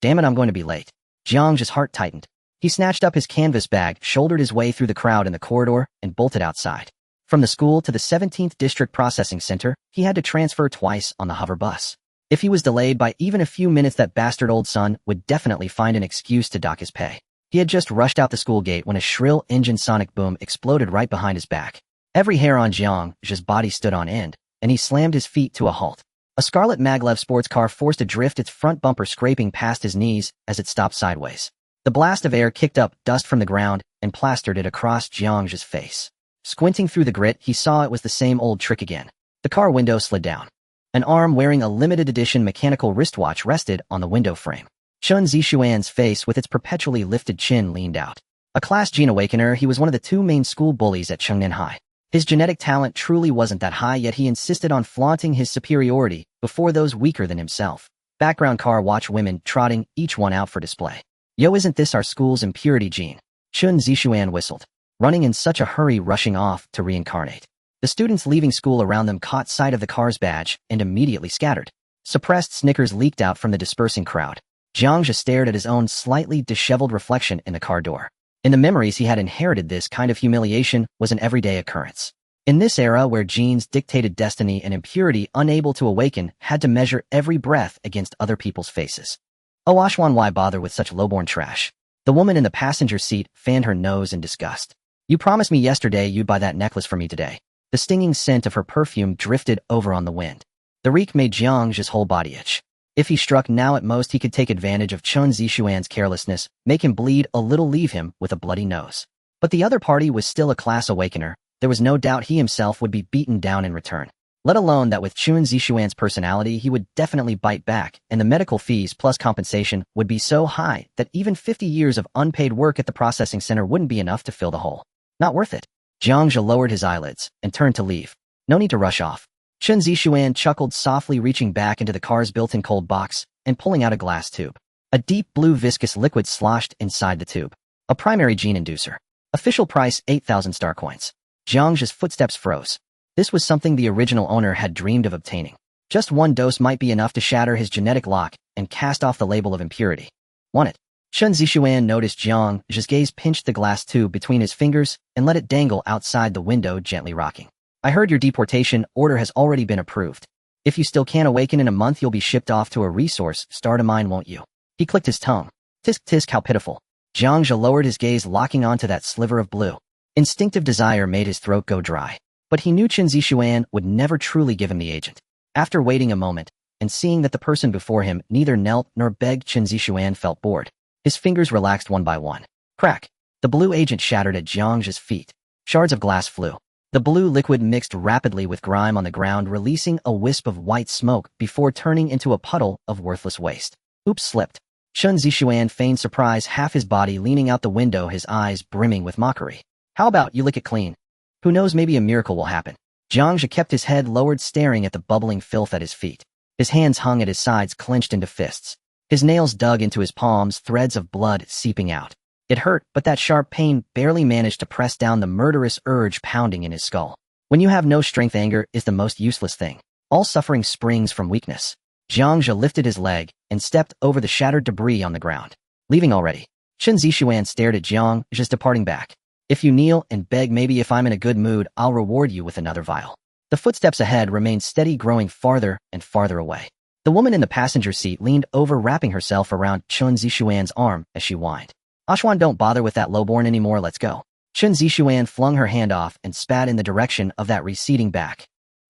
Damn it, I'm going to be late. Jiang Zhe's heart tightened. He snatched up his canvas bag, shouldered his way through the crowd in the corridor, and bolted outside. From the school to the 17th District Processing Center, he had to transfer twice on the hover bus. If he was delayed by even a few minutes, that bastard old son would definitely find an excuse to dock his pay. He had just rushed out the school gate when a shrill engine sonic boom exploded right behind his back. Every hair on Jiang Zhe's body stood on end, and he slammed his feet to a halt. A scarlet maglev sports car forced adrift, its front bumper scraping past his knees as it stopped sideways. The blast of air kicked up dust from the ground and plastered it across Jiang Zhe's face. Squinting through the grit, he saw it was the same old trick again. The car window slid down. An arm wearing a limited edition mechanical wristwatch rested on the window frame. Chen Zixuan's face with its perpetually lifted chin leaned out. A class gene awakener, he was one of the two main school bullies at Chengnan High. His genetic talent truly wasn't that high, yet he insisted on flaunting his superiority before those weaker than himself. Background car watch women trotting each one out for display. Yo, isn't this our school's impurity gene? Chen Zixuan whistled, running in such a hurry, rushing off to reincarnate. The students leaving school around them caught sight of the car's badge and immediately scattered. Suppressed snickers leaked out from the dispersing crowd. Jiang Zhe stared at his own slightly disheveled reflection in the car door. In the memories he had inherited, this kind of humiliation was an everyday occurrence. In this era where genes dictated destiny and impurity unable to awaken had to measure every breath against other people's faces. Oh, Ashwan, why bother with such lowborn trash? The woman in the passenger seat fanned her nose in disgust. You promised me yesterday you'd buy that necklace for me today. The stinging scent of her perfume drifted over on the wind. The reek made Jiang Zhe's whole body itch. If he struck now, at most he could take advantage of Chen Zixuan's carelessness, make him bleed a little, leave him with a bloody nose. But the other party was still a class awakener. There was no doubt he himself would be beaten down in return. Let alone that with Chen Zixuan's personality he would definitely bite back, and the medical fees plus compensation would be so high that even 50 years of unpaid work at the processing center wouldn't be enough to fill the hole. Not worth it. Jiang Zhe lowered his eyelids and turned to leave. No need to rush off. Chen Zixuan chuckled softly, reaching back into the car's built-in cold box and pulling out a glass tube. A deep blue viscous liquid sloshed inside the tube. A primary gene inducer. Official price 8,000 star coins. Jiang Zhe's footsteps froze. This was something the original owner had dreamed of obtaining. Just one dose might be enough to shatter his genetic lock and cast off the label of impurity. Want it? Chen Zixuan noticed Jiang Zhe's gaze pinched the glass tube between his fingers and let it dangle outside the window, gently rocking. I heard your deportation order has already been approved. If you still can't awaken in a month, you'll be shipped off to a resource star to mine, won't you? He clicked his tongue. Tisk tisk, how pitiful. Jiang Zhe lowered his gaze, locking onto that sliver of blue. Instinctive desire made his throat go dry. But he knew Chen Zixuan would never truly give him the agent. After waiting a moment, and seeing that the person before him neither knelt nor begged, Chen Zixuan felt bored. His fingers relaxed one by one. Crack! The blue agent shattered at Jiang Zhe's feet. Shards of glass flew. The blue liquid mixed rapidly with grime on the ground, releasing a wisp of white smoke before turning into a puddle of worthless waste. Oops, slipped. Chen Zixuan feigned surprise, half his body leaning out the window, his eyes brimming with mockery. How about you lick it clean? Who knows, maybe a miracle will happen. Jiang Zhe kept his head lowered, staring at the bubbling filth at his feet. His hands hung at his sides, clenched into fists. His nails dug into his palms, threads of blood seeping out. It hurt, but that sharp pain barely managed to press down the murderous urge pounding in his skull. When you have no strength, anger is the most useless thing. All suffering springs from weakness. Jiang Zhe lifted his leg and stepped over the shattered debris on the ground. Leaving already? Chen Zixuan stared at Jiang Zhe's departing back. If you kneel and beg, maybe if I'm in a good mood, I'll reward you with another vial. The footsteps ahead remained steady, growing farther and farther away. The woman in the passenger seat leaned over, wrapping herself around Chen Zixuan's arm as she whined. Ashwan, don't bother with that lowborn anymore, let's go. Chen Zixuan flung her hand off and spat in the direction of that receding back.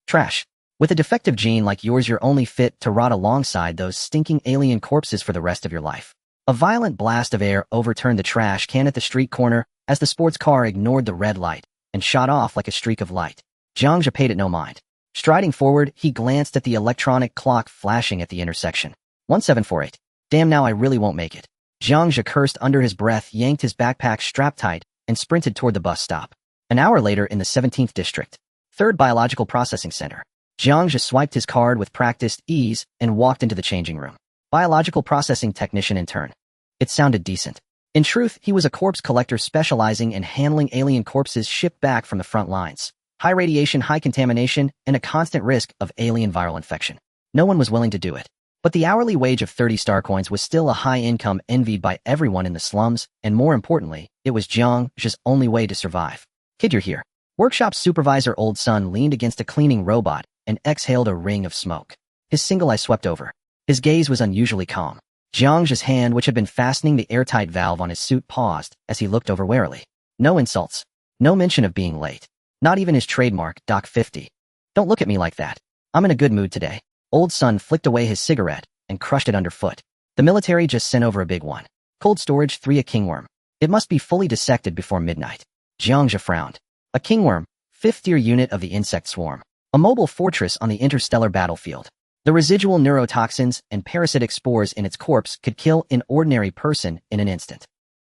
Trash. With a defective gene like yours, you're only fit to rot alongside those stinking alien corpses for the rest of your life. A violent blast of air overturned the trash can at the street corner as the sports car ignored the red light and shot off like a streak of light. Jiang Zhe paid it no mind. Striding forward, he glanced at the electronic clock flashing at the intersection. 1748. Damn, now I really won't make it. Jiang Zhe cursed under his breath, yanked his backpack strap tight, and sprinted toward the bus stop. An hour later, in the 17th District, 3rd Biological Processing Center, Jiang Zhe swiped his card with practiced ease and walked into the changing room. Biological Processing Technician Intern. It sounded decent. In truth, he was a corpse collector specializing in handling alien corpses shipped back from the front lines. High radiation, high contamination, and a constant risk of alien viral infection. No one was willing to do it. But the hourly wage of 30 star coins was still a high income envied by everyone in the slums, and more importantly, it was Jiang Zhe's only way to survive. Kid, you're here. Workshop supervisor Old Sun leaned against a cleaning robot and exhaled a ring of smoke. His single eye swept over. His gaze was unusually calm. Jiang Zhe's hand, which had been fastening the airtight valve on his suit, paused as he looked over warily. No insults. No mention of being late. Not even his trademark, Doc 50. Don't look at me like that. I'm in a good mood today. Old Sun flicked away his cigarette and crushed it underfoot. The military just sent over a big one. Cold storage 3, a kingworm. It must be fully dissected before midnight. Jiang Zhe frowned. A kingworm, 5th-tier unit of the insect swarm. A mobile fortress on the interstellar battlefield. The residual neurotoxins and parasitic spores in its corpse could kill an ordinary person in an instant.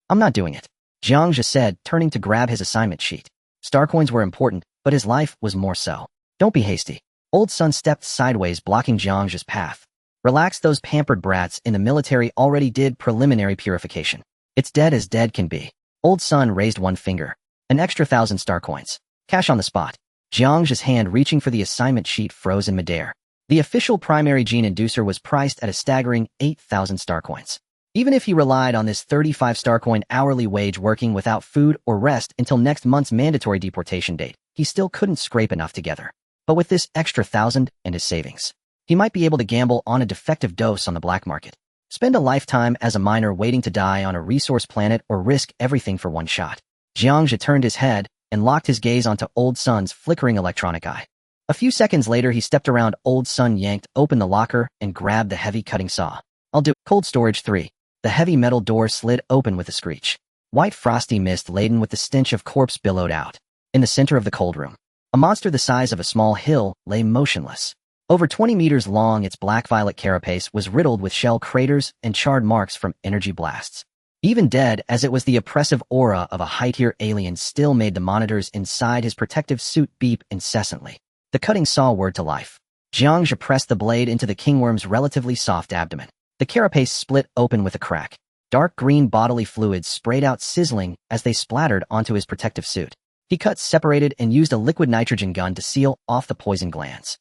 I'm not doing it, Jiang Zhe said, turning to grab his assignment sheet. Star coins were important, but his life was more so. Don't be hasty. Old Sun stepped sideways, blocking Jiang Zhe's path. Relax, those pampered brats in the military already did preliminary purification. It's dead as dead can be. Old Sun raised one finger. An extra 1,000 star coins. Cash on the spot. Jiang Zhe's hand reaching for the assignment sheet froze in midair. The official primary gene inducer was priced at a staggering 8,000 star coins. Even if he relied on this 35 star coin hourly wage working without food or rest until next month's mandatory deportation date, he still couldn't scrape enough together. But with this extra 1,000 and his savings, he might be able to gamble on a defective dose on the black market. Spend a lifetime as a miner waiting to die on a resource planet, or risk everything for one shot. Jiang Zhe turned his head and locked his gaze onto Old Sun's flickering electronic eye. A few seconds later, he stepped around. Old Sun yanked open the locker and grabbed the heavy cutting saw. I'll do. Cold storage 3. The heavy metal door slid open with a screech. White frosty mist laden with the stench of corpse billowed out. In the center of the cold room, a monster the size of a small hill lay motionless. Over 20 meters long, its black-violet carapace was riddled with shell craters and charred marks from energy blasts. Even dead as it was, the oppressive aura of a high-tier alien still made the monitors inside his protective suit beep incessantly. The cutting saw whirred to life. Jiang Zhe pressed the blade into the kingworm's relatively soft abdomen. The carapace split open with a crack. Dark green bodily fluids sprayed out, sizzling as they splattered onto his protective suit. He cut, separated, and used a liquid nitrogen gun to seal off the poison glands.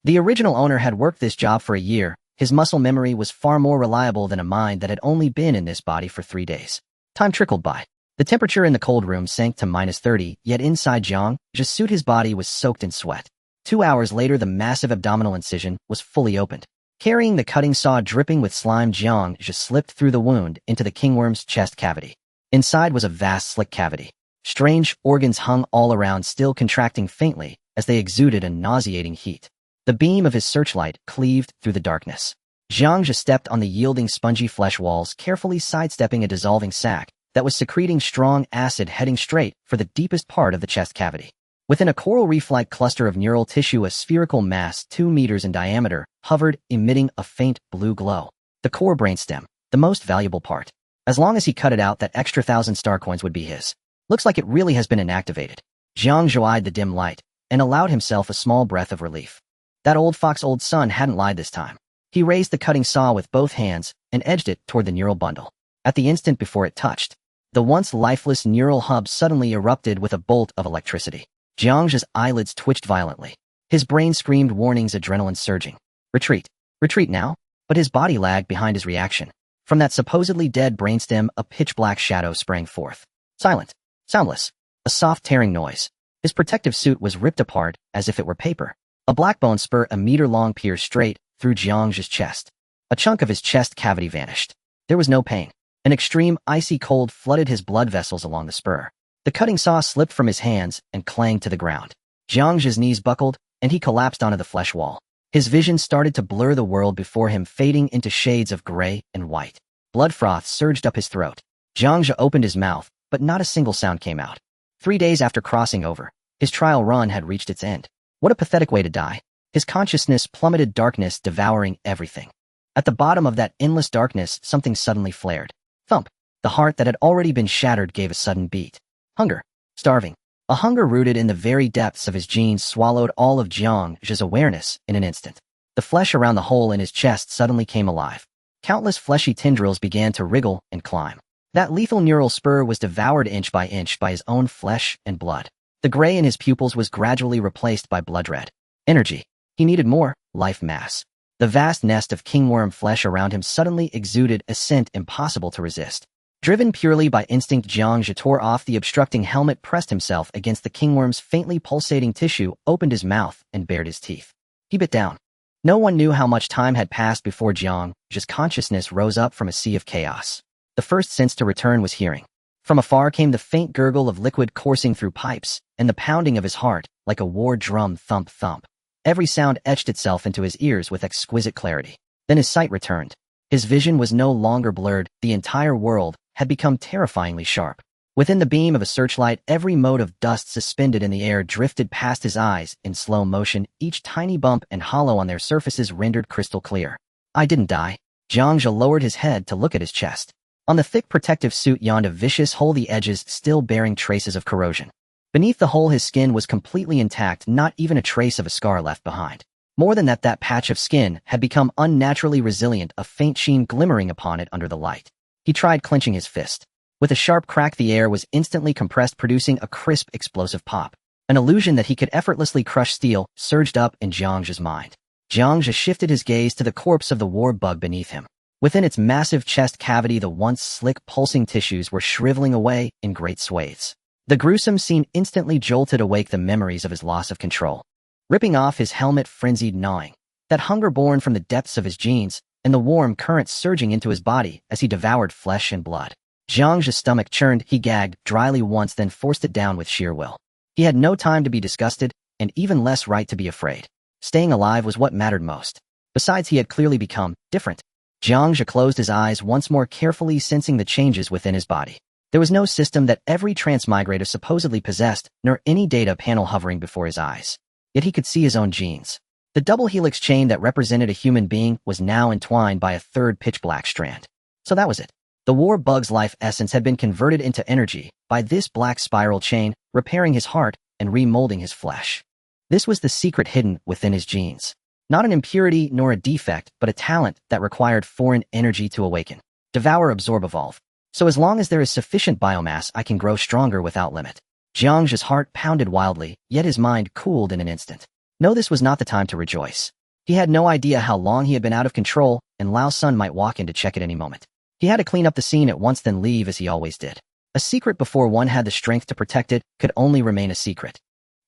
The original owner had worked this job for a year. His muscle memory was far more reliable than a mind that had only been in this body for 3 days. Time trickled by. The temperature in the cold room sank to -30, yet inside Jiang Zhe's suit his body was soaked in sweat. 2 hours later, the massive abdominal incision was fully opened. Carrying the cutting saw dripping with slime, Jiang Zhe slipped through the wound into the kingworm's chest cavity. Inside was a vast, slick cavity. Strange organs hung all around, still contracting faintly as they exuded a nauseating heat. The beam of his searchlight cleaved through the darkness. Jiang Zhe stepped on the yielding, spongy flesh walls, carefully sidestepping a dissolving sac that was secreting strong acid, heading straight for the deepest part of the chest cavity. Within a coral reef-like cluster of neural tissue, a spherical mass 2 meters in diameter hovered, emitting a faint blue glow. The core brainstem, the most valuable part. As long as he cut it out, that extra 1,000 star coins would be his. Looks like it really has been inactivated. Jiang Zhe eyed the dim light and allowed himself a small breath of relief. That old fox Old Sun hadn't lied this time. He raised the cutting saw with both hands and edged it toward the neural bundle. At the instant before it touched, the once lifeless neural hub suddenly erupted with a bolt of electricity. Jiang Zhe's eyelids twitched violently. His brain screamed warnings, adrenaline surging. Retreat. Retreat now? But his body lagged behind his reaction. From that supposedly dead brainstem, a pitch-black shadow sprang forth. Silent. Soundless. A soft tearing noise. His protective suit was ripped apart as if it were paper. A black bone spur, a meter long, pierced straight through Jiang Zhe's chest. A chunk of his chest cavity vanished. There was no pain. An extreme, icy cold flooded his blood vessels along the spur. The cutting saw slipped from his hands and clanged to the ground. Jiang Zhe's knees buckled, and he collapsed onto the flesh wall. His vision started to blur, the world before him fading into shades of gray and white. Blood froth surged up his throat. Jiang Zhe opened his mouth, but not a single sound came out. 3 days after crossing over, his trial run had reached its end. What a pathetic way to die. His consciousness plummeted, darkness devouring everything. At the bottom of that endless darkness, something suddenly flared. Thump. The heart that had already been shattered gave a sudden beat. Hunger. Starving. A hunger rooted in the very depths of his genes swallowed all of Jiang Zhe's awareness in an instant. The flesh around the hole in his chest suddenly came alive. Countless fleshy tendrils began to wriggle and climb. That lethal neural spur was devoured inch by inch by his own flesh and blood. The gray in his pupils was gradually replaced by blood red. Energy. He needed more life mass. The vast nest of kingworm flesh around him suddenly exuded a scent impossible to resist. Driven purely by instinct, Jiang Zhe tore off the obstructing helmet, pressed himself against the kingworm's faintly pulsating tissue, opened his mouth, and bared his teeth. He bit down. No one knew how much time had passed before Jiang Zhe's consciousness rose up from a sea of chaos. The first sense to return was hearing. From afar came the faint gurgle of liquid coursing through pipes, and the pounding of his heart, like a war drum thump-thump. Every sound etched itself into his ears with exquisite clarity. Then his sight returned. His vision was no longer blurred, the entire world had become terrifyingly sharp. Within the beam of a searchlight, every mote of dust suspended in the air drifted past his eyes in slow motion, each tiny bump and hollow on their surfaces rendered crystal clear. I didn't die. Jiang Zhe lowered his head to look at his chest. On the thick protective suit yawned a vicious hole, the edges still bearing traces of corrosion. Beneath the hole, his skin was completely intact, not even a trace of a scar left behind. More than that, that patch of skin had become unnaturally resilient, a faint sheen glimmering upon it under the light. He tried clenching his fist. With a sharp crack, the air was instantly compressed, producing a crisp, explosive pop. An illusion that he could effortlessly crush steel surged up in Jiang Zhe's mind. Jiang Zhe shifted his gaze to the corpse of the war bug beneath him. Within its massive chest cavity, the once slick, pulsing tissues were shriveling away in great swathes. The gruesome scene instantly jolted awake the memories of his loss of control. Ripping off his helmet, frenzied gnawing. That hunger born from the depths of his genes, and the warm currents surging into his body as he devoured flesh and blood. Jiang Zhe's stomach churned. He gagged dryly once, then forced it down with sheer will. He had no time to be disgusted, and even less right to be afraid. Staying alive was what mattered most. Besides, he had clearly become different. Jiang Zhe closed his eyes once more, carefully sensing the changes within his body. There was no system that every transmigrator supposedly possessed, nor any data panel hovering before his eyes. Yet he could see his own genes. The double helix chain that represented a human being was now entwined by a third pitch-black strand. So that was it. The war bug's life essence had been converted into energy by this black spiral chain, repairing his heart and remolding his flesh. This was the secret hidden within his genes. Not an impurity nor a defect, but a talent that required foreign energy to awaken. Devour, absorb, evolve. So as long as there is sufficient biomass, I can grow stronger without limit. Jiang Zhe's heart pounded wildly, yet his mind cooled in an instant. No, this was not the time to rejoice. He had no idea how long he had been out of control, and Lao Sun might walk in to check at any moment. He had to clean up the scene at once, then leave as he always did. A secret before one had the strength to protect it could only remain a secret.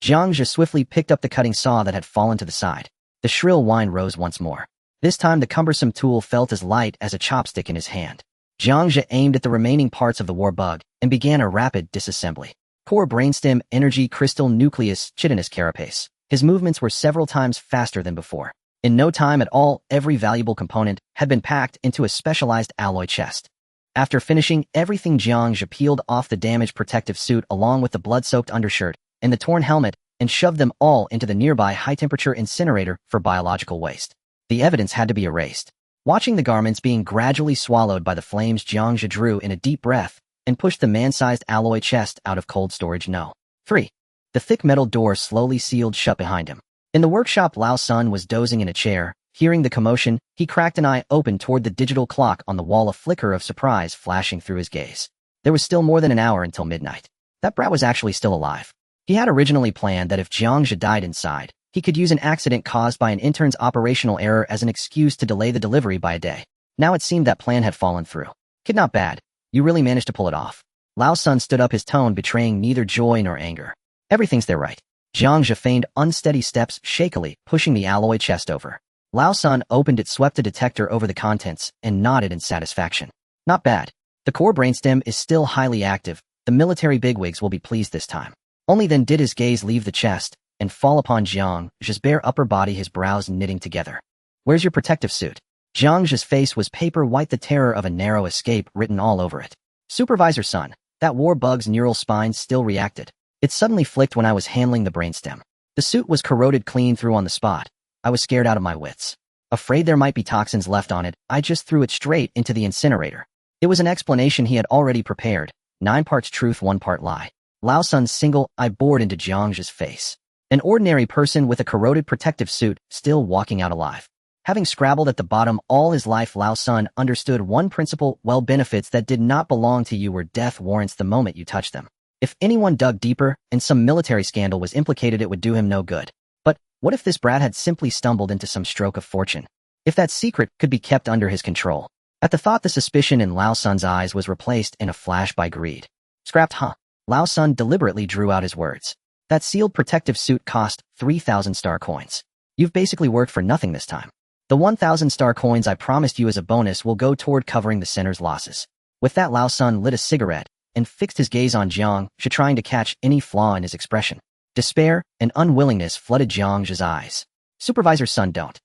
Jiang Zhe swiftly picked up the cutting saw that had fallen to the side. The shrill whine rose once more. This time the cumbersome tool felt as light as a chopstick in his hand. Jiang Zhe aimed at the remaining parts of the war bug and began a rapid disassembly. Core, brainstem, energy, crystal, nucleus, chitinous carapace. His movements were several times faster than before. In no time at all, every valuable component had been packed into a specialized alloy chest. After finishing everything, Jiang Zhe peeled off the damaged protective suit along with the blood-soaked undershirt and the torn helmet and shoved them all into the nearby high-temperature incinerator for biological waste. The evidence had to be erased. Watching the garments being gradually swallowed by the flames, Jiang Zhe drew in a deep breath and pushed the man-sized alloy chest out of cold storage. No. 3. The thick metal door slowly sealed shut behind him. In the workshop, Lao Sun was dozing in a chair. Hearing the commotion, he cracked an eye open toward the digital clock on the wall, a flicker of surprise flashing through his gaze. There was still more than an hour until midnight. That brat was actually still alive. He had originally planned that if Jiang Zhe died inside, he could use an accident caused by an intern's operational error as an excuse to delay the delivery by a day. Now it seemed that plan had fallen through. Kid, not bad. You really managed to pull it off. Lao Sun stood up, his tone betraying neither joy nor anger. Everything's there, right? Jiang Zhe feigned unsteady steps, shakily pushing the alloy chest over. Lao Sun opened it, swept a detector over the contents, and nodded in satisfaction. Not bad. The core brainstem is still highly active. The military bigwigs will be pleased this time. Only then did his gaze leave the chest and fall upon Jiang Zhe's bare upper body, his brows knitting together. Where's your protective suit? Jiang Zhe's face was paper white, the terror of a narrow escape written all over it. Supervisor Sun, that war bug's neural spine still reacted. It suddenly flicked when I was handling the brainstem. The suit was corroded clean through on the spot. I was scared out of my wits. Afraid there might be toxins left on it, I just threw it straight into the incinerator. It was an explanation he had already prepared. 9 parts truth, 1 part lie. Lao Sun's single eye bored into Jiang Zhe's face. An ordinary person with a corroded protective suit, still walking out alive. Having scrabbled at the bottom all his life, Lao Sun understood one principle: well, benefits that did not belong to you were death warrants the moment you touched them. If anyone dug deeper and some military scandal was implicated, it would do him no good. But what if this brat had simply stumbled into some stroke of fortune? If that secret could be kept under his control. At the thought, the suspicion in Lao Sun's eyes was replaced in a flash by greed. Scrapped, huh? Lao Sun deliberately drew out his words. That sealed protective suit cost 3,000 star coins. You've basically worked for nothing this time. The 1,000 star coins I promised you as a bonus will go toward covering the center's losses. With that, Lao Sun lit a cigarette and fixed his gaze on Jiang Zhe, trying to catch any flaw in his expression. Despair and unwillingness flooded Jiang Zhe's eyes. Supervisor Sun, don't.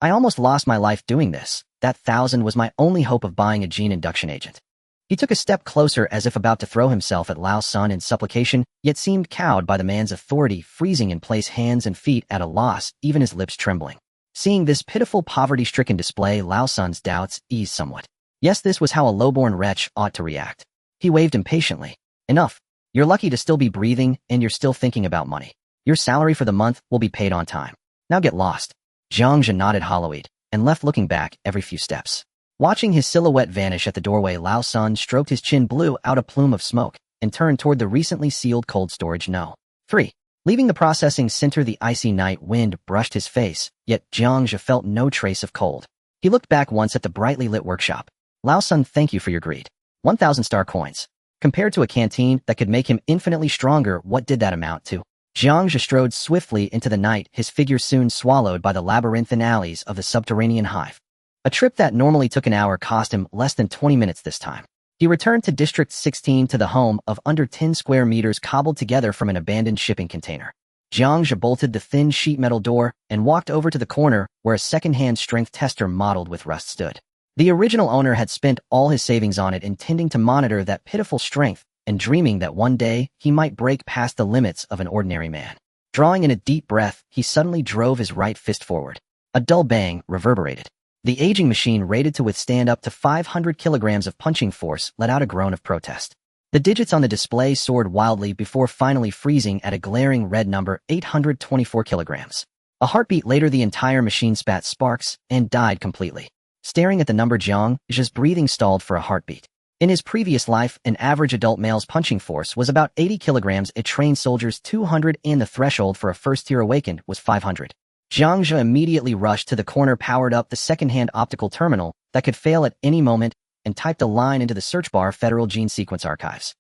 I almost lost my life doing this. That 1,000 was my only hope of buying a gene induction agent. He took a step closer as if about to throw himself at Lao Sun in supplication, yet seemed cowed by the man's authority, freezing in place, hands and feet at a loss, even his lips trembling. Seeing this pitiful, poverty-stricken display, Lao Sun's doubts eased somewhat. Yes, this was how a lowborn wretch ought to react. He waved impatiently. Enough. You're lucky to still be breathing, and you're still thinking about money. Your salary for the month will be paid on time. Now get lost. Jiang Zhe nodded hollow-eyed and left, looking back every few steps. Watching his silhouette vanish at the doorway, Lao Sun stroked his chin, blew out a plume of smoke, and turned toward the recently sealed cold storage No. 3. Leaving the processing center, the icy night wind brushed his face, yet Jiang Zhe felt no trace of cold. He looked back once at the brightly lit workshop. Lao Sun, thank you for your greed. 1,000 star coins. Compared to a canteen that could make him infinitely stronger, what did that amount to? Jiang Zhe strode swiftly into the night, his figure soon swallowed by the labyrinthine alleys of the subterranean hive. A trip that normally took an hour cost him less than 20 minutes this time. He returned to District 16, to the home of under 10 square meters cobbled together from an abandoned shipping container. Jiang Zhe bolted the thin sheet metal door and walked over to the corner where a second-hand strength tester mottled with rust stood. The original owner had spent all his savings on it, intending to monitor that pitiful strength and dreaming that one day he might break past the limits of an ordinary man. Drawing in a deep breath, he suddenly drove his right fist forward. A dull bang reverberated. The aging machine, rated to withstand up to 500 kilograms of punching force, let out a groan of protest. The digits on the display soared wildly before finally freezing at a glaring red number, 824 kilograms. A heartbeat later, the entire machine spat sparks and died completely. Staring at the number, Jiang Zhe's breathing stalled for a heartbeat. In his previous life, an average adult male's punching force was about 80 kilograms, a trained soldier's 200, and the threshold for a first-tier awakened was 500. Jiang Zhe immediately rushed to the corner, powered up the second-hand optical terminal that could fail at any moment, and typed a line into the search bar: Federal Gene Sequence Archives.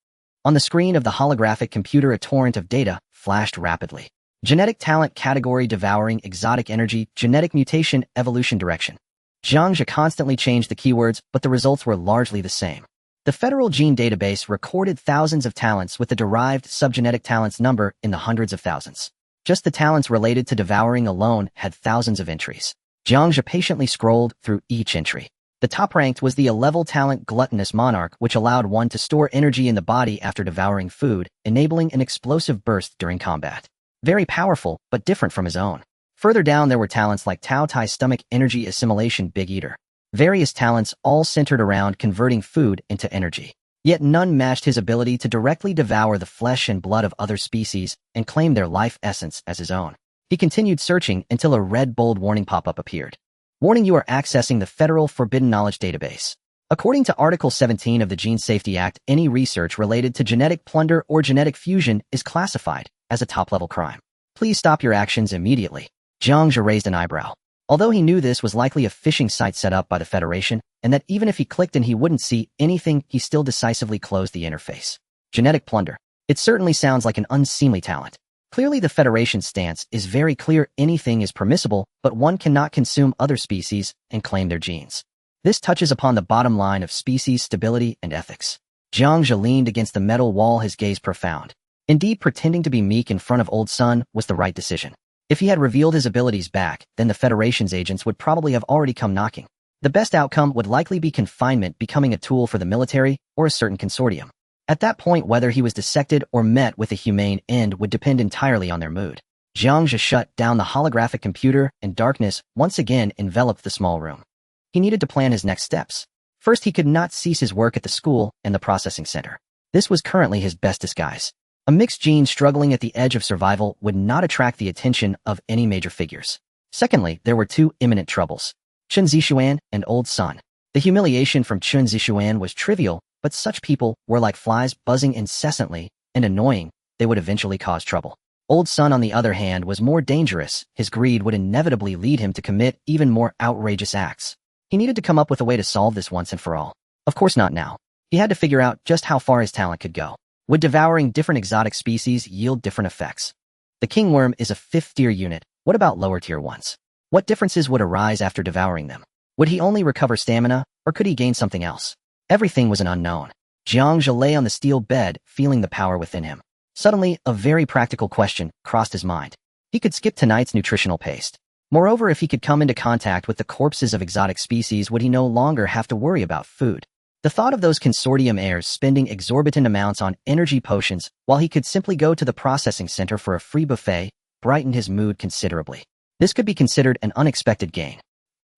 On the screen of the holographic computer, a torrent of data flashed rapidly. Genetic talent category: devouring, exotic energy, genetic mutation, evolution direction. Jiang Zhe constantly changed the keywords, but the results were largely the same. The Federal Gene Database recorded thousands of talents with the derived subgenetic talents number in the hundreds of thousands. Just the talents related to devouring alone had thousands of entries. Jiang Zhe patiently scrolled through each entry. The top-ranked was the A-level talent Gluttonous Monarch, which allowed one to store energy in the body after devouring food, enabling an explosive burst during combat. Very powerful, but different from his own. Further down, there were talents like Tao Tai Stomach Energy Assimilation Big Eater. Various talents all centered around converting food into energy. Yet none matched his ability to directly devour the flesh and blood of other species and claim their life essence as his own. He continued searching until a red bold warning pop-up appeared. Warning: you are accessing the Federal Forbidden Knowledge Database. According to Article 17 of the Gene Safety Act, any research related to genetic plunder or genetic fusion is classified as a top-level crime. Please stop your actions immediately. Jiang Zhe raised an eyebrow. Although he knew this was likely a phishing site set up by the Federation, and that even if he clicked and he wouldn't see anything, he still decisively closed the interface. Genetic plunder. It certainly sounds like an unseemly talent. Clearly the Federation's stance is very clear: anything is permissible, but one cannot consume other species and claim their genes. This touches upon the bottom line of species stability and ethics. Jiang Zhe leaned against the metal wall, his gaze profound. Indeed, pretending to be meek in front of Old Sun was the right decision. If he had revealed his abilities back, then the Federation's agents would probably have already come knocking. The best outcome would likely be confinement, becoming a tool for the military or a certain consortium. At that point, whether he was dissected or met with a humane end would depend entirely on their mood. Jiang Zhe shut down the holographic computer, and darkness once again enveloped the small room. He needed to plan his next steps. First, he could not cease his work at the school and the processing center. This was currently his best disguise. A mixed gene struggling at the edge of survival would not attract the attention of any major figures. Secondly, there were two imminent troubles: Chen Zixuan and Old Sun. The humiliation from Chen Zixuan was trivial, but such people were like flies buzzing incessantly and annoying. They would eventually cause trouble. Old Sun, on the other hand, was more dangerous. His greed would inevitably lead him to commit even more outrageous acts. He needed to come up with a way to solve this once and for all. Of course not now. He had to figure out just how far his talent could go. Would devouring different exotic species yield different effects? The king worm is a 5th-tier unit. What about lower-tier ones? What differences would arise after devouring them? Would he only recover stamina, or could he gain something else? Everything was an unknown. Jiang Zhe lay on the steel bed, feeling the power within him. Suddenly, a very practical question crossed his mind. He could skip tonight's nutritional paste. Moreover, if he could come into contact with the corpses of exotic species, would he no longer have to worry about food? The thought of those consortium heirs spending exorbitant amounts on energy potions while he could simply go to the processing center for a free buffet brightened his mood considerably. This could be considered an unexpected gain.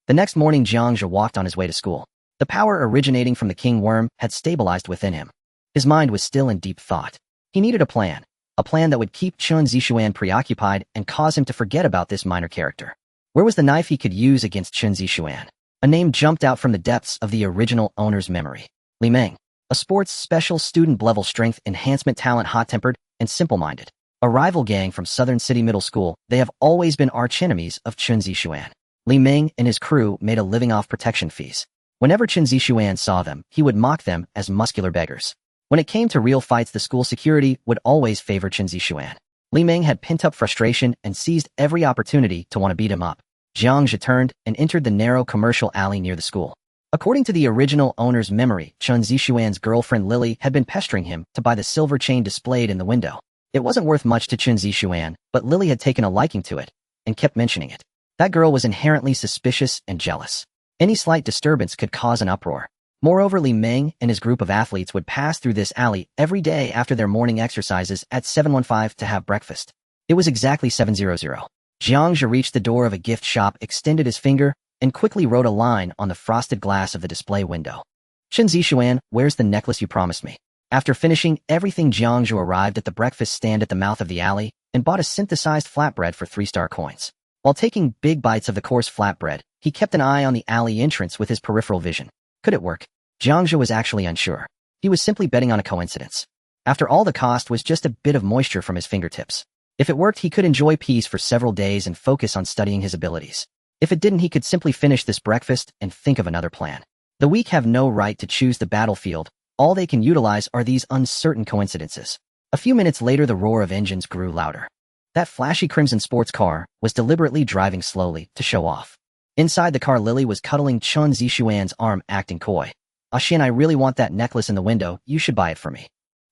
The next morning, Jiang Zhe walked on his way to school. The power originating from the king worm had stabilized within him. His mind was still in deep thought. He needed a plan that would keep Chen Zixuan preoccupied and cause him to forget about this minor character. Where was the knife he could use against Chen Zixuan? A name jumped out from the depths of the original owner's memory. Li Meng, a sports special student level strength enhancement talent, hot-tempered and simple-minded. A rival gang from Southern City Middle School, they have always been arch-enemies of Chen Zixuan. Li Meng and his crew made a living off protection fees. Whenever Chen Zixuan saw them, he would mock them as muscular beggars. When it came to real fights, the school security would always favor Chen Zixuan. Li Meng had pent-up frustration and seized every opportunity to want to beat him up. Jiang Zhe turned and entered the narrow commercial alley near the school. According to the original owner's memory, Chen Zixuan's girlfriend Lily had been pestering him to buy the silver chain displayed in the window. It wasn't worth much to Chen Zixuan, but Lily had taken a liking to it and kept mentioning it. That girl was inherently suspicious and jealous. Any slight disturbance could cause an uproar. Moreover, Li Meng and his group of athletes would pass through this alley every day after their morning exercises at 715 to have breakfast. It was exactly 7:00. Jiang Zhe reached the door of a gift shop, extended his finger, and quickly wrote a line on the frosted glass of the display window. Chen Zixuan, where's the necklace you promised me? After finishing everything, Jiang Zhe arrived at the breakfast stand at the mouth of the alley and bought a synthesized flatbread for 3-star coins. While taking big bites of the coarse flatbread, he kept an eye on the alley entrance with his peripheral vision. Could it work? Jiang Zhe was actually unsure. He was simply betting on a coincidence. After all, the cost was just a bit of moisture from his fingertips. If it worked, he could enjoy peace for several days and focus on studying his abilities. If it didn't, he could simply finish this breakfast and think of another plan. The weak have no right to choose the battlefield. All they can utilize are these uncertain coincidences. A few minutes later, the roar of engines grew louder. That flashy crimson sports car was deliberately driving slowly to show off. Inside the car, Lily was cuddling Chen Zixuan's arm, acting coy. "Ah, Xin, I really want that necklace in the window. You should buy it for me."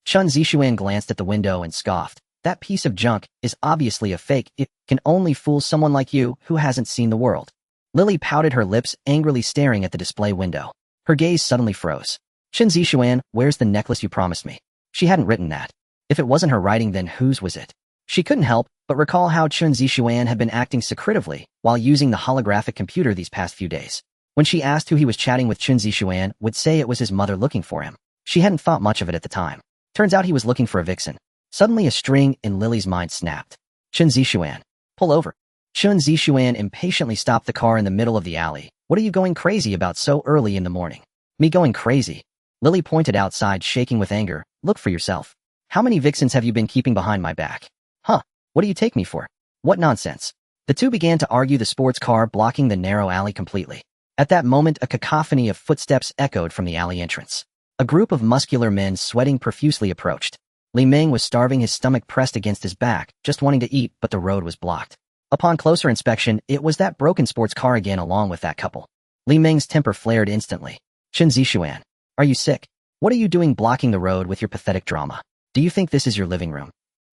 Chen Zixuan glanced at the window and scoffed. "That piece of junk is obviously a fake. It can only fool someone like you who hasn't seen the world." Lily pouted her lips, angrily staring at the display window. Her gaze suddenly froze. "Chen Zixuan, where's the necklace you promised me?" She hadn't written that. If it wasn't her writing, then whose was it? She couldn't help but recall how Chen Zixuan had been acting secretively while using the holographic computer these past few days. When she asked who he was chatting with, Chen Zixuan would say it was his mother looking for him. She hadn't thought much of it at the time. Turns out he was looking for a vixen. Suddenly, a string in Lily's mind snapped. "Chen Zixuan, pull over." Chen Zixuan impatiently stopped the car in the middle of the alley. "What are you going crazy about so early in the morning?" "Me going crazy?" Lily pointed outside, shaking with anger. "Look for yourself. How many vixens have you been keeping behind my back?" "Huh, what do you take me for? What nonsense?" The two began to argue, the sports car blocking the narrow alley completely. At that moment, a cacophony of footsteps echoed from the alley entrance. A group of muscular men sweating profusely approached. Li Meng was starving, his stomach pressed against his back, just wanting to eat, but the road was blocked. Upon closer inspection, it was that broken sports car again, along with that couple. Li Meng's temper flared instantly. "Chen Zixuan, are you sick? What are you doing blocking the road with your pathetic drama? Do you think this is your living room?"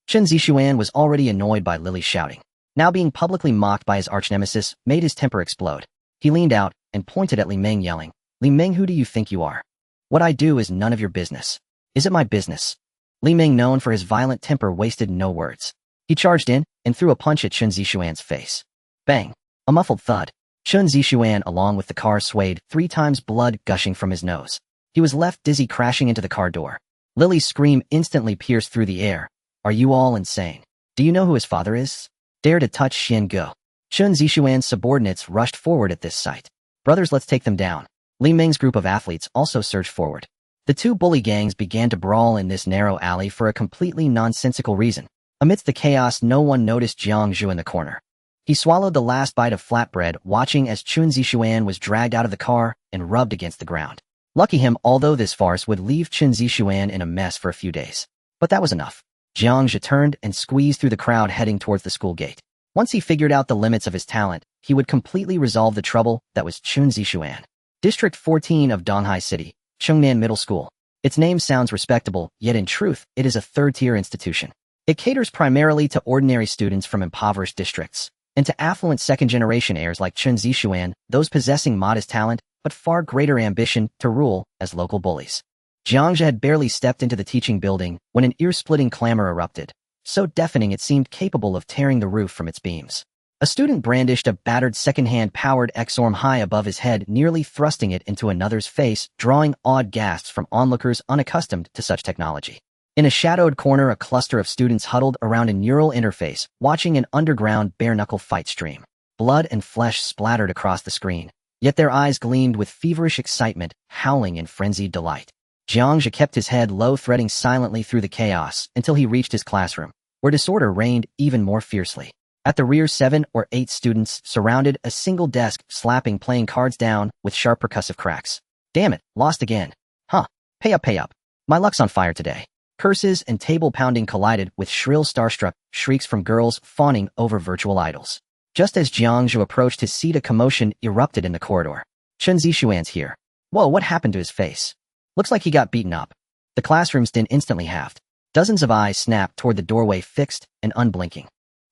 Chen Zixuan was already annoyed by Lily's shouting. Now being publicly mocked by his arch-nemesis made his temper explode. He leaned out and pointed at Li Meng, yelling, "Li Meng, who do you think you are? What I do is none of your business." "Is it my business?" Li Meng, known for his violent temper, wasted no words. He charged in and threw a punch at Chen Zixuan's face. Bang! A muffled thud. Chen Zixuan, along with the car, swayed 3 times, blood gushing from his nose. He was left dizzy, crashing into the car door. Lily's scream instantly pierced through the air. "Are you all insane? Do you know who his father is? Dare to touch Xian Ge." Chen Zixuan's subordinates rushed forward at this sight. "Brothers, let's take them down." Li Meng's group of athletes also surged forward. The two bully gangs began to brawl in this narrow alley for a completely nonsensical reason. Amidst the chaos, no one noticed Jiang Zhe in the corner. He swallowed the last bite of flatbread, watching as Chun Zixuan was dragged out of the car and rubbed against the ground. Lucky him, although this farce would leave Chun Zixuan in a mess for a few days. But that was enough. Jiang Zhe turned and squeezed through the crowd heading towards the school gate. Once he figured out the limits of his talent, he would completely resolve the trouble that was Chun Zixuan. District 14 of Donghai City, Chengnan Middle School. Its name sounds respectable, yet in truth, it is a third-tier institution. It caters primarily to ordinary students from impoverished districts, and to affluent second-generation heirs like Chun Zixuan, those possessing modest talent but far greater ambition to rule as local bullies. Jiang Zhe had barely stepped into the teaching building when an ear-splitting clamor erupted, so deafening it seemed capable of tearing the roof from its beams. A student brandished a battered second-hand powered X-Orm high above his head, nearly thrusting it into another's face, drawing awed gasps from onlookers unaccustomed to such technology. In a shadowed corner, a cluster of students huddled around a neural interface, watching an underground bare-knuckle fight stream. Blood and flesh splattered across the screen, yet their eyes gleamed with feverish excitement, howling in frenzied delight. Jiang Zhe kept his head low, threading silently through the chaos until he reached his classroom, where disorder reigned even more fiercely. At the rear, 7 or 8 students surrounded a single desk, slapping playing cards down with sharp percussive cracks. Damn it, lost again. Huh, pay up, pay up. My luck's on fire today. Curses and table-pounding collided with shrill starstruck shrieks from girls fawning over virtual idols. Just as Jiang Zhe approached his seat, a commotion erupted in the corridor. Chun Zixuan's here. Whoa, what happened to his face? Looks like he got beaten up. The classroom's din instantly halved. Dozens of eyes snapped toward the doorway, fixed and unblinking.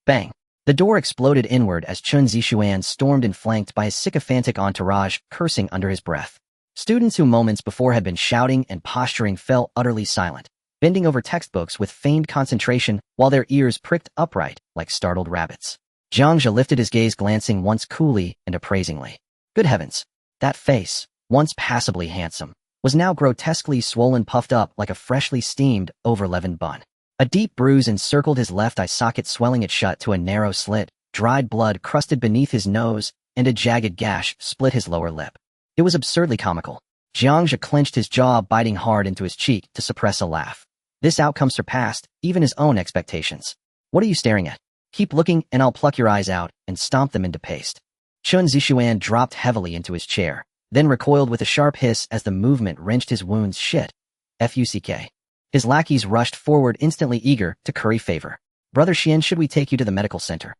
Bang! The door exploded inward as Chun Zixuan stormed in, flanked by his sycophantic entourage, cursing under his breath. Students who moments before had been shouting and posturing fell utterly silent, bending over textbooks with feigned concentration while their ears pricked upright like startled rabbits. Jiang Zhe lifted his gaze, glancing once coolly and appraisingly. Good heavens! That face, once passably handsome, was now grotesquely swollen, puffed up like a freshly steamed, over-leavened bun. A deep bruise encircled his left eye socket, swelling it shut to a narrow slit. Dried blood crusted beneath his nose, and a jagged gash split his lower lip. It was absurdly comical. Jiang Zhe clenched his jaw, biting hard into his cheek to suppress a laugh. This outcome surpassed even his own expectations. What are you staring at? Keep looking and I'll pluck your eyes out and stomp them into paste. Chun Zixuan dropped heavily into his chair, then recoiled with a sharp hiss as the movement wrenched his wounds. Shit. Fuck. His lackeys rushed forward, instantly eager to curry favor. Brother Xian, should we take you to the medical center?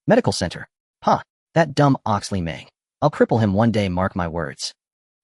Medical center? Huh, that dumb Oxley Meng. I'll cripple him one day, mark my words.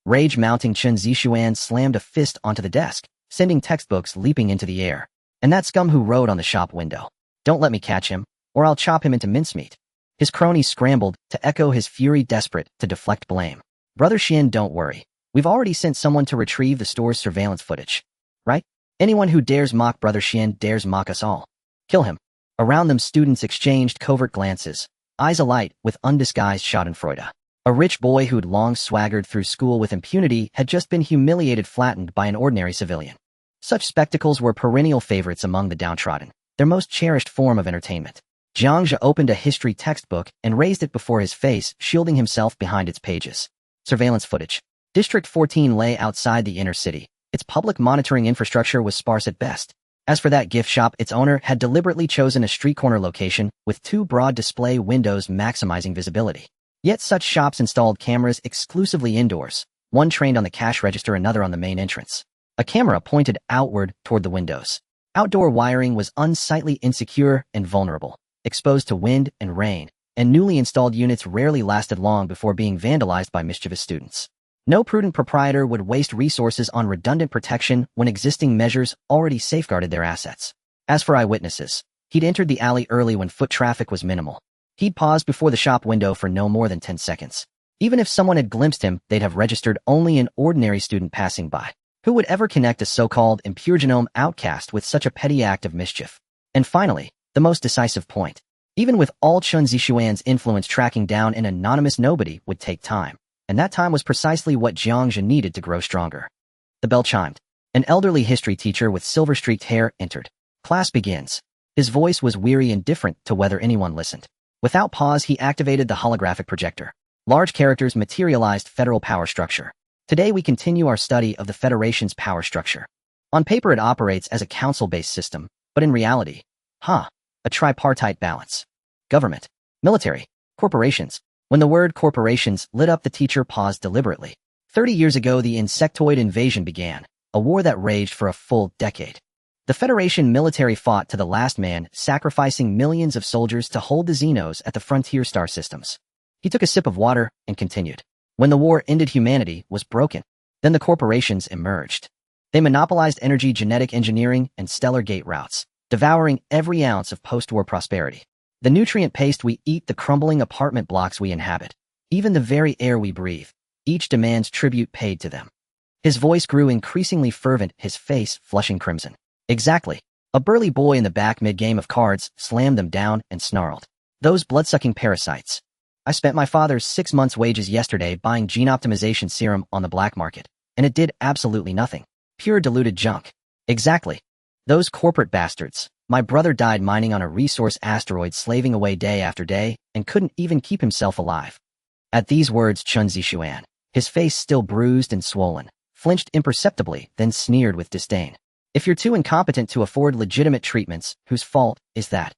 Rage mounting, Chun Zixuan slammed a fist onto the desk, sending textbooks leaping into the air. And that scum who wrote on the shop window. Don't let me catch him, or I'll chop him into mincemeat. His cronies scrambled to echo his fury, desperate to deflect blame. Brother Xian, don't worry. We've already sent someone to retrieve the store's surveillance footage. Right? Anyone who dares mock Brother Xian dares mock us all. Kill him. Around them, students exchanged covert glances, eyes alight with undisguised schadenfreude. A rich boy who'd long swaggered through school with impunity had just been humiliated, flattened by an ordinary civilian. Such spectacles were perennial favorites among the downtrodden, their most cherished form of entertainment. Jiang Zhe opened a history textbook and raised it before his face, shielding himself behind its pages. Surveillance footage. District 14 lay outside the inner city. Its public monitoring infrastructure was sparse at best. As for that gift shop, its owner had deliberately chosen a street corner location with 2 broad display windows maximizing visibility. Yet such shops installed cameras exclusively indoors, one trained on the cash register, another on the main entrance. A camera pointed outward toward the windows. Outdoor wiring was unsightly, insecure, and vulnerable, exposed to wind and rain, and newly installed units rarely lasted long before being vandalized by mischievous students. No prudent proprietor would waste resources on redundant protection when existing measures already safeguarded their assets. As for eyewitnesses, he'd entered the alley early when foot traffic was minimal. He'd paused before the shop window for no more than 10 seconds. Even if someone had glimpsed him, they'd have registered only an ordinary student passing by. Who would ever connect a so-called impure genome outcast with such a petty act of mischief? And finally, the most decisive point. Even with all Chun Zixuan's influence, tracking down an anonymous nobody would take time. And that time was precisely what Jiang Zhe needed to grow stronger. The bell chimed. An elderly history teacher with silver-streaked hair entered. Class begins. His voice was weary and indifferent to whether anyone listened. Without pause, he activated the holographic projector. Large characters materialized federal power structure. Today we continue our study of the Federation's power structure. On paper it operates as a council-based system, but in reality, a tripartite balance. Government, military, corporations. When the word corporations lit up, the teacher paused deliberately. 30 years ago, the insectoid invasion began, a war that raged for a full decade. The Federation military fought to the last man, sacrificing millions of soldiers to hold the Xenos at the frontier star systems. He took a sip of water and continued. When the war ended, humanity was broken. Then the corporations emerged. They monopolized energy, genetic engineering, and stellar gate routes, devouring every ounce of post-war prosperity. The nutrient paste we eat, the crumbling apartment blocks we inhabit, even the very air we breathe, each demands tribute paid to them. His voice grew increasingly fervent, his face flushing crimson. Exactly. A burly boy in the back mid-game of cards slammed them down and snarled. Those blood-sucking parasites. I spent my father's 6 months' wages yesterday buying gene optimization serum on the black market, and it did absolutely nothing. Pure diluted junk. Exactly. Those corporate bastards. My brother died mining on a resource asteroid, slaving away day after day, and couldn't even keep himself alive. At these words, Chen Zixuan, his face still bruised and swollen, flinched imperceptibly, then sneered with disdain. If you're too incompetent to afford legitimate treatments, whose fault is that?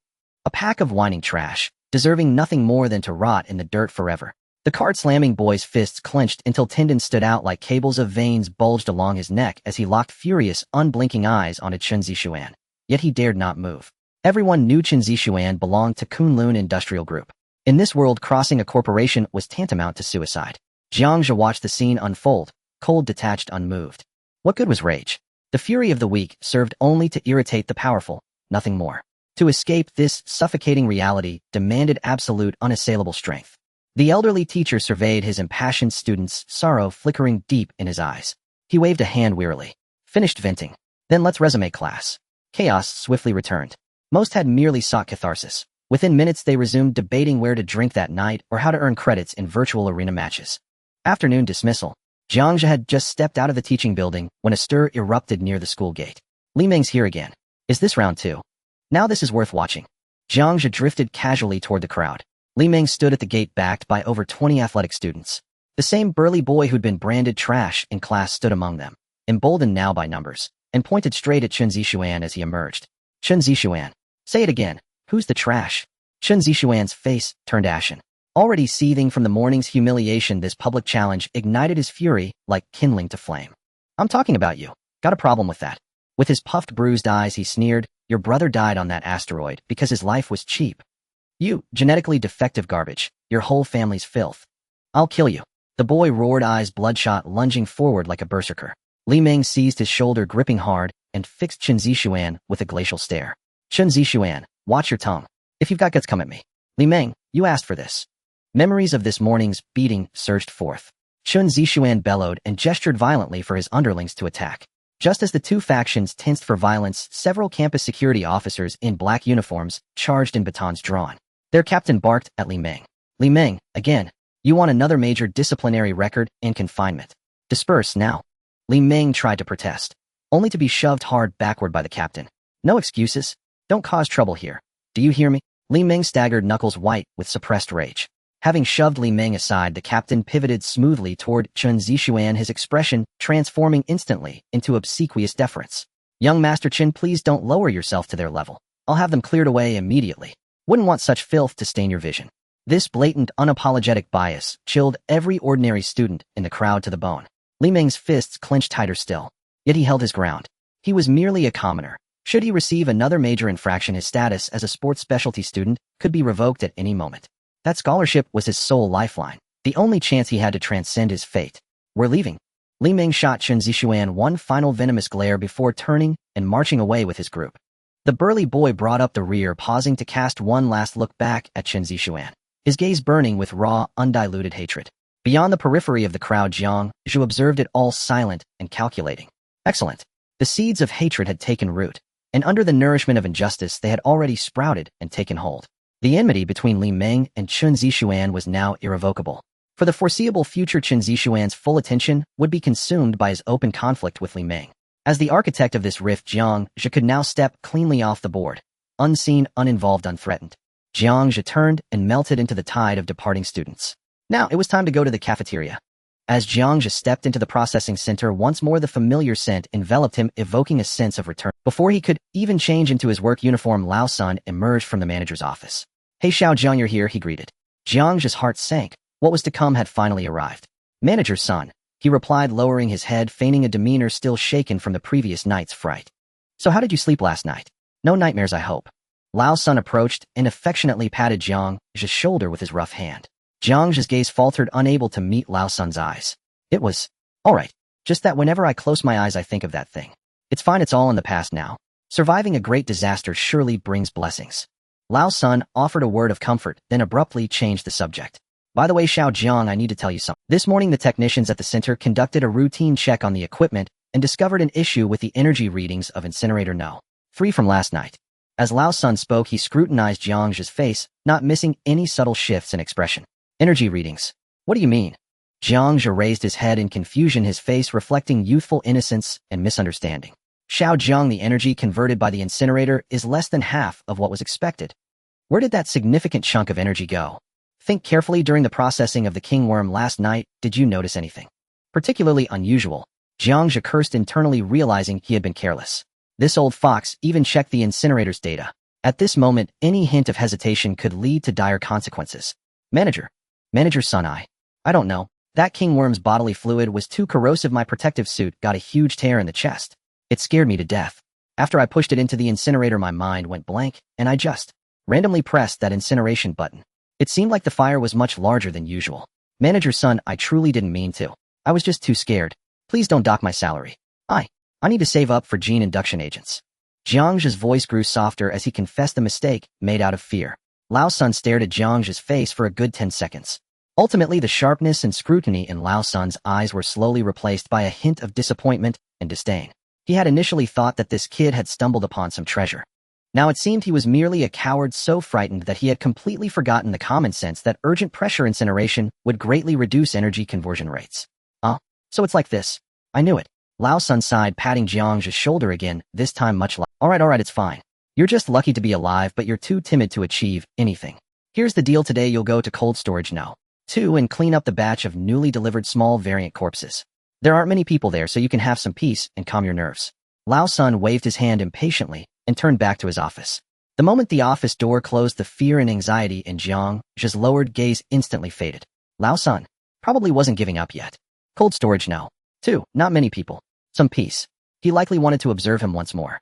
A pack of whining trash, deserving nothing more than to rot in the dirt forever. The card-slamming boy's fists clenched until tendons stood out like cables of veins bulged along his neck as he locked furious, unblinking eyes onto Chen Zixuan. Yet he dared not move. Everyone knew Chen Zixuan belonged to Kunlun Industrial Group. In this world, crossing a corporation was tantamount to suicide. Jiang Zhe watched the scene unfold, cold, detached, unmoved. What good was rage? The fury of the weak served only to irritate the powerful, nothing more. To escape this suffocating reality demanded absolute, unassailable strength. The elderly teacher surveyed his impassioned students, sorrow flickering deep in his eyes. He waved a hand wearily. Finished venting. Then let's resume class. Chaos swiftly returned. Most had merely sought catharsis. Within minutes, they resumed debating where to drink that night or how to earn credits in virtual arena matches. Afternoon dismissal. Jiang Zhe had just stepped out of the teaching building when a stir erupted near the school gate. Li Meng's here again. Is this round 2? Now this is worth watching. Jiang Zhe drifted casually toward the crowd. Li Meng stood at the gate backed by over 20 athletic students. The same burly boy who'd been branded trash in class stood among them, emboldened now by numbers, and pointed straight at Chen Zixuan as he emerged. Chen Zixuan. Say it again. Who's the trash? Chen Zixuan's face turned ashen. Already seething from the morning's humiliation, this public challenge ignited his fury like kindling to flame. I'm talking about you. Got a problem with that? With his puffed, bruised eyes, he sneered, your brother died on that asteroid because his life was cheap. You, genetically defective garbage, your whole family's filth. I'll kill you. The boy roared, eyes bloodshot, lunging forward like a berserker. Li Meng seized his shoulder, gripping hard, and fixed Chen Zixuan with a glacial stare. Chen Zixuan, watch your tongue. If you've got guts, come at me. Li Meng, you asked for this. Memories of this morning's beating surged forth. Chen Zixuan bellowed and gestured violently for his underlings to attack. Just as the two factions tensed for violence, several campus security officers in black uniforms charged in batons drawn. Their captain barked at Li Meng. Li Meng, again, you want another major disciplinary record and confinement. Disperse now. Li Meng tried to protest, only to be shoved hard backward by the captain. No excuses. Don't cause trouble here. Do you hear me? Li Meng staggered, knuckles white with suppressed rage. Having shoved Li Meng aside, the captain pivoted smoothly toward Chen Zixuan, his expression transforming instantly into obsequious deference. Young Master Chen, please don't lower yourself to their level. I'll have them cleared away immediately. Wouldn't want such filth to stain your vision. This blatant, unapologetic bias chilled every ordinary student in the crowd to the bone. Li Meng's fists clenched tighter still. Yet he held his ground. He was merely a commoner. Should he receive another major infraction, his status as a sports specialty student could be revoked at any moment. That scholarship was his sole lifeline, the only chance he had to transcend his fate. We're leaving. Li Meng shot Chen Zixuan one final venomous glare before turning and marching away with his group. The burly boy brought up the rear, pausing to cast one last look back at Chen Zixuan, his gaze burning with raw, undiluted hatred. Beyond the periphery of the crowd, Jiang Zhe observed it all, silent and calculating. Excellent. The seeds of hatred had taken root, and under the nourishment of injustice they had already sprouted and taken hold. The enmity between Li Meng and Chen Zixuan was now irrevocable. For the foreseeable future, Chen Zixuan's full attention would be consumed by his open conflict with Li Meng. As the architect of this rift, Jiang Zhe could now step cleanly off the board, unseen, uninvolved, unthreatened. Jiang Zhe turned and melted into the tide of departing students. Now it was time to go to the cafeteria. As Jiang Zhe stepped into the processing center, once more the familiar scent enveloped him, evoking a sense of return. Before he could even change into his work uniform, Lao Sun emerged from the manager's office. "Hey Xiao Jiang, you're here," he greeted. Jiang Zhe's heart sank. What was to come had finally arrived. "Manager Sun," he replied, lowering his head, feigning a demeanor still shaken from the previous night's fright. "So how did you sleep last night? No nightmares, I hope." Lao Sun approached and affectionately patted Jiang Zhe's shoulder with his rough hand. Jiang Zhe's gaze faltered, unable to meet Lao Sun's eyes. "It was all right. Just that whenever I close my eyes I think of that thing. It's fine, it's all in the past now. Surviving a great disaster surely brings blessings." Lao Sun offered a word of comfort, then abruptly changed the subject. "By the way, Xiao Jiang, I need to tell you something. This morning the technicians at the center conducted a routine check on the equipment and discovered an issue with the energy readings of incinerator No. 3 from last night." As Lao Sun spoke, he scrutinized Jiang Zhe's face, not missing any subtle shifts in expression. "Energy readings? What do you mean?" Jiang Zhe raised his head in confusion, his face reflecting youthful innocence and misunderstanding. "Xiao Jiang, the energy converted by the incinerator is less than half of what was expected. Where did that significant chunk of energy go? Think carefully. During the processing of the king worm last night, did you notice anything particularly unusual?" Jiang Zhe cursed internally, realizing he had been careless. This old fox even checked the incinerator's data. At this moment, any hint of hesitation could lead to dire consequences. Manager Sun, I don't know. That king worm's bodily fluid was too corrosive. My protective suit got a huge tear in the chest. It scared me to death. After I pushed it into the incinerator, my mind went blank, and I just randomly pressed that incineration button. It seemed like the fire was much larger than usual. Manager Sun, I truly didn't mean to. I was just too scared. Please don't dock my salary. I need to save up for gene induction agents." Jiang Zhe's voice grew softer as he confessed the mistake made out of fear. Lao Sun stared at Jiang Zhe's face for a good 10 seconds. Ultimately, the sharpness and scrutiny in Lao Sun's eyes were slowly replaced by a hint of disappointment and disdain. He had initially thought that this kid had stumbled upon some treasure. Now it seemed he was merely a coward, so frightened that he had completely forgotten the common sense that urgent pressure incineration would greatly reduce energy conversion rates. So it's like this. I knew it." Lao Sun sighed, patting Jiang Zhe's shoulder again, this time much like, All right, it's fine. You're just lucky to be alive, but you're too timid to achieve anything. Here's the deal. Today you'll go to cold storage No. 2 and clean up the batch of newly delivered small variant corpses. There aren't many people there, so you can have some peace and calm your nerves." Lao Sun waved his hand impatiently and turned back to his office. The moment the office door closed, the fear and anxiety in Jiang Zhe's lowered gaze instantly faded. Lao Sun probably wasn't giving up yet. Cold storage No. 2, not many people. Some peace. He likely wanted to observe him once more.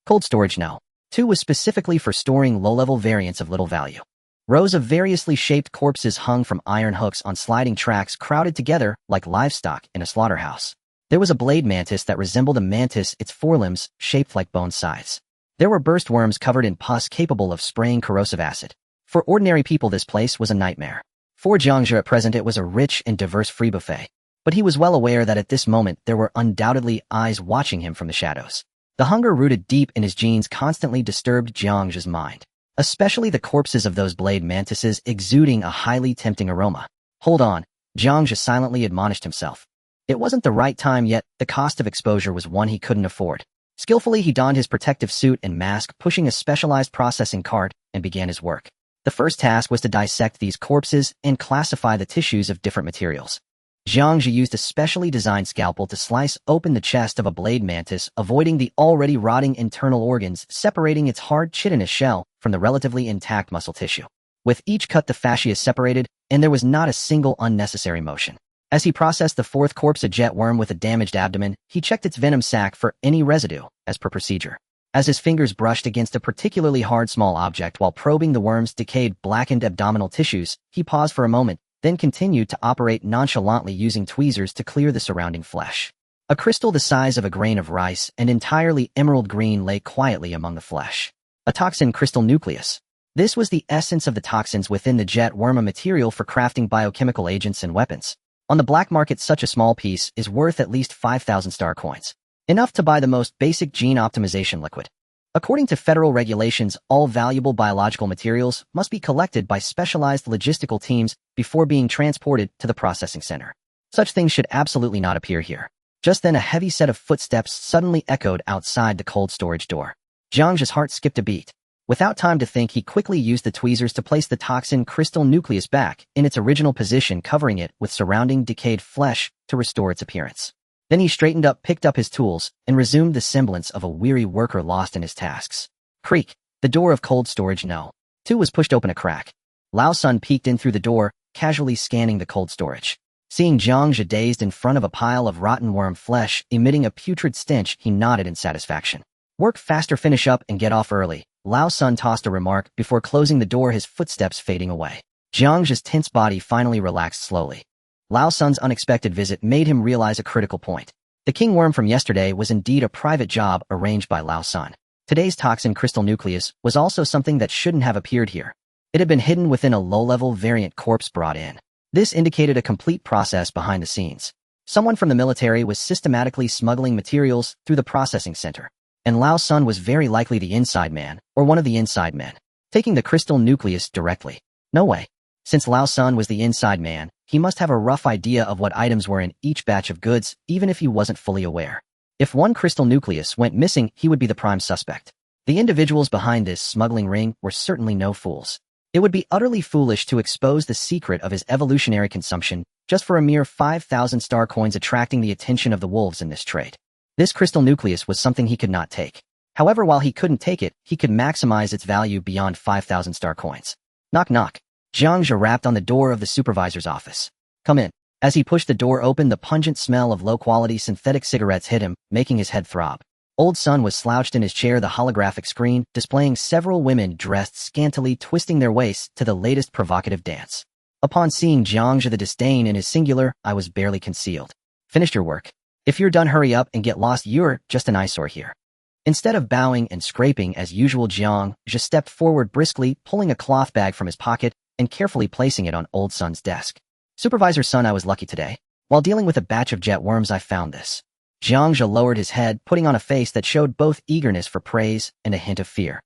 Cold storage No. 2 was specifically for storing low-level variants of little value. Rows of variously shaped corpses hung from iron hooks on sliding tracks, crowded together like livestock in a slaughterhouse. There was a blade mantis that resembled a mantis, its forelimbs shaped like bone sides. There were burst worms covered in pus capable of spraying corrosive acid. For ordinary people, this place was a nightmare. For Jiang Zhe at present, it was a rich and diverse free buffet. But he was well aware that at this moment there were undoubtedly eyes watching him from the shadows. The hunger rooted deep in his genes constantly disturbed Jiang Zhe's mind, especially the corpses of those blade mantises exuding a highly tempting aroma. Hold on, Jiang Zhe silently admonished himself. It wasn't the right time yet. The cost of exposure was one he couldn't afford. Skillfully, he donned his protective suit and mask, pushing a specialized processing cart, and began his work. The first task was to dissect these corpses and classify the tissues of different materials. Jiang Zhe used a specially designed scalpel to slice open the chest of a blade mantis, avoiding the already rotting internal organs, separating its hard chitinous shell from the relatively intact muscle tissue. With each cut, the fascia separated, and there was not a single unnecessary motion. As he processed the fourth corpse, a jet worm with a damaged abdomen, he checked its venom sac for any residue, as per procedure. As his fingers brushed against a particularly hard small object while probing the worm's decayed, blackened abdominal tissues, he paused for a moment, then continued to operate nonchalantly using tweezers to clear the surrounding flesh. A crystal the size of a grain of rice and entirely emerald green lay quietly among the flesh. A toxin crystal nucleus. This was the essence of the toxins within the jet worm, a material for crafting biochemical agents and weapons. On the black market, such a small piece is worth at least 5,000 star coins, enough to buy the most basic gene optimization liquid. According to federal regulations, all valuable biological materials must be collected by specialized logistical teams before being transported to the processing center. Such things should absolutely not appear here. Just then, a heavy set of footsteps suddenly echoed outside the cold storage door. Jiang Zhe's heart skipped a beat. Without time to think, he quickly used the tweezers to place the toxin crystal nucleus back in its original position, covering it with surrounding decayed flesh to restore its appearance. Then he straightened up, picked up his tools, and resumed the semblance of a weary worker lost in his tasks. Creak. The door of cold storage No. 2 was pushed open a crack. Lao Sun peeked in through the door, casually scanning the cold storage. Seeing Jiang Zhe dazed in front of a pile of rotten worm flesh emitting a putrid stench, he nodded in satisfaction. Work faster, finish up, and get off early. Lao Sun tossed a remark before closing the door, his footsteps fading away. Jiang Zhe's tense body finally relaxed slowly. Lao Sun's unexpected visit made him realize a critical point. The king worm from yesterday was indeed a private job arranged by Lao Sun. Today's toxin crystal nucleus was also something that shouldn't have appeared here. It had been hidden within a low-level variant corpse brought in. This indicated a complete process behind the scenes. Someone from the military was systematically smuggling materials through the processing center, and Lao Sun was very likely the inside man, or one of the inside men, taking the crystal nucleus directly. No way. Since Lao Sun was the inside man, he must have a rough idea of what items were in each batch of goods, even if he wasn't fully aware. If one crystal nucleus went missing, he would be the prime suspect. The individuals behind this smuggling ring were certainly no fools. It would be utterly foolish to expose the secret of his evolutionary consumption just for a mere 5,000 star coins, attracting the attention of the wolves in this trade. This crystal nucleus was something he could not take. However, while he couldn't take it, he could maximize its value beyond 5,000 star coins. Knock knock. Jiang Zhe rapped on the door of the supervisor's office. Come in. As he pushed the door open, the pungent smell of low-quality synthetic cigarettes hit him, making his head throb. Old Sun was slouched in his chair, the holographic screen displaying several women dressed scantily, twisting their waists to the latest provocative dance. Upon seeing Jiang Zhe, the disdain in his singular eye was barely concealed. Finished your work? If you're done, hurry up and get lost. You're just an eyesore here. Instead of bowing and scraping as usual, Jiang Zhe stepped forward briskly, pulling a cloth bag from his pocket and carefully placing it on Old Sun's desk. Supervisor Sun, I was lucky today. While dealing with a batch of jet worms, I found this. Jiang Zhe lowered his head, putting on a face that showed both eagerness for praise and a hint of fear.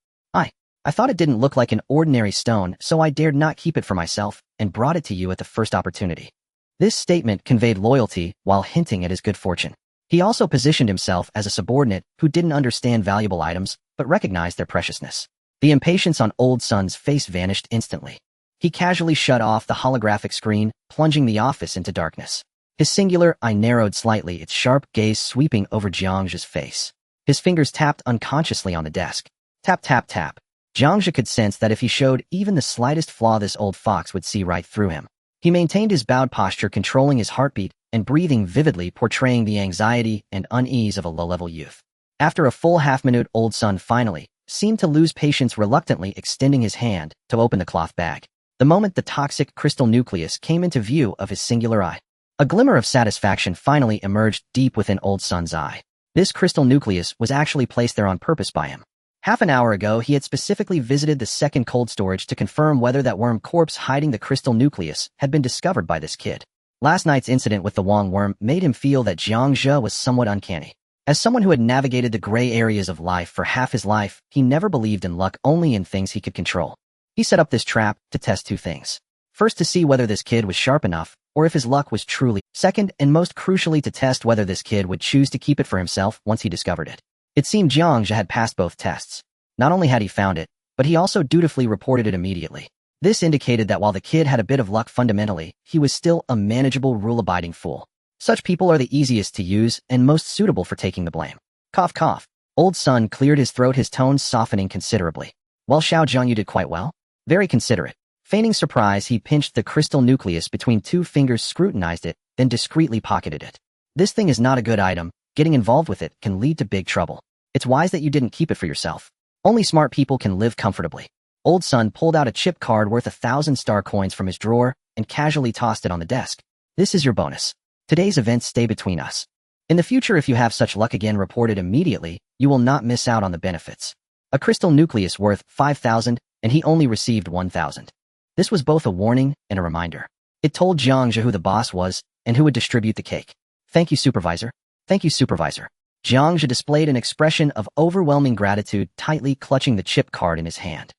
I thought it didn't look like an ordinary stone, so I dared not keep it for myself and brought it to you at the first opportunity. This statement conveyed loyalty while hinting at his good fortune. He also positioned himself as a subordinate who didn't understand valuable items but recognized their preciousness. The impatience on Old Sun's face vanished instantly. He casually shut off the holographic screen, plunging the office into darkness. His singular eye narrowed slightly, its sharp gaze sweeping over Jiang Zhe's face. His fingers tapped unconsciously on the desk. Tap, tap, tap. Jiang Zhe could sense that if he showed even the slightest flaw, this old fox would see right through him. He maintained his bowed posture, controlling his heartbeat and breathing vividly, portraying the anxiety and unease of a low-level youth. After a full half-minute, Old Sun finally seemed to lose patience, reluctantly extending his hand to open the cloth bag. The moment the toxic crystal nucleus came into view of his singular eye, a glimmer of satisfaction finally emerged deep within Old Sun's eye. This crystal nucleus was actually placed there on purpose by him. Half an hour ago, he had specifically visited the second cold storage to confirm whether that worm corpse hiding the crystal nucleus had been discovered by this kid. Last night's incident with the Wong worm made him feel that Jiang Zhe was somewhat uncanny. As someone who had navigated the gray areas of life for half his life, he never believed in luck, only in things he could control. He set up this trap to test two things. First, to see whether this kid was sharp enough, or if his luck was truly. Second, and most crucially, to test whether this kid would choose to keep it for himself once he discovered it. It seemed Jiang Zhe had passed both tests. Not only had he found it, but he also dutifully reported it immediately. This indicated that while the kid had a bit of luck fundamentally, he was still a manageable, rule-abiding fool. Such people are the easiest to use and most suitable for taking the blame. Cough, cough. Old Sun cleared his throat, his tones softening considerably. Well, Xiaozhang, you did quite well. Very considerate. Feigning surprise, he pinched the crystal nucleus between two fingers, scrutinized it, then discreetly pocketed it. This thing is not a good item. Getting involved with it can lead to big trouble. It's wise that you didn't keep it for yourself. Only smart people can live comfortably. Old Sun pulled out a chip card worth 1,000 star coins from his drawer and casually tossed it on the desk. This is your bonus. Today's events stay between us. In the future, if you have such luck again, report it immediately. You will not miss out on the benefits. A crystal nucleus worth 5,000, and he only received 1,000. This was both a warning and a reminder. It told Jiang Zhe who the boss was and who would distribute the cake. Thank you, Supervisor. Thank you, Supervisor. Jiang Zhe displayed an expression of overwhelming gratitude, tightly clutching the chip card in his hand.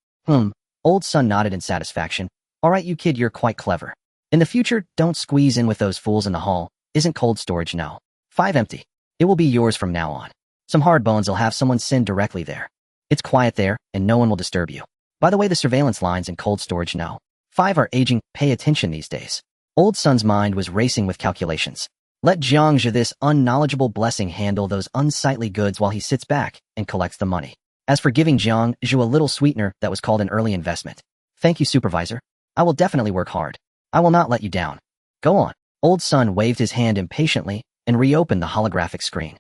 Old Sun nodded in satisfaction. All right, you kid, you're quite clever. In the future, don't squeeze in with those fools in the hall. Isn't cold storage no. 5 empty. It will be yours from now on. Some hard bones will have someone send directly there. It's quiet there, and no one will disturb you. By the way, the surveillance lines in cold storage know. 5 are aging, pay attention these days. Old Sun's mind was racing with calculations. Let Jiang Zhe, this unknowledgeable blessing, handle those unsightly goods while he sits back and collects the money. As for giving Jiang Zhe a little sweetener, that was called an early investment. Thank you, supervisor. I will definitely work hard. I will not let you down. Go on. Old Sun waved his hand impatiently and reopened the holographic screen.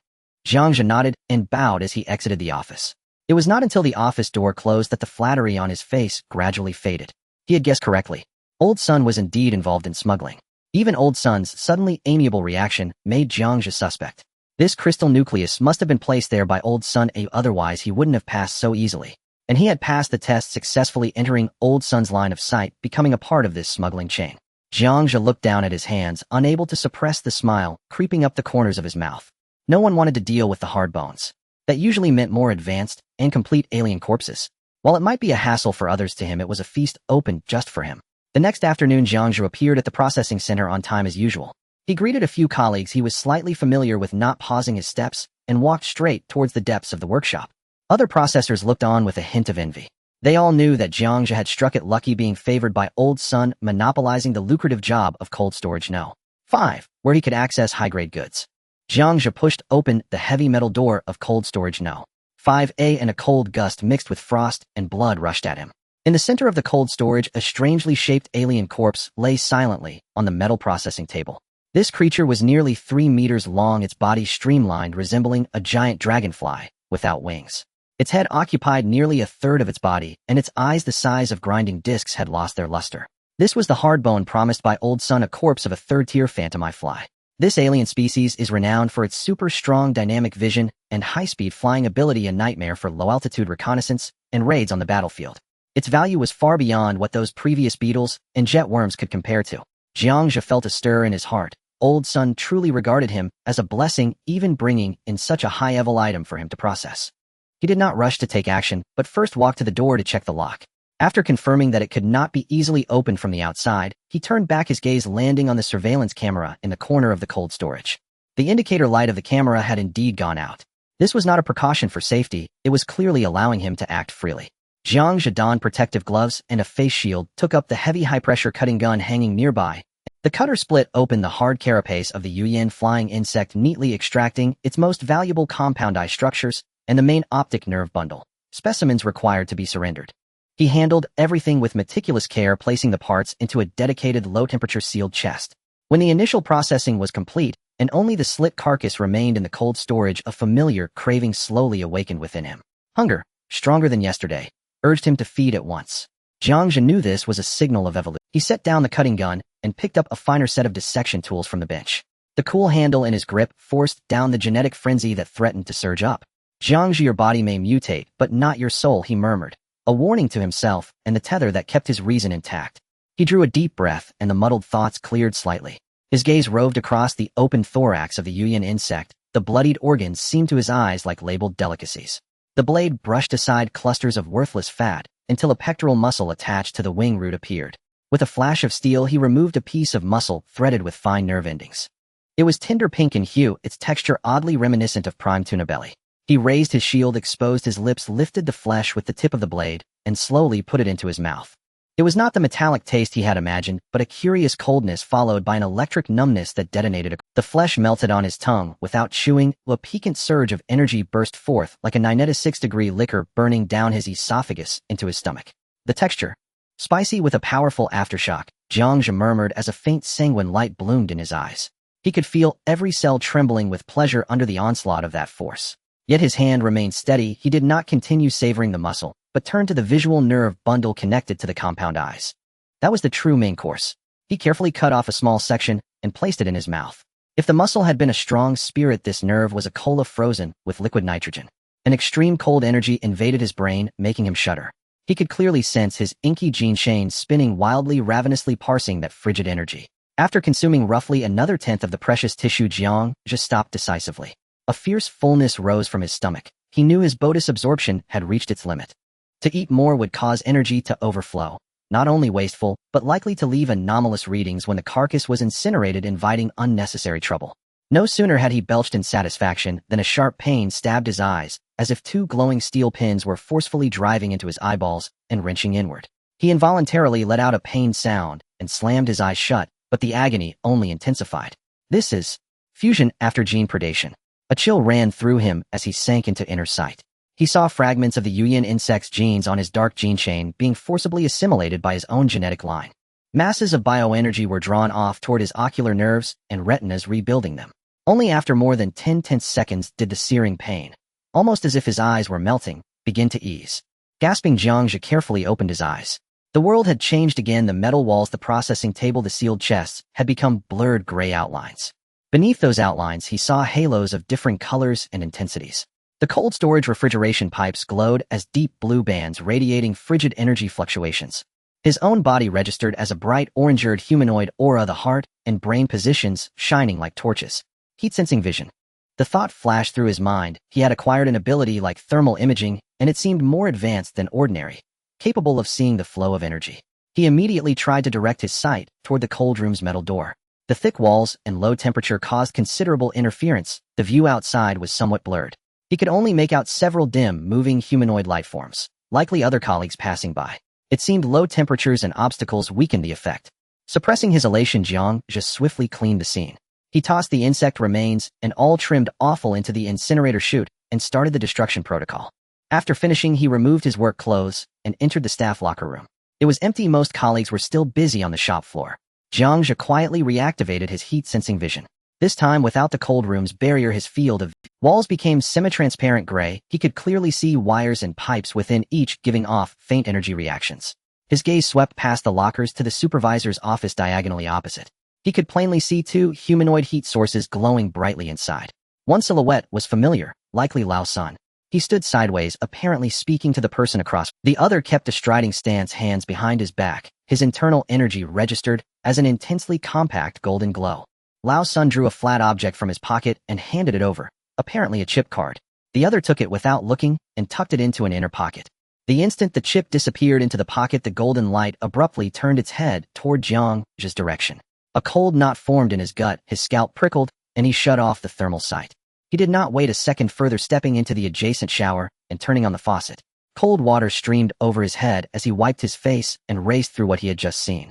Jiang Zhe nodded and bowed as he exited the office. It was not until the office door closed that the flattery on his face gradually faded. He had guessed correctly. Old Sun was indeed involved in smuggling. Even Old Sun's suddenly amiable reaction made Jiang Zhe suspect. This crystal nucleus must have been placed there by Old Sun, otherwise he wouldn't have passed so easily. And he had passed the test successfully, entering Old Sun's line of sight, becoming a part of this smuggling chain. Jiang Zhe looked down at his hands, unable to suppress the smile creeping up the corners of his mouth. No one wanted to deal with the hard bones. That usually meant more advanced and complete alien corpses. While it might be a hassle for others, to him it was a feast opened just for him. The next afternoon, Jiang Zhe appeared at the processing center on time as usual. He greeted a few colleagues he was slightly familiar with, not pausing his steps, and walked straight towards the depths of the workshop. Other processors looked on with a hint of envy. They all knew that Jiang Zhe had struck it lucky, being favored by Old Sun, monopolizing the lucrative job of cold storage No. 5, where he could access high-grade goods. Jiang Zhe pushed open the heavy metal door of cold storage No. 5A, and a cold gust mixed with frost and blood rushed at him. In the center of the cold storage, a strangely shaped alien corpse lay silently on the metal processing table. This creature was nearly 3 meters long, its body streamlined, resembling a giant dragonfly without wings. Its head occupied nearly a third of its body, and its eyes, the size of grinding discs, had lost their luster. This was the hard bone promised by Old Sun, a corpse of a third-tier phantom fly. This alien species is renowned for its super-strong dynamic vision and high-speed flying ability, a nightmare for low-altitude reconnaissance and raids on the battlefield. Its value was far beyond what those previous beetles and jet worms could compare to. Jiang Zhe felt a stir in his heart. Old Sun truly regarded him as a blessing, even bringing in such a high-level item for him to process. He did not rush to take action, but first walked to the door to check the lock. After confirming that it could not be easily opened from the outside, he turned back, his gaze landing on the surveillance camera in the corner of the cold storage. The indicator light of the camera had indeed gone out. This was not a precaution for safety, it was clearly allowing him to act freely. Jiang Zhe donned protective gloves and a face shield, took up the heavy high-pressure cutting gun hanging nearby. The cutter split open the hard carapace of the Yuyan flying insect, neatly extracting its most valuable compound eye structures and the main optic nerve bundle, specimens required to be surrendered. He handled everything with meticulous care, placing the parts into a dedicated low-temperature sealed chest. When the initial processing was complete, and only the slit carcass remained in the cold storage, a familiar craving slowly awakened within him. Hunger, stronger than yesterday, urged him to feed at once. Jiang Zhe knew this was a signal of evolution. He set down the cutting gun and picked up a finer set of dissection tools from the bench. The cool handle in his grip forced down the genetic frenzy that threatened to surge up. Jiang Zhe, your body may mutate, but not your soul, he murmured, a warning to himself and the tether that kept his reason intact. He drew a deep breath, and the muddled thoughts cleared slightly. His gaze roved across the open thorax of the Yuyan insect. The bloodied organs seemed to his eyes like labeled delicacies. The blade brushed aside clusters of worthless fat until a pectoral muscle attached to the wing root appeared. With a flash of steel, he removed a piece of muscle threaded with fine nerve endings. It was tender pink in hue, its texture oddly reminiscent of prime tuna belly. He raised his shield, exposed his lips, lifted the flesh with the tip of the blade, and slowly put it into his mouth. It was not the metallic taste he had imagined, but a curious coldness followed by an electric numbness that detonated. The flesh melted on his tongue without chewing. A piquant surge of energy burst forth like a 96-degree liquor burning down his esophagus into his stomach. The texture, spicy with a powerful aftershock, Jiang Zhe murmured as a faint sanguine light bloomed in his eyes. He could feel every cell trembling with pleasure under the onslaught of that force. Yet his hand remained steady. He did not continue savoring the muscle, but turned to the visual nerve bundle connected to the compound eyes. That was the true main course. He carefully cut off a small section and placed it in his mouth. If the muscle had been a strong spirit, this nerve was a cola frozen with liquid nitrogen. An extreme cold energy invaded his brain, making him shudder. He could clearly sense his inky gene chain spinning wildly, ravenously parsing that frigid energy. After consuming roughly another tenth of the precious tissue, Jiang Zhe stopped decisively. A fierce fullness rose from his stomach. He knew his bolus absorption had reached its limit. To eat more would cause energy to overflow, not only wasteful, but likely to leave anomalous readings when the carcass was incinerated, inviting unnecessary trouble. No sooner had he belched in satisfaction than a sharp pain stabbed his eyes, as if two glowing steel pins were forcefully driving into his eyeballs and wrenching inward. He involuntarily let out a pained sound and slammed his eyes shut, but the agony only intensified. This is fusion after gene predation. A chill ran through him as he sank into inner sight. He saw fragments of the Yuyan insect's genes on his dark gene chain being forcibly assimilated by his own genetic line. Masses of bioenergy were drawn off toward his ocular nerves and retinas, rebuilding them. Only after more than 10 tense seconds did the searing pain, almost as if his eyes were melting, begin to ease. Gasping, Jiang Zhe carefully opened his eyes. The world had changed again. The metal walls, the processing table, the sealed chests had become blurred gray outlines. Beneath those outlines, he saw halos of different colors and intensities. The cold storage refrigeration pipes glowed as deep blue bands radiating frigid energy fluctuations. His own body registered as a bright orange-eared humanoid aura, the heart and brain positions shining like torches. Heat-sensing vision. The thought flashed through his mind. He had acquired an ability like thermal imaging, and it seemed more advanced than ordinary, capable of seeing the flow of energy. He immediately tried to direct his sight toward the cold room's metal door. The thick walls and low temperature caused considerable interference. The view outside was somewhat blurred. He could only make out several dim, moving humanoid life forms, likely other colleagues passing by. It seemed low temperatures and obstacles weakened the effect. Suppressing his elation, Jiang Zhe swiftly cleaned the scene. He tossed the insect remains and all trimmed offal into the incinerator chute and started the destruction protocol. After finishing, he removed his work clothes and entered the staff locker room. It was empty. Most colleagues were still busy on the shop floor. Jiang Zhe quietly reactivated his heat-sensing vision. This time, without the cold room's barrier, his field of walls became semi-transparent gray. He could clearly see wires and pipes within each giving off faint energy reactions. His gaze swept past the lockers to the supervisor's office diagonally opposite. He could plainly see two humanoid heat sources glowing brightly inside. One silhouette was familiar, likely Lao Sun. He stood sideways, apparently speaking to the person across. The other kept a striding stance, hands behind his back. His internal energy registered as an intensely compact golden glow. Lao Sun drew a flat object from his pocket and handed it over, apparently a chip card. The other took it without looking and tucked it into an inner pocket. The instant the chip disappeared into the pocket, the golden light abruptly turned its head toward Jiang Zhe's direction. A cold knot formed in his gut, his scalp prickled, and he shut off the thermal sight. He did not wait a second further, stepping into the adjacent shower and turning on the faucet. Cold water streamed over his head as he wiped his face and raced through what he had just seen.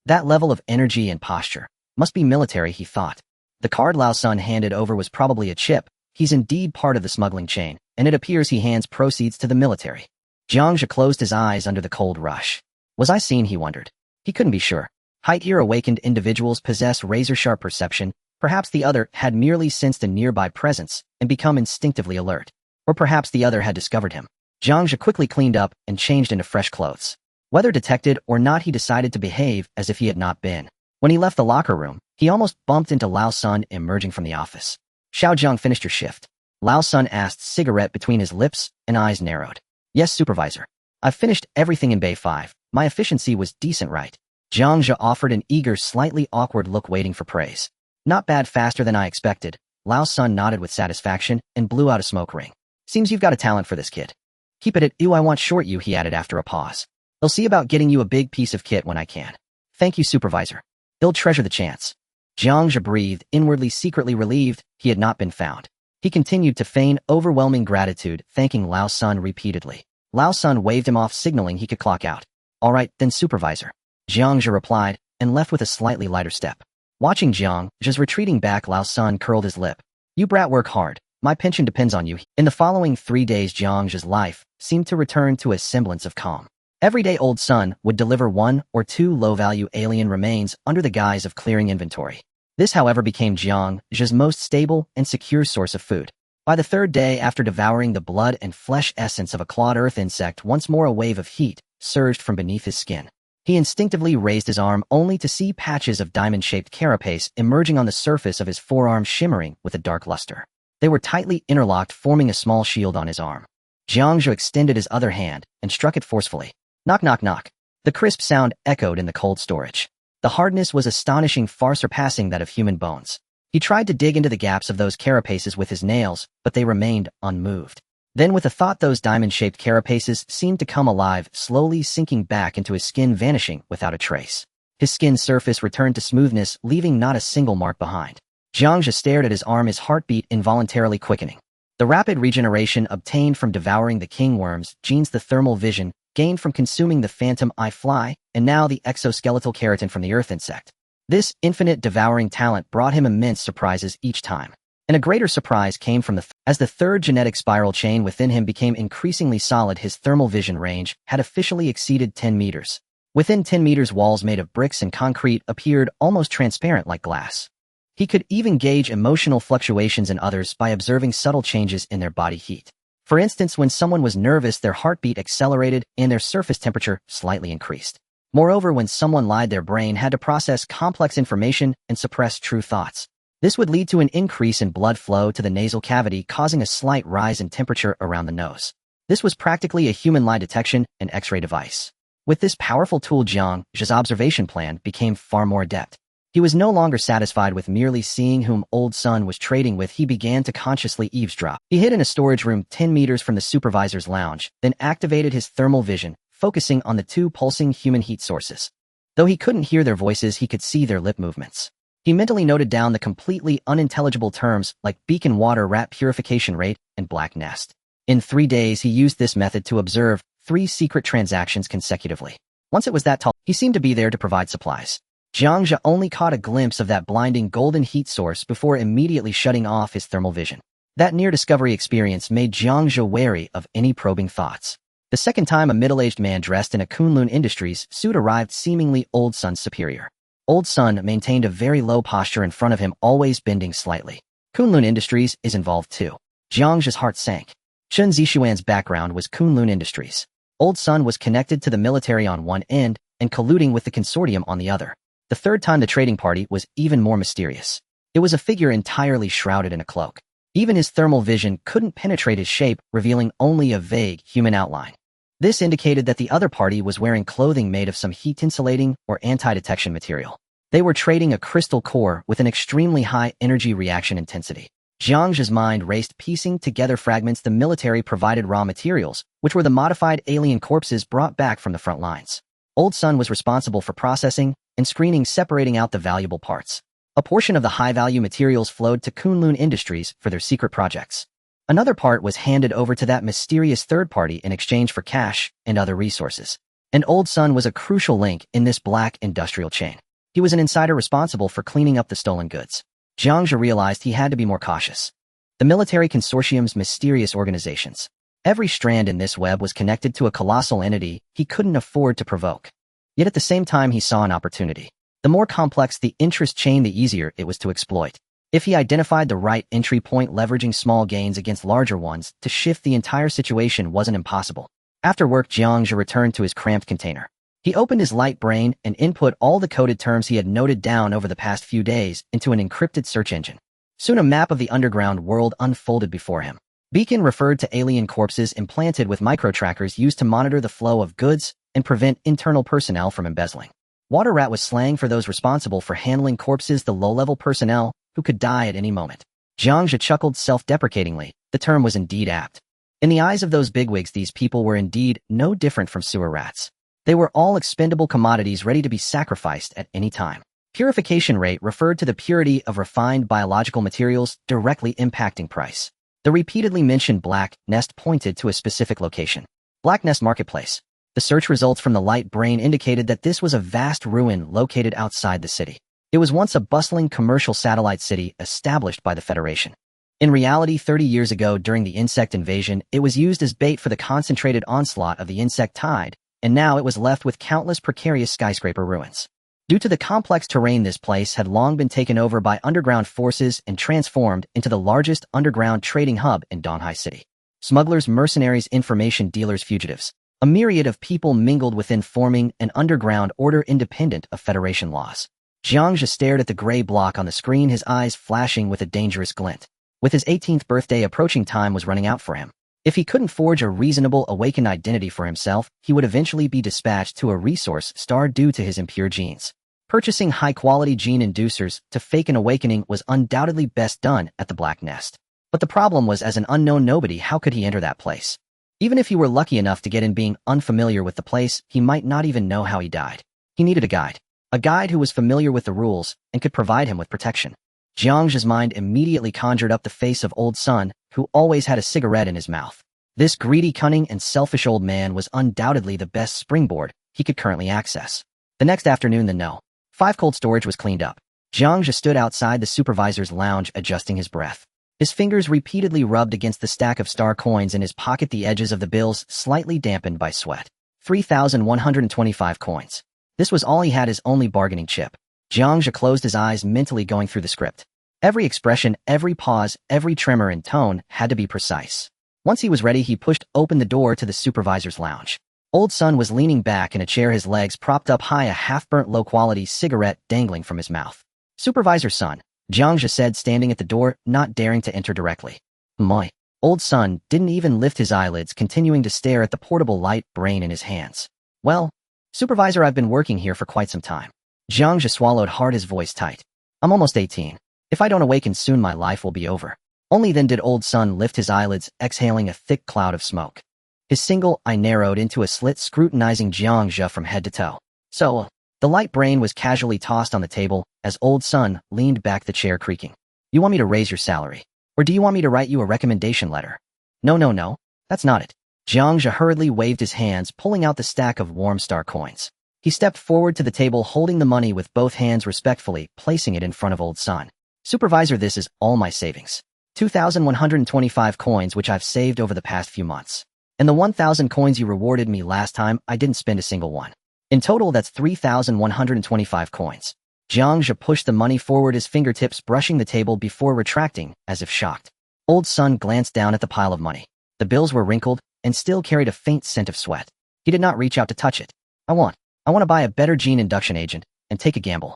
That level of energy and posture must be military, he thought. The card Lao Sun handed over was probably a chip. He's indeed part of the smuggling chain, and it appears he hands proceeds to the military. Jiang Zhe closed his eyes under the cold rush. Was I seen, he wondered. He couldn't be sure. Height-year awakened individuals possess razor-sharp perception. Perhaps the other had merely sensed a nearby presence and become instinctively alert. Or perhaps the other had discovered him. Jiang Zhe quickly cleaned up and changed into fresh clothes. Whether detected or not, he decided to behave as if he had not been. When he left the locker room, he almost bumped into Lao Sun emerging from the office. Xiao Zhang, finished your shift? Lao Sun asked, cigarette between his lips and eyes narrowed. Yes, supervisor. I've finished everything in Bay 5. My efficiency was decent, right? Jiang Zhe offered an eager, slightly awkward look, waiting for praise. Not bad, faster than I expected. Lao Sun nodded with satisfaction and blew out a smoke ring. Seems you've got a talent for this, kid. Keep it at I want short you, he added after a pause. I'll see about getting you a big piece of kit when I can. Thank you, supervisor. He'll treasure the chance. Jiang Zhe breathed, inwardly secretly relieved he had not been found. He continued to feign overwhelming gratitude, thanking Lao Sun repeatedly. Lao Sun waved him off, signaling he could clock out. All right, then, supervisor. Jiang Zhe replied, and left with a slightly lighter step. Watching Jiang Zhe's retreating back, Lao Sun curled his lip. You brat, work hard. My pension depends on you. In the following 3 days, Jiang Zhe's life seemed to return to a semblance of calm. Every day, Old Sun would deliver 1 or 2 low-value alien remains under the guise of clearing inventory. This, however, became Jiang Zhe's most stable and secure source of food. By the 3rd day, after devouring the blood and flesh essence of a clawed earth insect, once more a wave of heat surged from beneath his skin. He instinctively raised his arm, only to see patches of diamond-shaped carapace emerging on the surface of his forearm, shimmering with a dark luster. They were tightly interlocked, forming a small shield on his arm. Jiang Zhe extended his other hand and struck it forcefully. Knock, knock, knock. The crisp sound echoed in the cold storage. The hardness was astonishing, far surpassing that of human bones. He tried to dig into the gaps of those carapaces with his nails, but they remained unmoved. Then, with a thought, those diamond-shaped carapaces seemed to come alive, slowly sinking back into his skin, vanishing without a trace. His skin surface returned to smoothness, leaving not a single mark behind. Jiang Zhe stared at his arm, his heartbeat involuntarily quickening. The rapid regeneration obtained from devouring the king worms, genes, the thermal vision gained from consuming the phantom eye fly, and now the exoskeletal keratin from the earth insect. This infinite devouring talent brought him immense surprises each time. And a greater surprise came from as the third genetic spiral chain within him became increasingly solid, his thermal vision range had officially exceeded 10 meters. Within 10 meters, walls made of bricks and concrete appeared almost transparent like glass. He could even gauge emotional fluctuations in others by observing subtle changes in their body heat. For instance, when someone was nervous, their heartbeat accelerated and their surface temperature slightly increased. Moreover, when someone lied, their brain had to process complex information and suppress true thoughts. This would lead to an increase in blood flow to the nasal cavity, causing a slight rise in temperature around the nose. This was practically a human lie detection and X-ray device. With this powerful tool, Jiang Zhe's observation plan became far more adept. He was no longer satisfied with merely seeing whom Old Sun was trading with. He began to consciously eavesdrop. He hid in a storage room 10 meters from the supervisor's lounge, then activated his thermal vision, focusing on the two pulsing human heat sources. Though he couldn't hear their voices, he could see their lip movements. He mentally noted down the completely unintelligible terms like beacon water rat purification rate and black nest. In 3 days, he used this method to observe 3 secret transactions consecutively. Once it was that tall, he seemed to be there to provide supplies. Jiang Zhe only caught a glimpse of that blinding golden heat source before immediately shutting off his thermal vision. That near-discovery experience made Jiang Zhe wary of any probing thoughts. The second time, a middle-aged man dressed in a Kunlun Industries suit arrived, seemingly Old Sun's superior. Old Sun maintained a very low posture in front of him, always bending slightly. Kunlun Industries is involved too. Jiang Zhe's heart sank. Chen Zixuan's background was Kunlun Industries. Old Sun was connected to the military on one end and colluding with the consortium on the other. The third time, the trading party was even more mysterious. It was a figure entirely shrouded in a cloak. Even his thermal vision couldn't penetrate his shape, revealing only a vague human outline. This indicated that the other party was wearing clothing made of some heat-insulating or anti-detection material. They were trading a crystal core with an extremely high energy reaction intensity. Jiang Zhe's mind raced, piecing together fragments. The military provided raw materials, which were the modified alien corpses brought back from the front lines. Old Sun was responsible for processing and screening, separating out the valuable parts. A portion of the high-value materials flowed to Kunlun Industries for their secret projects. Another part was handed over to that mysterious third party in exchange for cash and other resources. And Old Sun was a crucial link in this black industrial chain. He was an insider responsible for cleaning up the stolen goods. Jiang Zhe realized he had to be more cautious. The military consortium's mysterious organizations. Every strand in this web was connected to a colossal entity he couldn't afford to provoke. Yet at the same time, he saw an opportunity. The more complex the interest chain, the easier it was to exploit. If he identified the right entry point, leveraging small gains against larger ones to shift the entire situation wasn't impossible. After work, Jiang Zhe returned to his cramped container. He opened his light brain and input all the coded terms he had noted down over the past few days into an encrypted search engine. Soon a map of the underground world unfolded before him. Beacon referred to alien corpses implanted with micro-trackers used to monitor the flow of goods and prevent internal personnel from embezzling. Water rat was slang for those responsible for handling corpses, the low-level personnel who could die at any moment. Jiang Zhe chuckled self-deprecatingly. The term was indeed apt. In the eyes of those bigwigs, these people were indeed no different from sewer rats. They were all expendable commodities ready to be sacrificed at any time. Purification rate referred to the purity of refined biological materials, directly impacting price. The repeatedly mentioned Black Nest pointed to a specific location. Black Nest Marketplace. The search results from the light brain indicated that this was a vast ruin located outside the city. It was once a bustling commercial satellite city established by the Federation. In reality, 30 years ago during the insect invasion, it was used as bait for the concentrated onslaught of the insect tide, and now it was left with countless precarious skyscraper ruins. Due to the complex terrain, this place had long been taken over by underground forces and transformed into the largest underground trading hub in Donghai City. Smugglers, mercenaries, information dealers, fugitives. A myriad of people mingled within, forming an underground order independent of Federation laws. Jiang Zhe stared at the gray block on the screen, his eyes flashing with a dangerous glint. With his 18th birthday approaching, time was running out for him. If he couldn't forge a reasonable awakened identity for himself, he would eventually be dispatched to a resource star due to his impure genes. Purchasing high-quality gene inducers to fake an awakening was undoubtedly best done at the Black Nest. But the problem was, as an unknown nobody, how could he enter that place? Even if he were lucky enough to get in, being unfamiliar with the place, he might not even know how he died. He needed a guide who was familiar with the rules and could provide him with protection. Jiang Zhe's mind immediately conjured up the face of old Sun, who always had a cigarette in his mouth. This greedy, cunning, and selfish old man was undoubtedly the best springboard he could currently access. The next afternoon, the No. 5 cold storage was cleaned up. Jiang Zhe stood outside the supervisor's lounge adjusting his breath. His fingers repeatedly rubbed against the stack of star coins in his pocket, the edges of the bills slightly dampened by sweat. 3,125 coins. This was all he had, his only bargaining chip. Jiang Zhe closed his eyes, mentally going through the script. Every expression, every pause, every tremor and tone had to be precise. Once he was ready, he pushed open the door to the supervisor's lounge. Old Sun was leaning back in a chair, his legs propped up high, a half-burnt low-quality cigarette dangling from his mouth. "Supervisor Sun," Jiang Zhe said, standing at the door, not daring to enter directly. "My." Old Sun didn't even lift his eyelids, continuing to stare at the portable light brain in his hands. "Well, Supervisor, I've been working here for quite some time." Jiang Zhe swallowed hard, his voice tight. "I'm almost 18. If I don't awaken soon, my life will be over." Only then did Old Sun lift his eyelids, exhaling a thick cloud of smoke. His single eye narrowed into a slit, scrutinizing Jiang Zhe from head to toe. "So, the light brain was casually tossed on the table as Old Sun leaned back, the chair creaking. "You want me to raise your salary? Or do you want me to write you a recommendation letter?" No, that's not it." Jiang Zhe hurriedly waved his hands, pulling out the stack of warm star coins. He stepped forward to the table, holding the money with both hands respectfully, placing it in front of Old Sun. "Supervisor, this is all my savings. 2,125 coins which I've saved over the past few months. And the 1,000 coins you rewarded me last time, I didn't spend a single one. In total, that's 3,125 coins." Jiang Zhe pushed the money forward, his fingertips brushing the table before retracting, as if shocked. Old Sun glanced down at the pile of money. The bills were wrinkled and still carried a faint scent of sweat. He did not reach out to touch it. I want to buy a better gene induction agent and take a gamble."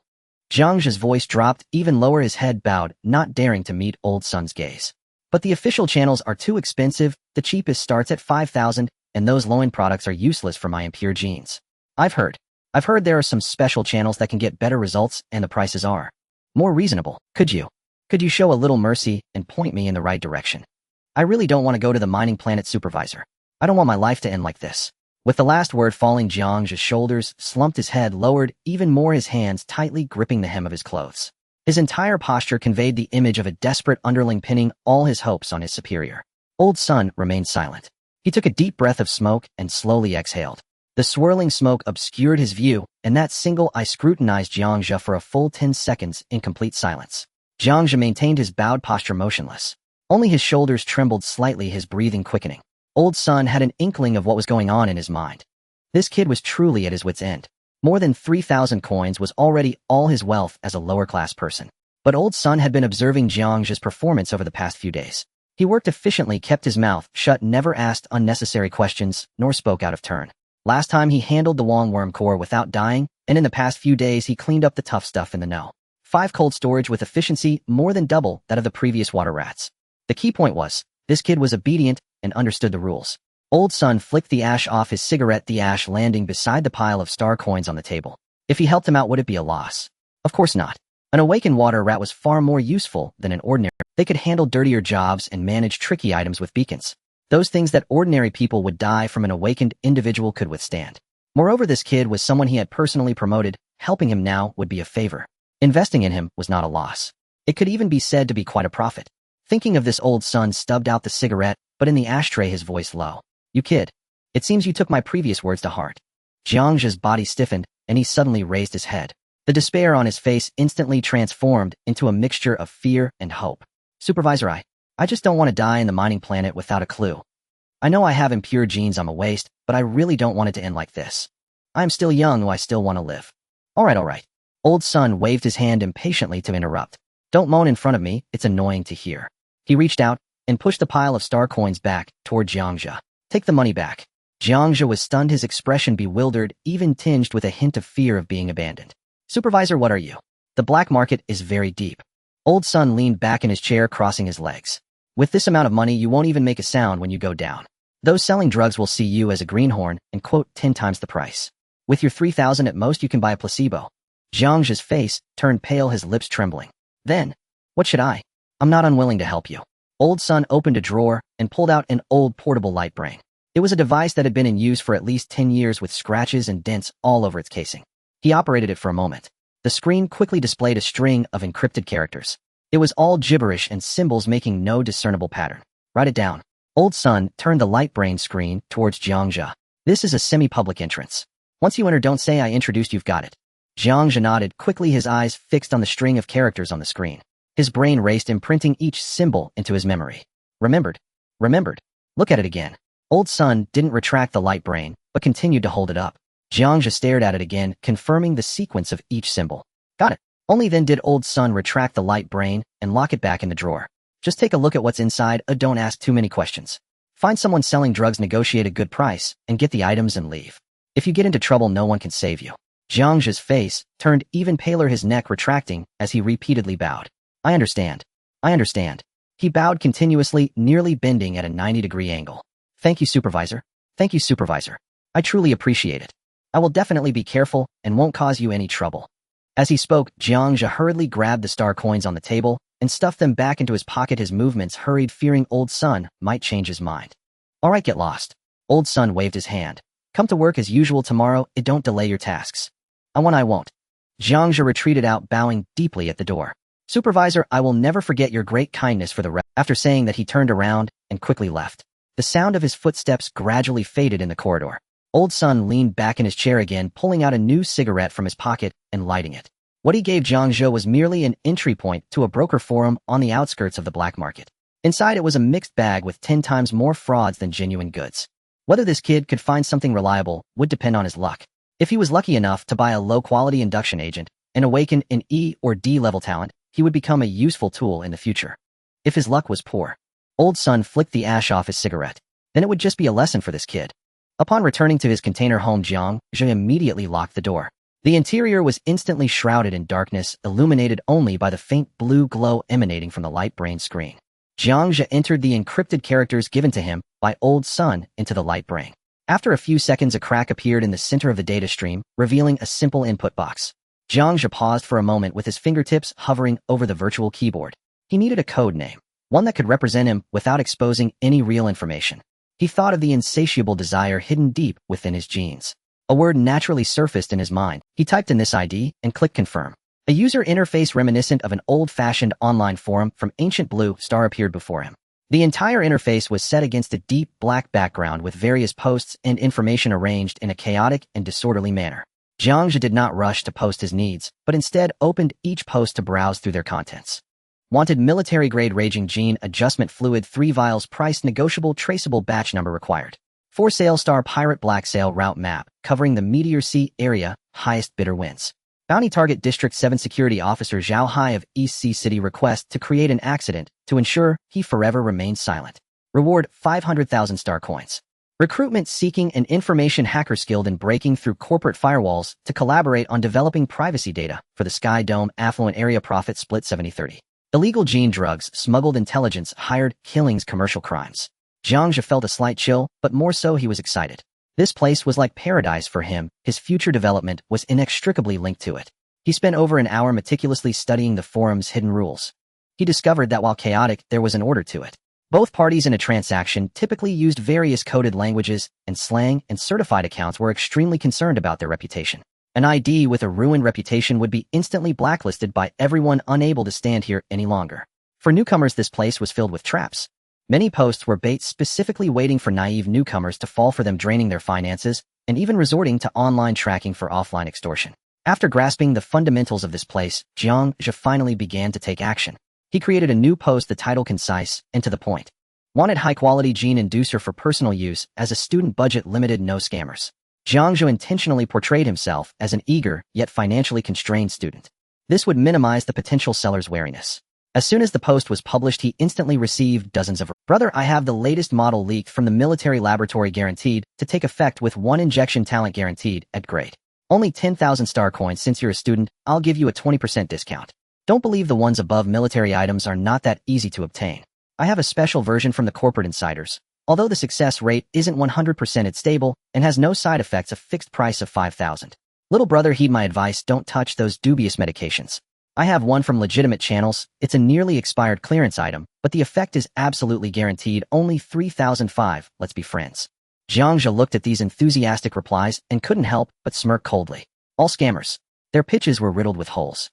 Jiang Zhe's voice dropped even lower, his head bowed, not daring to meet Old Sun's gaze. "But the official channels are too expensive. The cheapest starts at 5,000, and those low-end products are useless for my impure genes. I've heard there are some special channels that can get better results, and the prices are more reasonable. Could you show a little mercy and point me in the right direction? I really don't want to go to the mining planet, Supervisor. I don't want my life to end like this." With the last word falling, Jiang Zhe's shoulders slumped, his head lowered even more, his hands tightly gripping the hem of his clothes. His entire posture conveyed the image of a desperate underling pinning all his hopes on his superior. Old Sun remained silent. He took a deep breath of smoke and slowly exhaled. The swirling smoke obscured his view, and that single eye scrutinized Jiang Zhe for a full 10 seconds in complete silence. Jiang Zhe maintained his bowed posture, motionless. Only his shoulders trembled slightly, his breathing quickening. Old Sun had an inkling of what was going on in his mind. This kid was truly at his wit's end. More than 3,000 coins was already all his wealth as a lower-class person. But Old Sun had been observing Jiang Zhe's performance over the past few days. He worked efficiently, kept his mouth shut, never asked unnecessary questions, nor spoke out of turn. Last time he handled the Wong worm core without dying, and in the past few days he cleaned up the tough stuff in the No. 5 cold storage with efficiency more than double that of the previous water rats. The key point was, this kid was obedient and understood the rules. Old Sun flicked the ash off his cigarette, the ash landing beside the pile of star coins on the table. If he helped him out, would it be a loss? Of course not. An awakened water rat was far more useful than an ordinary. They could handle dirtier jobs and manage tricky items with beacons. Those things that ordinary people would die from, an awakened individual could withstand. Moreover, this kid was someone he had personally promoted. Helping him now would be a favor. Investing in him was not a loss. It could even be said to be quite a profit. Thinking of this, Old Sun stubbed out the cigarette, but in the ashtray his voice low. "You kid. It seems you took my previous words to heart." Jiang Zhe's body stiffened, and he suddenly raised his head. The despair on his face instantly transformed into a mixture of fear and hope. "Supervisor, I just don't want to die in the mining planet without a clue. I know I have impure genes, I'm a waste, but I really don't want it to end like this. I'm still young, I still want to live." All right. Old Sun waved his hand impatiently to interrupt. "Don't moan in front of me, it's annoying to hear." He reached out and pushed the pile of star coins back toward Jiang Zhe. "Take the money back." Jiang Zhe was stunned, his expression bewildered, even tinged with a hint of fear of being abandoned. "Supervisor, what are you? The black market is very deep." Old Sun leaned back in his chair, crossing his legs. "With this amount of money, you won't even make a sound when you go down. Those selling drugs will see you as a greenhorn and quote 10 times the price. With your 3,000 at most, you can buy a placebo." Jiang Zhe's face turned pale, his lips trembling. "Then, what should I? I'm not unwilling to help you." Old Sun opened a drawer and pulled out an old portable light brain. It was a device that had been in use for at least 10 years with scratches and dents all over its casing. He operated it for a moment. The screen quickly displayed a string of encrypted characters. It was all gibberish and symbols making no discernible pattern. Write it down. Old Sun turned the light-brain screen towards Jiang Zhe. This is a semi-public entrance. Once you enter, don't say I introduced, you've got it. Jiang Zhe nodded, quickly, his eyes fixed on the string of characters on the screen. His brain raced, imprinting each symbol into his memory. Remembered. Remembered. Look at it again. Old Sun didn't retract the light brain, but continued to hold it up. Jiang Zhe stared at it again, confirming the sequence of each symbol. Got it. Only then did Old Sun retract the light brain and lock it back in the drawer. Just take a look at what's inside, don't ask too many questions. Find someone selling drugs, negotiate a good price, and get the items and leave. If you get into trouble, no one can save you. Jiang Zhe's face turned even paler, his neck retracting as he repeatedly bowed. I understand. I understand. He bowed continuously, nearly bending at a 90-degree angle. Thank you, Supervisor. Thank you, Supervisor. I truly appreciate it. I will definitely be careful and won't cause you any trouble. As he spoke, Jiang Zhe hurriedly grabbed the star coins on the table and stuffed them back into his pocket. His movements hurried, fearing Old Sun might change his mind. All right, get lost. Old Sun waved his hand. Come to work as usual tomorrow, don't delay your tasks. I won't. Jiang Zhe retreated out, bowing deeply at the door. Supervisor, I will never forget your great kindness for the rest. After saying that, he turned around and quickly left. The sound of his footsteps gradually faded in the corridor. Old Sun leaned back in his chair again, pulling out a new cigarette from his pocket and lighting it. What he gave Jiang Zhe was merely an entry point to a broker forum on the outskirts of the black market. Inside it was a mixed bag with 10 times more frauds than genuine goods. Whether this kid could find something reliable would depend on his luck. If he was lucky enough to buy a low-quality induction agent and awaken an E or D level talent, he would become a useful tool in the future. If his luck was poor, Old Sun flicked the ash off his cigarette. Then it would just be a lesson for this kid. Upon returning to his container home, Jiang Zhe immediately locked the door. The interior was instantly shrouded in darkness, illuminated only by the faint blue glow emanating from the light brain screen. Jiang Zhe entered the encrypted characters given to him by Old Sun into the light brain. After a few seconds, a crack appeared in the center of the data stream, revealing a simple input box. Jiang Zhe paused for a moment with his fingertips hovering over the virtual keyboard. He needed a code name, one that could represent him without exposing any real information. He thought of the insatiable desire hidden deep within his genes. A word naturally surfaced in his mind. He typed in this ID and clicked confirm. A user interface reminiscent of an old-fashioned online forum from ancient blue star appeared before him. The entire interface was set against a deep black background with various posts and information arranged in a chaotic and disorderly manner. Jiang Zhe did not rush to post his needs, but instead opened each post to browse through their contents. Wanted military-grade raging gene adjustment fluid, 3 vials, price negotiable, traceable batch number required. For sale, star pirate black sail route map, covering the Meteor Sea area, highest bidder wins. Bounty target District 7 Security Officer Zhao Hai of East Sea City, request to create an accident to ensure he forever remains silent. Reward 500,000 star coins. Recruitment seeking an information hacker skilled in breaking through corporate firewalls to collaborate on developing privacy data for the Sky Dome affluent area, profit split 70-30. Illegal gene drugs, smuggled intelligence, hired, killings, commercial crimes. Jiang Zhe felt a slight chill, but more so he was excited. This place was like paradise for him. His future development was inextricably linked to it. He spent over an hour meticulously studying the forum's hidden rules. He discovered that while chaotic, there was an order to it. Both parties in a transaction typically used various coded languages and slang, and certified accounts were extremely concerned about their reputation. An ID with a ruined reputation would be instantly blacklisted by everyone unable to stand here any longer. For newcomers, this place was filled with traps. Many posts were baits specifically waiting for naive newcomers to fall for them, draining their finances and even resorting to online tracking for offline extortion. After grasping the fundamentals of this place, Jiang Zhe finally began to take action. He created a new post, the title concise and to the point. Wanted high-quality gene inducer for personal use as a student, budget limited, no scammers. Jiang Zhe intentionally portrayed himself as an eager yet financially constrained student. This would minimize the potential seller's wariness. As soon as the post was published, he instantly received dozens of "Brother, I have the latest model leaked from the military laboratory, guaranteed to take effect with 1 injection, talent guaranteed at grade. Only 10,000 star coins. Since you're a student, I'll give you a 20% discount. Don't believe the ones above. Military items are not that easy to obtain. I have a special version from the corporate insiders. Although the success rate isn't 100%, it's stable and has no side effects. A fixed price of 5,000. Little brother, heed my advice, don't touch those dubious medications. I have one from legitimate channels. It's a nearly expired clearance item, but the effect is absolutely guaranteed. Only 3,005. Let's be friends." Jiang Zhe looked at these enthusiastic replies and couldn't help but smirk coldly. All scammers. Their pitches were riddled with holes.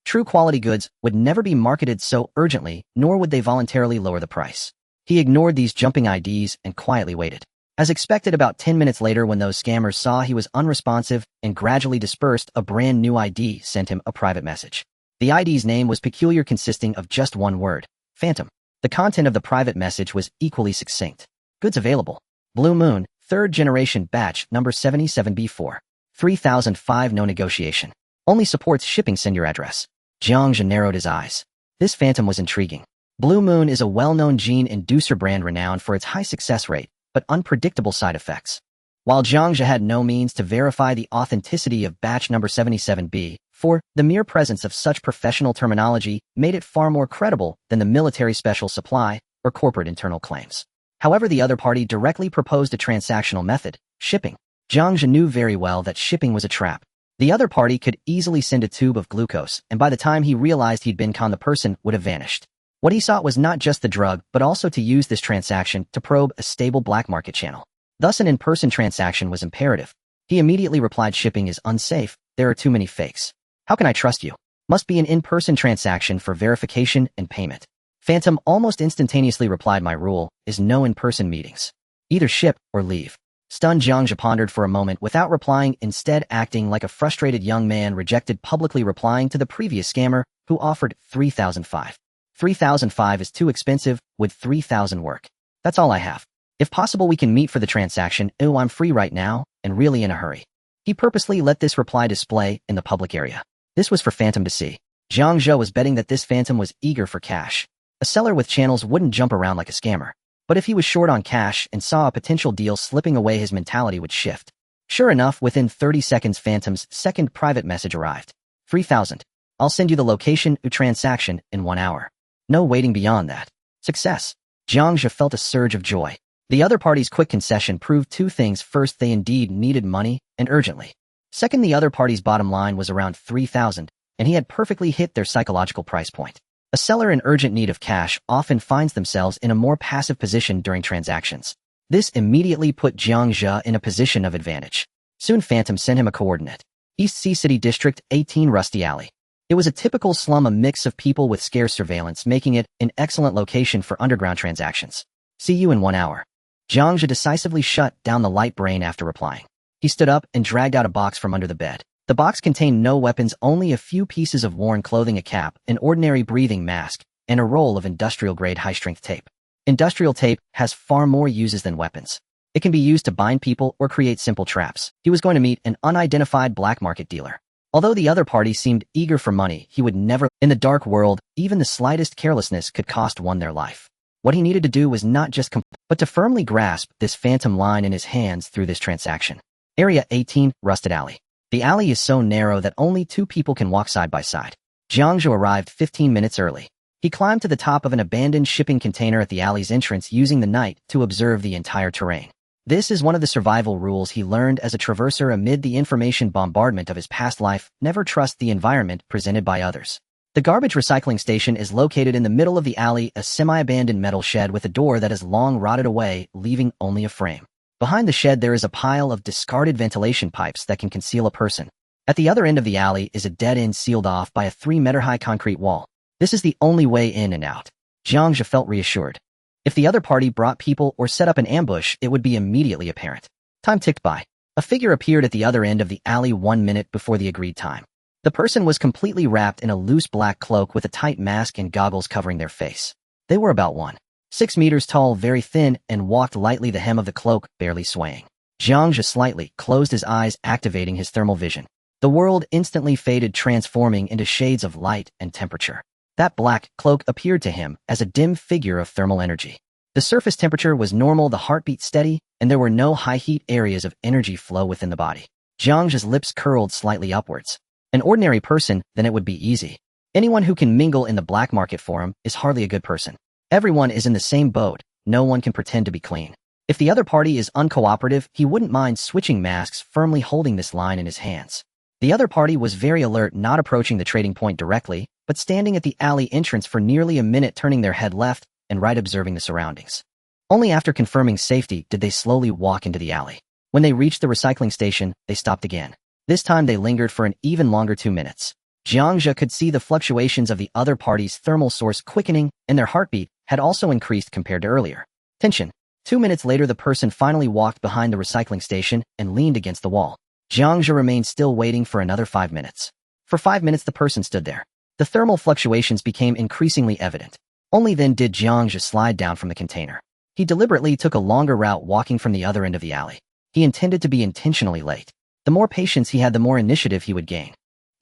True quality goods would never be marketed so urgently, nor would they voluntarily lower the price. He ignored these jumping IDs and quietly waited. As expected, about 10 minutes later, when those scammers saw he was unresponsive and gradually dispersed, a brand new ID sent him a private message. The ID's name was peculiar, consisting of just one word: Phantom. The content of the private message was equally succinct. Goods available. Blue Moon, 3rd generation, batch number 77B4. 3005, no negotiation. Only supports shipping, send your address. Jiang Zhe narrowed his eyes. This Phantom was intriguing. Blue Moon is a well-known gene inducer brand renowned for its high success rate, but unpredictable side effects. While Jiang Zhe had no means to verify the authenticity of batch number 77B4, the mere presence of such professional terminology made it far more credible than the military special supply or corporate internal claims. However, the other party directly proposed a transactional method: shipping. Jiang Zhe knew very well that shipping was a trap. The other party could easily send a tube of glucose, and by the time he realized he'd been conned, the person would have vanished. What he sought was not just the drug, but also to use this transaction to probe a stable black market channel. Thus, an in-person transaction was imperative. He immediately replied, shipping is unsafe, there are too many fakes. How can I trust you? Must be an in-person transaction for verification and payment. Phantom almost instantaneously replied, my rule is no in-person meetings. Either ship or leave. Stunned, Jiang Zhe pondered for a moment without replying, instead acting like a frustrated young man rejected publicly, replying to the previous scammer who offered 3,005. 3,005 is too expensive, would 3,000 work? That's all I have. If possible, we can meet for the transaction. Oh, I'm free right now, and really in a hurry. He purposely let this reply display in the public area. This was for Phantom to see. Jiang Zhe was betting that this Phantom was eager for cash. A seller with channels wouldn't jump around like a scammer. But if he was short on cash and saw a potential deal slipping away, his mentality would shift. Sure enough, within 30 seconds, Phantom's second private message arrived. 3,000. I'll send you the location of transaction in 1 hour. No waiting beyond that. Success. Jiang Zhe felt a surge of joy. The other party's quick concession proved two things. First, they indeed needed money, and urgently. Second, the other party's bottom line was around 3,000, and he had perfectly hit their psychological price point. A seller in urgent need of cash often finds themselves in a more passive position during transactions. This immediately put Jiang Zhe in a position of advantage. Soon Phantom sent him a coordinate. East Sea City District, 18 Rusty Alley. It was a typical slum, a mix of people with scarce surveillance, making it an excellent location for underground transactions. See you in 1 hour. Jiang Zhe decisively shut down the light brain after replying. He stood up and dragged out a box from under the bed. The box contained no weapons, only a few pieces of worn clothing, a cap, an ordinary breathing mask, and a roll of industrial-grade high-strength tape. Industrial tape has far more uses than weapons. It can be used to bind people or create simple traps. He was going to meet an unidentified black market dealer. Although the other party seemed eager for money, he would never. In the dark world, even the slightest carelessness could cost one their life. What he needed to do was not just but to firmly grasp this Phantom line in his hands through this transaction. Area 18, Rusted Alley. The alley is so narrow that only 2 people can walk side by side. Jiang Zhe arrived 15 minutes early. He climbed to the top of an abandoned shipping container at the alley's entrance, using the night to observe the entire terrain. This is one of the survival rules he learned as a traverser amid the information bombardment of his past life: never trust the environment presented by others. The garbage recycling station is located in the middle of the alley, a semi-abandoned metal shed with a door that has long rotted away, leaving only a frame. Behind the shed there is a pile of discarded ventilation pipes that can conceal a person. At the other end of the alley is a dead end sealed off by a 3-meter-high concrete wall. This is the only way in and out. Jiang Zhe felt reassured. If the other party brought people or set up an ambush, it would be immediately apparent. Time ticked by. A figure appeared at the other end of the alley 1 minute before the agreed time. The person was completely wrapped in a loose black cloak with a tight mask and goggles covering their face. They were about 1.6 meters tall, very thin, and walked lightly, the hem of the cloak barely swaying. Jiang Zhe slightly closed his eyes, activating his thermal vision. The world instantly faded, transforming into shades of light and temperature. That black cloak appeared to him as a dim figure of thermal energy. The surface temperature was normal, the heartbeat steady, and there were no high heat areas of energy flow within the body. Jiang Zhe's lips curled slightly upwards. An ordinary person, then it would be easy. Anyone who can mingle in the black market forum is hardly a good person. Everyone is in the same boat. No one can pretend to be clean. If the other party is uncooperative, he wouldn't mind switching masks, firmly holding this line in his hands. The other party was very alert, not approaching the trading point directly, but standing at the alley entrance for nearly a minute, turning their head left and right, observing the surroundings. Only after confirming safety did they slowly walk into the alley. When they reached the recycling station, they stopped again. This time they lingered for an even longer 2 minutes. Jiang Zhe could see the fluctuations of the other party's thermal source quickening, and their heartbeat had also increased compared to earlier. Tension. 2 minutes later, the person finally walked behind the recycling station and leaned against the wall. Jiang Zhe remained still, waiting for another 5 minutes. For 5 minutes, the person stood there. The thermal fluctuations became increasingly evident. Only then did Jiang Zhe slide down from the container. He deliberately took a longer route, walking from the other end of the alley. He intended to be intentionally late. The more patience he had, the more initiative he would gain.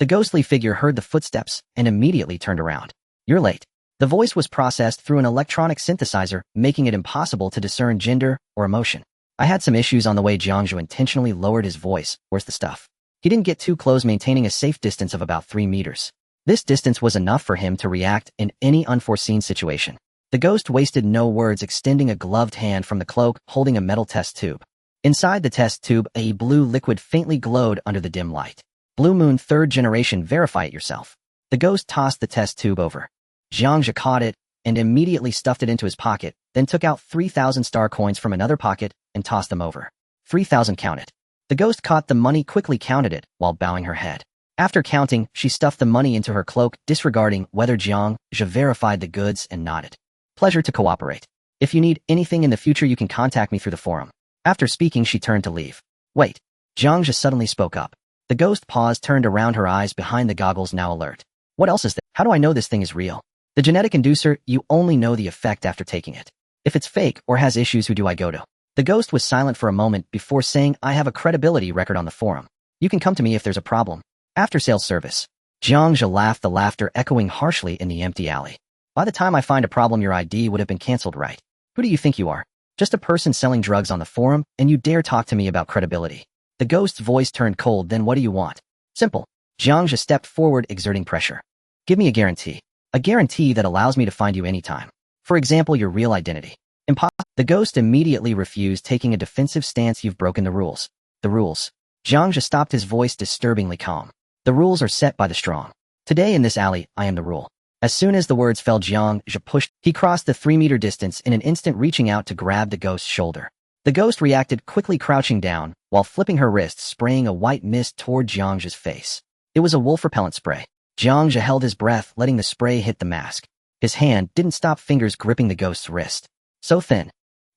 The ghostly figure heard the footsteps and immediately turned around. "You're late." The voice was processed through an electronic synthesizer, making it impossible to discern gender or emotion. "I had some issues on the way." Jiang Zhe intentionally lowered his voice. "Where's the stuff?" He didn't get too close, maintaining a safe distance of about 3 meters. This distance was enough for him to react in any unforeseen situation. The ghost wasted no words, extending a gloved hand from the cloak, holding a metal test tube. Inside the test tube, a blue liquid faintly glowed under the dim light. "Blue Moon 3rd generation, verify it yourself." The ghost tossed the test tube over. Jiang Zhe caught it and immediately stuffed it into his pocket, then took out 3,000 star coins from another pocket and tossed them over. 3,000, count it. The ghost caught the money, quickly counted it while bowing her head. After counting, she stuffed the money into her cloak, disregarding whether Jiang Zhe verified the goods, and nodded. "Pleasure to cooperate. If you need anything in the future, you can contact me through the forum." After speaking, she turned to leave. "Wait." Jiang Zhe suddenly spoke up. The ghost paused, turned around, her eyes behind the goggles now alert. "What else is there? How do I know this thing is real?" "The genetic inducer, you only know the effect after taking it. If it's fake or has issues, who do I go to?" The ghost was silent for a moment before saying, "I have a credibility record on the forum. You can come to me if there's a problem. After-sales service." Jiang Zhe laughed, the laughter echoing harshly in the empty alley. "By the time I find a problem, your ID would have been canceled, right? Who do you think you are? Just a person selling drugs on the forum, and you dare talk to me about credibility?" The ghost's voice turned cold. "Then what do you want?" "Simple." Jiang Zhe stepped forward, exerting pressure. "Give me a guarantee. A guarantee that allows me to find you anytime. For example, your real identity." "Impossible." The ghost immediately refused, taking a defensive stance. "You've broken the rules." "The rules?" Jiang Zhe stopped, his voice disturbingly calm. "The rules are set by the strong. Today in this alley, I am the rule." As soon as the words fell, Jiang Zhe pushed. He crossed the 3-meter distance in an instant, reaching out to grab the ghost's shoulder. The ghost reacted quickly, crouching down, while flipping her wrist, spraying a white mist toward Jiang Zhe's face. It was a wolf repellent spray. Jiang Zhe held his breath, letting the spray hit the mask. His hand didn't stop, fingers gripping the ghost's wrist. So thin.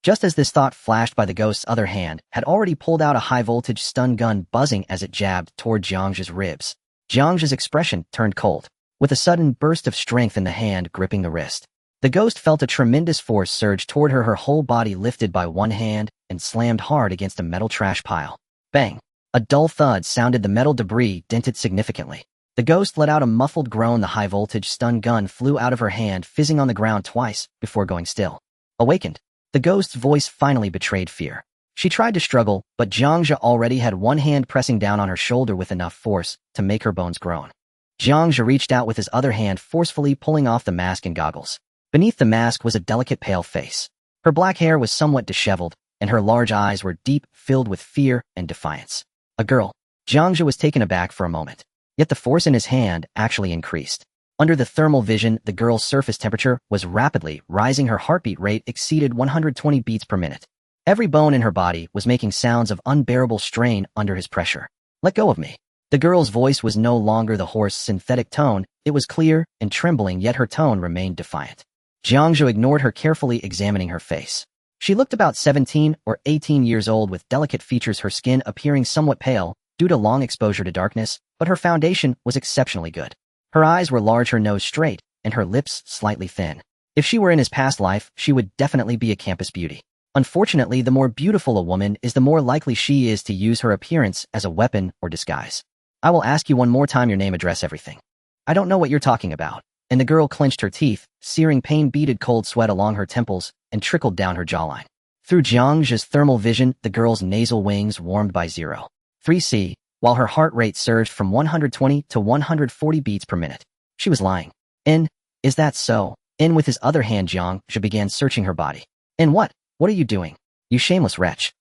Just as this thought flashed by, the ghost's other hand had already pulled out a high-voltage stun gun, buzzing as it jabbed toward Jiang Zhe's ribs. Jiang Zhe's expression turned cold. With a sudden burst of strength in the hand gripping the wrist, the ghost felt a tremendous force surge toward her, her whole body lifted by one hand and slammed hard against a metal trash pile. Bang! A dull thud sounded, the metal debris dented significantly. The ghost let out a muffled groan. The high-voltage stun gun flew out of her hand, fizzing on the ground twice before going still. "Awakened." The ghost's voice finally betrayed fear. She tried to struggle, but Jiang Zhe already had one hand pressing down on her shoulder with enough force to make her bones groan. Jiang Zhe reached out with his other hand, forcefully pulling off the mask and goggles. Beneath the mask was a delicate, pale face. Her black hair was somewhat disheveled, and her large eyes were deep, filled with fear and defiance. A girl. Jiang Zhe was taken aback for a moment. Yet the force in his hand actually increased. Under the thermal vision, the girl's surface temperature was rapidly rising. Her heartbeat rate exceeded 120 beats per minute. Every bone in her body was making sounds of unbearable strain under his pressure. "Let go of me." The girl's voice was no longer the hoarse, synthetic tone. It was clear and trembling, yet her tone remained defiant. Jiang Zhe ignored her, carefully examining her face. She looked about 17 or 18 years old, with delicate features, her skin appearing somewhat pale due to long exposure to darkness, but her foundation was exceptionally good. Her eyes were large, her nose straight, and her lips slightly thin. If she were in his past life, she would definitely be a campus beauty. Unfortunately, the more beautiful a woman is, the more likely she is to use her appearance as a weapon or disguise. "I will ask you one more time, your name, address, everything." "I don't know what you're talking about." And the girl clenched her teeth, searing pain beaded cold sweat along her temples and trickled down her jawline. Through Jiang Zhe's thermal vision, the girl's nasal wings warmed by 0.3°C, while her heart rate surged from 120 to 140 beats per minute. She was lying. Is that so?" With his other hand, Jiang Zhe began searching her body. What? What are you doing? You shameless wretch."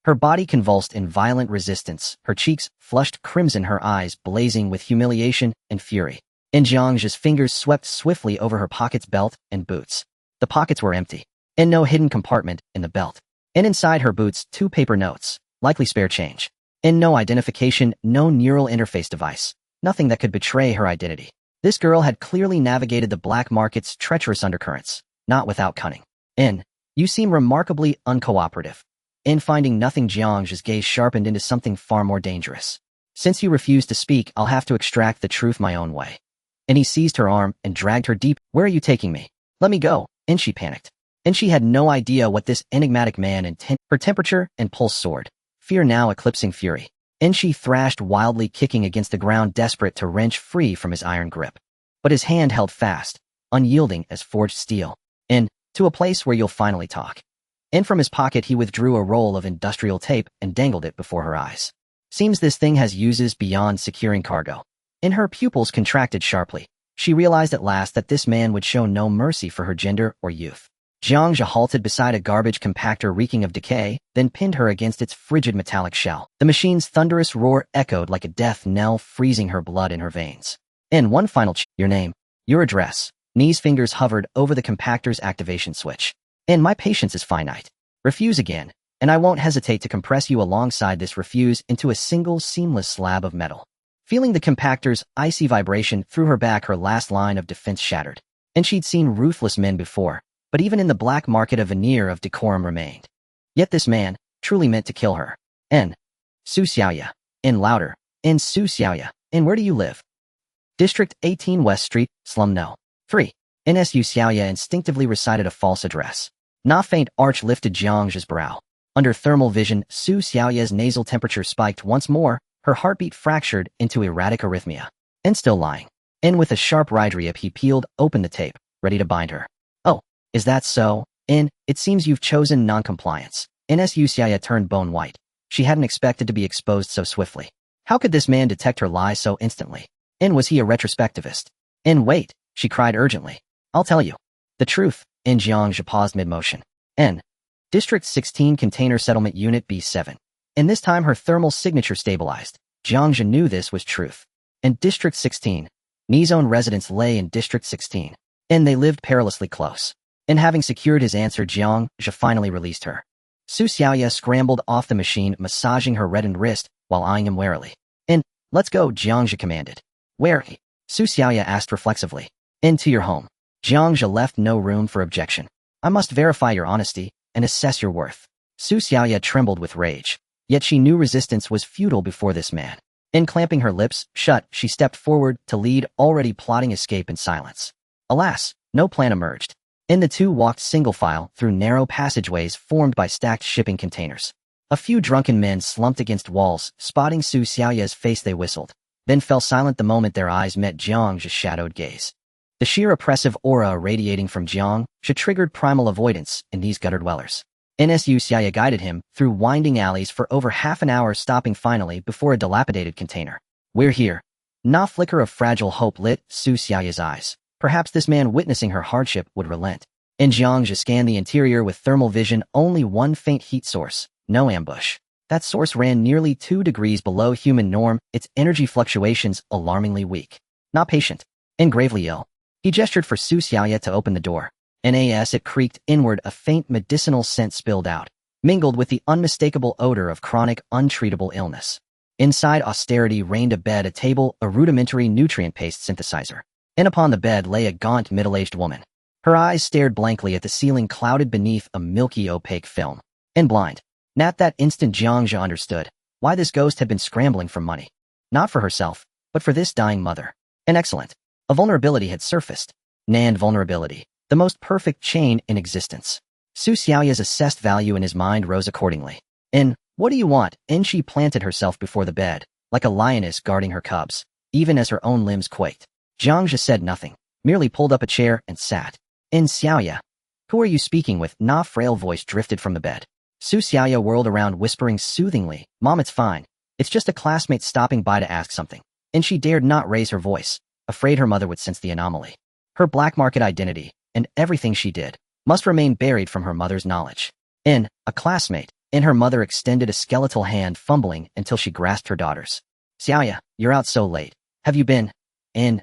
Her body convulsed in violent resistance, her cheeks flushed crimson, her eyes blazing with humiliation and fury. Jiang Zhe's fingers swept swiftly over her pockets, belt, and boots. The pockets were empty. No hidden compartment in the belt. Inside her boots, 2 paper notes, likely spare change. No identification, no neural interface device. Nothing that could betray her identity. This girl had clearly navigated the black market's treacherous undercurrents, not without cunning. In, you seem remarkably uncooperative. In finding nothing, Jiang Zhe's gaze sharpened into something far more dangerous. Since you refuse to speak, I'll have to extract the truth my own way. And he seized her arm and dragged her deep. Where are you taking me? Let me go. And she panicked. And she had no idea what this enigmatic man intended. Her temperature and pulse soared, fear now eclipsing fury. And she thrashed wildly, kicking against the ground, desperate to wrench free from his iron grip. But his hand held fast, unyielding as forged steel. And, to a place where you'll finally talk. And from his pocket he withdrew a roll of industrial tape and dangled it before her eyes. Seems this thing has uses beyond securing cargo. And her pupils contracted sharply. She realized at last that this man would show no mercy for her gender or youth. Jiang Zhe halted beside a garbage compactor reeking of decay, then pinned her against its frigid metallic shell. The machine's thunderous roar echoed like a death knell, freezing her blood in her veins. And one final your name, your address. Ni's fingers hovered over the compactor's activation switch. And my patience is finite. Refuse again, and I won't hesitate to compress you alongside this refuse into a single seamless slab of metal. Feeling the compactor's icy vibration through her back, her last line of defense shattered. And she'd seen ruthless men before, but even in the black market a veneer of decorum remained. Yet this man truly meant to kill her. N. Su Xiaoya. N louder. N Su Xiaoya. N where do you live? District 18 West Street, Slum No. 3. NSU Xiaoya instinctively recited a false address. Na faint arch lifted Jiang Zhe's brow. Under thermal vision, Su Xiaoya's nasal temperature spiked once more, her heartbeat fractured into erratic arrhythmia. And still lying. And with a sharp right rip he peeled open the tape, ready to bind her. Oh, is that so? N, it seems you've chosen non-compliance. NSU Xiaoya turned bone white. She hadn't expected to be exposed so swiftly. How could this man detect her lie so instantly? N, was he a retrospectivist? N, wait, she cried urgently. I'll tell you. The truth. N. Jiang Zhe paused mid-motion. N. District 16 Container Settlement Unit B7. And this time her thermal signature stabilized. Jiang Zhe knew this was truth. In District 16. Ni's own residence lay in District 16. And they lived perilously close. And having secured his answer, Jiang Zhe finally released her. Su Xiaoya scrambled off the machine, massaging her reddened wrist while eyeing him warily. And, let's go, Jiang Zhe commanded. Where? Su Xiaoya asked reflexively. Into your home. Jiang Zhe left no room for objection. I must verify your honesty and assess your worth. Su Xiaoya trembled with rage. Yet she knew resistance was futile before this man. And clamping her lips shut, she stepped forward to lead, already plotting escape in silence. Alas, no plan emerged. And the two walked single file through narrow passageways formed by stacked shipping containers. A few drunken men slumped against walls, spotting Su Xiaoya's face they whistled, then fell silent the moment their eyes met Jiang Zhe's shadowed gaze. The sheer oppressive aura radiating from Jiang Zhe triggered primal avoidance in these gutter dwellers. NSU Xiaoya guided him through winding alleys for over half an hour, stopping finally before a dilapidated container. We're here. Na flicker of fragile hope lit Su Xiaoya's eyes. Perhaps this man witnessing her hardship would relent. And Jiang Zhe scanned the interior with thermal vision, only one faint heat source, no ambush. That source ran nearly 2 degrees below human norm, its energy fluctuations alarmingly weak. Not patient. And gravely ill. He gestured for Su Xiaoya to open the door. As it creaked inward, a faint medicinal scent spilled out, mingled with the unmistakable odor of chronic, untreatable illness. Inside austerity reigned a bed, a table, a rudimentary nutrient paste synthesizer. And upon the bed lay a gaunt, middle-aged woman. Her eyes stared blankly at the ceiling, clouded beneath a milky, opaque film. And blind. At that instant Jiang Zhe understood why this ghost had been scrambling for money. Not for herself, but for this dying mother. And excellent. A vulnerability had surfaced. And vulnerability. The most perfect chain in existence. Su Xiaoya's assessed value in his mind rose accordingly. And, what do you want? And she planted herself before the bed, like a lioness guarding her cubs, even as her own limbs quaked. Jiang Zhe said nothing, merely pulled up a chair and sat. And Xiaoya. Who are you speaking with? Na frail voice drifted from the bed. Su Xiaoya whirled around, whispering soothingly, Mom, it's fine. It's just a classmate stopping by to ask something. And she dared not raise her voice, afraid her mother would sense the anomaly. Her black market identity, and everything she did, must remain buried from her mother's knowledge. A classmate, and her mother extended a skeletal hand, fumbling until she grasped her daughter's. Xiaoya, you're out so late. Have you been?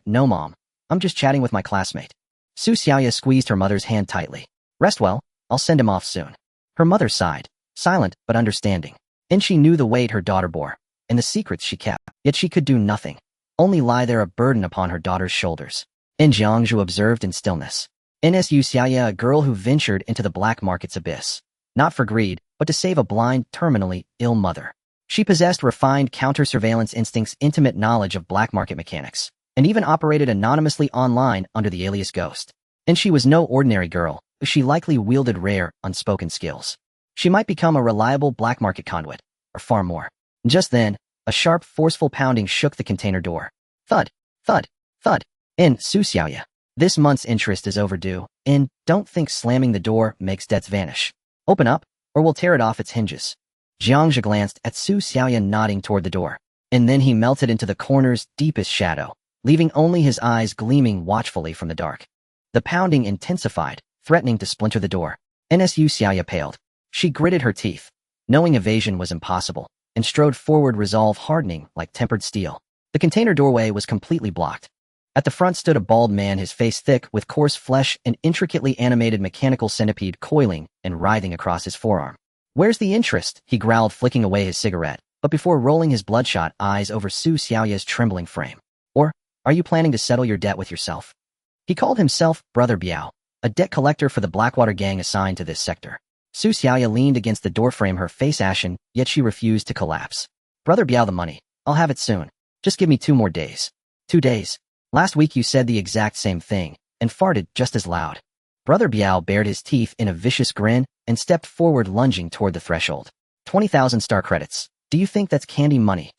No, Mom. I'm just chatting with my classmate. Su Xiaoya squeezed her mother's hand tightly. Rest well, I'll send him off soon. Her mother sighed, silent but understanding. And she knew the weight her daughter bore, and the secrets she kept, yet she could do nothing. only lie there a burden upon her daughter's shoulders. And Jiang Zhe observed in stillness. Nsu Xiaoya, a girl who ventured into the black market's abyss. Not for greed, but to save a blind, terminally ill mother. She possessed refined counter-surveillance instincts, intimate knowledge of black market mechanics, and even operated anonymously online under the alias Ghost. And she was no ordinary girl. She likely wielded rare, unspoken skills. She might become a reliable black market conduit, or far more. Just then, a sharp, forceful pounding shook the container door. Thud, thud, thud. In Su Xiaoya, this month's interest is overdue, and don't think slamming the door makes debts vanish. Open up, or we'll tear it off its hinges. Jiang Zhe glanced at Su Xiaoya nodding toward the door, and then he melted into the corner's deepest shadow, leaving only his eyes gleaming watchfully from the dark. The pounding intensified, threatening to splinter the door. Nsu Xiaoya paled. She gritted her teeth, knowing evasion was impossible, and strode forward, resolve hardening like tempered steel. The container doorway was completely blocked. At the front stood a bald man, his face thick with coarse flesh, an intricately animated mechanical centipede coiling and writhing across his forearm. Where's the interest? He growled, flicking away his cigarette, but before rolling his bloodshot eyes over Su Xiaoya's trembling frame. Or, are you planning to settle your debt with yourself? He called himself Brother Biao, a debt collector for the Blackwater gang assigned to this sector. Su Xiaoya leaned against the doorframe, her face ashen, yet she refused to collapse. Brother Biao, the money. I'll have it soon. Just give me 2 more days. 2 days. Last week you said the exact same thing, and farted just as loud. Brother Biao bared his teeth in a vicious grin and stepped forward, lunging toward the threshold. 20,000 star credits. Do you think that's candy money?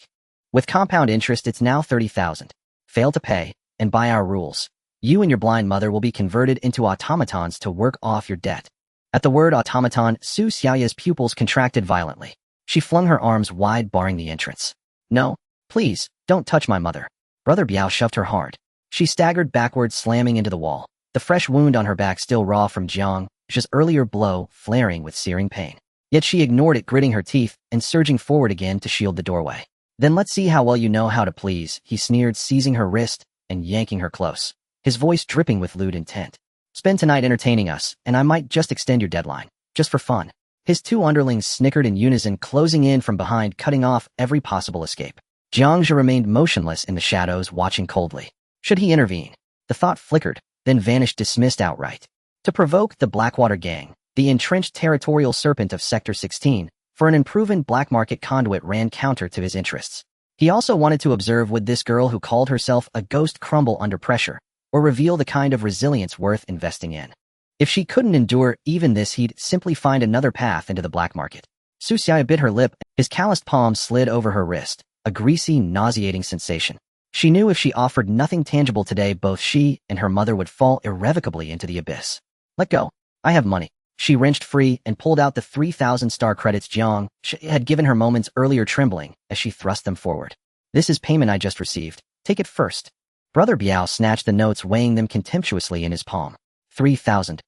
With compound interest, it's now 30,000. Fail to pay, and by our rules, you and your blind mother will be converted into automatons to work off your debt. At the word automaton, Su Xiaoya's pupils contracted violently. She flung her arms wide, barring the entrance. No, please, don't touch my mother. Brother Biao shoved her hard. She staggered backward, slamming into the wall, the fresh wound on her back still raw from Jiang Zhe's earlier blow, flaring with searing pain. Yet she ignored it, gritting her teeth and surging forward again to shield the doorway. Then let's see how well you know how to please, he sneered, seizing her wrist and yanking her close, his voice dripping with lewd intent. Spend tonight entertaining us, and I might just extend your deadline, just for fun. His 2 underlings snickered in unison, closing in from behind, cutting off every possible escape. Jiang Zhe remained motionless in the shadows, watching coldly. Should he intervene? The thought flickered, then vanished, dismissed outright. To provoke the Blackwater gang, the entrenched territorial serpent of Sector 16, for an unproven black market conduit ran counter to his interests. He also wanted to observe, would this girl who called herself a ghost crumble under pressure, or reveal the kind of resilience worth investing in. If she couldn't endure even this, he'd simply find another path into the black market. Su Xiaoya bit her lip, his calloused palm slid over her wrist, a greasy, nauseating sensation. She knew if she offered nothing tangible today, both she and her mother would fall irrevocably into the abyss. Let go. I have money. She wrenched free and pulled out the 3,000 star credits Jiang Zhe had given her moments earlier, trembling as she thrust them forward. This is payment I just received. Take it first. Brother Biao snatched the notes, weighing them contemptuously in his palm. 3,000.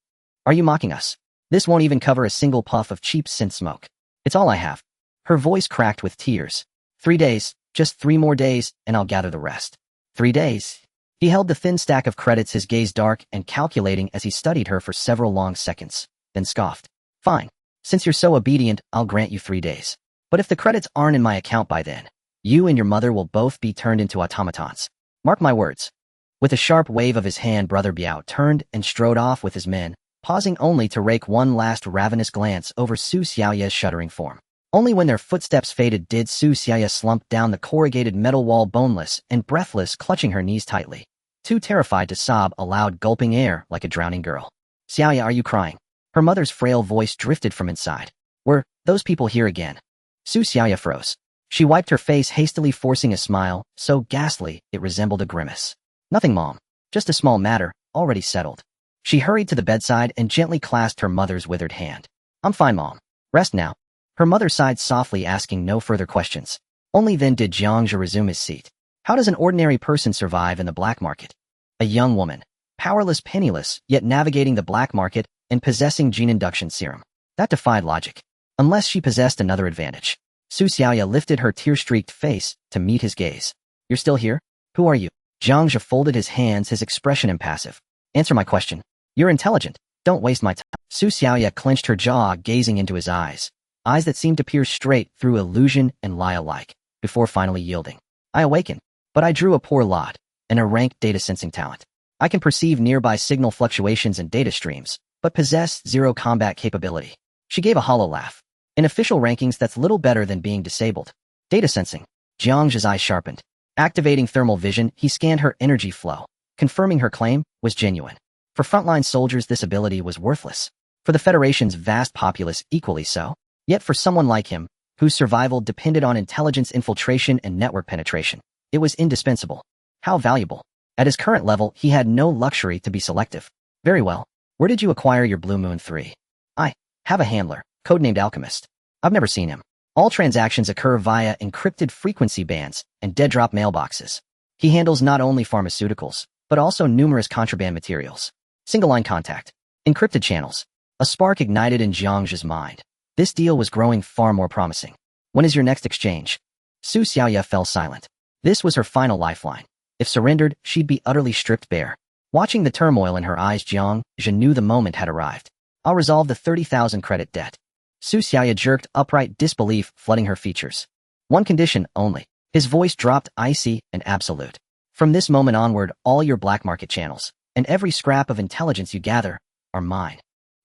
Are you mocking us? This won't even cover a single puff of cheap scent smoke. It's all I have. Her voice cracked with tears. 3 days. Just 3 more days, and I'll gather the rest. 3 days. He held the thin stack of credits, his gaze dark and calculating as he studied her for several long seconds, then scoffed. Fine. Since you're so obedient, I'll grant you 3 days. But if the credits aren't in my account by then, you and your mother will both be turned into automatons. Mark my words. With a sharp wave of his hand, Brother Biao turned and strode off with his men, pausing only to rake one last ravenous glance over Su Xiaoya's shuddering form. Only when their footsteps faded did Su Xiaoya slump down the corrugated metal wall, boneless and breathless, clutching her knees tightly, too terrified to sob aloud, gulping air like a drowning girl. Xiaoya, are you crying? Her mother's frail voice drifted from inside. Were those people here again? Su Xiaoya froze. She wiped her face hastily, forcing a smile, so ghastly it resembled a grimace. Nothing, Mom. Just a small matter, already settled. She hurried to the bedside and gently clasped her mother's withered hand. I'm fine, Mom. Rest now. Her mother sighed softly, asking no further questions. Only then did Jiang Zhe resume his seat. How does an ordinary person survive in the black market? A young woman, powerless, penniless, yet navigating the black market and possessing gene induction serum. That defied logic. Unless she possessed another advantage. Su Xiaoya lifted her tear-streaked face to meet his gaze. You're still here? Who are you? Jiang Zhe folded his hands, his expression impassive. Answer my question. You're intelligent. Don't waste my time. Su Xiaoya clenched her jaw, gazing into his eyes that seemed to pierce straight through illusion and lie alike, before finally yielding. I awaken. But I drew a poor lot, and a rank data sensing talent. I can perceive nearby signal fluctuations and data streams, but possess zero combat capability. She gave a hollow laugh. In official rankings, that's little better than being disabled. Data sensing. Jiang Zhe's eyes sharpened. Activating thermal vision, he scanned her energy flow, confirming her claim was genuine. For frontline soldiers, this ability was worthless. For the Federation's vast populace, equally so. Yet for someone like him, whose survival depended on intelligence infiltration and network penetration, it was indispensable. How valuable. At his current level, he had no luxury to be selective. Very well. Where did you acquire your Blue Moon 3? I have a handler, codenamed Alchemist. I've never seen him. All transactions occur via encrypted frequency bands and dead-drop mailboxes. He handles not only pharmaceuticals, but also numerous contraband materials. Single-line contact. Encrypted channels. A spark ignited in Jiang Zhe's mind. This deal was growing far more promising. When is your next exchange? Su Xiaoya fell silent. This was her final lifeline. If surrendered, she'd be utterly stripped bare. Watching the turmoil in her eyes, Jiang Zhe knew the moment had arrived. I'll resolve the 30,000 credit debt. Su Xiaoya jerked upright disbelief flooding her features. One condition only. His voice dropped icy and absolute. From this moment onward, all your black market channels, and every scrap of intelligence you gather, are mine.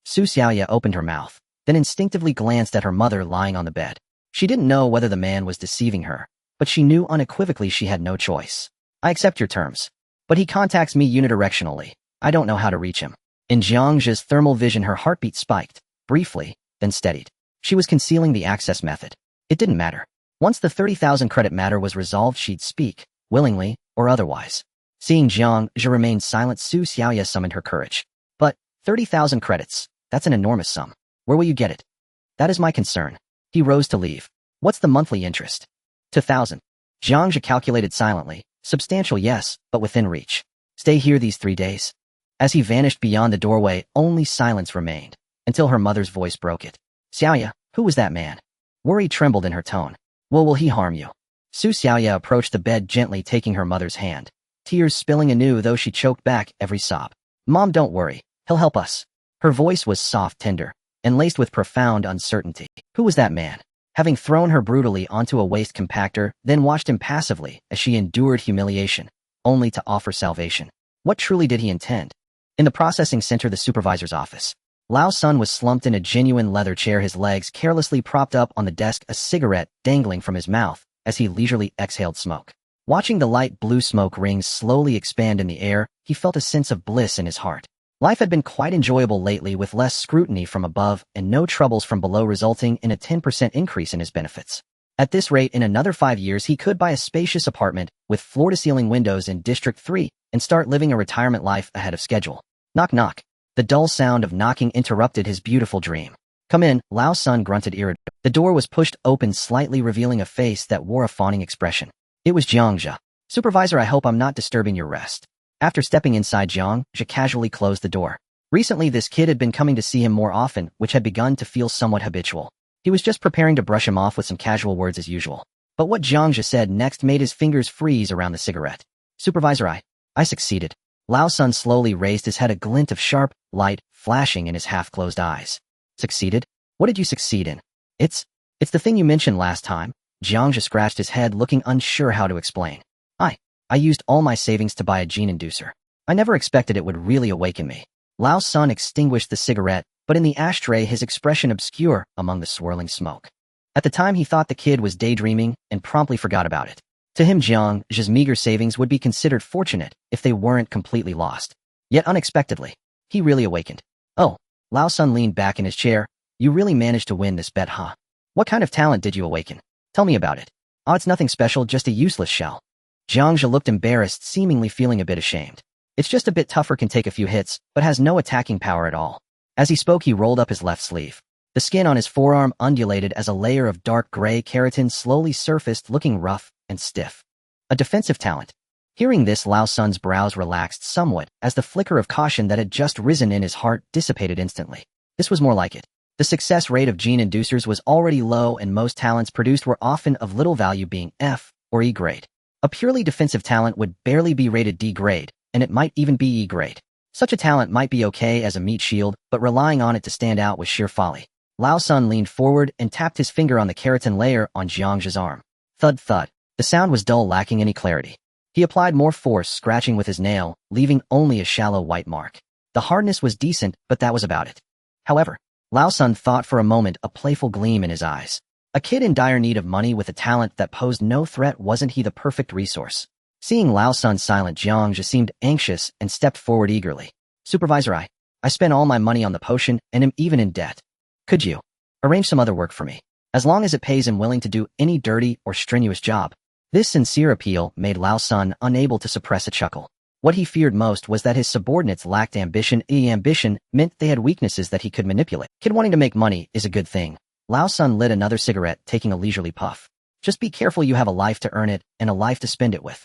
Su Xiaoya opened her mouth, then instinctively glanced at her mother lying on the bed. She didn't know whether the man was deceiving her, but she knew unequivocally she had no choice. I accept your terms. But he contacts me unidirectionally. I don't know how to reach him. In Jiang Zhe's thermal vision, her heartbeat spiked, briefly, then steadied. She was concealing the access method. It didn't matter. Once the 30,000 credit matter was resolved, she'd speak, willingly or otherwise. Seeing Jiang Zhe remain silent, Su Xiaoya summoned her courage. But 30,000 credits, that's an enormous sum. Where will you get it? That is my concern. He rose to leave. What's the monthly interest? 2,000. Jiang Zhe calculated silently. Substantial, yes, but within reach. Stay here these 3 days. As he vanished beyond the doorway, only silence remained, until her mother's voice broke it. Xiaoya, who was that man? Worry trembled in her tone. Well, will he harm you? Su Xiaoya approached the bed gently, taking her mother's hand, tears spilling anew though she choked back every sob. Mom, don't worry. He'll help us. Her voice was soft, tender, and laced with profound uncertainty. Who was that man? Having thrown her brutally onto a waste compactor, then watched him passively as she endured humiliation, only to offer salvation. What truly did he intend? In the processing center, the supervisor's office, Lao Sun was slumped in a genuine leather chair, his legs carelessly propped up on the desk, a cigarette dangling from his mouth as he leisurely exhaled smoke. Watching the light blue smoke rings slowly expand in the air, he felt a sense of bliss in his heart. Life had been quite enjoyable lately, with less scrutiny from above and no troubles from below, resulting in a 10% increase in his benefits. At this rate, in another 5 years, he could buy a spacious apartment with floor-to-ceiling windows in District 3 and start living a retirement life ahead of schedule. Knock knock. The dull sound of knocking interrupted his beautiful dream. Come in, Lao Sun grunted irritably. The door was pushed open slightly, revealing a face that wore a fawning expression. It was Jiang Zhe. Supervisor, I hope I'm not disturbing your rest. After stepping inside, Jiang Zhe casually closed the door. Recently, this kid had been coming to see him more often, which had begun to feel somewhat habitual. He was just preparing to brush him off with some casual words as usual. But what Jiang Zhe said next made his fingers freeze around the cigarette. Supervisor, I succeeded. Lao Sun slowly raised his head, a glint of sharp light flashing in his half-closed eyes. Succeeded? What did you succeed in? It's the thing you mentioned last time. Jiang Zhe scratched his head, looking unsure how to explain. I used all my savings to buy a gene inducer. I never expected it would really awaken me. Lao Sun extinguished the cigarette, but in the ashtray his expression obscure among the swirling smoke. At the time he thought the kid was daydreaming and promptly forgot about it. To him, Jiang Zhe's meager savings would be considered fortunate if they weren't completely lost. Yet unexpectedly, he really awakened. Oh, Lao Sun leaned back in his chair. You really managed to win this bet, huh? What kind of talent did you awaken? Tell me about it. Oh, it's nothing special, just a useless shell. Jiang Zhe looked embarrassed, seemingly feeling a bit ashamed. It's just a bit tougher, can take a few hits, but has no attacking power at all. As he spoke, he rolled up his left sleeve. The skin on his forearm undulated as a layer of dark gray keratin slowly surfaced, looking rough and stiff. A defensive talent. Hearing this, Lao Sun's brows relaxed somewhat as the flicker of caution that had just risen in his heart dissipated instantly. This was more like it. The success rate of gene inducers was already low, and most talents produced were often of little value, being F or E grade. A purely defensive talent would barely be rated D grade, and it might even be E grade. Such a talent might be okay as a meat shield, but relying on it to stand out was sheer folly. Lao Sun leaned forward and tapped his finger on the keratin layer on Jiang Zhe's arm. Thud thud. The sound was dull, lacking any clarity. He applied more force, scratching with his nail, leaving only a shallow white mark. The hardness was decent, but that was about it. However, Lao Sun thought for a moment, a playful gleam in his eyes. A kid in dire need of money with a talent that posed no threat, wasn't he the perfect resource? Seeing Lao Sun's silent, Jiang Zhe seemed anxious and stepped forward eagerly. Supervisor, I spent all my money on the potion and am even in debt. Could you arrange some other work for me? As long as it pays, I'm willing to do any dirty or strenuous job. This sincere appeal made Lao Sun unable to suppress a chuckle. What he feared most was that his subordinates lacked ambition. Ambition meant they had weaknesses that he could manipulate. Kid wanting to make money is a good thing. Lao Sun lit another cigarette, taking a leisurely puff. Just be careful, you have a life to earn it and a life to spend it with.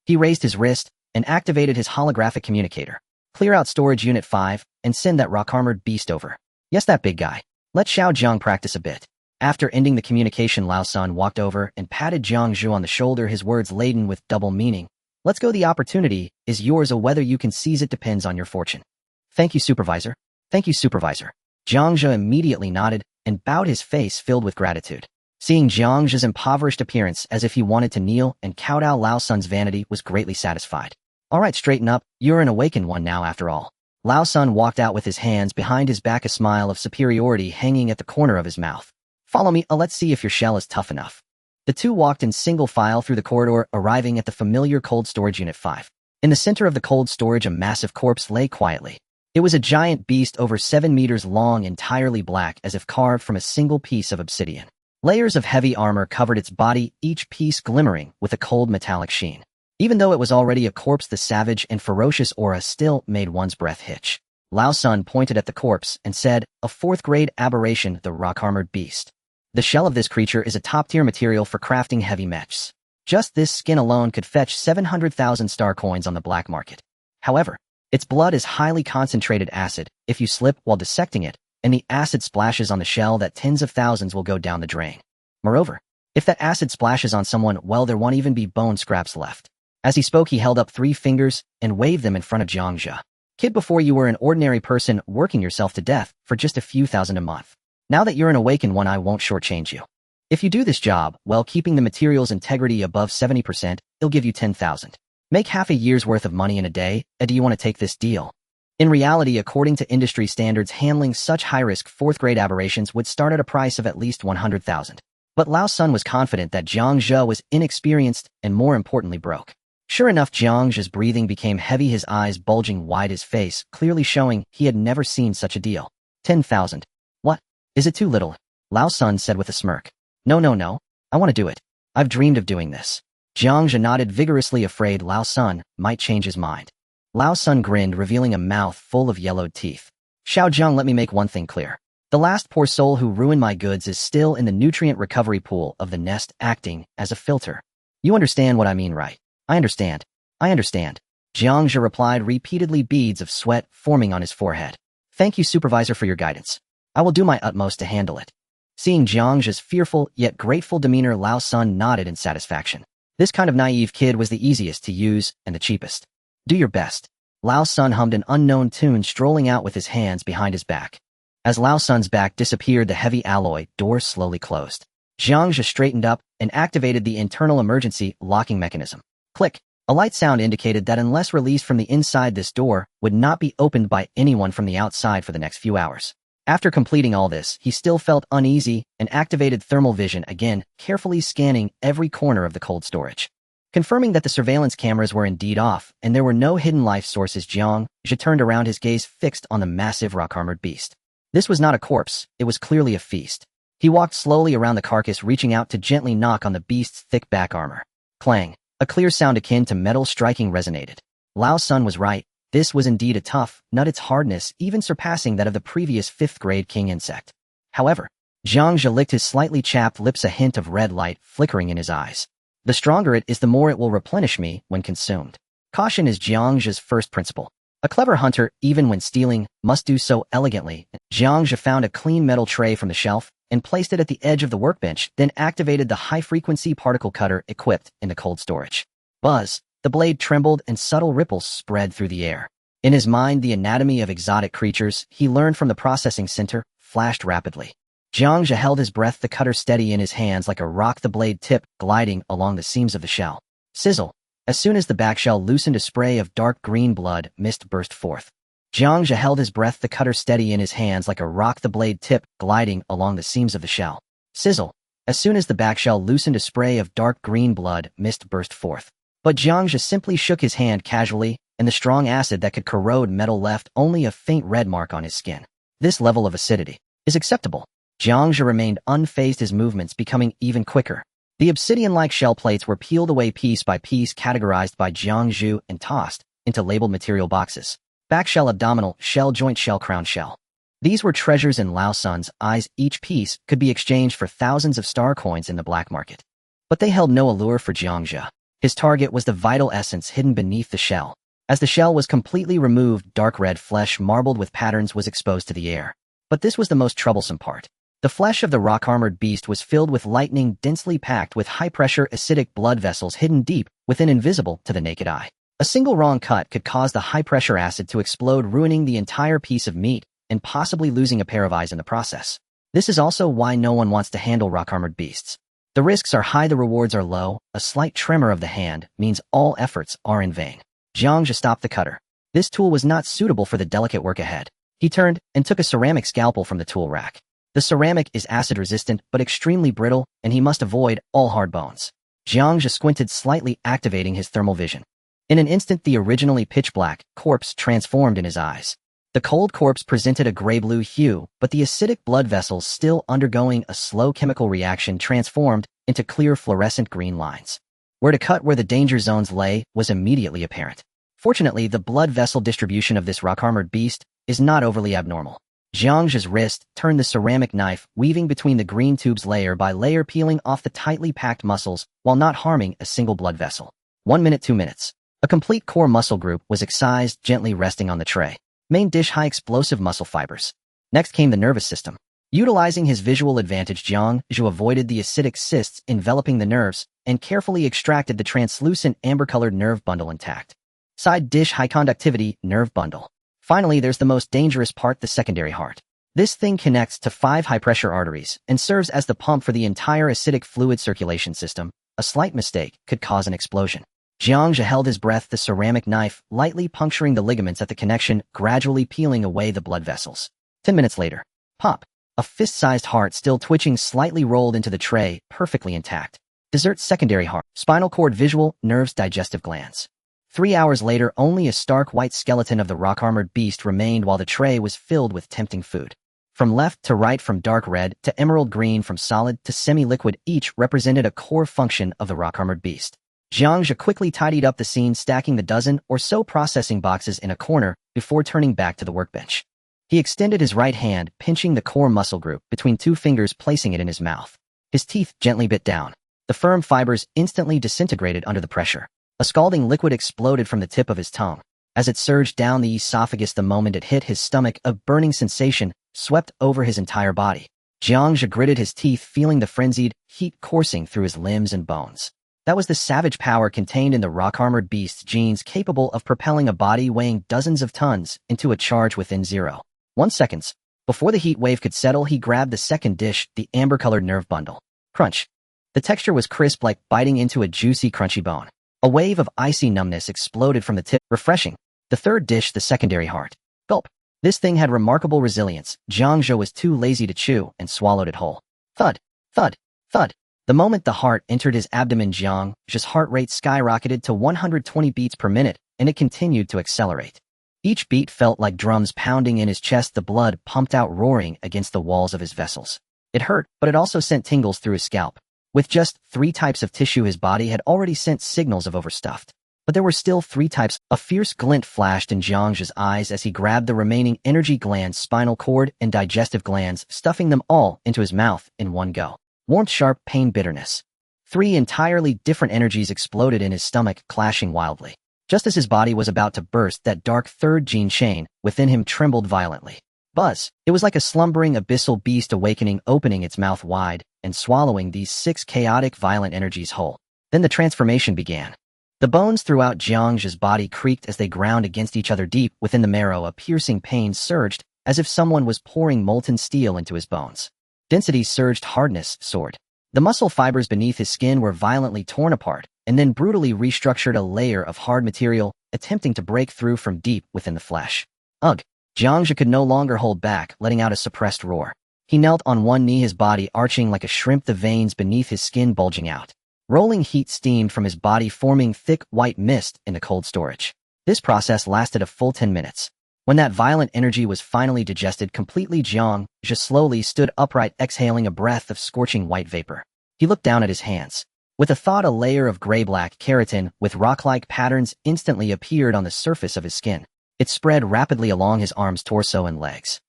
He raised his wrist and activated his holographic communicator. Clear out storage unit 5 and send that rock-armored beast over. Yes, that big guy. Let Xiao Zhang practice a bit. After ending the communication, Lao Sun walked over and patted Jiang Zhe on the shoulder, his words laden with double meaning. Let's go, the opportunity is yours, whether you can seize it depends on your fortune. Thank you, Supervisor. Thank you, Supervisor. Jiang Zhe immediately nodded and bowed, his face filled with gratitude. Seeing Jiang Zhe's impoverished appearance, as if he wanted to kneel and kowtow, Lao Sun's vanity was greatly satisfied. All right, straighten up. You're an awakened one now, after all. Lao Sun walked out with his hands behind his back, a smile of superiority hanging at the corner of his mouth. Follow me, let's see if your shell is tough enough. The two walked in single file through the corridor, arriving at the familiar cold storage unit 5. In the center of the cold storage, a massive corpse lay quietly. It was a giant beast over 7 meters long, entirely black, as if carved from a single piece of obsidian. Layers of heavy armor covered its body, each piece glimmering with a cold metallic sheen. Even though it was already a corpse, the savage and ferocious aura still made one's breath hitch. Lao Sun pointed at the corpse and said, a 4th-grade aberration, the rock-armored beast. The shell of this creature is a top-tier material for crafting heavy mechs. Just this skin alone could fetch 700,000 star coins on the black market. However, its blood is highly concentrated acid. If you slip while dissecting it, and the acid splashes on the shell, that tens of thousands will go down the drain. Moreover, if that acid splashes on someone, well, there won't even be bone scraps left. As he spoke, he held up 3 fingers and waved them in front of Jiang Zhe. Kid, before you were an ordinary person working yourself to death for just a few thousand a month. Now that you're an awakened one, I won't shortchange you. If you do this job, well, keeping the material's integrity above 70%, it'll give you 10,000. Make half a year's worth of money in a day. Do you want to take this deal? In reality, according to industry standards, handling such high-risk 4th-grade aberrations would start at a price of at least 100,000. But Lao Sun was confident that Jiang Zhe was inexperienced and, more importantly, broke. Sure enough, Jiang Zhe's breathing became heavy, his eyes bulging wide, his face clearly showing he had never seen such a deal. 10,000. What? Is it too little? Lao Sun said with a smirk. No. I want to do it. I've dreamed of doing this. Jiang Zhe nodded vigorously, afraid Lao Sun might change his mind. Lao Sun grinned, revealing a mouth full of yellowed teeth. Xiao Zhang, let me make one thing clear. The last poor soul who ruined my goods is still in the nutrient recovery pool of the nest, acting as a filter. You understand what I mean, right? I understand. Jiang Zhe replied, repeatedly, beads of sweat forming on his forehead. Thank you, Supervisor, for your guidance. I will do my utmost to handle it. Seeing Jiang Zhe's fearful yet grateful demeanor, Lao Sun nodded in satisfaction. This kind of naive kid was the easiest to use and the cheapest. Do your best. Lao Sun hummed an unknown tune, strolling out with his hands behind his back. As Lao Sun's back disappeared, the heavy alloy door slowly closed. Jiang Zhe straightened up and activated the internal emergency locking mechanism. Click. A light sound indicated that unless released from the inside, this door would not be opened by anyone from the outside for the next few hours. After completing all this, he still felt uneasy and activated thermal vision again, carefully scanning every corner of the cold storage. Confirming that the surveillance cameras were indeed off and there were no hidden life sources, Jiang Zhe turned around, his gaze fixed on the massive rock-armored beast. This was not a corpse, it was clearly a feast. He walked slowly around the carcass, reaching out to gently knock on the beast's thick back armor. Clang. A clear sound akin to metal striking resonated. Lao Sun was right. This was indeed a tough nut, its hardness even surpassing that of the previous 5th-grade king insect. However, Jiang Zhe licked his slightly chapped lips, a hint of red light flickering in his eyes. The stronger it is, the more it will replenish me when consumed. Caution is Jiang Zhe's first principle. A clever hunter, even when stealing, must do so elegantly. Jiang Zhe found a clean metal tray from the shelf and placed it at the edge of the workbench, then activated the high-frequency particle cutter equipped in the cold storage. Buzz. The blade trembled and subtle ripples spread through the air. In his mind, the anatomy of exotic creatures he learned from the processing center flashed rapidly. Jiang Zhe held his breath, the cutter steady in his hands like a rock, the blade tip gliding along the seams of the shell. Sizzle. As soon as the back shell loosened, a spray of dark green blood mist burst forth. Jiang Zhe held his breath, the cutter steady in his hands like a rock, the blade tip gliding along the seams of the shell. Sizzle. As soon as the back shell loosened, a spray of dark green blood mist burst forth. But Jiang Zhe simply shook his hand casually, and the strong acid that could corrode metal left only a faint red mark on his skin. This level of acidity is acceptable. Jiang Zhe remained unfazed, his movements becoming even quicker. The obsidian-like shell plates were peeled away piece by piece, categorized by Jiang Zhe and tossed into labeled material boxes. Back shell, abdominal, shell joint, shell, crown shell. These were treasures in Lao Sun's eyes. Each piece could be exchanged for thousands of star coins in the black market. But they held no allure for Jiang Zhe. His target was the vital essence hidden beneath the shell. As the shell was completely removed, dark red flesh marbled with patterns was exposed to the air. But this was the most troublesome part. The flesh of the rock-armored beast was filled with lightning, densely packed with high-pressure acidic blood vessels hidden deep within, invisible to the naked eye. A single wrong cut could cause the high-pressure acid to explode, ruining the entire piece of meat and possibly losing a pair of eyes in the process. This is also why no one wants to handle rock-armored beasts. The risks are high, the rewards are low. A slight tremor of the hand means all efforts are in vain. Jiang Zhe stopped the cutter. This tool was not suitable for the delicate work ahead. He turned and took a ceramic scalpel from the tool rack. The ceramic is acid-resistant but extremely brittle, and he must avoid all hard bones. Jiang Zhe squinted slightly, activating his thermal vision. In an instant, the originally pitch-black corpse transformed in his eyes. The cold corpse presented a gray-blue hue, but the acidic blood vessels, still undergoing a slow chemical reaction, transformed into clear fluorescent green lines. Where to cut, where the danger zones lay, was immediately apparent. Fortunately, the blood vessel distribution of this rock-armored beast is not overly abnormal. Jiang Zhe's wrist turned, the ceramic knife weaving between the green tubes layer by layer, peeling off the tightly packed muscles while not harming a single blood vessel. 1 minute, 2 minutes. A complete core muscle group was excised, gently resting on the tray. Main dish, high explosive muscle fibers. Next came the nervous system. Utilizing his visual advantage, Jiang Zhe avoided the acidic cysts enveloping the nerves and carefully extracted the translucent amber-colored nerve bundle intact. Side dish, high conductivity nerve bundle. Finally, there's the most dangerous part, the secondary heart. This thing connects to 5 high-pressure arteries and serves as the pump for the entire acidic fluid circulation system. A slight mistake could cause an explosion. Jiang Zhe held his breath, the ceramic knife lightly puncturing the ligaments at the connection, gradually peeling away the blood vessels. 10 minutes later. Pop. A fist-sized heart, still twitching, slightly rolled into the tray, perfectly intact. Dessert, secondary heart. Spinal cord, visual, nerves, digestive glands. 3 hours later, only a stark white skeleton of the rock-armored beast remained, while the tray was filled with tempting food. From left to right, from dark red to emerald green, from solid to semi-liquid, each represented a core function of the rock-armored beast. Jiang Zhe quickly tidied up the scene, stacking the dozen or so processing boxes in a corner before turning back to the workbench. He extended his right hand, pinching the core muscle group between 2 fingers, placing it in his mouth. His teeth gently bit down. The firm fibers instantly disintegrated under the pressure. A scalding liquid exploded from the tip of his tongue. As it surged down the esophagus, the moment it hit his stomach, a burning sensation swept over his entire body. Jiang Zhe gritted his teeth, feeling the frenzied heat coursing through his limbs and bones. That was the savage power contained in the rock-armored beast's genes, capable of propelling a body weighing dozens of tons into a charge within 0.1 seconds. Before the heat wave could settle, he grabbed the second dish, the amber-colored nerve bundle. Crunch. The texture was crisp, like biting into a juicy, crunchy bone. A wave of icy numbness exploded from the tip, refreshing. The third dish, the secondary heart. Gulp. This thing had remarkable resilience. Jiang Zhe was too lazy to chew and swallowed it whole. Thud, thud, thud. The moment the heart entered his abdomen, Jiang Zhe's heart rate skyrocketed to 120 beats per minute, and it continued to accelerate. Each beat felt like drums pounding in his chest, the blood pumped out, roaring against the walls of his vessels. It hurt, but it also sent tingles through his scalp. With just 3 types of tissue, his body had already sent signals of overstuffed. But there were still 3 types. A fierce glint flashed in Jiang Zhe's eyes as he grabbed the remaining energy glands, spinal cord, and digestive glands, stuffing them all into his mouth in one go. Warmth, sharp pain, bitterness. 3 entirely different energies exploded in his stomach, clashing wildly. Just as his body was about to burst, that dark third gene chain within him trembled violently. Buzz. It was like a slumbering abyssal beast awakening, opening its mouth wide and swallowing these 6 chaotic, violent energies whole. Then the transformation began. The bones throughout Jiang Zhe's body creaked as they ground against each other. Deep within the marrow, a piercing pain surged, as if someone was pouring molten steel into his bones. Density surged, hardness soared. The muscle fibers beneath his skin were violently torn apart, and then brutally restructured a layer of hard material, attempting to break through from deep within the flesh. Ugh! Jiang Zhe could no longer hold back, letting out a suppressed roar. He knelt on one knee, his body arching like a shrimp, the veins beneath his skin bulging out. Rolling heat steamed from his body, forming thick white mist in the cold storage. This process lasted a full 10 minutes. When that violent energy was finally digested completely, Jiang Zhe slowly stood upright, exhaling a breath of scorching white vapor. He looked down at his hands. With a thought, a layer of gray-black keratin with rock-like patterns instantly appeared on the surface of his skin. It spread rapidly along his arms, torso, and legs.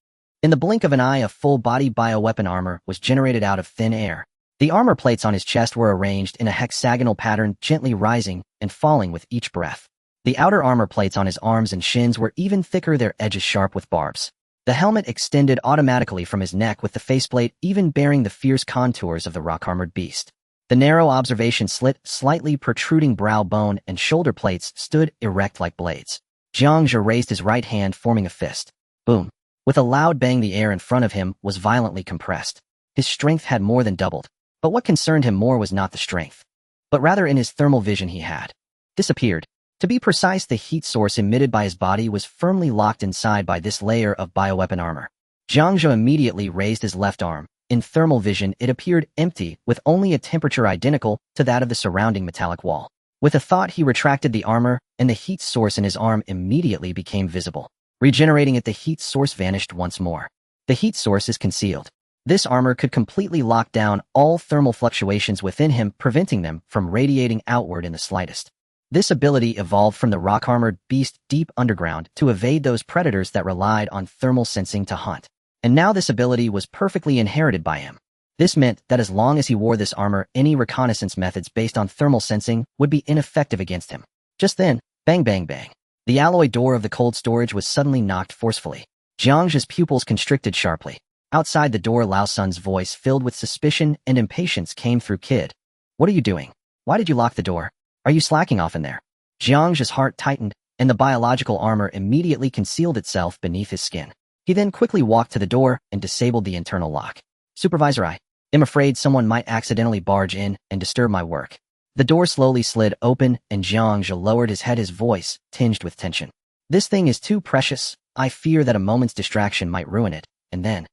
In the blink of an eye, a full-body bioweapon armor was generated out of thin air. The armor plates on his chest were arranged in a hexagonal pattern, gently rising and falling with each breath. The outer armor plates on his arms and shins were even thicker, their edges sharp with barbs. The helmet extended automatically from his neck, with the faceplate even bearing the fierce contours of the rock-armored beast. The narrow observation slit, slightly protruding brow bone, and shoulder plates stood erect like blades. Jiang Zhe raised his right hand, forming a fist. Boom! With a loud bang, the air in front of him was violently compressed. His strength had more than doubled. But what concerned him more was not the strength, but rather in his thermal vision he had disappeared. To be precise, the heat source emitted by his body was firmly locked inside by this layer of bioweapon armor. Jiang Zhe immediately raised his left arm. In thermal vision, it appeared empty, with only a temperature identical to that of the surrounding metallic wall. With a thought, he retracted the armor, and the heat source in his arm immediately became visible. Regenerating it, the heat source vanished once more. The heat source is concealed. This armor could completely lock down all thermal fluctuations within him, preventing them from radiating outward in the slightest. This ability evolved from the rock-armored beast deep underground to evade those predators that relied on thermal sensing to hunt. And now this ability was perfectly inherited by him. This meant that as long as he wore this armor, any reconnaissance methods based on thermal sensing would be ineffective against him. Just then, bang bang bang. The alloy door of the cold storage was suddenly knocked forcefully. Jiang Zhe's pupils constricted sharply. Outside the door, Lao Sun's voice, filled with suspicion and impatience, came through. Kid, what are you doing? Why did you lock the door? Are you slacking off in there? Jiang Zhe's heart tightened, and the biological armor immediately concealed itself beneath his skin. He then quickly walked to the door and disabled the internal lock. Supervisor, I am afraid someone might accidentally barge in and disturb my work. The door slowly slid open, and Jiang Zhe lowered his head, his voice tinged with tension. This thing is too precious. I fear that a moment's distraction might ruin it, and then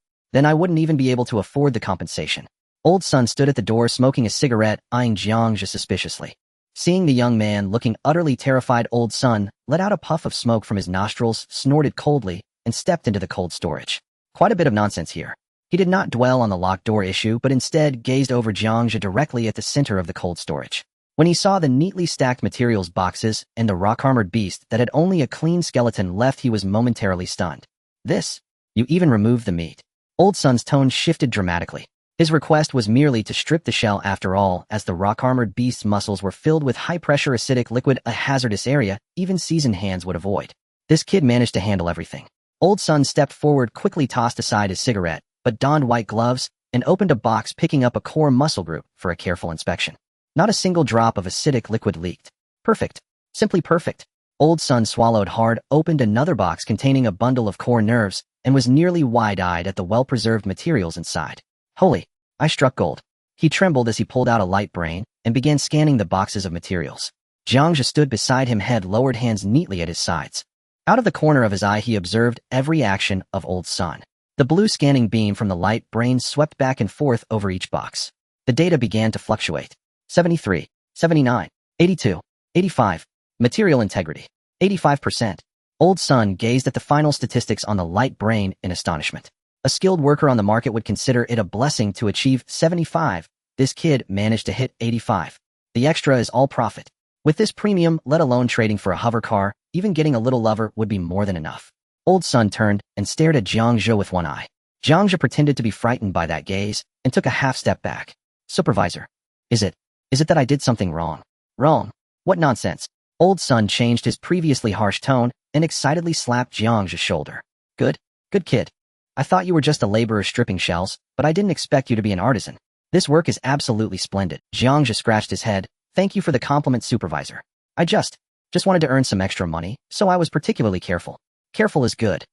I wouldn't even be able to afford the compensation. Old Sun stood at the door, smoking a cigarette, eyeing Jiang Zhe suspiciously. Seeing the young man looking utterly terrified, Old Sun let out a puff of smoke from his nostrils, snorted coldly, and stepped into the cold storage. Quite a bit of nonsense here. He did not dwell on the locked door issue, but instead gazed over Jiang Zhe directly at the center of the cold storage. When he saw the neatly stacked materials boxes and the rock-armored beast that had only a clean skeleton left, he was momentarily stunned. This? You even removed the meat? Old Sun's tone shifted dramatically. His request was merely to strip the shell after all, as the rock-armored beast's muscles were filled with high-pressure acidic liquid, a hazardous area even seasoned hands would avoid. This kid managed to handle everything. Old Sun stepped forward, quickly tossed aside his cigarette, but donned white gloves and opened a box, picking up a core muscle group for a careful inspection. Not a single drop of acidic liquid leaked. Perfect. Simply perfect. Old Sun swallowed hard, opened another box containing a bundle of core nerves, and was nearly wide-eyed at the well-preserved materials inside. Holy! I struck gold. He trembled as he pulled out a light brain and began scanning the boxes of materials. Jiang Zhe stood beside him, head lowered, hands neatly at his sides. Out of the corner of his eye, he observed every action of Old Sun. The blue scanning beam from the light brain swept back and forth over each box. The data began to fluctuate. 73, 79, 82, 85. Material integrity, 85%. Old Sun gazed at the final statistics on the light brain in astonishment. A skilled worker on the market would consider it a blessing to achieve 75. This kid managed to hit 85. The extra is all profit. With this premium, let alone trading for a hover car, even getting a little lover would be more than enough. Old Sun turned and stared at Jiang Zhe with one eye. Jiang Zhe pretended to be frightened by that gaze and took a half step back. Supervisor, is it that I did something wrong? Wrong? What nonsense? Old Sun changed his previously harsh tone and excitedly slapped Jiang Zhe's shoulder. Good kid. I thought you were just a laborer stripping shells, but I didn't expect you to be an artisan. This work is absolutely splendid. Jiang Zhe scratched his head. Thank you for the compliment, Supervisor. I just wanted to earn some extra money, so I was particularly careful. Careful is good.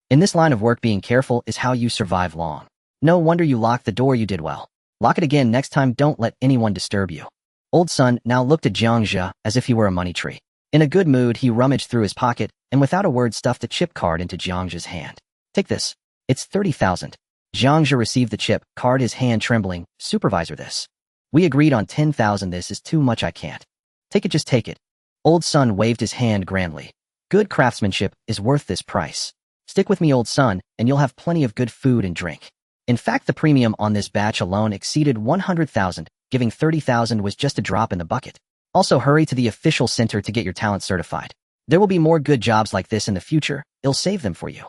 In this line of work, being careful is how you survive long. No wonder you locked the door. You did well. Lock it again next time. Don't let anyone disturb you. Old Sun now looked at Jiang Zhe as if he were a money tree. In a good mood, he rummaged through his pocket and without a word stuffed a chip card into Jiang Zhe's hand. Take this. It's 30,000. Jiang Zhe received the chip card, his hand trembling. Supervisor, this. We agreed on 10,000. This is too much, I can't. Take it, just take it. Old Sun waved his hand grandly. Good craftsmanship is worth this price. Stick with me, Old Sun, and you'll have plenty of good food and drink. In fact, the premium on this batch alone exceeded 100,000. Giving 30,000 was just a drop in the bucket. Also, hurry to the official center to get your talent certified. There will be more good jobs like this in the future. It'll save them for you.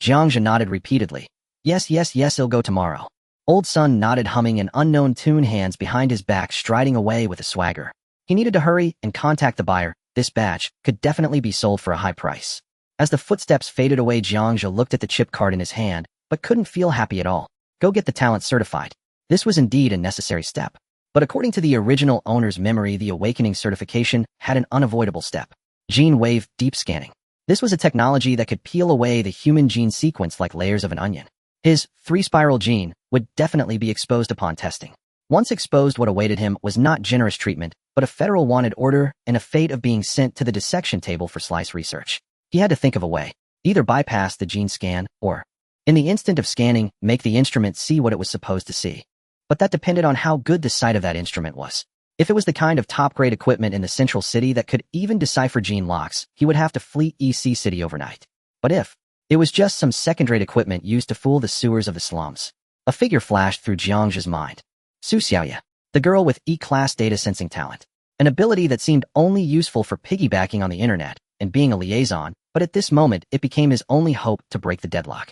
Jiang Zhe nodded repeatedly. Yes, yes, yes, it'll go tomorrow. Old Sun nodded, humming an unknown tune, hands behind his back, striding away with a swagger. He needed to hurry and contact the buyer. This batch could definitely be sold for a high price. As the footsteps faded away, Jiang Zhe looked at the chip card in his hand, but couldn't feel happy at all. Go get the talent certified. This was indeed a necessary step. But according to the original owner's memory, the awakening certification had an unavoidable step. Gene wave deep scanning. This was a technology that could peel away the human gene sequence like layers of an onion. His 3-spiral gene would definitely be exposed upon testing. Once exposed, what awaited him was not generous treatment, but a federal wanted order and a fate of being sent to the dissection table for slice research. He had to think of a way. Either bypass the gene scan or, in the instant of scanning, make the instrument see what it was supposed to see. But that depended on how good the sight of that instrument was. If it was the kind of top-grade equipment in the central city that could even decipher gene locks, he would have to flee EC City overnight. But if it was just some second-rate equipment used to fool the sewers of the slums, a figure flashed through Jiang Zhe's mind. Su Xiaoya, the girl with E-class data sensing talent. An ability that seemed only useful for piggybacking on the internet and being a liaison, but at this moment it became his only hope to break the deadlock.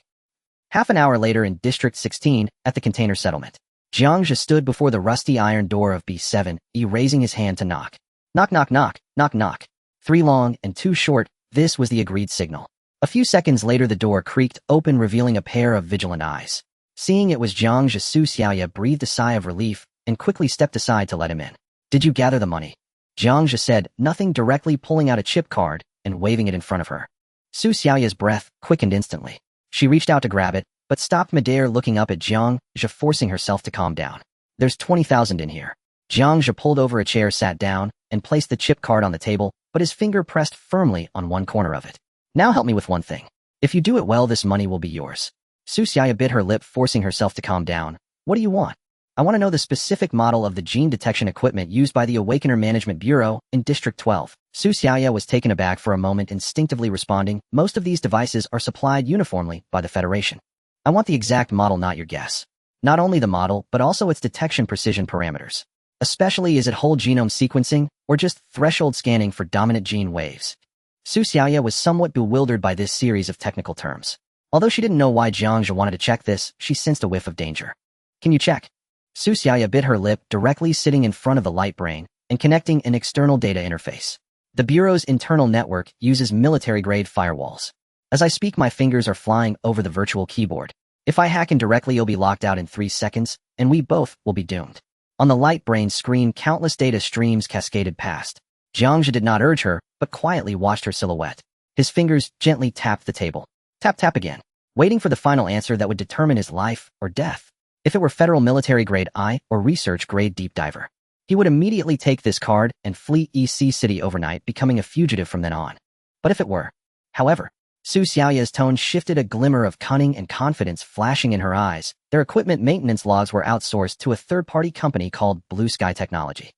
Half an hour later in District 16, at the container settlement, Jiang Zhe stood before the rusty iron door of B7, raising his hand to knock. Knock, knock, knock, knock, knock. 3 long and 2 short, this was the agreed signal. A few seconds later the door creaked open, revealing a pair of vigilant eyes. Seeing it was Jiang Zhe, Su Xiaoya breathed a sigh of relief and quickly stepped aside to let him in. Did you gather the money? Jiang Zhe said, nothing directly, pulling out a chip card and waving it in front of her. Su Xiaoya's breath quickened instantly. She reached out to grab it, but stopped midair, looking up at Jiang Zhe, forcing herself to calm down. There's 20,000 in here. Jiang Zhe pulled over a chair, sat down, and placed the chip card on the table, but his finger pressed firmly on one corner of it. Now help me with one thing. If you do it well, this money will be yours. Su Xiaoya bit her lip, forcing herself to calm down. What do you want? I want to know the specific model of the gene detection equipment used by the Awakener Management Bureau in District 12. Su Xiaoya was taken aback for a moment, instinctively responding, most of these devices are supplied uniformly by the Federation. I want the exact model, not your guess. Not only the model, but also its detection precision parameters. Especially, is it whole genome sequencing, or just threshold scanning for dominant gene waves? Su Xiaoya was somewhat bewildered by this series of technical terms. Although she didn't know why Jiang Zhe wanted to check this, she sensed a whiff of danger. Can you check? Su Xiaoya bit her lip, directly sitting in front of the light brain and connecting an external data interface. The Bureau's internal network uses military-grade firewalls. As I speak, my fingers are flying over the virtual keyboard. If I hack in directly, you'll be locked out in 3 seconds, and we both will be doomed. On the light brain screen, countless data streams cascaded past. Jiang Zhe did not urge her, but quietly watched her silhouette. His fingers gently tapped the table. Tap, tap again, waiting for the final answer that would determine his life or death. If it were federal military-grade I or research-grade deep diver, he would immediately take this card and flee EC City overnight, becoming a fugitive from then on. But if it were, however, Su Xiaoya's tone shifted, a glimmer of cunning and confidence flashing in her eyes. Their equipment maintenance logs were outsourced to a third-party company called Blue Sky Technology.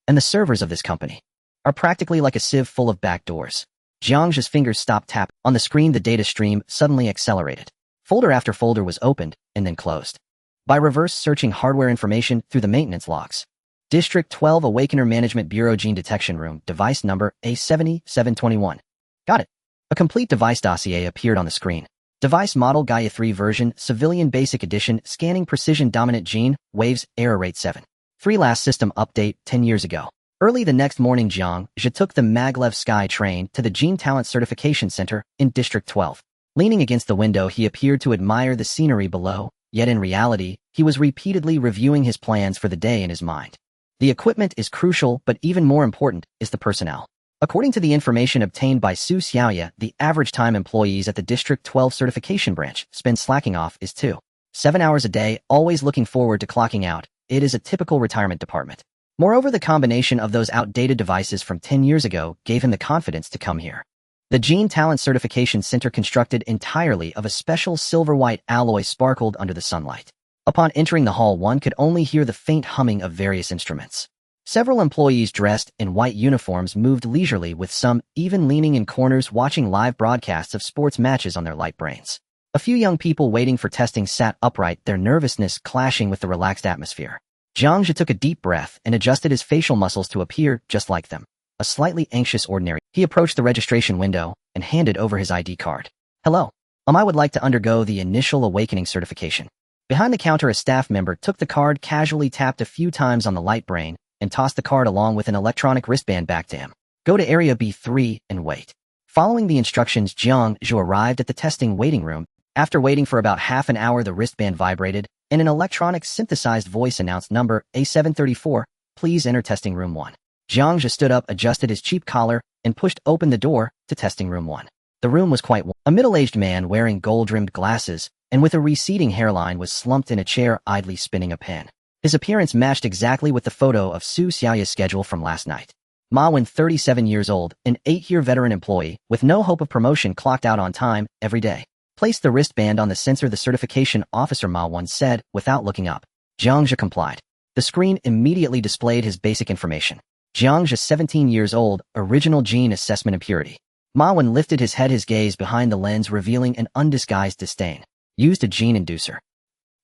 And the servers of this company are practically like a sieve full of backdoors. Jiang Zhe's fingers stopped tapping. On the screen, the data stream suddenly accelerated. Folder after folder was opened and then closed. By reverse searching hardware information through the maintenance logs. District 12 Awakener Management Bureau Gene Detection Room, device number A7721. Got it. A complete device dossier appeared on the screen. Device model Gaia 3 version, Civilian Basic Edition, scanning precision dominant gene, waves, error rate 7. 3 last system update 10 years ago. Early the next morning, Jiang Zhe took the maglev Sky train to the Gene Talent Certification Center in District 12. Leaning against the window, he appeared to admire the scenery below, yet in reality, he was repeatedly reviewing his plans for the day in his mind. The equipment is crucial, but even more important is the personnel. According to the information obtained by Su Xiaoya, the average time employees at the District 12 certification branch spend slacking off is 2.7 hours a day, always looking forward to clocking out. It is a typical retirement department. Moreover, the combination of those outdated devices from 10 years ago gave him the confidence to come here. The Gene Talent Certification Center, constructed entirely of a special silver-white alloy, sparkled under the sunlight. Upon entering the hall, one could only hear the faint humming of various instruments. Several employees dressed in white uniforms moved leisurely, with some even leaning in corners watching live broadcasts of sports matches on their light brains. A few young people waiting for testing sat upright, their nervousness clashing with the relaxed atmosphere. Jiang Zhe took a deep breath and adjusted his facial muscles to appear just like them, a slightly anxious ordinary. He approached the registration window and handed over his ID card. Hello. I would like to undergo the initial awakening certification. Behind the counter, a staff member took the card, casually tapped a few times on the light brain, and tossed the card along with an electronic wristband back to him. Go to area B3 and wait. Following the instructions, Jiang Zhe arrived at the testing waiting room. After waiting for about half an hour, the wristband vibrated, and an electronic synthesized voice announced number A734, please enter testing room 1. Jiang Zhe stood up, adjusted his cheap collar, and pushed open the door to testing room 1. The room was quite warm. A middle-aged man wearing gold-rimmed glasses and with a receding hairline was slumped in a chair, idly spinning a pen. His appearance matched exactly with the photo of Su Xiaoya's schedule from last night. Ma Wen, 37 years old, an 8-year veteran employee with no hope of promotion, clocked out on time every day. Place the wristband on the sensor, the certification officer Ma Wen said without looking up. Jiang Zhe complied. The screen immediately displayed his basic information. Jiang Zhe, 17 years old, original gene assessment impurity. Ma Wen lifted his head, his gaze behind the lens revealing an undisguised disdain. Used a gene inducer.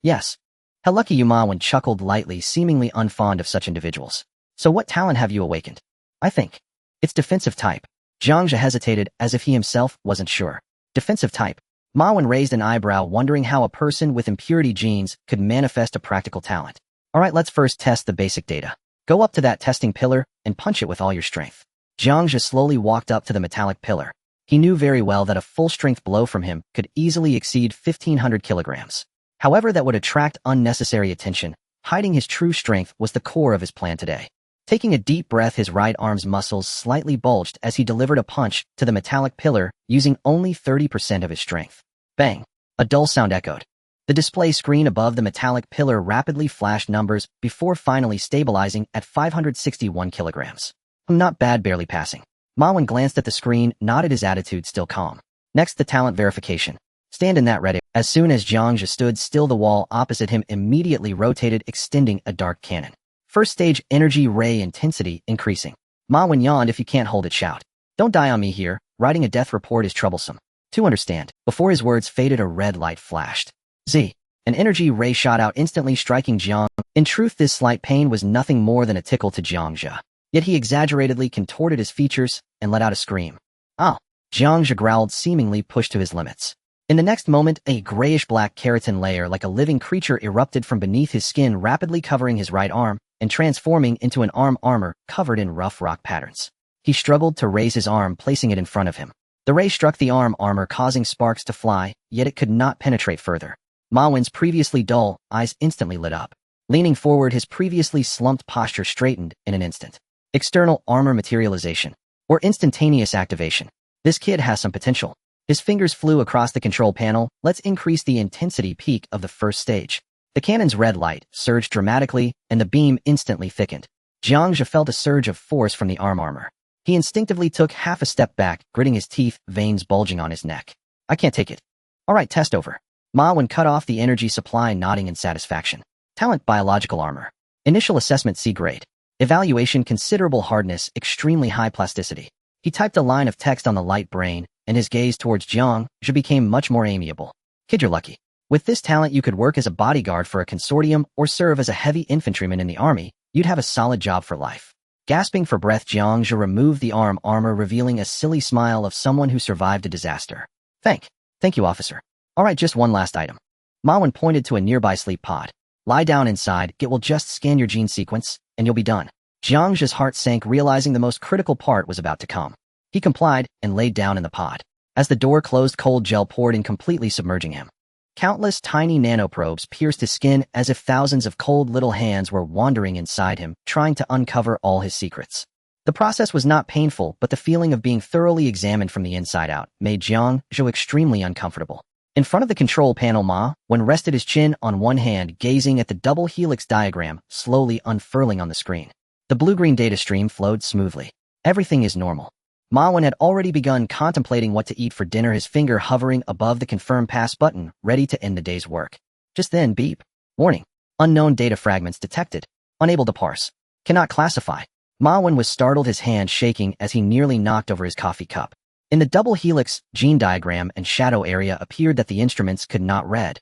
Yes. How lucky you, Ma Wen chuckled lightly, seemingly unfond of such individuals. So what talent have you awakened? I think it's defensive type. Jiang Zhe hesitated as if he himself wasn't sure. Defensive type. Ma Wen raised an eyebrow, wondering how a person with impurity genes could manifest a practical talent. Alright, let's first test the basic data. Go up to that testing pillar and punch it with all your strength. Jiang Zhe slowly walked up to the metallic pillar. He knew very well that a full-strength blow from him could easily exceed 1,500 kilograms. However, that would attract unnecessary attention. Hiding his true strength was the core of his plan today. Taking a deep breath, his right arm's muscles slightly bulged as he delivered a punch to the metallic pillar using only 30% of his strength. Bang! A dull sound echoed. The display screen above the metallic pillar rapidly flashed numbers before finally stabilizing at 561 kilograms. Not bad, barely passing. Ma Wen glanced at the screen, nodded, his attitude still calm. Next, the talent verification. Stand in that ready. As soon as Jiang Zhe stood still, the wall opposite him immediately rotated, extending a dark cannon. First stage, energy ray intensity increasing. Ma Wen yawned. If you can't hold it, shout. Don't die on me here. Writing a death report is troublesome. To understand. Before his words faded, a red light flashed. Z. An energy ray shot out, instantly striking Jiang. In truth, this slight pain was nothing more than a tickle to Jiang Zhe. Yet he exaggeratedly contorted his features and let out a scream. Ah! Jiang Zhe growled, seemingly pushed to his limits. In the next moment, a grayish-black keratin layer like a living creature erupted from beneath his skin, rapidly covering his right arm and transforming into an arm armor covered in rough rock patterns. He struggled to raise his arm, placing it in front of him. The ray struck the arm armor, causing sparks to fly, yet it could not penetrate further. Ma Wen's previously dull eyes instantly lit up. Leaning forward, his previously slumped posture straightened in an instant. External armor materialization, or instantaneous activation. This kid has some potential. His fingers flew across the control panel. Let's increase the intensity peak of the first stage. The cannon's red light surged dramatically, and the beam instantly thickened. Jiang Zhe felt a surge of force from the arm armor. He instinctively took half a step back, gritting his teeth, veins bulging on his neck. I can't take it. Alright, test over. Ma Wen cut off the energy supply, nodding in satisfaction. Talent, biological armor. Initial assessment, C grade. Evaluation, considerable hardness, extremely high plasticity. He typed a line of text on the light brain, and his gaze towards Jiang Zhe became much more amiable. Kid, you're lucky. With this talent, you could work as a bodyguard for a consortium or serve as a heavy infantryman in the army. You'd have a solid job for life. Gasping for breath, Jiang Zhe removed the arm armor, revealing a silly smile of someone who survived a disaster. Thank you, officer. Alright, just one last item. Ma Wen pointed to a nearby sleep pod. Lie down inside, it will just scan your gene sequence, and you'll be done. Jiang Zhe's heart sank, realizing the most critical part was about to come. He complied and laid down in the pod. As the door closed, cold gel poured in, completely submerging him. Countless tiny nanoprobes pierced his skin as if thousands of cold little hands were wandering inside him, trying to uncover all his secrets. The process was not painful, but the feeling of being thoroughly examined from the inside out made Jiang Zhe extremely uncomfortable. In front of the control panel, Ma Wen rested his chin on one hand, gazing at the double helix diagram slowly unfurling on the screen. The blue-green data stream flowed smoothly. Everything is normal. Ma Wen had already begun contemplating what to eat for dinner, his finger hovering above the confirm pass button, ready to end the day's work. Just then, beep. Warning. Unknown data fragments detected. Unable to parse. Cannot classify. Ma Wen was startled, his hand shaking as he nearly knocked over his coffee cup. In the double helix gene diagram and shadow area appeared that the instruments could not read.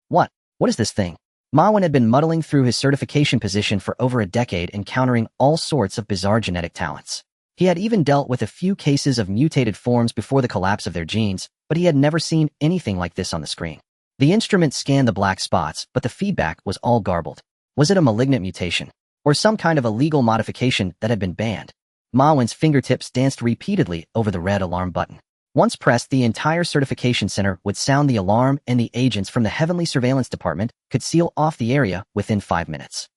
What? What is this thing? Ma Wen had been muddling through his certification position for over a decade, encountering all sorts of bizarre genetic talents. He had even dealt with a few cases of mutated forms before the collapse of their genes, but he had never seen anything like this on the screen. The instrument scanned the black spots, but the feedback was all garbled. Was it a malignant mutation? Or some kind of illegal modification that had been banned? Ma Wen's fingertips danced repeatedly over the red alarm button. Once pressed, the entire certification center would sound the alarm, and the agents from the Heavenly Surveillance Department could seal off the area within 5 minutes.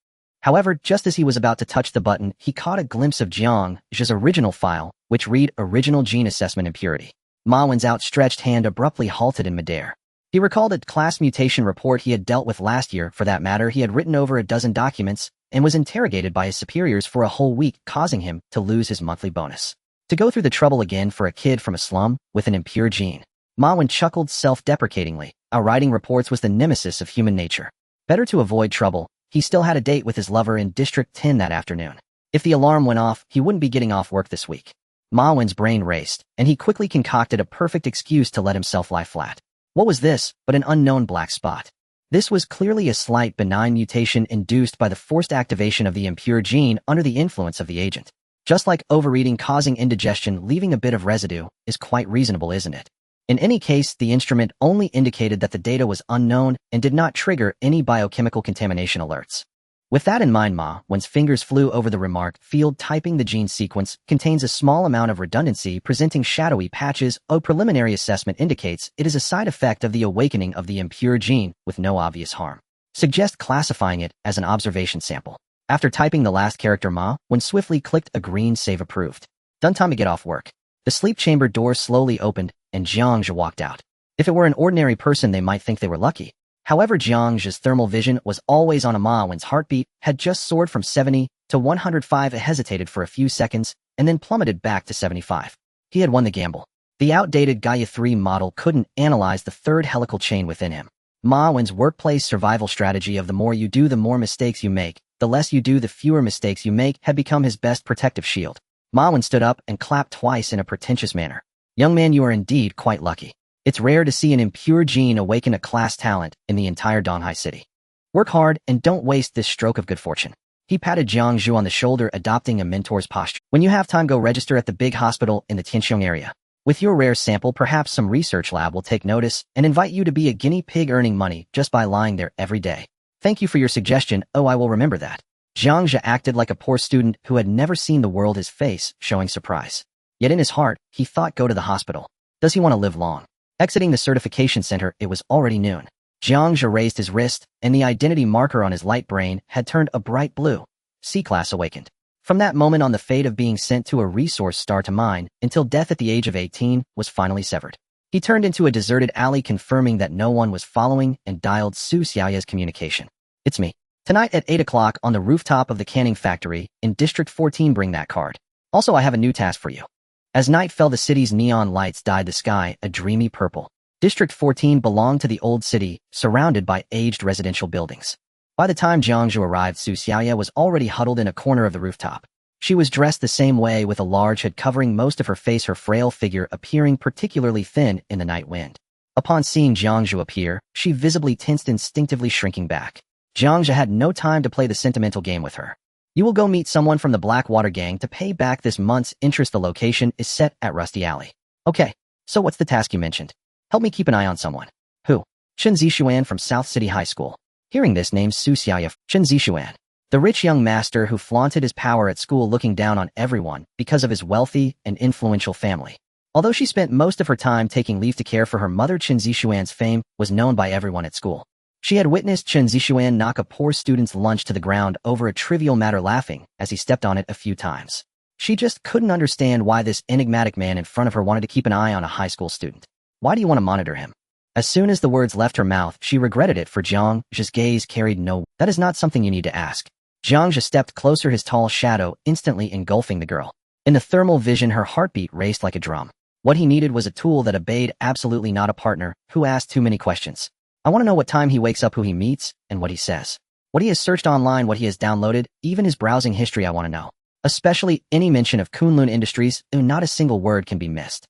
However, just as he was about to touch the button, he caught a glimpse of Jiang Zhe's original file, which read Original Gene Assessment Impurity. Ma Wen's outstretched hand abruptly halted in midair. He recalled a class mutation report he had dealt with last year. For that matter, he had written over a dozen documents and was interrogated by his superiors for a whole week, causing him to lose his monthly bonus. To go through the trouble again for a kid from a slum with an impure gene. Ma Wen chuckled self-deprecatingly. Writing reports was the nemesis of human nature. Better to avoid trouble. He still had a date with his lover in District 10 that afternoon. If the alarm went off, he wouldn't be getting off work this week. Ma Wen's brain raced, and he quickly concocted a perfect excuse to let himself lie flat. What was this but an unknown black spot? This was clearly a slight benign mutation induced by the forced activation of the impure gene under the influence of the agent. Just like overeating causing indigestion, leaving a bit of residue is quite reasonable, isn't it? In any case, the instrument only indicated that the data was unknown and did not trigger any biochemical contamination alerts. With that in mind, Ma Wen's fingers flew over the remark field. Typing the gene sequence contains a small amount of redundancy, presenting shadowy patches. A preliminary assessment indicates it is a side effect of the awakening of the impure gene with no obvious harm. Suggest classifying it as an observation sample. After typing the last character, Ma Wen swiftly clicked a green save approved. Done. Time to get off work. The sleep chamber door slowly opened, and Jiang Zhe walked out. If it were an ordinary person, they might think they were lucky. However, Jiang Zhe's thermal vision was always on. Ma Wen's heartbeat had just soared from 70 to 105. It hesitated for a few seconds, and then plummeted back to 75. He had won the gamble. The outdated Gaia 3 model couldn't analyze the third helical chain within him. Ma Wen's workplace survival strategy of the more you do, the more mistakes you make, the less you do, the fewer mistakes you make, had become his best protective shield. Ma Wen stood up and clapped twice in a pretentious manner. Young man, you are indeed quite lucky. It's rare to see an impure gene awaken a class talent in the entire Donghai city. Work hard and don't waste this stroke of good fortune. He patted Jiang Zhe on the shoulder, adopting a mentor's posture. When you have time, go register at the big hospital in the Tianxiong area. With your rare sample, perhaps some research lab will take notice and invite you to be a guinea pig, earning money just by lying there every day. Thank you for your suggestion. Oh, I will remember that. Jiang Zhe acted like a poor student who had never seen the world, his face showing surprise. Yet in his heart, he thought, go to the hospital. Does he want to live long? Exiting the certification center, it was already noon. Jiang Zhe raised his wrist, and the identity marker on his light brain had turned a bright blue. C-Class awakened. From that moment on, the fate of being sent to a resource star to mine until death at the age of 18 was finally severed. He turned into a deserted alley, confirming that no one was following, and dialed Su Xiaoya's communication. It's me. Tonight at 8 o'clock on the rooftop of the canning factory in District 14. Bring that card. Also, I have a new task for you. As night fell, the city's neon lights dyed the sky a dreamy purple. District 14 belonged to the old city, surrounded by aged residential buildings. By the time Jiang Zhe arrived, Su Xiaoya was already huddled in a corner of the rooftop. She was dressed the same way, with a large hood covering most of her face, her frail figure appearing particularly thin in the night wind. Upon seeing Jiang Zhe appear, she visibly tensed, instinctively shrinking back. Jiang Zhe had no time to play the sentimental game with her. You will go meet someone from the Blackwater gang to pay back this month's interest. The location is set at Rusty Alley. Okay, so what's the task you mentioned? Help me keep an eye on someone. Who? Chen Zixuan from South City High School. Hearing this name, Su Xiaoya, Chen Zixuan, the rich young master who flaunted his power at school, looking down on everyone because of his wealthy and influential family. Although she spent most of her time taking leave to care for her mother, Chen Zixuan's fame was known by everyone at school. She had witnessed Chen Zixuan knock a poor student's lunch to the ground over a trivial matter, laughing as he stepped on it a few times. She just couldn't understand why this enigmatic man in front of her wanted to keep an eye on a high school student. Why do you want to monitor him? As soon as the words left her mouth, she regretted it, for Jiang Zhe's gaze carried no. That is not something you need to ask. Jiang Zhe stepped closer, his tall shadow instantly engulfing the girl. In the thermal vision, her heartbeat raced like a drum. What he needed was a tool that obeyed, absolutely not a partner who asked too many questions. I want to know what time he wakes up, who he meets, and what he says. What he has searched online, what he has downloaded, even his browsing history I want to know. Especially any mention of Kunlun Industries, not a single word can be missed.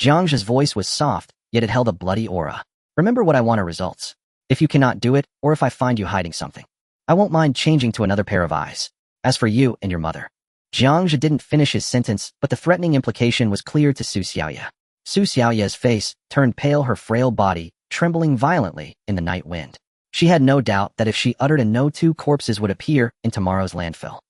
Jiang Zhe's voice was soft, yet it held a bloody aura. Remember what I want are results. If you cannot do it, or if I find you hiding something, I won't mind changing to another pair of eyes. As for you and your mother. Jiang Zhe didn't finish his sentence, but the threatening implication was clear to Su Xiaoya. Su Xiaoya's face turned pale, her frail body trembling violently in the night wind. She had no doubt that if she uttered a no, 2 corpses would appear in tomorrow's landfill.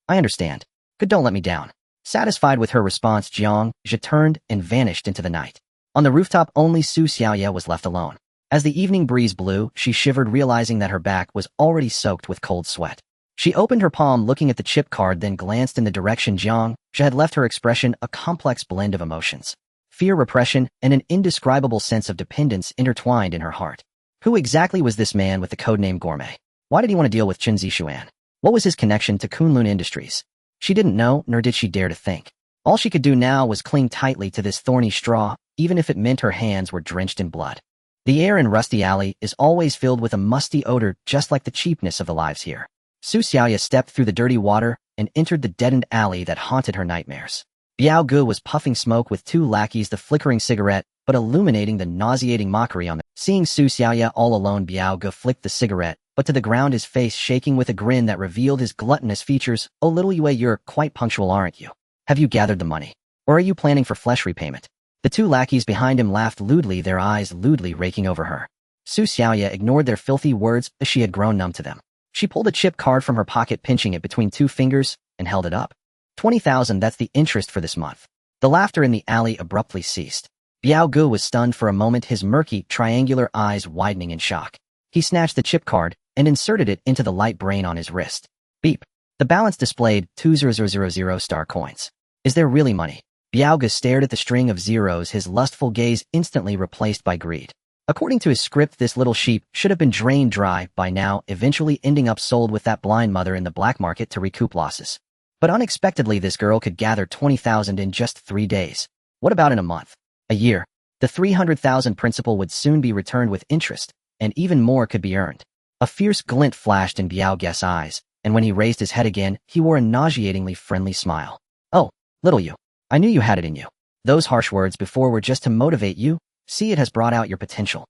I understand. Good, don't let me down. Satisfied with her response, Jiang Zhe turned and vanished into the night. On the rooftop, only Su Xiaoya was left alone. As the evening breeze blew, she shivered, realizing that her back was already soaked with cold sweat. She opened her palm, looking at the chip card, then glanced in the direction Jiang Zhe had left, her expression a complex blend of emotions. Fear, repression, and an indescribable sense of dependence intertwined in her heart. Who exactly was this man with the codename Gourmet? Why did he want to deal with Chen Zixuan? What was his connection to Kunlun Industries? She didn't know, nor did she dare to think. All she could do now was cling tightly to this thorny straw, even if it meant her hands were drenched in blood. The air in Rusty Alley is always filled with a musty odor, just like the cheapness of the lives here. Su Xiaoya stepped through the dirty water and entered the deadened alley that haunted her nightmares. Biao Gu was puffing smoke with 2 lackeys, the flickering cigarette but illuminating the nauseating mockery on them. Seeing Su Xiaoya all alone, Biao Gu flicked the cigarette, but to the ground, his face shaking with a grin that revealed his gluttonous features. Oh, little Yue, you're quite punctual, aren't you? Have you gathered the money? Or are you planning for flesh repayment? The 2 lackeys behind him laughed lewdly, their eyes lewdly raking over her. Su Xiaoya ignored their filthy words as she had grown numb to them. She pulled a chip card from her pocket, pinching it between 2 fingers, and held it up. 20,000, that's the interest for this month. The laughter in the alley abruptly ceased. Biao Gu was stunned for a moment, his murky, triangular eyes widening in shock. He snatched the chip card and inserted it into the light brain on his wrist. Beep. The balance displayed 20000 star coins. Is there really money? Biao Gu stared at the string of zeros, his lustful gaze instantly replaced by greed. According to his script, this little sheep should have been drained dry by now, eventually ending up sold with that blind mother in the black market to recoup losses. But unexpectedly, this girl could gather 20,000 in just 3 days. What about in a month? A year? The 300,000 principal would soon be returned with interest, and even more could be earned. A fierce glint flashed in Biao Gu's eyes, and when he raised his head again, he wore a nauseatingly friendly smile. Oh, little you. I knew you had it in you. Those harsh words before were just to motivate you. See, it has brought out your potential.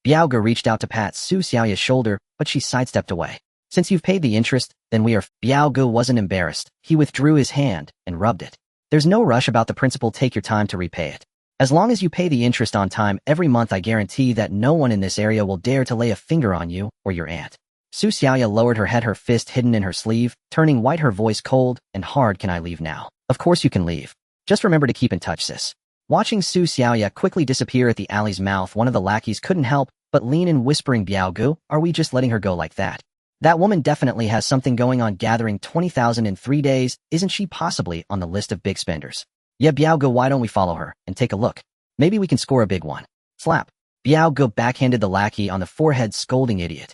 Biao Gu reached out to pat Su Xiaoya's shoulder, but she sidestepped away. Since you've paid the interest, then we are. Biao Gu wasn't embarrassed. He withdrew his hand and rubbed it. There's no rush about the principal, take your time to repay it. As long as you pay the interest on time every month, I guarantee that no one in this area will dare to lay a finger on you or your aunt. Su Xiaoya lowered her head, her fist hidden in her sleeve, turning white, her voice cold and hard. Can I leave now? Of course you can leave. Just remember to keep in touch, sis. Watching Su Xiaoya quickly disappear at the alley's mouth, one of the lackeys couldn't help but lean in, whispering, Biao Gu, are we just letting her go like that? That woman definitely has something going on, gathering 20,000 in 3 days. Isn't she possibly on the list of big spenders? Yeah, Biao Gu, why don't we follow her and take a look? Maybe we can score a big one. Slap. Biao Gu backhanded the lackey on the forehead, scolding, idiot.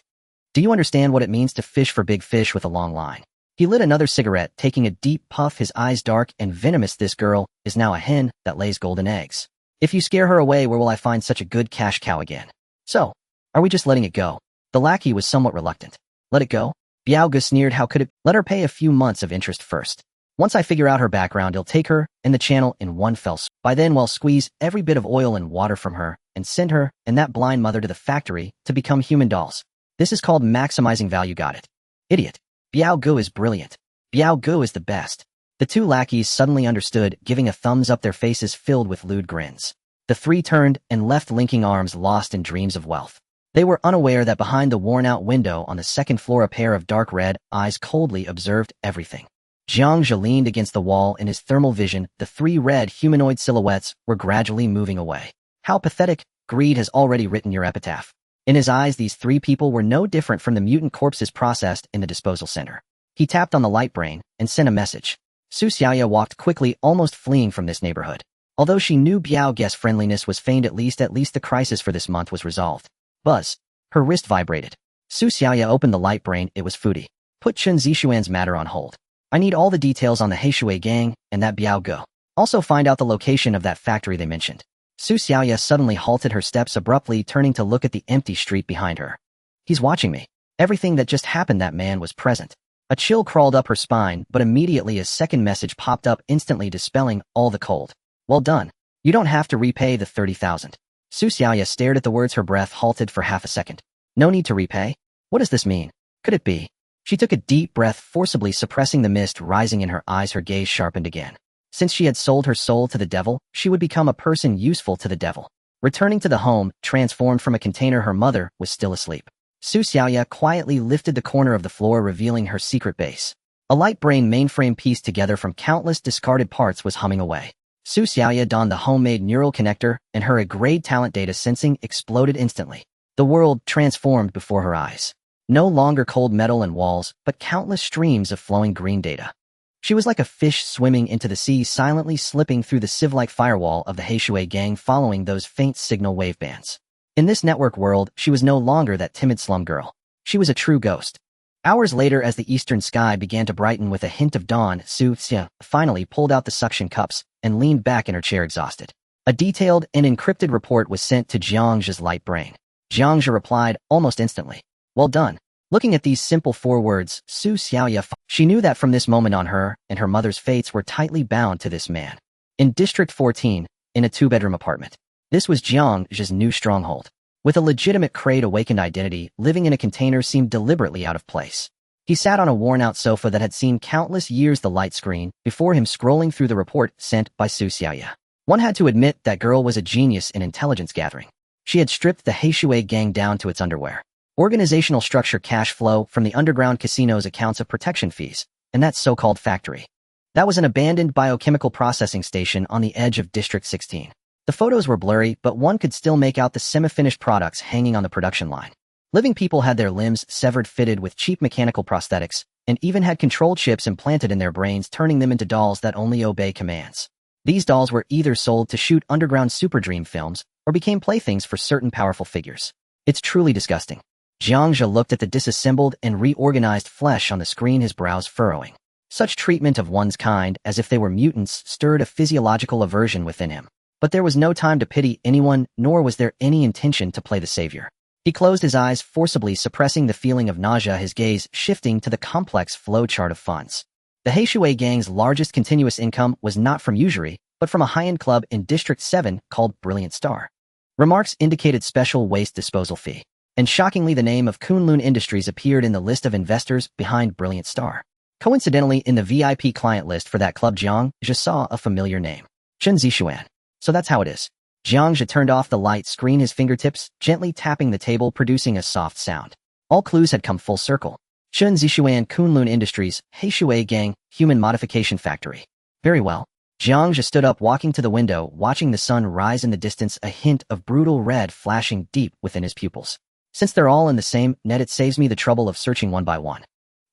Do you understand what it means to fish for big fish with a long line? He lit another cigarette, taking a deep puff, his eyes dark and venomous. This girl is now a hen that lays golden eggs. If you scare her away, where will I find such a good cash cow again? So, are we just letting it go? The lackey was somewhat reluctant. Let it go? Biao Gu sneered. How could it? Let her pay a few months of interest first. Once I figure out her background, I'll take her and the channel in one fell swoop. By then, we'll squeeze every bit of oil and water from her and send her and that blind mother to the factory to become human dolls. This is called maximizing value. Got it? Idiot. Biao Gu is brilliant. Biao Gu is the best. The 2 lackeys suddenly understood, giving a thumbs up, their faces filled with lewd grins. The 3 turned and left, linking arms, lost in dreams of wealth. They were unaware that behind the worn-out window on the 2nd floor, a pair of dark red eyes coldly observed everything. Jiang Zhe leaned against the wall. In his thermal vision, the 3 red humanoid silhouettes were gradually moving away. How pathetic. Greed has already written your epitaph. In his eyes, these 3 people were no different from the mutant corpses processed in the disposal center. He tapped on the light brain and sent a message. Su Xiaoya walked quickly, almost fleeing from this neighborhood. Although she knew Biao Gu's friendliness was feigned, at least the crisis for this month was resolved. Buzz. Her wrist vibrated. Su Xiaoya opened the light brain. It was Foodie. Put Chen Zixuan's matter on hold. I need all the details on the Heishui gang and that Biao Ge. Also find out the location of that factory they mentioned. Su Xiaoya suddenly halted her steps abruptly, turning to look at the empty street behind her. He's watching me. Everything that just happened, that man was present. A chill crawled up her spine, but immediately a second message popped up, instantly dispelling all the cold. Well done. You don't have to repay the 30,000. Su Xiaoya stared at the words, her breath halted for half a second. No need to repay? What does this mean? Could it be? She took a deep breath, forcibly suppressing the mist rising in her eyes. Her gaze sharpened again. Since she had sold her soul to the devil, she would become a person useful to the devil. Returning to the home, transformed from a container, her mother was still asleep. Su Xiaoya quietly lifted the corner of the floor, revealing her secret base. A light brain mainframe pieced together from countless discarded parts was humming away. Su Xiaoya donned the homemade neural connector, and her A-grade talent data sensing exploded instantly. The world transformed before her eyes. No longer cold metal and walls, but countless streams of flowing green data. She was like a fish swimming into the sea, silently slipping through the sieve-like firewall of the Heishui gang, following those faint signal wave bands. In this network world, she was no longer that timid slum girl. She was a true ghost. Hours later, as the eastern sky began to brighten with a hint of dawn, Su Xia finally pulled out the suction cups and leaned back in her chair, exhausted. A detailed and encrypted report was sent to Jiang Zhe's light brain. Jiang Zhe replied almost instantly. Well done. Looking at these simple 4 words, Su Xiaoya, she knew that from this moment on, her and her mother's fates were tightly bound to this man. In District 14, in a 2-bedroom apartment. This was Jiang Zhe's new stronghold. With a legitimate Crate awakened identity, living in a container seemed deliberately out of place. He sat on a worn-out sofa that had seen countless years the light screen, before him scrolling through the report sent by Su Xiaoya. One had to admit that girl was a genius in intelligence gathering. She had stripped the Heishui gang down to its underwear. Organizational structure, cash flow from the underground casino's accounts of protection fees, and that so-called factory. That was an abandoned biochemical processing station on the edge of District 16. The photos were blurry, but one could still make out the semi-finished products hanging on the production line. Living people had their limbs severed, fitted with cheap mechanical prosthetics, and even had control chips implanted in their brains, turning them into dolls that only obey commands. These dolls were either sold to shoot underground super dream films, or became playthings for certain powerful figures. It's truly disgusting. Jiang Zhe looked at the disassembled and reorganized flesh on the screen, his brows furrowing. Such treatment of one's kind, as if they were mutants, stirred a physiological aversion within him. But there was no time to pity anyone, nor was there any intention to play the savior. He closed his eyes, forcibly suppressing the feeling of nausea, his gaze shifting to the complex flowchart of funds. The Heishui gang's largest continuous income was not from usury, but from a high-end club in District 7 called Brilliant Star. Remarks indicated special waste disposal fee. And shockingly, the name of Kunlun Industries appeared in the list of investors behind Brilliant Star. Coincidentally, in the VIP client list for that club, Jiang Zhe saw a familiar name. Chen Zixuan. So that's how it is. Jiang Zhe turned off the light screen, his fingertips gently tapping the table, producing a soft sound. All clues had come full circle. Chen Zixuan, Kunlun Industries, Heishui gang, human modification factory. Very well. Jiang Zhe stood up, walking to the window, watching the sun rise in the distance, a hint of brutal red flashing deep within his pupils. Since they're all in the same net, it saves me the trouble of searching one by one.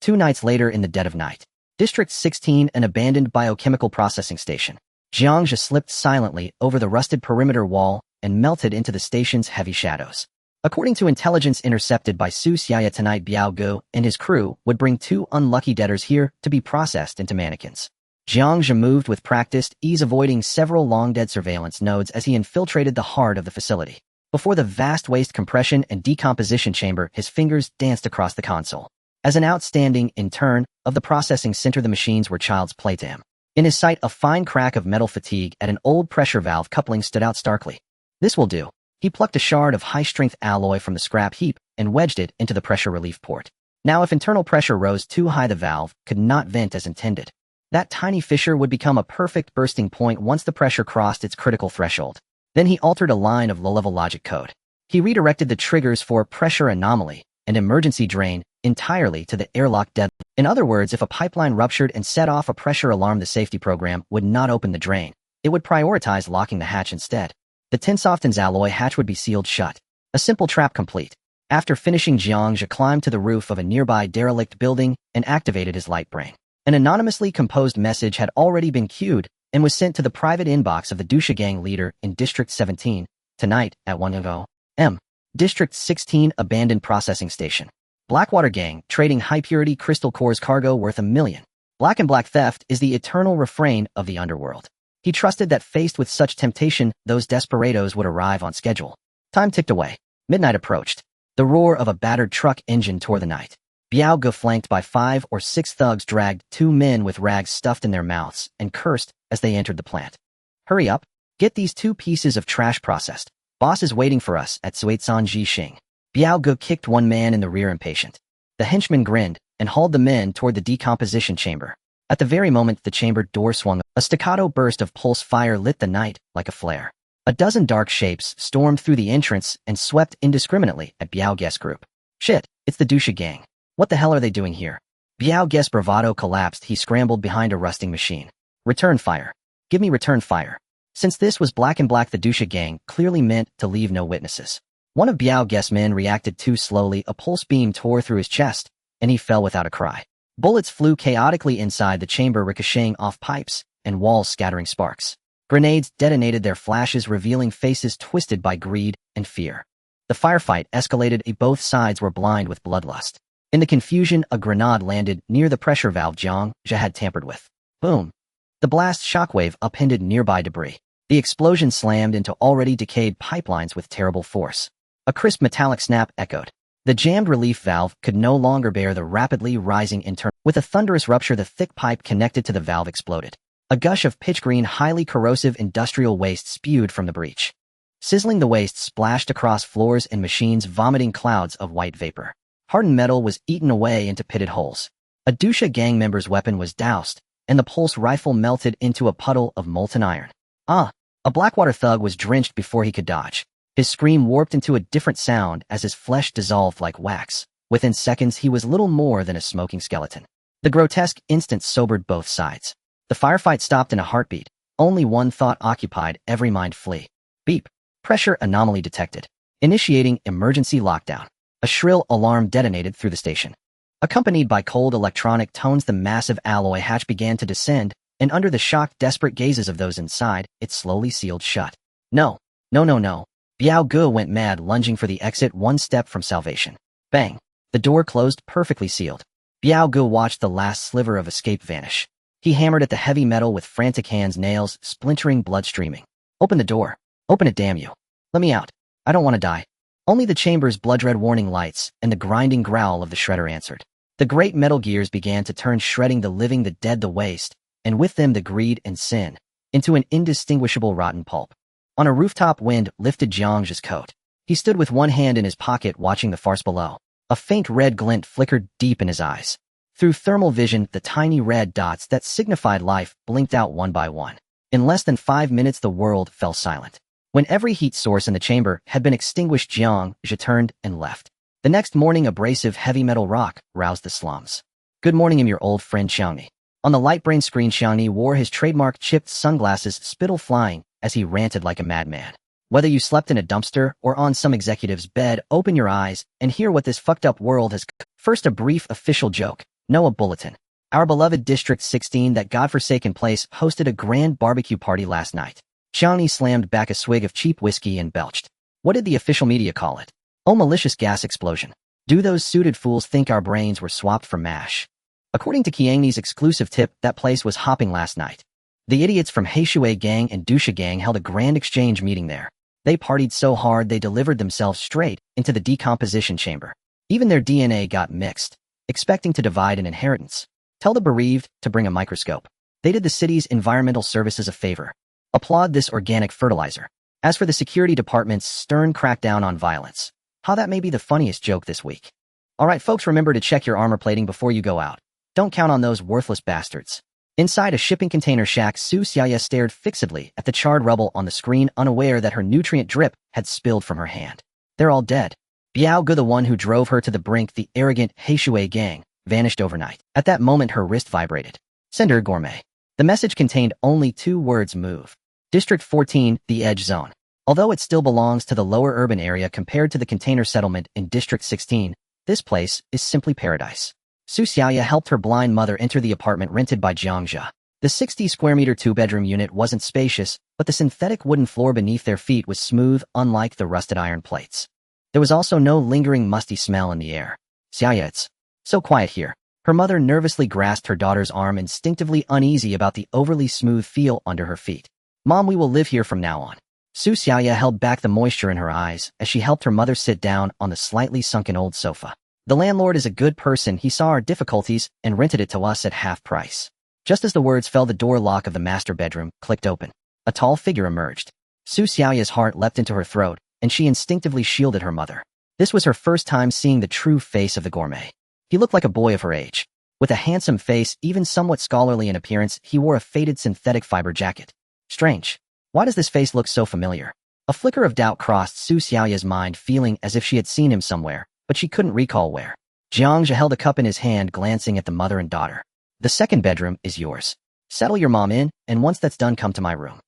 2 nights later, in the dead of night. District 16, an abandoned biochemical processing station. Jiang Zhe slipped silently over the rusted perimeter wall and melted into the station's heavy shadows. According to intelligence intercepted by Su Xiaoya, tonight Biao Ge and his crew would bring 2 unlucky debtors here to be processed into mannequins. Jiang Zhe moved with practiced ease, avoiding several long-dead surveillance nodes as he infiltrated the heart of the facility. Before the vast waste compression and decomposition chamber, his fingers danced across the console. As an outstanding intern of the processing center, the machines were child's play to him. In his sight, a fine crack of metal fatigue at an old pressure valve coupling stood out starkly. This will do. He plucked a shard of high-strength alloy from the scrap heap and wedged it into the pressure relief port. Now, if internal pressure rose too high, the valve could not vent as intended. That tiny fissure would become a perfect bursting point once the pressure crossed its critical threshold. Then he altered a line of low-level logic code. He redirected the triggers for pressure anomaly and emergency drain entirely to the airlock dead. In other words, if a pipeline ruptured and set off a pressure alarm, the safety program would not open the drain. It would prioritize locking the hatch instead. The Tinsoftens alloy hatch would be sealed shut. A simple trap complete. After finishing, Jiang Zhe climbed to the roof of a nearby derelict building and activated his light brain. An anonymously composed message had already been queued and was sent to the private inbox of the Dusha gang leader in District 17, tonight at 1 a.m. District 16, abandoned processing station. Blackwater Gang, trading high-purity crystal cores cargo worth $1 million. Black and black theft is the eternal refrain of the underworld. He trusted that faced with such temptation, those desperados would arrive on schedule. Time ticked away. Midnight approached. The roar of a battered truck engine tore the night. Jiang Zhe, flanked by 5 or 6 thugs, dragged 2 men with rags stuffed in their mouths and cursed as they entered the plant. Hurry up. Get these 2 pieces of trash processed. Boss is waiting for us at Suizanji Xing. Jiang Zhe kicked one man in the rear impatient. The henchman grinned and hauled the men toward the decomposition chamber. At the very moment the chamber door swung, a staccato burst of pulse fire lit the night like a flare. A dozen dark shapes stormed through the entrance and swept indiscriminately at Jiang Zhe's group. Shit, it's the Dusha gang. What the hell are they doing here? Jiang Zhe's bravado collapsed. He scrambled behind a rusting machine. Return fire. Give me return fire. Since this was black and black, the Dusha gang clearly meant to leave no witnesses. One of Jiang Zhe's men reacted too slowly. A pulse beam tore through his chest, and he fell without a cry. Bullets flew chaotically inside the chamber, ricocheting off pipes and walls, scattering sparks. Grenades detonated, their flashes revealing faces twisted by greed and fear. The firefight escalated. Both sides were blind with bloodlust. In the confusion, a grenade landed near the pressure valve Jiang Zhe had tampered with. Boom! The blast shockwave upended nearby debris. The explosion slammed into already decayed pipelines with terrible force. A crisp metallic snap echoed. The jammed relief valve could no longer bear the rapidly rising intern. With a thunderous rupture, the thick pipe connected to the valve exploded. A gush of pitch-green, highly corrosive industrial waste spewed from the breach. Sizzling, the waste splashed across floors and machines, vomiting clouds of white vapor. Hardened metal was eaten away into pitted holes. A Dusha gang member's weapon was doused, and the pulse rifle melted into a puddle of molten iron. A Blackwater thug was drenched before he could dodge. His scream warped into a different sound as his flesh dissolved like wax. Within seconds, he was little more than a smoking skeleton. The grotesque instant sobered both sides. The firefight stopped in a heartbeat. Only one thought occupied every mind: flee. Beep. Pressure anomaly detected. Initiating emergency lockdown. A shrill alarm detonated through the station. Accompanied by cold electronic tones, the massive alloy hatch began to descend, and under the shocked, desperate gazes of those inside, it slowly sealed shut. No. Jiang Zhe went mad, lunging for the exit, one step from salvation. Bang! The door closed, perfectly sealed. Jiang Zhe watched the last sliver of escape vanish. He hammered at the heavy metal with frantic hands, nails splintering, blood streaming. Open the door. Open it, damn you. Let me out. I don't want to die. Only the chamber's blood-red warning lights and the grinding growl of the shredder answered. The great metal gears began to turn, shredding the living, the dead, the waste, and with them the greed and sin, into an indistinguishable rotten pulp. On a rooftop, wind lifted Jiang Zhe's coat. He stood with one hand in his pocket, watching the farce below. A faint red glint flickered deep in his eyes. Through thermal vision, the tiny red dots that signified life blinked out one by one. In less than 5 minutes, the world fell silent. When every heat source in the chamber had been extinguished, Jiang Zhe turned and left. The next morning, abrasive heavy metal rock roused the slums. Good morning, I'm your old friend Xiangni. On the light brain screen, Xiangni wore his trademark chipped sunglasses, spittle flying, as he ranted like a madman. Whether you slept in a dumpster or on some executive's bed, open your eyes and hear what this fucked up world has. First, a brief official joke. No, a bulletin. Our beloved District 16, that godforsaken place, hosted a grand barbecue party last night. Xiangni slammed back a swig of cheap whiskey and belched. What did the official media call it? Oh, malicious gas explosion. Do those suited fools think our brains were swapped for mash? According to Qiangni's exclusive tip, that place was hopping last night. The idiots from Heishui gang and Dusha gang held a grand exchange meeting there. They partied so hard they delivered themselves straight into the decomposition chamber. Even their DNA got mixed, expecting to divide an inheritance. Tell the bereaved to bring a microscope. They did the city's environmental services a favor. Applaud this organic fertilizer. As for the security department's stern crackdown on violence, how that may be the funniest joke this week. Alright folks, remember to check your armor plating before you go out. Don't count on those worthless bastards. Inside a shipping container shack, Su Xiaoya stared fixedly at the charred rubble on the screen, unaware that her nutrient drip had spilled from her hand. They're all dead. Jiang Zhe, the one who drove her to the brink, the arrogant Heishui gang, vanished overnight. At that moment, her wrist vibrated. Sender Gourmet. The message contained only 2 words: move. District 14, the Edge Zone. Although it still belongs to the lower urban area compared to the container settlement in District 16, this place is simply paradise. Su Xiaoya helped her blind mother enter the apartment rented by Jiang Zhe. The 60-square-meter 2-bedroom unit wasn't spacious, but the synthetic wooden floor beneath their feet was smooth, unlike the rusted iron plates. There was also no lingering musty smell in the air. Xiaoya, it's so quiet here. Her mother nervously grasped her daughter's arm, instinctively uneasy about the overly smooth feel under her feet. Mom, we will live here from now on. Su Xiaoya held back the moisture in her eyes as she helped her mother sit down on the slightly sunken old sofa. The landlord is a good person. He saw our difficulties and rented it to us at half price. Just as the words fell, the door lock of the master bedroom clicked open. A tall figure emerged. Su Xiaoya's heart leapt into her throat, and she instinctively shielded her mother. This was her first time seeing the true face of the gourmet. He looked like a boy of her age. With a handsome face, even somewhat scholarly in appearance, he wore a faded synthetic fiber jacket. Strange. Why does this face look so familiar? A flicker of doubt crossed Su Xiaoya's mind, feeling as if she had seen him somewhere, but she couldn't recall where. Jiang Zhe held a cup in his hand, glancing at the mother and daughter. The second bedroom is yours. Settle your mom in, and once that's done, come to my room.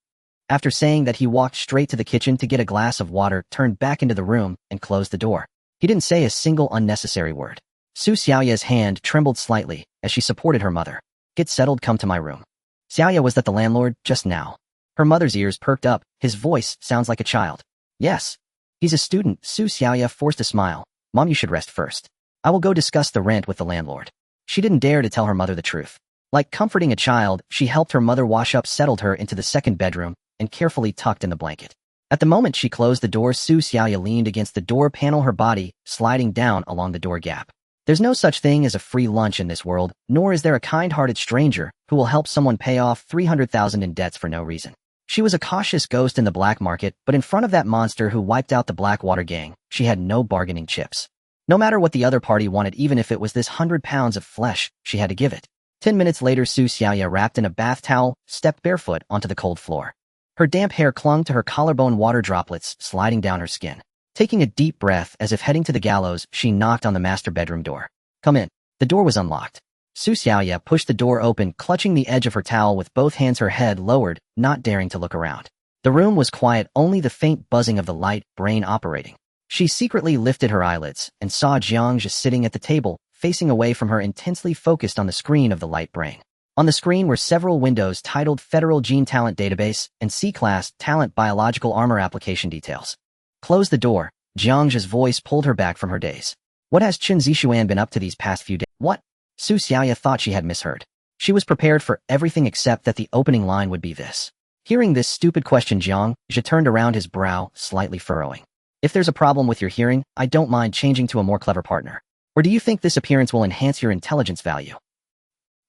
After saying that, he walked straight to the kitchen to get a glass of water, turned back into the room, and closed the door. He didn't say a single unnecessary word. Su Xiaoya's hand trembled slightly as she supported her mother. Get settled, come to my room. Xiaoya, was that the landlord just now? Her mother's ears perked up. His voice sounds like a child. Yes. He's a student. Su Xiaoya forced a smile. Mom, you should rest first. I will go discuss the rent with the landlord. She didn't dare to tell her mother the truth. Like comforting a child, she helped her mother wash up, settled her into the second bedroom, and carefully tucked in the blanket. At the moment she closed the door, Su Xiaoya leaned against the door panel, her body sliding down along the door gap. There's no such thing as a free lunch in this world, nor is there a kind-hearted stranger who will help someone pay off 300,000 in debts for no reason. She was a cautious ghost in the black market, but in front of that monster who wiped out the Blackwater gang, she had no bargaining chips. No matter what the other party wanted, even if it was this 100 pounds of flesh, she had to give it. 10 minutes later, Su Xiaoya, wrapped in a bath towel, stepped barefoot onto the cold floor. Her damp hair clung to her collarbone, water droplets sliding down her skin. Taking a deep breath as if heading to the gallows, she knocked on the master bedroom door. Come in. The door was unlocked. Su Xiaoya pushed the door open, clutching the edge of her towel with both hands, her head lowered, not daring to look around. The room was quiet, only the faint buzzing of the light brain operating. She secretly lifted her eyelids and saw Jiang Zhe sitting at the table, facing away from her, intensely focused on the screen of the light brain. On the screen were several windows titled Federal Gene Talent Database and C-Class Talent Biological Armor Application Details. Close the door. Jiang Zhe's voice pulled her back from her daze. What has Chen Zixuan been up to these past few days? What? Su Xiaoya thought she had misheard. She was prepared for everything except that the opening line would be this. Hearing this stupid question, Jiang Zhe turned around, his brow slightly furrowing. If there's a problem with your hearing, I don't mind changing to a more clever partner. Or do you think this appearance will enhance your intelligence value?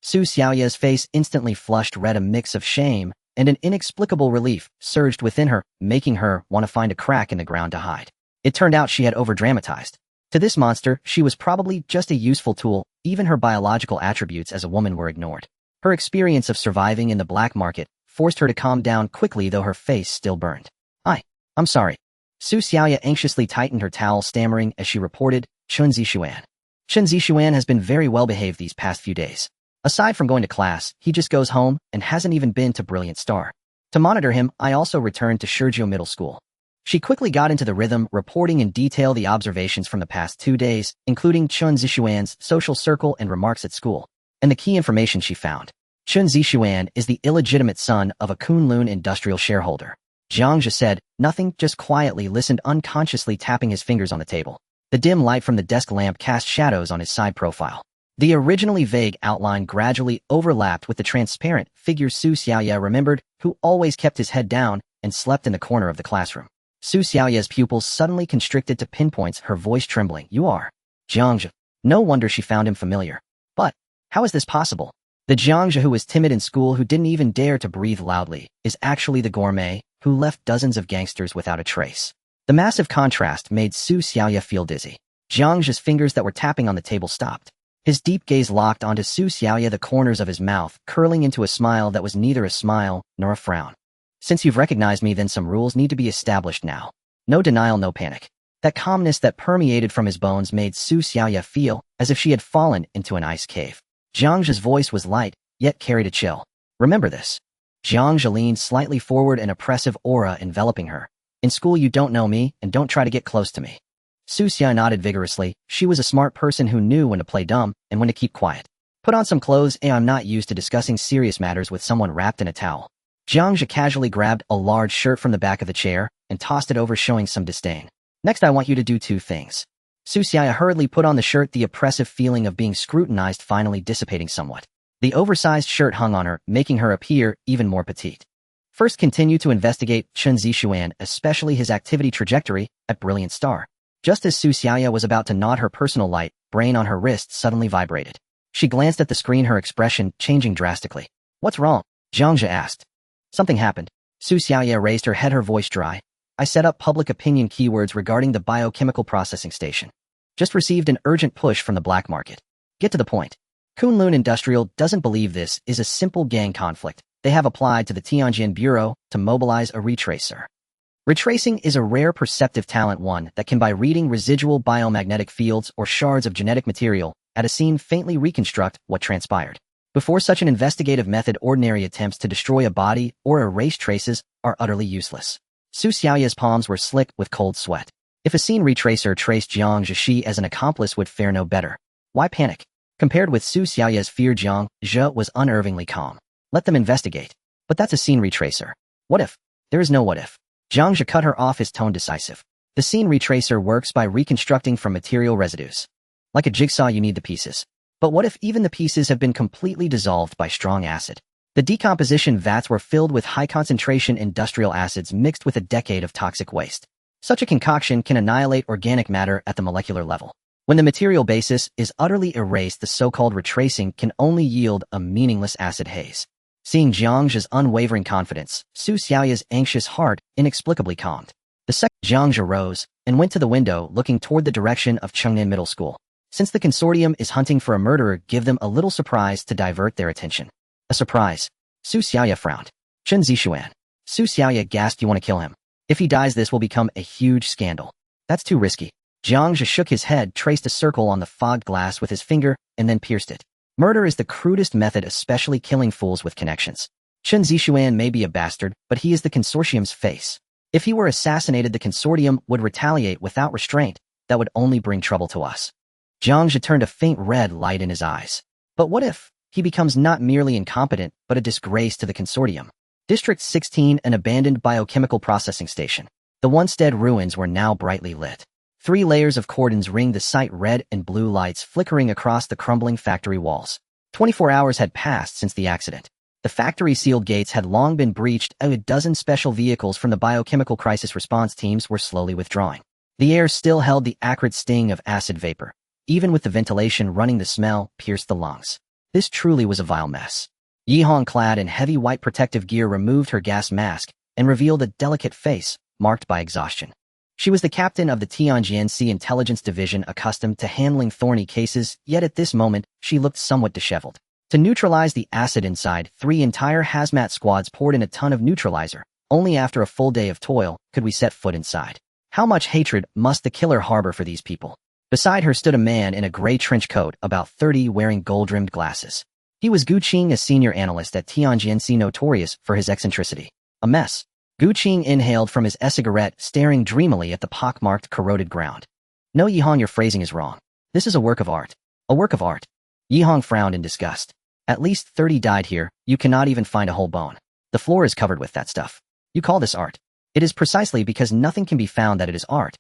Su Xiaoya's face instantly flushed red. A mix of shame and an inexplicable relief surged within her, making her want to find a crack in the ground to hide. It turned out she had overdramatized. To this monster, she was probably just a useful tool. Even her biological attributes as a woman were ignored. Her experience of surviving in the black market forced her to calm down quickly, though her face still burned. I'm sorry. Su Xiaoya anxiously tightened her towel, stammering as she reported, Chen Zixuan. Chen Zixuan has been very well behaved these past few days. Aside from going to class, he just goes home and hasn't even been to Brilliant Star. To monitor him, I also returned to Shurjiu Middle School. She quickly got into the rhythm, reporting in detail the observations from the past 2 days, including Chen Zixuan's social circle and remarks at school, and the key information she found. Chen Zixuan is the illegitimate son of a Kunlun industrial shareholder. Jiang Zhe said nothing, just quietly listened, unconsciously tapping his fingers on the table. The dim light from the desk lamp cast shadows on his side profile. The originally vague outline gradually overlapped with the transparent figure Su Xiaoya remembered, who always kept his head down and slept in the corner of the classroom. Su Xiaoya's pupils suddenly constricted to pinpoints, her voice trembling. You are Jiang Zhe. No wonder she found him familiar. But how is this possible? The Jiang Zhe who was timid in school, who didn't even dare to breathe loudly, is actually the gourmet who left dozens of gangsters without a trace. The massive contrast made Su Xiaoya feel dizzy. Jiang Zhe's fingers that were tapping on the table stopped. His deep gaze locked onto Su Xiaoya, the corners of his mouth curling into a smile that was neither a smile nor a frown. Since you've recognized me, then some rules need to be established now. No denial, no panic. That calmness that permeated from his bones made Su Xiaoya feel as if she had fallen into an ice cave. Jiang Zhe's voice was light, yet carried a chill. Remember this. Jiang Zhe leaned slightly forward, an oppressive aura enveloping her. In school you don't know me, and don't try to get close to me. Su Xiaoya nodded vigorously. She was a smart person who knew when to play dumb and when to keep quiet. Put on some clothes. I'm not used to discussing serious matters with someone wrapped in a towel. Jiang Zhe casually grabbed a large shirt from the back of the chair and tossed it over, showing some disdain. Next, I want you to do 2 things. Su Xiaya hurriedly put on the shirt, the oppressive feeling of being scrutinized finally dissipating somewhat. The oversized shirt hung on her, making her appear even more petite. First, continue to investigate Chen Zixuan, especially his activity trajectory, at Brilliant Star. Just as Su Xiaya was about to nod, her personal light brain on her wrist suddenly vibrated. She glanced at the screen, her expression changing drastically. What's wrong? Jiang Zhe asked. Something happened. Su Xiaya raised her head, her voice dry. I set up public opinion keywords regarding the biochemical processing station. Just received an urgent push from the black market. Get to the point. Kunlun Industrial doesn't believe this is a simple gang conflict. They have applied to the Tianjin Bureau to mobilize a retracer. Retracing is a rare perceptive talent, one that can, by reading residual biomagnetic fields or shards of genetic material at a scene, faintly reconstruct what transpired. Before such an investigative method, ordinary attempts to destroy a body or erase traces are utterly useless. Su Xiaoya's palms were slick with cold sweat. If a scene retracer traced Jiang Zhe, she as an accomplice would fare no better. Why panic? Compared with Su Xiaoya's fear, Jiang Zhe was unnervingly calm. Let them investigate. But that's a scene retracer. What if? There is no what if. Jiang Zhe cut her off, his tone decisive. The scene retracer works by reconstructing from material residues. Like a jigsaw, you need the pieces. But what if even the pieces have been completely dissolved by strong acid? The decomposition vats were filled with high-concentration industrial acids mixed with a decade of toxic waste. Such a concoction can annihilate organic matter at the molecular level. When the material basis is utterly erased, the so-called retracing can only yield a meaningless acid haze. Seeing Jiang Zhe's unwavering confidence, Su Xiaoya's anxious heart inexplicably calmed. The second, Jiang Zhe rose and went to the window, looking toward the direction of Chengnan Middle School. Since the consortium is hunting for a murderer, give them a little surprise to divert their attention. A surprise? Su Xiaoya frowned. Chen Zixuan. Su Xiaoya gasped. You want to kill him? If he dies, this will become a huge scandal. That's too risky. Jiang Zhe shook his head, traced a circle on the fogged glass with his finger, and then pierced it. Murder is the crudest method, especially killing fools with connections. Chen Zixuan may be a bastard, but he is the consortium's face. If he were assassinated, the consortium would retaliate without restraint. That would only bring trouble to us. Jiang Zhe turned a faint red light in his eyes. But what if he becomes not merely incompetent, but a disgrace to the consortium? District 16, an abandoned biochemical processing station. The once dead ruins were now brightly lit. 3 layers of cordons ringed the site, red and blue lights flickering across the crumbling factory walls. 24 hours had passed since the accident. The factory sealed gates had long been breached, and a dozen special vehicles from the biochemical crisis response teams were slowly withdrawing. The air still held the acrid sting of acid vapor. Even with the ventilation running, the smell pierced the lungs. This truly was a vile mess. Yi Hong, clad in heavy white protective gear, removed her gas mask and revealed a delicate face marked by exhaustion. She was the captain of the Tianjin Intelligence Division, accustomed to handling thorny cases, yet at this moment, she looked somewhat disheveled. To neutralize the acid inside, 3 entire hazmat squads poured in a ton of neutralizer. Only after a full day of toil could we set foot inside. How much hatred must the killer harbor for these people? Beside her stood a man in a gray trench coat, about 30, wearing gold-rimmed glasses. He was Gu Qing, a senior analyst at Tianjin, notorious for his eccentricity. A mess. Gu Qing inhaled from his e-cigarette, staring dreamily at the pockmarked, corroded ground. No, Yihong, your phrasing is wrong. This is a work of art. A work of art. Yihong frowned in disgust. At least 30 died here. You cannot even find a whole bone. The floor is covered with that stuff. You call this art? It is precisely because nothing can be found that it is art.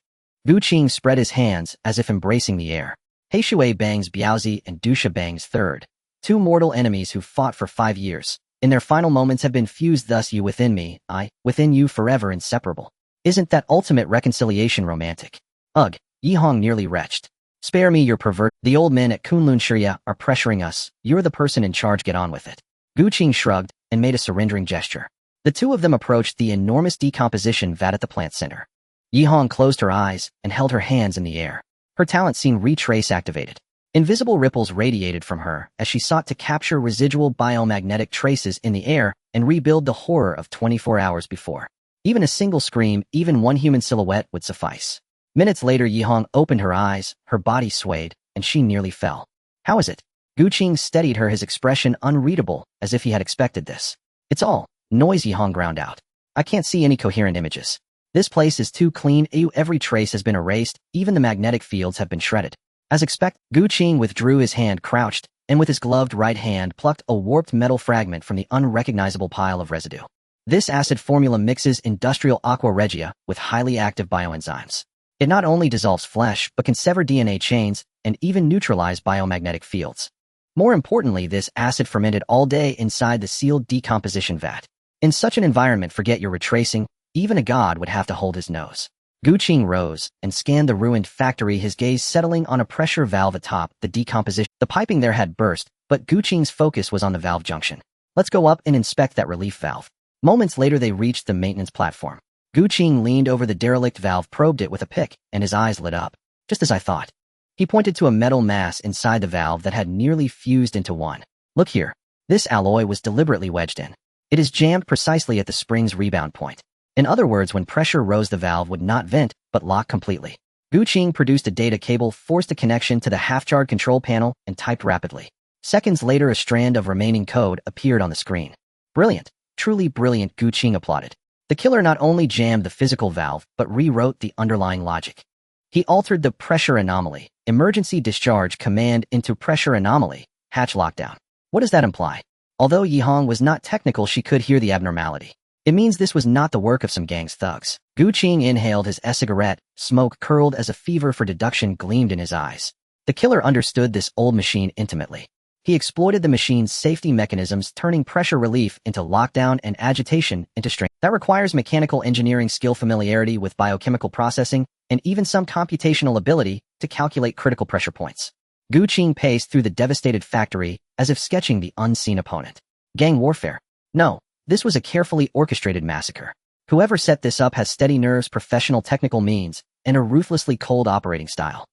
Gu Qing spread his hands as if embracing the air. Heishui Bang's Biaozi and Dusha Bang's third. 2 mortal enemies who fought for 5 years. In their final moments have been fused, thus you within me, I within you, forever inseparable. Isn't that ultimate reconciliation romantic? Ugh, Yihong nearly retched. Spare me your pervert. The old men at Kunlun Shiria are pressuring us. You're the person in charge, get on with it. Gu Qing shrugged and made a surrendering gesture. The 2 of them approached the enormous decomposition vat at the plant center. Yihong closed her eyes and held her hands in the air. Her talent seemed retrace activated. Invisible ripples radiated from her as she sought to capture residual biomagnetic traces in the air and rebuild the horror of 24 hours before. Even a single scream, even one human silhouette would suffice. Minutes later, Yihong opened her eyes, her body swayed, and she nearly fell. How is it? Gu Qing steadied her, his expression unreadable, as if he had expected this. It's all noise, Yihong ground out. I can't see any coherent images. This place is too clean. Every trace has been erased, even the magnetic fields have been shredded. As expected, Gu Qing withdrew his hand, crouched, and with his gloved right hand plucked a warped metal fragment from the unrecognizable pile of residue. This acid formula mixes industrial aqua regia with highly active bioenzymes. It not only dissolves flesh, but can sever DNA chains and even neutralize biomagnetic fields. More importantly, this acid fermented all day inside the sealed decomposition vat. In such an environment, forget your retracing, even a god would have to hold his nose. Guqing rose and scanned the ruined factory, his gaze settling on a pressure valve atop the decomposition. The piping there had burst, but Guqing's focus was on the valve junction. Let's go up and inspect that relief valve. Moments later, they reached the maintenance platform. Guqing leaned over the derelict valve, probed it with a pick, and his eyes lit up. Just as I thought. He pointed to a metal mass inside the valve that had nearly fused into one. Look here. This alloy was deliberately wedged in. It is jammed precisely at the spring's rebound point. In other words, when pressure rose, the valve would not vent, but lock completely. Guqing produced a data cable, forced a connection to the half-charred control panel, and typed rapidly. Seconds later, a strand of remaining code appeared on the screen. Brilliant. Truly brilliant, Guqing applauded. The killer not only jammed the physical valve, but rewrote the underlying logic. He altered the pressure anomaly, emergency discharge command, into pressure anomaly, hatch lockdown. What does that imply? Although Yihong was not technical, she could hear the abnormality. It means this was not the work of some gang's thugs. Guqing inhaled his e-cigarette, smoke curled as a fever for deduction gleamed in his eyes. The killer understood this old machine intimately. He exploited the machine's safety mechanisms, turning pressure relief into lockdown and agitation into strain. That requires mechanical engineering skill, familiarity with biochemical processing, and even some computational ability to calculate critical pressure points. Guqing paced through the devastated factory as if sketching the unseen opponent. Gang warfare? No. This was a carefully orchestrated massacre. Whoever set this up has steady nerves, professional technical means, and a ruthlessly cold operating style.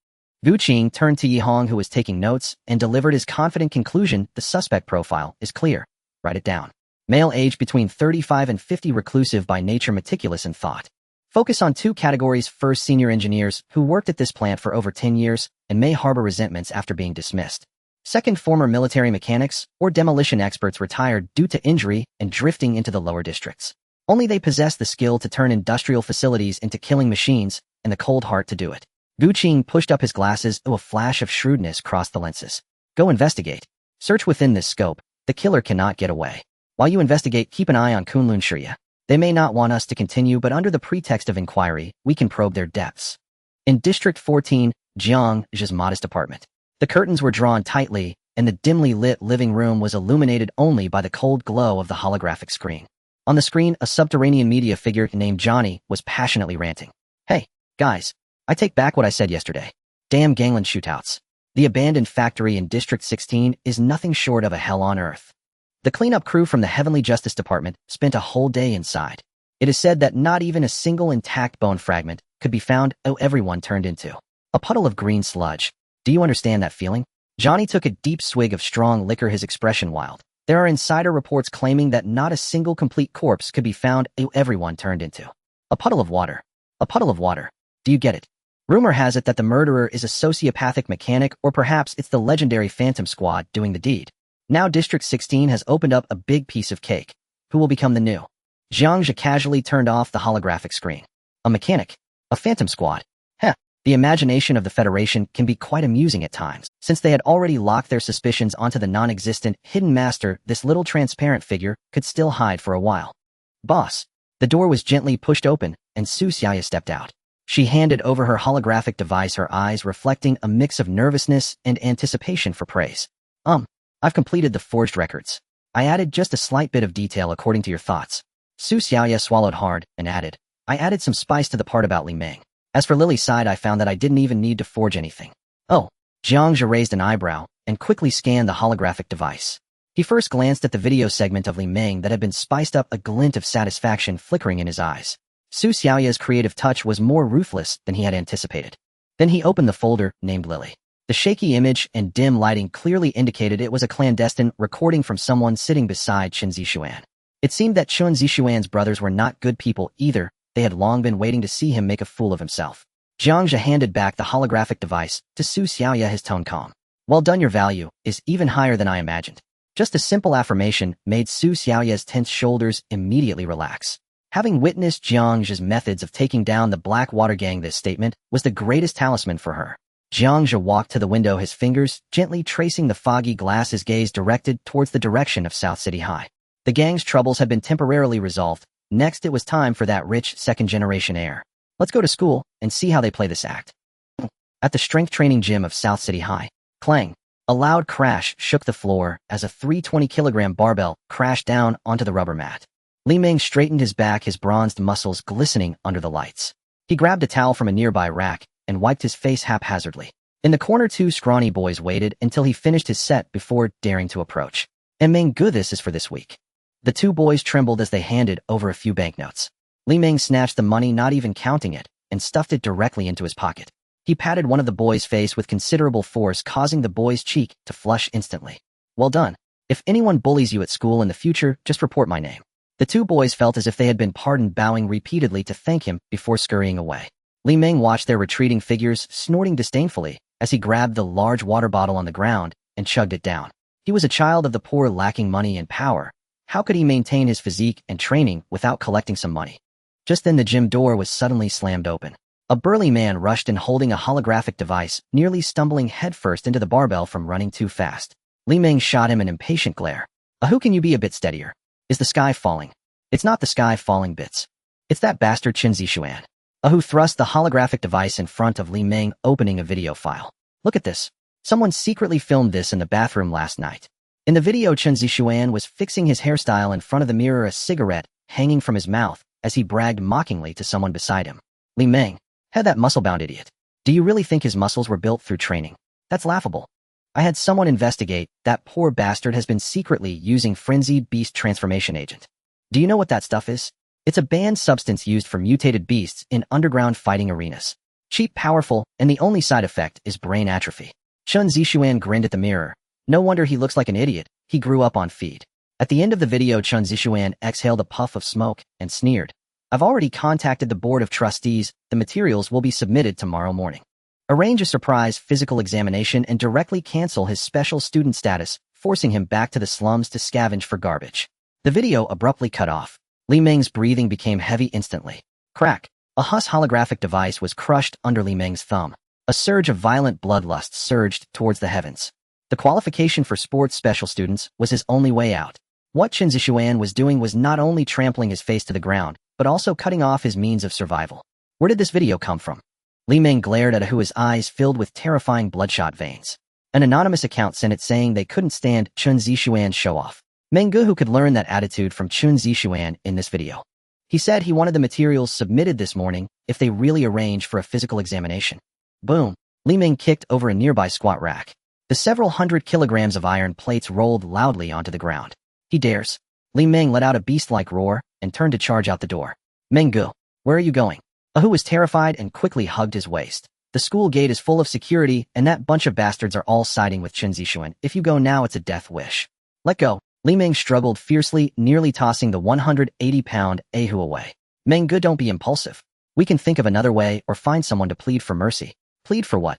Guqing turned to Yihong, who was taking notes, and delivered his confident conclusion. The suspect profile is clear. Write it down. Male, age between 35 and 50, reclusive by nature, meticulous in thought. Focus on two categories. First, senior engineers who worked at this plant for over 10 years and may harbor resentments after being dismissed. Second, former military mechanics or demolition experts retired due to injury and drifting into the lower districts. Only they possess the skill to turn industrial facilities into killing machines and the cold heart to do it. Guqing pushed up his glasses. A flash of shrewdness crossed the lenses. Go investigate. Search within this scope. The killer cannot get away. While you investigate, keep an eye on Kunlun Shirya. They may not want us to continue, but under the pretext of inquiry, we can probe their depths. In District 14, Jiang Zhe's modest apartment. The curtains were drawn tightly, and the dimly lit living room was illuminated only by the cold glow of the holographic screen. On the screen, a subterranean media figure named Johnny was passionately ranting. Hey, guys, I take back what I said yesterday. Damn gangland shootouts. The abandoned factory in District 16 is nothing short of a hell on earth. The cleanup crew from the Heavenly Justice Department spent a whole day inside. It is said that not even a single intact bone fragment could be found. Everyone turned into a puddle of green sludge. Do you understand that feeling? Johnny took a deep swig of strong liquor, his expression wild. There are insider reports claiming that not a single complete corpse could be found. Everyone turned into a puddle of water. A puddle of water. Do you get it? Rumor has it that the murderer is a sociopathic mechanic, or perhaps it's the legendary Phantom Squad doing the deed. Now District 16 has opened up a big piece of cake. Who will become the new? Jiang Zhe casually turned off the holographic screen. A mechanic? A Phantom Squad? Heh. The imagination of the Federation can be quite amusing at times. Since they had already locked their suspicions onto the non-existent hidden master, this little transparent figure could still hide for a while. Boss. The door was gently pushed open, and Su Xiaoya stepped out. She handed over her holographic device, her eyes reflecting a mix of nervousness and anticipation for praise. I've completed the forged records. I added just a slight bit of detail according to your thoughts. Su Xiaoya swallowed hard and added, I added some spice to the part about Li Meng. As for Lily's side, I found that I didn't even need to forge anything. Oh, Jiang Zhe raised an eyebrow and quickly scanned the holographic device. He first glanced at the video segment of Li Meng that had been spiced up, a glint of satisfaction flickering in his eyes. Su Xiaoya's creative touch was more ruthless than he had anticipated. Then he opened the folder named Lily. The shaky image and dim lighting clearly indicated it was a clandestine recording from someone sitting beside Chen Zixuan. It seemed that Chen Zixuan's brothers were not good people either. They had long been waiting to see him make a fool of himself. Jiang Zhe handed back the holographic device to Su Xiaoya, his tone calm. Well done, your value is even higher than I imagined. Just a simple affirmation made Su Xiaoya's tense shoulders immediately relax. Having witnessed Jiang Zhe's methods of taking down the Blackwater gang, this statement was the greatest talisman for her. Jiang Zhe walked to the window, his fingers gently tracing the foggy glass, his gaze directed towards the direction of South City High. The gang's troubles had been temporarily resolved. Next, it was time for that rich second-generation heir. Let's go to school and see how they play this act. At the strength training gym of South City High, clang. A loud crash shook the floor as a 320-kilogram barbell crashed down onto the rubber mat. Li Ming straightened his back, his bronzed muscles glistening under the lights. He grabbed a towel from a nearby rack and wiped his face haphazardly. In the corner, two scrawny boys waited until he finished his set before daring to approach. "And Ming Gu, this is for this week." The two boys trembled as they handed over a few banknotes. Li Ming snatched the money, not even counting it, and stuffed it directly into his pocket. He patted one of the boy's face with considerable force, causing the boy's cheek to flush instantly. "Well done. If anyone bullies you at school in the future, just report my name." The two boys felt as if they had been pardoned, bowing repeatedly to thank him before scurrying away. Li Ming watched their retreating figures, snorting disdainfully as he grabbed the large water bottle on the ground and chugged it down. He was a child of the poor, lacking money and power. How could he maintain his physique and training without collecting some money? Just then the gym door was suddenly slammed open. A burly man rushed in holding a holographic device, nearly stumbling headfirst into the barbell from running too fast. Li Ming shot him an impatient glare. "Who can you be a bit steadier? Is the sky falling?" "It's not the sky falling, Bits. It's that bastard Chen Zixuan." Who thrust the holographic device in front of Li Ming, opening a video file. "Look at this. Someone secretly filmed this in the bathroom last night." In the video, Chen Zixuan was fixing his hairstyle in front of the mirror, a cigarette hanging from his mouth as he bragged mockingly to someone beside him. "Li Ming, had that muscle-bound idiot. Do you really think his muscles were built through training? That's laughable. I had someone investigate. That poor bastard has been secretly using frenzied beast transformation agent. Do you know what that stuff is? It's a banned substance used for mutated beasts in underground fighting arenas. Cheap, powerful, and the only side effect is brain atrophy." Chen Zixuan grinned at the mirror. "No wonder he looks like an idiot. He grew up on feed." At the end of the video, Chen Zixuan exhaled a puff of smoke and sneered. "I've already contacted the board of trustees. The materials will be submitted tomorrow morning. Arrange a surprise physical examination and directly cancel his special student status, forcing him back to the slums to scavenge for garbage." The video abruptly cut off. Li Ming's breathing became heavy instantly. Crack! A holographic device was crushed under Li Ming's thumb. A surge of violent bloodlust surged towards the heavens. The qualification for sports special students was his only way out. What Chen Zixuan was doing was not only trampling his face to the ground, but also cutting off his means of survival. Where did this video come from? Li Ming glared at his eyes filled with terrifying bloodshot veins. An anonymous account sent it saying they couldn't stand Chen Zixuan's show-off. Meng Gu could learn that attitude from Chen Zixuan in this video. He said he wanted the materials submitted this morning if they really arrange for a physical examination. Boom! Li Ming kicked over a nearby squat rack. The several hundred kilograms of iron plates rolled loudly onto the ground. "He dares." Li Ming let out a beast-like roar and turned to charge out the door. "Meng Gu, where are you going?" Ahu was terrified and quickly hugged his waist. "The school gate is full of security, and that bunch of bastards are all siding with Chen Zixuan. If you go now, it's a death wish." "Let go." Li Ming struggled fiercely, nearly tossing the 180-pound Ahu away. "Meng Gu, don't be impulsive. We can think of another way or find someone to plead for mercy." "Plead for what?"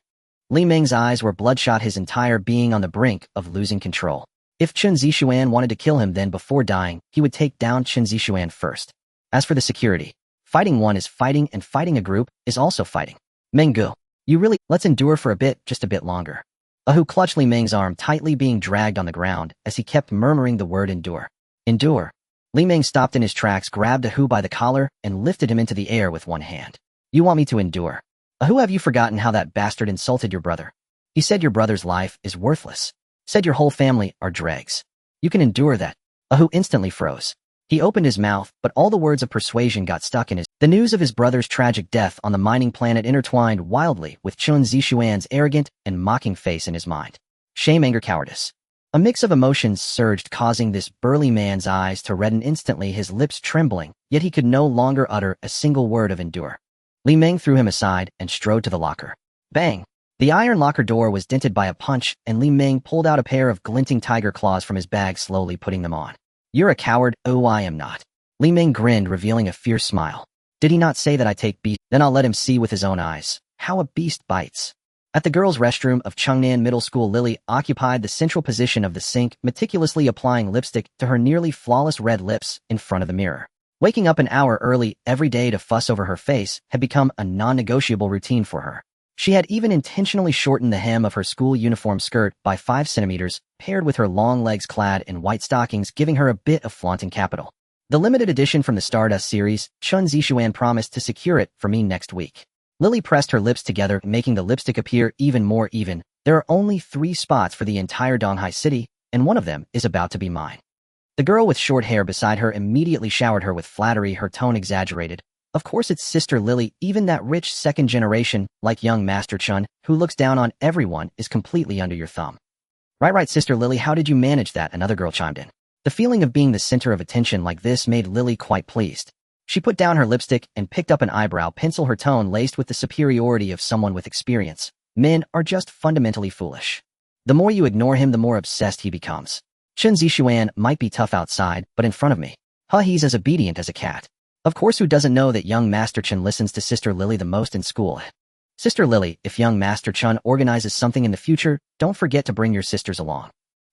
Li Ming's eyes were bloodshot, his entire being on the brink of losing control. If Chen Zixuan wanted to kill him, then before dying, he would take down Chen Zixuan first. As for the security, fighting one is fighting, and fighting a group is also fighting. "Meng Gu, you really— let's endure for a bit, just a bit longer." Ahu clutched Li Ming's arm tightly, being dragged on the ground as he kept murmuring the word endure. Endure. Li Ming stopped in his tracks, grabbed Ahu by the collar, and lifted him into the air with one hand. "You want me to endure? Ahu, have you forgotten how that bastard insulted your brother? He said your brother's life is worthless. Said your whole family are dregs. You can endure that." Ahu instantly froze. He opened his mouth, but all the words of persuasion got stuck in his— The news of his brother's tragic death on the mining planet intertwined wildly with Chen Zixuan's arrogant and mocking face in his mind. Shame, anger, cowardice. A mix of emotions surged, causing this burly man's eyes to redden instantly, his lips trembling, yet he could no longer utter a single word of endure. Li Ming threw him aside and strode to the locker. Bang! The iron locker door was dented by a punch, and Li Ming pulled out a pair of glinting tiger claws from his bag, slowly putting them on. "You're a coward." "Oh, I am not." Li Ming grinned, revealing a fierce smile. "Did he not say that I take beast? Then I'll let him see with his own eyes how a beast bites." At the girls' restroom of Chengnan Middle School, Lily occupied the central position of the sink, meticulously applying lipstick to her nearly flawless red lips in front of the mirror. Waking up an hour early every day to fuss over her face had become a non-negotiable routine for her. She had even intentionally shortened the hem of her school uniform skirt by 5 centimeters, paired with her long legs clad in white stockings, giving her a bit of flaunting capital. The limited edition from the Stardust series, Chun Zixuan promised to secure it for me next week. Lily pressed her lips together, making the lipstick appear even more even. There are only 3 spots for the entire Donghai city, and one of them is about to be mine. The girl with short hair beside her immediately showered her with flattery, her tone exaggerated. Of course it's Sister Lily, even that rich second generation, like young Master Chun, who looks down on everyone, is completely under your thumb. Right, Sister Lily, how did you manage that? Another girl chimed in. The feeling of being the center of attention like this made Lily quite pleased. She put down her lipstick and picked up an eyebrow pencil, her tone laced with the superiority of someone with experience. Men are just fundamentally foolish. The more you ignore him, the more obsessed he becomes. Chun Zixuan might be tough outside, but in front of me, he's as obedient as a cat. Of course, who doesn't know that young Master Chun listens to Sister Lily the most in school? Sister Lily, if young Master Chun organizes something in the future, don't forget to bring your sisters along.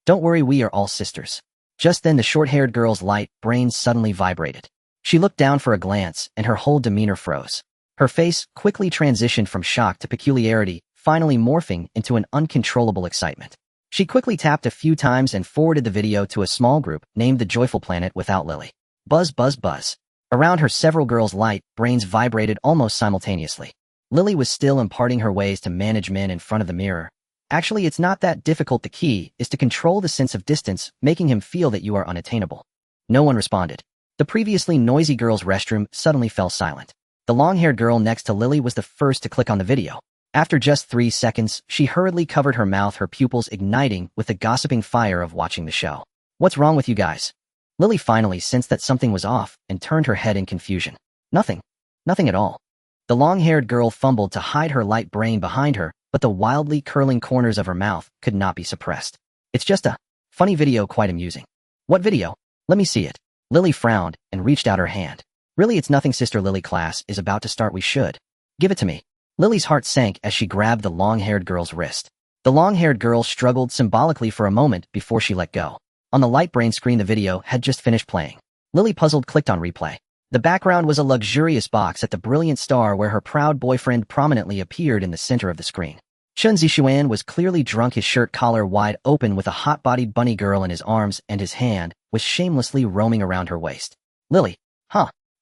Don't worry, we are all sisters. Just then the short-haired girl's light brain suddenly vibrated. She looked down for a glance, and her whole demeanor froze. Her face quickly transitioned from shock to peculiarity, finally morphing into an uncontrollable excitement. She quickly tapped a few times and forwarded the video to a small group named the Joyful Planet without Lily. Buzz, buzz, buzz. Around her, several girls' light brains vibrated almost simultaneously. Lily was still imparting her ways to manage men in front of the mirror. Actually, it's not that difficult. The key is to control the sense of distance, making him feel that you are unattainable. No one responded. The previously noisy girls' restroom suddenly fell silent. The long-haired girl next to Lily was the first to click on the video. After just 3 seconds, she hurriedly covered her mouth, her pupils igniting with the gossiping fire of watching the show. What's wrong with you guys? Lily finally sensed that something was off and turned her head in confusion. Nothing. Nothing at all. The long-haired girl fumbled to hide her light brain behind her, but the wildly curling corners of her mouth could not be suppressed. It's just a funny video, quite amusing. What video? Let me see it. Lily frowned and reached out her hand. Really, it's nothing, Sister Lily. Class is about to start. We should. Give it to me. Lily's heart sank as she grabbed the long-haired girl's wrist. The long-haired girl struggled symbolically for a moment before she let go. On the light brain screen, the video had just finished playing. Lily, puzzled, clicked on replay. The background was a luxurious box at the brilliant star where her proud boyfriend prominently appeared in the center of the screen. Chun Zixuan was clearly drunk, his shirt collar wide open with a hot-bodied bunny girl in his arms, and his hand was shamelessly roaming around her waist. Lily.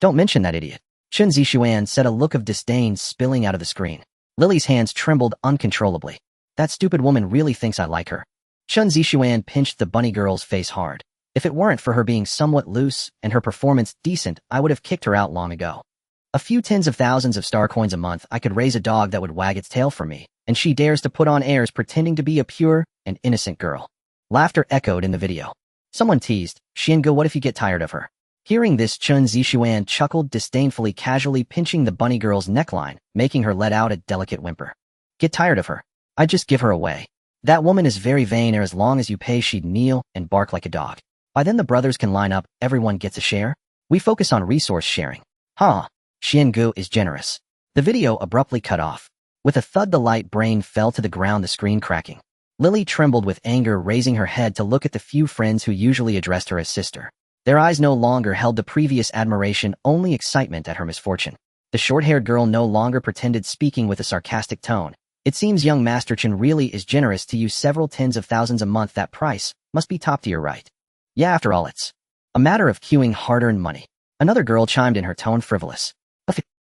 Don't mention that idiot. Chun Zixuan said, a look of disdain spilling out of the screen. Lily's hands trembled uncontrollably. That stupid woman really thinks I like her. Chun Zixuan pinched the bunny girl's face hard. If it weren't for her being somewhat loose and her performance decent, I would have kicked her out long ago. A few tens of thousands of star coins a month, I could raise a dog that would wag its tail for me, and she dares to put on airs pretending to be a pure and innocent girl. Laughter echoed in the video. Someone teased, Xiangu, what if you get tired of her? Hearing this, Chun Zixuan chuckled disdainfully, casually pinching the bunny girl's neckline, making her let out a delicate whimper. Get tired of her? I'd just give her away. That woman is very vain, as long as you pay, she'd kneel and bark like a dog. By then the brothers can line up, everyone gets a share. We focus on resource sharing. Xiangu is generous. The video abruptly cut off. With a thud, the light brain fell to the ground, the screen cracking. Lily trembled with anger, raising her head to look at the few friends who usually addressed her as sister. Their eyes no longer held the previous admiration, only excitement at her misfortune. The short-haired girl no longer pretended, speaking with a sarcastic tone. It seems young Master Chun really is generous to you, several tens of thousands a month. That price must be top tier, right? Yeah, after all, it's a matter of queuing hard-earned money. Another girl chimed in, her tone frivolous.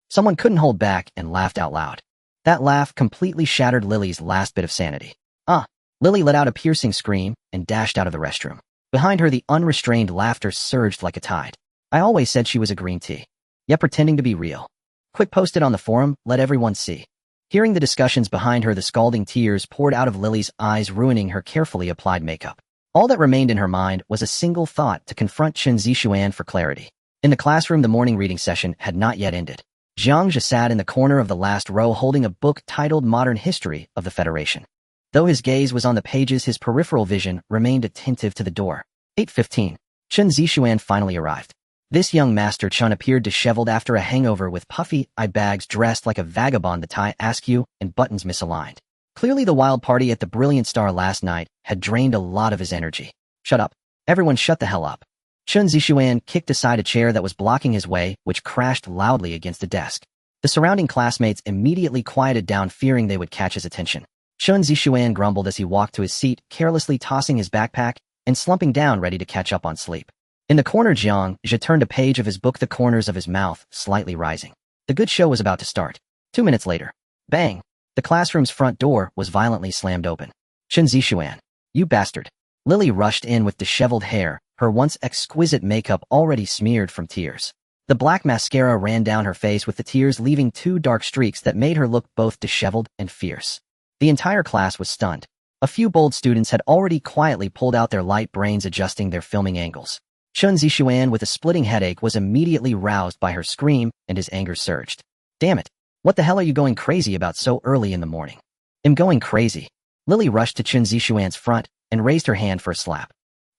Someone couldn't hold back and laughed out loud. That laugh completely shattered Lily's last bit of sanity. Lily let out a piercing scream and dashed out of the restroom. Behind her, the unrestrained laughter surged like a tide. I always said she was a green tea. Yet pretending to be real. Quick, post it on the forum, let everyone see. Hearing the discussions behind her, the scalding tears poured out of Lily's eyes, ruining her carefully applied makeup. All that remained in her mind was a single thought: to confront Chun Zixuan for clarity. In the classroom, the morning reading session had not yet ended. Jiang Zhe sat in the corner of the last row holding a book titled Modern History of the Federation. Though his gaze was on the pages, his peripheral vision remained attentive to the door. 8:15. Chun Zixuan finally arrived. This young Master Chun appeared disheveled after a hangover, with puffy eye bags, dressed like a vagabond, the tie askew and buttons misaligned. Clearly the wild party at the Brilliant Star last night had drained a lot of his energy. Shut up. Everyone shut the hell up. Chun Zixuan kicked aside a chair that was blocking his way, which crashed loudly against a desk. The surrounding classmates immediately quieted down, fearing they would catch his attention. Chun Zixuan grumbled as he walked to his seat, carelessly tossing his backpack and slumping down, ready to catch up on sleep. In the corner, Jiang Zhe turned a page of his book, the corners of his mouth slightly rising. The good show was about to start. 2 minutes later. Bang! The classroom's front door was violently slammed open. Chen Zixuan. You bastard. Lily rushed in with disheveled hair, her once exquisite makeup already smeared from tears. The black mascara ran down her face with the tears leaving 2 dark streaks that made her look both disheveled and fierce. The entire class was stunned. A few bold students had already quietly pulled out their light brains adjusting their filming angles. Chen Zixuan with a splitting headache was immediately roused by her scream and his anger surged. Damn it. What the hell are you going crazy about so early in the morning? I'm going crazy. Lily rushed to Chen Zixuan's front and raised her hand for a slap.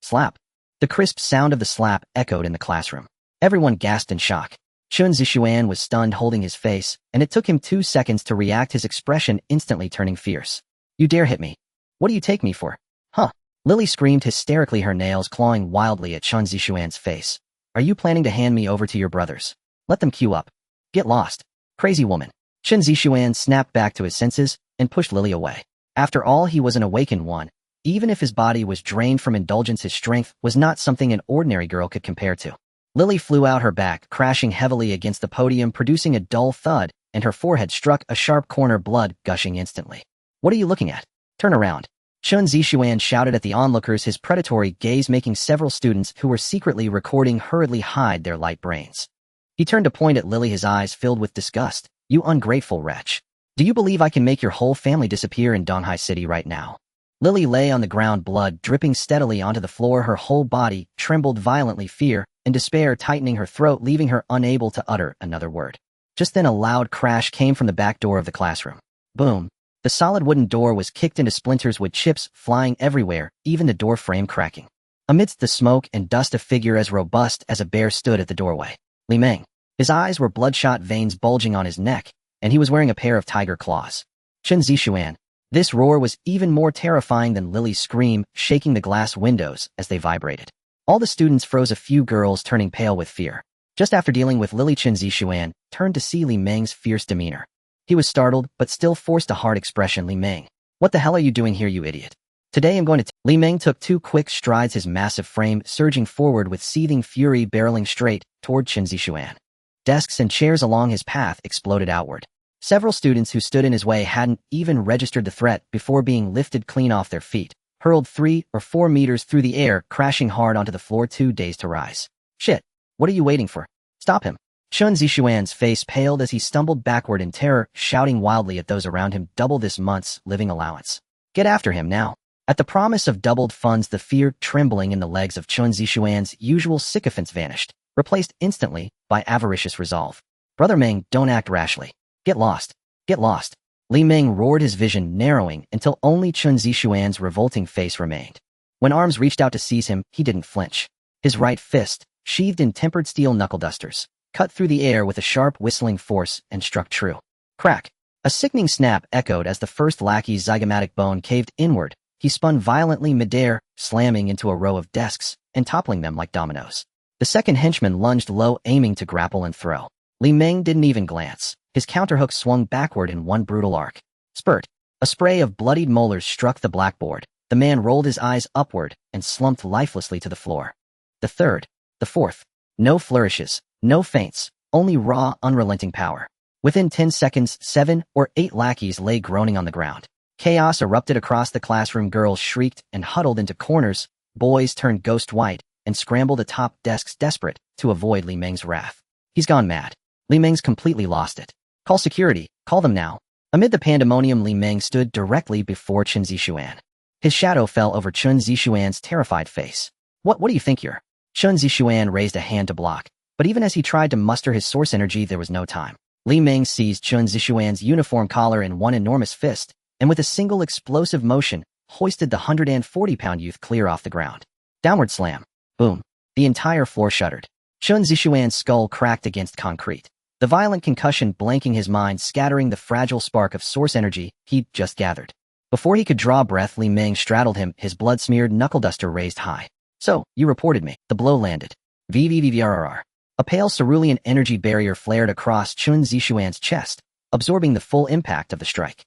Slap. The crisp sound of the slap echoed in the classroom. Everyone gasped in shock. Chen Zixuan was stunned, holding his face, and it took him 2 seconds to react, his expression instantly turning fierce. You dare hit me? What do you take me for? Huh? Lily screamed hysterically, her nails clawing wildly at Chen Zixuan's face. Are you planning to hand me over to your brothers? Let them queue up. Get lost. Crazy woman. Chen Zixuan snapped back to his senses and pushed Lily away. After all, he was an awakened one. Even if his body was drained from indulgence, his strength was not something an ordinary girl could compare to. Lily flew out her back, crashing heavily against the podium, producing a dull thud, and her forehead struck a sharp corner, blood gushing instantly. What are you looking at? Turn around. Chen Zixuan shouted at the onlookers, his predatory gaze making several students who were secretly recording hurriedly hide their light brains. He turned to point at Lily, his eyes filled with disgust. You ungrateful wretch. Do you believe I can make your whole family disappear in Donghai City right now? Lily lay on the ground, blood dripping steadily onto the floor. Her whole body trembled violently, fear and despair tightening her throat, leaving her unable to utter another word. Just then a loud crash came from the back door of the classroom. Boom. The solid wooden door was kicked into splinters with chips flying everywhere, even the door frame cracking. Amidst the smoke and dust, a figure as robust as a bear stood at the doorway. Li Meng. His eyes were bloodshot, veins bulging on his neck, and he was wearing a pair of tiger claws. Chen Zixuan. This roar was even more terrifying than Lily's scream, shaking the glass windows as they vibrated. All the students froze, a few girls turning pale with fear. Just after dealing with Lily, Chen Zixuan turned to see Li Meng's fierce demeanor. He was startled, but still forced a hard expression. Li Meng. What the hell are you doing here, you idiot? Today I'm going to Li Meng took 2 quick strides, his massive frame surging forward with seething fury, barreling straight toward Chen Zixuan. Desks and chairs along his path exploded outward. Several students who stood in his way hadn't even registered the threat before being lifted clean off their feet, hurled 3 or 4 meters through the air, crashing hard onto the floor, too dazed to rise. Shit. What are you waiting for? Stop him. Chen Zixuan's face paled as he stumbled backward in terror, shouting wildly at those around him, double this month's living allowance. Get after him now. At the promise of doubled funds, the fear trembling in the legs of Chen Zixuan's usual sycophants vanished, replaced instantly by avaricious resolve. Brother Meng, don't act rashly. Get lost. Get lost. Li Meng roared, his vision narrowing until only Chen Zixuan's revolting face remained. When arms reached out to seize him, he didn't flinch. His right fist, sheathed in tempered steel knuckle dusters, cut through the air with a sharp whistling force and struck true. Crack. A sickening snap echoed as the first lackey's zygomatic bone caved inward. He spun violently midair, slamming into a row of desks and toppling them like dominoes. The second henchman lunged low, aiming to grapple and throw. Li Meng didn't even glance. His counterhook swung backward in one brutal arc. Spurt. A spray of bloodied molars struck the blackboard. The man rolled his eyes upward and slumped lifelessly to the floor. The third. The fourth. No flourishes. No feints. Only raw, unrelenting power. Within 10 seconds, 7 or 8 lackeys lay groaning on the ground. Chaos erupted across the classroom. Girls shrieked and huddled into corners. Boys turned ghost white and scrambled atop desks, desperate to avoid Li Meng's wrath. He's gone mad. Li Meng's completely lost it. Call security. Call them now. Amid the pandemonium, Li Meng stood directly before Chen Zixuan. His shadow fell over Chen Zixuan's terrified face. What do you think you're? Chen Zixuan raised a hand to block, but even as he tried to muster his source energy, there was no time. Li Meng seized Chen Zixuan's uniform collar in one enormous fist, and with a single explosive motion, hoisted the 140-pound youth clear off the ground. Downward slam. Boom. The entire floor shuddered. Chen Zixuan's skull cracked against concrete. The violent concussion blanking his mind, scattering the fragile spark of source energy he'd just gathered. Before he could draw breath, Li Meng straddled him, his blood-smeared knuckle duster raised high. So, you reported me. The blow landed. VVVVRRR. A pale cerulean energy barrier flared across Chen Zixuan's chest, absorbing the full impact of the strike.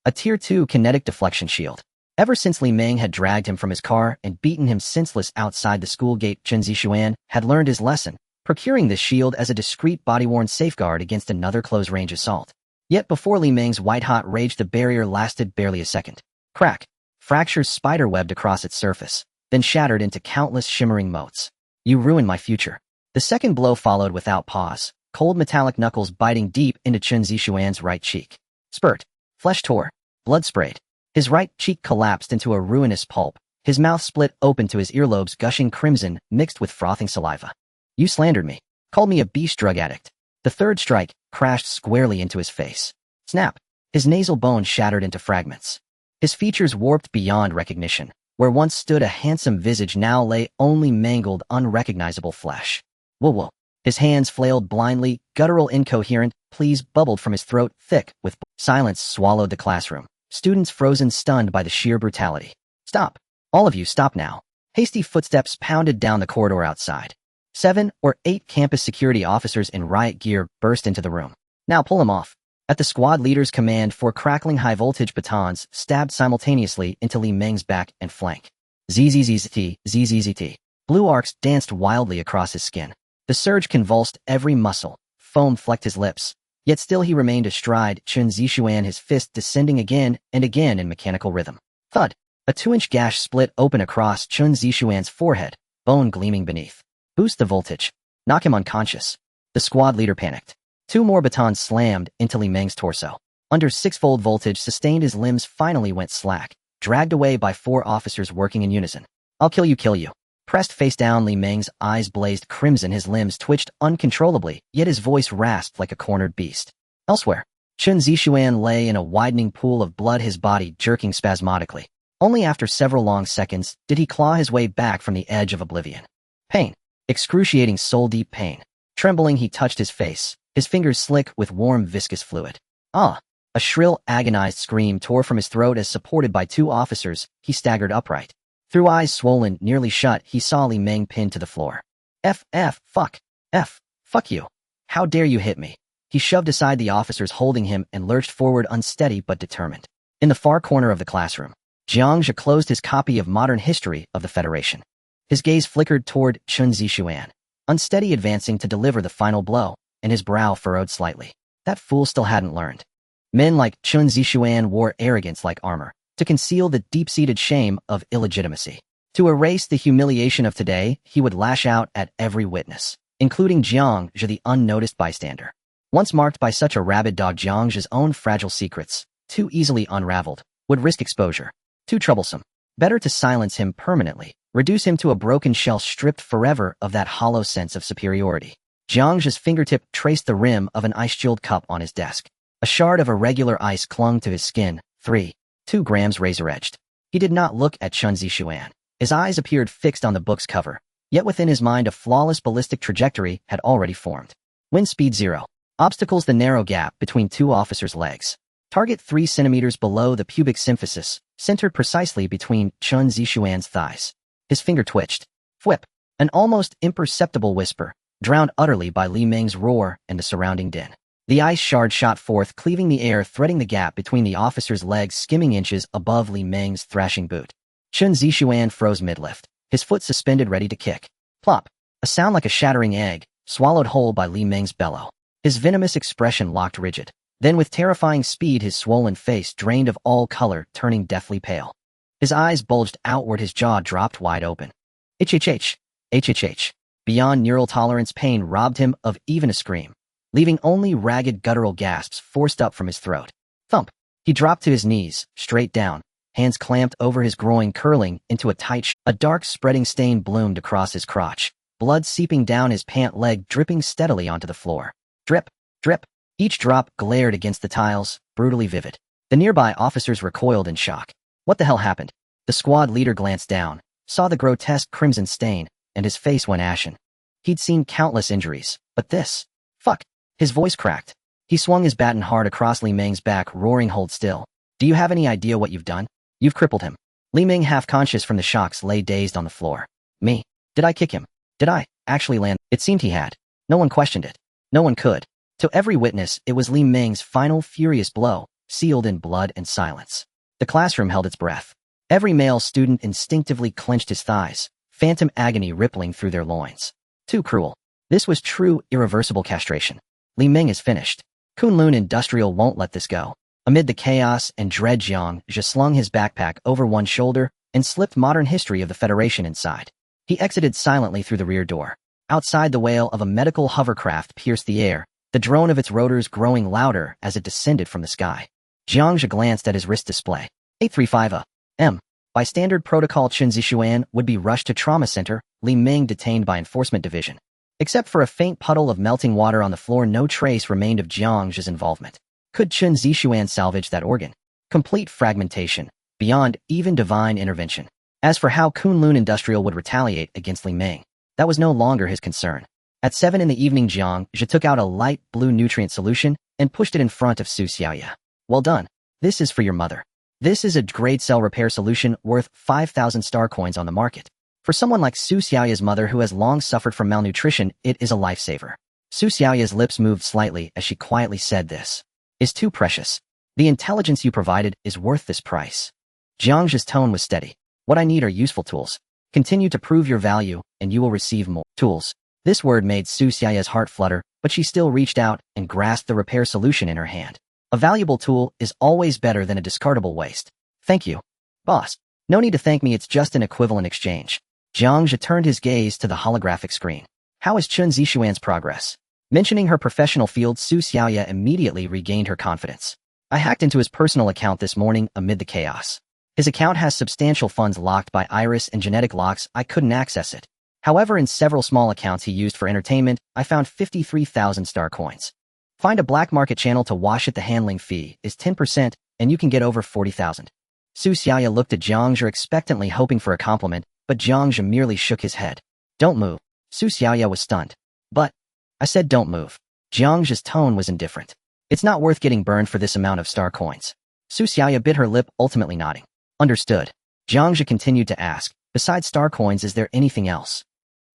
A Tier 2 kinetic deflection shield. Ever since Li Meng had dragged him from his car and beaten him senseless outside the school gate, Chen Zixuan had learned his lesson, procuring this shield as a discreet body-worn safeguard against another close-range assault. Yet before Li Meng's white-hot rage, the barrier lasted barely a second. Crack. Fractures spider-webbed across its surface, then shattered into countless shimmering motes. You ruined my future. The second blow followed without pause, cold metallic knuckles biting deep into Chen Zixuan's right cheek. Spurt. Flesh tore. Blood sprayed. His right cheek collapsed into a ruinous pulp, his mouth split open to his earlobes gushing crimson mixed with frothing saliva. You slandered me. Called me a beast drug addict. The third strike crashed squarely into his face. Snap. His nasal bone shattered into fragments. His features warped beyond recognition. Where once stood a handsome visage now lay only mangled, unrecognizable flesh. Whoa. His hands flailed blindly, guttural incoherent pleas bubbled from his throat, thick with silence swallowed the classroom. Students frozen stunned by the sheer brutality. Stop. All of you stop now. Hasty footsteps pounded down the corridor outside. 7 or 8 campus security officers in riot gear burst into the room. Now pull him off. At the squad leader's command, 4 crackling high-voltage batons stabbed simultaneously into Li Meng's back and flank. ZZZT. Blue arcs danced wildly across his skin. The surge convulsed every muscle. Foam flecked his lips. Yet still he remained astride Chen Zixuan, his fist descending again and again in mechanical rhythm. Thud. A 2-inch gash split open across Chen Zixuan's forehead, bone gleaming beneath. Boost the voltage. Knock him unconscious. The squad leader panicked. 2 more batons slammed into Li Meng's torso. Under 6-fold voltage sustained, his limbs finally went slack, dragged away by 4 officers working in unison. I'll kill you. Pressed face down, Li Meng's eyes blazed crimson, his limbs twitched uncontrollably, yet his voice rasped like a cornered beast. Elsewhere, Chen Zixuan lay in a widening pool of blood, his body jerking spasmodically. Only after several long seconds did he claw his way back from the edge of oblivion. Pain. Excruciating soul-deep pain. Trembling, he touched his face, his fingers slick with warm viscous fluid. Ah! A shrill, agonized scream tore from his throat as, supported by 2 officers, he staggered upright. Through eyes swollen, nearly shut, he saw Li Meng pinned to the floor. Fuck you. How dare you hit me? He shoved aside the officers holding him and lurched forward, unsteady but determined. In the far corner of the classroom, Jiang Zhe closed his copy of Modern History of the Federation. His gaze flickered toward Chen Zixuan, unsteady, advancing to deliver the final blow, and his brow furrowed slightly. That fool still hadn't learned. Men like Chen Zixuan wore arrogance like armor, to conceal the deep-seated shame of illegitimacy. To erase the humiliation of today, he would lash out at every witness, including Jiang Zhe, the unnoticed bystander. Once marked by such a rabid dog, Jiang Zhe's own fragile secrets, too easily unraveled, would risk exposure. Too troublesome. Better to silence him permanently, reduce him to a broken shell stripped forever of that hollow sense of superiority. Jiang Zhe's fingertip traced the rim of an ice-chilled cup on his desk. A shard of irregular ice clung to his skin, 2 grams razor-edged. He did not look at Chen Zixuan. His eyes appeared fixed on the book's cover, yet within his mind a flawless ballistic trajectory had already formed. Wind speed 0. Obstacles the narrow gap between 2 officers' legs. Target 3 centimeters below the pubic symphysis, centered precisely between Chen Zixuan's thighs. His finger twitched. Whip. An almost imperceptible whisper, drowned utterly by Li Meng's roar and the surrounding din. The ice shard shot forth, cleaving the air, threading the gap between the officer's legs, skimming inches above Li Meng's thrashing boot. Chen Zixuan froze mid-lift, his foot suspended ready to kick. Plop. A sound like a shattering egg, swallowed whole by Li Meng's bellow. His venomous expression locked rigid. Then with terrifying speed his swollen face drained of all color, turning deathly pale. His eyes bulged outward, his jaw dropped wide open. HHH. Beyond neural tolerance, pain robbed him of even a scream, leaving only ragged guttural gasps forced up from his throat. Thump. He dropped to his knees, straight down, hands clamped over his groin, curling into a tight A dark spreading stain bloomed across his crotch, blood seeping down his pant leg, dripping steadily onto the floor. Drip. Each drop glared against the tiles, brutally vivid. The nearby officers recoiled in shock. What the hell happened? The squad leader glanced down, saw the grotesque crimson stain, and his face went ashen. He'd seen countless injuries, but this... Fuck. His voice cracked. He swung his baton hard across Li Meng's back, roaring, "Hold still. Do you have any idea what you've done? You've crippled him." Li Meng, half conscious from the shocks, lay dazed on the floor. Me? Did I kick him? Did I actually land? It seemed he had. No one questioned it. No one could. To every witness, it was Li Meng's final furious blow, sealed in blood and silence. The classroom held its breath. Every male student instinctively clenched his thighs, phantom agony rippling through their loins. Too cruel. This was true, irreversible castration. Li Ming is finished. Kunlun Industrial won't let this go. Amid the chaos and dread, Jiang Zhe slung his backpack over one shoulder and slipped modern history of the Federation inside. He exited silently through the rear door. Outside, the wail of a medical hovercraft pierced the air, the drone of its rotors growing louder as it descended from the sky. Jiang Zhe glanced at his wrist display. 835 A.M. By standard protocol, Chen Zixuan would be rushed to trauma center, Li Ming detained by enforcement division. Except for a faint puddle of melting water on the floor, no trace remained of Jiang Zhe's involvement. Could Chen Zixuan salvage that organ? Complete fragmentation, beyond even divine intervention. As for how Kunlun Industrial would retaliate against Li Ming, that was no longer his concern. At 7 in the evening, Jiang Zhe took out a light blue nutrient solution and pushed it in front of Su Xiaoya. Well done. This is for your mother. This is a grade cell repair solution worth 5,000 star coins on the market. For someone like Su Xiaoya's mother who has long suffered from malnutrition, it is a lifesaver. Su Xiaoya's lips moved slightly as she quietly said, "This is too precious. The intelligence you provided is worth this price." Jiang Zhe's tone was steady. "What I need are useful tools. Continue to prove your value, and you will receive more tools." This word made Su Xiaoya's heart flutter, but she still reached out and grasped the repair solution in her hand. A valuable tool is always better than a discardable waste. "Thank you, boss." "No need to thank me, it's just an equivalent exchange." Jiang Zhe turned his gaze to the holographic screen. "How is Chen Zixuan's progress?" Mentioning her professional field, Su Xiaoya immediately regained her confidence. "I hacked into his personal account this morning amid the chaos. His account has substantial funds locked by iris and genetic locks. I couldn't access it. However, in several small accounts he used for entertainment, I found 53,000 star coins. Find a black market channel to wash it. The handling fee is 10%, and you can get over 40,000. Su Xiaoya looked at Jiang Zhe expectantly, hoping for a compliment, but Jiang Zhe merely shook his head. "Don't move." Su Xiaoya was stunned. "But," I said, "don't move." Jiang Zhe's tone was indifferent. "It's not worth getting burned for this amount of star coins." Su Xiaoya bit her lip, ultimately nodding. "Understood." Jiang Zhe continued to ask, "Besides star coins, is there anything else?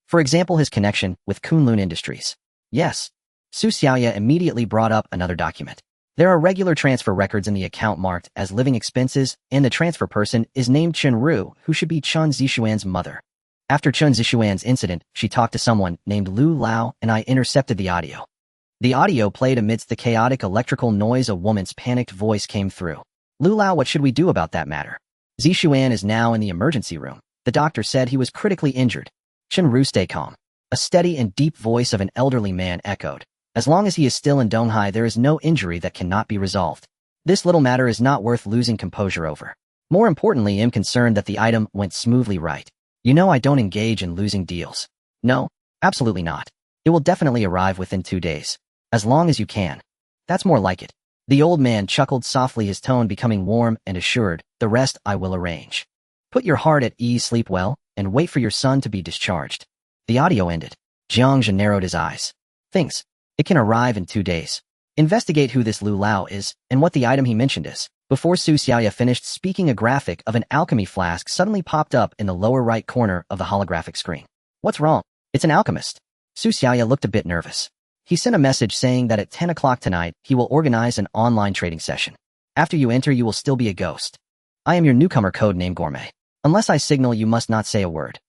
For example, his connection with Kunlun Industries?" "Yes." Su Xiaoya immediately brought up another document. "There are regular transfer records in the account marked as living expenses, and the transfer person is named Chen Ru, who should be Chen Zixuan's mother. After Chen Zixuan's incident, she talked to someone named Lu Lao, and I intercepted the audio." The audio played amidst the chaotic electrical noise. A woman's panicked voice came through. "Lu Lao, what should we do about that matter?" "Zixuan is now in the emergency room. The doctor said he was critically injured." "Chen Ru, stay calm." A steady and deep voice of an elderly man echoed. "As long as he is still in Donghai, there is no injury that cannot be resolved. This little matter is not worth losing composure over. More importantly, I'm concerned that the item went smoothly right. You know I don't engage in losing deals." "No, absolutely not. It will definitely arrive within 2 days. As long as you can." "That's more like it." The old man chuckled softly, his tone becoming warm and assured. "The rest I will arrange. Put your heart at ease, sleep well, and wait for your son to be discharged." The audio ended. Jiang Zhe narrowed his eyes. "Thanks. It can arrive in 2 days. Investigate who this Lu Lao is, and what the item he mentioned is." Before Su Xiaoya finished speaking, a graphic of an alchemy flask suddenly popped up in the lower right corner of the holographic screen. "What's wrong?" "It's an alchemist." Su Xiaoya looked a bit nervous. "He sent a message saying that at 10 o'clock tonight, he will organize an online trading session. After you enter, you will still be a ghost. I am your newcomer, codename Gourmet. Unless I signal, you must not say a word."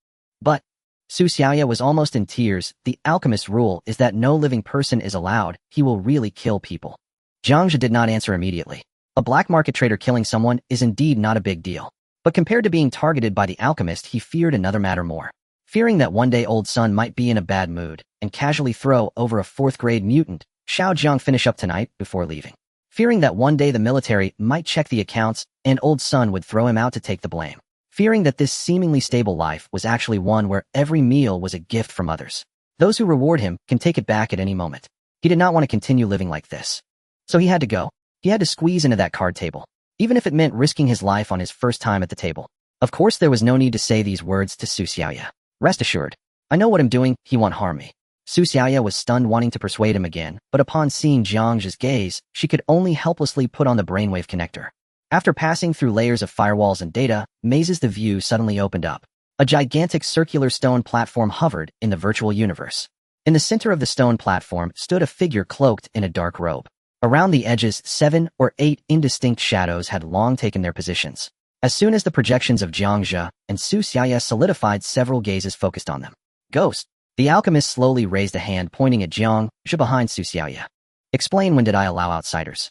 "But," Su Xiaoya was almost in tears, "the alchemist's rule is that no living person is allowed. He will really kill people." Jiang Zhe did not answer immediately. A black market trader killing someone is indeed not a big deal. But compared to being targeted by the alchemist, he feared another matter more. Fearing that one day old son might be in a bad mood and casually throw over a 4th-grade mutant, Xiao Jiang finish up tonight before leaving. Fearing that one day the military might check the accounts and old son would throw him out to take the blame. Fearing that this seemingly stable life was actually one where every meal was a gift from others. Those who reward him can take it back at any moment. He did not want to continue living like this. So he had to go. He had to squeeze into that card table, even if it meant risking his life on his first time at the table. Of course, there was no need to say these words to Su Xiaoya. "Rest assured, I know what I'm doing. He won't harm me." Su Xiaoya was stunned, wanting to persuade him again, but upon seeing Jiang Zhe's gaze, she could only helplessly put on the brainwave connector. After passing through layers of firewalls and data mazes, the view suddenly opened up. A gigantic circular stone platform hovered in the virtual universe. In the center of the stone platform stood a figure cloaked in a dark robe. Around the edges, 7 or 8 indistinct shadows had long taken their positions. As soon as the projections of Jiang Zhe and Su Xiaoya solidified, several gazes focused on them. Ghost. The alchemist slowly raised a hand pointing at Jiang Zhe behind Su Xiaoya. Explain, when did I allow outsiders?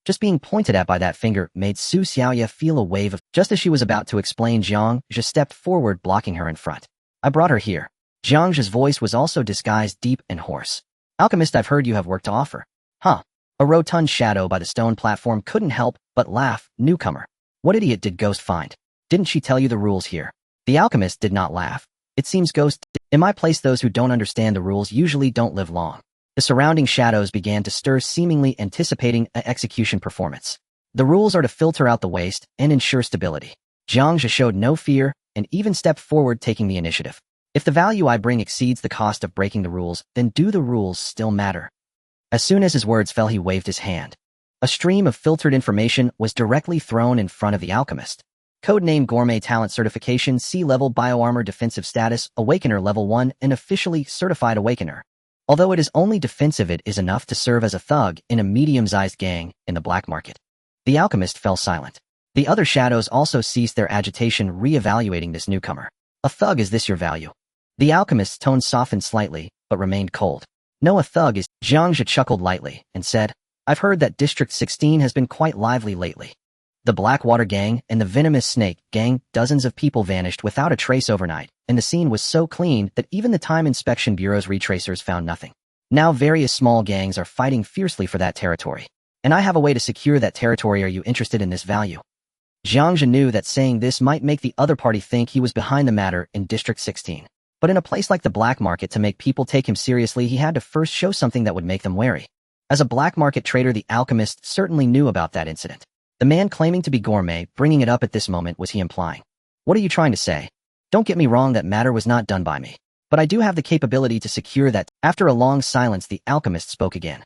Just being pointed at by that finger made Su Xiaoya feel a wave of... Just as she was about to explain, Jiang Zhe stepped forward, blocking her in front. I brought her here. Jiang Zhe's voice was also disguised deep and hoarse. Alchemist, I've heard you have work to offer. Huh. A rotund shadow by the stone platform couldn't help but laugh. Newcomer. What idiot did Ghost find? Didn't she tell you the rules here? The alchemist did not laugh. It seems Ghost... In my place, those who don't understand the rules usually don't live long. The surrounding shadows began to stir, seemingly anticipating an execution performance. The rules are to filter out the waste and ensure stability. Jiang Zhe showed no fear and even stepped forward, taking the initiative. If the value I bring exceeds the cost of breaking the rules, then do the rules still matter? As soon as his words fell, he waved his hand. A stream of filtered information was directly thrown in front of the alchemist. Codename Gourmet Talent Certification, C-Level Bioarmor Defensive Status, Awakener Level 1, an officially certified Awakener. Although it is only defensive, it is enough to serve as a thug in a medium-sized gang in the black market. The alchemist fell silent. The other shadows also ceased their agitation, re-evaluating this newcomer. A thug, is this your value? The alchemist's tone softened slightly, but remained cold. No, a thug is... Jiang Zhe chuckled lightly and said, I've heard that District 16 has been quite lively lately. The Blackwater Gang and the Venomous Snake Gang, dozens of people vanished without a trace overnight, and the scene was so clean that even the Time Inspection Bureau's retracers found nothing. Now various small gangs are fighting fiercely for that territory. And I have a way to secure that territory. Are you interested in this value? Jiang Zhe knew that saying this might make the other party think he was behind the matter in District 16. But in a place like the black market, to make people take him seriously, he had to first show something that would make them wary. As a black market trader, the alchemist certainly knew about that incident. The man claiming to be Gourmet, bringing it up at this moment, was he implying? What are you trying to say? Don't get me wrong, that matter was not done by me. But I do have the capability to secure that. After a long silence, the alchemist spoke again.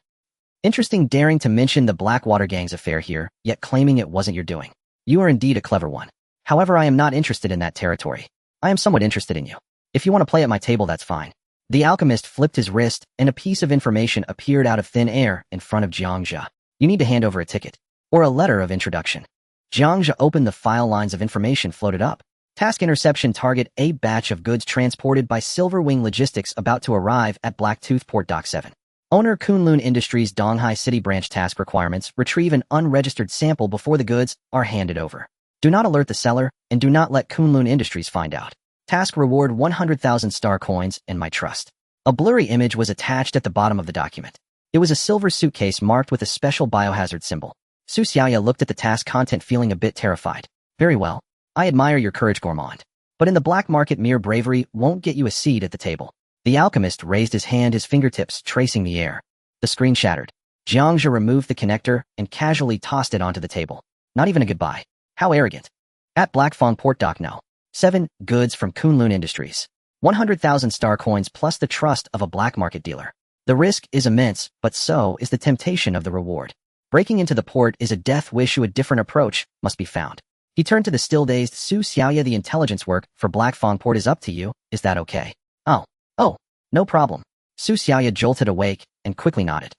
Interesting, daring to mention the Blackwater Gang's affair here, yet claiming it wasn't your doing. You are indeed a clever one. However, I am not interested in that territory. I am somewhat interested in you. If you want to play at my table, that's fine. The alchemist flipped his wrist, and a piece of information appeared out of thin air in front of Jiang Zhe. You need to hand over a ticket. Or a letter of introduction. Jiang Zhe opened the file. Lines of information floated up. Task interception target: a batch of goods transported by Silverwing Logistics about to arrive at Blacktooth Port Dock 7. Owner Kunlun Industries Donghai City Branch. Task requirements: retrieve an unregistered sample before the goods are handed over. Do not alert the seller, and do not let Kunlun Industries find out. Task reward: 100,000 star coins in my trust. A blurry image was attached at the bottom of the document. It was a silver suitcase marked with a special biohazard symbol. Su Xiaoya looked at the task content, feeling a bit terrified. Very well. I admire your courage, Gourmand. But in the black market, mere bravery won't get you a seat at the table. The alchemist raised his hand, his fingertips tracing the air. The screen shattered. Jiang Zhe removed the connector and casually tossed it onto the table. Not even a goodbye. How arrogant. At Blackfang Port Dock No. 7, goods from Kunlun Industries. 100,000 star coins plus the trust of a black market dealer. The risk is immense, but so is the temptation of the reward. Breaking into the port is a death wish. A different approach must be found. He turned to the still-dazed Su Xiaoya. The intelligence work for Blackfang Port is up to you. Is that okay? Oh, no problem. Su Xiaoya jolted awake and quickly nodded.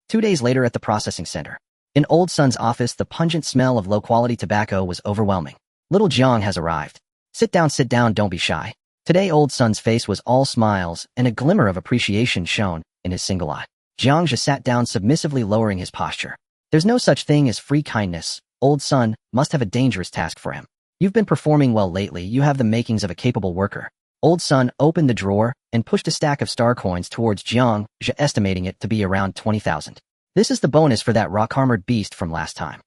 2 days later, at the processing center. In Old Sun's office, the pungent smell of low-quality tobacco was overwhelming. Little Jiang has arrived. Sit down, don't be shy. Today, Old Sun's face was all smiles, and a glimmer of appreciation shone in his single eye. Jiang Zhe sat down submissively, lowering his posture. There's no such thing as free kindness. Old Sun must have a dangerous task for him. You've been performing well lately. You have the makings of a capable worker. Old Sun opened the drawer and pushed a stack of star coins towards Jiang Zhe, estimating it to be around 20,000. This is the bonus for that rock-armored beast from last time.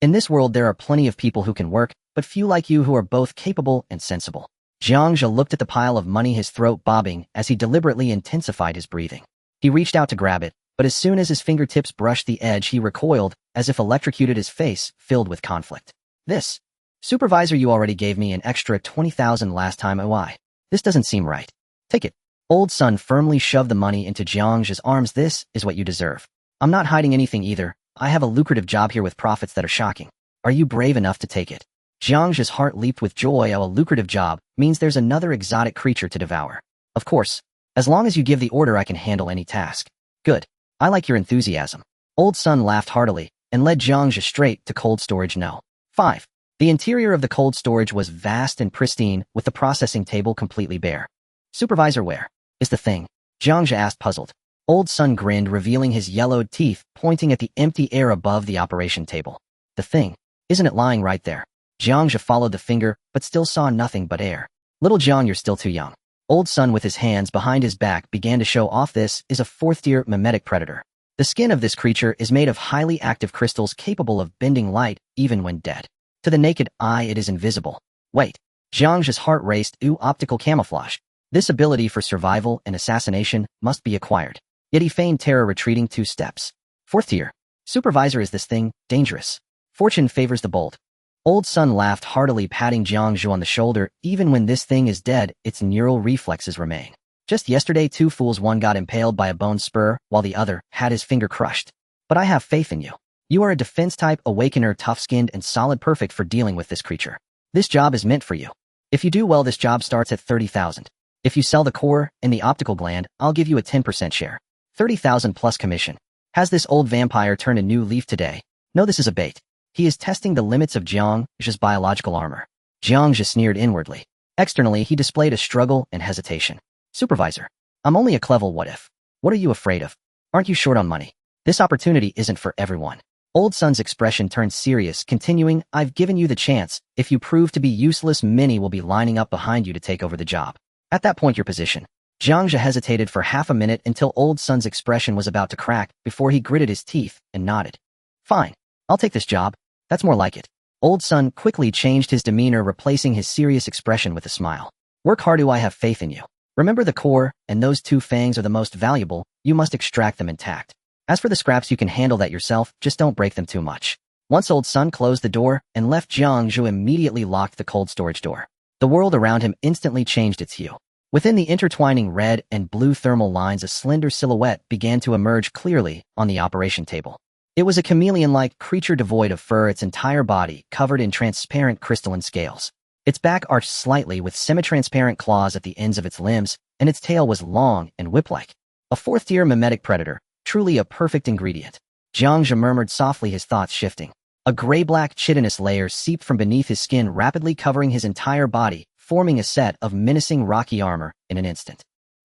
In this world, there are plenty of people who can work, but few like you who are both capable and sensible. Jiang Zhe looked at the pile of money, his throat bobbing as he deliberately intensified his breathing. He reached out to grab it, but as soon as his fingertips brushed the edge, he recoiled, as if electrocuted, his face filled with conflict. This. Supervisor, you already gave me an extra 20,000 last time. Why? This doesn't seem right. Take it. Old Sun firmly shoved the money into Jiang Zhe's arms. This is what you deserve. I'm not hiding anything either. I have a lucrative job here with profits that are shocking. Are you brave enough to take it? Jiang Zhe's heart leaped with joy. A lucrative job means there's another exotic creature to devour. Of course. As long as you give the order, I can handle any task. Good. I like your enthusiasm. Old Sun laughed heartily and led Jiang Zhe straight to cold storage No. 5. The interior of the cold storage was vast and pristine, with the processing table completely bare. Supervisor, where is the thing? Jiang Zhe asked, puzzled. Old Sun grinned, revealing his yellowed teeth, pointing at the empty air above the operation table. The thing? Isn't it lying right there? Jiang Zhe followed the finger, but still saw nothing but air. Little Jiang, you're still too young. Old Sun, with his hands behind his back, began to show off. This is a fourth-tier mimetic predator. The skin of this creature is made of highly active crystals capable of bending light, even when dead. To the naked eye, it is invisible. Wait. Jiang Zhe's heart raced. Optical camouflage. This ability for survival and assassination must be acquired. Yet he feigned terror, retreating 2 steps. Fourth tier. Supervisor, is this thing dangerous? Fortune favors the bold. Old Sun laughed heartily, patting Jiang Zhe on the shoulder. Even when this thing is dead, its neural reflexes remain. Just yesterday, 2 fools, one got impaled by a bone spur, while the other had his finger crushed. But I have faith in you. You are a defense-type awakener, tough-skinned and solid, perfect for dealing with this creature. This job is meant for you. If you do well, this job starts at 30,000. If you sell the core and the optical gland, I'll give you a 10% share. 30,000 plus commission. Has this old vampire turned a new leaf today? No, this is a bait. He is testing the limits of Jiang Zhe's biological armor. Jiang Zhe sneered inwardly. Externally, he displayed a struggle and hesitation. Supervisor, I'm only a clever what if. What are you afraid of? Aren't you short on money? This opportunity isn't for everyone. Old Sun's expression turned serious, continuing, I've given you the chance. If you prove to be useless, many will be lining up behind you to take over the job. At that point, your position. Jiang Zhe hesitated for half a minute until Old Sun's expression was about to crack before he gritted his teeth and nodded. Fine. I'll take this job. That's more like it. Old Sun quickly changed his demeanor, replacing his serious expression with a smile. Work hard. I have faith in you. Remember, the core and those 2 fangs are the most valuable. You must extract them intact. As for the scraps, you can handle that yourself. Just don't break them too much. Once Old Sun closed the door and left, Jiang Zhe immediately locked the cold storage door. The world around him instantly changed its hue. Within the intertwining red and blue thermal lines, a slender silhouette began to emerge clearly on the operation table. It was a chameleon-like creature devoid of fur, its entire body covered in transparent crystalline scales. Its back arched slightly with semi-transparent claws at the ends of its limbs, and its tail was long and whip-like. A fourth-tier mimetic predator, truly a perfect ingredient. Jiang Zhe murmured softly, his thoughts shifting. A gray-black chitinous layer seeped from beneath his skin, rapidly covering his entire body, forming a set of menacing rocky armor in an instant.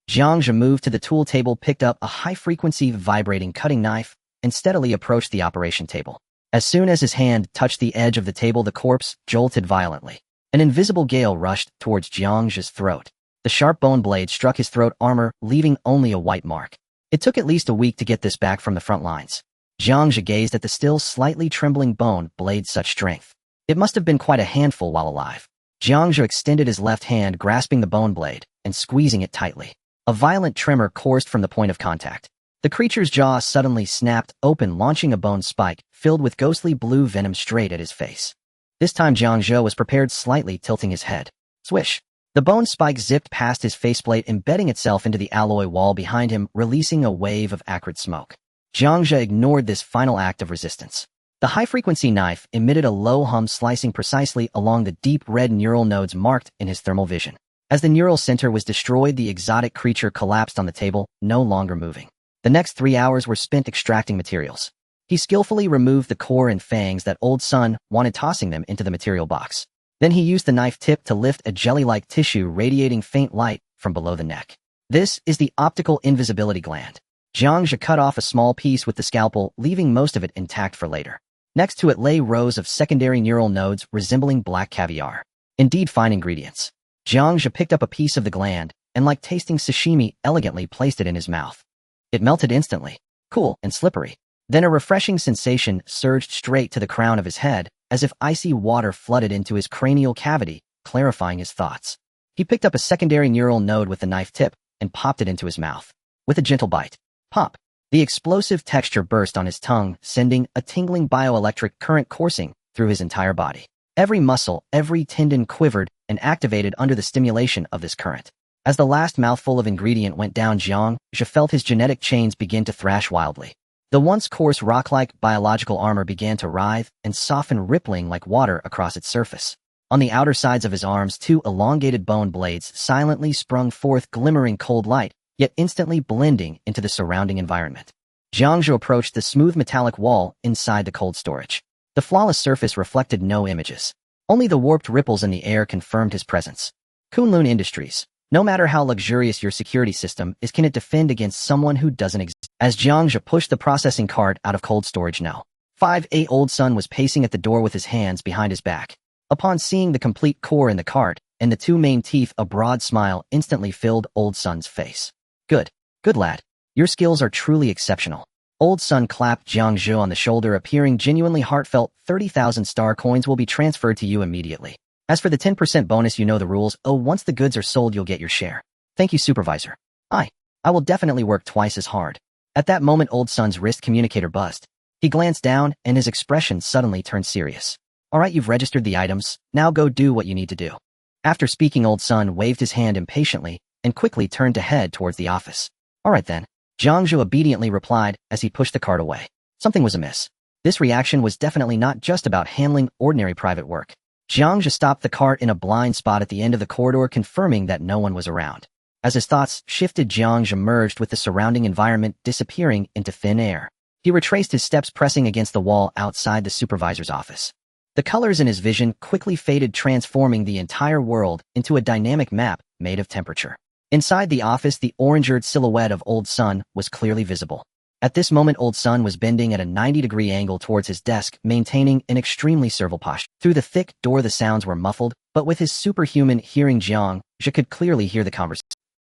Jiang Zhe moved to the tool table, picked up a high-frequency vibrating cutting knife, and steadily approached the operation table. As soon as his hand touched the edge of the table, the corpse jolted violently. An invisible gale rushed towards Jiang Zhe's throat. The sharp bone blade struck his throat armor, leaving only a white mark. It took at least a week to get this back from the front lines. Jiang Zhe gazed at the still slightly trembling bone blade. Such strength. It must have been quite a handful while alive. Jiang Zhe extended his left hand, grasping the bone blade and squeezing it tightly. A violent tremor coursed from the point of contact. The creature's jaw suddenly snapped open, launching a bone spike filled with ghostly blue venom straight at his face. This time Jiang Zhe was prepared, slightly tilting his head. Swish! The bone spike zipped past his faceplate, embedding itself into the alloy wall behind him, releasing a wave of acrid smoke. Jiang Zhe ignored this final act of resistance. The high-frequency knife emitted a low hum, slicing precisely along the deep red neural nodes marked in his thermal vision. As the neural center was destroyed, the exotic creature collapsed on the table, no longer moving. The next 3 hours were spent extracting materials. He skillfully removed the core and fangs that Old Sun wanted, tossing them into the material box. Then he used the knife tip to lift a jelly-like tissue radiating faint light from below the neck. This is the optical invisibility gland. Jiang Zhe cut off a small piece with the scalpel, leaving most of it intact for later. Next to it lay rows of secondary neural nodes resembling black caviar. Indeed, fine ingredients. Jiang Zhe picked up a piece of the gland and, like tasting sashimi, elegantly placed it in his mouth. It melted instantly, cool and slippery. Then a refreshing sensation surged straight to the crown of his head, as if icy water flooded into his cranial cavity, clarifying his thoughts. He picked up a secondary neural node with the knife tip and popped it into his mouth. With a gentle bite, pop! The explosive texture burst on his tongue, sending a tingling bioelectric current coursing through his entire body. Every muscle, every tendon quivered and activated under the stimulation of this current. As the last mouthful of ingredient went down, Jiang Zhe felt his genetic chains begin to thrash wildly. The once coarse rock-like biological armor began to writhe and soften, rippling like water across its surface. On the outer sides of his arms, 2 elongated bone blades silently sprung forth, glimmering cold light, yet instantly blending into the surrounding environment. Jiang Zhe approached the smooth metallic wall inside the cold storage. The flawless surface reflected no images. Only the warped ripples in the air confirmed his presence. Kunlun Industries. No matter how luxurious your security system is, can it defend against someone who doesn't exist? As Jiang Zhe pushed the processing cart out of cold storage now, 5-8-old son was pacing at the door with his hands behind his back. Upon seeing the complete core in the cart and the two main teeth, a broad smile instantly filled old son's face. Good lad. Your skills are truly exceptional. Old son clapped Jiang Zhe on the shoulder, appearing genuinely heartfelt. 30,000 star coins will be transferred to you immediately. As for the 10% bonus, you know the rules. Oh, once the goods are sold, you'll get your share. Thank you, supervisor. I will definitely work twice as hard. At that moment, old son's wrist communicator buzzed. He glanced down, and his expression suddenly turned serious. All right, you've registered the items. Now go do what you need to do. After speaking, old son waved his hand impatiently and quickly turned to head towards the office. All right then. Jiang Zhe obediently replied as he pushed the cart away. Something was amiss. This reaction was definitely not just about handling ordinary private work. Jiang Zhe stopped the cart in a blind spot at the end of the corridor, confirming that no one was around. As his thoughts shifted, Jiang Zhe merged with the surrounding environment, disappearing into thin air. He retraced his steps, pressing against the wall outside the supervisor's office. The colors in his vision quickly faded, transforming the entire world into a dynamic map made of temperature. Inside the office, the orange-eared silhouette of old son was clearly visible. At this moment, old son was bending at a 90-degree angle towards his desk, maintaining an extremely servile posture. Through the thick door, the sounds were muffled, but with his superhuman hearing, Jiang Zhe could clearly hear the conversation.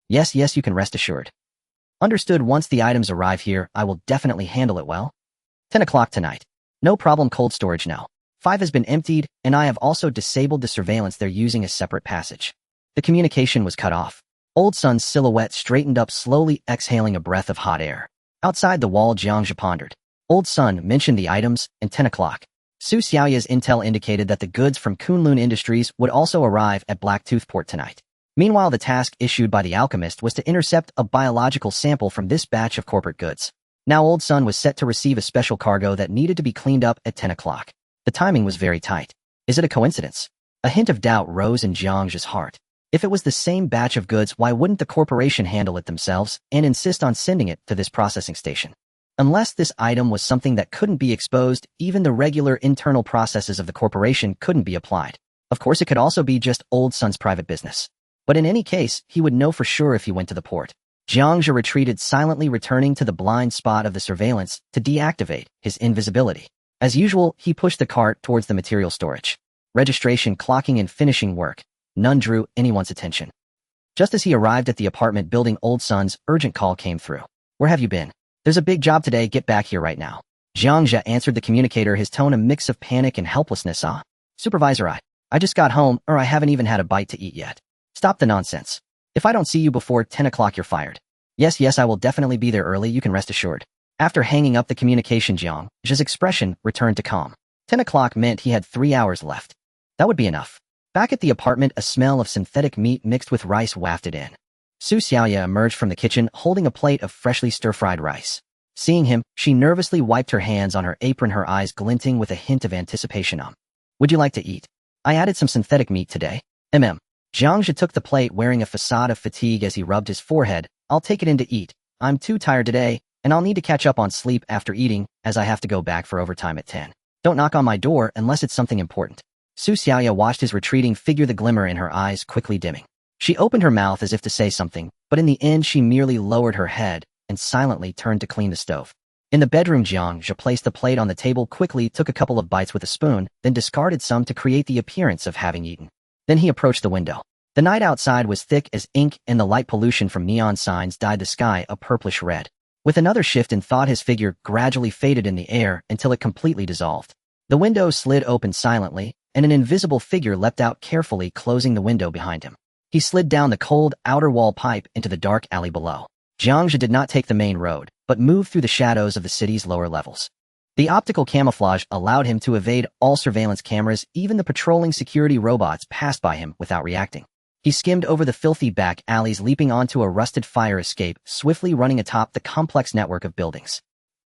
Yes, you can rest assured. Understood. Once the items arrive here, I will definitely handle it well. 10 o'clock tonight. No problem. Cold storage now. 5 has been emptied, and I have also disabled the surveillance. They're using a separate passage. The communication was cut off. Old son's silhouette straightened up, slowly exhaling a breath of hot air. Outside the wall, Jiang Zhe pondered. Old son mentioned the items, and 10 o'clock. Su Xiaoya's intel indicated that the goods from Kunlun Industries would also arrive at Blacktooth Port tonight. Meanwhile, the task issued by the alchemist was to intercept a biological sample from this batch of corporate goods. Now old son was set to receive a special cargo that needed to be cleaned up at 10 o'clock. The timing was very tight. Is it a coincidence? A hint of doubt rose in Jiang Zhe's heart. If it was the same batch of goods, why wouldn't the corporation handle it themselves and insist on sending it to this processing station? Unless this item was something that couldn't be exposed, even the regular internal processes of the corporation couldn't be applied. Of course, it could also be just old son's private business. But in any case, he would know for sure if he went to the port. Jiang Zhe retreated silently, returning to the blind spot of the surveillance to deactivate his invisibility. As usual, he pushed the cart towards the material storage. Registration, clocking, and finishing work. None drew anyone's attention. Just as he arrived at the apartment building, old son's urgent call came through. Where have you been? There's a big job today. Get back here right now. Jiang Zhe answered the communicator, his tone a mix of panic and helplessness. Supervisor, I just got home, or I haven't even had a bite to eat yet. Stop the nonsense. If I don't see you before 10 o'clock, you're fired. Yes, I will definitely be there early, you can rest assured. After hanging up the communication, Jiang Zhe's expression returned to calm. 10 o'clock meant he had 3 hours left. That would be enough. Back at the apartment, a smell of synthetic meat mixed with rice wafted in. Su Xiaoya emerged from the kitchen holding a plate of freshly stir-fried rice. Seeing him, she nervously wiped her hands on her apron, her eyes glinting with a hint of anticipation. Would you like to eat? I added some synthetic meat today. Jiang Zhe took the plate, wearing a facade of fatigue as he rubbed his forehead. I'll take it in to eat. I'm too tired today, and I'll need to catch up on sleep after eating, as I have to go back for overtime at 10. Don't knock on my door unless it's something important. Su Xiaoya watched his retreating figure, the glimmer in her eyes quickly dimming. She opened her mouth as if to say something, but in the end she merely lowered her head and silently turned to clean the stove. In the bedroom, Jiang Zhe placed the plate on the table, quickly took a couple of bites with a spoon, then discarded some to create the appearance of having eaten. Then he approached the window. The night outside was thick as ink, and the light pollution from neon signs dyed the sky a purplish red. With another shift in thought, his figure gradually faded in the air until it completely dissolved. The window slid open silently, and an invisible figure leapt out, carefully closing the window behind him. He slid down the cold outer wall pipe into the dark alley below. Jiang Zhe did not take the main road, but moved through the shadows of the city's lower levels. The optical camouflage allowed him to evade all surveillance cameras. Even the patrolling security robots passed by him without reacting. He skimmed over the filthy back alleys, leaping onto a rusted fire escape, swiftly running atop the complex network of buildings.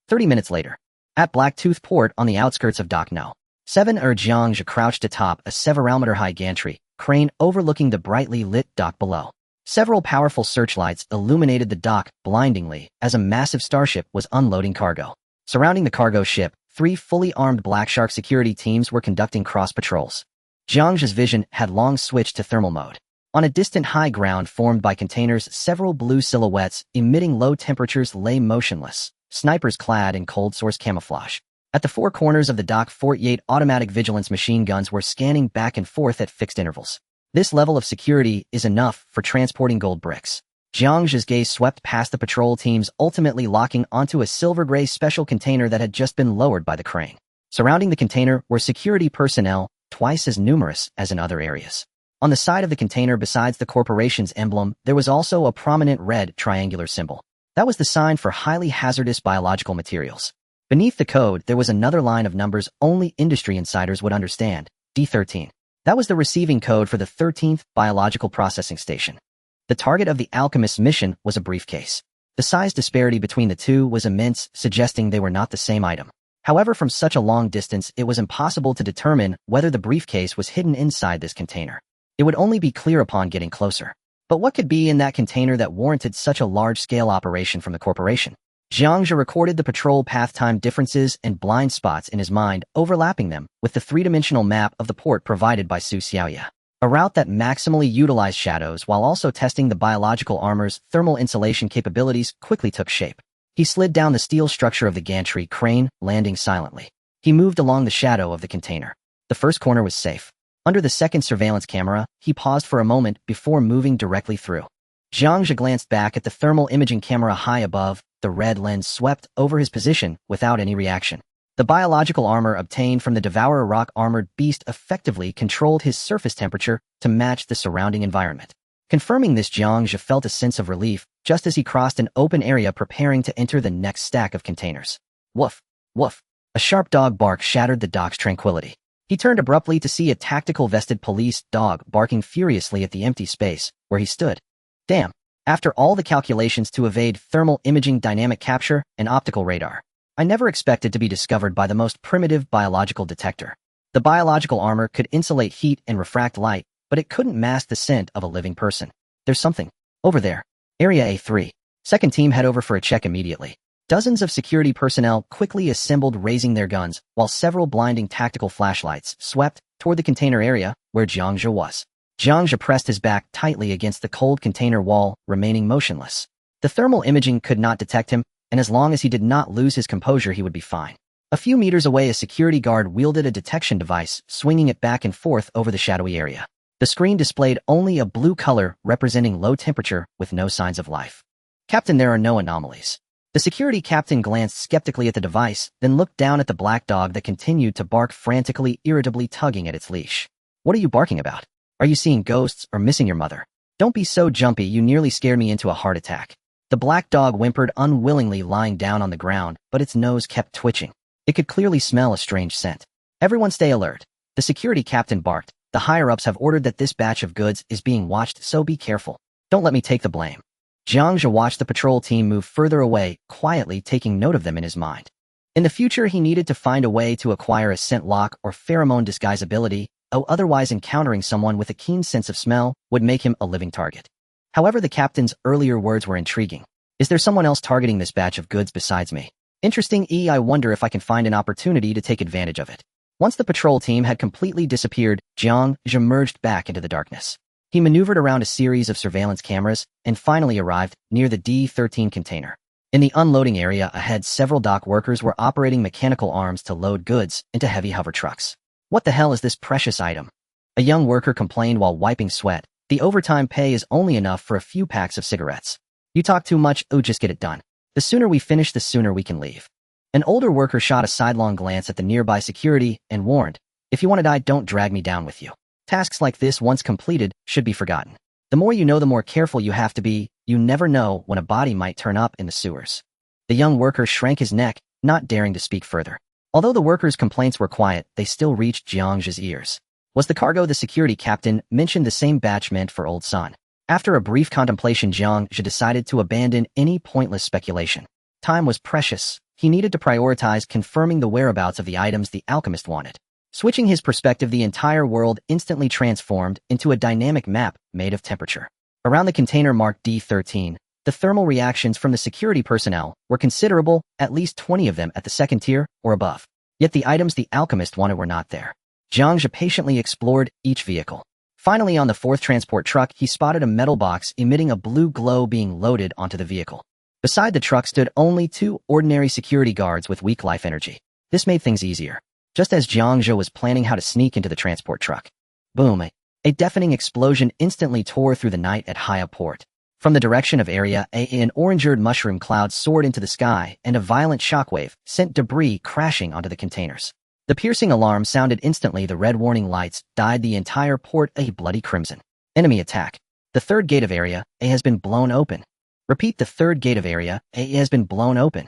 30 minutes later, at Blacktooth Port on the outskirts of Dock No. 7, Jiang Zhe crouched atop a several-meter-high gantry crane overlooking the brightly lit dock below. Several powerful searchlights illuminated the dock blindingly as a massive starship was unloading cargo. Surrounding the cargo ship, 3 fully armed Black Shark security teams were conducting cross patrols. Jiang Zhe's vision had long switched to thermal mode. On a distant high ground formed by containers, several blue silhouettes emitting low temperatures lay motionless, snipers clad in cold source camouflage. At the four corners of the dock, 48 automatic vigilance machine guns were scanning back and forth at fixed intervals. This level of security is enough for transporting gold bricks. Jiang Zhe's gaze swept past the patrol teams, ultimately locking onto a silver-gray special container that had just been lowered by the crane. Surrounding the container were security personnel, twice as numerous as in other areas. On the side of the container, besides the corporation's emblem, there was also a prominent red triangular symbol. That was the sign for highly hazardous biological materials. Beneath the code, there was another line of numbers only industry insiders would understand, D13. That was the receiving code for the 13th biological processing station. The target of the alchemist's mission was a briefcase. The size disparity between the two was immense, suggesting they were not the same item. However, from such a long distance, it was impossible to determine whether the briefcase was hidden inside this container. It would only be clear upon getting closer. But what could be in that container that warranted such a large-scale operation from the corporation? Jiang Zhe recorded the patrol path time differences and blind spots in his mind, overlapping them with the three-dimensional map of the port provided by Su Xiaoya. A route that maximally utilized shadows while also testing the biological armor's thermal insulation capabilities quickly took shape. He slid down the steel structure of the gantry crane, landing silently. He moved along the shadow of the container. The first corner was safe. Under the second surveillance camera, he paused for a moment before moving directly through. Jiang Zhe glanced back at the thermal imaging camera high above. The red lens swept over his position without any reaction. The biological armor obtained from the devourer rock-armored beast effectively controlled his surface temperature to match the surrounding environment. Confirming this, Jiang Zhe felt a sense of relief just as he crossed an open area preparing to enter the next stack of containers. Woof, woof. A sharp dog bark shattered the dock's tranquility. He turned abruptly to see a tactical vested police dog barking furiously at the empty space where he stood. Damn. After all the calculations to evade thermal imaging, dynamic capture, and optical radar, I never expected to be discovered by the most primitive biological detector. The biological armor could insulate heat and refract light, but it couldn't mask the scent of a living person. There's something. Over there. Area A3. Second team head over for a check immediately. Dozens of security personnel quickly assembled, raising their guns, while several blinding tactical flashlights swept toward the container area where Jiang Zhe was. Jiang Zhe pressed his back tightly against the cold container wall, remaining motionless. The thermal imaging could not detect him, and as long as he did not lose his composure, he would be fine. A few meters away, a security guard wielded a detection device, swinging it back and forth over the shadowy area. The screen displayed only a blue color representing low temperature with no signs of life. Captain, there are no anomalies. The security captain glanced skeptically at the device, then looked down at the black dog that continued to bark frantically, irritably tugging at its leash. What are you barking about? Are you seeing ghosts or missing your mother? Don't be so jumpy, you nearly scared me into a heart attack. The black dog whimpered unwillingly, lying down on the ground, but its nose kept twitching. It could clearly smell a strange scent. Everyone stay alert. The security captain barked. The higher-ups have ordered that this batch of goods is being watched, so be careful. Don't let me take the blame. Jiang Zhe watched the patrol team move further away, quietly taking note of them in his mind. In the future, he needed to find a way to acquire a scent lock or pheromone disguise ability, otherwise encountering someone with a keen sense of smell would make him a living target. However, the captain's earlier words were intriguing. Is there someone else targeting this batch of goods besides me? Interesting. I wonder if I can find an opportunity to take advantage of it. Once the patrol team had completely disappeared, Jiang Zhe merged back into the darkness. He maneuvered around a series of surveillance cameras and finally arrived near the D13 container. In the unloading area ahead, several dock workers were operating mechanical arms to load goods into heavy hover trucks. What the hell is this precious item? A young worker complained while wiping sweat. The overtime pay is only enough for a few packs of cigarettes. You talk too much. Just get it done. The sooner we finish, the sooner we can leave. An older worker shot a sidelong glance at the nearby security and warned, if you want to die, don't drag me down with you. Tasks like this, once completed, should be forgotten. The more you know, the more careful you have to be. You never know when a body might turn up in the sewers. The young worker shrank his neck, not daring to speak further. Although the workers' complaints were quiet, they still reached Jiang Zhe's ears. Was the cargo the security captain mentioned the same batch meant for Old Sun? After a brief contemplation, Jiang Zhe decided to abandon any pointless speculation. Time was precious. He needed to prioritize confirming the whereabouts of the items the alchemist wanted. Switching his perspective, the entire world instantly transformed into a dynamic map made of temperature. Around the container marked D13, the thermal reactions from the security personnel were considerable, at least 20 of them at the second tier or above. Yet the items the alchemist wanted were not there. Jiang Zhe patiently explored each vehicle. Finally, on the fourth transport truck, he spotted a metal box emitting a blue glow being loaded onto the vehicle. Beside the truck stood only 2 ordinary security guards with weak life energy. This made things easier. Just as Jiang Zhe was planning how to sneak into the transport truck. Boom! A deafening explosion instantly tore through the night at Haya Port. From the direction of Area A, an orange-eared mushroom cloud soared into the sky, and a violent shockwave sent debris crashing onto the containers. The piercing alarm sounded instantly. The red warning lights dyed the entire port a bloody crimson. Enemy attack. The third gate of Area A has been blown open. Repeat, the third gate of Area A has been blown open.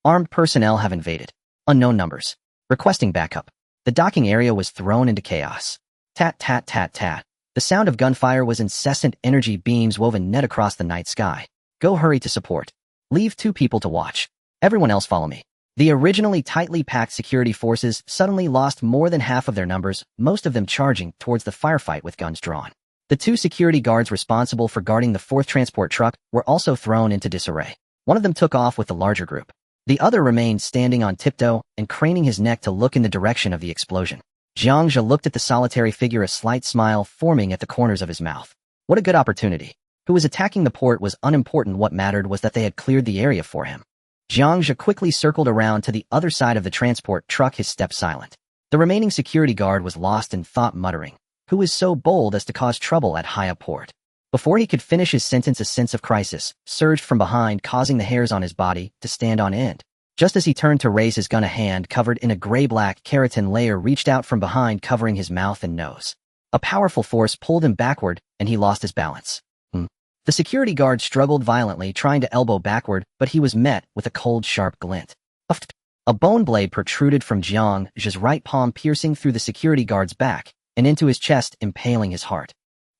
Armed personnel have invaded. Unknown numbers. Requesting backup. The docking area was thrown into chaos. Tat, tat, tat, tat. The sound of gunfire was incessant. Energy beams wove a net across the night sky. Go, hurry to support. Leave 2 people to watch. Everyone else follow me. The originally tightly packed security forces suddenly lost more than half of their numbers, most of them charging towards the firefight with guns drawn. The 2 security guards responsible for guarding the 4th transport truck were also thrown into disarray. One of them took off with the larger group. The other remained standing on tiptoe and craning his neck to look in the direction of the explosion. Jiang Zhe looked at the solitary figure, a slight smile forming at the corners of his mouth. What a good opportunity. Who was attacking the port was unimportant. What mattered was that they had cleared the area for him. Jiang Zhe quickly circled around to the other side of the transport truck, his step silent. The remaining security guard was lost in thought, muttering, "Who is so bold as to cause trouble at Haya Port?" Before he could finish his sentence, a sense of crisis surged from behind, causing the hairs on his body to stand on end. Just as he turned to raise his gun, a hand covered in a gray-black keratin layer reached out from behind, covering his mouth and nose. A powerful force pulled him backward, and he lost his balance. The security guard struggled violently, trying to elbow backward, but he was met with a cold, sharp glint. A bone blade protruded from Jiang Zhe's right palm, piercing through the security guard's back and into his chest, impaling his heart.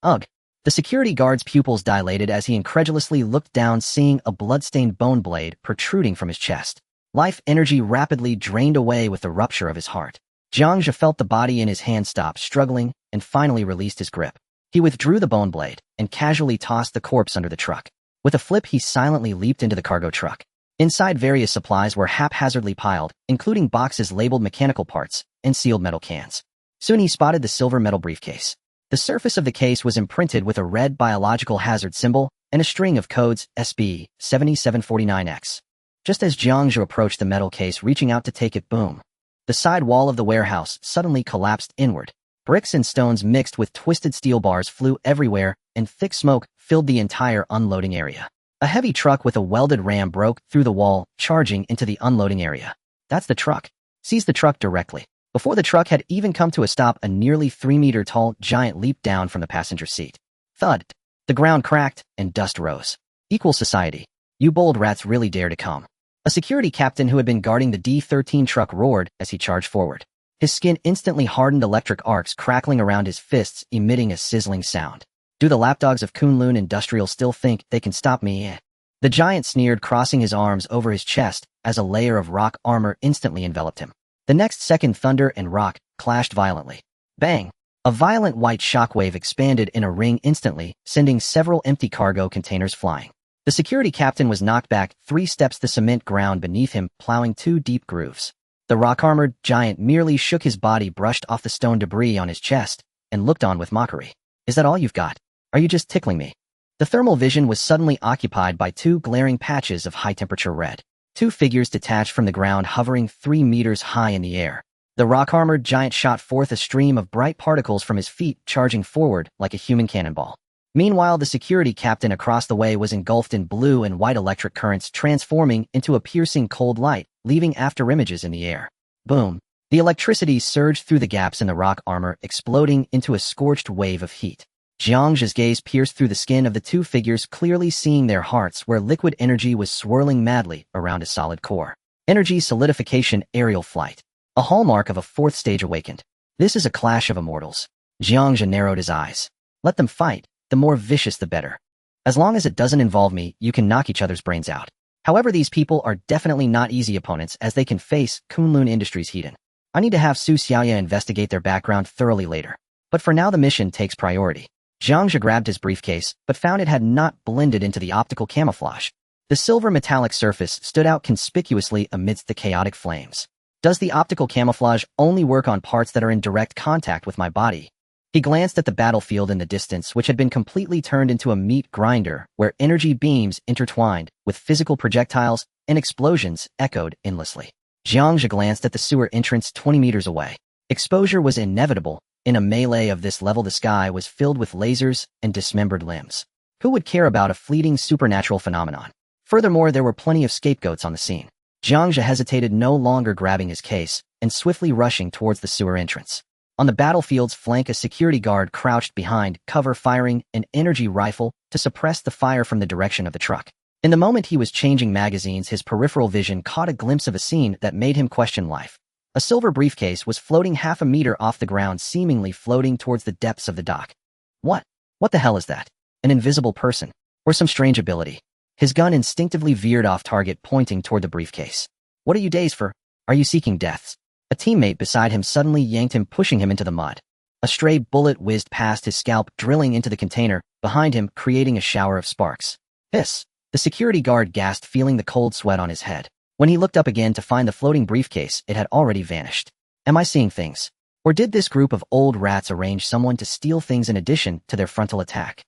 Ugh! The security guard's pupils dilated as he incredulously looked down, seeing a blood-stained bone blade protruding from his chest. Life energy rapidly drained away with the rupture of his heart. Jiang Zhe felt the body in his hand stop struggling and finally released his grip. He withdrew the bone blade and casually tossed the corpse under the truck. With a flip, he silently leaped into the cargo truck. Inside, various supplies were haphazardly piled, including boxes labeled mechanical parts and sealed metal cans. Soon he spotted the silver metal briefcase. The surface of the case was imprinted with a red biological hazard symbol and a string of codes SB 7749X. Just as Jiang Zhe approached the metal case, reaching out to take it, boom! The side wall of the warehouse suddenly collapsed inward. Bricks and stones mixed with twisted steel bars flew everywhere, and thick smoke filled the entire unloading area. A heavy truck with a welded ram broke through the wall, charging into the unloading area. That's the truck. Seize the truck directly. Before the truck had even come to a stop, a nearly 3-meter-tall giant leaped down from the passenger seat. Thud! The ground cracked, and dust rose. Equal society. You bold rats really dare to come. A security captain who had been guarding the D-13 truck roared as he charged forward. His skin instantly hardened, electric arcs crackling around his fists, emitting a sizzling sound. Do the lapdogs of Kunlun Industrial still think they can stop me? The giant sneered, crossing his arms over his chest as a layer of rock armor instantly enveloped him. The next second, thunder and rock clashed violently. Bang! A violent white shockwave expanded in a ring instantly, sending several empty cargo containers flying. The security captain was knocked back 3 steps, the cement ground beneath him plowing 2 deep grooves. The rock-armored giant merely shook his body, brushed off the stone debris on his chest, and looked on with mockery. Is that all you've got? Are you just tickling me? The thermal vision was suddenly occupied by 2 glaring patches of high-temperature red. 2 figures detached from the ground, hovering 3 meters high in the air. The rock-armored giant shot forth a stream of bright particles from his feet, charging forward like a human cannonball. Meanwhile, the security captain across the way was engulfed in blue and white electric currents, transforming into a piercing cold light, leaving afterimages in the air. Boom! The electricity surged through the gaps in the rock armor, exploding into a scorched wave of heat. Jiang Zhe's gaze pierced through the skin of the 2 figures, clearly seeing their hearts, where liquid energy was swirling madly around a solid core. Energy solidification, aerial flight. A hallmark of a 4th stage awakened. This is a clash of immortals. Jiang Zhe narrowed his eyes. Let them fight. The more vicious, the better. As long as it doesn't involve me, you can knock each other's brains out. However, these people are definitely not easy opponents, as they can face Kunlun Industries Hedon. I need to have Su Xiaoya investigate their background thoroughly later. But for now, the mission takes priority. Jiang Zhe grabbed his briefcase, but found it had not blended into the optical camouflage. The silver metallic surface stood out conspicuously amidst the chaotic flames. Does the optical camouflage only work on parts that are in direct contact with my body? He glanced at the battlefield in the distance, which had been completely turned into a meat grinder, where energy beams intertwined with physical projectiles and explosions echoed endlessly. Jiang Zhe glanced at the sewer entrance 20 meters away. Exposure was inevitable. In a melee of this level, the sky was filled with lasers and dismembered limbs. Who would care about a fleeting supernatural phenomenon? Furthermore, there were plenty of scapegoats on the scene. Jiang Zhe hesitated, no longer grabbing his case and swiftly rushing towards the sewer entrance. On the battlefield's flank, a security guard crouched behind cover, firing an energy rifle to suppress the fire from the direction of the truck. In the moment he was changing magazines, his peripheral vision caught a glimpse of a scene that made him question life. A silver briefcase was floating half a meter off the ground, seemingly floating towards the depths of the dock. What the hell is that? An invisible person? Or some strange ability? His gun instinctively veered off target, pointing toward the briefcase. What are you dazed for? Are you seeking deaths? A teammate beside him suddenly yanked him, pushing him into the mud. A stray bullet whizzed past his scalp, drilling into the container behind him, creating a shower of sparks. Hiss! The security guard gasped, feeling the cold sweat on his head. When he looked up again to find the floating briefcase, it had already vanished. Am I seeing things? Or did this group of old rats arrange someone to steal things in addition to their frontal attack?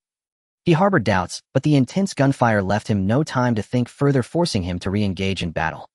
He harbored doubts, but the intense gunfire left him no time to think further, forcing him to re-engage in battle.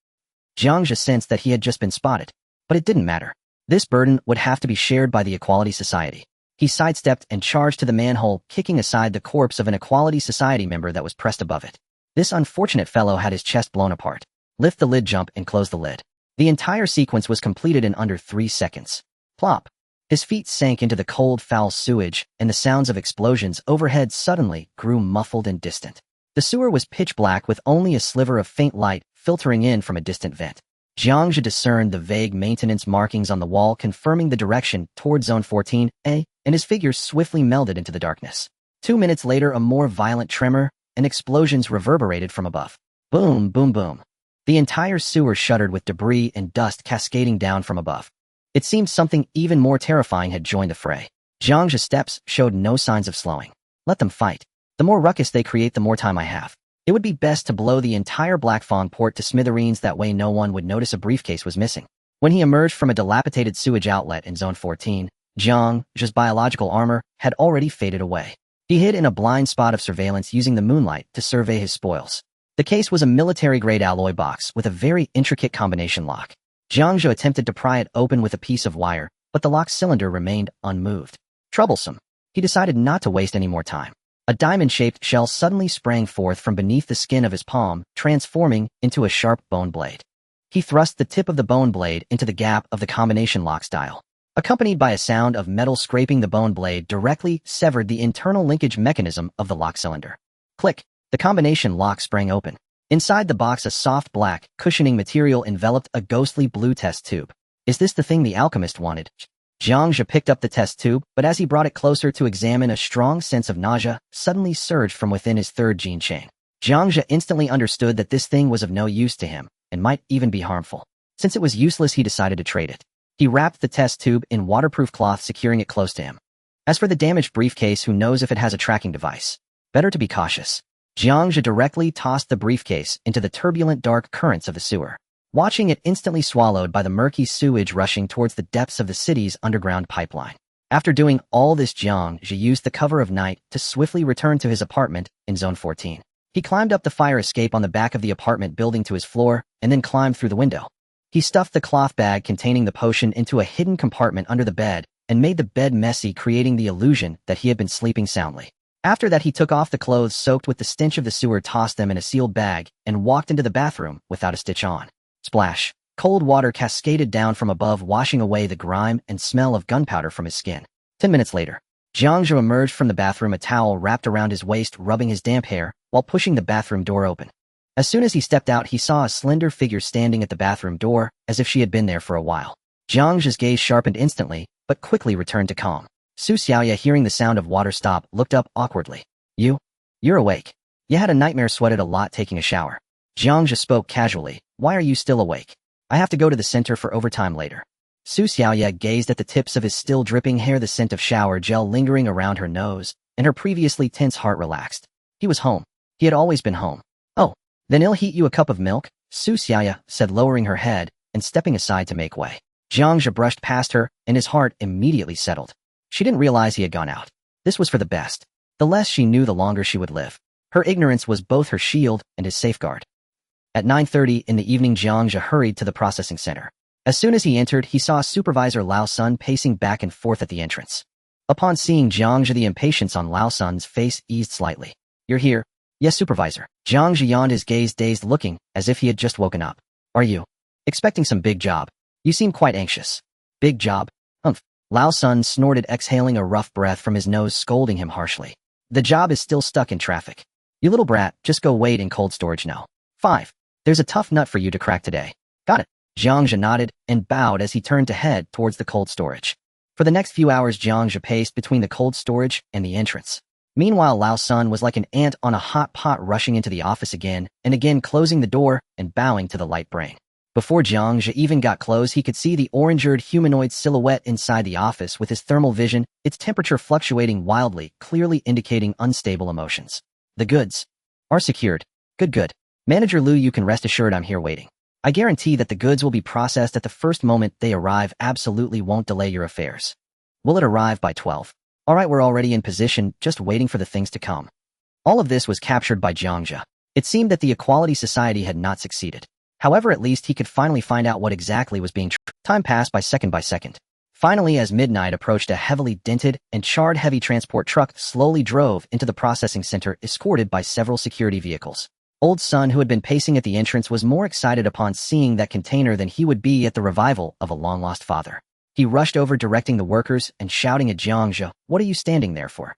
Jiang Zhe sensed that he had just been spotted, but it didn't matter. This burden would have to be shared by the Equality Society. He sidestepped and charged to the manhole, kicking aside the corpse of an Equality Society member that was pressed above it. This unfortunate fellow had his chest blown apart. Lift the lid, jump, and close the lid. The entire sequence was completed in under 3 seconds. Plop! His feet sank into the cold, foul sewage, and the sounds of explosions overhead suddenly grew muffled and distant. The sewer was pitch black, with only a sliver of faint light filtering in from a distant vent. Jiang Zhe discerned the vague maintenance markings on the wall, confirming the direction toward Zone 14A, and his figure swiftly melded into the darkness. 2 minutes later, a more violent tremor and explosions reverberated from above. Boom, boom, boom. The entire sewer shuddered, with debris and dust cascading down from above. It seemed something even more terrifying had joined the fray. Jiang Zhe's steps showed no signs of slowing. Let them fight. The more ruckus they create, the more time I have. It would be best to blow the entire Black Fawn port to smithereens, that way no one would notice a briefcase was missing. When he emerged from a dilapidated sewage outlet in Zone 14, Jiang Zhe's biological armor had already faded away. He hid in a blind spot of surveillance, using the moonlight to survey his spoils. The case was a military-grade alloy box with a very intricate combination lock. Jiang Zhe attempted to pry it open with a piece of wire, but the lock cylinder remained unmoved. Troublesome. He decided not to waste any more time. A diamond-shaped shell suddenly sprang forth from beneath the skin of his palm, transforming into a sharp bone blade. He thrust the tip of the bone blade into the gap of the combination lock's dial. Accompanied by a sound of metal scraping, the bone blade directly severed the internal linkage mechanism of the lock cylinder. Click! The combination lock sprang open. Inside the box, a soft black, cushioning material enveloped a ghostly blue test tube. Is this the thing the alchemist wanted? Jiang Zhe picked up the test tube, but as he brought it closer to examine, a strong sense of nausea suddenly surged from within his third gene chain. Jiang Zhe instantly understood that this thing was of no use to him, and might even be harmful. Since it was useless, he decided to trade it. He wrapped the test tube in waterproof cloth, securing it close to him. As for the damaged briefcase, who knows if it has a tracking device? Better to be cautious. Jiang Zhe directly tossed the briefcase into the turbulent dark currents of the sewer, watching it instantly swallowed by the murky sewage rushing towards the depths of the city's underground pipeline. After doing all this, Jiang Zhe used the cover of night to swiftly return to his apartment in Zone 14. He climbed up the fire escape on the back of the apartment building to his floor, and then climbed through the window. He stuffed the cloth bag containing the potion into a hidden compartment under the bed, and made the bed messy, creating the illusion that he had been sleeping soundly. After that, he took off the clothes soaked with the stench of the sewer, tossed them in a sealed bag, and walked into the bathroom without a stitch on. Splash! Cold water cascaded down from above, washing away the grime and smell of gunpowder from his skin. 10 minutes later, Jiang Zhe emerged from the bathroom, a towel wrapped around his waist, rubbing his damp hair while pushing the bathroom door open. As soon as he stepped out, he saw a slender figure standing at the bathroom door, as if she had been there for a while. Jiang Zhe's gaze sharpened instantly, but quickly returned to calm. Su Xiaoya, hearing the sound of water stop, looked up awkwardly. You're awake. You had a nightmare, sweated a lot taking a shower. Jiang Zhe spoke casually. Why are you still awake? I have to go to the center for overtime later. Su Xiaoya gazed at the tips of his still dripping hair, the scent of shower gel lingering around her nose, and her previously tense heart relaxed. He was home. He had always been home. Oh, then I'll heat you a cup of milk, Su Xiaoya said, lowering her head and stepping aside to make way. Jiang Zhe brushed past her, and his heart immediately settled. She didn't realize he had gone out. This was for the best. The less she knew, the longer she would live. Her ignorance was both her shield and his safeguard. At 9:30 in the evening, Jiang Zhe hurried to the processing center. As soon as he entered, he saw Supervisor Lao Sun pacing back and forth at the entrance. Upon seeing Jiang Zhe, the impatience on Lao Sun's face eased slightly. "You're here?" "Yes, Supervisor." Jiang Zhe yawned, his gaze dazed, looking as if he had just woken up. "Are you expecting some big job? You seem quite anxious." "Big job? Humph." Lao Sun snorted, exhaling a rough breath from his nose, scolding him harshly. "The job is still stuck in traffic. You little brat, just go wait in cold storage now." 5. "There's a tough nut for you to crack today." "Got it." Jiang Zhe nodded and bowed as he turned to head towards the cold storage. For the next few hours, Jiang Zhe paced between the cold storage and the entrance. Meanwhile, Lao Sun was like an ant on a hot pot, rushing into the office again and again, closing the door and bowing to the light brain. Before Jiang Zhe even got close, he could see the orange-eared humanoid silhouette inside the office with his thermal vision, its temperature fluctuating wildly, clearly indicating unstable emotions. "The goods are secured." Good. Manager Liu, you can rest assured I'm here waiting. I guarantee that the goods will be processed at the first moment they arrive. Absolutely won't delay your affairs. Will it arrive by 12? All right, we're already in position, just waiting for the things to come. All of this was captured by Jiang Zhe. It seemed that the Equality Society had not succeeded. However, at least he could finally find out what exactly was being Time passed by second. Finally, as midnight approached, a heavily dented and charred heavy transport truck slowly drove into the processing center, escorted by several security vehicles. Old Sun, who had been pacing at the entrance, was more excited upon seeing that container than he would be at the revival of a long-lost father. He rushed over, directing the workers and shouting at Jiang Zhe, "What are you standing there for?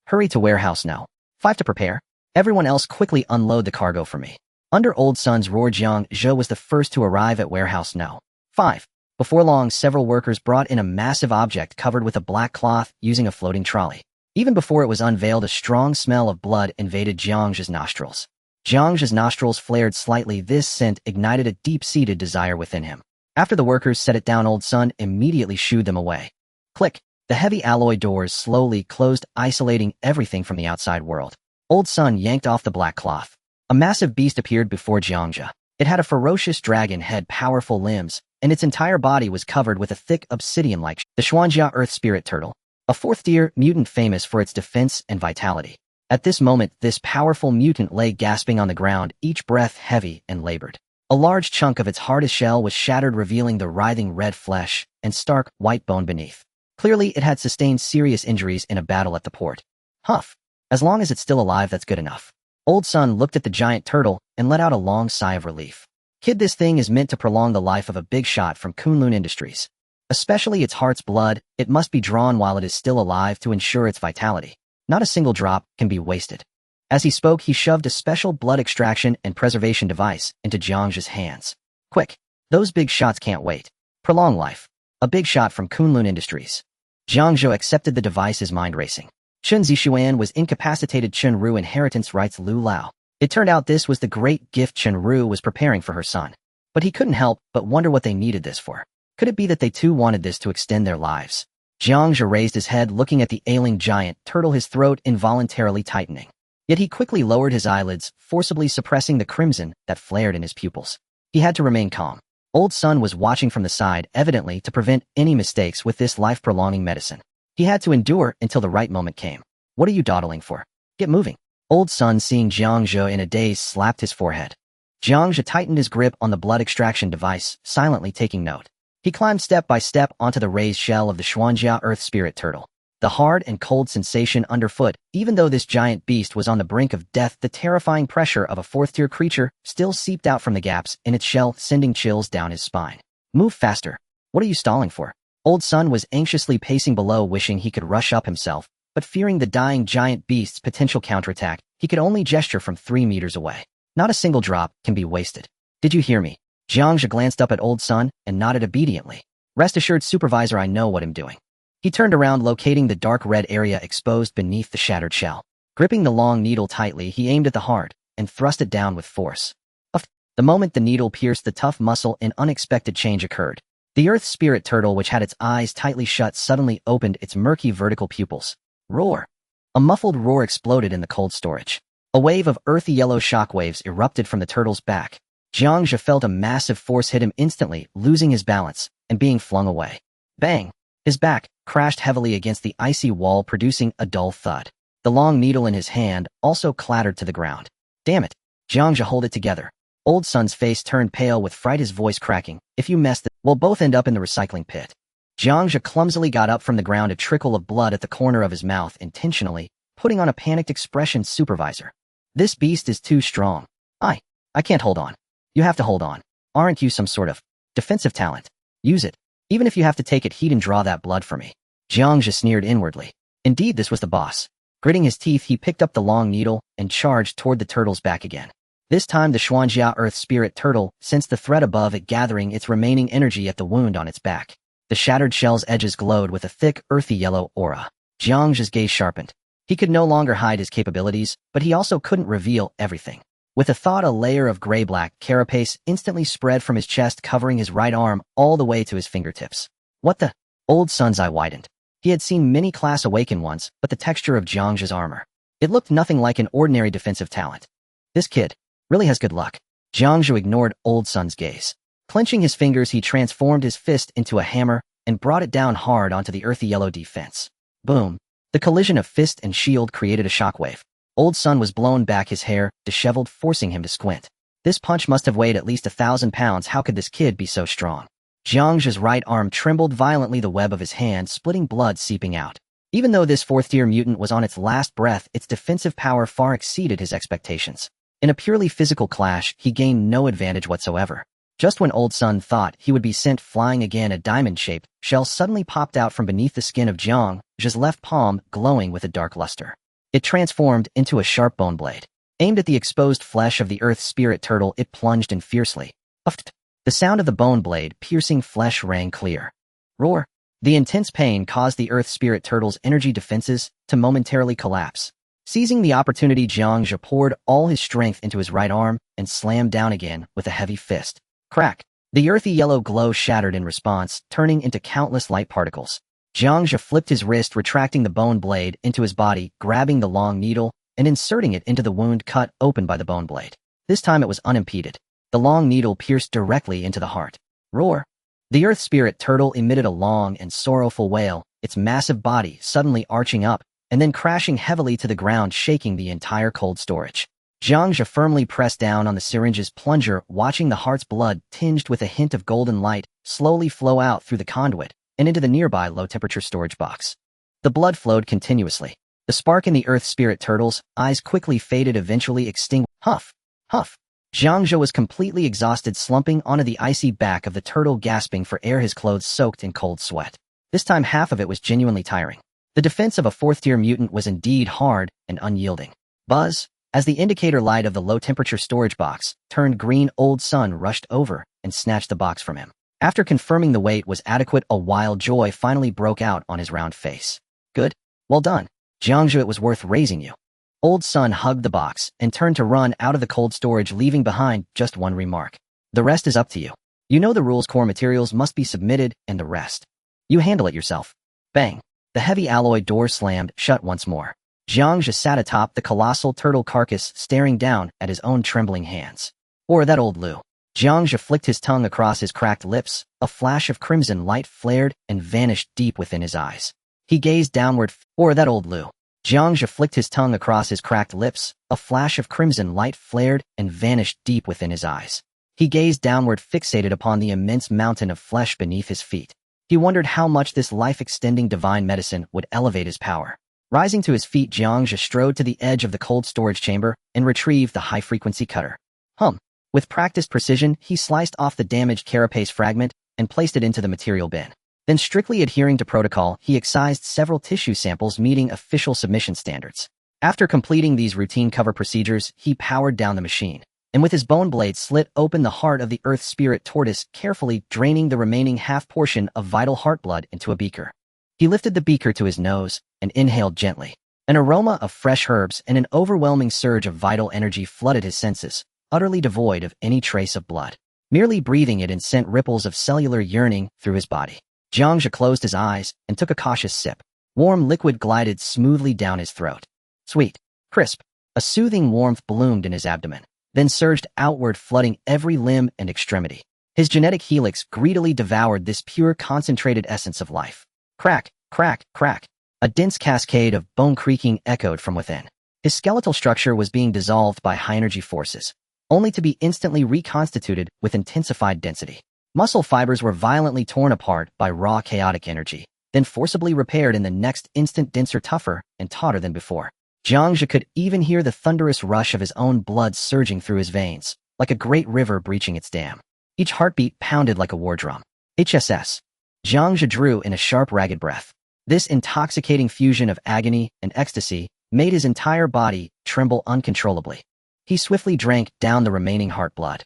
Hurry to warehouse now. 5 to prepare. Everyone else quickly unload the cargo for me." Under Old Sun's roar, Jiang Zhe was the first to arrive at warehouse no. 5. Before long, several workers brought in a massive object covered with a black cloth using a floating trolley. Even before it was unveiled, a strong smell of blood invaded Jiang Zhe's nostrils. Jiang Zhe's nostrils flared slightly. This scent ignited a deep-seated desire within him. After the workers set it down, Old Sun immediately shooed them away. Click. The heavy alloy doors slowly closed, isolating everything from the outside world. Old Sun yanked off the black cloth. A massive beast appeared before Jiang Zhe. It had a ferocious dragon head, powerful limbs, and its entire body was covered with a thick obsidian-like the Xuanjia Earth Spirit Turtle, a fourth-tier mutant famous for its defense and vitality. At this moment, this powerful mutant lay gasping on the ground, each breath heavy and labored. A large chunk of its hardest shell was shattered, revealing the writhing red flesh and stark white bone beneath. Clearly, it had sustained serious injuries in a battle at the port. Huff. As long as it's still alive, that's good enough. Old Sun looked at the giant turtle and let out a long sigh of relief. Kid, this thing is meant to prolong the life of a big shot from Kunlun Industries. Especially its heart's blood, it must be drawn while it is still alive to ensure its vitality. Not a single drop can be wasted. As he spoke, he shoved a special blood extraction and preservation device into Jiang Zhe's hands. Quick, those big shots can't wait. Prolong life. A big shot from Kunlun Industries. Jiang Zhe accepted the device, his mind racing. Chun Zixuan was incapacitated. Chun Ru inheritance rights Lu Lao. It turned out this was the great gift Chun Ru was preparing for her son. But he couldn't help but wonder what they needed this for. Could it be that they too wanted this to extend their lives? Jiang Zhe raised his head, looking at the ailing giant turtle, his throat involuntarily tightening. Yet he quickly lowered his eyelids, forcibly suppressing the crimson that flared in his pupils. He had to remain calm. Old Sun was watching from the side, evidently to prevent any mistakes with this life-prolonging medicine. He had to endure until the right moment came. What are you dawdling for? Get moving. Old Sun, seeing Jiang Zhe in a daze, slapped his forehead. Jiang Zhe tightened his grip on the blood extraction device, silently taking note. He climbed step by step onto the raised shell of the Xuanjia Earth Spirit Turtle. The hard and cold sensation underfoot, even though this giant beast was on the brink of death, the terrifying pressure of a fourth-tier creature still seeped out from the gaps in its shell, sending chills down his spine. Move faster. What are you stalling for? Old Sun was anxiously pacing below, wishing he could rush up himself, but fearing the dying giant beast's potential counterattack, he could only gesture from 3 meters away. Not a single drop can be wasted. Did you hear me? Jiang Zhe glanced up at Old Sun and nodded obediently. Rest assured, Supervisor, I know what I'm doing. He turned around, locating the dark red area exposed beneath the shattered shell. Gripping the long needle tightly, he aimed at the heart and thrust it down with force. The moment the needle pierced the tough muscle, an unexpected change occurred. The Earth Spirit Turtle, which had its eyes tightly shut, suddenly opened its murky vertical pupils. Roar! A muffled roar exploded in the cold storage. A wave of earthy yellow shockwaves erupted from the turtle's back. Jiang Zhe felt a massive force hit him instantly, losing his balance and being flung away. Bang! His back crashed heavily against the icy wall, producing a dull thud. The long needle in his hand also clattered to the ground. Damn it! Jiang Zhe, hold it together. Old Sun's face turned pale with fright, his voice cracking. If you mess it, we'll both end up in the recycling pit. Jiang Zhe clumsily got up from the ground, a trickle of blood at the corner of his mouth, intentionally putting on a panicked expression. Supervisor, this beast is too strong. I can't hold on. You have to hold on. Aren't you some sort of defensive talent? Use it. Even if you have to take it heat and draw that blood for me. Jiang Zhe sneered inwardly. Indeed, this was the boss. Gritting his teeth, he picked up the long needle and charged toward the turtle's back again. This time the Xuanjia Earth Spirit Turtle sensed the threat above it, gathering its remaining energy at the wound on its back. The shattered shell's edges glowed with a thick, earthy yellow aura. Jiang Zhe's gaze sharpened. He could no longer hide his capabilities, but he also couldn't reveal everything. With a thought, a layer of gray-black carapace instantly spread from his chest, covering his right arm all the way to his fingertips. What the? Old Sun's eye widened. He had seen many class awaken once, but the texture of Jiang Zhe's armor. It looked nothing like an ordinary defensive talent. This kid really has good luck. Jiang Zhe ignored Old Sun's gaze. Clenching his fingers, he transformed his fist into a hammer and brought it down hard onto the earthy yellow defense. Boom. The collision of fist and shield created a shockwave. Old Sun was blown back, his hair disheveled, forcing him to squint. This punch must have weighed at least 1,000 pounds. How could this kid be so strong? Jiang Zhe's right arm trembled violently, the web of his hand splitting, blood seeping out. Even though this fourth-tier mutant was on its last breath, its defensive power far exceeded his expectations. In a purely physical clash, he gained no advantage whatsoever. Just when Old Sun thought he would be sent flying again, a diamond-shaped shell suddenly popped out from beneath the skin of Jiang Zhe's left palm, glowing with a dark luster. It transformed into a sharp bone blade. Aimed at the exposed flesh of the Earth Spirit Turtle, it plunged in fiercely. Uffed. The sound of the bone blade piercing flesh rang clear. Roar. The intense pain caused the Earth Spirit Turtle's energy defenses to momentarily collapse. Seizing the opportunity, Jiang Zhe poured all his strength into his right arm and slammed down again with a heavy fist. Crack. The earthy yellow glow shattered in response, turning into countless light particles. Jiang Zhe flipped his wrist, retracting the bone blade into his body, grabbing the long needle and inserting it into the wound cut open by the bone blade. This time it was unimpeded. The long needle pierced directly into the heart. Roar. The Earth Spirit Turtle emitted a long and sorrowful wail, its massive body suddenly arching up and then crashing heavily to the ground, shaking the entire cold storage. Jiang Zhe firmly pressed down on the syringe's plunger, watching the heart's blood, tinged with a hint of golden light, slowly flow out through the conduit and into the nearby low-temperature storage box. The blood flowed continuously. The spark in the Earth Spirit Turtle's eyes quickly faded, eventually extinguished. Huff! Huff! Jiang Zhe was completely exhausted, slumping onto the icy back of the turtle, gasping for air, his clothes soaked in cold sweat. This time half of it was genuinely tiring. The defense of a fourth-tier mutant was indeed hard and unyielding. Buzz! As the indicator light of the low-temperature storage box turned green, Old Sun rushed over and snatched the box from him. After confirming the weight was adequate, a wild joy finally broke out on his round face. Good. Well done. Jiang Zhe, it was worth raising you. Old Sun hugged the box and turned to run out of the cold storage, leaving behind just one remark. The rest is up to you. You know the rules. Core materials must be submitted, and the rest. You handle it yourself. Bang. The heavy alloy door slammed shut once more. Jiang Zhe sat atop the colossal turtle carcass, staring down at his own trembling hands. Or that old Lu. Jiang Zhe flicked his tongue across his cracked lips. A flash of crimson light flared and vanished deep within his eyes. He gazed downward. Or that old Lu. Jiang Zhe flicked his tongue across his cracked lips. A flash of crimson light flared and vanished deep within his eyes. He gazed downward, fixated upon the immense mountain of flesh beneath his feet. He wondered how much this life-extending divine medicine would elevate his power. Rising to his feet, Jiang Zhe strode to the edge of the cold storage chamber and retrieved the high-frequency cutter. With practiced precision, he sliced off the damaged carapace fragment and placed it into the material bin. Then, strictly adhering to protocol, he excised several tissue samples meeting official submission standards. After completing these routine cover procedures, he powered down the machine, and with his bone blade slit open the heart of the Earth Spirit Tortoise, carefully draining the remaining half portion of vital heart blood into a beaker. He lifted the beaker to his nose and inhaled gently. An aroma of fresh herbs and an overwhelming surge of vital energy flooded his senses, utterly devoid of any trace of blood. Merely breathing it in sent ripples of cellular yearning through his body. Jiang Zhe closed his eyes and took a cautious sip. Warm liquid glided smoothly down his throat. Sweet. Crisp. A soothing warmth bloomed in his abdomen. then surged outward, flooding every limb and extremity. His genetic helix greedily devoured this pure, concentrated essence of life. Crack, crack, crack. A dense cascade of bone creaking echoed from within. His skeletal structure was being dissolved by high-energy forces, only to be instantly reconstituted with intensified density. Muscle fibers were violently torn apart by raw, chaotic energy, then forcibly repaired in the next instant, denser, tougher, and tauter than before. Jiang Zhe could even hear the thunderous rush of his own blood surging through his veins, like a great river breaching its dam. Each heartbeat pounded like a war drum. HSS. Jiang Zhe drew in a sharp, ragged breath. This intoxicating fusion of agony and ecstasy made his entire body tremble uncontrollably. He swiftly drank down the remaining heart blood.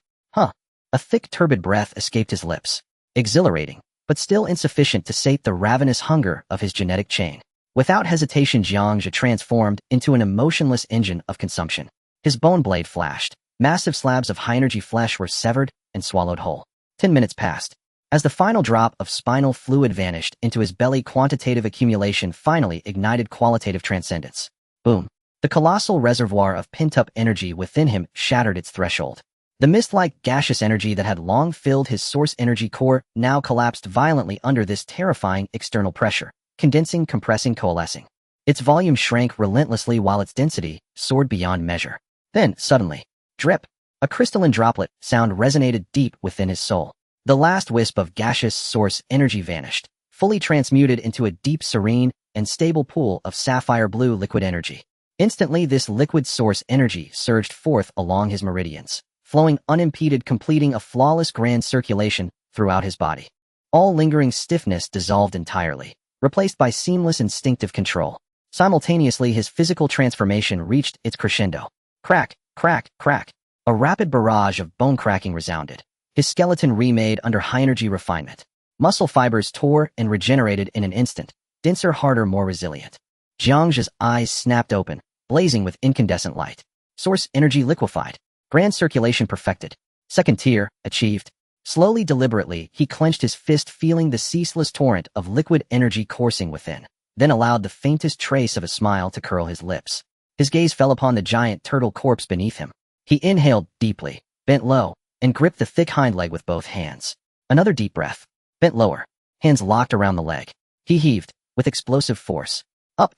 A thick, turbid breath escaped his lips. Exhilarating, but still insufficient to sate the ravenous hunger of his genetic chain. Without hesitation, Jiang Zhe transformed into an emotionless engine of consumption. His bone blade flashed. Massive slabs of high-energy flesh were severed and swallowed whole. 10 minutes passed. As the final drop of spinal fluid vanished into his belly, quantitative accumulation finally ignited qualitative transcendence. Boom. The colossal reservoir of pent-up energy within him shattered its threshold. The mist-like gaseous energy that had long filled his source energy core now collapsed violently under this terrifying external pressure, condensing, compressing, coalescing. Its volume shrank relentlessly while its density soared beyond measure. Then, suddenly, drip! A crystalline droplet sound resonated deep within his soul. The last wisp of gaseous source energy vanished, fully transmuted into a deep, serene, and stable pool of sapphire blue liquid energy. Instantly, this liquid source energy surged forth along his meridians, flowing unimpeded, completing a flawless grand circulation throughout his body. All lingering stiffness dissolved entirely, replaced by seamless instinctive control. Simultaneously, his physical transformation reached its crescendo. Crack, crack, crack. A rapid barrage of bone cracking resounded, his skeleton remade under high-energy refinement. Muscle fibers tore and regenerated in an instant, denser, harder, more resilient. Jiang Zhe's eyes snapped open, blazing with incandescent light. Source energy liquefied. Grand circulation perfected. Second tier achieved. Slowly, deliberately, he clenched his fist, feeling the ceaseless torrent of liquid energy coursing within, then allowed the faintest trace of a smile to curl his lips. His gaze fell upon the giant turtle corpse beneath him. He inhaled deeply, bent low, and gripped the thick hind leg with both hands. Another deep breath. Bent lower, hands locked around the leg. He heaved, with explosive force. Up!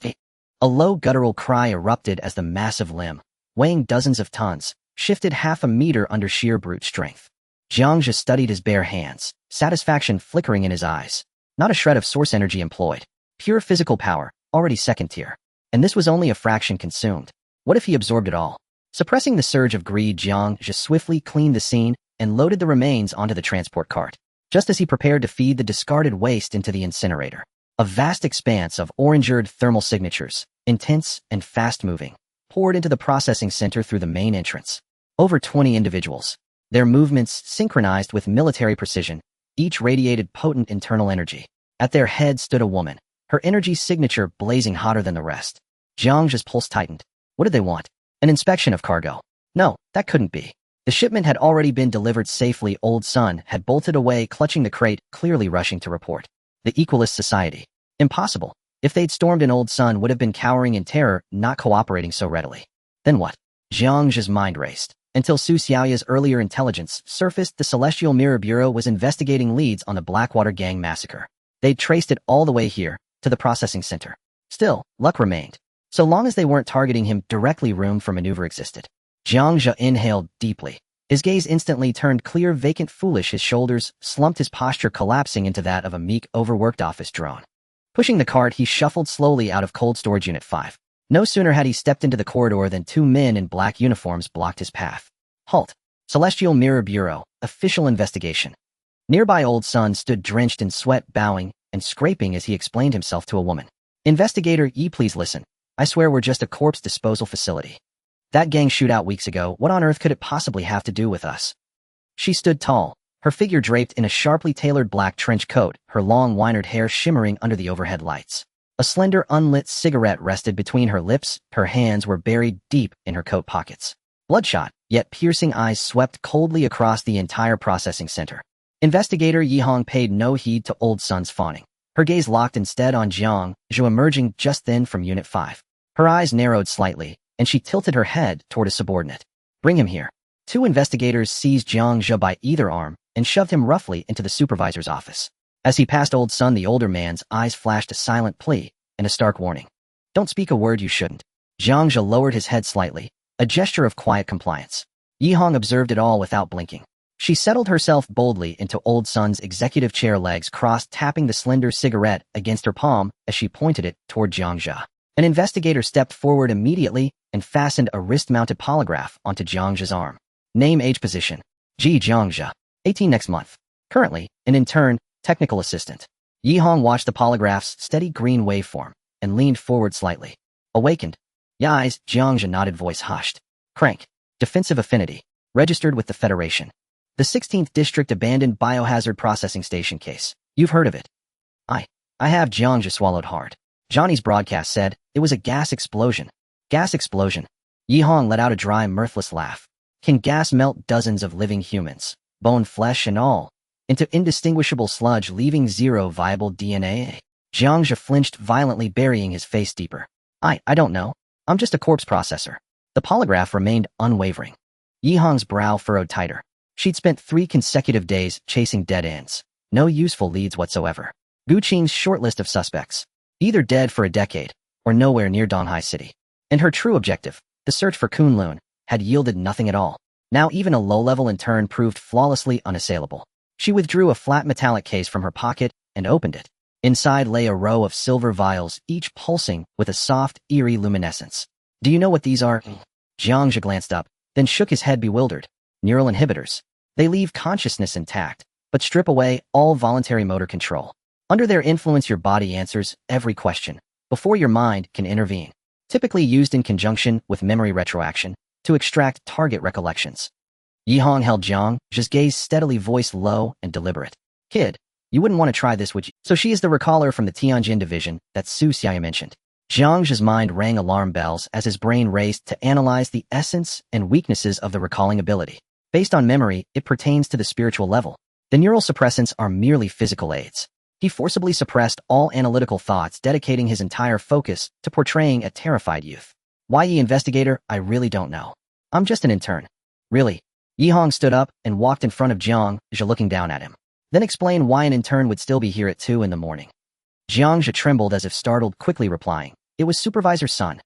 A low guttural cry erupted as the massive limb, weighing dozens of tons, shifted half a meter under sheer brute strength. Jiang Zhe studied his bare hands, satisfaction flickering in his eyes. Not a shred of source energy employed. Pure physical power, already second tier. And this was only a fraction consumed. What if he absorbed it all? Suppressing the surge of greed, Jiang Zhe swiftly cleaned the scene and loaded the remains onto the transport cart. Just as he prepared to feed the discarded waste into the incinerator, a vast expanse of orange-eared thermal signatures, intense and fast-moving, poured into the processing center through the main entrance. Over 20 individuals, their movements synchronized with military precision, each radiated potent internal energy. At their head stood a woman, her energy signature blazing hotter than the rest. Jiang Zhe's pulse tightened. What did they want? An inspection of cargo? No, that couldn't be. The shipment had already been delivered safely. Old Sun had bolted away, clutching the crate, clearly rushing to report. The Equalist Society. Impossible. If they'd stormed in, Old Sun would have been cowering in terror, not cooperating so readily. Then what? Jiang Zhe's mind raced. Until Su Xiaoya's earlier intelligence surfaced, the Celestial Mirror Bureau was investigating leads on the Blackwater Gang massacre. They'd traced it all the way here, to the processing center. Still, luck remained. So long as they weren't targeting him directly, room for maneuver existed. Jiang Zhe inhaled deeply. His gaze instantly turned clear, vacant, foolish. His shoulders slumped, his posture collapsing into that of a meek, overworked office drone. Pushing the cart, he shuffled slowly out of Cold Storage Unit 5. No sooner had he stepped into the corridor than two men in black uniforms blocked his path. Halt. Celestial Mirror Bureau, official investigation. Nearby, Old Sun stood drenched in sweat, bowing and scraping as he explained himself to a woman. Investigator Yi, please listen. I swear we're just a corpse disposal facility. That gang shootout weeks ago, what on earth could it possibly have to do with us? She stood tall, her figure draped in a sharply tailored black trench coat, her long wine-red hair shimmering under the overhead lights. A slender, unlit cigarette rested between her lips, her hands were buried deep in her coat pockets. Bloodshot, yet piercing eyes swept coldly across the entire processing center. Investigator Yihong paid no heed to Old Sun's fawning. Her gaze locked instead on Jiang Zhe, emerging just then from Unit 5. Her eyes narrowed slightly, and she tilted her head toward a subordinate. Bring him here. Two investigators seized Jiang Zhe by either arm and shoved him roughly into the supervisor's office. As he passed Old Sun, the older man's eyes flashed a silent plea and a stark warning. Don't speak a word you shouldn't. Jiang Zhe lowered his head slightly, a gesture of quiet compliance. Yi Hong observed it all without blinking. She settled herself boldly into Old Sun's executive chair, legs crossed, tapping the slender cigarette against her palm as she pointed it toward Jiang Zhe. An investigator stepped forward immediately and fastened a wrist-mounted polygraph onto Jiang Zhe's arm. Name, age, position. Jiang Zhe. 18 next month. Currently, an intern, technical assistant. Yi Hong watched the polygraph's steady green waveform and leaned forward slightly. Awakened. Eyes, Jiang Zhe nodded, voice hushed. Crank. Defensive affinity. Registered with the Federation. The 16th District Abandoned Biohazard Processing Station case. You've heard of it. I have. Jiang Zhe swallowed hard. Johnny's broadcast said it was a gas explosion. Gas explosion. Yi Hong let out a dry, mirthless laugh. Can gas melt dozens of living humans, bone, flesh, and all, into indistinguishable sludge, leaving zero viable DNA? Jiang Zhe flinched violently, burying his face deeper. I don't know. I'm just a corpse processor. The polygraph remained unwavering. Yi Hong's brow furrowed tighter. She'd spent 3 consecutive days chasing dead ends. No useful leads whatsoever. Gu Qing's short list of suspects. Either dead for a decade, or nowhere near Donghai City. And her true objective, the search for Kunlun, had yielded nothing at all. Now even a low-level intern proved flawlessly unassailable. She withdrew a flat metallic case from her pocket and opened it. Inside lay a row of silver vials, each pulsing with a soft, eerie luminescence. Do you know what these are? Jiang Zhe glanced up, then shook his head, bewildered. Neural inhibitors. They leave consciousness intact, but strip away all voluntary motor control. Under their influence, your body answers every question before your mind can intervene. Typically used in conjunction with memory retroaction to extract target recollections. Yi Hong held Jiang Zhe's gaze steadily, voice low and deliberate. Kid, you wouldn't want to try this, would you? So she is the recaller from the Tianjin division that Su Xiaoya mentioned. Jiang Zhe's mind rang alarm bells as his brain raced to analyze the essence and weaknesses of the recalling ability. Based on memory, it pertains to the spiritual level. The neural suppressants are merely physical aids. He forcibly suppressed all analytical thoughts, dedicating his entire focus to portraying a terrified youth. Why, ye investigator? I really don't know. I'm just an intern. Really? Yi Hong stood up and walked in front of Jiang Zhe, looking down at him. Then explain why an intern would still be here at 2 in the morning. Jiang Zhe trembled as if startled, quickly replying. It was Supervisor Sun.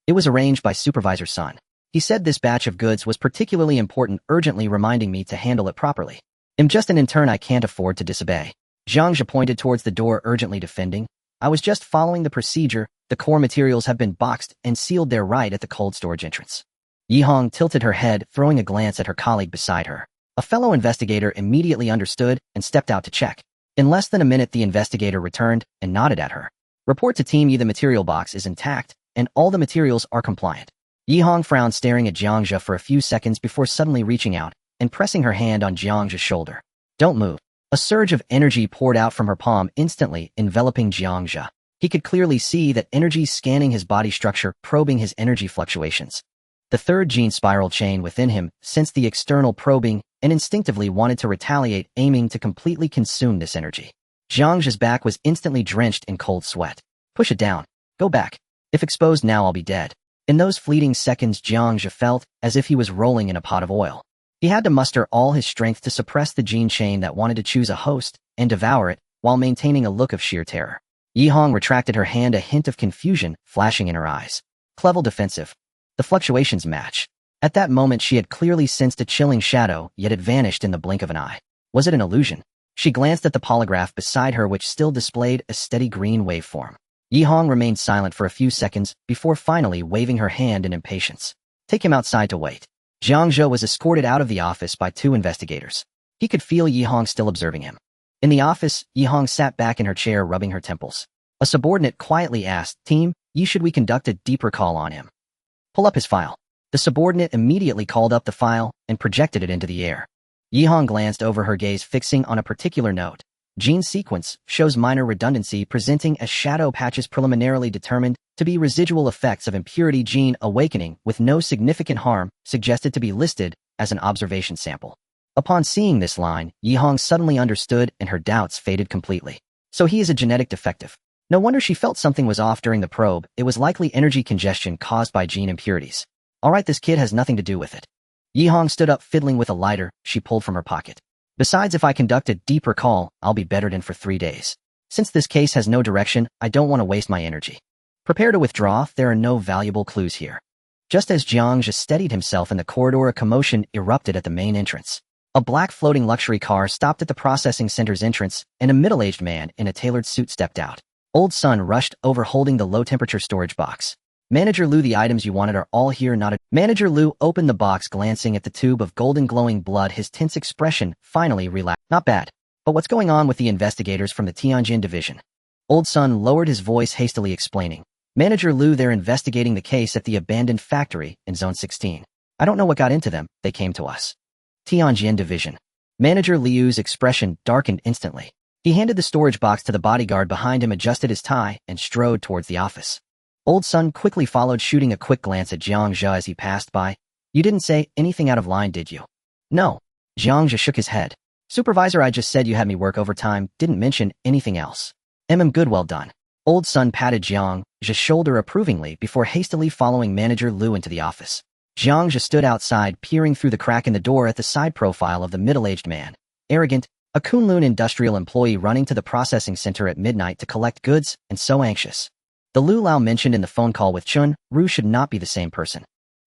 It was arranged by Supervisor Sun. He said this batch of goods was particularly important, urgently reminding me to handle it properly. I'm just an intern, I can't afford to disobey. Jiang Zhe pointed towards the door, urgently defending. I was just following the procedure. The core materials have been boxed and sealed there, right at the cold storage entrance. Yi Hong tilted her head, throwing a glance at her colleague beside her. A fellow investigator immediately understood and stepped out to check. In less than a minute, the investigator returned and nodded at her. Report to Team Yi, the material box is intact, and all the materials are compliant. Yi Hong frowned, staring at Jiang Zhe for a few seconds before suddenly reaching out and pressing her hand on Jiang Zhe's shoulder. Don't move. A surge of energy poured out from her palm, instantly enveloping Jiang Zhe. He could clearly see that energy scanning his body structure, probing his energy fluctuations. The third gene spiral chain within him sensed the external probing and instinctively wanted to retaliate, aiming to completely consume this energy. Jiang Zhe's back was instantly drenched in cold sweat. Push it down. Go back. If exposed now, I'll be dead. In those fleeting seconds, Jiang Zhe felt as if he was rolling in a pot of oil. He had to muster all his strength to suppress the gene chain that wanted to choose a host and devour it while maintaining a look of sheer terror. Yi Hong retracted her hand, a hint of confusion flashing in her eyes. Clever defensive. The fluctuations match. At that moment, she had clearly sensed a chilling shadow, yet it vanished in the blink of an eye. Was it an illusion? She glanced at the polygraph beside her, which still displayed a steady green waveform. Yi Hong remained silent for a few seconds before finally waving her hand in impatience. Take him outside to wait. Jiang Zhe was escorted out of the office by 2 investigators. He could feel Yi Hong still observing him. In the office, Yi Hong sat back in her chair, rubbing her temples. A subordinate quietly asked, Team Yi, should we conduct a deeper call on him? Pull up his file. The subordinate immediately called up the file and projected it into the air. Yi Hong glanced over, her gaze fixing on a particular note. Gene sequence shows minor redundancy, presenting as shadow patches preliminarily determined to be residual effects of impurity. Gene awakening with no significant harm, suggested to be listed as an observation sample. Upon seeing this line, Yi Hong suddenly understood and her doubts faded completely. So he is a genetic defective. No wonder she felt something was off during the probe. It was likely energy congestion caused by gene impurities. Alright, this kid has nothing to do with it. Yihong stood up fiddling with a lighter she pulled from her pocket. Besides, if I conduct a deep recall, I'll be bettered in for 3 days. Since this case has no direction, I don't want to waste my energy. Prepare to withdraw, there are no valuable clues here. Just as Jiang Zhe steadied himself in the corridor, a commotion erupted at the main entrance. A black floating luxury car stopped at the processing center's entrance, and a middle-aged man in a tailored suit stepped out. Old Sun rushed over holding the low-temperature storage box. Manager Liu, the items you wanted are all here, not a... Manager Liu opened the box, glancing at the tube of golden glowing blood, his tense expression finally relaxed. Not bad. But what's going on with the investigators from the Tianjin division? Old Sun lowered his voice, hastily explaining. Manager Liu, they're investigating the case at the abandoned factory in Zone 16. I don't know what got into them, they came to us. Tianjin division. Manager Liu's expression darkened instantly. He handed the storage box to the bodyguard behind him, adjusted his tie, and strode towards the office. Old Sun quickly followed, shooting a quick glance at Jiang Zhe as he passed by. You didn't say anything out of line, did you? No. Jiang Zhe shook his head. Supervisor, I just said you had me work overtime, didn't mention anything else. Good, well done. Old Sun patted Jiang Zhe's shoulder approvingly before hastily following Manager Liu into the office. Jiang Zhe stood outside, peering through the crack in the door at the side profile of the middle-aged man. Arrogant, a Kunlun industrial employee running to the processing center at midnight to collect goods, and so anxious. The Lu Lao mentioned in the phone call with Chun Ru should not be the same person.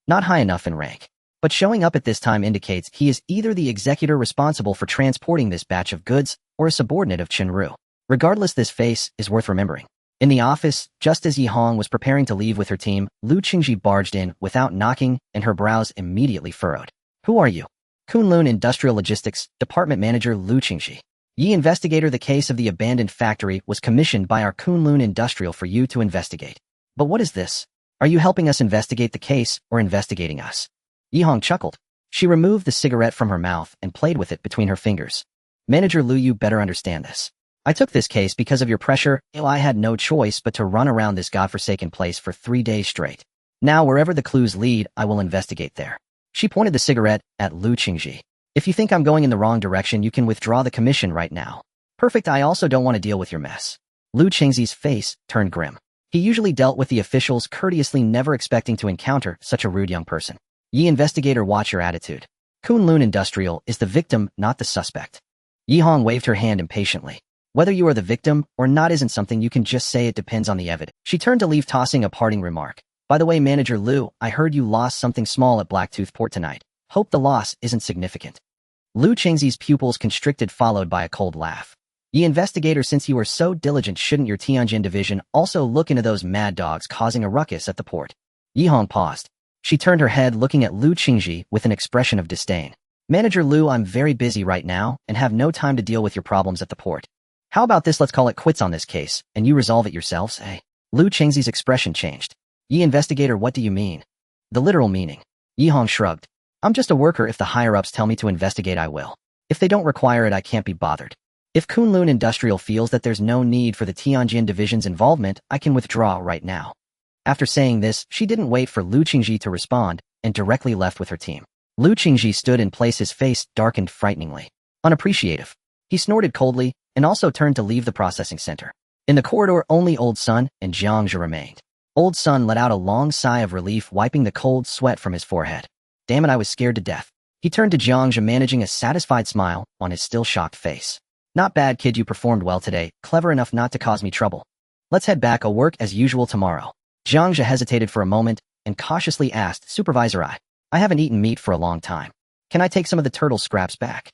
Not high enough in rank. But showing up at this time indicates he is either the executor responsible for transporting this batch of goods or a subordinate of Chun Ru. Regardless, this face is worth remembering. In the office, just as Yihong was preparing to leave with her team, Lu Qingji barged in without knocking, and her brows immediately furrowed. Who are you? Kunlun Industrial Logistics, Department Manager Lu Qingji. Yi investigator, the case of the abandoned factory was commissioned by our Kunlun Industrial for you to investigate. But what is this? Are you helping us investigate the case or investigating us? Yihong chuckled. She removed the cigarette from her mouth and played with it between her fingers. Manager Lu, you better understand this. I took this case because of your pressure. I had no choice but to run around this godforsaken place for 3 days straight. Now, wherever the clues lead, I will investigate there. She pointed the cigarette at Lu Qingji. If you think I'm going in the wrong direction, you can withdraw the commission right now. Perfect, I also don't want to deal with your mess. Lu Qingji's face turned grim. He usually dealt with the officials courteously, never expecting to encounter such a rude young person. Yi investigator, watch your attitude. Kunlun Industrial is the victim, not the suspect. Yihong waved her hand impatiently. Whether you are the victim or not isn't something you can just say, it depends on the evidence. She turned to leave, tossing a parting remark. By the way, Manager Liu, I heard you lost something small at Blacktooth Port tonight. Hope the loss isn't significant. Lu Qingzi's pupils constricted, followed by a cold laugh. Ye investigator, since you are so diligent, shouldn't your Tianjin division also look into those mad dogs causing a ruckus at the port? Yihong paused. She turned her head, looking at Lu Qingji with an expression of disdain. Manager Liu, I'm very busy right now and have no time to deal with your problems at the port. How about this, let's call it quits on this case, and you resolve it yourselves, eh? Lu Qingzi's expression changed. Ye investigator, what do you mean? The literal meaning. Yihong shrugged. I'm just a worker. If the higher-ups tell me to investigate, I will. If they don't require it, I can't be bothered. If Kunlun Industrial feels that there's no need for the Tianjin division's involvement, I can withdraw right now. After saying this, she didn't wait for Lu Qingji to respond, and directly left with her team. Lu Qingji stood in place, his face darkened frighteningly. Unappreciative. He snorted coldly, and also turned to leave the processing center. In the corridor, only Old Sun and Jiang Zhe remained. Old Sun let out a long sigh of relief, wiping the cold sweat from his forehead. Damn it, I was scared to death. He turned to Jiang Zhe, managing a satisfied smile on his still shocked face. Not bad, kid, you performed well today, clever enough not to cause me trouble. Let's head back, I'll work as usual tomorrow. Jiang Zhe hesitated for a moment and cautiously asked, Supervisor, I haven't eaten meat for a long time. Can I take some of the turtle scraps back?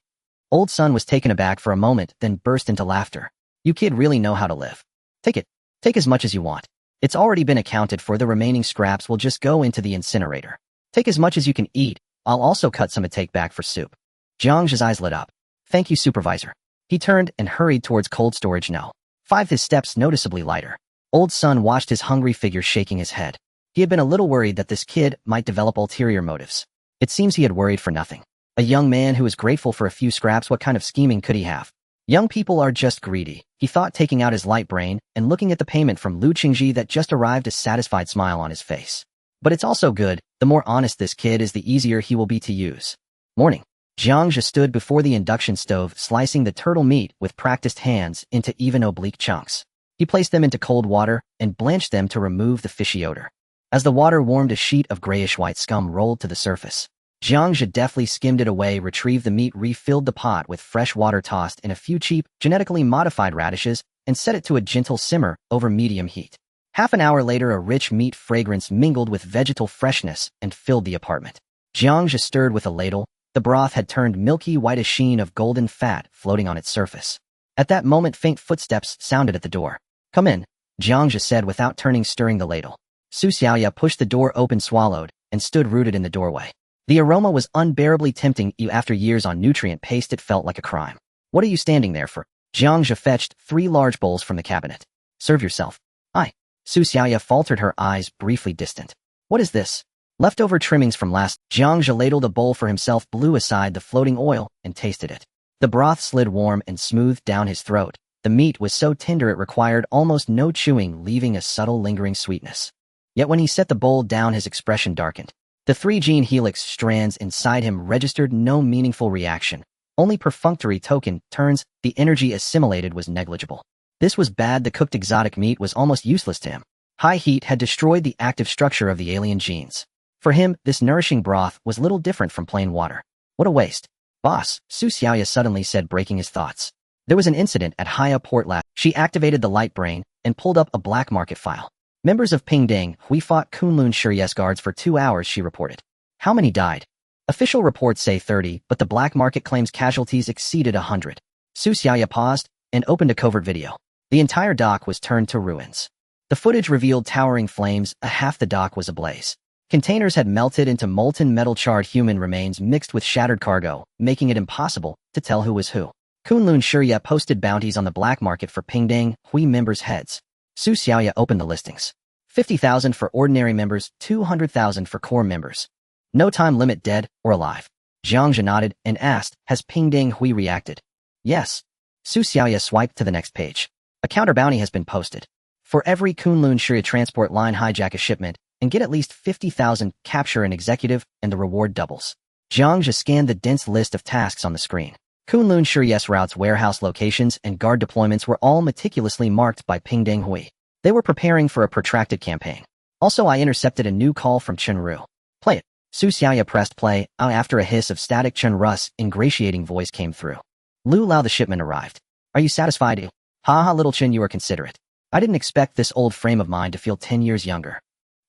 Old Sun was taken aback for a moment, then burst into laughter. You kid really know how to live. Take it. Take as much as you want. It's already been accounted for. The remaining scraps will just go into the incinerator. Take as much as you can eat. I'll also cut some to take back for soup. Jiang Zhe's eyes lit up. Thank you, Supervisor. He turned and hurried towards cold storage No. 5, his steps noticeably lighter. Old Sun watched his hungry figure, shaking his head. He had been a little worried that this kid might develop ulterior motives. It seems he had worried for nothing. A young man who was grateful for a few scraps, what kind of scheming could he have? Young people are just greedy, he thought, taking out his light brain and looking at the payment from Lu Qingji that just arrived, a satisfied smile on his face. But it's also good, the more honest this kid is, the easier he will be to use. Morning. Jiang Zhe stood before the induction stove, slicing the turtle meat with practiced hands into even oblique chunks. He placed them into cold water and blanched them to remove the fishy odor. As the water warmed, a sheet of grayish-white scum rolled to the surface. Jiang Zhe deftly skimmed it away, retrieved the meat, refilled the pot with fresh water, tossed in a few cheap, genetically modified radishes, and set it to a gentle simmer over medium heat. Half an hour later, a rich meat fragrance mingled with vegetal freshness and filled the apartment. Jiang Zhe stirred with a ladle. The broth had turned milky white, a sheen of golden fat floating on its surface. At that moment, faint footsteps sounded at the door. "Come in," Jiang Zhe said without turning, stirring the ladle. Su Xiaoya pushed the door open, swallowed, and stood rooted in the doorway. The aroma was unbearably tempting. After years on nutrient paste, it felt like a crime. "What are you standing there for?" Jiang Zhe fetched 3 large bowls from the cabinet. "Serve yourself." "Aye." Su Xiaoya faltered, her eyes briefly distant. "What is this?" "Leftover trimmings from last." Jiang Zhe ladled a bowl for himself, blew aside the floating oil, and tasted it. The broth slid warm and smooth down his throat. The meat was so tender it required almost no chewing, leaving a subtle lingering sweetness. Yet when he set the bowl down, his expression darkened. The 3 gene helix strands inside him registered no meaningful reaction, only perfunctory token turns. The energy assimilated was negligible. This was bad. The cooked exotic meat was almost useless to him. High heat had destroyed the active structure of the alien genes. For him, this nourishing broth was little different from plain water. "What a waste." "Boss," Su Xiaoya suddenly said, breaking his thoughts. "There was an incident at Haya Port last." She activated the light brain and pulled up a black market file. "Members of Pingding, we fought Kunlun Shiryes guards for 2 hours," she reported. "How many died?" "Official reports say 30, but the black market claims casualties exceeded 100. Su Xiaoya paused and opened a covert video. The entire dock was turned to ruins. The footage revealed towering flames. Half the dock was ablaze. Containers had melted into molten metal, charred human remains mixed with shattered cargo, making it impossible to tell who was who. Kunlun Shiryes posted bounties on the black market for Pingding Hui members' heads. Su Xiaoya opened the listings. 50,000 for ordinary members, 200,000 for core members. No time limit, dead or alive. Jiang Zhe nodded and asked, "Has Pingding Hui reacted?" "Yes." Su Xiaoya swiped to the next page. "A counter bounty has been posted. For every Kunlun Shiryes transport line, hijack a shipment and get at least 50,000, capture an executive, and the reward doubles." Jiang Zhe scanned the dense list of tasks on the screen. Kunlun Shiryes routes, warehouse locations, and guard deployments were all meticulously marked by Pingding Hui. They were preparing for a protracted campaign. "Also, I intercepted a new call from Chunru." "Play it." Su Xiaoya pressed play. After a hiss of static, Chunru's ingratiating voice came through. "Lu Lao, the shipment arrived. Are you satisfied?" "Ha, little Chun, you are considerate. I didn't expect this old frame of mine to feel 10 years younger."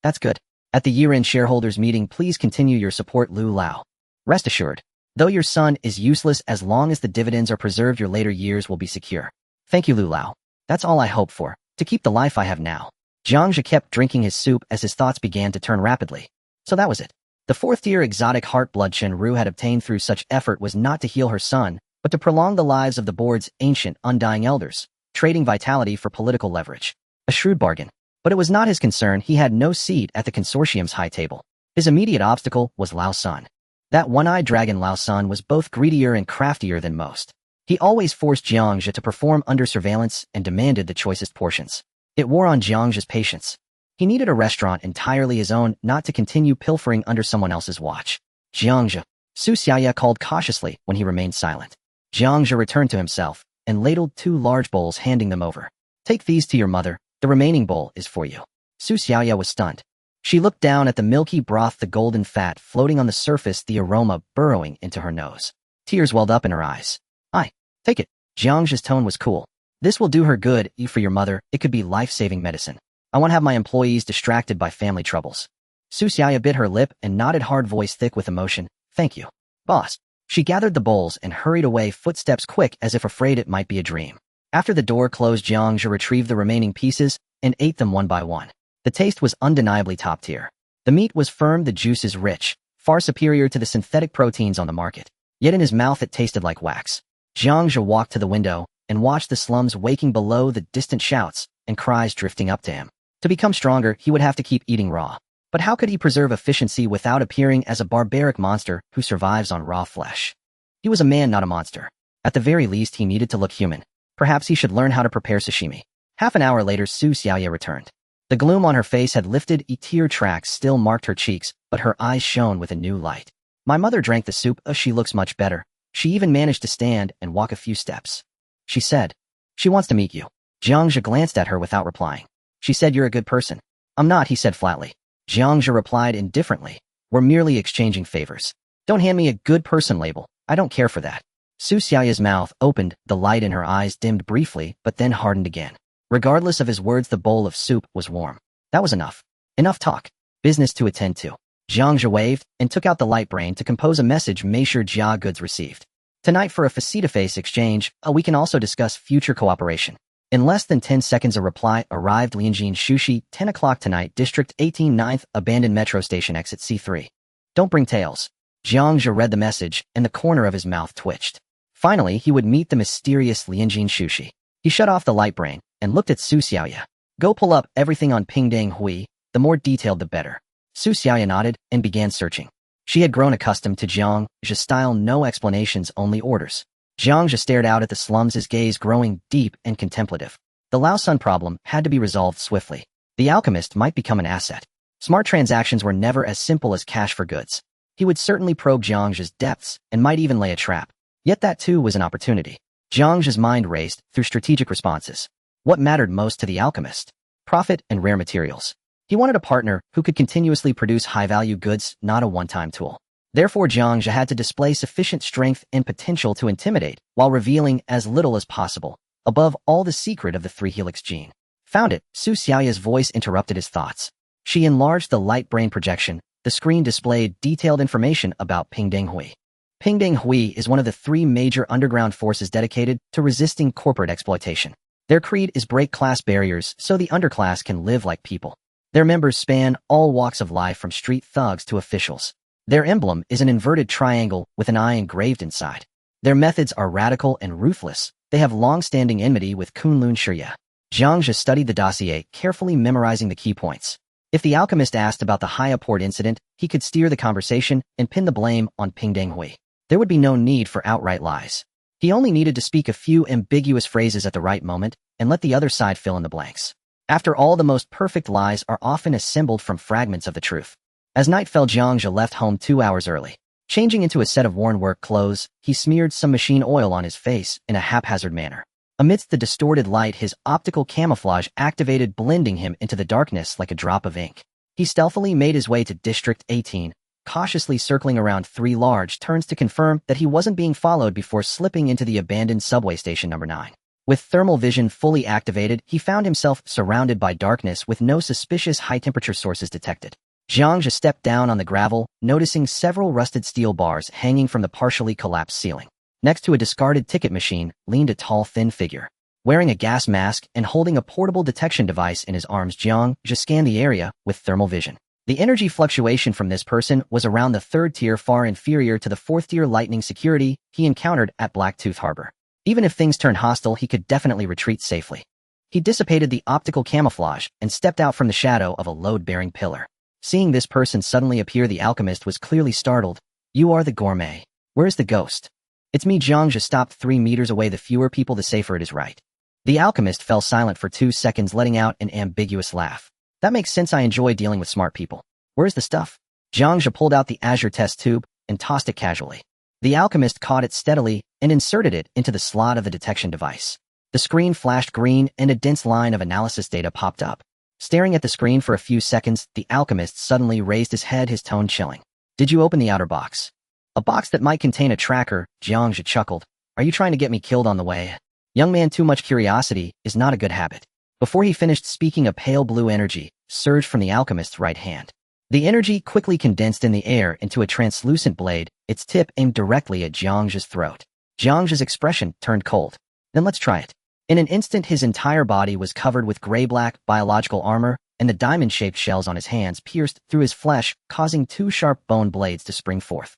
"That's good. At the year-end shareholders meeting, please continue your support, Lu Lao. Rest assured, though your son is useless, as long as the dividends are preserved, your later years will be secure." "Thank you, Lu Lao. That's all I hope for, to keep the life I have now." Jiang Zhe kept drinking his soup as his thoughts began to turn rapidly. So that was it. The 4th-tier exotic heart blood Chen had obtained through such effort was not to heal her son, but to prolong the lives of the board's ancient, undying elders, trading vitality for political leverage. A shrewd bargain. But it was not his concern. He had no seat at the consortium's high table. His immediate obstacle was Lao Sun. That one-eyed dragon Lao Sun was both greedier and craftier than most. He always forced Jiang Zhe to perform under surveillance and demanded the choicest portions. It wore on Jiang Zhe's patience. He needed a restaurant entirely his own, not to continue pilfering under someone else's watch. "Jiang Zhe," Su Xiaoya called cautiously when he remained silent. Jiang Zhe returned to himself and ladled 2 large bowls, handing them over. "Take these to your mother. The remaining bowl is for you." Su Xiaoya was stunned. She looked down at the milky broth, the golden fat floating on the surface, the aroma burrowing into her nose. Tears welled up in her eyes. "Aye, take it." Jiang Zhe's tone was cool. "This will do her good. For your mother, it could be life-saving medicine. I won't have my employees distracted by family troubles." Su Xiaoya bit her lip and nodded, hard voice thick with emotion. "Thank you, boss." She gathered the bowls and hurried away, footsteps quick as if afraid it might be a dream. After the door closed, Jiang Zhe retrieved the remaining pieces and ate them one by one. The taste was undeniably top tier. The meat was firm, the juices rich, far superior to the synthetic proteins on the market. Yet in his mouth it tasted like wax. Jiang Zhe walked to the window and watched the slums waking below, the distant shouts and cries drifting up to him. To become stronger, he would have to keep eating raw. But how could he preserve efficiency without appearing as a barbaric monster who survives on raw flesh? He was a man, not a monster. At the very least, he needed to look human. Perhaps he should learn how to prepare sashimi. Half an hour later, Su Xiaoya returned. The gloom on her face had lifted. Tear tracks still marked her cheeks, but her eyes shone with a new light. "My mother drank the soup. She looks much better. She even managed to stand and walk a few steps." She said, "She wants to meet you." Jiang Zhe glanced at her without replying. "She said you're a good person." "I'm not," he said flatly. Jiang Zhe replied indifferently, "We're merely exchanging favors." Don't hand me a good person label. I don't care for that. Su Xiaoya's mouth opened, the light in her eyes dimmed briefly, but then hardened again. Regardless of his words, the bowl of soup was warm. That was enough. Enough talk. Business to attend to. Jiang Zhe waved and took out the light brain to compose a message make sure Jia goods received. Tonight for a face-to-face exchange, we can also discuss future cooperation. In less than 10 seconds a reply arrived. Lianjin Shushi, 10 o'clock tonight, District 18 9th, abandoned metro station exit C3. Don't bring tales. Jiang Zhe read the message, and the corner of his mouth twitched. Finally, he would meet the mysterious Lianjin Shushi. He shut off the light brain and looked at Su Xiaoya. Go pull up everything on Pingdang Hui, the more detailed the better. Su Xiaoya nodded and began searching. She had grown accustomed to Jiang Zhe's style, no explanations, only orders. Jiang Zhe stared out at the slums, his gaze growing deep and contemplative. The Lao Sun problem had to be resolved swiftly. The alchemist might become an asset. Smart transactions were never as simple as cash for goods. He would certainly probe Jiang Zhe's depths and might even lay a trap. Yet that too was an opportunity. Jiang Zhe's mind raced through strategic responses. What mattered most to the alchemist? Profit and rare materials. He wanted a partner who could continuously produce high-value goods, not a one-time tool. Therefore, Jiang Zhe had to display sufficient strength and potential to intimidate, while revealing as little as possible. Above all, the secret of the three-helix gene. Found it, Su Xiaoya's voice interrupted his thoughts. She enlarged the light brain projection. The screen displayed detailed information about Pingdang Hui. Pingdang Hui is one of the 3 major underground forces dedicated to resisting corporate exploitation. Their creed is break class barriers so the underclass can live like people. Their members span all walks of life from street thugs to officials. Their emblem is an inverted triangle with an eye engraved inside. Their methods are radical and ruthless. They have long-standing enmity with Kunlun Shirya. Jiang Zhe studied the dossier, carefully memorizing the key points. If the alchemist asked about the Hayaport incident, he could steer the conversation and pin the blame on Pingdang Hui. There would be no need for outright lies. He only needed to speak a few ambiguous phrases at the right moment and let the other side fill in the blanks. After all, the most perfect lies are often assembled from fragments of the truth. As night fell, Jiang Zhe left home 2 hours early. Changing into a set of worn work clothes, he smeared some machine oil on his face in a haphazard manner. Amidst the distorted light, his optical camouflage activated, blending him into the darkness like a drop of ink. He stealthily made his way to District 18, cautiously circling around 3 large turns to confirm that he wasn't being followed before slipping into the abandoned subway station number 9. With thermal vision fully activated, he found himself surrounded by darkness with no suspicious high-temperature sources detected. Jiang Zhe stepped down on the gravel, noticing several rusted steel bars hanging from the partially collapsed ceiling. Next to a discarded ticket machine leaned a tall, thin figure. Wearing a gas mask and holding a portable detection device in his arms, Jiang Zhe scanned the area with thermal vision. The energy fluctuation from this person was around the 3rd tier, far inferior to the 4th tier lightning security he encountered at Blacktooth Harbor. Even if things turned hostile, he could definitely retreat safely. He dissipated the optical camouflage and stepped out from the shadow of a load-bearing pillar. Seeing this person suddenly appear, the alchemist was clearly startled. You are the gourmet. Where's the ghost? It's me. Jiang Zhe stopped 3 meters away. The fewer people, the safer it is, right? The alchemist fell silent for 2 seconds, letting out an ambiguous laugh. That makes sense. I enjoy dealing with smart people. Where's the stuff? Jiang Zhe pulled out the azure test tube and tossed it casually. The alchemist caught it steadily and inserted it into the slot of the detection device. The screen flashed green and a dense line of analysis data popped up. Staring at the screen for a few seconds, the alchemist suddenly raised his head, his tone chilling. Did you open the outer box? A box that might contain a tracker, Jiang Zhe chuckled. Are you trying to get me killed on the way? Young man, too much curiosity is not a good habit. Before he finished speaking, a pale blue energy surged from the alchemist's right hand. The energy quickly condensed in the air into a translucent blade, its tip aimed directly at Jiang Zhe's throat. Jiang Zhe's expression turned cold. Then let's try it. In an instant, his entire body was covered with gray-black biological armor, and the diamond-shaped shells on his hands pierced through his flesh, causing 2 sharp bone blades to spring forth.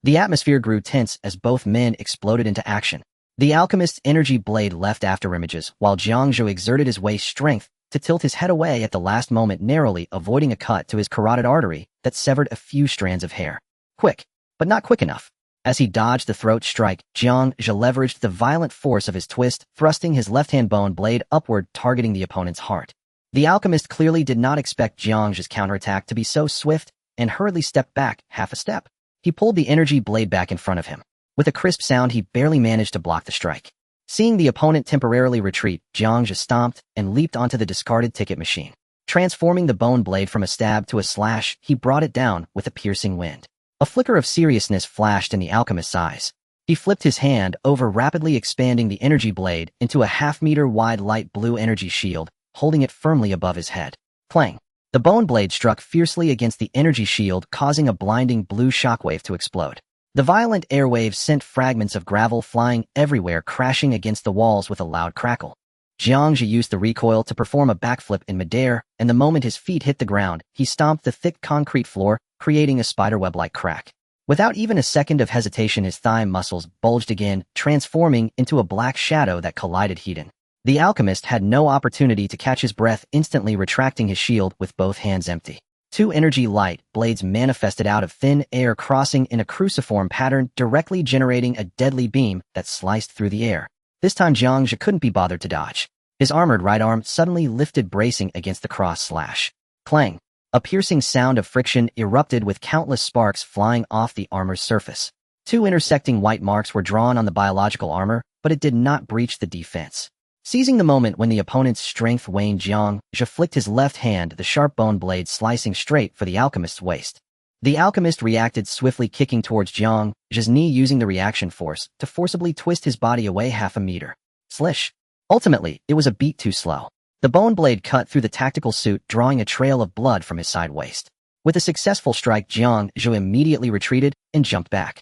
The atmosphere grew tense as both men exploded into action. The alchemist's energy blade left afterimages, while Jiang Zhe exerted his waist strength to tilt his head away at the last moment, narrowly avoiding a cut to his carotid artery that severed a few strands of hair. Quick, but not quick enough. As he dodged the throat strike, Jiang Zhe leveraged the violent force of his twist, thrusting his left-hand bone blade upward, targeting the opponent's heart. The alchemist clearly did not expect Jiang Zhe's counterattack to be so swift and hurriedly stepped back half a step. He pulled the energy blade back in front of him. With a crisp sound, he barely managed to block the strike. Seeing the opponent temporarily retreat, Jiang Zhe stomped and leaped onto the discarded ticket machine. Transforming the bone blade from a stab to a slash, he brought it down with a piercing wind. A flicker of seriousness flashed in the alchemist's eyes. He flipped his hand over, rapidly expanding the energy blade into a half-meter-wide light blue energy shield, holding it firmly above his head. Clang! The bone blade struck fiercely against the energy shield, causing a blinding blue shockwave to explode. The violent airwave sent fragments of gravel flying everywhere, crashing against the walls with a loud crackle. Jiang Zhe used the recoil to perform a backflip in midair, and the moment his feet hit the ground, he stomped the thick concrete floor, creating a spiderweb-like crack. Without even a second of hesitation, his thigh muscles bulged again, transforming into a black shadow that collided head-on. The alchemist had no opportunity to catch his breath, instantly retracting his shield with both hands empty. Two energy light blades manifested out of thin air, crossing in a cruciform pattern, directly generating a deadly beam that sliced through the air. This time Jiang Zhe couldn't be bothered to dodge. His armored right arm suddenly lifted, bracing against the cross slash. Clang! A piercing sound of friction erupted, with countless sparks flying off the armor's surface. Two intersecting white marks were drawn on the biological armor, but it did not breach the defense. Seizing the moment when the opponent's strength waned, Jiang Zhe flicked his left hand, the sharp bone blade slicing straight for the alchemist's waist. The alchemist reacted swiftly, kicking towards Jiang Zhe's knee, using the reaction force to forcibly twist his body away half a meter. Slish! Ultimately, it was a beat too slow. The bone blade cut through the tactical suit, drawing a trail of blood from his side waist. With a successful strike, Jiang Zhe immediately retreated and jumped back.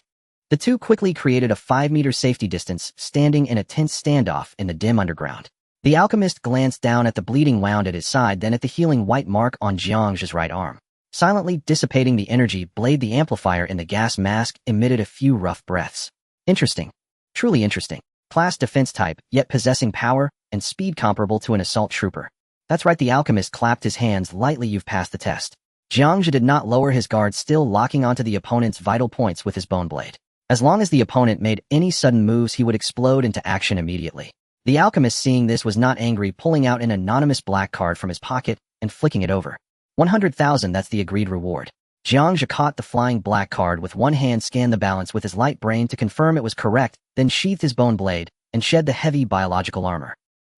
The two quickly created a 5-meter safety distance, standing in a tense standoff in the dim underground. The alchemist glanced down at the bleeding wound at his side, then at the healing white mark on Jiang Zhe's right arm. Silently dissipating the energy blade, the amplifier in the gas mask emitted a few rough breaths. Interesting. Truly interesting. Class defense type, yet possessing power and speed comparable to an assault trooper. That's right, the alchemist clapped his hands lightly. You've passed the test. Jiang Zhe did not lower his guard, still locking onto the opponent's vital points with his bone blade. As long as the opponent made any sudden moves, he would explode into action immediately. The alchemist, seeing this, was not angry, pulling out an anonymous black card from his pocket and flicking it over. 100,000, that's the agreed reward. Jiang Zhe caught the flying black card with one hand, scanned the balance with his light brain to confirm it was correct, then sheathed his bone blade and shed the heavy biological armor.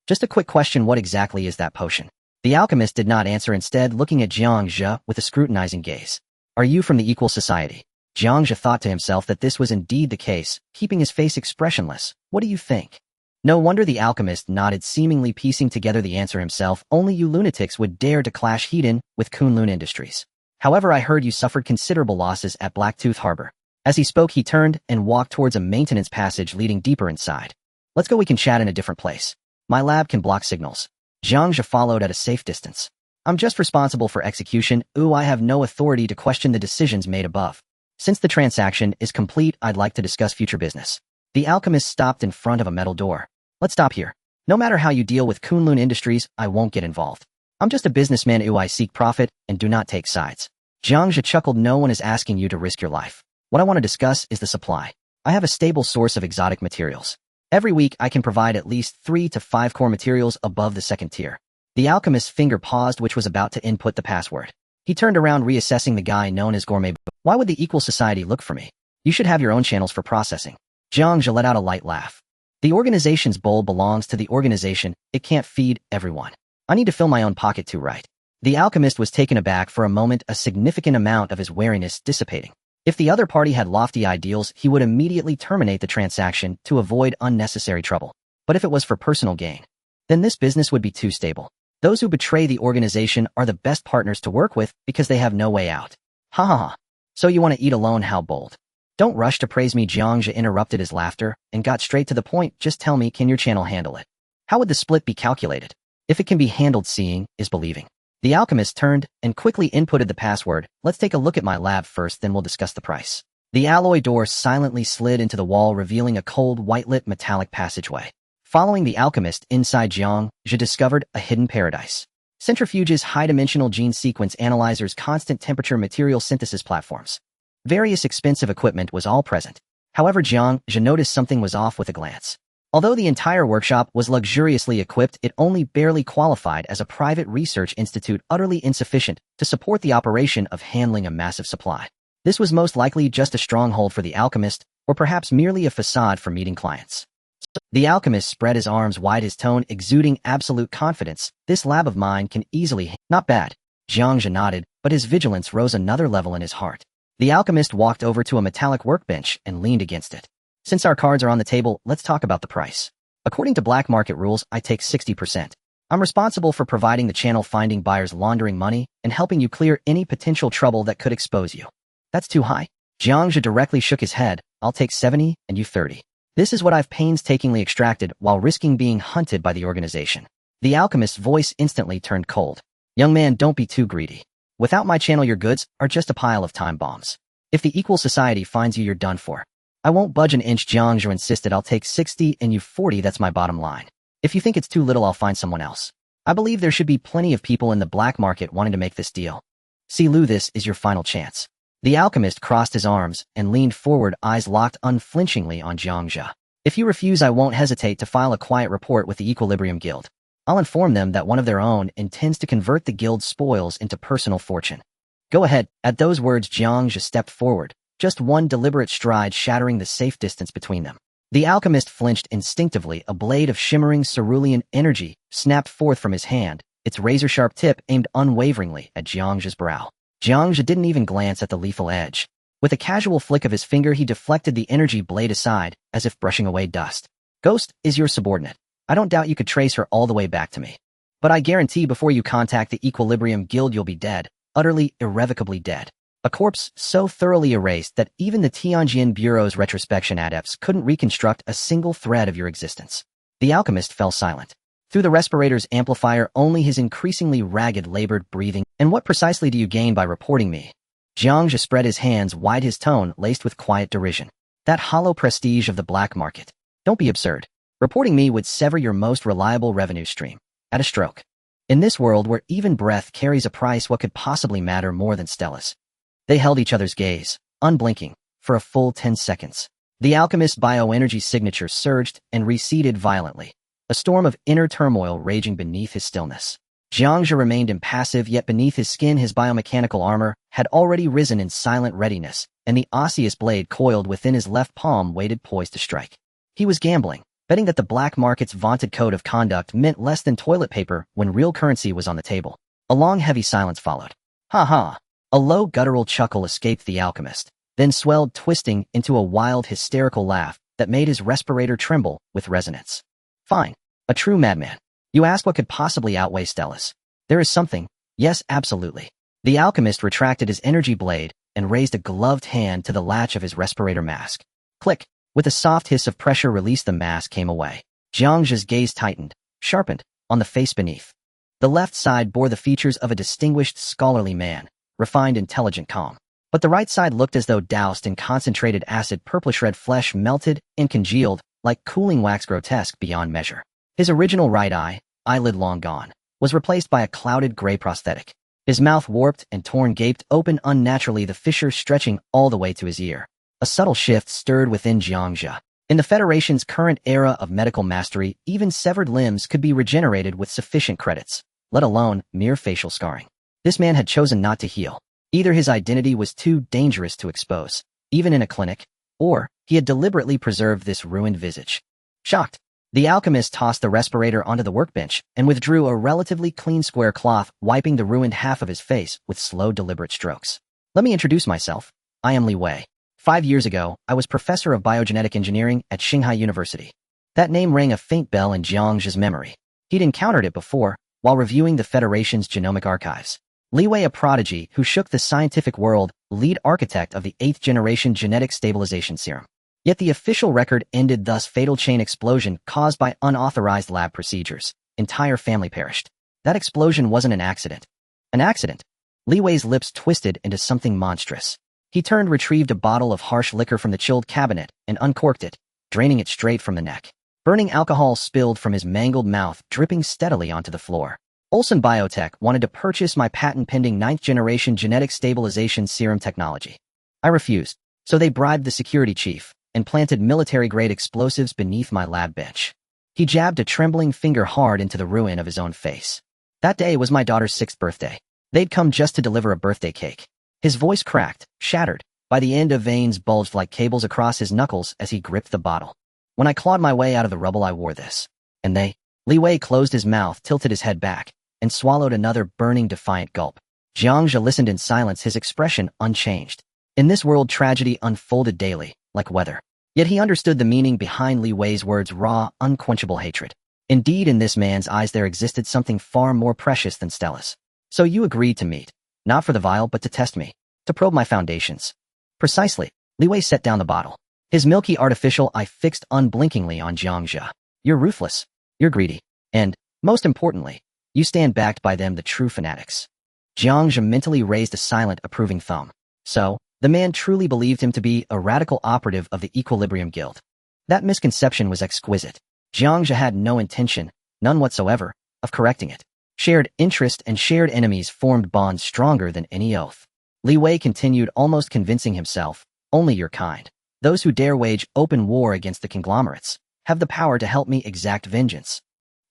Just a quick question, what exactly is that potion? The alchemist did not answer, instead looking at Jiang Zhe with a scrutinizing gaze. Are you from the Equal Society? Jiang Zhe thought to himself that this was indeed the case, keeping his face expressionless. What do you think? No wonder the alchemist nodded, seemingly piecing together the answer himself. Only you lunatics would dare to clash head-on with Kunlun Industries. However, I heard you suffered considerable losses at Blacktooth Harbor. As he spoke, he turned and walked towards a maintenance passage leading deeper inside. Let's go, we can chat in a different place. My lab can block signals. Jiang Zhe followed at a safe distance. I'm just responsible for execution. I have no authority to question the decisions made above. Since the transaction is complete, I'd like to discuss future business. The alchemist stopped in front of a metal door. Let's stop here. No matter how you deal with Kunlun Industries, I won't get involved. I'm just a businessman. I seek profit and do not take sides. Jiang Zhe chuckled. No one is asking you to risk your life. What I want to discuss is the supply. I have a stable source of exotic materials. Every week, I can provide at least 3 to 5 core materials above the second tier. The alchemist's finger paused, which was about to input the password. He turned around, reassessing the guy known as Gourmet. Why would the Equal Society look for me? You should have your own channels for processing. Jiang Zhe let out a light laugh. The organization's bowl belongs to the organization. It can't feed everyone. I need to fill my own pocket too, right? The alchemist was taken aback for a moment, a significant amount of his wariness dissipating. If the other party had lofty ideals, he would immediately terminate the transaction to avoid unnecessary trouble. But if it was for personal gain, then this business would be too stable. Those who betray the organization are the best partners to work with because they have no way out. Ha ha ha. So you want to eat alone? How bold. Don't rush to praise me. Jiang Zhe interrupted his laughter and got straight to the point. Just tell me, can your channel handle it? How would the split be calculated? If it can be handled, seeing is believing. The alchemist turned and quickly inputted the password. Let's take a look at my lab first, then we'll discuss the price. The alloy door silently slid into the wall, revealing a cold, white-lit metallic passageway. Following the alchemist inside, Jiang Zhe discovered a hidden paradise. Centrifuges, high-dimensional gene sequence analyzers, constant temperature material synthesis platforms. Various expensive equipment was all present. However, Jiang Zhe noticed something was off with a glance. Although the entire workshop was luxuriously equipped, it only barely qualified as a private research institute, utterly insufficient to support the operation of handling a massive supply. This was most likely just a stronghold for the alchemist, or perhaps merely a facade for meeting clients. The alchemist spread his arms wide, his tone exuding absolute confidence. This lab of mine can easily... Not bad. Jiang Zhe nodded, but his vigilance rose another level in his heart. The alchemist walked over to a metallic workbench and leaned against it. Since our cards are on the table, let's talk about the price. According to black market rules, I take 60%. I'm responsible for providing the channel, finding buyers laundering money, and helping you clear any potential trouble that could expose you. That's too high. Jiang Zhe directly shook his head. I'll take 70 and you 30. This is what I've painstakingly extracted while risking being hunted by the organization. The alchemist's voice instantly turned cold. Young man, don't be too greedy. Without my channel, your goods are just a pile of time bombs. If the equal society finds you, you're done for. I won't budge an inch. Jiang Zhe insisted. I'll take 60 and you 40. That's my bottom line. If you think it's too little, I'll find someone else. I believe there should be plenty of people in the black market wanting to make this deal. See Lu, this is your final chance. The alchemist crossed his arms and leaned forward, eyes locked unflinchingly on Jiang Zhe. If you refuse, I won't hesitate to file a quiet report with the Equilibrium Guild. I'll inform them that one of their own intends to convert the guild's spoils into personal fortune. Go ahead. At those words, Jiang Zhe stepped forward, just one deliberate stride shattering the safe distance between them. The alchemist flinched instinctively. A blade of shimmering cerulean energy snapped forth from his hand, its razor-sharp tip aimed unwaveringly at Jiang Zhe's brow. Jiang Zhe didn't even glance at the lethal edge. With a casual flick of his finger, he deflected the energy blade aside, as if brushing away dust. Ghost is your subordinate. I don't doubt you could trace her all the way back to me. But I guarantee before you contact the Equilibrium Guild, you'll be dead, utterly, irrevocably dead. A corpse so thoroughly erased that even the Tianjin Bureau's retrospection adepts couldn't reconstruct a single thread of your existence. The alchemist fell silent. Through the respirator's amplifier, only his increasingly ragged, labored breathing. And what precisely do you gain by reporting me? Jiang Zhe spread his hands wide, his tone laced with quiet derision. That hollow prestige of the black market. Don't be absurd. Reporting me would sever your most reliable revenue stream. At a stroke. In this world where even breath carries a price, what could possibly matter more than Stella's? They held each other's gaze, unblinking, for a full 10 seconds. The alchemist's bioenergy signature surged and receded violently, a storm of inner turmoil raging beneath his stillness. Jiang Zhe remained impassive, yet beneath his skin his biomechanical armor had already risen in silent readiness, and the osseous blade coiled within his left palm waited poised to strike. He was gambling, betting that the black market's vaunted code of conduct meant less than toilet paper when real currency was on the table. A long, heavy silence followed. Ha ha! A low, guttural chuckle escaped the alchemist, then swelled, twisting into a wild, hysterical laugh that made his respirator tremble with resonance. Fine. A true madman. You ask what could possibly outweigh Stella's. There is something. Yes, absolutely. The alchemist retracted his energy blade and raised a gloved hand to the latch of his respirator mask. Click. With a soft hiss of pressure released, the mask came away. Jiang Zhe's gaze tightened, sharpened, on the face beneath. The left side bore the features of a distinguished, scholarly man, refined, intelligent, calm. But the right side looked as though doused in concentrated acid. Purplish red flesh melted and congealed like cooling wax, grotesque beyond measure. His original right eye, eyelid long gone, was replaced by a clouded gray prosthetic. His mouth, warped and torn, gaped open unnaturally, the fissure stretching all the way to his ear. A subtle shift stirred within Jiang Zhe. In the Federation's current era of medical mastery, even severed limbs could be regenerated with sufficient credits, let alone mere facial scarring. This man had chosen not to heal. Either his identity was too dangerous to expose, even in a clinic, or he had deliberately preserved this ruined visage. Shocked, the alchemist tossed the respirator onto the workbench and withdrew a relatively clean square cloth, wiping the ruined half of his face with slow, deliberate strokes. Let me introduce myself. I am Li Wei. 5 years ago, I was professor of biogenetic engineering at Shanghai University. That name rang a faint bell in Jiang Zhe's memory. He'd encountered it before, while reviewing the Federation's genomic archives. Li Wei, a prodigy who shook the scientific world, lead architect of the 8th-generation genetic stabilization serum. Yet the official record ended thus: fatal chain explosion caused by unauthorized lab procedures. Entire family perished. That explosion wasn't an accident. An accident? Li Wei's lips twisted into something monstrous. He turned, retrieved a bottle of harsh liquor from the chilled cabinet, and uncorked it, draining it straight from the neck. Burning alcohol spilled from his mangled mouth, dripping steadily onto the floor. Olsen Biotech wanted to purchase my patent-pending 9th-generation genetic stabilization serum technology. I refused, so they bribed the security chief and planted military-grade explosives beneath my lab bench. He jabbed a trembling finger hard into the ruin of his own face. That day was my daughter's 6th birthday. They'd come just to deliver a birthday cake. His voice cracked, shattered. By the end of veins bulged like cables across his knuckles as he gripped the bottle. When I clawed my way out of the rubble, I wore this. And they? Li Wei closed his mouth, tilted his head back, and swallowed another burning, defiant gulp. Jiang Zhe listened in silence, his expression unchanged. In this world, tragedy unfolded daily, like weather. Yet he understood the meaning behind Li Wei's words, raw, unquenchable hatred. Indeed, in this man's eyes there existed something far more precious than Stella's. So you agreed to meet, not for the vial but to test me, to probe my foundations. Precisely. Li Wei set down the bottle. His milky artificial eye fixed unblinkingly on Jiang Zhe. You're ruthless. You're greedy. And, most importantly, you stand backed by them, the true fanatics. Jiang Zhe mentally raised a silent, approving thumb. So, the man truly believed him to be a radical operative of the Equilibrium Guild. That misconception was exquisite. Jiang Zhe had no intention, none whatsoever, of correcting it. Shared interest and shared enemies formed bonds stronger than any oath. Li Wei continued, almost convincing himself, only your kind, those who dare wage open war against the conglomerates, have the power to help me exact vengeance.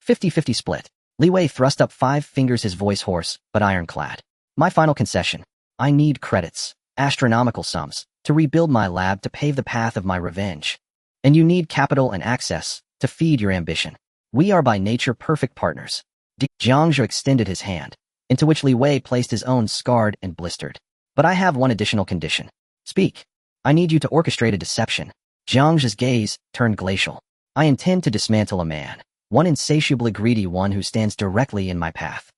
50-50 split. Li Wei thrust up 5 fingers, his voice hoarse, but ironclad. My final concession. I need credits, astronomical sums, to rebuild my lab, to pave the path of my revenge. And you need capital and access, to feed your ambition. We are by nature perfect partners. Jiang Zhe extended his hand, into which Li Wei placed his own, scarred and blistered. But I have one additional condition. Speak. I need you to orchestrate a deception. Jiang Zhe's gaze turned glacial. I intend to dismantle a man, one insatiably greedy one who stands directly in my path.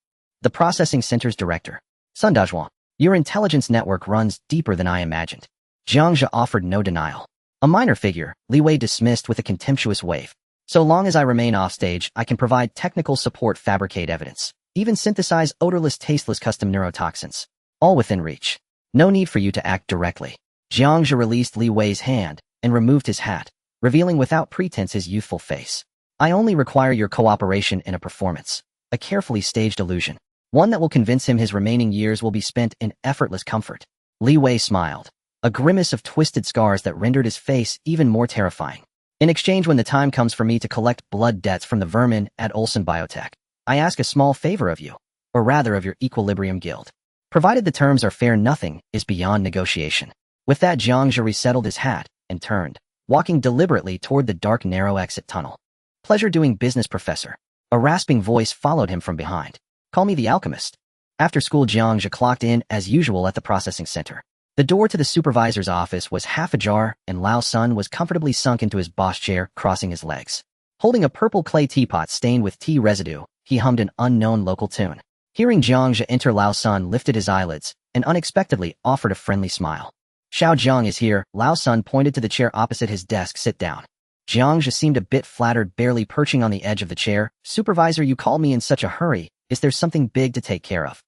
The processing center's director. Sun Dazhuang, your intelligence network runs deeper than I imagined. Jiang Zhe offered no denial. A minor figure, Li Wei dismissed with a contemptuous wave. So long as I remain offstage, I can provide technical support, fabricate evidence, even synthesize odorless, tasteless custom neurotoxins. All within reach. No need for you to act directly. Jiang Zhe released Li Wei's hand and removed his hat, revealing without pretense his youthful face. I only require your cooperation in a performance, a carefully staged illusion, one that will convince him his remaining years will be spent in effortless comfort. Li Wei smiled, a grimace of twisted scars that rendered his face even more terrifying. In exchange, when the time comes for me to collect blood debts from the vermin at Olsen Biotech, I ask a small favor of you, or rather of your Equilibrium Guild. Provided the terms are fair, nothing is beyond negotiation. With that, Jiang Zhe resettled his hat and turned, walking deliberately toward the dark, narrow exit tunnel. Pleasure doing business, Professor. A rasping voice followed him from behind. Call me the alchemist. After school, Jiang Zhe clocked in as usual at the processing center. The door to the supervisor's office was half ajar, and Lao Sun was comfortably sunk into his boss chair, crossing his legs. Holding a purple clay teapot stained with tea residue, he hummed an unknown local tune. Hearing Jiang Zhe enter, Lao Sun lifted his eyelids and unexpectedly offered a friendly smile. Xiao Zhang is here. Lao Sun pointed to the chair opposite his desk. Sit down. Jiang Zhe seemed a bit flattered, barely perching on the edge of the chair. Supervisor, you called me in such a hurry. Is there something big to take care of?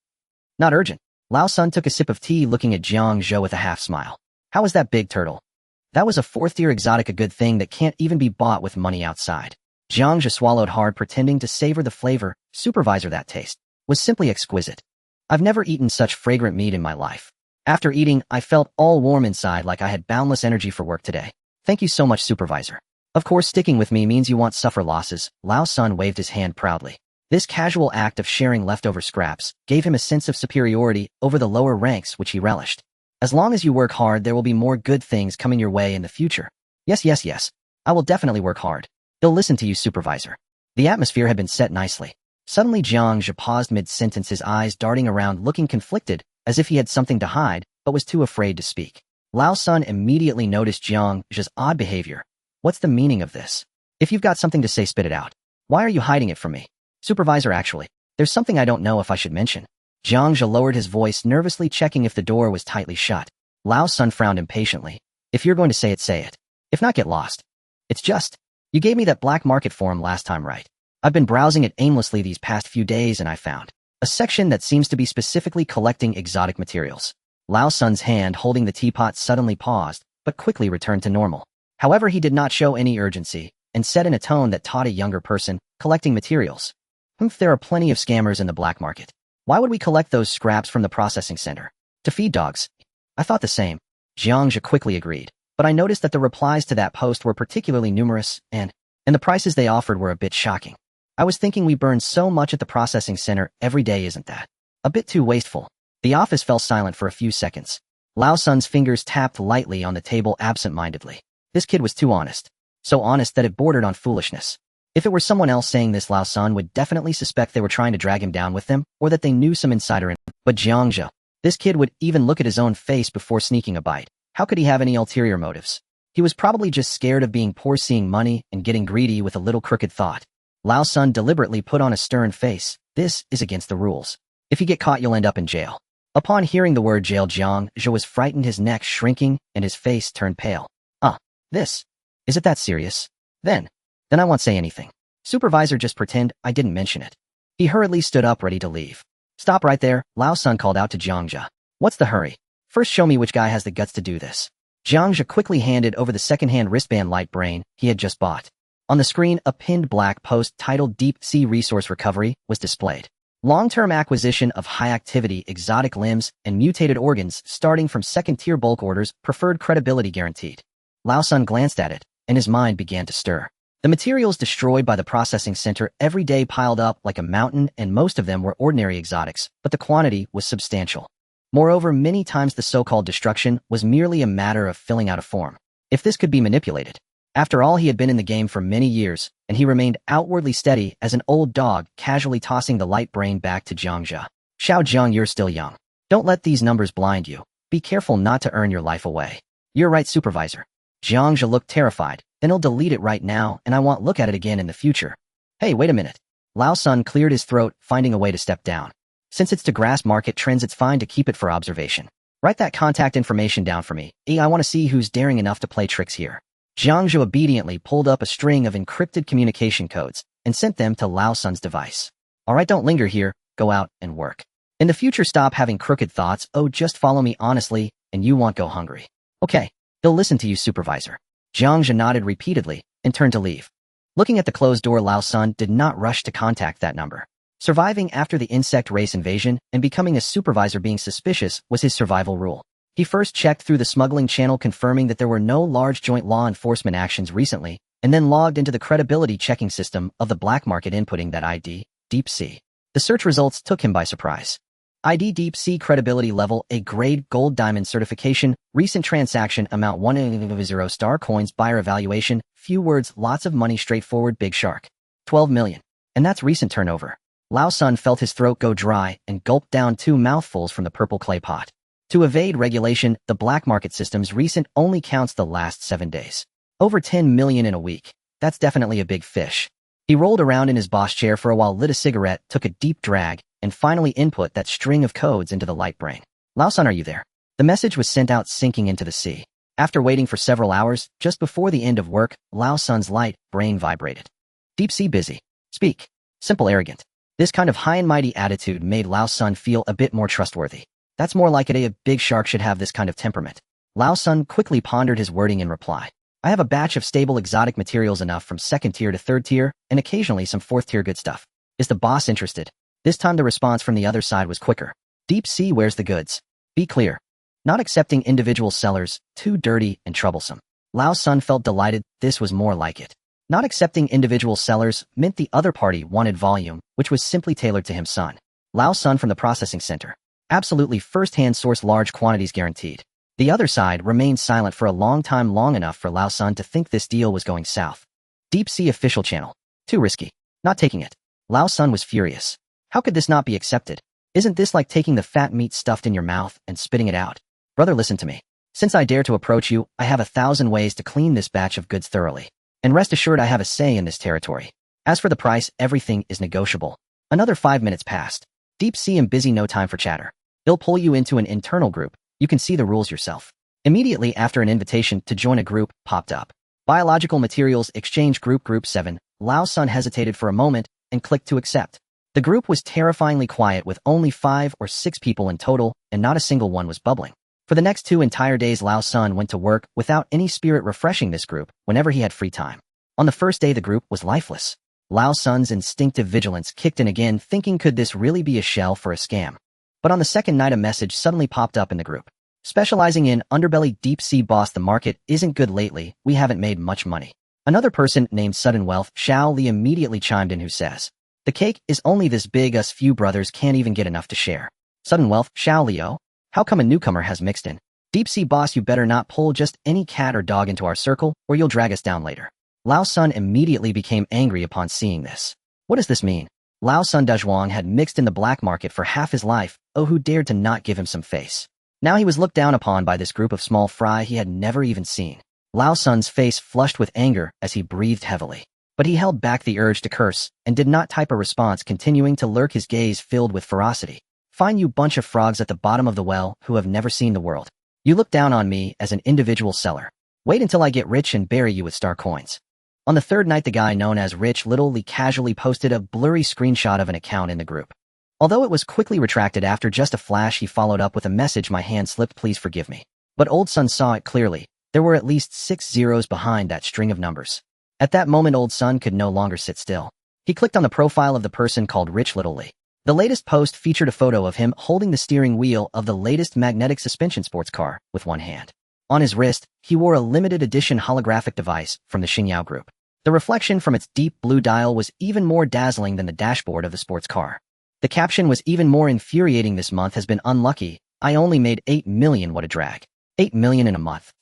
Not urgent. Lao Sun took a sip of tea, looking at Jiang Zhe with a half smile. How was that big turtle? That was a 4th-tier exotic, a good thing that can't even be bought with money outside. Jiang Zhe swallowed hard, pretending to savor the flavor. Supervisor, that taste was simply exquisite. I've never eaten such fragrant meat in my life. After eating, I felt all warm inside, like I had boundless energy for work today. Thank you so much, Supervisor. Of course, sticking with me means you won't suffer losses. Lao Sun waved his hand proudly. This casual act of sharing leftover scraps gave him a sense of superiority over the lower ranks, which he relished. As long as you work hard, there will be more good things coming your way in the future. Yes. I will definitely work hard. They'll listen to you, Supervisor. The atmosphere had been set nicely. Suddenly, Jiang Zhe paused mid-sentence, his eyes darting around, looking conflicted, as if he had something to hide, but was too afraid to speak. Lao Sun immediately noticed Jiang Zhe's odd behavior. What's the meaning of this? If you've got something to say, spit it out. Why are you hiding it from me? Supervisor, actually, there's something I don't know if I should mention. Jiang Zhe lowered his voice, nervously checking if the door was tightly shut. Lao Sun frowned impatiently. If you're going to say it, say it. If not, get lost. It's just, you gave me that black market forum last time, right? I've been browsing it aimlessly these past few days and I found a section that seems to be specifically collecting exotic materials. Lao Sun's hand holding the teapot suddenly paused, but quickly returned to normal. However, he did not show any urgency, and said in a tone that taught a younger person, collecting materials. There are plenty of scammers in the black market. Why would we collect those scraps from the processing center? To feed dogs. I thought the same. Jiang Zhe quickly agreed, but I noticed that the replies to that post were particularly numerous, and the prices they offered were a bit shocking. I was thinking we burn so much at the processing center every day, isn't that a bit too wasteful? The office fell silent for a few seconds. Lao Sun's fingers tapped lightly on the table absent-mindedly. This kid was too honest. So honest that it bordered on foolishness. If it were someone else saying this, Lao Sun would definitely suspect they were trying to drag him down with them, or that they knew some insider info. But Jiang Zhe, This kid would even look at his own face before sneaking a bite. How could he have any ulterior motives? He was probably just scared of being poor, seeing money and getting greedy with a little crooked thought. Lao Sun deliberately put on a stern face. This is against the rules. If you get caught, you'll end up in jail. Upon hearing the word jail, Jiang Zhe was frightened, his neck shrinking and his face turned pale. This? Is it that serious? Then I won't say anything. Supervisor, just pretend I didn't mention it. He hurriedly stood up, ready to leave. Stop right there, Lao Sun called out to Jiang Zhe. What's the hurry? First show me which guy has the guts to do this. Jiang Zhe quickly handed over the second-hand wristband light brain he had just bought. On the screen, a pinned black post titled Deep Sea Resource Recovery was displayed. Long-term acquisition of high-activity exotic limbs and mutated organs starting from second-tier bulk orders, preferred credibility guaranteed. Lao Sun glanced at it, and his mind began to stir. The materials destroyed by the processing center every day piled up like a mountain, and most of them were ordinary exotics, but the quantity was substantial. Moreover, many times the so-called destruction was merely a matter of filling out a form. If this could be manipulated. After all, he had been in the game for many years, and he remained outwardly steady as an old dog, casually tossing the light brain back to Jiang Zhe. Xiao Jiang, you're still young. Don't let these numbers blind you. Be careful not to earn your life away. You're right, Supervisor. Jiang Zhe looked terrified. Then he'll delete it right now, and I won't look at it again in the future. Hey, wait a minute. Lao Sun cleared his throat, finding a way to step down. Since it's to grasp market trends, it's fine to keep it for observation. Write that contact information down for me. I want to see who's daring enough to play tricks here. Jiang Zhe obediently pulled up a string of encrypted communication codes and sent them to Lao Sun's device. All right, don't linger here. Go out and work. In the future, stop having crooked thoughts. Just follow me honestly, and you won't go hungry. Okay, he'll listen to you, Supervisor. Jiang Zhe nodded repeatedly and turned to leave. Looking at the closed door, Lao Sun did not rush to contact that number. Surviving after the insect race invasion and becoming a supervisor being suspicious was his survival rule. He first checked through the smuggling channel, confirming that there were no large joint law enforcement actions recently, and then logged into the credibility checking system of the black market, inputting that ID, Deep Sea. The search results took him by surprise. ID Deep Sea credibility level A grade gold diamond certification, recent transaction amount 1 star coins, buyer evaluation, few words, lots of money, straightforward, big shark. 12 million. And that's recent turnover. Lao Sun felt his throat go dry and gulped down 2 mouthfuls from the purple clay pot. To evade regulation, the black market system's recent only counts the last 7 days. Over 10 million in a week. That's definitely a big fish. He rolled around in his boss chair for a while, lit a cigarette, took a deep drag, and finally input that string of codes into the light brain. Lao Sun, are you there? The message was sent out, sinking into the sea. After waiting for several hours, just before the end of work, Lao Sun's light brain vibrated. Deep Sea busy. Speak. Simple, arrogant. This kind of high and mighty attitude made Lao Sun feel a bit more trustworthy. That's more like it. A big shark should have this kind of temperament. Lao Sun quickly pondered his wording in reply. I have a batch of stable exotic materials, enough from 2nd tier to 3rd tier, and occasionally some 4th tier good stuff. Is the boss interested? This time the response from the other side was quicker. Deep Sea, where's the goods? Be clear. Not accepting individual sellers, too dirty and troublesome. Lao Sun felt delighted. This was more like it. Not accepting individual sellers meant the other party wanted volume, which was simply tailored to him. Son. Lao Sun from the processing center. Absolutely first-hand source, large quantities guaranteed. The other side remained silent for a long time, long enough for Lao Sun to think this deal was going south. Deep Sea official channel. Too risky. Not taking it. Lao Sun was furious. How could this not be accepted? Isn't this like taking the fat meat stuffed in your mouth and spitting it out? Brother, listen to me. Since I dare to approach you, I have 1,000 ways to clean this batch of goods thoroughly. And rest assured I have a say in this territory. As for the price, everything is negotiable. Another 5 minutes passed. Deep Sea, am busy, no time for chatter. They'll pull you into an internal group. You can see the rules yourself. Immediately after, an invitation to join a group popped up. Biological Materials Exchange Group, Group 7. Lao Sun hesitated for a moment and clicked to accept. The group was terrifyingly quiet, with only 5 or 6 people in total, and not a single one was bubbling. For the next 2 entire days, Lao Sun went to work without any spirit, refreshing this group whenever he had free time. On the first day, the group was lifeless. Lao Sun's instinctive vigilance kicked in again, thinking, could this really be a shell for a scam? But on the second night, a message suddenly popped up in the group. Specializing in underbelly, Deep Sea boss, the market isn't good lately, we haven't made much money. Another person named Sudden Wealth, Xiao Li, immediately chimed in, who says, the cake is only this big, us few brothers can't even get enough to share. Sudden Wealth, Xiao Li, oh? How come a newcomer has mixed in? Deep Sea boss, you better not pull just any cat or dog into our circle, or you'll drag us down later. Lao Sun immediately became angry upon seeing this. What does this mean? Lao Sun Dezhuang had mixed in the black market for half his life. Oh, who dared to not give him some face? Now he was looked down upon by this group of small fry he had never even seen. Lao Sun's face flushed with anger as he breathed heavily. But he held back the urge to curse and did not type a response, continuing to lurk, his gaze filled with ferocity. Fine, you bunch of frogs at the bottom of the well who have never seen the world. You look down on me as an individual seller. Wait until I get rich and bury you with star coins. On the third night, the guy known as Rich Little Lee casually posted a blurry screenshot of an account in the group. Although it was quickly retracted after just a flash, he followed up with a message, "My hand slipped, please forgive me." But Old Sun saw it clearly. There were at least 6 zeros behind that string of numbers. At that moment, Old Sun could no longer sit still. He clicked on the profile of the person called Rich Little Lee. The latest post featured a photo of him holding the steering wheel of the latest magnetic suspension sports car with one hand. On his wrist, he wore a limited edition holographic device from the Xingyao Group. The reflection from its deep blue dial was even more dazzling than the dashboard of the sports car. The caption was even more infuriating. "This month has been unlucky. I only made 8 million. What a drag. 8 million in a month."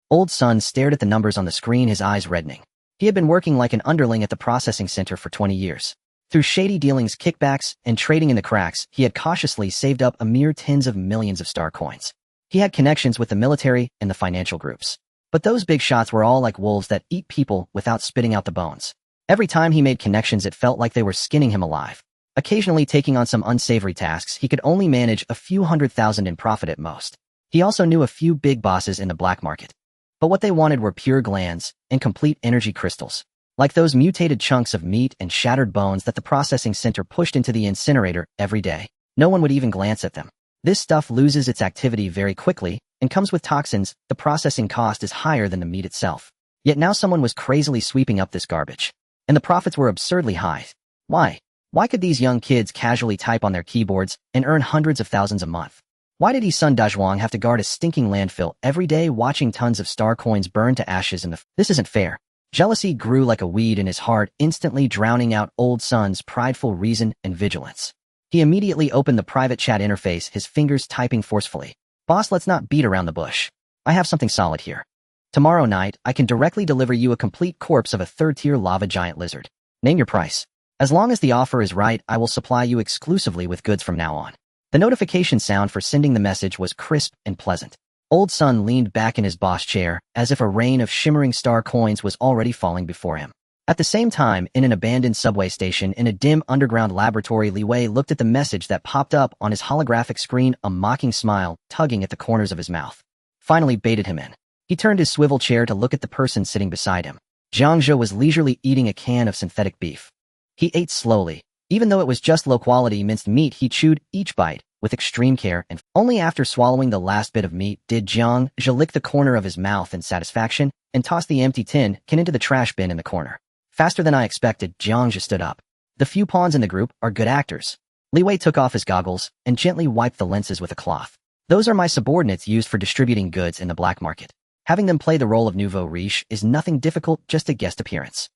Old Sun stared at the numbers on the screen, his eyes reddening. He had been working like an underling at the processing center for 20 years. Through shady dealings, kickbacks, and trading in the cracks, he had cautiously saved up a mere tens of millions of star coins. He had connections with the military and the financial groups. But those big shots were all like wolves that eat people without spitting out the bones. Every time he made connections, it felt like they were skinning him alive. Occasionally taking on some unsavory tasks, he could only manage a few 100,000 in profit at most. He also knew a few big bosses in the black market. But what they wanted were pure glands and complete energy crystals. Like those mutated chunks of meat and shattered bones that the processing center pushed into the incinerator every day. No one would even glance at them. This stuff loses its activity very quickly and comes with toxins. The processing cost is higher than the meat itself. Yet now someone was crazily sweeping up this garbage. And the profits were absurdly high. Why? Why could these young kids casually type on their keyboards and earn hundreds of thousands a month? Why did Sun Dezhuang have to guard a stinking landfill every day, watching tons of star coins burn to ashes in the... This isn't fair. Jealousy grew like a weed in his heart, instantly drowning out Old Sun's prideful reason and vigilance. He immediately opened the private chat interface, his fingers typing forcefully. "Boss, let's not beat around the bush. I have something solid here. Tomorrow night, I can directly deliver you a complete corpse of a third-tier lava giant lizard. Name your price. As long as the offer is right, I will supply you exclusively with goods from now on." The notification sound for sending the message was crisp and pleasant. Old Sun leaned back in his boss chair, as if a rain of shimmering star coins was already falling before him. At the same time, in an abandoned subway station in a dim underground laboratory, Li Wei looked at the message that popped up on his holographic screen, a mocking smile tugging at the corners of his mouth. Finally baited him in. He turned his swivel chair to look at the person sitting beside him. Jiang Zhe was leisurely eating a can of synthetic beef. He ate slowly. Even though it was just low-quality minced meat, he chewed each bite with extreme care, and only after swallowing the last bit of meat did Jiang Zhe lick the corner of his mouth in satisfaction and toss the empty tin can into the trash bin in the corner. Faster than I expected, Jiang Zhe stood up. "The few pawns in the group are good actors." Li Wei took off his goggles and gently wiped the lenses with a cloth. "Those are my subordinates used for distributing goods in the black market. Having them play the role of nouveau riche is nothing difficult, just a guest appearance.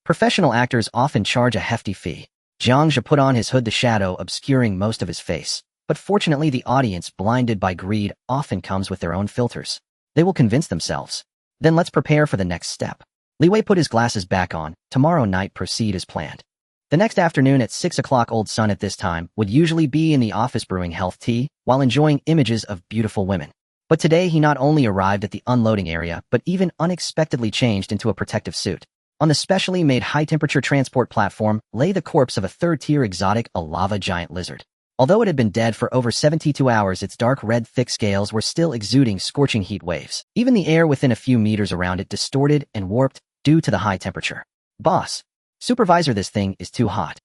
Professional actors often charge a hefty fee." Jiang Zhe put on his hood, the shadow obscuring most of his face. But fortunately, the audience, blinded by greed, often comes with their own filters. They will convince themselves. Then let's prepare for the next step. Li Wei put his glasses back on. "Tomorrow night, proceed as planned." The next afternoon at 6 o'clock, Old Sun at this time would usually be in the office brewing health tea while enjoying images of beautiful women. But today he not only arrived at the unloading area, but even unexpectedly changed into a protective suit. On the specially made high-temperature transport platform lay the corpse of a third-tier exotic, a lava giant lizard. Although it had been dead for over 72 hours, its dark red thick scales were still exuding scorching heat waves. Even the air within a few meters around it distorted and warped due to the high temperature. "Boss. Supervisor, this thing is too hot."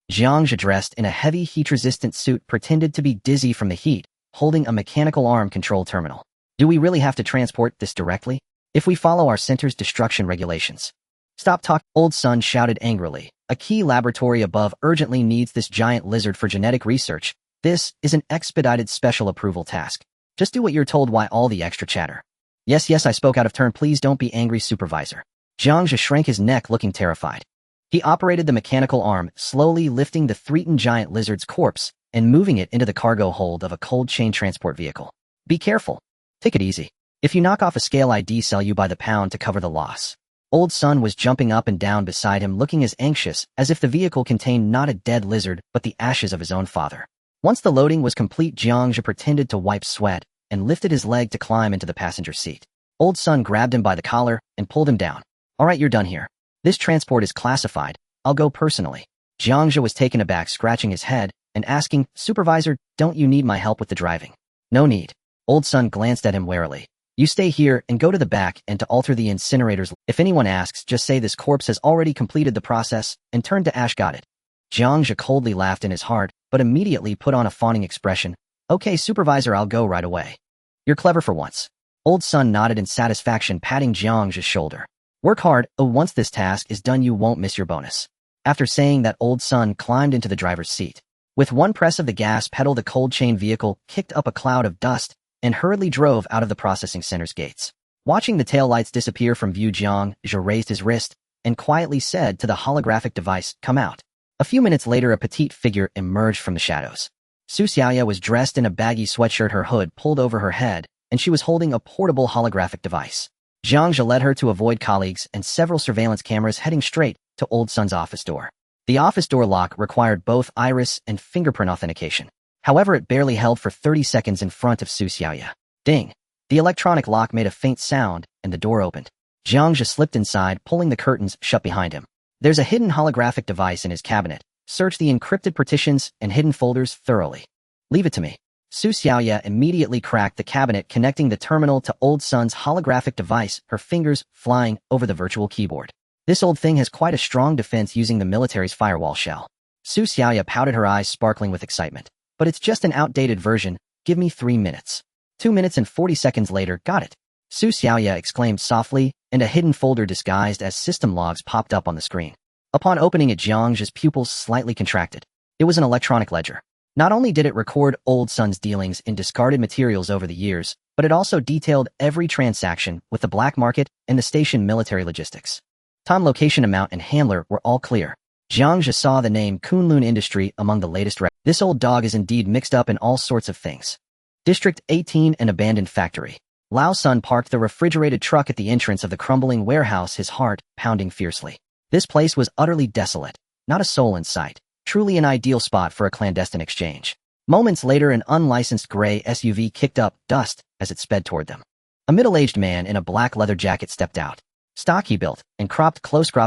Jiang Zhe, dressed in a heavy heat-resistant suit, pretended to be dizzy from the heat, holding a mechanical arm control terminal. "Do we really have to transport this directly? If we follow our center's destruction regulations." "Stop talk," Old Sun shouted angrily. "A key laboratory above urgently needs this giant lizard for genetic research. This is an expedited special approval task. Just do what you're told. Why all the extra chatter?" Yes, I spoke out of turn. Please don't be angry, Supervisor." Jiang Zhe shrank his neck, looking terrified. He operated the mechanical arm, slowly lifting the threatened giant lizard's corpse and moving it into the cargo hold of a cold chain transport vehicle. "Be careful. Take it easy. If you knock off a scale, I'd sell you by the pound to cover the loss." Old Sun was jumping up and down beside him, looking as anxious as if the vehicle contained not a dead lizard but the ashes of his own father. Once the loading was complete, Jiang Zhe pretended to wipe sweat and lifted his leg to climb into the passenger seat. Old Sun grabbed him by the collar and pulled him down. All right, you're done here. This transport is classified. I'll go personally. Jiang Zhe was taken aback, scratching his head and asking, Supervisor, don't you need my help with the driving? No need. Old Sun glanced at him warily. You stay here and go to the back and to alter the incinerators. If anyone asks, just say this corpse has already completed the process and turn to ash. Got it. Jiang Zhe coldly laughed in his heart, but immediately put on a fawning expression. Okay, Supervisor, I'll go right away. You're clever for once. Old Sun nodded in satisfaction, patting Jiang Zhe's shoulder. Work hard. Once this task is done, you won't miss your bonus. After saying that, Old Sun climbed into the driver's seat. With one press of the gas pedal, the cold chain vehicle kicked up a cloud of dust and hurriedly drove out of the processing center's gates. Watching the taillights disappear from view, Jiang Zhe raised his wrist and quietly said to the holographic device, come out. A few minutes later, a petite figure emerged from the shadows. Su Xiaoya was dressed in a baggy sweatshirt, her hood pulled over her head, and she was holding a portable holographic device. Jiang Zhe led her to avoid colleagues and several surveillance cameras, heading straight to Old Sun's office door. The office door lock required both iris and fingerprint authentication. However, it barely held for 30 seconds in front of Su Xiaoya. Ding! The electronic lock made a faint sound, and the door opened. Jiang Zhe slipped inside, pulling the curtains shut behind him. There's a hidden holographic device in his cabinet. Search the encrypted partitions and hidden folders thoroughly. Leave it to me. Su Xiaoya immediately cracked the cabinet, connecting the terminal to Old Sun's holographic device, her fingers flying over the virtual keyboard. This old thing has quite a strong defense using the military's firewall shell. Su Xiaoya pouted, her eyes sparkling with excitement. But it's just an outdated version. Give me 3 minutes. 2 minutes and 40 seconds later, got it. Su Xiaoya exclaimed softly, and a hidden folder disguised as system logs popped up on the screen. Upon opening it, Jiang Zhe's pupils slightly contracted. It was an electronic ledger. Not only did it record Old Sun's dealings in discarded materials over the years, but it also detailed every transaction with the black market and the station military logistics. Time, location, amount, and handler were all clear. Jiang Zhe saw the name Kunlun Industry among the latest records. This old dog is indeed mixed up in all sorts of things. District 18, an abandoned factory. Lao Sun parked the refrigerated truck at the entrance of the crumbling warehouse, his heart pounding fiercely. This place was utterly desolate, not a soul in sight. Truly an ideal spot for a clandestine exchange. Moments later, an unlicensed gray SUV kicked up dust as it sped toward them. A middle-aged man in a black leather jacket stepped out. Stocky built and cropped,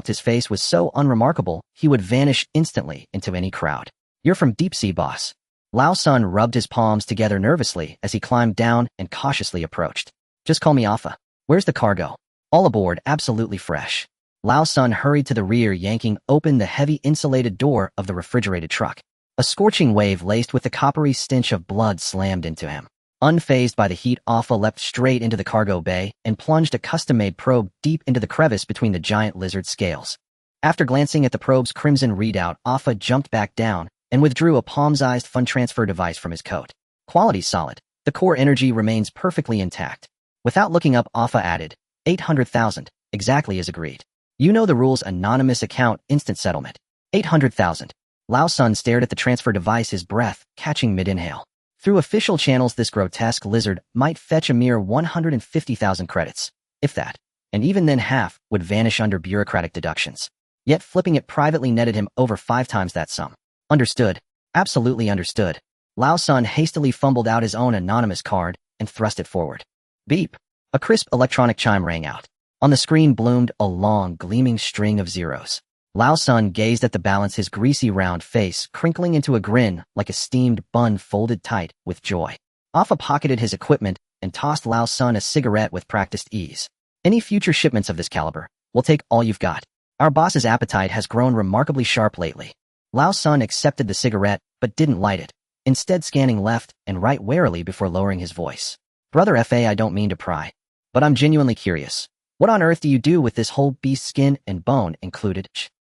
his face was so unremarkable he would vanish instantly into any crowd. You're from deep sea, boss. Lao Sun rubbed his palms together nervously as he climbed down and cautiously approached. Just call me Alpha. Where's the cargo? All aboard, absolutely fresh. Lao Sun hurried to the rear, yanking open the heavy insulated door of the refrigerated truck. A scorching wave laced with the coppery stench of blood slammed into him. Unfazed by the heat, Alpha leapt straight into the cargo bay and plunged a custom-made probe deep into the crevice between the giant lizard scales. After glancing at the probe's crimson readout, Alpha jumped back down and withdrew a palm-sized fund transfer device from his coat. Quality solid. The core energy remains perfectly intact. Without looking up, Alpha added, 800,000, exactly as agreed. You know the rules, anonymous account, instant settlement. 800,000. Lao Sun stared at the transfer device, his breath catching mid-inhale. Through official channels, this grotesque lizard might fetch a mere 150,000 credits, if that, and even then half would vanish under bureaucratic deductions. Yet flipping it privately netted him over 5 times that sum. Understood. Absolutely understood. Lao Sun hastily fumbled out his own anonymous card and thrust it forward. Beep. A crisp electronic chime rang out. On the screen bloomed a long, gleaming string of zeros. Lao Sun gazed at the balance, his greasy round face crinkling into a grin like a steamed bun folded tight with joy. Alpha pocketed his equipment and tossed Lao Sun a cigarette with practiced ease. Any future shipments of this caliber, we'll take all you've got. Our boss's appetite has grown remarkably sharp lately. Lao Sun accepted the cigarette but didn't light it, instead scanning left and right warily before lowering his voice. Brother Fa, I don't mean to pry, but I'm genuinely curious. What on earth do you do with this whole beast, skin and bone included?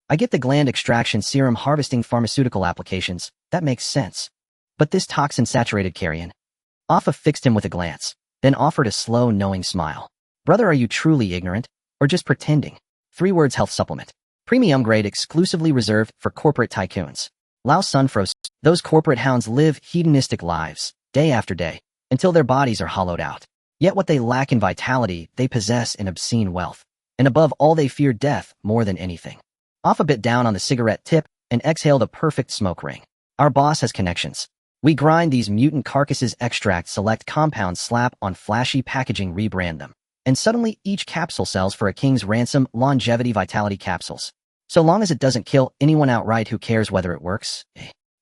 I get the gland extraction, serum harvesting, pharmaceutical applications. That makes sense. But this toxin-saturated carrion? Alpha fixed him with a glance, then offered a slow, knowing smile. Brother, are you truly ignorant? Or just pretending? 3 words: health supplement. Premium grade, exclusively reserved for corporate tycoons. Lao Sun froze. Those corporate hounds live hedonistic lives, day after day, until their bodies are hollowed out. Yet what they lack in vitality, they possess in obscene wealth. and above all they feared death more than anything. Off a bit down on the cigarette tip and exhaled a perfect smoke ring. Our boss has connections. We grind these mutant carcasses, extract select compounds, slap on flashy packaging, rebrand them. And suddenly each capsule sells for a king's ransom. Longevity vitality capsules. So long as it doesn't kill anyone outright, who cares whether it works?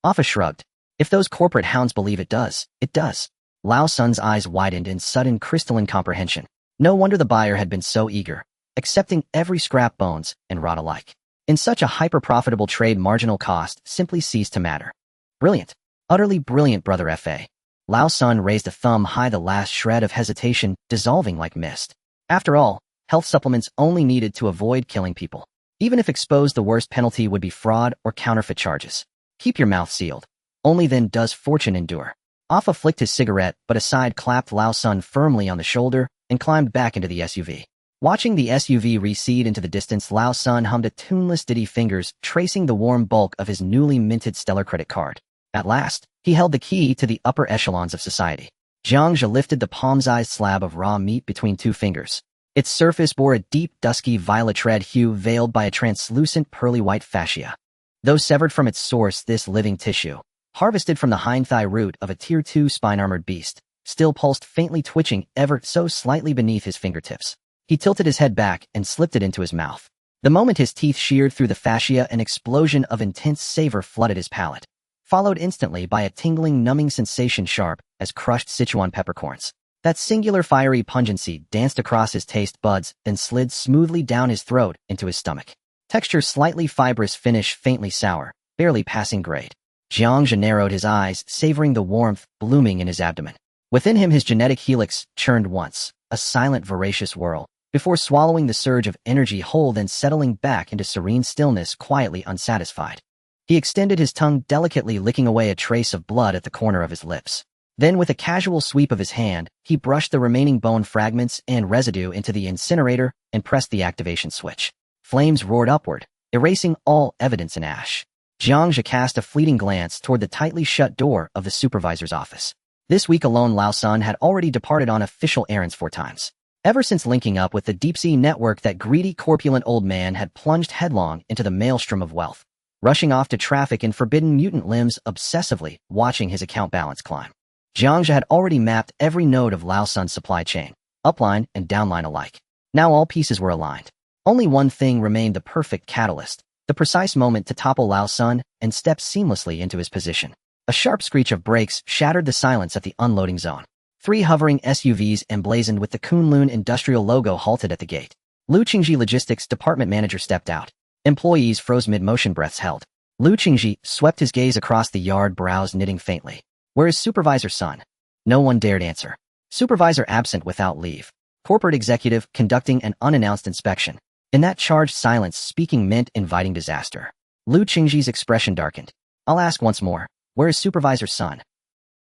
Offa shrugged. If those corporate hounds believe it does, it does. Lao Sun's eyes widened in sudden crystalline comprehension. No wonder the buyer had been so eager, accepting every scrap, bones and rot alike. In such a hyper-profitable trade, marginal cost simply ceased to matter. Brilliant. Utterly brilliant, brother Fa. Lao Sun raised a thumb high, the last shred of hesitation dissolving like mist. After all, health supplements only needed to avoid killing people. Even if exposed, the worst penalty would be fraud or counterfeit charges. Keep your mouth sealed. Only then does fortune endure. Offa flicked his cigarette, but aside clapped Lao Sun firmly on the shoulder and climbed back into the SUV. Watching the SUV recede into the distance, Lao Sun hummed a tuneless ditty, fingers tracing the warm bulk of his newly minted Stellar credit card. At last, he held the key to the upper echelons of society. Jiang Zhe lifted the palm-sized slab of raw meat between two fingers. Its surface bore a deep, dusky violet red hue veiled by a translucent pearly white fascia. Though severed from its source, this living tissue, harvested from the hind-thigh root of a Tier 2 spine-armored beast, still pulsed faintly, twitching ever so slightly beneath his fingertips. He tilted his head back and slipped it into his mouth. The moment his teeth sheared through the fascia, an explosion of intense savor flooded his palate, followed instantly by a tingling, numbing sensation sharp as crushed Sichuan peppercorns. That singular fiery pungency danced across his taste buds, then slid smoothly down his throat into his stomach. Texture slightly fibrous, finish faintly sour, barely passing grade. Jiang Zhe narrowed his eyes, savoring the warmth blooming in his abdomen. Within him, his genetic helix churned once, a silent, voracious whirl, before swallowing the surge of energy whole, then settling back into serene stillness, quietly unsatisfied. He extended his tongue, delicately licking away a trace of blood at the corner of his lips. Then, with a casual sweep of his hand, he brushed the remaining bone fragments and residue into the incinerator and pressed the activation switch. Flames roared upward, erasing all evidence in ash. Jiang Zhe cast a fleeting glance toward the tightly shut door of the supervisor's office. This week alone, Lao Sun had already departed on official errands 4 times. Ever since linking up with the deep-sea network, that greedy, corpulent old man had plunged headlong into the maelstrom of wealth, rushing off to traffic in forbidden mutant limbs, obsessively watching his account balance climb. Jiang Zhe had already mapped every node of Lao Sun's supply chain, upline and downline alike. Now all pieces were aligned. Only one thing remained: the perfect catalyst, the precise moment to topple Lao Sun and step seamlessly into his position. A sharp screech of brakes shattered the silence at the unloading zone. 3 hovering SUVs emblazoned with the Kunlun Industrial logo halted at the gate. Lu Qingji, logistics department manager, stepped out. Employees froze mid-motion, breaths held. Lu Qingji swept his gaze across the yard, brows knitting faintly. Where is Supervisor Sun? No one dared answer. Supervisor absent without leave. Corporate executive conducting an unannounced inspection. In that charged silence, speaking meant inviting disaster. Lu Qingji's expression darkened. I'll ask once more. Where is Supervisor Sun?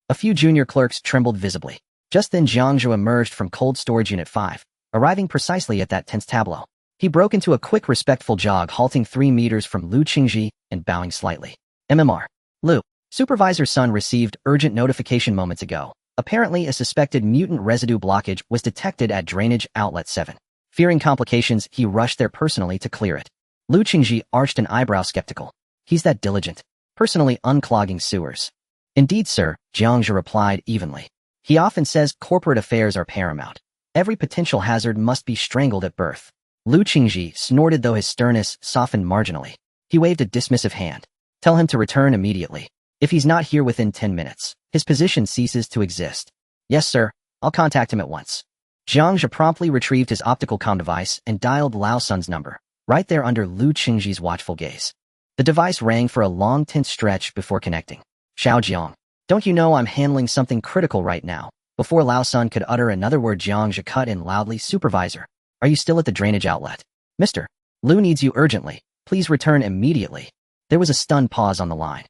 A few junior clerks trembled visibly. Just then Jiang Zhe emerged from Cold Storage Unit 5, arriving precisely at that tense tableau. He broke into a quick, respectful jog, halting 3 meters from Lu Qingji and bowing slightly. MMR. Lu. Supervisor Sun received urgent notification moments ago. Apparently, a suspected mutant residue blockage was detected at Drainage Outlet 7. Fearing complications, he rushed there personally to clear it. Lu Qingji arched an eyebrow, skeptical. He's that diligent, personally unclogging sewers. Indeed, sir, Jiang Zhe replied evenly. He often says corporate affairs are paramount. Every potential hazard must be strangled at birth. Lu Qingji snorted, though his sternness softened marginally. He waved a dismissive hand. Tell him to return immediately. If he's not here within 10 minutes, his position ceases to exist. Yes, sir. I'll contact him at once. Jiang Zhe promptly retrieved his optical comm device and dialed Lao Sun's number, right there under Lu Qingji's watchful gaze. The device rang for a long, tense stretch before connecting. Xiao Jiang. Don't you know I'm handling something critical right now? Before Lao Sun could utter another word, Jiang Zhe cut in loudly. Supervisor, are you still at the drainage outlet? Mister, Lu needs you urgently. Please return immediately. There was a stunned pause on the line.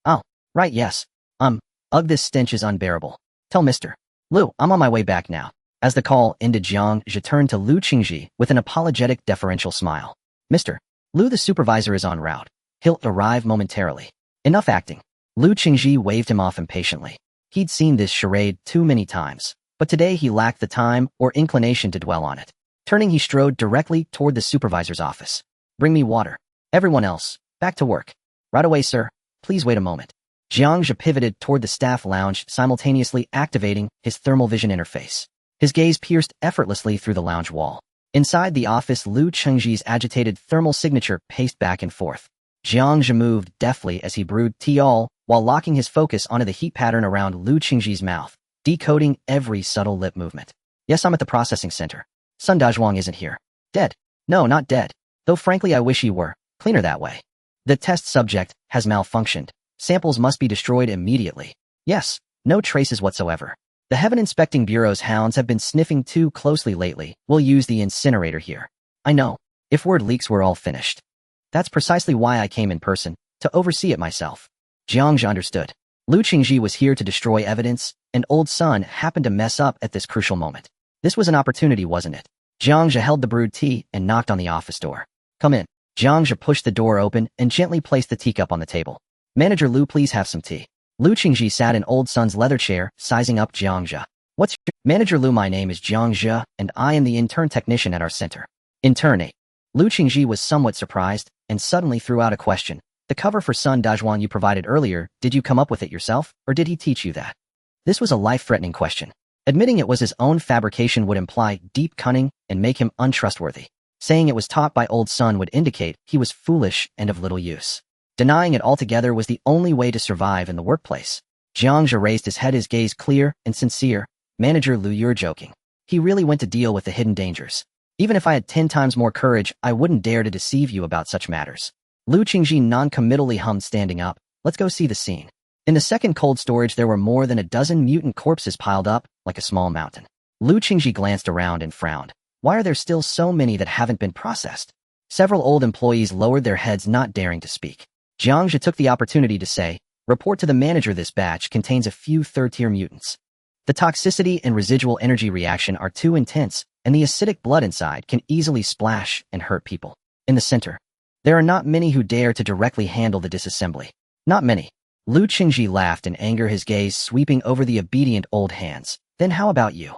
Oh, right, yes. Ugh, this stench is unbearable. Tell Mr. Lu, I'm on my way back now. As the call ended, Jiang Zhe turned to Lu Qingji with an apologetic, deferential smile. Mr. Lu, the supervisor is en route. He'll arrive momentarily. Enough acting. Lu Qingji waved him off impatiently. He'd seen this charade too many times, but today he lacked the time or inclination to dwell on it. Turning, he strode directly toward the supervisor's office. Bring me water. Everyone else, back to work. Right away, sir. Please wait a moment. Jiang Zhe pivoted toward the staff lounge, simultaneously activating his thermal vision interface. His gaze pierced effortlessly through the lounge wall. Inside the office, Lu Chengji's agitated thermal signature paced back and forth. Jiang Zhe moved deftly as he brewed tea all while locking his focus onto the heat pattern around Lu Chengji's mouth, decoding every subtle lip movement. Yes, I'm at the processing center. Sun Dazhuang isn't here. Dead. No, not dead. Though frankly I wish he were. Cleaner that way. The test subject has malfunctioned. Samples must be destroyed immediately. Yes, no traces whatsoever. The Heaven Inspecting Bureau's hounds have been sniffing too closely lately. We'll use the incinerator here. I know. If word leaks, we're all finished. That's precisely why I came in person, to oversee it myself. Jiang Zhe understood. Lu Qingji was here to destroy evidence, and Old Sun happened to mess up at this crucial moment. This was an opportunity, wasn't it? Jiang Zhe held the brewed tea and knocked on the office door. Come in. Jiang Zhe pushed the door open and gently placed the teacup on the table. Manager Lu, please have some tea. Lu Qingji sat in Old Sun's leather chair, sizing up Jiang Zhe. What's your... Manager Lu, my name is Jiang Zhe, and I am the intern technician at our center. Intern 8. Lu Qingji was somewhat surprised, and suddenly threw out a question. The cover for Sun Dazhuang you provided earlier, did you come up with it yourself, or did he teach you that? This was a life-threatening question. Admitting it was his own fabrication would imply deep cunning and make him untrustworthy. Saying it was taught by Old Sun would indicate he was foolish and of little use. Denying it altogether was the only way to survive in the workplace. Jiang Zhe raised his head, his gaze clear and sincere. Manager Lu, you're joking. He really went to deal with the hidden dangers. Even if I had 10 times more courage, I wouldn't dare to deceive you about such matters. Lu Qingji non-committally hummed, standing up. Let's go see the scene. In the second cold storage, there were more than a dozen mutant corpses piled up like a small mountain. Lu Qingji glanced around and frowned. Why are there still so many that haven't been processed? Several old employees lowered their heads, not daring to speak. Jiang Zhe took the opportunity to say, report to the manager, this batch contains a few third-tier mutants. The toxicity and residual energy reaction are too intense, and the acidic blood inside can easily splash and hurt people. In the center, there are not many who dare to directly handle the disassembly. Not many. Lu Qingji laughed in anger, his gaze sweeping over the obedient old hands. Then how about you?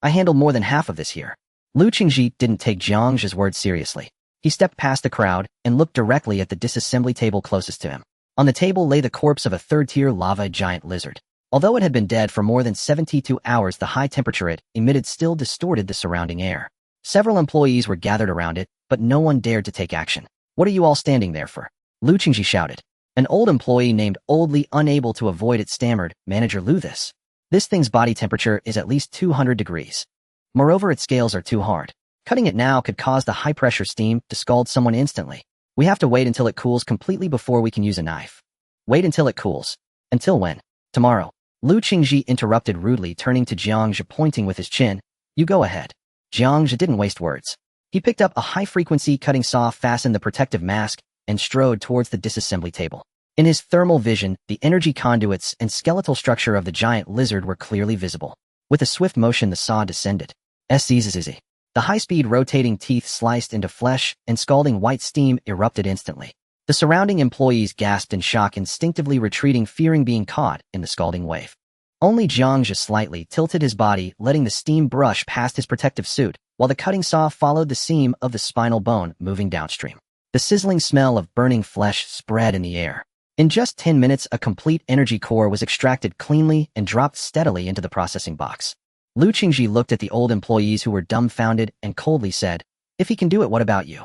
I handle more than half of this here. Lu Qingji didn't take Jiang Zhe's words seriously. He stepped past the crowd and looked directly at the disassembly table closest to him. On the table lay the corpse of a third-tier lava giant lizard. Although it had been dead for more than 72 hours, the high temperature it emitted still distorted the surrounding air. Several employees were gathered around it, but no one dared to take action. What are you all standing there for? Lu Qingji shouted. An old employee named Old Li, unable to avoid it, stammered, Manager Lu, this thing's body temperature is at least 200 degrees. Moreover, its scales are too hard. Cutting it now could cause the high-pressure steam to scald someone instantly. We have to wait until it cools completely before we can use a knife. Wait until it cools. Until when? Tomorrow. Lu Qingji interrupted rudely, turning to Jiang Zhe, pointing with his chin. You go ahead. Jiang Zhe didn't waste words. He picked up a high-frequency cutting saw, fastened the protective mask, and strode towards the disassembly table. In his thermal vision, the energy conduits and skeletal structure of the giant lizard were clearly visible. With a swift motion, the saw descended. Zzz. The high-speed rotating teeth sliced into flesh, and scalding white steam erupted instantly. The surrounding employees gasped in shock, instinctively retreating, fearing being caught in the scalding wave. Only Jiang Zhe slightly tilted his body, letting the steam brush past his protective suit, while the cutting saw followed the seam of the spinal bone, moving downstream. The sizzling smell of burning flesh spread in the air. In just 10 minutes, a complete energy core was extracted cleanly and dropped steadily into the processing box. Lu Qingji looked at the old employees, who were dumbfounded, and coldly said, If he can do it, what about you?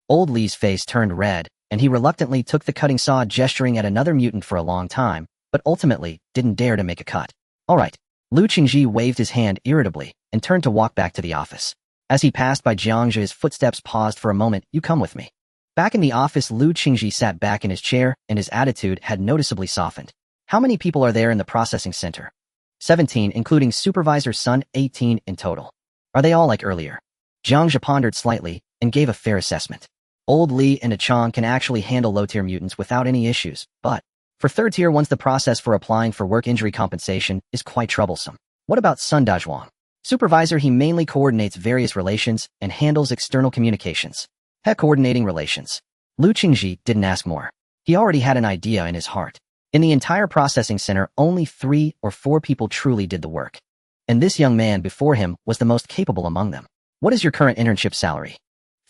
Old Li's face turned red, and he reluctantly took the cutting saw, gesturing at another mutant for a long time, but ultimately didn't dare to make a cut. All right. Lu Qingji waved his hand irritably and turned to walk back to the office. As he passed by Jiang Zhe, his footsteps paused for a moment. You come with me. Back in the office, Lu Qingji sat back in his chair, and his attitude had noticeably softened. How many people are there in the processing center? 17, including Supervisor Sun, 18 in total. Are they all like earlier? Jiang Zhe pondered slightly and gave a fair assessment. Old Li and Achang can actually handle low-tier mutants without any issues, but for third-tier ones, the process for applying for work injury compensation is quite troublesome. What about Sun Dazhuang? Supervisor, he mainly coordinates various relations and handles external communications. Heck, coordinating relations. Lu Qingji didn't ask more. He already had an idea in his heart. In the entire processing center, only 3 or 4 people truly did the work. And this young man before him was the most capable among them. What is your current internship salary?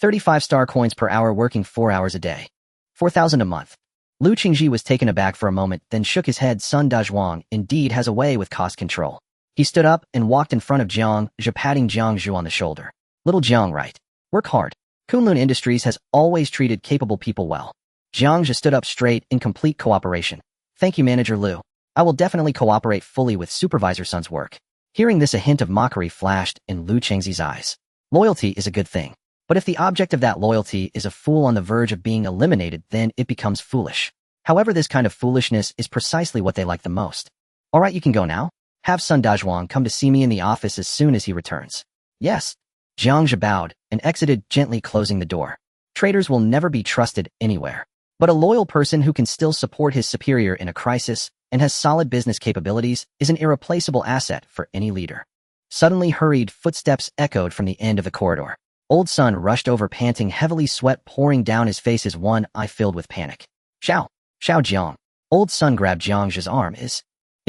35 star coins per hour working 4 hours a day. 4,000 a month. Lu Qingji was taken aback for a moment, then shook his head. Sun Dazhuang indeed has a way with cost control. He stood up and walked in front of Jiang Zhe, patting Jiang Zhe on the shoulder. Little Jiang, right? Work hard. Kunlun Industries has always treated capable people well. Jiang Zhe stood up straight in complete cooperation. Thank you, Manager Lu. I will definitely cooperate fully with Supervisor Sun's work. Hearing this, a hint of mockery flashed in Lu Chengzi's eyes. Loyalty is a good thing. But if the object of that loyalty is a fool on the verge of being eliminated, then it becomes foolish. However, this kind of foolishness is precisely what they like the most. All right, you can go now. Have Sun Dazhuang come to see me in the office as soon as he returns. Yes. Jiang Zhe bowed and exited, gently closing the door. Traitors will never be trusted anywhere. But a loyal person who can still support his superior in a crisis and has solid business capabilities is an irreplaceable asset for any leader. Suddenly, hurried footsteps echoed from the end of the corridor. Old Sun rushed over, panting heavily, sweat pouring down his face, his one eye filled with panic. Xiao Jiang. Old Sun grabbed Jiang Zhe's arm. Is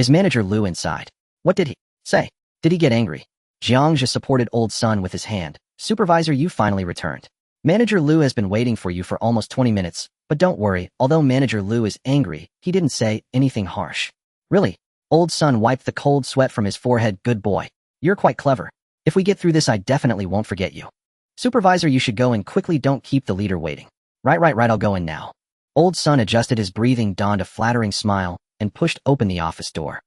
Manager Lu inside? What did he say? Did he get angry? Jiang Zhe supported Old Sun with his hand. Supervisor, you finally returned. Manager Lu has been waiting for you for almost 20 minutes, but don't worry, although Manager Lu is angry, he didn't say anything harsh. Really? Old Sun wiped the cold sweat from his forehead. Good boy. You're quite clever. If we get through this, I definitely won't forget you. Supervisor, you should go in quickly. Don't keep the leader waiting. Right, I'll go in now. Old Sun adjusted his breathing, donned a flattering smile, and pushed open the office door.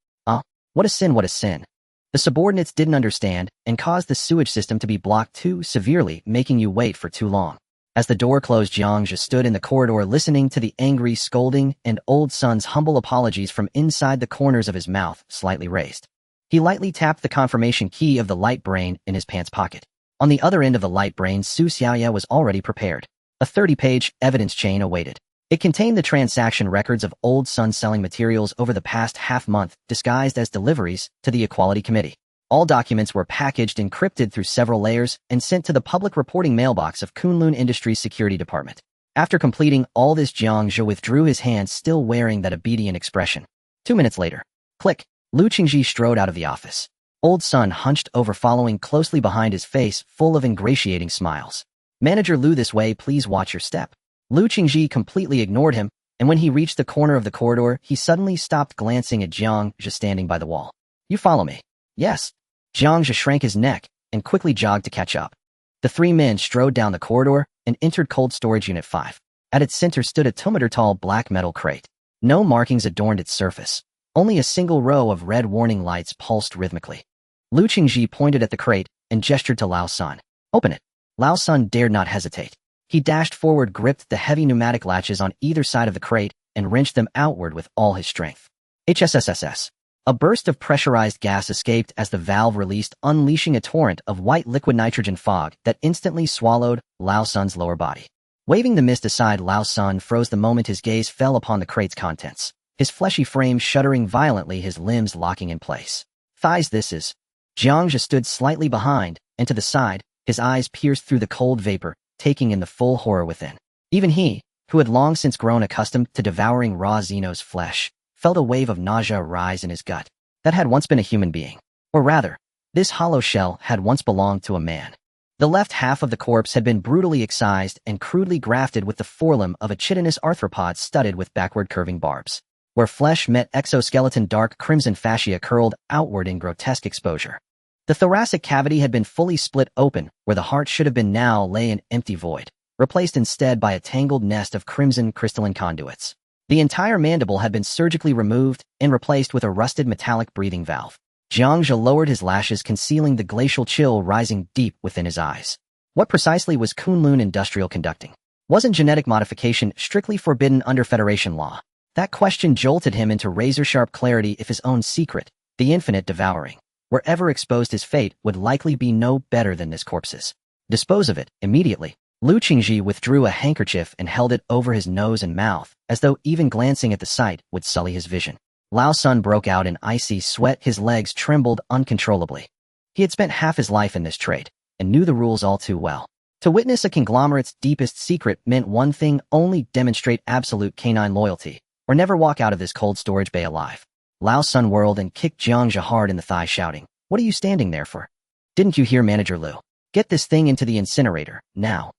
What a sin, what a sin. The subordinates didn't understand and caused the sewage system to be blocked too severely, making you wait for too long. As the door closed, Jiang Zhe stood in the corridor listening to the angry scolding and Old Sun's humble apologies from inside the corners of his mouth, slightly raised. He lightly tapped the confirmation key of the light brain in his pants pocket. On the other end of the light brain, Su Xiaoya was already prepared. A 30-page evidence chain awaited. It contained the transaction records of Old Sun selling materials over the past half-month, disguised as deliveries to the Equality Committee. All documents were packaged, encrypted through several layers, and sent to the public reporting mailbox of Kunlun Industries Security Department. After completing all this, Jiang Zhe withdrew his hands, still wearing that obedient expression. 2 minutes later. Click. Lu Qingji strode out of the office. Old Sun hunched over, following closely behind, his face full of ingratiating smiles. Manager Lu, this way, please watch your step. Lu Qingji completely ignored him, and when he reached the corner of the corridor, he suddenly stopped, glancing at Jiang Zhe standing by the wall. You follow me? Yes. Jiang Zhe shrank his neck and quickly jogged to catch up. The three men strode down the corridor and entered Cold Storage Unit 5. At its center stood a 2-meter-tall black metal crate. No markings adorned its surface. Only a single row of red warning lights pulsed rhythmically. Lu Qingji pointed at the crate and gestured to Lao Sun. Open it. Lao Sun dared not hesitate. He dashed forward, gripped the heavy pneumatic latches on either side of the crate, and wrenched them outward with all his strength. HSSSS. A burst of pressurized gas escaped as the valve released, unleashing a torrent of white liquid nitrogen fog that instantly swallowed Lao Sun's lower body. Waving the mist aside, Lao Sun froze the moment his gaze fell upon the crate's contents. His fleshy frame shuddering violently, his limbs locking in place. Thighs, this is... Jiang Zhe stood slightly behind and to the side, his eyes pierced through the cold vapor, taking in the full horror within. Even he, who had long since grown accustomed to devouring raw Xeno's flesh, felt a wave of nausea rise in his gut. That had once been a human being. Or rather, this hollow shell had once belonged to a man. The left half of the corpse had been brutally excised and crudely grafted with the forelimb of a chitinous arthropod studded with backward curving barbs. Where flesh met exoskeleton, dark crimson fascia curled outward in grotesque exposure. The thoracic cavity had been fully split open, where the heart should have been now lay an empty void, replaced instead by a tangled nest of crimson crystalline conduits. The entire mandible had been surgically removed and replaced with a rusted metallic breathing valve. Jiang Zhe lowered his lashes, concealing the glacial chill rising deep within his eyes. What precisely was Kunlun Industrial conducting? Wasn't genetic modification strictly forbidden under Federation law? That question jolted him into razor-sharp clarity. If his own secret, the infinite devouring, were ever exposed, his fate would likely be no better than this corpse's. Dispose of it immediately. Lu Qingji withdrew a handkerchief and held it over his nose and mouth, as though even glancing at the sight would sully his vision. Lao Sun broke out in icy sweat, his legs trembled uncontrollably. He had spent half his life in this trade, and knew the rules all too well. To witness a conglomerate's deepest secret meant one thing only: demonstrate absolute canine loyalty, or never walk out of this cold storage bay alive. Lao Sun whirled and kicked Jiang Zhe hard in the thigh, shouting, "What are you standing there for? Didn't you hear Manager Lu? Get this thing into the incinerator, now.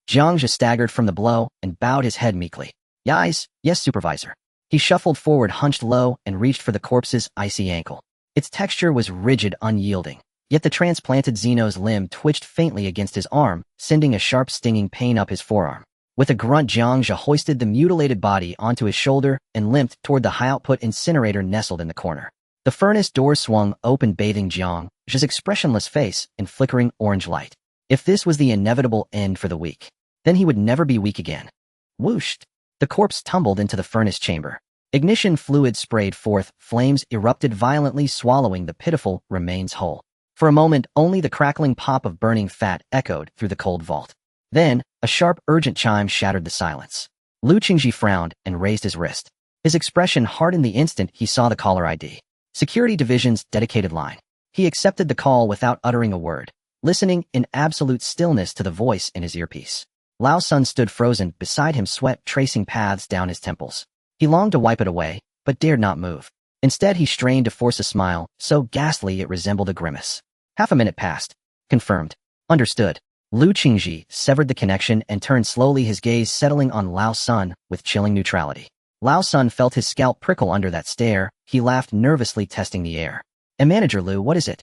Jiang Zhe staggered from the blow and bowed his head meekly. Yes, supervisor. He shuffled forward, hunched low, and reached for the corpse's icy ankle. Its texture was rigid, unyielding, yet the transplanted Xeno's limb twitched faintly against his arm, sending a sharp stinging pain up his forearm. With a grunt, Jiang Zhe hoisted the mutilated body onto his shoulder and limped toward the high-output incinerator nestled in the corner. The furnace door swung open, bathing Jiang Zhe's expressionless face in flickering orange light. If this was the inevitable end for the weak, then he would never be weak again. Whoosh! The corpse tumbled into the furnace chamber. Ignition fluid sprayed forth, flames erupted violently, swallowing the pitiful remains whole. For a moment, only the crackling pop of burning fat echoed through the cold vault. Then, a sharp, urgent chime shattered the silence. Lu Qingji frowned and raised his wrist. His expression hardened the instant he saw the caller ID. Security Division's dedicated line. He accepted the call without uttering a word, listening in absolute stillness to the voice in his earpiece. Lao Sun stood frozen beside him, sweat tracing paths down his temples. He longed to wipe it away, but dared not move. Instead, he strained to force a smile, so ghastly it resembled a grimace. Half a minute passed. Confirmed. Understood. Lu Qingji severed the connection and turned slowly, his gaze settling on Lao Sun with chilling neutrality. Lao Sun felt his scalp prickle under that stare. He laughed nervously, testing the air. Manager Lu, what is it?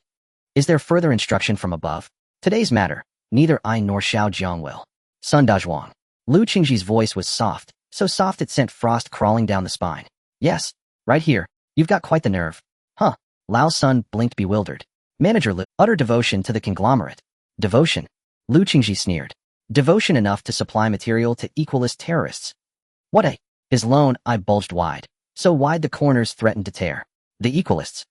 Is there further instruction from above? Today's matter, neither I nor Xiao Jiang will. Sun Dazhuang. Lu Qingji's voice was soft, so soft it sent frost crawling down the spine. Yes, right here. You've got quite the nerve. Huh. Lao Sun blinked, bewildered. Manager Lu, utter devotion to the conglomerate. Devotion? Lu Qingji sneered. Devotion enough to supply material to equalist terrorists. What a... His lone eye bulged wide, so wide the corners threatened to tear. The equalists?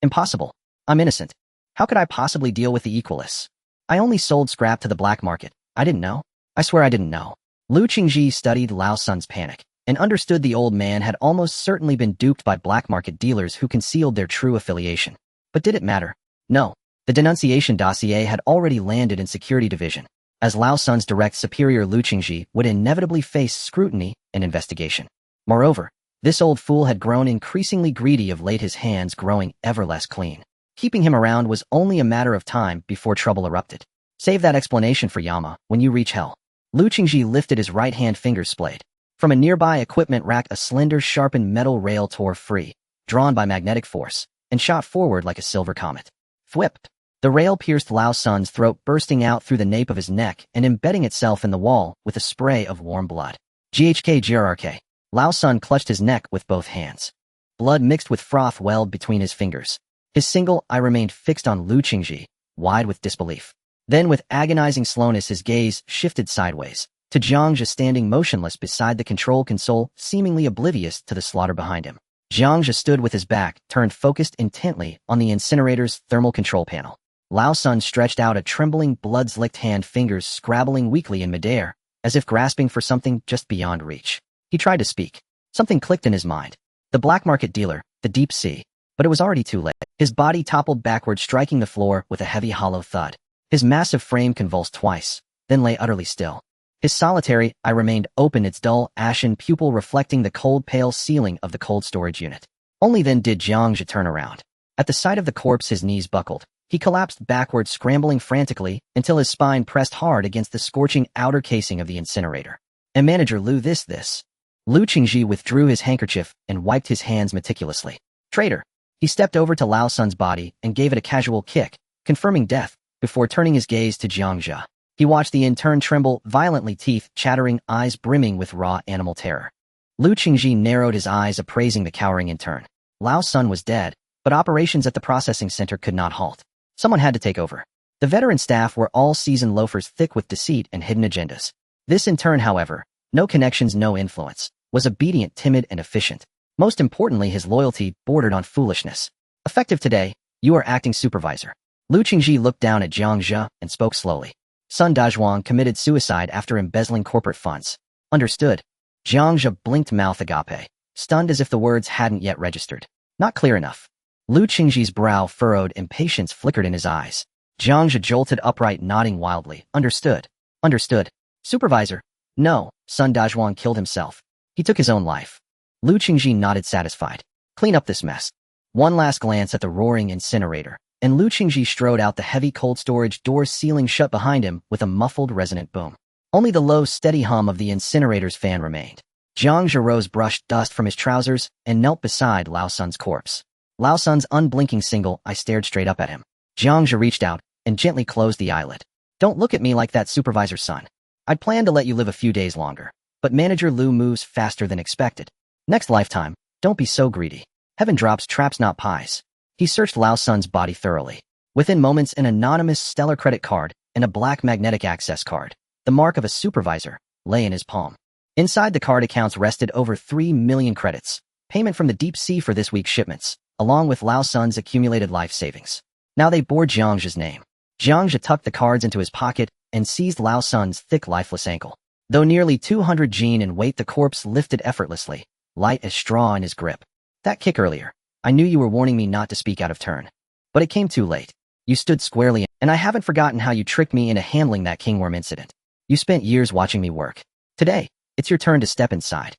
Impossible. I'm innocent. How could I possibly deal with the equalists? I only sold scrap to the black market. I didn't know. I swear I didn't know. Lu Qingji studied Lao Sun's panic and understood the old man had almost certainly been duped by black market dealers who concealed their true affiliation. But did it matter? No. The denunciation dossier had already landed in Security Division, as Lao Sun's direct superior Lu Qingji would inevitably face scrutiny and investigation. Moreover, this old fool had grown increasingly greedy of late, his hands growing ever less clean. Keeping him around was only a matter of time before trouble erupted. Save that explanation for Yama when you reach hell. Lu Qingji lifted his right-hand finger splayed. From a nearby equipment rack, a slender, sharpened metal rail tore free, drawn by magnetic force, and shot forward like a silver comet. Thwipped. The rail pierced Lao Sun's throat, bursting out through the nape of his neck and embedding itself in the wall with a spray of warm blood. GHK. Lao Sun clutched his neck with both hands. Blood mixed with froth welled between his fingers. His single eye remained fixed on Lu Qingji, wide with disbelief. Then, with agonizing slowness, his gaze shifted sideways, to Jiang Zhe standing motionless beside the control console, seemingly oblivious to the slaughter behind him. Jiang Zhe stood with his back turned, focused intently on the incinerator's thermal control panel. Lao Sun stretched out a trembling, blood-slicked hand, fingers scrabbling weakly in midair, as if grasping for something just beyond reach. He tried to speak. Something clicked in his mind. The black market dealer, the deep sea. But it was already too late. His body toppled backward, striking the floor with a heavy, hollow thud. His massive frame convulsed twice, then lay utterly still. His solitary eye remained open, its dull, ashen pupil reflecting the cold, pale ceiling of the cold storage unit. Only then did Jiang Zhe turn around. At the sight of the corpse, his knees buckled. He collapsed backward, scrambling frantically, until his spine pressed hard against the scorching outer casing of the incinerator. And Manager Lu, this. Lu Qingji withdrew his handkerchief and wiped his hands meticulously. Traitor. He stepped over to Lao Sun's body and gave it a casual kick, confirming death, before turning his gaze to Jiang Zhe. He watched the intern tremble violently, teeth chattering, eyes brimming with raw animal terror. Lu Qingji narrowed his eyes, appraising the cowering intern. Lao Sun was dead, but operations at the processing center could not halt. Someone had to take over. The veteran staff were all seasoned loafers, thick with deceit and hidden agendas. This intern, however, no connections, no influence, was obedient, timid, and efficient. Most importantly, his loyalty bordered on foolishness. Effective today, you are acting supervisor. Lu Qingji looked down at Jiang Zhe and spoke slowly. Sun Dazhuang committed suicide after embezzling corporate funds. Understood. Jiang Zhe blinked, mouth agape, stunned as if the words hadn't yet registered. Not clear enough. Lu Qingji's brow furrowed, impatience flickered in his eyes. Jiang Zhe jolted upright, nodding wildly. Understood. Understood. Supervisor. No, Sun Dazhuang killed himself. He took his own life. Lu Qingji nodded, satisfied. Clean up this mess. One last glance at the roaring incinerator, and Lu Qingji strode out the heavy cold storage door sealing shut behind him with a muffled resonant boom. Only the low, steady hum of the incinerator's fan remained. Jiang Zhe brushed dust from his trousers and knelt beside Lao Sun's corpse. Lao Sun's unblinking single eye stared straight up at him. Jiang Zhe reached out and gently closed the eyelid. Don't look at me like that, supervisor's son. I'd planned to let you live a few days longer, but Manager Lu moves faster than expected. Next lifetime, don't be so greedy. Heaven drops traps, not pies. He searched Lao Sun's body thoroughly. Within moments, an anonymous stellar credit card and a black magnetic access card, the mark of a supervisor, lay in his palm. Inside the card accounts rested over 3 million credits, payment from the deep sea for this week's shipments, along with Lao Sun's accumulated life savings. Now they bore Jiang Zhe's name. Jiang Zhe tucked the cards into his pocket and seized Lao Sun's thick, lifeless ankle. Though nearly 200 gene in weight, the corpse lifted effortlessly, light as straw in his grip. That kick earlier. I knew you were warning me not to speak out of turn. But it came too late. You stood squarely, and I haven't forgotten how you tricked me into handling that kingworm incident. You spent years watching me work. Today, it's your turn to step inside.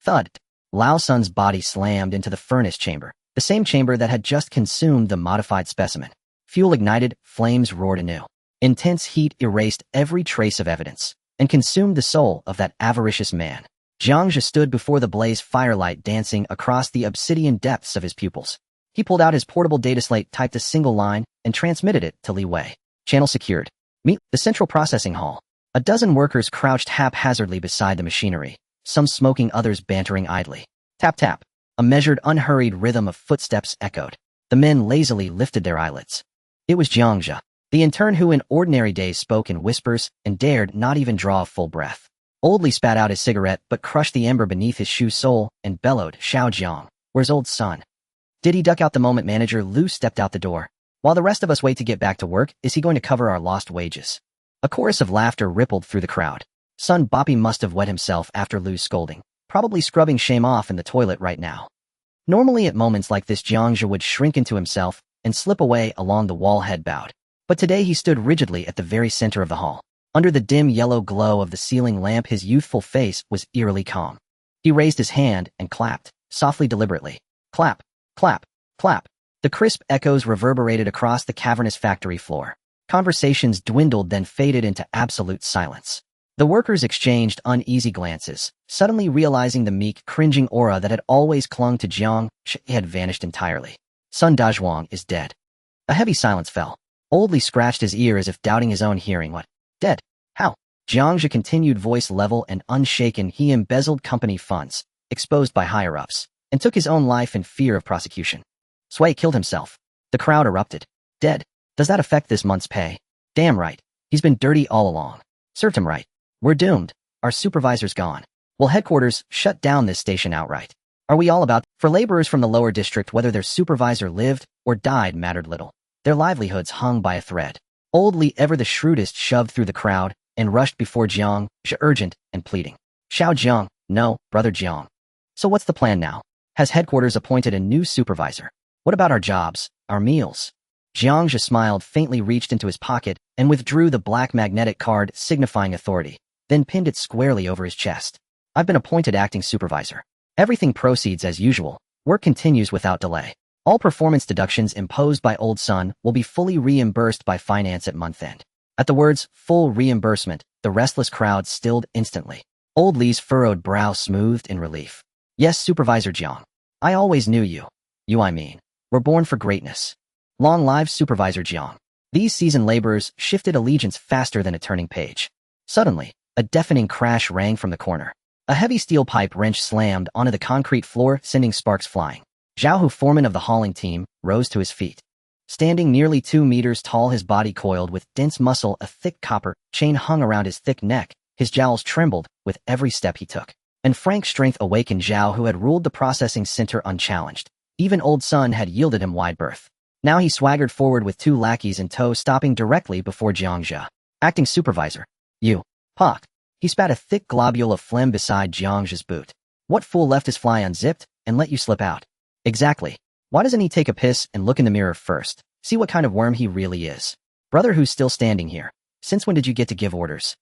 Thud. Lao Sun's body slammed into the furnace chamber, the same chamber that had just consumed the modified specimen. Fuel ignited, flames roared anew. Intense heat erased every trace of evidence and consumed the soul of that avaricious man. Jiang Zhe stood before the blaze, firelight dancing across the obsidian depths of his pupils. He pulled out his portable data slate, typed a single line, and transmitted it to Li Wei. Channel secured. Meet the central processing hall. A dozen workers crouched haphazardly beside the machinery, some smoking, others bantering idly. Tap tap. A measured, unhurried rhythm of footsteps echoed. The men lazily lifted their eyelids. It was Jiang Zhe, the intern who in ordinary days spoke in whispers and dared not even draw a full breath. Old Li spat out his cigarette but crushed the ember beneath his shoe sole and bellowed, Xiao Jiang, where's old son? Did he duck out the moment Manager Lu stepped out the door? While the rest of us wait to get back to work, is he going to cover our lost wages? A chorus of laughter rippled through the crowd. Son Boppy must have wet himself after Lu's scolding, probably scrubbing shame off in the toilet right now. Normally at moments like this, Jiang Zhe would shrink into himself and slip away along the wall, head bowed. But today he stood rigidly at the very center of the hall. Under the dim yellow glow of the ceiling lamp, his youthful face was eerily calm. He raised his hand and clapped, softly, deliberately. Clap, clap, clap. The crisp echoes reverberated across the cavernous factory floor. Conversations dwindled, then faded into absolute silence. The workers exchanged uneasy glances, suddenly realizing the meek, cringing aura that had always clung to Jiang Zhe had vanished entirely. Sun Dazhuang is dead. A heavy silence fell. Old Li scratched his ear as if doubting his own hearing. What? Dead? How? Jiang Zhe continued, voice level and unshaken. He embezzled company funds, exposed by higher-ups, and took his own life in fear of prosecution. Sui killed himself. The crowd erupted. Dead? Does that affect this month's pay? Damn right. He's been dirty all along. Served him right. We're doomed. Our supervisor's gone. Will headquarters shut down this station outright? Are we all about? For laborers from the lower district, whether their supervisor lived or died mattered little. Their livelihoods hung by a thread. Old Li, ever the shrewdest, shoved through the crowd and rushed before Jiang Zhe, urgent and pleading. Xiao Jiang, no, brother Jiang. So what's the plan now? Has headquarters appointed a new supervisor? What about our jobs, our meals? Jiang Zhe smiled faintly, reached into his pocket, and withdrew the black magnetic card signifying authority, then pinned it squarely over his chest. I've been appointed acting supervisor. Everything proceeds as usual. Work continues without delay. All performance deductions imposed by Old Sun will be fully reimbursed by finance at month end. At the words, full reimbursement, the restless crowd stilled instantly. Old Li's furrowed brow smoothed in relief. Yes, Supervisor Jiang. I always knew you. You, I mean. Were born for greatness. Long live Supervisor Jiang. These seasoned laborers shifted allegiance faster than a turning page. Suddenly, a deafening crash rang from the corner. A heavy steel pipe wrench slammed onto the concrete floor, sending sparks flying. Zhao Hu, foreman of the hauling team, rose to his feet. Standing nearly 2 meters tall, his body coiled with dense muscle, a thick copper chain hung around his thick neck. His jowls trembled with every step he took. And frank strength awakened Zhao, who had ruled the processing center unchallenged. Even Old Sun had yielded him wide berth. Now he swaggered forward with 2 lackeys in tow, stopping directly before Jiang Zhe. Acting supervisor. You. Pak. He spat a thick globule of phlegm beside Jiang Zhe's boot. What fool left his fly unzipped and let you slip out? Exactly. Why doesn't he take a piss and look in the mirror first? See what kind of worm he really is. Brother, who's still standing here. Since when did you get to give orders?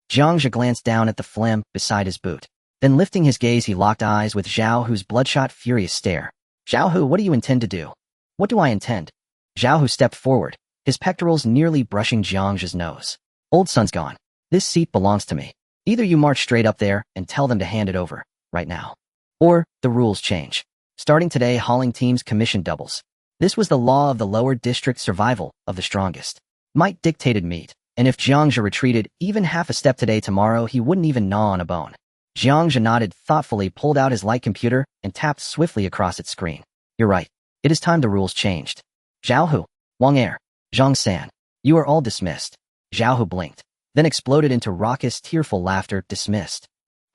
Jiang Zhe glanced down at the phlegm beside his boot. Then lifting his gaze, he locked eyes with Zhao Hu's bloodshot, furious stare. Zhao Hu, what do you intend to do? What do I intend? Zhao Hu stepped forward, his pectorals nearly brushing Jiang Zhe's nose. Old son's gone. This seat belongs to me. Either you march straight up there and tell them to hand it over, right now. Or, the rules change. Starting today, hauling teams commission doubles. This was the law of the lower district survival of the strongest. Might dictated meat, and if Jiang Zhe retreated even half a step today, tomorrow he wouldn't even gnaw on a bone. Jiang Zhe nodded thoughtfully, pulled out his light computer, and tapped swiftly across its screen. You're right. It is time the rules changed. Zhao Hu, Wang Er, Zhang San, you are all dismissed. Zhao Hu blinked, then exploded into raucous, tearful laughter. Dismissed.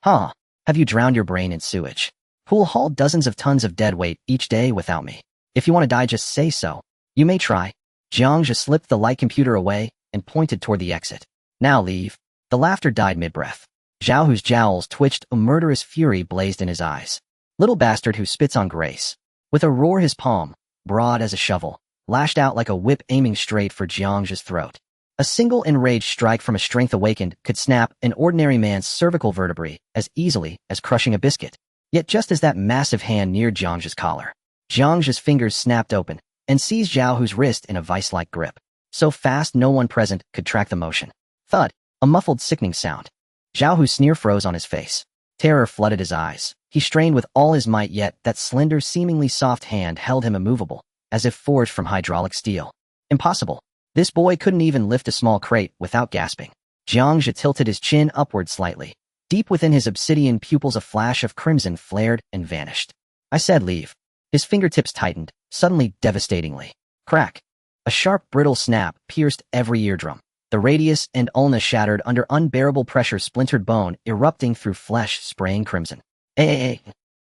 Huh, have you drowned your brain in sewage? Who'll haul dozens of tons of dead weight each day without me? If you want to die, just say so. You may try. Jiang Zhe slipped the light computer away and pointed toward the exit. Now leave. The laughter died mid-breath. Zhao Hu's jowls twitched, a murderous fury blazed in his eyes. Little bastard who spits on grace. With a roar, his palm, broad as a shovel, lashed out like a whip, aiming straight for Jiang Zhe's throat. A single enraged strike from a strength awakened could snap an ordinary man's cervical vertebrae as easily as crushing a biscuit. Yet just as that massive hand neared Jiang Zhe's collar, Jiang Zhe's fingers snapped open and seized Zhao Hu's wrist in a vice-like grip. So fast no one present could track the motion. Thud, a muffled, sickening sound. Zhao Hu's sneer froze on his face. Terror flooded his eyes. He strained with all his might, yet that slender, seemingly soft hand held him immovable, as if forged from hydraulic steel. Impossible. This boy couldn't even lift a small crate without gasping. Jiang Zhe tilted his chin upward slightly. Deep within his obsidian pupils a flash of crimson flared and vanished. I said leave. His fingertips tightened, suddenly devastatingly. Crack. A sharp, brittle snap pierced every eardrum. The radius and ulna shattered under unbearable pressure, splintered bone erupting through flesh, spraying crimson. An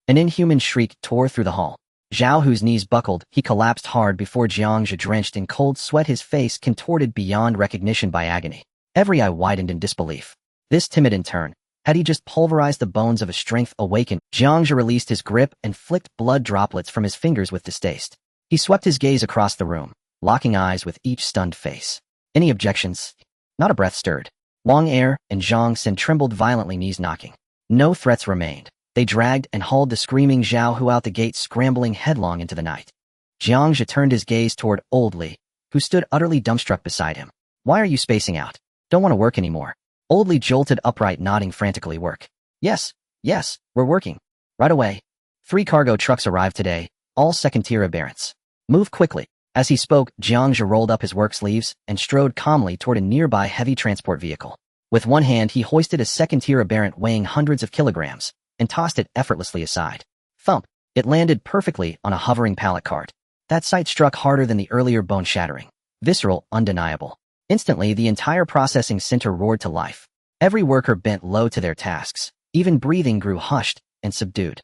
inhuman shriek tore through the hall. Zhao Hu's knees buckled, he collapsed hard before Jiang Zhe, drenched in cold sweat, his face contorted beyond recognition by agony. Every eye widened in disbelief. This timid intern, had he just pulverized the bones of a strength awakened? Jiang Zhe released his grip and flicked blood droplets from his fingers with distaste. He swept his gaze across the room, locking eyes with each stunned face. Any objections? Not a breath stirred. Wang Er and Zhang San trembled violently, knees knocking. No threats remained. They dragged and hauled the screaming Zhao Hu out the gate, scrambling headlong into the night. Jiang Zhe turned his gaze toward old Li, who stood utterly dumbstruck beside him. Why are you spacing out? Don't want to work anymore. Old Li jolted upright, nodding frantically. Work? Yes, we're working. Right away. 3 cargo trucks arrived today, all second-tier aberrants. Move quickly. As he spoke, Jiang Zhe rolled up his work sleeves and strode calmly toward a nearby heavy transport vehicle. With one hand, he hoisted a second-tier aberrant weighing hundreds of kilograms and tossed it effortlessly aside. Thump! It landed perfectly on a hovering pallet cart. That sight struck harder than the earlier, bone-shattering. Visceral, undeniable. Instantly, the entire processing center roared to life. Every worker bent low to their tasks. Even breathing grew hushed and subdued.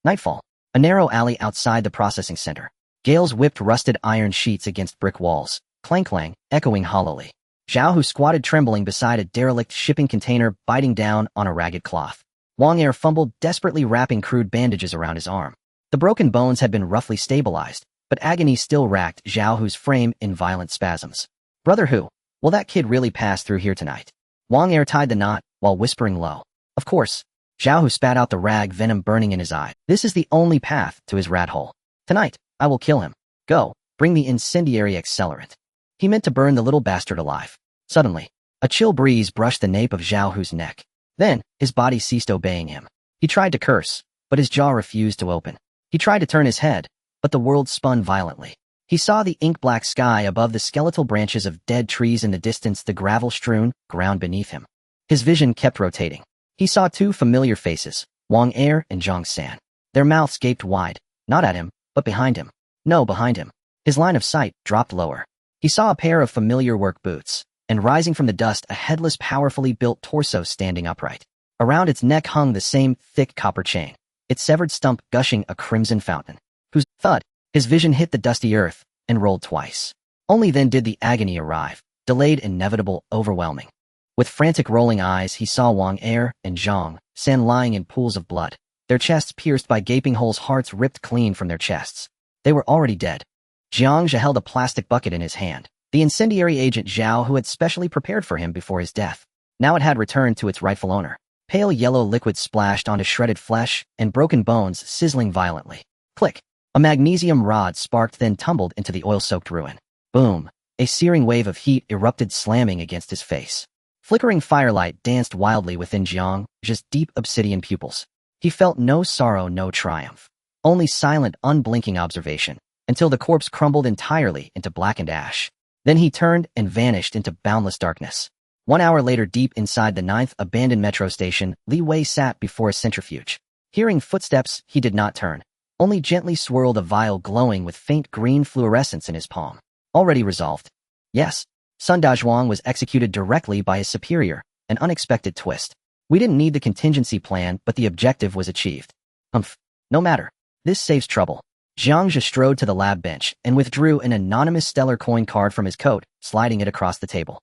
Nightfall. A narrow alley outside the processing center. Gales whipped rusted iron sheets against brick walls, clang-clang, echoing hollowly. Zhao Hu squatted trembling beside a derelict shipping container, biting down on a ragged cloth. Wang Er fumbled, desperately wrapping crude bandages around his arm. The broken bones had been roughly stabilized, but agony still racked Zhao Hu's frame in violent spasms. Brother Hu, will that kid really pass through here tonight? Wang Er tied the knot while whispering low. Of course. Zhao Hu spat out the rag, venom burning in his eye. This is the only path to his rat hole. Tonight, I will kill him. Go, bring the incendiary accelerant. He meant to burn the little bastard alive. Suddenly, a chill breeze brushed the nape of Zhao Hu's neck. Then, his body ceased obeying him. He tried to curse, but his jaw refused to open. He tried to turn his head, but the world spun violently. He saw the ink-black sky above, the skeletal branches of dead trees in the distance, the gravel-strewn ground beneath him. His vision kept rotating. He saw 2 familiar faces, Wang Er and Zhang San. Their mouths gaped wide, not at him, but behind him. No, behind him. His line of sight dropped lower. He saw a pair of familiar work boots, and rising from the dust, a headless, powerfully built torso standing upright. Around its neck hung the same thick copper chain, its severed stump gushing a crimson fountain. Whose thud? His vision hit the dusty earth and rolled twice. Only then did the agony arrive, delayed, inevitable, overwhelming. With frantic rolling eyes, he saw Wang Er and Zhang San lying in pools of blood, their chests pierced by gaping holes, hearts ripped clean from their chests. They were already dead. Jiang Zhe held a plastic bucket in his hand, the incendiary agent Zhao Hu had specially prepared for him before his death. Now it had returned to its rightful owner. Pale yellow liquid splashed onto shredded flesh and broken bones, sizzling violently. Click! A magnesium rod sparked then tumbled into the oil-soaked ruin. Boom! A searing wave of heat erupted, slamming against his face. Flickering firelight danced wildly within Jiang Zhe's deep obsidian pupils. He felt no sorrow, no triumph. Only silent, unblinking observation, until the corpse crumbled entirely into blackened ash. Then he turned and vanished into boundless darkness. 1 hour later, deep inside the 9th abandoned metro station, Li Wei sat before a centrifuge. Hearing footsteps, he did not turn, only gently swirled a vial glowing with faint green fluorescence in his palm. Already resolved. Yes, Sun Dazhuang was executed directly by his superior, an unexpected twist. We didn't need the contingency plan, but the objective was achieved. No matter. This saves trouble. Jiang Zhe strode to the lab bench and withdrew an anonymous stellar coin card from his coat, sliding it across the table.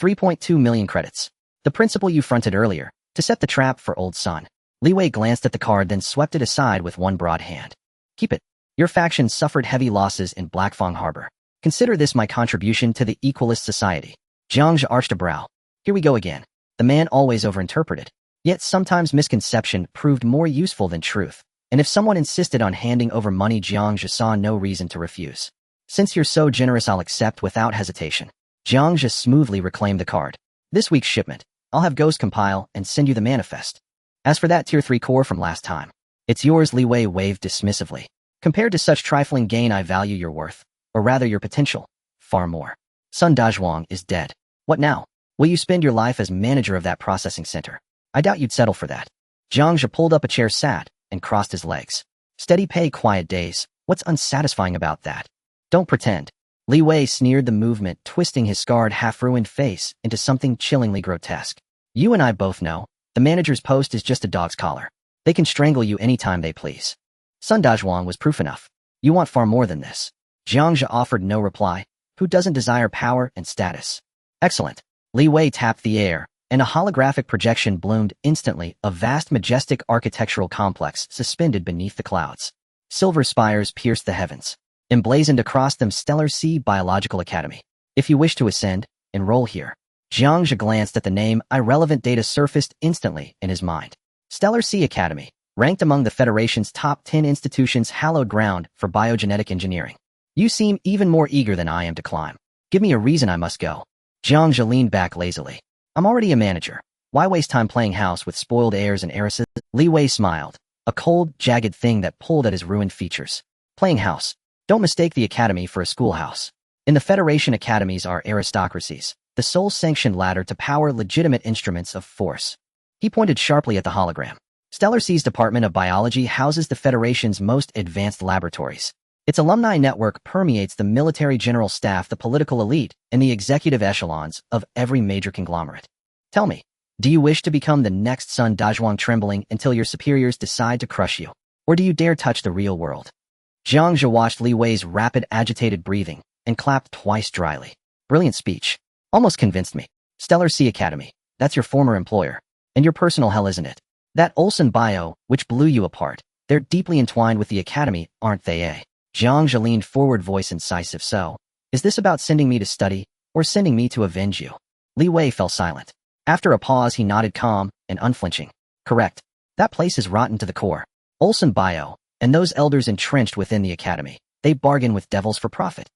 3.2 million credits. The principal you fronted earlier, to set the trap for old Sun. Li Wei glanced at the card, then swept it aside with one broad hand. Keep it. Your faction suffered heavy losses in Blackfang Harbor. Consider this my contribution to the Equalist Society. Jiang Zhe arched a brow. Here we go again. The man always overinterpreted. Yet sometimes misconception proved more useful than truth. And if someone insisted on handing over money, Jiang Zhe saw no reason to refuse. Since you're so generous, I'll accept without hesitation. Jiang Zhe smoothly reclaimed the card. This week's shipment, I'll have Ghost compile and send you the manifest. As for that Tier 3 core from last time, it's yours. Li Wei waved dismissively. Compared to such trifling gain, I value your worth, or rather your potential, far more. Sun Dazhuang is dead. What now? Will you spend your life as manager of that processing center? I doubt you'd settle for that. Jiang Zhe pulled up a chair, sat, and crossed his legs. Steady pay, quiet days. What's unsatisfying about that? Don't pretend. Li Wei sneered, the movement twisting his scarred, half-ruined face into something chillingly grotesque. You and I both know, the manager's post is just a dog's collar. They can strangle you anytime they please. Sun Dazhuang was proof enough. You want far more than this. Jiang Zhe offered no reply. Who doesn't desire power and status? Excellent. Li Wei tapped the air, and a holographic projection bloomed instantly, a vast, majestic architectural complex suspended beneath the clouds. Silver spires pierced the heavens. Emblazoned across them, Stellar Sea Biological Academy. If you wish to ascend, enroll here. Jiang Zhe glanced at the name. Irrelevant data surfaced instantly in his mind. Stellar Sea Academy, ranked among the Federation's top 10 institutions, hallowed ground for biogenetic engineering. You seem even more eager than I am to climb. Give me a reason I must go. Jiang Zhe leaned back lazily. I'm already a manager. Why waste time playing house with spoiled heirs and heiresses? Li Wei smiled, a cold, jagged thing that pulled at his ruined features. Playing house. Don't mistake the academy for a schoolhouse. In the Federation, academies are aristocracies, the sole sanctioned ladder to power, legitimate instruments of force. He pointed sharply at the hologram. Stellar Sea's Department of Biology houses the Federation's most advanced laboratories. Its alumni network permeates the military general staff, the political elite, and the executive echelons of every major conglomerate. Tell me, do you wish to become the next Sun Dazhuang, trembling until your superiors decide to crush you? Or do you dare touch the real world? Jiang Zhe watched Li Wei's rapid, agitated breathing and clapped twice dryly. Brilliant speech. Almost convinced me. Stellar Sea Academy. That's your former employer. And your personal hell, isn't it? That Olsen Bio, which blew you apart. They're deeply entwined with the academy, aren't they, eh? Jiang Zhe leaned forward, voice incisive. So, is this about sending me to study, or sending me to avenge you? Li Wei fell silent. After a pause, he nodded, calm and unflinching. Correct. That place is rotten to the core. Olsen Bio, and those elders entrenched within the academy, they bargain with devils for profit.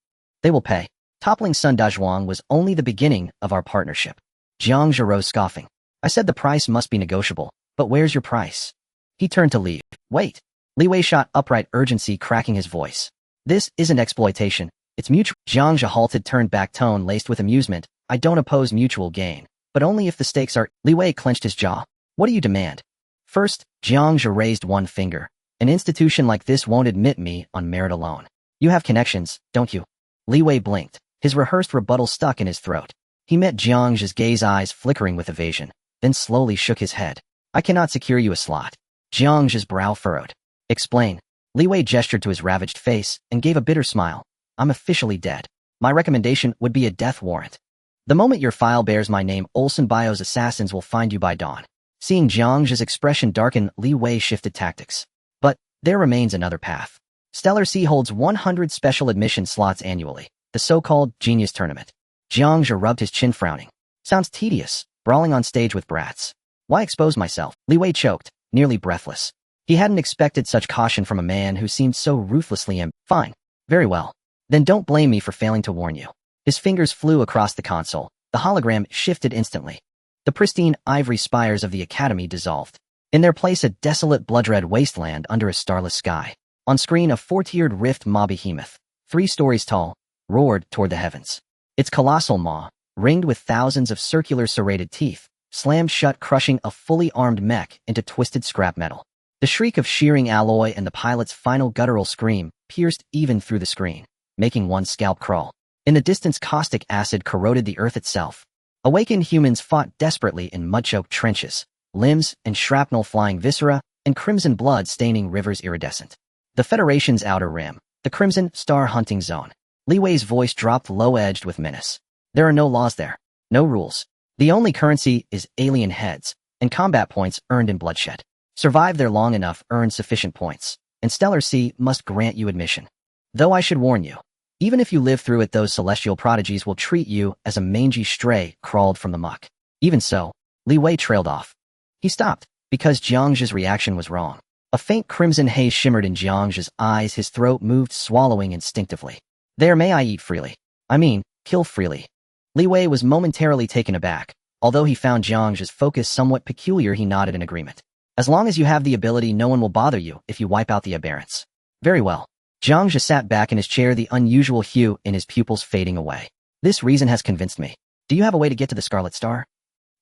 They will pay. Toppling Sun Dazhuang was only the beginning of our partnership. Jiang Zhe rose, scoffing. I said the price must be negotiable, but where's your price? He turned to leave. Wait. Li Wei shot upright, urgency cracking his voice. This isn't exploitation. It's mutual. Jiang Zhe halted, turned back, tone laced with amusement. I don't oppose mutual gain, but only if the stakes are... Li Wei clenched his jaw. What do you demand? First, Jiang Zhe raised one finger. An institution like this won't admit me on merit alone. You have connections, don't you? Li Wei blinked. His rehearsed rebuttal stuck in his throat. He met Jiang Zhe's gaze, eyes flickering with evasion, then slowly shook his head. I cannot secure you a slot. Jiang Zhe's brow furrowed. Explain. Li Wei gestured to his ravaged face and gave a bitter smile. I'm officially dead. My recommendation would be a death warrant. The moment your file bears my name, Olsen Bio's assassins will find you by dawn. Seeing Jiang Zhe's expression darken, Li Wei shifted tactics. But there remains another path. Stellar Sea holds 100 special admission slots annually, the so-called Genius Tournament. Jiang Zhe rubbed his chin, frowning. Sounds tedious, brawling on stage with brats. Why expose myself? Li Wei choked, nearly breathless. He hadn't expected such caution from a man who seemed so ruthlessly Fine. Very well. Then don't blame me for failing to warn you. His fingers flew across the console. The hologram shifted instantly. The pristine ivory spires of the academy dissolved. In their place, a desolate blood-red wasteland under a starless sky. On screen, a four-tiered rift maw behemoth, 3 stories tall, roared toward the heavens. Its colossal maw, ringed with thousands of circular serrated teeth, slammed shut, crushing a fully armed mech into twisted scrap metal. The shriek of shearing alloy and the pilot's final guttural scream pierced even through the screen, making one's scalp crawl. In the distance, caustic acid corroded the earth itself. Awakened humans fought desperately in mud-choked trenches, limbs and shrapnel flying viscera, and crimson blood staining rivers iridescent. The Federation's outer rim, the Crimson Star hunting zone. Li Wei's voice dropped low-edged with menace. There are no laws there, no rules. The only currency is alien heads, and combat points earned in bloodshed. Survive there long enough, earn sufficient points, and Stellar Sea must grant you admission. Though I should warn you, even if you live through it, those celestial prodigies will treat you as a mangy stray crawled from the muck. Even so, Li Wei trailed off. He stopped, because Jiang Zhe's reaction was wrong. A faint crimson haze shimmered in Jiang Zhe's eyes, his throat moved, swallowing instinctively. There, may I eat freely? I mean, kill freely. Li Wei was momentarily taken aback. Although he found Jiang Zhe's focus somewhat peculiar, he nodded in agreement. As long as you have the ability, no one will bother you if you wipe out the aberrants. Very well. Jiang Zhe sat back in his chair, the unusual hue in his pupils fading away. This reason has convinced me. Do you have a way to get to the Scarlet Star?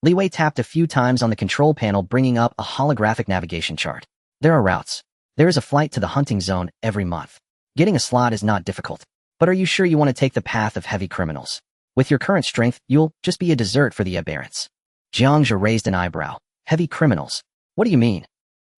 Li Wei tapped a few times on the control panel, bringing up a holographic navigation chart. There are routes. There is a flight to the hunting zone every month. Getting a slot is not difficult. But are you sure you want to take the path of heavy criminals? With your current strength, you'll just be a dessert for the aberrants. Jiang Zhe raised an eyebrow. Heavy criminals? What do you mean?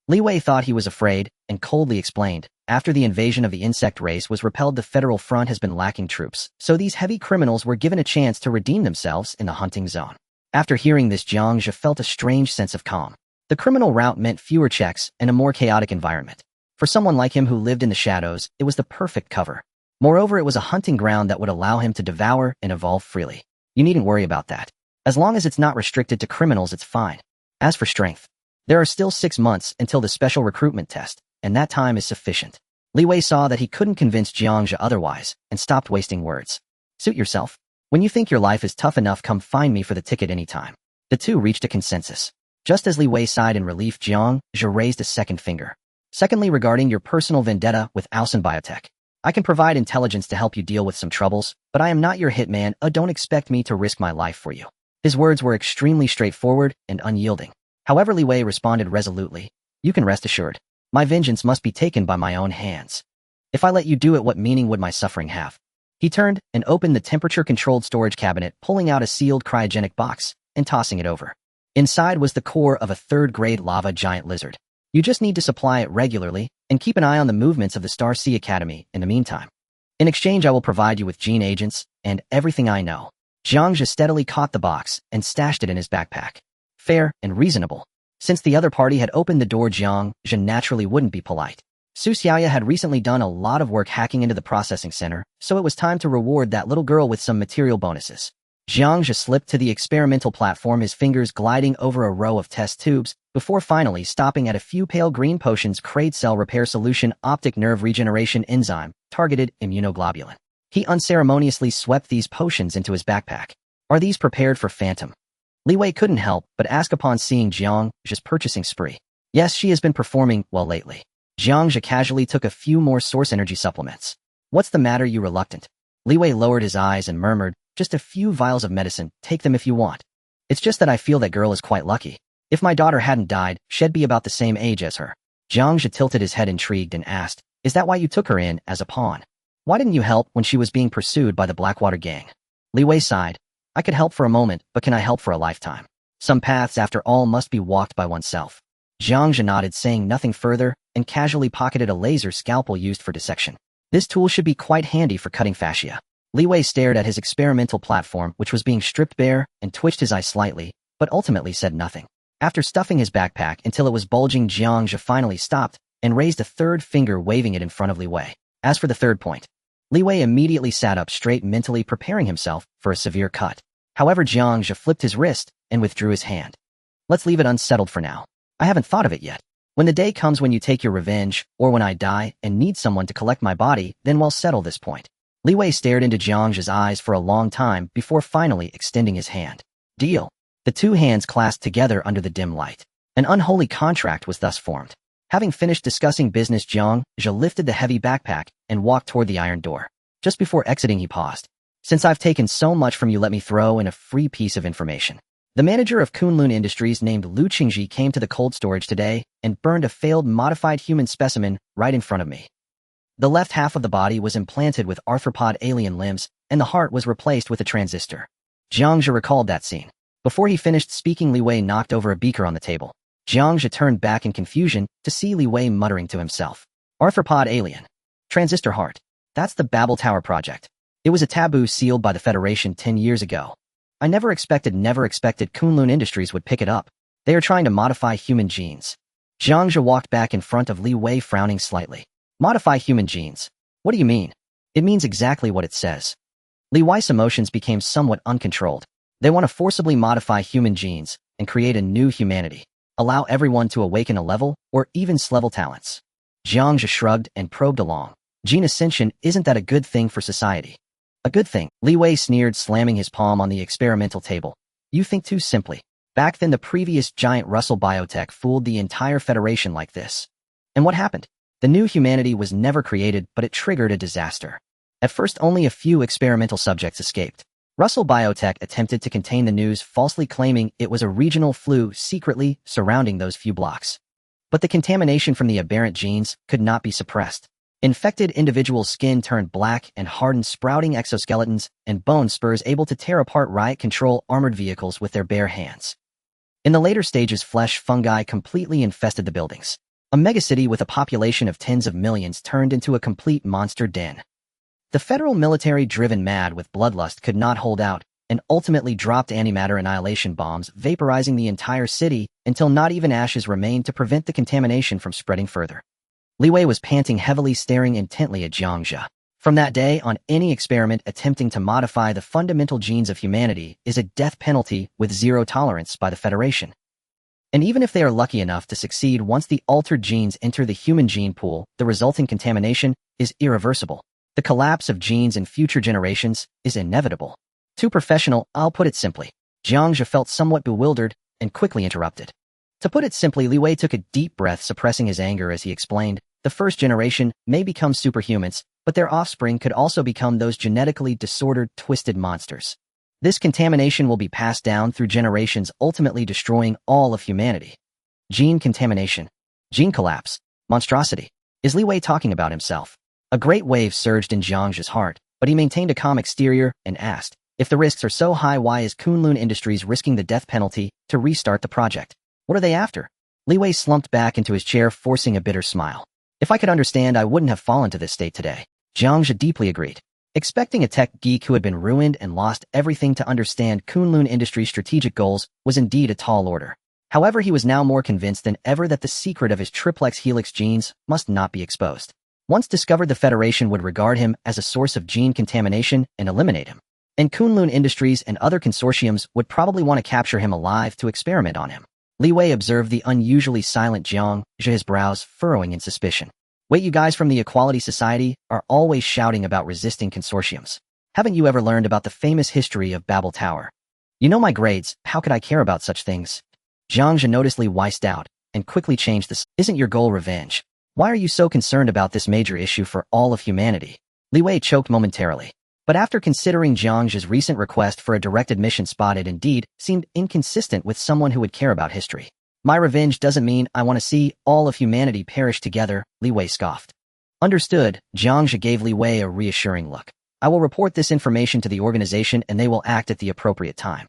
Li Wei thought he was afraid, and coldly explained. After the invasion of the insect race was repelled, the Federal Front has been lacking troops, so these heavy criminals were given a chance to redeem themselves in the hunting zone. After hearing this, Jiang Zhe felt a strange sense of calm. The criminal route meant fewer checks and a more chaotic environment. For someone like him who lived in the shadows, it was the perfect cover. Moreover, it was a hunting ground that would allow him to devour and evolve freely. You needn't worry about that. As long as it's not restricted to criminals, it's fine. As for strength, there are still 6 months until the special recruitment test, and that time is sufficient. Li Wei saw that he couldn't convince Jiang Zhe otherwise, and stopped wasting words. Suit yourself. When you think your life is tough enough, come find me for the ticket anytime. The two reached a consensus. Just as Li Wei sighed in relief, Jiang Zhe raised a second finger. Secondly, regarding your personal vendetta with Ausen Biotech, I can provide intelligence to help you deal with some troubles, but I am not your hitman. Don't expect me to risk my life for you. His words were extremely straightforward and unyielding. However, Li Wei responded resolutely. You can rest assured. My vengeance must be taken by my own hands. If I let you do it, what meaning would my suffering have? He turned and opened the temperature-controlled storage cabinet, pulling out a sealed cryogenic box and tossing it over. Inside was the core of a third-grade lava giant lizard. You just need to supply it regularly and keep an eye on the movements of the Star Sea Academy in the meantime. In exchange, I will provide you with gene agents and everything I know. Jiang Zhe steadily caught the box and stashed it in his backpack. Fair and reasonable. Since the other party had opened the door, Jiang Zhe naturally wouldn't be polite. Su Xiaoya had recently done a lot of work hacking into the processing center, so it was time to reward that little girl with some material bonuses. Jiang Zhe slipped to the experimental platform, his fingers gliding over a row of test tubes, before finally stopping at a few pale green potions: Crade Cell Repair Solution, Optic Nerve Regeneration Enzyme, Targeted Immunoglobulin. He unceremoniously swept these potions into his backpack. Are these prepared for Phantom? Li Wei couldn't help but ask upon seeing Jiang Zhe's purchasing spree. Yes, she has been performing well lately. Jiang Zhe casually took a few more source energy supplements. What's the matter, you reluctant? Li Wei lowered his eyes and murmured, just a few vials of medicine, take them if you want. It's just that I feel that girl is quite lucky. If my daughter hadn't died, she'd be about the same age as her. Jiang Zhe tilted his head intrigued and asked, is that why you took her in as a pawn? Why didn't you help when she was being pursued by the Blackwater gang? Li Wei sighed. I could help for a moment, but can I help for a lifetime? Some paths, after all, must be walked by oneself. Jiang Zhe nodded, saying nothing further, and casually pocketed a laser scalpel used for dissection. This tool should be quite handy for cutting fascia. Li Wei stared at his experimental platform, which was being stripped bare, and twitched his eye slightly, but ultimately said nothing. After stuffing his backpack until it was bulging, Jiang Zhe finally stopped and raised a third finger, waving it in front of Li Wei. As for the third point, Li Wei immediately sat up straight, mentally preparing himself for a severe cut. However, Jiang Zhe flipped his wrist and withdrew his hand. Let's leave it unsettled for now. I haven't thought of it yet. When the day comes when you take your revenge, or when I die and need someone to collect my body, then we'll settle this point. Li Wei stared into Jiang Zhe's eyes for a long time before finally extending his hand. Deal. The two hands clasped together under the dim light. An unholy contract was thus formed. Having finished discussing business, Jiang Zhe lifted the heavy backpack and walked toward the iron door. Just before exiting, he paused. Since I've taken so much from you, let me throw in a free piece of information. The manager of Kunlun Industries named Lu Qingji came to the cold storage today and burned a failed modified human specimen right in front of me. The left half of the body was implanted with arthropod alien limbs, and the heart was replaced with a transistor. Jiang Zhe recalled that scene. Before he finished speaking, Li Wei knocked over a beaker on the table. Jiang Zhe turned back in confusion to see Li Wei muttering to himself. Arthropod alien. Transistor heart. That's the Babel Tower project. It was a taboo sealed by the Federation 10 years ago. I never expected Kunlun Industries would pick it up. They are trying to modify human genes. Jiang Zhe walked back in front of Li Wei, frowning slightly. Modify human genes. What do you mean? It means exactly what it says. Li Wei's emotions became somewhat uncontrolled. They want to forcibly modify human genes and create a new humanity. Allow everyone to awaken a level or even level talents. Jiang Zhe shrugged and probed along. Gene ascension, isn't that a good thing for society? A good thing, Li Wei sneered, slamming his palm on the experimental table. You think too simply. Back then, the previous giant Russell Biotech fooled the entire Federation like this. And what happened? The new humanity was never created, but it triggered a disaster. At first, only a few experimental subjects escaped. Russell Biotech attempted to contain the news, falsely claiming it was a regional flu secretly surrounding those few blocks. But the contamination from the aberrant genes could not be suppressed. Infected individuals' skin turned black and hardened, sprouting exoskeletons and bone spurs able to tear apart riot control armored vehicles with their bare hands. In the later stages, flesh fungi completely infested the buildings. A megacity with a population of tens of millions turned into a complete monster den. The federal military, driven mad with bloodlust, could not hold out and ultimately dropped antimatter annihilation bombs, vaporizing the entire city until not even ashes remained to prevent the contamination from spreading further. Li Wei was panting heavily, staring intently at Jiang Zhe. From that day on, any experiment attempting to modify the fundamental genes of humanity is a death penalty with zero tolerance by the Federation. And even if they are lucky enough to succeed, once the altered genes enter the human gene pool, the resulting contamination is irreversible. The collapse of genes in future generations is inevitable. Too professional, I'll put it simply. Jiang Zhe felt somewhat bewildered and quickly interrupted. To put it simply, Li Wei took a deep breath, suppressing his anger as he explained, the first generation may become superhumans, but their offspring could also become those genetically disordered, twisted monsters. This contamination will be passed down through generations, ultimately destroying all of humanity. Gene contamination. Gene collapse. Monstrosity. Is Li Wei talking about himself? A great wave surged in Jiang Zhe's heart, but he maintained a calm exterior and asked, if the risks are so high, why is Kunlun Industries risking the death penalty to restart the project? What are they after? Li Wei slumped back into his chair, forcing a bitter smile. If I could understand, I wouldn't have fallen to this state today. Jiang Zhe deeply agreed. Expecting a tech geek who had been ruined and lost everything to understand Kunlun Industries' strategic goals was indeed a tall order. However, he was now more convinced than ever that the secret of his triplex helix genes must not be exposed. Once discovered, the Federation would regard him as a source of gene contamination and eliminate him. And Kunlun Industries and other consortiums would probably want to capture him alive to experiment on him. Li Wei observed the unusually silent Jiang Zhe, his brows furrowing in suspicion. Wait, you guys from the Equality Society are always shouting about resisting consortiums. Haven't you ever learned about the famous history of Babel Tower? You know my grades, how could I care about such things? Jiang Zhe noticeably wised out and quickly changed this. Isn't your goal revenge? Why are you so concerned about this major issue for all of humanity? Li Wei choked momentarily. But after considering Jiang Zhe's recent request for a direct admission, spotted indeed seemed inconsistent with someone who would care about history. My revenge doesn't mean I want to see all of humanity perish together, Li Wei scoffed. Understood, Jiang Zhe gave Li Wei a reassuring look. I will report this information to the organization and they will act at the appropriate time.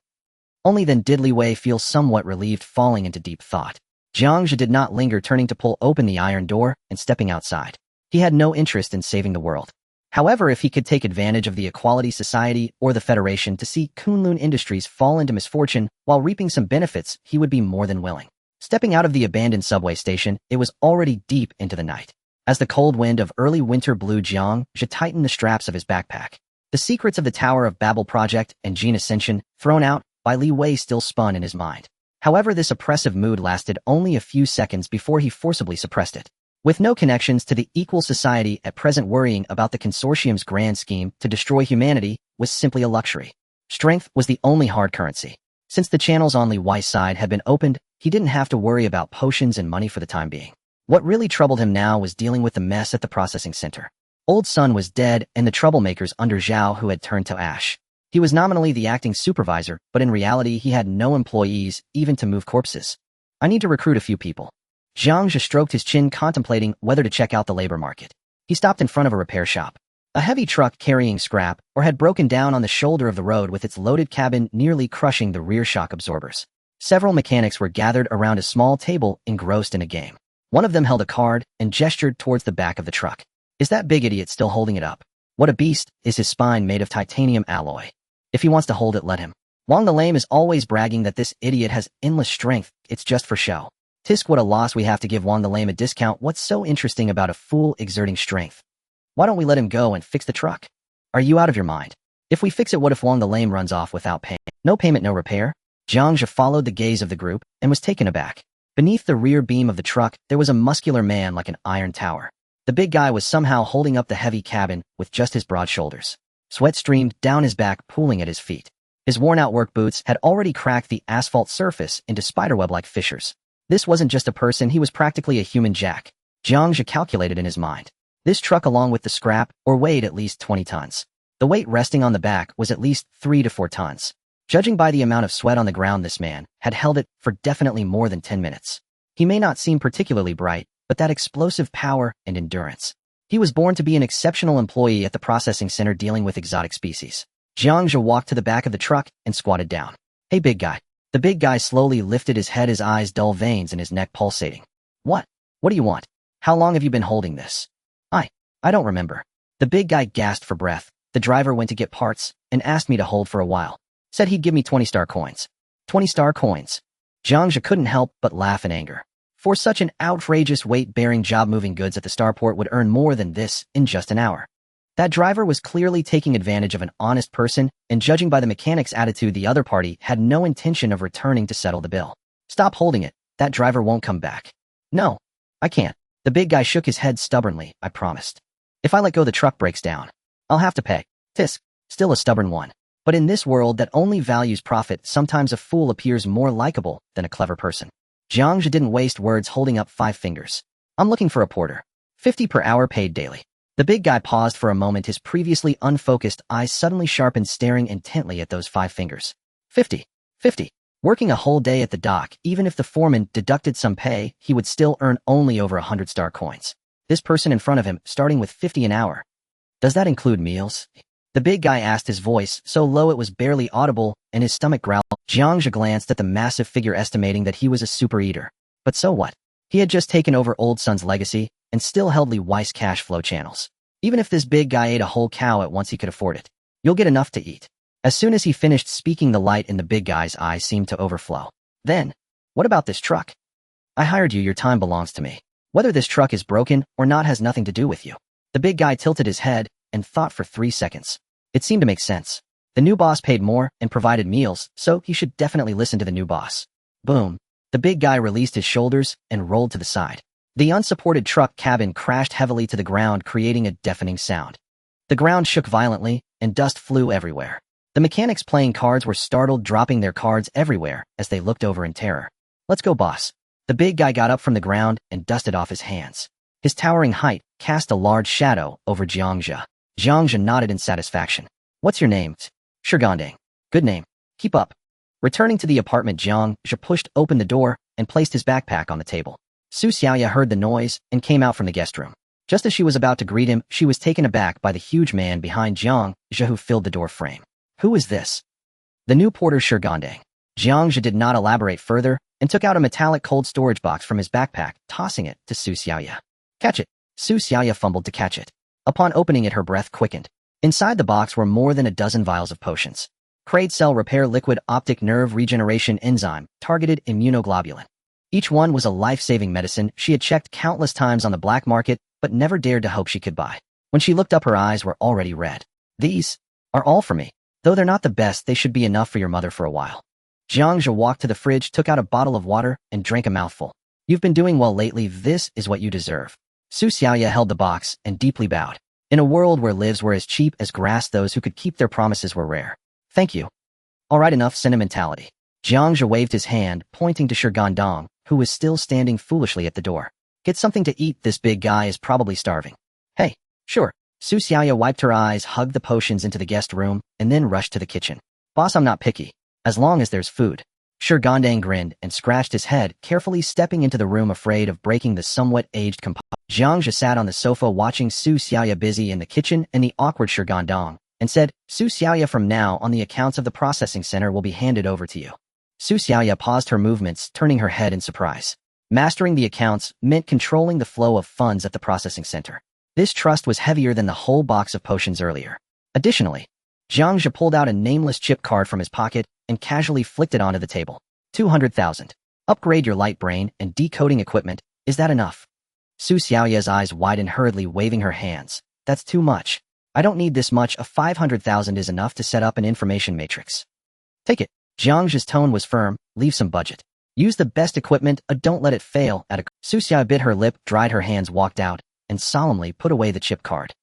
Only then did Li Wei feel somewhat relieved, falling into deep thought. Jiang Zhe did not linger, turning to pull open the iron door and stepping outside. He had no interest in saving the world. However, if he could take advantage of the Equality Society or the Federation to see Kunlun Industries fall into misfortune while reaping some benefits, he would be more than willing. Stepping out of the abandoned subway station, it was already deep into the night. As the cold wind of early winter blew, Jiang Zhe tightened the straps of his backpack. The secrets of the Tower of Babel project and gene ascension, thrown out by Li Wei, still spun in his mind. However, this oppressive mood lasted only a few seconds before he forcibly suppressed it. With no connections to the equal society at present, worrying about the consortium's grand scheme to destroy humanity was simply a luxury. Strength was the only hard currency. Since the channels on Li Wei's side had been opened, he didn't have to worry about potions and money for the time being. What really troubled him now was dealing with the mess at the processing center. Old Sun was dead, and the troublemakers under Zhao who had turned to ash. He was nominally the acting supervisor, but in reality he had no employees, even to move corpses. I need to recruit a few people. Jiang Zhe stroked his chin, contemplating whether to check out the labor market. He stopped in front of a repair shop. A heavy truck carrying scrap or had broken down on the shoulder of the road with its loaded cabin nearly crushing the rear shock absorbers. Several mechanics were gathered around a small table, engrossed in a game. One of them held a card and gestured towards the back of the truck. Is that big idiot still holding it up? What a beast! Is his spine made of titanium alloy? If he wants to hold it, let him. Wang the Lame is always bragging that this idiot has endless strength. It's just for show. Tisk, what a loss. We have to give Wang the Lame a discount. What's so interesting about a fool exerting strength? Why don't we let him go and fix the truck? Are you out of your mind? If we fix it, what if Wang the Lame runs off without paying? No payment, no repair? Jiang Zhe followed the gaze of the group and was taken aback. Beneath the rear beam of the truck, there was a muscular man like an iron tower. The big guy was somehow holding up the heavy cabin with just his broad shoulders. Sweat streamed down his back, pooling at his feet. His worn-out work boots had already cracked the asphalt surface into spiderweb-like fissures. This wasn't just a person, he was practically a human jack. Jiang Zhe calculated in his mind. This truck, along with the scrap, weighed at least 20 tons. The weight resting on the back was at least 3 to 4 tons. Judging by the amount of sweat on the ground, this man had held it for definitely more than 10 minutes. He may not seem particularly bright, but that explosive power and endurance. He was born to be an exceptional employee at the processing center dealing with exotic species. Jiang Zhe walked to the back of the truck and squatted down. Hey, big guy. The big guy slowly lifted his head, his eyes dull, veins in his neck pulsating. What? What do you want? How long have you been holding this? I don't remember. The big guy gasped for breath. The driver went to get parts and asked me to hold for a while. Said he'd give me 20 star coins. 20 star coins. Jiang Zhe couldn't help but laugh in anger. For such an outrageous weight-bearing job, moving goods at the starport would earn more than this in just an hour. That driver was clearly taking advantage of an honest person, and judging by the mechanic's attitude, the other party had no intention of returning to settle the bill. Stop holding it. That driver won't come back. No, I can't. The big guy shook his head stubbornly. I promised. If I let go, the truck breaks down. I'll have to pay. Tisk, still a stubborn one. But in this world that only values profit, sometimes a fool appears more likable than a clever person. Jiang Zhe didn't waste words, holding up 5 fingers. I'm looking for a porter. 50 per hour, paid daily. The big guy paused for a moment, his previously unfocused eyes suddenly sharpened, staring intently at those 5 fingers. 50. 50. Working a whole day at the dock, even if the foreman deducted some pay, he would still earn only over 100 star coins. This person in front of him, starting with 50 an hour. Does that include meals? The big guy asked, his voice so low it was barely audible, and his stomach growled. Jiang Zhe glanced at the massive figure, estimating that he was a super eater. But so what? He had just taken over Old Sun's legacy, and still held Li Wei's cash flow channels. Even if this big guy ate a whole cow at once, he could afford it. You'll get enough to eat. As soon as he finished speaking, the light in the big guy's eyes seemed to overflow. Then, what about this truck? I hired you, your time belongs to me. Whether this truck is broken or not has nothing to do with you. The big guy tilted his head and thought for 3 seconds. It seemed to make sense. The new boss paid more and provided meals, so he should definitely listen to the new boss. Boom. The big guy released his shoulders and rolled to the side. The unsupported truck cabin crashed heavily to the ground, creating a deafening sound. The ground shook violently, and dust flew everywhere. The mechanics playing cards were startled, dropping their cards everywhere as they looked over in terror. Let's go, boss. The big guy got up from the ground and dusted off his hands. His towering height cast a large shadow over Jiang Zhe. Jiang Zhe nodded in satisfaction. What's your name? Shigandang. Good name. Keep up. Returning to the apartment, Jiang Zhe pushed open the door and placed his backpack on the table. Su Xiaoya heard the noise and came out from the guest room. Just as she was about to greet him, she was taken aback by the huge man behind Jiang Zhe who filled the door frame. Who is this? The new porter, Shigandang. Jiang Zhe did not elaborate further and took out a metallic cold storage box from his backpack, tossing it to Su Xiaoya. Catch it. Su Xiaoya fumbled to catch it. Upon opening it, her breath quickened. Inside the box were more than a dozen vials of potions. Crade cell repair, liquid optic nerve regeneration enzyme, targeted immunoglobulin. Each one was a life-saving medicine she had checked countless times on the black market, but never dared to hope she could buy. When she looked up, her eyes were already red. These are all for me. Though they're not the best, they should be enough for your mother for a while. Jiang Zhe walked to the fridge, took out a bottle of water, and drank a mouthful. You've been doing well lately. This is what you deserve. Su Xiaoya held the box and deeply bowed. In a world where lives were as cheap as grass, those who could keep their promises were rare. Thank you. All right, enough sentimentality. Jiang Zhe waved his hand, pointing to Shigandong, who was still standing foolishly at the door. Get something to eat. This big guy is probably starving. Hey, sure. Su Xiaoya wiped her eyes, hugged the potions into the guest room, and then rushed to the kitchen. Boss, I'm not picky. As long as there's food. Shigandong grinned and scratched his head, carefully stepping into the room, afraid of breaking the somewhat aged composite. Jiang Zhe sat on the sofa watching Su Xiaoya busy in the kitchen and the awkward Shigandong, and said, Su Xiaoya, from now on the accounts of the processing center will be handed over to you. Su Xiaoya paused her movements, turning her head in surprise. Mastering the accounts meant controlling the flow of funds at the processing center. This trust was heavier than the whole box of potions earlier. Additionally, Jiang Zhe pulled out a nameless chip card from his pocket and casually flicked it onto the table. 200,000. Upgrade your light brain and decoding equipment. Is that enough? Su Xiaoya's eyes widened, hurriedly waving her hands. That's too much. I don't need this much. A 500,000 is enough to set up an information matrix. Take it. Jiang Zhe's tone was firm. Leave some budget. Use the best equipment. Don't let it fail. Su Xiaoya bit her lip, dried her hands, walked out, and solemnly put away the chip card.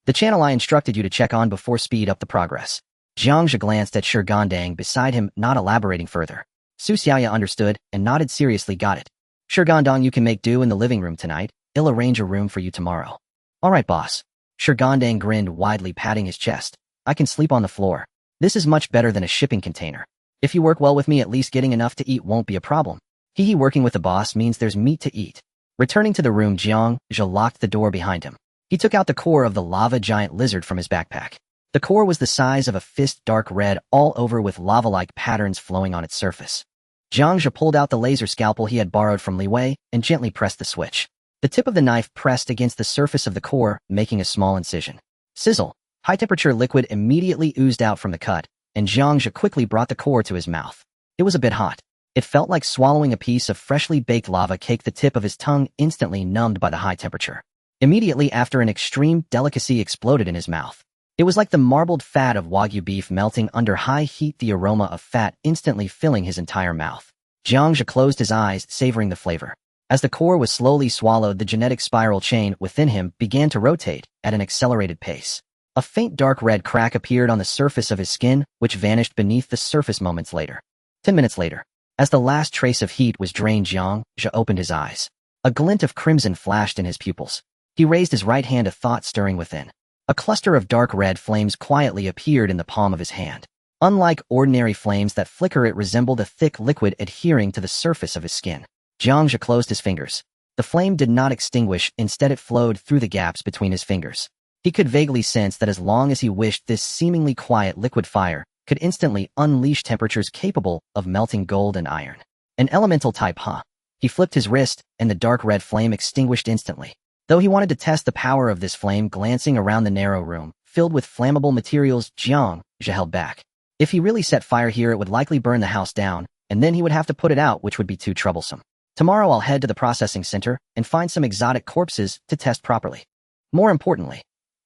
The channel I instructed you to check on before speed up the progress. Jiang Zhe glanced at Shigandong beside him, not elaborating further. Su Xiaoya understood and nodded seriously. Got it. Shigandong, you can make do in the living room tonight. I'll arrange a room for you tomorrow. All right, boss. Shigandong grinned widely, patting his chest. I can sleep on the floor. This is much better than a shipping container. If you work well with me, at least getting enough to eat won't be a problem. Working with the boss means there's meat to eat. Returning to the room, Jiang Zhe locked the door behind him. He took out the core of the lava giant lizard from his backpack. The core was the size of a fist, dark red, all over with lava-like patterns flowing on its surface. Jiang Zhe pulled out the laser scalpel he had borrowed from Li Wei and gently pressed the switch. The tip of the knife pressed against the surface of the core, making a small incision. Sizzle! High-temperature liquid immediately oozed out from the cut, and Jiang Zhe quickly brought the core to his mouth. It was a bit hot. It felt like swallowing a piece of freshly baked lava cake, the tip of his tongue instantly numbed by the high temperature. Immediately after, an extreme delicacy exploded in his mouth. It was like the marbled fat of Wagyu beef melting under high heat, the aroma of fat instantly filling his entire mouth. Jiang Zhe closed his eyes, savoring the flavor. As the core was slowly swallowed, the genetic spiral chain within him began to rotate at an accelerated pace. A faint dark red crack appeared on the surface of his skin, which vanished beneath the surface moments later. 10 minutes later, as the last trace of heat was drained, Jiang Zhe opened his eyes. A glint of crimson flashed in his pupils. He raised his right hand, a thought stirring within. A cluster of dark red flames quietly appeared in the palm of his hand. Unlike ordinary flames that flicker, it resembled a thick liquid adhering to the surface of his skin. Jiang Zhe closed his fingers. The flame did not extinguish, instead it flowed through the gaps between his fingers. He could vaguely sense that as long as he wished, this seemingly quiet liquid fire could instantly unleash temperatures capable of melting gold and iron. An elemental type, huh? He flipped his wrist, and the dark red flame extinguished instantly. Though he wanted to test the power of this flame, glancing around the narrow room, filled with flammable materials, Jiang Zhe held back. If he really set fire here, it would likely burn the house down, and then he would have to put it out, which would be too troublesome. Tomorrow I'll head to the processing center and find some exotic corpses to test properly. More importantly,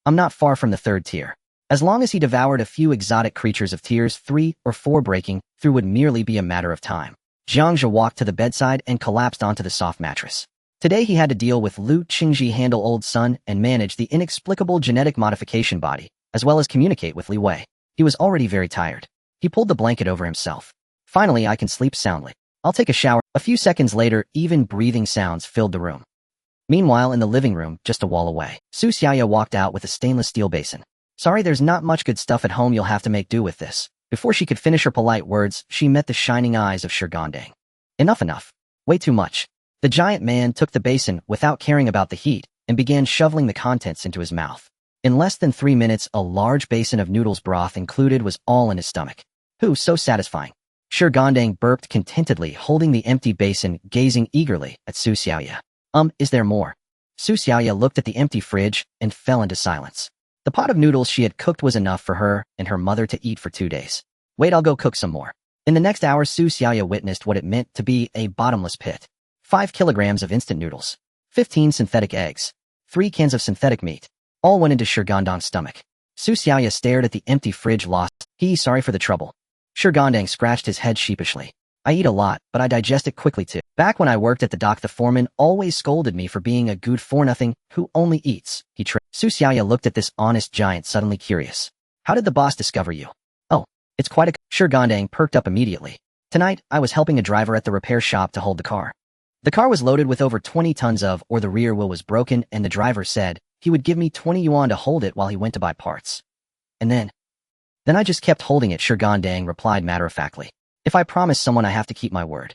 I'm not far from the 3rd tier. As long as he devoured a few exotic creatures of tiers 3 or 4, breaking through would merely be a matter of time. Jiang Zhe walked to the bedside and collapsed onto the soft mattress. Today he had to deal with Lu Qingji, handle old son, and manage the inexplicable genetic modification body, as well as communicate with Li Wei. He was already very tired. He pulled the blanket over himself. Finally, I can sleep soundly. I'll take a shower. A few seconds later, even breathing sounds filled the room. Meanwhile, in the living room, just a wall away, Su Xiaoya walked out with a stainless steel basin. Sorry, there's not much good stuff at home. You'll have to make do with this. Before she could finish her polite words, she met the shining eyes of Shigandong. Enough. Way too much. The giant man took the basin without caring about the heat and began shoveling the contents into his mouth. In less than 3 minutes, a large basin of noodles, broth included, was all in his stomach. So satisfying. Shigandong burped contentedly, holding the empty basin, gazing eagerly at Su Xiaoya. Is there more? Su Xiaoya looked at the empty fridge and fell into silence. The pot of noodles she had cooked was enough for her and her mother to eat for 2 days. Wait, I'll go cook some more. In the next hour, Su Xiaoya witnessed what it meant to be a bottomless pit. 5 kilograms of instant noodles, 15 synthetic eggs, 3 cans of synthetic meat, all went into Shigandong's stomach. Su Xiaoya stared at the empty fridge, lost. Sorry for the trouble. Shirgandang scratched his head sheepishly. I eat a lot, but I digest it quickly too. Back when I worked at the dock, the foreman always scolded me for being a good for-nothing who only eats. Su Xiaoya looked at this honest giant, suddenly curious. How did the boss discover you? Oh, it's quite a... Shirgandang perked up immediately. Tonight, I was helping a driver at the repair shop to hold the car. The car was loaded with over 20 tons of, or the rear wheel was broken, and the driver said he would give me 20 yuan to hold it while he went to buy parts. And then I just kept holding it, Shirgandang replied matter-of-factly. If I promise someone, I have to keep my word.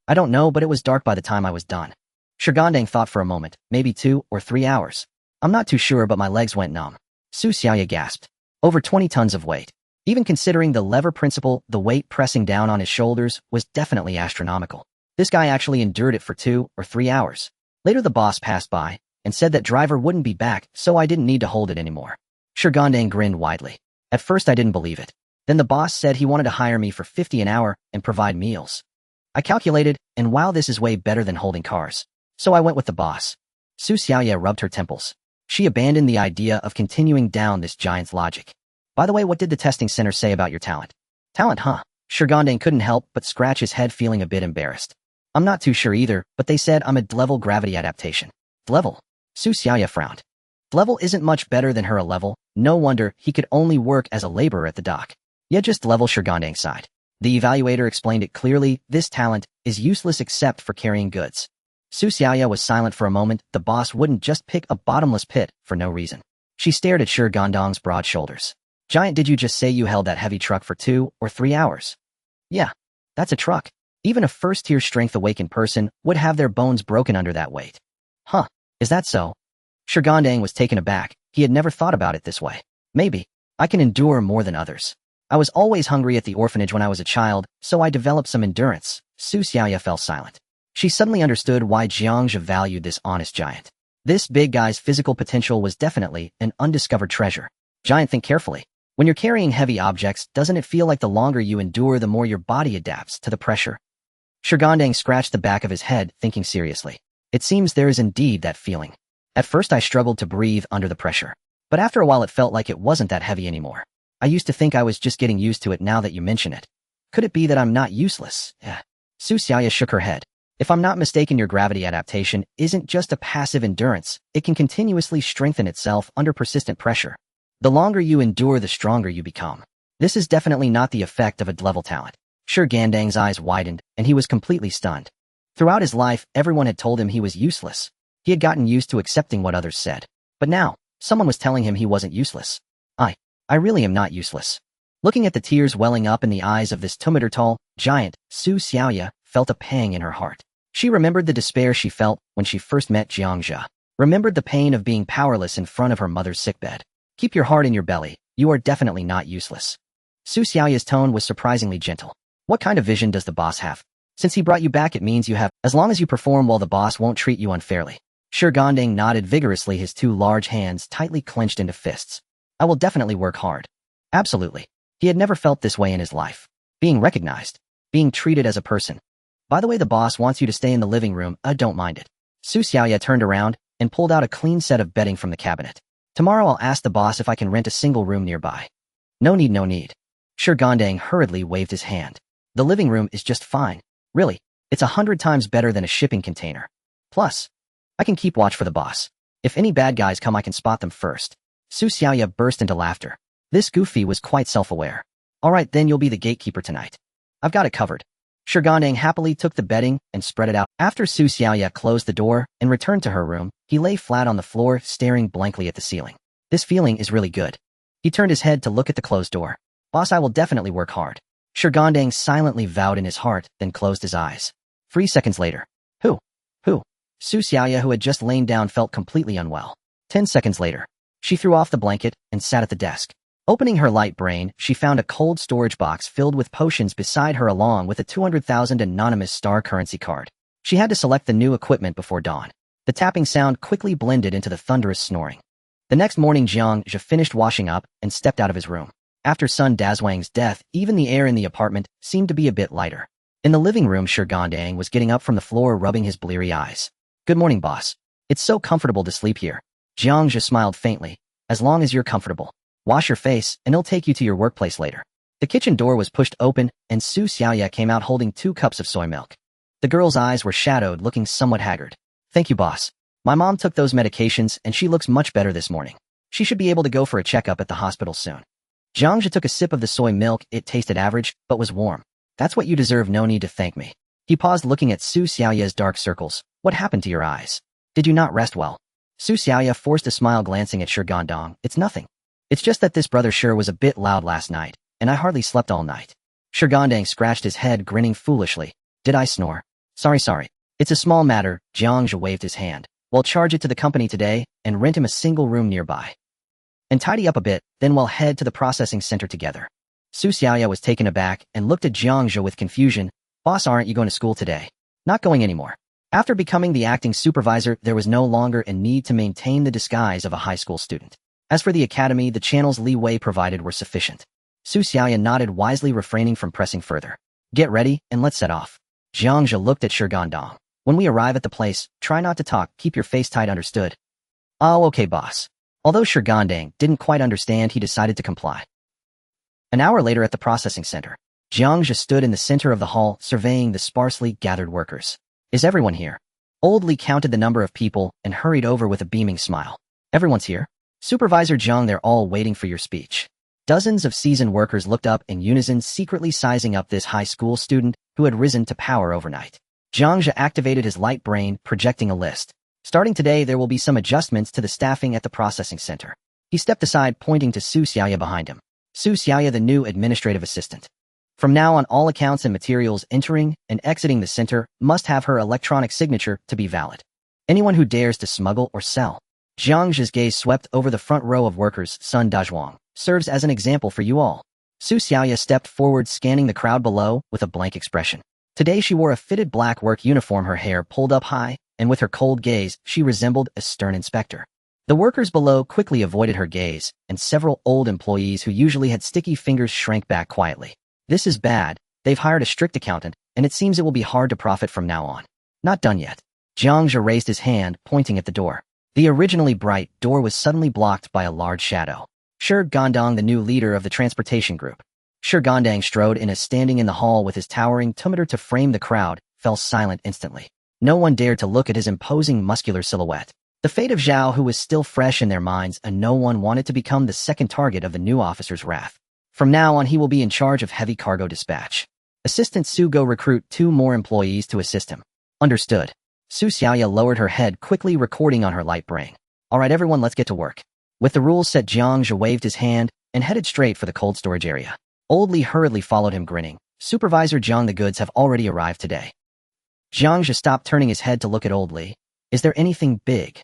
I don't know, but it was dark by the time I was done. Shirgandang thought for a moment, maybe 2 or 3 hours. I'm not too sure, but my legs went numb. Su Xiaoya gasped. Over 20 tons of weight. Even considering the lever principle, the weight pressing down on his shoulders was definitely astronomical. This guy actually endured it for 2 or 3 hours. Later the boss passed by and said that driver wouldn't be back, so I didn't need to hold it anymore. Shirgandang grinned widely. At first I didn't believe it. Then the boss said he wanted to hire me for 50 an hour and provide meals. I calculated, and wow, this is way better than holding cars. So I went with the boss. Su Xiaoya rubbed her temples. She abandoned the idea of continuing down this giant's logic. By the way, what did the testing center say about your talent? Talent, huh? Shirgandang couldn't help but scratch his head, feeling a bit embarrassed. I'm not too sure either, but they said I'm a D-level gravity adaptation. D-level? Su Xiaoya frowned. D-level isn't much better than her A-level. No wonder he could only work as a laborer at the dock. Yeah, just level, Shirgandang sighed. The evaluator explained it clearly. This talent is useless except for carrying goods. Su Xiaoya was silent for a moment. The boss wouldn't just pick a bottomless pit for no reason. She stared at Shirgandang's broad shoulders. Giant, did you just say you held that heavy truck for 2 or 3 hours? Yeah, that's a truck. Even a first-tier strength awakened person would have their bones broken under that weight. Huh, is that so? Shirgandang was taken aback. He had never thought about it this way. Maybe. I can endure more than others. I was always hungry at the orphanage when I was a child, so I developed some endurance. Su Xiaoya fell silent. She suddenly understood why Jiang Zhe valued this honest giant. This big guy's physical potential was definitely an undiscovered treasure. Giant, think carefully. When you're carrying heavy objects, doesn't it feel like the longer you endure, the more your body adapts to the pressure? Shirgandang scratched the back of his head, thinking seriously. It seems there is indeed that feeling. At first I struggled to breathe under the pressure. But after a while it felt like it wasn't that heavy anymore. I used to think I was just getting used to it now that you mention it. Could it be that I'm not useless? Su Xiaoya shook her head. If I'm not mistaken, your gravity adaptation isn't just a passive endurance. It can continuously strengthen itself under persistent pressure. The longer you endure, the stronger you become. This is definitely not the effect of a D-level talent. Shirgandang's eyes widened, and he was completely stunned. Throughout his life, everyone had told him he was useless. He had gotten used to accepting what others said. But now, someone was telling him he wasn't useless. I really am not useless. Looking at the tears welling up in the eyes of this tall giant, Su Xiaoya felt a pang in her heart. She remembered the despair she felt when she first met Jiang Zhe. Remembered the pain of being powerless in front of her mother's sickbed. Keep your heart in your belly. You are definitely not useless. Su Xiaoya's tone was surprisingly gentle. What kind of vision does the boss have? Since he brought you back, it means you have. As long as you perform well, the boss won't treat you unfairly. Shirgandang nodded vigorously, his 2 large hands tightly clenched into fists. I will definitely work hard. Absolutely. He had never felt this way in his life. Being recognized. Being treated as a person. By the way, the boss wants you to stay in the living room. Don't mind it. Su Xiaoya turned around and pulled out a clean set of bedding from the cabinet. Tomorrow I'll ask the boss if I can rent a single room nearby. No need, no need. Shirgandang hurriedly waved his hand. The living room is just fine. Really, it's 100 times better than a shipping container. Plus, I can keep watch for the boss. If any bad guys come, I can spot them first. Su Xiaoya burst into laughter. This goofy was quite self-aware. All right, then you'll be the gatekeeper tonight. I've got it covered. Shirgandang happily took the bedding and spread it out. After Su Xiaoya closed the door and returned to her room, he lay flat on the floor, staring blankly at the ceiling. This feeling is really good. He turned his head to look at the closed door. Boss, I will definitely work hard. Shirgandang silently vowed in his heart, then closed his eyes. 3 seconds later. Who? Su Xiaoya, who had just lain down, felt completely unwell. 10 seconds later. She threw off the blanket and sat at the desk. Opening her light brain, she found a cold storage box filled with potions beside her, along with a 200,000 anonymous star currency card. She had to select the new equipment before dawn. The tapping sound quickly blended into the thunderous snoring. The next morning, Jiang Zhe finished washing up and stepped out of his room. After Sun Dazwang's death, even the air in the apartment seemed to be a bit lighter. In the living room, Shirgandang was getting up from the floor, rubbing his bleary eyes. Good morning, boss. It's so comfortable to sleep here. Jiang Zhe smiled faintly. As long as you're comfortable. Wash your face, and it'll take you to your workplace later. The kitchen door was pushed open, and Su Xiaoya came out holding 2 cups of soy milk. The girl's eyes were shadowed, looking somewhat haggard. Thank you, boss. My mom took those medications, and she looks much better this morning. She should be able to go for a checkup at the hospital soon. Jiang Zhe took a sip of the soy milk. It tasted average, but was warm. That's what you deserve, no need to thank me. He paused, looking at Su Xiaoya's dark circles. What happened to your eyes? Did you not rest well? Su Xiaoya forced a smile, glancing at Shi Gandong. It's nothing. It's just that this brother Shi was a bit loud last night, and I hardly slept all night. Shi Gandong scratched his head, grinning foolishly. Did I snore? Sorry. It's a small matter. Jiang Zhe waved his hand. We'll charge it to the company today and rent him a single room nearby. And tidy up a bit, then we'll head to the processing center together. Su Xiaoya was taken aback and looked at Jiang Zhe with confusion. Boss, aren't you going to school today? Not going anymore. After becoming the acting supervisor, there was no longer a need to maintain the disguise of a high school student. As for the academy, the channels Li Wei provided were sufficient. Su Xiaoya nodded, wisely refraining from pressing further. Get ready, and let's set off. Jiang Zhe looked at Shi Gandong. When we arrive at the place, try not to talk, keep your face tight, understood? Oh, okay, boss. Although Shi Gandong didn't quite understand, he decided to comply. An hour later at the processing center, Jiang Zhe stood in the center of the hall, surveying the sparsely gathered workers. Is everyone here? Old Li counted the number of people and hurried over with a beaming smile. Everyone's here? Supervisor Jiang, they're all waiting for your speech. Dozens of seasoned workers looked up in unison, secretly sizing up this high school student who had risen to power overnight. Jiang Zhe activated his light brain, projecting a list. Starting today, there will be some adjustments to the staffing at the processing center. He stepped aside, pointing to Su Xiaoya behind him. Su Xiaoya, the new administrative assistant. From now on, all accounts and materials entering and exiting the center must have her electronic signature to be valid. Anyone who dares to smuggle or sell. Jiang Zhe's gaze swept over the front row of workers. Sun Dazhuang serves as an example for you all. Su Xiaoya stepped forward, scanning the crowd below with a blank expression. Today she wore a fitted black work uniform, her hair pulled up high, and with her cold gaze, she resembled a stern inspector. The workers below quickly avoided her gaze, and several old employees who usually had sticky fingers shrank back quietly. This is bad. They've hired a strict accountant, and it seems it will be hard to profit from now on. Not done yet. Jiang Zhe raised his hand, pointing at the door. The originally bright door was suddenly blocked by a large shadow. Shi Gandong, the new leader of the transportation group. Shi Gandong strode in as, standing in the hall with his towering thermometer to frame the crowd, fell silent instantly. No one dared to look at his imposing muscular silhouette. The fate of Zhao, who was still fresh in their minds, and no one wanted to become the second target of the new officer's wrath. From now on, he will be in charge of heavy cargo dispatch. Assistant Su, go recruit 2 more employees to assist him. Understood. Su Xiaoya lowered her head, quickly recording on her light brain. All right, everyone, let's get to work. With the rules set, Jiang Zhe waved his hand and headed straight for the cold storage area. Old Li hurriedly followed him, grinning. Supervisor Jiang, the goods have already arrived today. Jiang Zhe stopped, turning his head to look at Old Li. Is there anything big?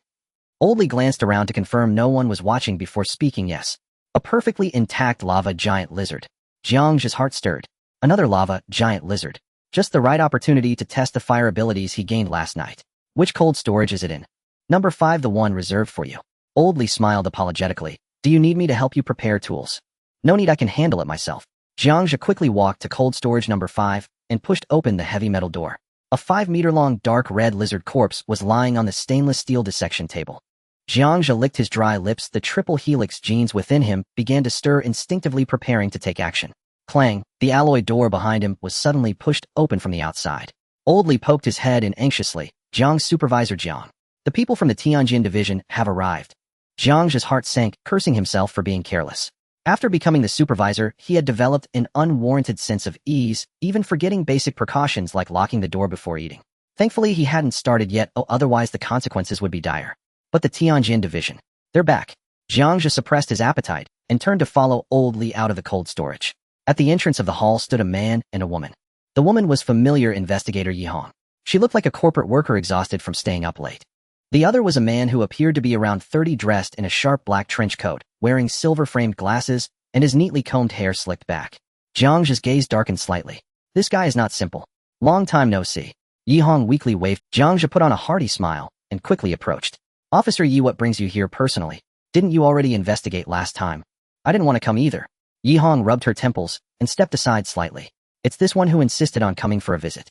Old Li glanced around to confirm no one was watching before speaking. Yes. A perfectly intact lava giant lizard. Jiang Zhe's heart stirred. Another lava giant lizard. Just the right opportunity to test the fire abilities he gained last night. Which cold storage is it in? Number 5, the one reserved for you. Old Li smiled apologetically. Do you need me to help you prepare tools? No need, I can handle it myself. Jiang Zhe quickly walked to cold storage number 5 and pushed open the heavy metal door. A 5-meter-long dark red lizard corpse was lying on the stainless steel dissection table. Jiang Zhe licked his dry lips. The triple helix genes within him began to stir, instinctively preparing to take action. Clang! The alloy door behind him was suddenly pushed open from the outside. Old Li poked his head in anxiously. Jiang, Supervisor Jiang. The people from the Tianjin division have arrived. Jiang Zhe's heart sank, cursing himself for being careless. After becoming the supervisor, he had developed an unwarranted sense of ease, even forgetting basic precautions like locking the door before eating. Thankfully, he hadn't started yet, otherwise the consequences would be dire. But the Tianjin division. They're back. Jiang Zhe suppressed his appetite and turned to follow Old Li out of the cold storage. At the entrance of the hall stood a man and a woman. The woman was familiar investigator Yi Hong. She looked like a corporate worker exhausted from staying up late. The other was a man who appeared to be around 30, dressed in a sharp black trench coat, wearing silver-framed glasses, and his neatly combed hair slicked back. Jiang Zhe's gaze darkened slightly. This guy is not simple. Long time no see. Yi Hong weakly waved. Jiang Zhe put on a hearty smile and quickly approached. Officer Yi, what brings you here personally? Didn't you already investigate last time? I didn't want to come either. Yi Hong rubbed her temples and stepped aside slightly. It's this one who insisted on coming for a visit.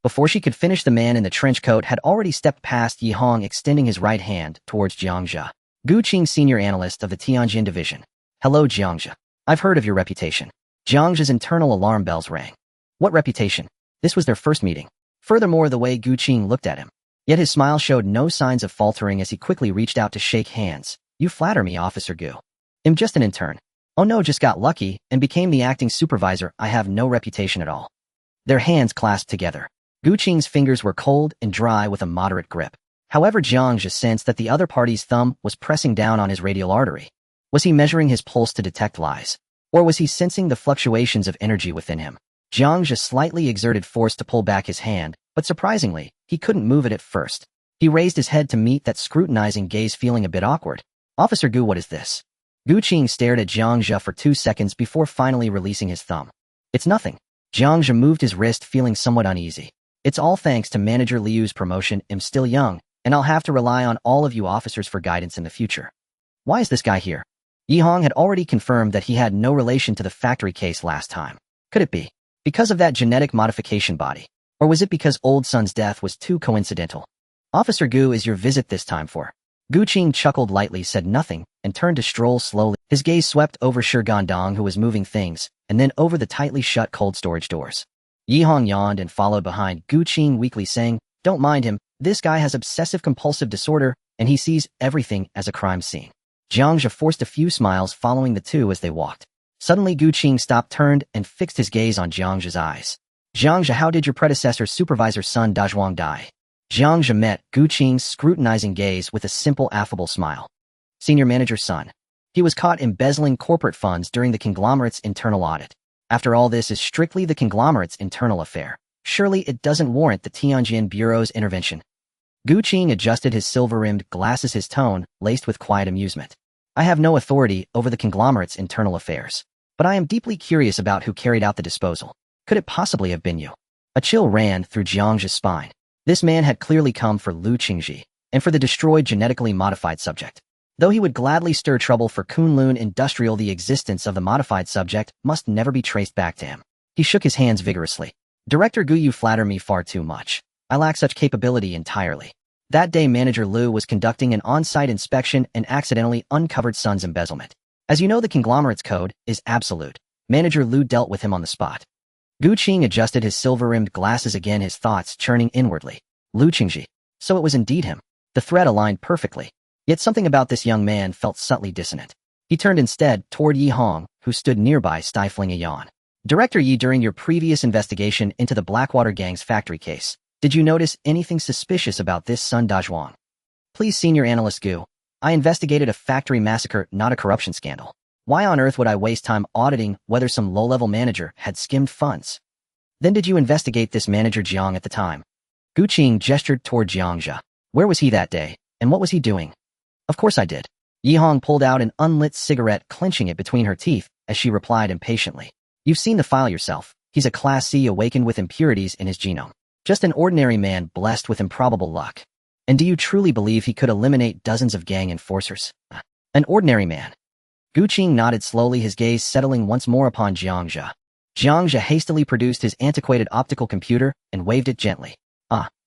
Before she could finish, the man in the trench coat had already stepped past Yi Hong, extending his right hand towards Jiang Zhe. Gu Qing, senior analyst of the Tianjin division. Hello, Jiang Zhe. I've heard of your reputation. Jiang Zhe's internal alarm bells rang. What reputation? This was their first meeting. Furthermore, the way Gu Qing looked at him. Yet his smile showed no signs of faltering as he quickly reached out to shake hands. You flatter me, Officer Gu. I'm just an intern. Oh no, just got lucky and became the acting supervisor. I have no reputation at all. Their hands clasped together. Gu Qing's fingers were cold and dry with a moderate grip. However, Jiang Zhe sensed that the other party's thumb was pressing down on his radial artery. Was he measuring his pulse to detect lies? Or was he sensing the fluctuations of energy within him? Jiang Zhe slightly exerted force to pull back his hand, but surprisingly, he couldn't move it at first. He raised his head to meet that scrutinizing gaze, feeling a bit awkward. Officer Gu, what is this? Gu Qing stared at Jiang Zhe for 2 seconds before finally releasing his thumb. It's nothing. Jiang Zhe moved his wrist, feeling somewhat uneasy. It's all thanks to Manager Liu's promotion. I'm still young, and I'll have to rely on all of you officers for guidance in the future. Why is this guy here? Yi Hong had already confirmed that he had no relation to the factory case last time. Could it be because of that genetic modification body? Or was it because Old Sun's death was too coincidental? Officer Gu, is your visit this time for? Gu Qing chuckled lightly, said nothing, and turned to stroll slowly. His gaze swept over Shi Gandong, who was moving things, and then over the tightly shut cold storage doors. Yi Hong yawned and followed behind Gu Qing, weakly saying, Don't mind him, this guy has obsessive-compulsive disorder, and he sees everything as a crime scene. Jiang Zhe forced a few smiles following the two as they walked. Suddenly Gu Qing stopped, turned, and fixed his gaze on Jiang Zhe's eyes. Jiang Zhe, how did your predecessor's supervisor's son Dazhuang die? Jiang Zhe met Gu Qing's scrutinizing gaze with a simple, affable smile. Senior manager's son. He was caught embezzling corporate funds during the conglomerate's internal audit. After all, this is strictly the conglomerate's internal affair. Surely it doesn't warrant the Tianjin Bureau's intervention. Gu Qing adjusted his silver-rimmed glasses, his tone laced with quiet amusement. I have no authority over the conglomerate's internal affairs, but I am deeply curious about who carried out the disposal. Could it possibly have been you? A chill ran through Jiang Zhe's spine. This man had clearly come for Lu Qingji, and for the destroyed genetically modified subject. Though he would gladly stir trouble for Kunlun Industrial, the existence of the modified subject must never be traced back to him. He shook his hands vigorously. Director Gu, you flatter me far too much. I lack such capability entirely. That day, Manager Liu was conducting an on-site inspection and accidentally uncovered Sun's embezzlement. As you know, the conglomerate's code is absolute. Manager Liu dealt with him on the spot. Gu Qing adjusted his silver-rimmed glasses again, his thoughts churning inwardly. Lu Qingji. So it was indeed him. The thread aligned perfectly. Yet something about this young man felt subtly dissonant. He turned instead toward Yi Hong, who stood nearby, stifling a yawn. Director Yi, during your previous investigation into the Blackwater Gang's factory case, did you notice anything suspicious about this Sun Dazhuang? Please, Senior Analyst Gu. I investigated a factory massacre, not a corruption scandal. Why on earth would I waste time auditing whether some low-level manager had skimmed funds? Then did you investigate this manager Jiang at the time? Gu Qing gestured toward Jiang Zhe. Where was he that day, and what was he doing? Of course I did. Yi Hong pulled out an unlit cigarette, clenching it between her teeth, as she replied impatiently. You've seen the file yourself. He's a Class C, awakened with impurities in his genome. Just an ordinary man blessed with improbable luck. And do you truly believe he could eliminate dozens of gang enforcers? An ordinary man. Gu Qing nodded slowly, his gaze settling once more upon Jiang Zhe. Jiang Zhe hastily produced his antiquated optical computer and waved it gently.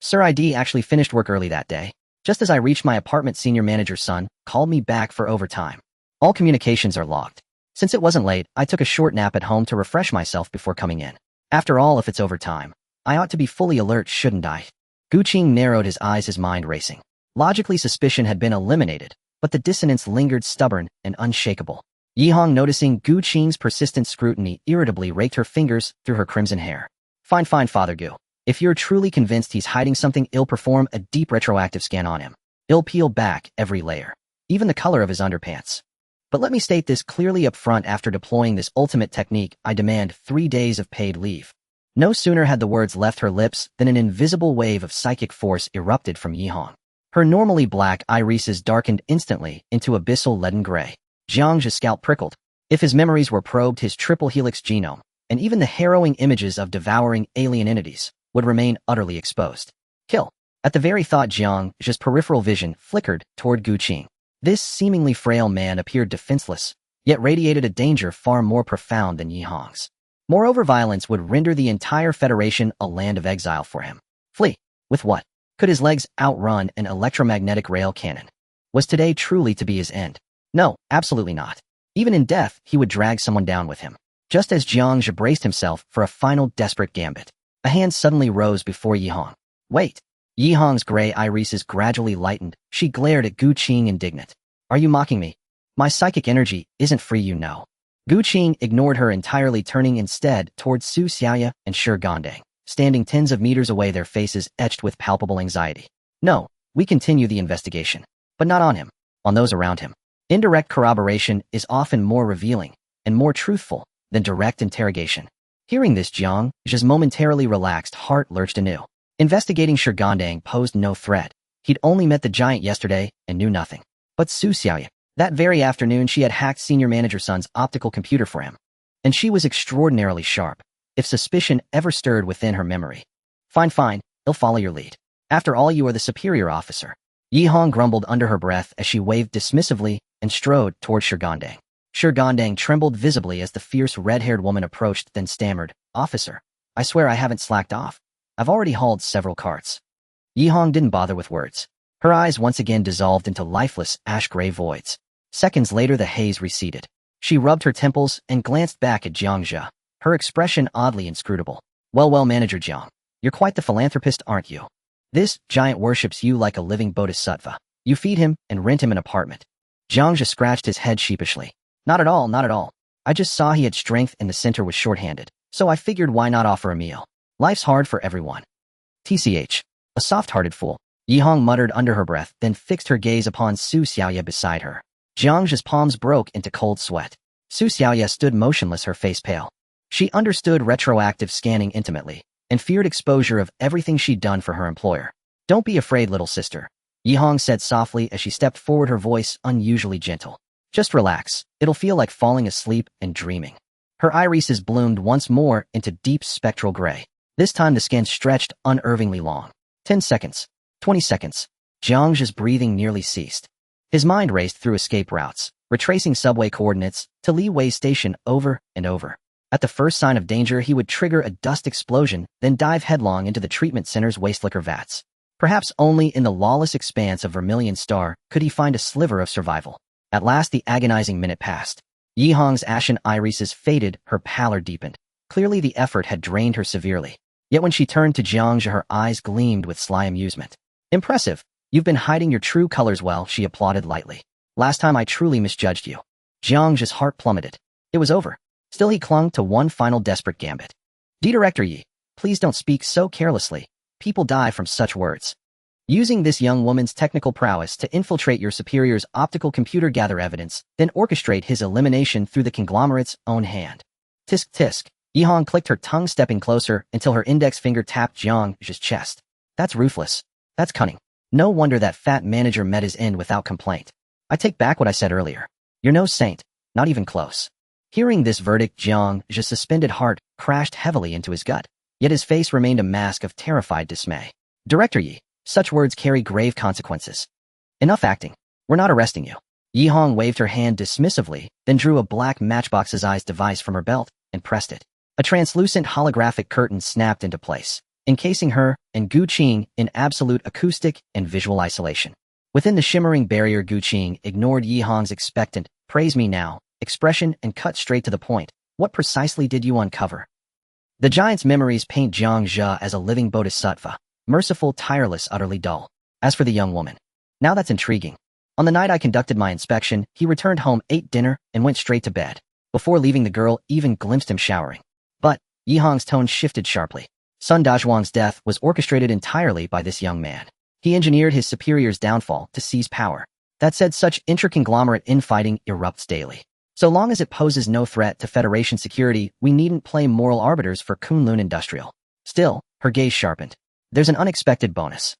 Sir, ID actually finished work early that day. Just as I reached my apartment, senior manager's son called me back for overtime. All communications are logged. Since it wasn't late, I took a short nap at home to refresh myself before coming in. After all, if it's overtime, I ought to be fully alert, shouldn't I? Gu Qing narrowed his eyes, his mind racing. Logically, suspicion had been eliminated, but the dissonance lingered, stubborn and unshakable. Yi Hong, noticing Gu Qing's persistent scrutiny, irritably raked her fingers through her crimson hair. Fine, Father Gu. If you're truly convinced he's hiding something, I'll perform a deep retroactive scan on him. I'll peel back every layer, even the color of his underpants. But let me state this clearly up front, after deploying this ultimate technique, I demand 3 days of paid leave. No sooner had the words left her lips than an invisible wave of psychic force erupted from Yi Hong. Her normally black irises darkened instantly into abyssal leaden gray. Jiang Zhe's scalp prickled. If his memories were probed, his triple helix genome, and even the harrowing images of devouring alien entities, would remain utterly exposed. Kill. At the very thought, Jiang Zhe's peripheral vision flickered toward Gu Qing. This seemingly frail man appeared defenseless, yet radiated a danger far more profound than Yi Hong's. Moreover, violence would render the entire Federation a land of exile for him. Flee. With what? Could his legs outrun an electromagnetic rail cannon? Was today truly to be his end? No, absolutely not. Even in death, he would drag someone down with him. Just as Jiang Zhe braced himself for a final desperate gambit, a hand suddenly rose before Yihang. Wait! Yihang's gray irises gradually lightened. She glared at Gu Qing indignant. Are you mocking me? My psychic energy isn't free, you know. Gu Qing ignored her entirely, turning instead towards Su Xiaoya and Shi Gandang, standing tens of meters away, their faces etched with palpable anxiety. No, we continue the investigation. But not on him, on those around him. Indirect corroboration is often more revealing and more truthful than direct interrogation. Hearing this, Jiang Zhe's momentarily relaxed heart lurched anew. Investigating Shi Gandang posed no threat. He'd only met the giant yesterday and knew nothing. But Su Xiaoya, that very afternoon she had hacked Senior Manager Sun's optical computer for him. And she was extraordinarily sharp, if suspicion ever stirred within her memory. Fine, he'll follow your lead. After all, you are the superior officer. Yihang grumbled under her breath as she waved dismissively and strode toward Shi Gandang. Shi Gandang trembled visibly as the fierce red-haired woman approached, then stammered, Officer, I swear I haven't slacked off. I've already hauled several carts. Yihang didn't bother with words. Her eyes once again dissolved into lifeless, ash-gray voids. Seconds later, the haze receded. She rubbed her temples and glanced back at Jiang Zhe, her expression oddly inscrutable. Well, Manager Jiang, you're quite the philanthropist, aren't you? This giant worships you like a living bodhisattva. You feed him and rent him an apartment. Jiang Zhe scratched his head sheepishly. Not at all. I just saw he had strength and the center was short-handed, so I figured why not offer a meal. Life's hard for everyone. TCH. A soft-hearted fool. Yihang muttered under her breath, then fixed her gaze upon Su Xiaoya beside her. Jiang Zhe's palms broke into cold sweat. Su Xiaoya stood motionless, her face pale. She understood retroactive scanning intimately, and feared exposure of everything she'd done for her employer. Don't be afraid, little sister, Yihang said softly as she stepped forward, her voice unusually gentle. Just relax, it'll feel like falling asleep and dreaming. Her irises bloomed once more into deep spectral gray. This time the skin stretched unervingly long. 10 seconds. 20 seconds. Jiang Zhe's breathing nearly ceased. His mind raced through escape routes, retracing subway coordinates to Li Wei Station over and over. At the first sign of danger, he would trigger a dust explosion, then dive headlong into the treatment center's waste liquor vats. Perhaps only in the lawless expanse of Vermilion Star could he find a sliver of survival. At last the agonizing minute passed. Yihang's ashen irises faded, her pallor deepened. Clearly the effort had drained her severely. Yet when she turned to Jiang Zhe, her eyes gleamed with sly amusement. Impressive. You've been hiding your true colors well, she applauded lightly. Last time I truly misjudged you. Jiang Zhe's heart plummeted. It was over. Still he clung to one final desperate gambit. Director Yi, please don't speak so carelessly. People die from such words. Using this young woman's technical prowess to infiltrate your superior's optical computer, gather evidence, then orchestrate his elimination through the conglomerate's own hand. Tisk tisk. Yihang clicked her tongue, stepping closer until her index finger tapped Jiang Zhe's chest. That's ruthless. That's cunning. No wonder that fat manager met his end without complaint. I take back what I said earlier. You're no saint, not even close. Hearing this verdict, Jiang Zhe's suspended heart crashed heavily into his gut, yet his face remained a mask of terrified dismay. Director Yi, such words carry grave consequences. Enough acting. We're not arresting you. Yihang waved her hand dismissively, then drew a black matchbox-sized device from her belt and pressed it. A translucent holographic curtain snapped into place, encasing her and Gu Qing in absolute acoustic and visual isolation. Within the shimmering barrier, Gu Qing ignored Yihang's expectant, praise me now, expression and cut straight to the point. What precisely did you uncover? The giant's memories paint Jiang Zhe as a living bodhisattva, merciful, tireless, utterly dull. As for the young woman, now that's intriguing. On the night I conducted my inspection, he returned home, ate dinner, and went straight to bed. Before leaving, the girl even glimpsed him showering. But, Yihang's tone shifted sharply. Sun Dazhuang's death was orchestrated entirely by this young man. He engineered his superior's downfall to seize power. That said, such inter-conglomerate infighting erupts daily. So long as it poses no threat to Federation security, we needn't play moral arbiters for Kunlun Industrial. Still, her gaze sharpened. There's an unexpected bonus.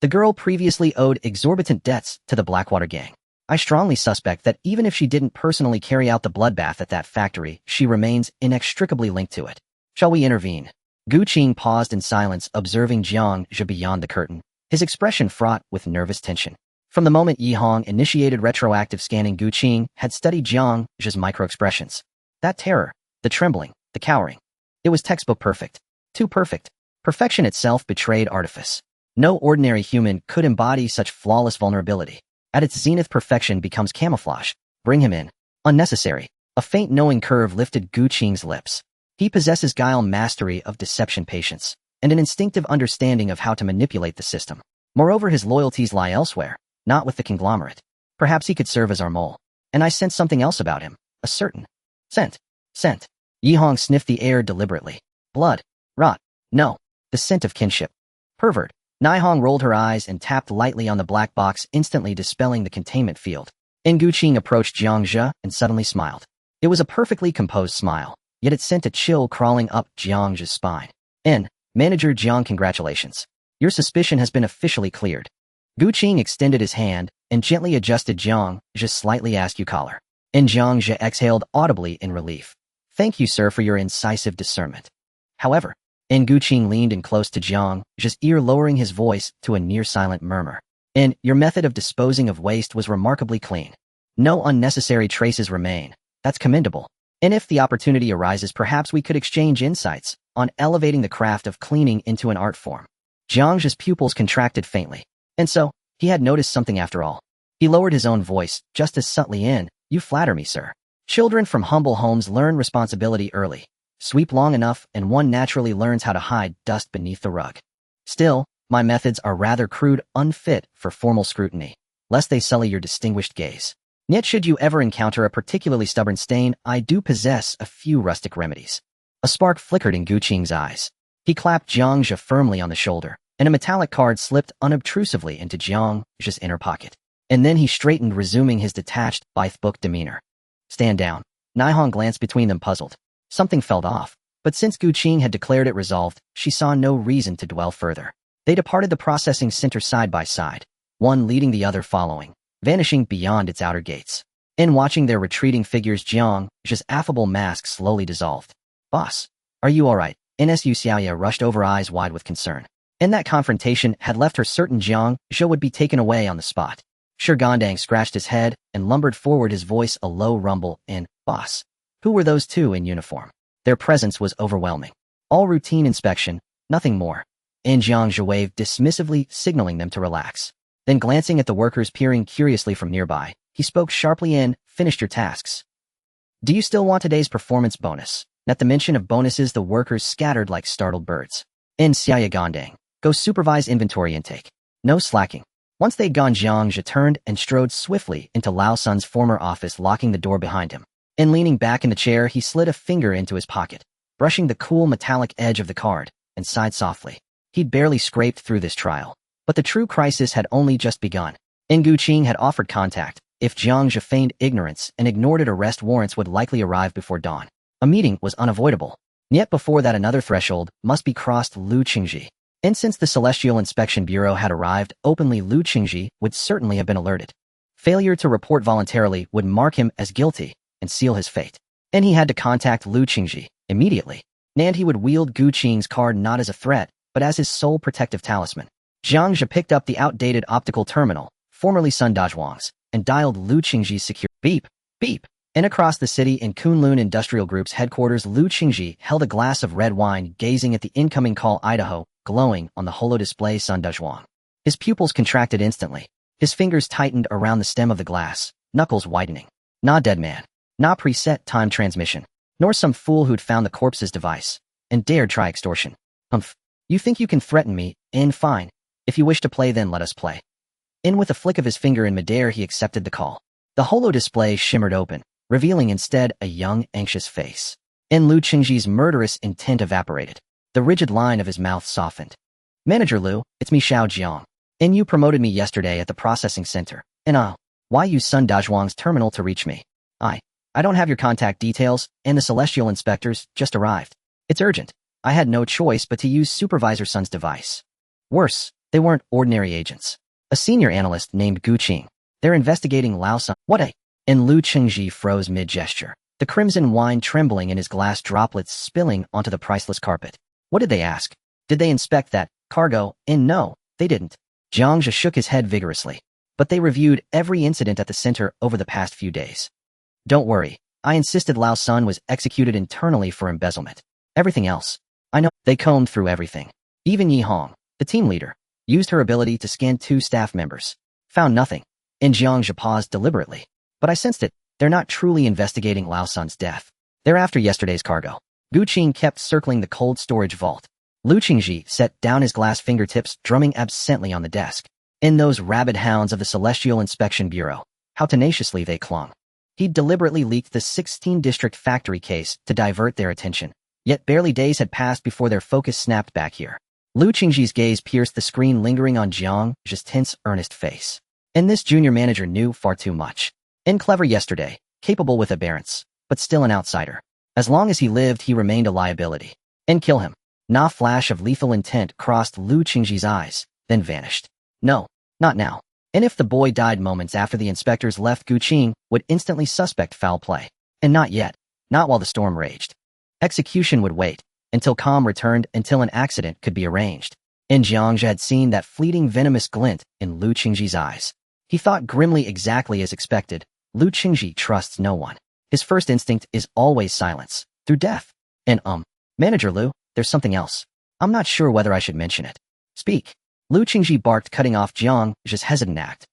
The girl previously owed exorbitant debts to the Blackwater gang. I strongly suspect that even if she didn't personally carry out the bloodbath at that factory, she remains inextricably linked to it. Shall we intervene? Gu Qing paused in silence, observing Jiang Zhe beyond the curtain, his expression fraught with nervous tension. From the moment Yihang initiated retroactive scanning, Gu Qing had studied Jiang Zhe's microexpressions. That terror, the trembling, the cowering. It was textbook perfect. Too perfect. Perfection itself betrayed artifice. No ordinary human could embody such flawless vulnerability. At its zenith, perfection becomes camouflage. Bring him in. Unnecessary. A faint knowing curve lifted Gu Qing's lips. He possesses guile, mastery of deception, patience, and an instinctive understanding of how to manipulate the system. Moreover, his loyalties lie elsewhere, not with the conglomerate. Perhaps he could serve as our mole. And I sensed something else about him, a certain scent. Yi Hong sniffed the air deliberately. Blood. Rot. No. The scent of kinship. Pervert. Nai Hong rolled her eyes and tapped lightly on the black box, instantly dispelling the containment field. Gu Qing approached Jiang Zhe and suddenly smiled. It was a perfectly composed smile, yet it sent a chill crawling up Jiang Zhe's spine. Manager Jiang, congratulations. Your suspicion has been officially cleared. Gu Qing extended his hand and gently adjusted Jiang Zhe's slightly askew collar. Jiang Zhe exhaled audibly in relief. Thank you, sir, for your incisive discernment. However, Gu Qing leaned in close to Jiang Zhe's ear, lowering his voice to a near-silent murmur. Your method of disposing of waste was remarkably clean. No unnecessary traces remain. That's commendable. And if the opportunity arises, perhaps we could exchange insights on elevating the craft of cleaning into an art form. Jiang Zhe's pupils contracted faintly. And so, he had noticed something after all. He lowered his own voice, just as subtly you flatter me, sir. Children from humble homes learn responsibility early. Sweep long enough and one naturally learns how to hide dust beneath the rug. Still, my methods are rather crude, unfit for formal scrutiny, lest they sully your distinguished gaze. Yet should you ever encounter a particularly stubborn stain, I do possess a few rustic remedies. A spark flickered in Gu Qing's eyes. He clapped Jiang Zhe firmly on the shoulder, and a metallic card slipped unobtrusively into Jiang Zhe's inner pocket. And then he straightened, resuming his detached, by-the-book demeanor. Stand down. Nai Hong glanced between them, puzzled. Something felt off, but since Gu Qing had declared it resolved, she saw no reason to dwell further. They departed the processing center side by side, one leading the other following, vanishing beyond its outer gates. In watching their retreating figures, Jiang Zhe's affable mask slowly dissolved. Boss, are you all right? Nsu Xiaoya rushed over, eyes wide with concern. And that confrontation had left her certain Jiang Zhe would be taken away on the spot. Shi Gandang scratched his head and lumbered forward, his voice a low rumble. Boss, who were those two in uniform? Their presence was overwhelming. All routine inspection, nothing more. Jiang Zhe waved dismissively, signaling them to relax. Then glancing at the workers peering curiously from nearby, he spoke sharply. Finished your tasks. Do you still want today's performance bonus? At the mention of bonuses, the workers scattered like startled birds. Xiaoya Gandang, go supervise inventory intake. No slacking. Once they'd gone, Jiang Zhe turned and strode swiftly into Lao Sun's former office, locking the door behind him. Leaning back in the chair, he slid a finger into his pocket, brushing the cool metallic edge of the card, and sighed softly. He'd barely scraped through this trial, but the true crisis had only just begun. Gu Qing had offered contact. If Jiang Zhe feigned ignorance and ignored it, arrest warrants would likely arrive before dawn. A meeting was unavoidable. Yet before that, another threshold must be crossed: Lu Qingji. And since the Celestial Inspection Bureau had arrived openly, Lu Qingji would certainly have been alerted. Failure to report voluntarily would mark him as guilty and seal his fate. And he had to contact Lu Qingji immediately. And he would wield Gu Qing's card not as a threat, but as his sole protective talisman. Jiang Zhe picked up the outdated optical terminal, formerly Sun Dazhuang's, and dialed Lu Qingji's secure beep, beep. And across the city in Kunlun Industrial Group's headquarters, Lu Qingji held a glass of red wine, gazing at the incoming call, Idaho, glowing on the holo-display Sun Dazhuang. His pupils contracted instantly. His fingers tightened around the stem of the glass, knuckles widening. Nah, dead man. Nah, preset time transmission. Nor some fool who'd found the corpse's device and dared try extortion. Humph. You think you can threaten me? Fine. If you wish to play, then let us play. With a flick of his finger in midair, he accepted the call. The holo display shimmered open, revealing instead a young, anxious face. Lu Qingji's murderous intent evaporated. The rigid line of his mouth softened. Manager Lu, it's me, Xiao Jiang. You promoted me yesterday at the processing center. Why use Sun Dazhuang's terminal to reach me? I don't have your contact details, and the Celestial Inspectors just arrived. It's urgent. I had no choice but to use Supervisor Sun's device. Worse, they weren't ordinary agents. A senior analyst named Gu Qing. They're investigating Lao Sun. What a... Lu Qingji froze mid-gesture, the crimson wine trembling in his glass, droplets spilling onto the priceless carpet. What did they ask? Did they inspect that cargo? No, they didn't. Jiang Zhe shook his head vigorously. But they reviewed every incident at the center over the past few days. Don't worry, I insisted Lao Sun was executed internally for embezzlement. Everything else, I know. They combed through everything. Even Yi Hong, the team leader, used her ability to scan 2 staff members. Found nothing. Jiang Zhe paused deliberately. But I sensed it. They're not truly investigating Lao Sun's death. They're after yesterday's cargo. Gu Qing kept circling the cold storage vault. Lu Qingji set down his glass fingertips, drumming absently on the desk. In those rabid hounds of the Celestial Inspection Bureau, how tenaciously they clung. He'd deliberately leaked the 16-district factory case to divert their attention. Yet barely days had passed before their focus snapped back here. Lu Qingji's gaze pierced the screen, lingering on Jiang Zhe's tense, earnest face. And this junior manager knew far too much. And clever yesterday, capable with aberrance, but still an outsider. As long as he lived, he remained a liability. And kill him. Na flash of lethal intent crossed Lu Qingji's eyes, then vanished. No, not now. And if the boy died moments after the inspectors left, Gu Qing would instantly suspect foul play. And not yet. Not while the storm raged. Execution would wait, until calm returned, until an accident could be arranged. And Jiang Zhe had seen that fleeting venomous glint in Lu Qingji's eyes. He thought grimly, exactly as expected. Lu Qingji trusts no one. His first instinct is always silence, through death. And Manager Lu, there's something else. I'm not sure whether I should mention it. Speak. Lu Qingji barked, cutting off Jiang Zhe's hesitant act.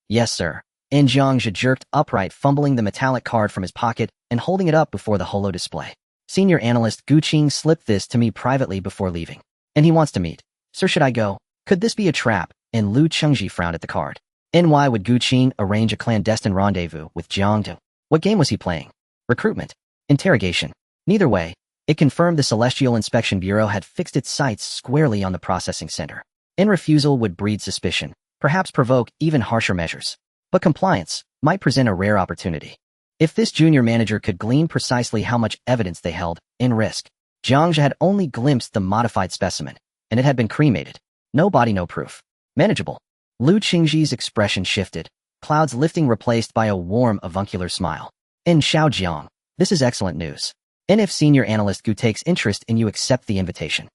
Yes, sir. And Jiang Zhe jerked upright, fumbling the metallic card from his pocket and holding it up before the holo display. Senior analyst Gu Qing slipped this to me privately before leaving. And he wants to meet. Sir, should I go? Could this be a trap? And Lu Qingji frowned at the card. And why would Gu Qing arrange a clandestine rendezvous with Jiang Zhe? What game was he playing? Recruitment? Interrogation? Neither way, it confirmed the Celestial Inspection Bureau had fixed its sights squarely on the processing center. And refusal would breed suspicion, perhaps provoke even harsher measures. But compliance might present a rare opportunity. If this junior manager could glean precisely how much evidence they held in risk. Jiang Zhe had only glimpsed the modified specimen, and it had been cremated. No body, no proof. Manageable. Lu Qingji's expression shifted, clouds lifting, replaced by a warm, avuncular smile. And Xiao Jiang, this is excellent news. And if senior analyst Gu takes interest in you, accept the invitation.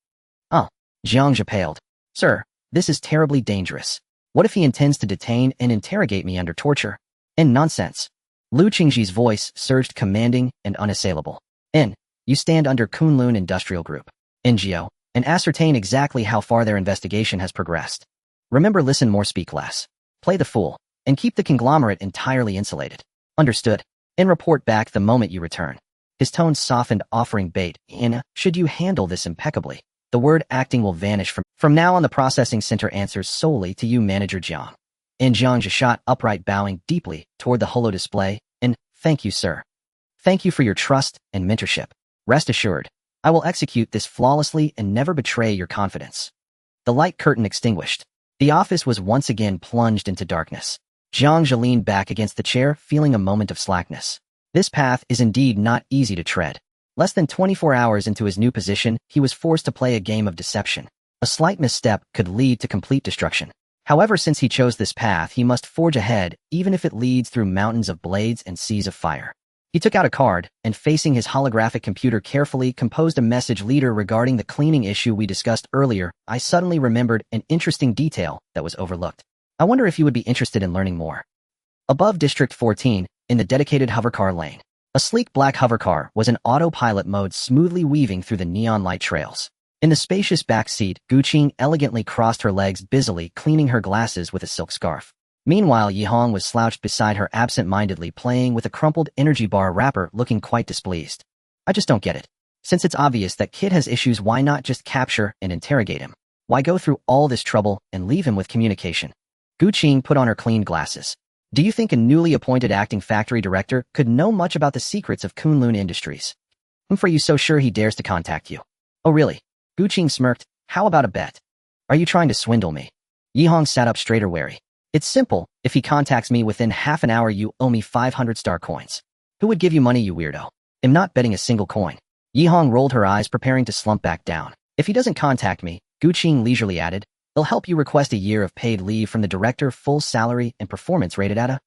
Jiang Zhe paled. Sir, this is terribly dangerous. What if he intends to detain and interrogate me under torture? And nonsense. Lu Qingji's voice surged, commanding and unassailable. You stand under Kunlun Industrial Group, NGO, and ascertain exactly how far their investigation has progressed. Remember, listen more, speak less. Play the fool, and keep the conglomerate entirely insulated. Understood? And report back the moment you return. His tone softened, offering bait. Should you handle this impeccably, the word acting will vanish from now on. The processing center answers solely to you, Manager Jiang. And Jiang Zhe shot upright, bowing deeply toward the holo display. And thank you, sir. Thank you for your trust and mentorship. Rest assured, I will execute this flawlessly and never betray your confidence. The light curtain extinguished. The office was once again plunged into darkness. Jiang Zhe leaned back against the chair, feeling a moment of slackness. This path is indeed not easy to tread. Less than 24 hours into his new position, he was forced to play a game of deception. A slight misstep could lead to complete destruction. However, since he chose this path, he must forge ahead, even if it leads through mountains of blades and seas of fire. He took out a card, and facing his holographic computer carefully, composed a message. Leader, regarding the cleaning issue we discussed earlier, I suddenly remembered an interesting detail that was overlooked. I wonder if you would be interested in learning more. Above District 14, in the dedicated hovercar lane, a sleek black hovercar was in autopilot mode, smoothly weaving through the neon light trails. In the spacious back seat, Gu Qing elegantly crossed her legs, busily cleaning her glasses with a silk scarf. Meanwhile, Yihong was slouched beside her, absent-mindedly playing with a crumpled energy bar wrapper, looking quite displeased. I just don't get it. Since it's obvious that kid has issues, why not just capture and interrogate him? Why go through all this trouble and leave him with communication? Gu Qing put on her clean glasses. Do you think a newly appointed acting factory director could know much about the secrets of Kunlun Industries? For you so sure he dares to contact you? Oh really? Gu Qing smirked. How about a bet? Are you trying to swindle me? Yihong sat up straighter, wary. It's simple. If he contacts me within half an hour, you owe me 500 star coins. Who would give you money, you weirdo? I'm not betting a single coin. Yihong rolled her eyes, preparing to slump back down. If he doesn't contact me, Gu Qing leisurely added, he'll help you request a year of paid leave from the director, full salary and performance rated at a...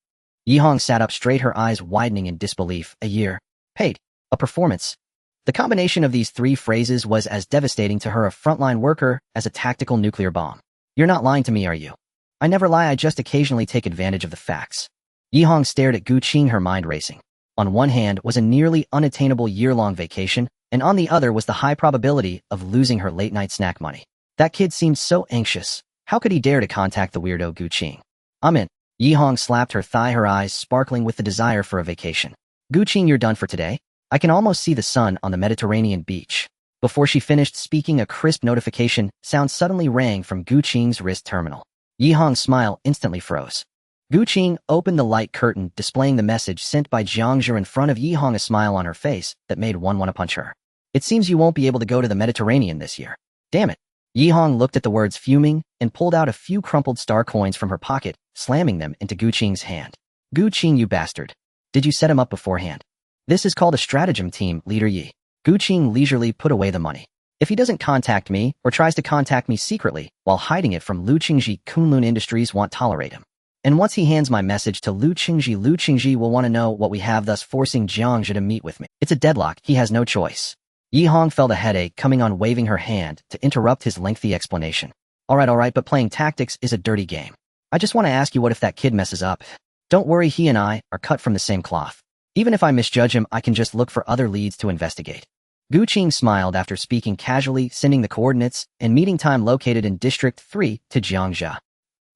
Yihong sat up straight, her eyes widening in disbelief. A year. Paid. A performance. The combination of these three phrases was as devastating to her, a frontline worker, as a tactical nuclear bomb. You're not lying to me, are you? I never lie, I just occasionally take advantage of the facts. Yihong stared at Gu Qing, her mind racing. On one hand was a nearly unattainable year-long vacation, and on the other was the high probability of losing her late-night snack money. That kid seemed so anxious. How could he dare to contact the weirdo Gu Qing? I'm in. Yi Hong slapped her thigh, her eyes sparkling with the desire for a vacation. Gu Qing, you're done for today? I can almost see the sun on the Mediterranean beach. Before she finished speaking, a crisp notification sound suddenly rang from Gu Qing's wrist terminal. Yi Hong's smile instantly froze. Gu Qing opened the light curtain, displaying the message sent by Jiang Zhe in front of Yi Hong, a smile on her face that made one want to punch her. It seems you won't be able to go to the Mediterranean this year. Damn it. Yi Hong looked at the words fuming and pulled out a few crumpled star coins from her pocket, slamming them into Gu Qing's hand. Gu Qing, you bastard. Did you set him up beforehand? This is called a stratagem, team leader Yi. Gu Qing leisurely put away the money. If he doesn't contact me or tries to contact me secretly while hiding it from Lu Qingji, Kunlun Industries won't tolerate him. And once he hands my message to Lu Qingji will want to know what we have, thus forcing Jiang Zhe to meet with me. It's a deadlock, he has no choice. Yi Hong felt a headache coming on, waving her hand to interrupt his lengthy explanation. Alright, but playing tactics is a dirty game. I just want to ask you, what if that kid messes up? Don't worry, he and I are cut from the same cloth. Even if I misjudge him, I can just look for other leads to investigate. Gu Qing smiled after speaking casually, sending the coordinates and meeting time located in District 3 to Jiang Zhe.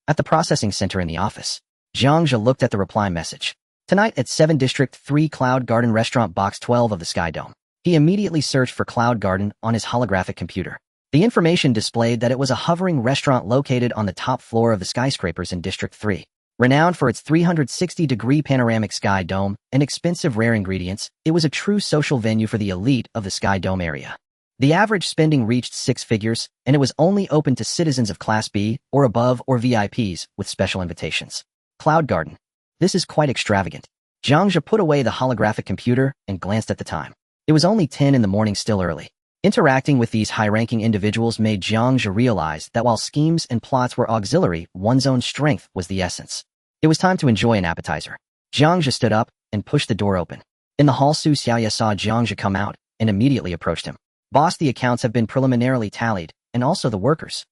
At the processing center in the office, Jiang Zhe looked at the reply message. Tonight at 7 District 3 Cloud Garden Restaurant, Box 12 of the Sky Dome. He immediately searched for Cloud Garden on his holographic computer. The information displayed that it was a hovering restaurant located on the top floor of the skyscrapers in District 3. Renowned for its 360-degree panoramic Sky Dome and expensive rare ingredients, it was a true social venue for the elite of the Sky Dome area. The average spending reached 6 figures, and it was only open to citizens of Class B or above or VIPs with special invitations. Cloud Garden. This is quite extravagant. Jiang Zhe put away the holographic computer and glanced at the time. It was only 10 in the morning, still early. Interacting with these high-ranking individuals made Jiang Zhe realize that while schemes and plots were auxiliary, one's own strength was the essence. It was time to enjoy an appetizer. Jiang Zhe stood up and pushed the door open. In the hall, Su Xiaoya saw Jiang Zhe come out and immediately approached him. Boss, the accounts have been preliminarily tallied, and also the workers.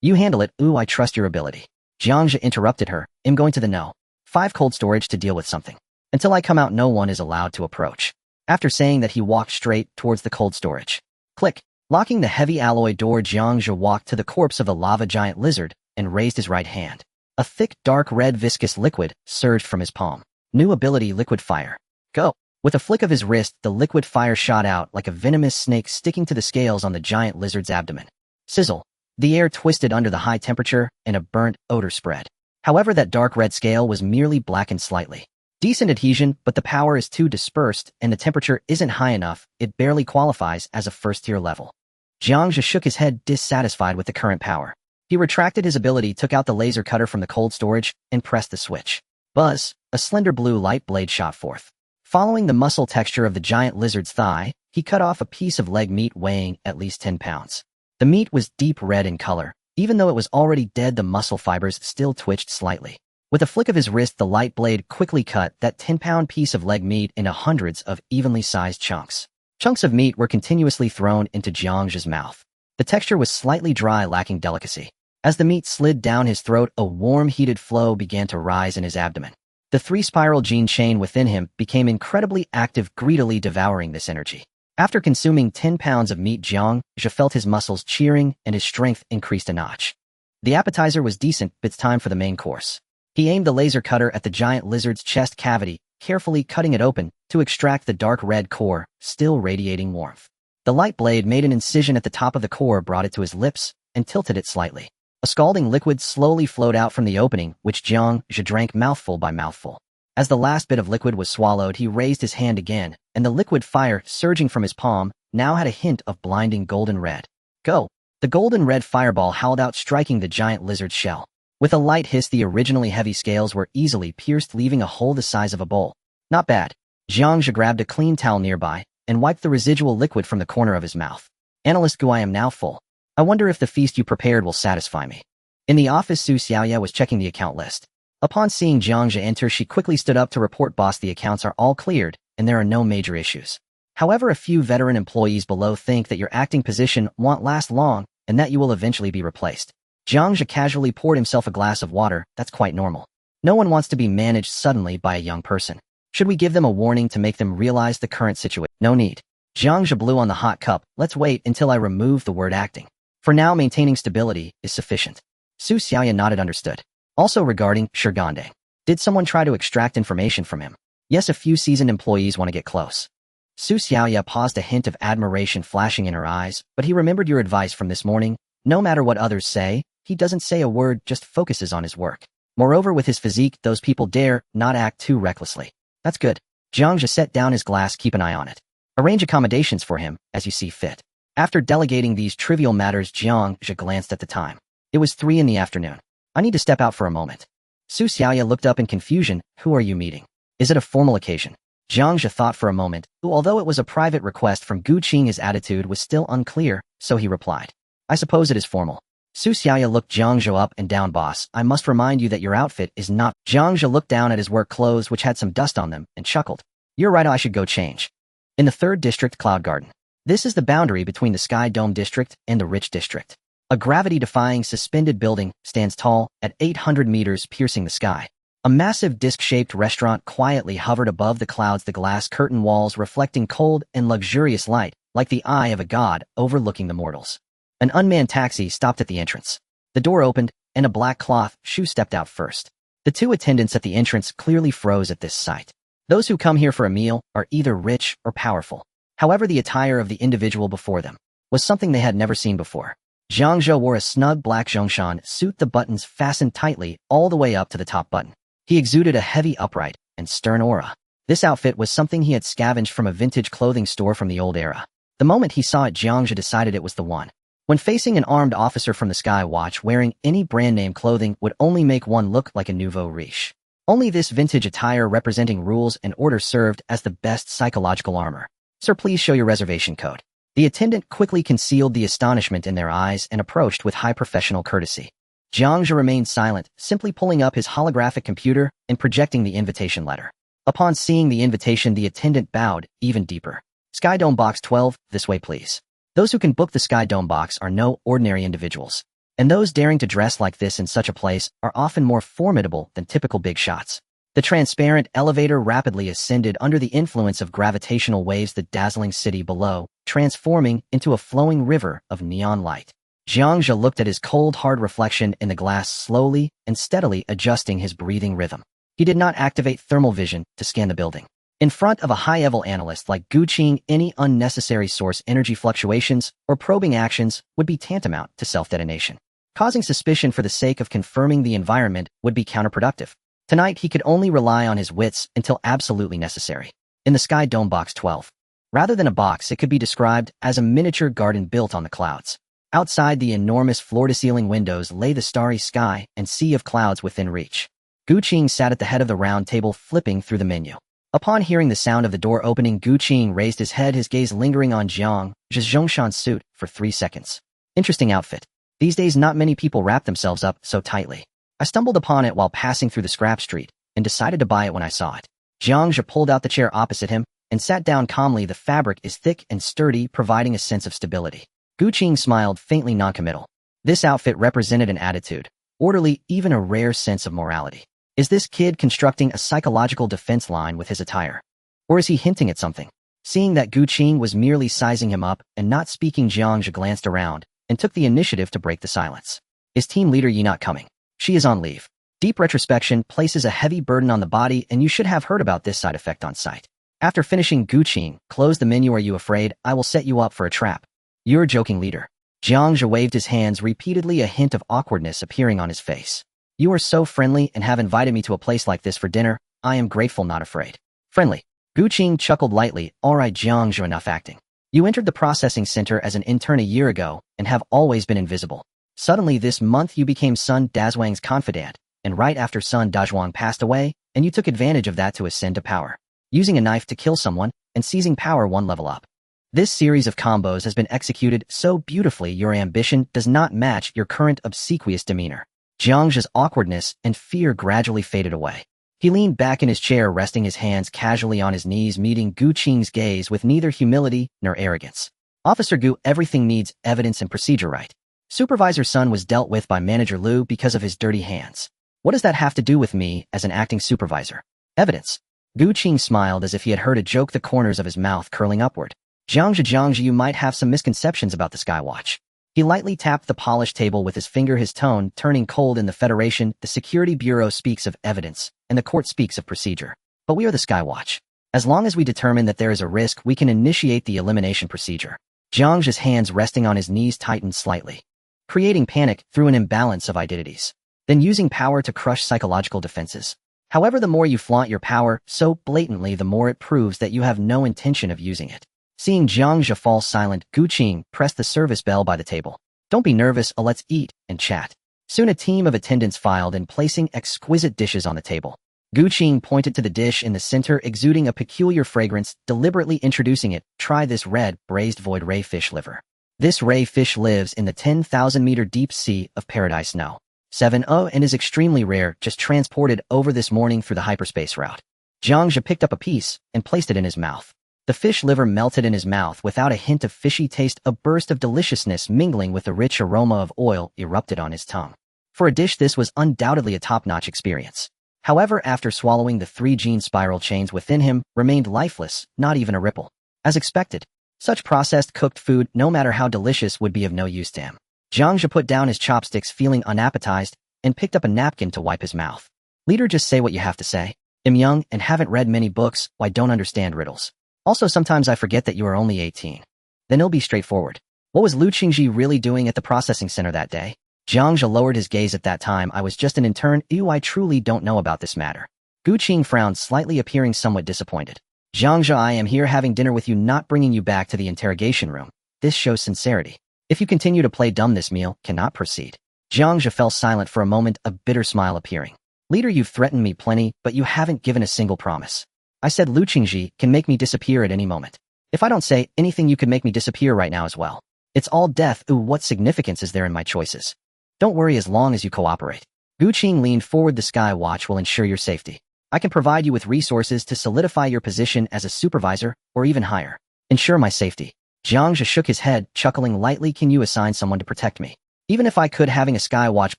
You handle it. Ooh, I trust your ability. Jiang Zhe interrupted her. I'm going to the No. 5 cold storage to deal with something. Until I come out, no one is allowed to approach. After saying that, he walked straight towards the cold storage. Click. Locking the heavy alloy door, Jiang Zhe walked to the corpse of a lava giant lizard and raised his right hand. A thick, dark red viscous liquid surged from his palm. New ability, Liquid Fire. Go. With a flick of his wrist, the liquid fire shot out like a venomous snake, sticking to the scales on the giant lizard's abdomen. Sizzle. The air twisted under the high temperature, and a burnt odor spread. However, that dark red scale was merely blackened slightly. Decent adhesion, but the power is too dispersed and the temperature isn't high enough. It barely qualifies as a first-tier level. Jiang Zhe shook his head, dissatisfied with the current power. He retracted his ability, took out the laser cutter from the cold storage, and pressed the switch. Buzz. A slender blue light blade shot forth. Following the muscle texture of the giant lizard's thigh, he cut off a piece of leg meat weighing at least 10 pounds. The meat was deep red in color. Even though it was already dead, the muscle fibers still twitched slightly. With a flick of his wrist, the light blade quickly cut that 10-pound piece of leg meat into hundreds of evenly sized chunks. Chunks of meat were continuously thrown into Jiang Zhe's mouth. The texture was slightly dry, lacking delicacy. As the meat slid down his throat, a warm, heated flow began to rise in his abdomen. The 3-spiral gene chain within him became incredibly active, greedily devouring this energy. After consuming 10 pounds of meat, Jiang Zhe felt his muscles cheering and his strength increased a notch. The appetizer was decent, but it's time for the main course. He aimed the laser cutter at the giant lizard's chest cavity, carefully cutting it open to extract the dark red core, still radiating warmth. The light blade made an incision at the top of the core, brought it to his lips, and tilted it slightly. A scalding liquid slowly flowed out from the opening, which Jiang Zhe drank mouthful by mouthful. As the last bit of liquid was swallowed, he raised his hand again, and the liquid fire, surging from his palm, now had a hint of blinding golden red. Go! The golden red fireball howled out, striking the giant lizard's shell. With a light hiss, the originally heavy scales were easily pierced, leaving a hole the size of a bowl. Not bad. Jiang Zhe grabbed a clean towel nearby and wiped the residual liquid from the corner of his mouth. Analyst Gu, I am now full. I wonder if the feast you prepared will satisfy me. In the office, Su Xiaoya was checking the account list. Upon seeing Jiang Zhe enter, she quickly stood up to report, Boss, the accounts are all cleared, and there are no major issues. However, a few veteran employees below think that your acting position won't last long, and that you will eventually be replaced. Jiang Zhe casually poured himself a glass of water. That's quite normal. No one wants to be managed suddenly by a young person. Should we give them a warning to make them realize the current situation? No need. Jiang Zhe blew on the hot cup. Let's wait until I remove the word acting. For now, maintaining stability is sufficient. Su Xiaoya nodded, understood. Also regarding Shirgande. Did someone try to extract information from him? Yes, a few seasoned employees want to get close. Su Xiaoya paused, a hint of admiration flashing in her eyes, but he remembered your advice from this morning. No matter what others say, he doesn't say a word, just focuses on his work. Moreover, with his physique, those people dare not act too recklessly. That's good. Jiang Zhe set down his glass. Keep an eye on it. Arrange accommodations for him, as you see fit. After delegating these trivial matters, Jiang Zhe glanced at the time. It was 3 in the afternoon. I need to step out for a moment. Su Xiaoya looked up in confusion. Who are you meeting? Is it a formal occasion? Jiang Zhe thought for a moment. Although it was a private request from Gu Qing, his attitude was still unclear, so he replied. I suppose it is formal. Su Xiaoya looked Jiang Zhe up and down. Boss, I must remind you that your outfit is not. Jiang Zhe looked down at his work clothes, which had some dust on them, and chuckled. You're right, I should go change. In the 3rd District Cloud Garden. This is the boundary between the Sky Dome District and the Rich District. A gravity-defying suspended building stands tall at 800 meters, piercing the sky. A massive disc-shaped restaurant quietly hovered above the clouds, the glass curtain walls reflecting cold and luxurious light, like the eye of a god overlooking the mortals. An unmanned taxi stopped at the entrance. The door opened, and a black cloth shoe stepped out first. The 2 attendants at the entrance clearly froze at this sight. Those who come here for a meal are either rich or powerful. However, the attire of the individual before them was something they had never seen before. Jiang Zhe wore a snug black zhongshan suit, the buttons fastened tightly all the way up to the top button. He exuded a heavy, upright, and stern aura. This outfit was something he had scavenged from a vintage clothing store from the old era. The moment he saw it, Jiang Zhe decided it was the one. When facing an armed officer from the Sky Watch, wearing any brand name clothing would only make one look like a nouveau riche. Only this vintage attire representing rules and order served as the best psychological armor. Sir, please show your reservation code. The attendant quickly concealed the astonishment in their eyes and approached with high professional courtesy. Jiang Zhe remained silent, simply pulling up his holographic computer and projecting the invitation letter. Upon seeing the invitation, the attendant bowed even deeper. Sky Dome Box 12, this way please. Those who can book the Sky Dome Box are no ordinary individuals. And those daring to dress like this in such a place are often more formidable than typical big shots. The transparent elevator rapidly ascended under the influence of gravitational waves, the dazzling city below, transforming into a flowing river of neon light. Jiang Zhe looked at his cold, hard reflection in the glass, slowly and steadily adjusting his breathing rhythm. He did not activate thermal vision to scan the building. In front of a high-level analyst like Gu Qing, any unnecessary source energy fluctuations or probing actions would be tantamount to self-detonation. Causing suspicion for the sake of confirming the environment would be counterproductive. Tonight, he could only rely on his wits until absolutely necessary. In the Sky Dome Box 12. Rather than a box, it could be described as a miniature garden built on the clouds. Outside the enormous floor-to-ceiling windows lay the starry sky and sea of clouds within reach. Gu Qing sat at the head of the round table, flipping through the menu. Upon hearing the sound of the door opening, Gu Qing raised his head, his gaze lingering on Jiang Zhe's zhongshan suit for 3 seconds. Interesting outfit. These days, not many people wrap themselves up so tightly. I stumbled upon it while passing through the scrap street and decided to buy it when I saw it. Jiang Zhe pulled out the chair opposite him and sat down calmly. The fabric is thick and sturdy, providing a sense of stability. Gu Qing smiled, faintly noncommittal. This outfit represented an attitude, orderly, even a rare sense of morality. Is this kid constructing a psychological defense line with his attire? Or is he hinting at something? Seeing that Gu Qing was merely sizing him up and not speaking, Jiang Zhe glanced around and took the initiative to break the silence. Is team leader Yi not coming? She is on leave. Deep retrospection places a heavy burden on the body, and you should have heard about this side effect on site. After finishing, Gu Qing closed the menu. Are you afraid I will set you up for a trap? You're joking, leader. Jiang Zhe waved his hands repeatedly, a hint of awkwardness appearing on his face. You are so friendly and have invited me to a place like this for dinner. I am grateful, not afraid. Friendly. Gu Qing chuckled lightly. All right, Jiang Zhe, enough acting. You entered the processing center as an intern a year ago and have always been invisible. Suddenly this month you became Sun Dazhuang's confidant, and right after Sun Dazhuang passed away, and you took advantage of that to ascend to power. Using a knife to kill someone and seizing power 1 level up. This series of combos has been executed so beautifully your ambition does not match your current obsequious demeanor. Jiang Zhe's awkwardness and fear gradually faded away. He leaned back in his chair, resting his hands casually on his knees, meeting Gu Qing's gaze with neither humility nor arrogance. Officer Gu, everything needs evidence and procedure, right? Supervisor Sun was dealt with by Manager Liu because of his dirty hands. What does that have to do with me as an acting supervisor? Evidence. Gu Qing smiled as if he had heard a joke, the corners of his mouth curling upward. Jiang Zhe, you might have some misconceptions about the Skywatch. He lightly tapped the polished table with his finger, his tone turning cold. In the Federation, the Security Bureau speaks of evidence, and the court speaks of procedure. But we are the Skywatch. As long as we determine that there is a risk, we can initiate the elimination procedure. Jiang Zhe's hands resting on his knees tightened slightly, creating panic through an imbalance of identities, then using power to crush psychological defenses. However, the more you flaunt your power so blatantly, the more it proves that you have no intention of using it. Seeing Jiang Zhe fall silent, Gu Qing pressed the service bell by the table. Don't be nervous, let's eat and chat. Soon a team of attendants filed in, placing exquisite dishes on the table. Gu Qing pointed to the dish in the center, exuding a peculiar fragrance, deliberately introducing it. Try this red, braised void ray fish liver. This ray fish lives in the 10,000-meter deep sea of Paradise No. 70 and is extremely rare, just transported over this morning through the hyperspace route. Jiang Zhe picked up a piece and placed it in his mouth. The fish liver melted in his mouth without a hint of fishy taste. A burst of deliciousness mingling with the rich aroma of oil erupted on his tongue. For a dish, this was undoubtedly a top-notch experience. However, after swallowing, the 3 gene spiral chains within him remained lifeless, not even a ripple. As expected, such processed cooked food, no matter how delicious, would be of no use to him. Jiang Zhe put down his chopsticks, feeling unappetized, and picked up a napkin to wipe his mouth. Leader, just say what you have to say. I'm young and haven't read many books, I don't understand riddles. Also, sometimes I forget that you are only 18. Then it'll be straightforward. What was Lu Qingji really doing at the processing center that day? Jiang Zhe lowered his gaze. At that time, I was just an intern. I truly don't know about this matter. Gu Qing frowned slightly, appearing somewhat disappointed. Jiang Zhe, I am here having dinner with you, not bringing you back to the interrogation room. This shows sincerity. If you continue to play dumb, this meal cannot proceed. Jiang Zhe fell silent for a moment, a bitter smile appearing. Leader, you've threatened me plenty, but you haven't given a single promise. I said Lu Qingji can make me disappear at any moment. If I don't say anything, you could make me disappear right now as well. It's all death. What significance is there in my choices? Don't worry as long as you cooperate. Gu Qing leaned forward. The Skywatch will ensure your safety. I can provide you with resources to solidify your position as a supervisor or even higher. Ensure my safety. Jiang Zhe shook his head, chuckling lightly. Can you assign someone to protect me? Even if I could, having a Skywatch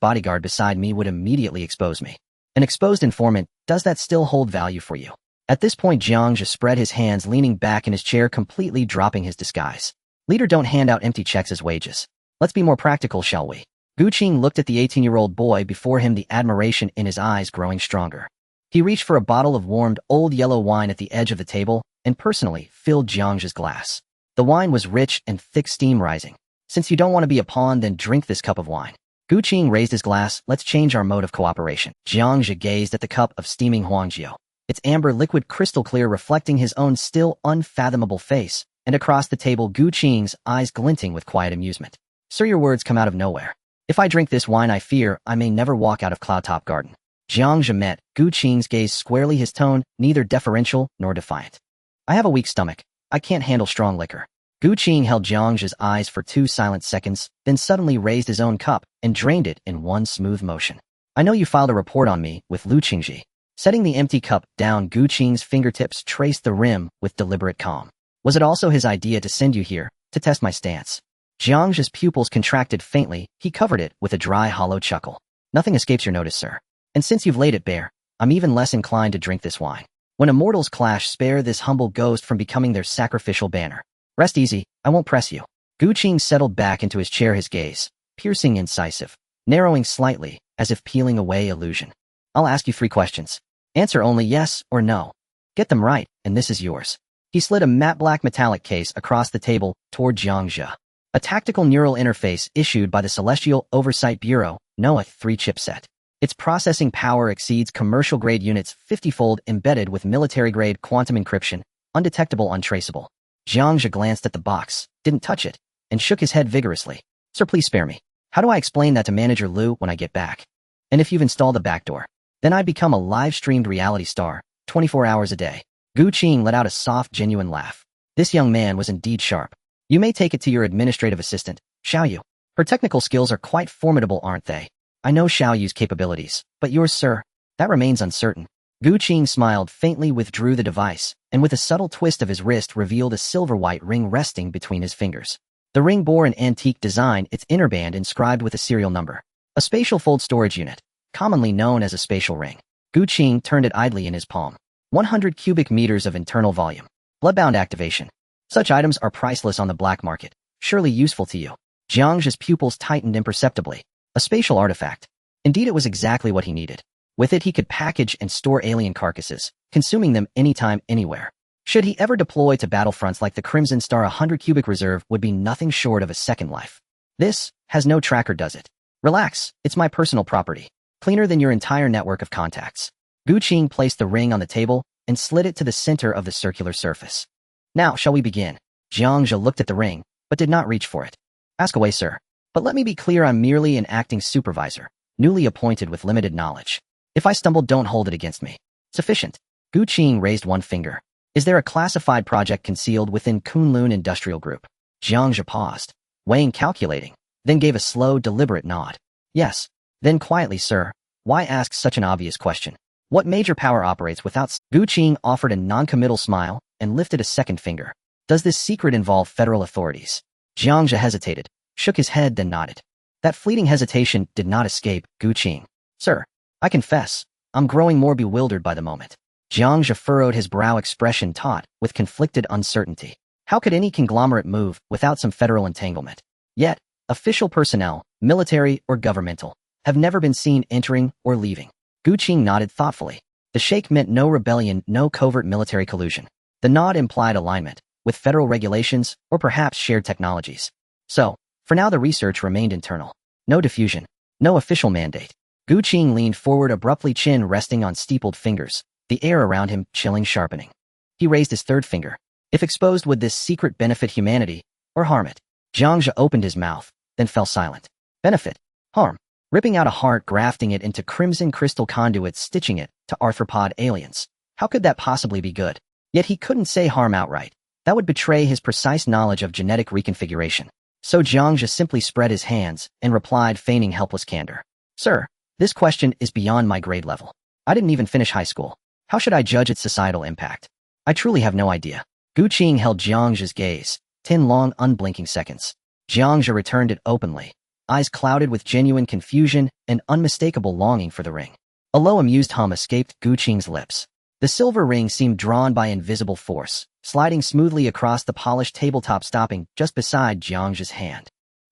bodyguard beside me would immediately expose me. An exposed informant, does that still hold value for you? At this point, Jiang Zhe spread his hands, leaning back in his chair, completely dropping his disguise. Leader, don't hand out empty checks as wages. Let's be more practical, shall we? Gu Qing looked at the 18-year-old boy before him, the admiration in his eyes growing stronger. He reached for a bottle of warmed, old yellow wine at the edge of the table and personally filled Jiang Zhe's glass. The wine was rich and thick, steam rising. Since you don't want to be a pawn, then drink this cup of wine. Gu Qing raised his glass. Let's change our mode of cooperation. Jiang Zhe gazed at the cup of steaming huangjiao, its amber liquid crystal clear, reflecting his own still unfathomable face, and across the table, Gu Qing's eyes glinting with quiet amusement. Sir, your words come out of nowhere. If I drink this wine, I fear I may never walk out of Cloudtop Garden. Jiang Zhe met Gu Qing's gaze squarely, his tone neither deferential nor defiant. I have a weak stomach. I can't handle strong liquor. Gu Qing held Jiang Zhe's eyes for 2 silent seconds, then suddenly raised his own cup and drained it in one smooth motion. I know you filed a report on me with Lu Qingji. Setting the empty cup down, Gu Qing's fingertips traced the rim with deliberate calm. Was it also his idea to send you here, to test my stance? Jiang Zhe's pupils contracted faintly. He covered it with a dry, hollow chuckle. Nothing escapes your notice, sir. And since you've laid it bare, I'm even less inclined to drink this wine. When immortals clash, spare this humble ghost from becoming their sacrificial banner. Rest easy, I won't press you. Gu Qing settled back into his chair, his gaze piercing, incisive, narrowing slightly, as if peeling away illusion. I'll ask you 3 questions. Answer only yes or no. Get them right, and this is yours. He slid a matte black metallic case across the table toward Jiang Zhe. A tactical neural interface issued by the Celestial Oversight Bureau, NOAA 3 chipset. Its processing power exceeds commercial-grade units 50-fold, embedded with military-grade quantum encryption, undetectable, untraceable. Jiang Zhe glanced at the box, didn't touch it, and shook his head vigorously. Sir, please spare me. How do I explain that to Manager Liu when I get back? And if you've installed the backdoor, then I become a live-streamed reality star, 24 hours a day. Gu Qing let out a soft, genuine laugh. This young man was indeed sharp. You may take it to your administrative assistant, Xiao Yu. Her technical skills are quite formidable, aren't they? I know Xiao Yu's capabilities, but yours, sir, that remains uncertain. Gu Qing smiled faintly, withdrew the device, and with a subtle twist of his wrist revealed a silver-white ring resting between his fingers. The ring bore an antique design, its inner band inscribed with a serial number. A spatial fold storage unit, commonly known as a spatial ring. Gu Qing turned it idly in his palm. 100 cubic meters of internal volume. Bloodbound activation. Such items are priceless on the black market. Surely useful to you. Jiang Zhe's pupils tightened imperceptibly. A spatial artifact. Indeed, it was exactly what he needed. With it, he could package and store alien carcasses, consuming them anytime, anywhere. Should he ever deploy to battlefronts like the Crimson Star, 100 cubic reserve would be nothing short of a second life. This has no tracker, does it? Relax, it's my personal property. Cleaner than your entire network of contacts. Gu Qing placed the ring on the table and slid it to the center of the circular surface. Now, shall we begin? Jiang Zhe looked at the ring, but did not reach for it. Ask away, sir. But let me be clear, I'm merely an acting supervisor, newly appointed with limited knowledge. If I stumble, don't hold it against me. Sufficient. Gu Qing raised one finger. Is there a classified project concealed within Kunlun Industrial Group? Jiang Zhe paused, weighing, calculating, then gave a slow, deliberate nod. Yes. Then quietly, sir, why ask such an obvious question? What major power operates without... Gu Qing offered a non-committal smile and lifted a second finger. Does this secret involve federal authorities? Jiang Zhe hesitated, shook his head, then nodded. That fleeting hesitation did not escape Gu Qing. Sir, I confess, I'm growing more bewildered by the moment. Jiang Zhe furrowed his brow, expression taut with conflicted uncertainty. How could any conglomerate move without some federal entanglement? Yet, official personnel, military or governmental, have never been seen entering or leaving. Gu Qing nodded thoughtfully. The shake meant no rebellion, no covert military collusion. The nod implied alignment with federal regulations or perhaps shared technologies. So, for now the research remained internal. No diffusion, no official mandate. Gu Qing leaned forward abruptly, chin resting on steepled fingers, the air around him chilling, sharpening. He raised his third finger. If exposed, would this secret benefit humanity or harm it? Jiang Zhe opened his mouth, then fell silent. Benefit? Harm? Ripping out a heart, grafting it into crimson crystal conduits, stitching it to arthropod aliens. How could that possibly be good? Yet he couldn't say harm outright. That would betray his precise knowledge of genetic reconfiguration. So Jiang Zhe simply spread his hands and replied, feigning helpless candor. Sir, this question is beyond my grade level. I didn't even finish high school. How should I judge its societal impact? I truly have no idea. Gu Qing held Jiang Zhe's gaze, 10 long, unblinking seconds. Jiang Zhe returned it openly, eyes clouded with genuine confusion and unmistakable longing for the ring. A low, amused hum escaped Gu Qing's lips. The silver ring seemed drawn by invisible force, sliding smoothly across the polished tabletop, stopping just beside Jiang Zhe's hand.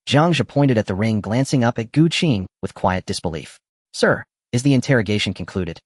Jiang Zhe pointed at the ring, glancing up at Gu Qing with quiet disbelief. Sir, is the interrogation concluded?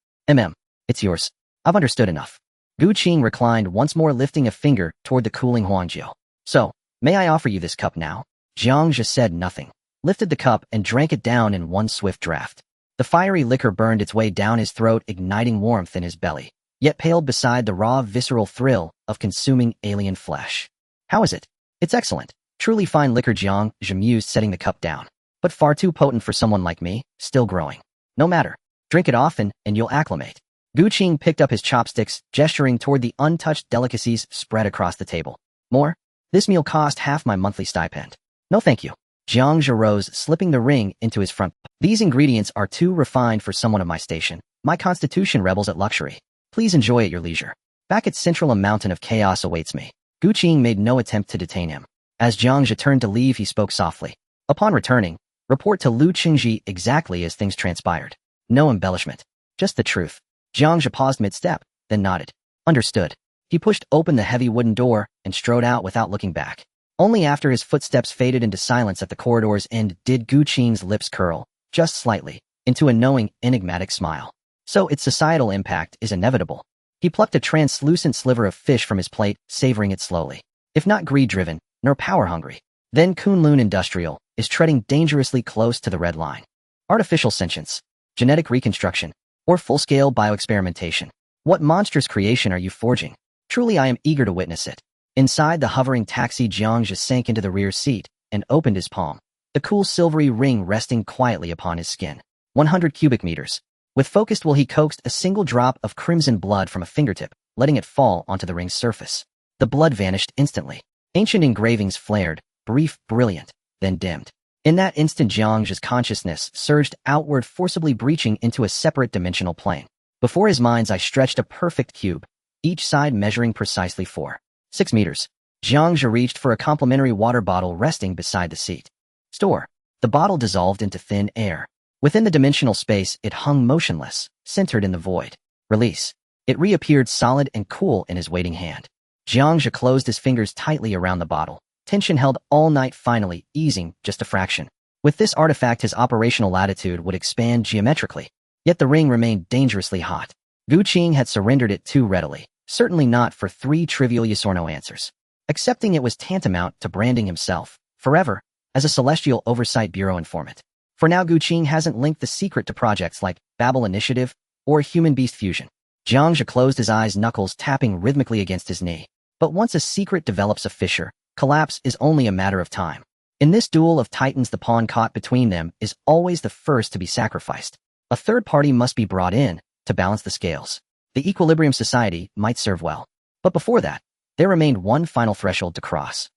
It's yours. I've understood enough. Gu Qing reclined once more, lifting a finger toward the cooling Huangjiu. So, may I offer you this cup now? Jiang Zhe said nothing, lifted the cup and drank it down in one swift draught. The fiery liquor burned its way down his throat, igniting warmth in his belly, yet paled beside the raw, visceral thrill of consuming alien flesh. How is it? It's excellent. Truly fine liquor, Jiang Zhe mused, setting the cup down. But far too potent for someone like me, still growing. No matter. Drink it often, and you'll acclimate. Gu Qing picked up his chopsticks, gesturing toward the untouched delicacies spread across the table. More? This meal cost half my monthly stipend. No thank you. Jiang Zhe rose, slipping the ring into his front. These ingredients are too refined for someone of my station. My constitution rebels at luxury. Please enjoy at your leisure. Back at Central, a mountain of chaos awaits me. Gu Qing made no attempt to detain him. As Jiang Zhe turned to leave, he spoke softly. Upon returning, report to Lu Qingji exactly as things transpired. No embellishment. Just the truth. Jiang Zhe paused mid-step, then nodded. Understood. He pushed open the heavy wooden door and strode out without looking back. Only after his footsteps faded into silence at the corridor's end did Gu Qing's lips curl, just slightly, into a knowing, enigmatic smile. So its societal impact is inevitable. He plucked a translucent sliver of fish from his plate, savoring it slowly. If not greed-driven, nor power-hungry, then Kunlun Industrial is treading dangerously close to the red line. Artificial sentience, genetic reconstruction, or full-scale bioexperimentation. What monstrous creation are you forging? Truly, I am eager to witness it. Inside the hovering taxi, Jiang Zhe sank into the rear seat and opened his palm, the cool silvery ring resting quietly upon his skin. 100 cubic meters. With focused will, he coaxed a single drop of crimson blood from a fingertip, letting it fall onto the ring's surface. The blood vanished instantly. Ancient engravings flared, brief, brilliant, then dimmed. In that instant, Jiang Zhe's consciousness surged outward, forcibly breaching into a separate dimensional plane. Before his mind's eye stretched a perfect cube, each side measuring precisely 4.6 meters. Jiang Zhe reached for a complimentary water bottle resting beside the seat. Store. The bottle dissolved into thin air. Within the dimensional space, it hung motionless, centered in the void. Release. It reappeared solid and cool in his waiting hand. Jiang Zhe closed his fingers tightly around the bottle, Tension held all night, finally easing just a fraction. With this artifact, his operational latitude would expand geometrically. Yet the ring remained dangerously hot. Gu Qing had surrendered it too readily, certainly not for 3 trivial yes or no answers. Accepting it was tantamount to branding himself, forever, as a Celestial Oversight Bureau informant. For now, Gu Qing hasn't linked the secret to projects like Babel Initiative or Human-Beast Fusion. Jiang Zhe closed his eyes, knuckles tapping rhythmically against his knee. But once a secret develops a fissure, collapse is only a matter of time. In this duel of titans, the pawn caught between them is always the first to be sacrificed. A third party must be brought in to balance the scales. The Equilibrium Society might serve well. But before that, there remained one final threshold to cross.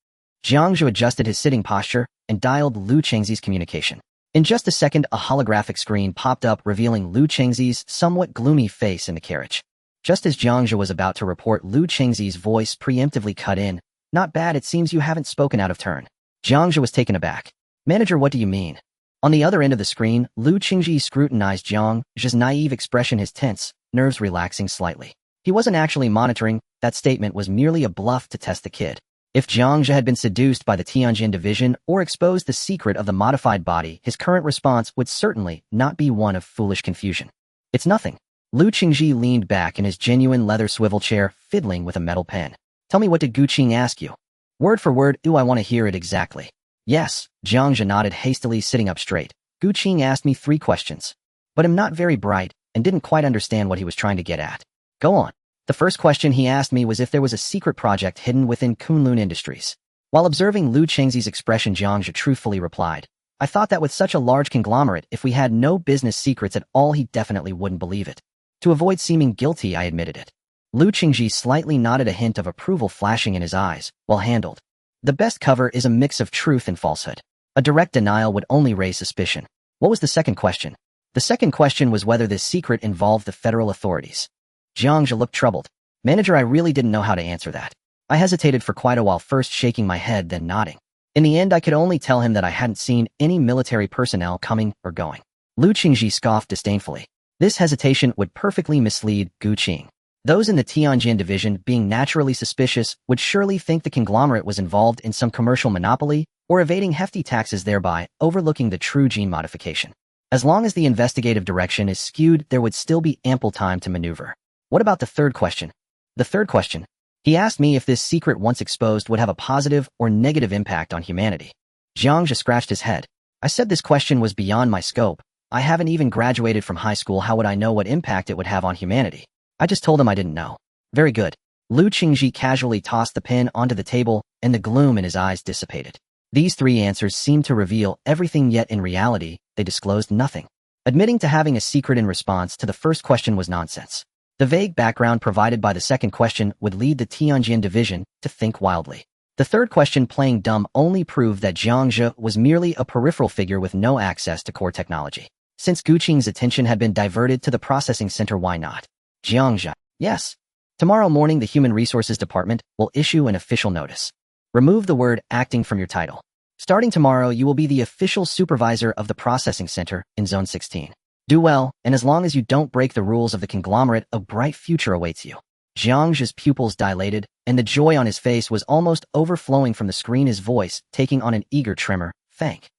Jiang Zhe adjusted his sitting posture and dialed Lu Chengxi's communication. In just a second, a holographic screen popped up revealing Lu Chengxi's somewhat gloomy face in the carriage. Just as Jiang Zhe was about to report, Lu Chengxi's voice preemptively cut in. "Not bad, it seems you haven't spoken out of turn." Jiang Zhe was taken aback. "Manager, what do you mean?" On the other end of the screen, Lu Chengxi scrutinized Jiang Zhe's naive expression, his tense nerves relaxing slightly. He wasn't actually monitoring. That statement was merely a bluff to test the kid. If Jiang Zhe had been seduced by the Tianjin division or exposed the secret of the modified body, his current response would certainly not be one of foolish confusion. "It's nothing." Lu Chengxi leaned back in his genuine leather swivel chair, fiddling with a metal pen. "Tell me, what did Gu Qing ask you?" "Word for word." "Ooh, I want to hear it exactly." "Yes." Jiang Zhe nodded hastily, sitting up straight. "Gu Qing asked me 3 questions. But I'm not very bright and didn't quite understand what he was trying to get at." "Go on." "The first question he asked me was if there was a secret project hidden within Kunlun Industries." While observing Lu Chengxi's expression, Jiang Zhe truthfully replied, "I thought that with such a large conglomerate, if we had no business secrets at all, he definitely wouldn't believe it. To avoid seeming guilty, I admitted it." Lu Chengxi slightly nodded, a hint of approval flashing in his eyes. "Well handled. The best cover is a mix of truth and falsehood. A direct denial would only raise suspicion." "What was the second question?" "The second question was whether this secret involved the federal authorities." Jiang Zhe looked troubled. "Manager, I really didn't know how to answer that." I hesitated for quite a while, first shaking my head, then nodding. In the end, I could only tell him that I hadn't seen any military personnel coming or going. Lu Chengxi scoffed disdainfully. This hesitation would perfectly mislead Gu Qing. Those in the Tianjin division, being naturally suspicious, would surely think the conglomerate was involved in some commercial monopoly or evading hefty taxes, thereby overlooking the true gene modification. As long as the investigative direction is skewed, there would still be ample time to maneuver. "What about the third question?" "The third question? He asked me if this secret, once exposed, would have a positive or negative impact on humanity." Jiang Zhe scratched his head. "I said this question was beyond my scope. I haven't even graduated from high school. How would I know what impact it would have on humanity? I just told him I didn't know." "Very good." Lu Chengxi casually tossed the pen onto the table, and the gloom in his eyes dissipated. These 3 answers seemed to reveal everything, yet in reality, they disclosed nothing. Admitting to having a secret in response to the first question was nonsense. The vague background provided by the second question would lead the Tianjin division to think wildly. The third question, playing dumb, only proved that Jiang Zhe was merely a peripheral figure with no access to core technology. Since Gu Qing's attention had been diverted to the processing center, why not? Jiang Zhe. "Yes. Tomorrow morning, the Human Resources Department will issue an official notice. Remove the word acting from your title. Starting tomorrow, you will be the official supervisor of the processing center in Zone 16. Do well, and as long as you don't break the rules of the conglomerate, a bright future awaits you." Jiang Zhe's pupils dilated, and the joy on his face was almost overflowing from the screen, his voice taking on an eager tremor. Thank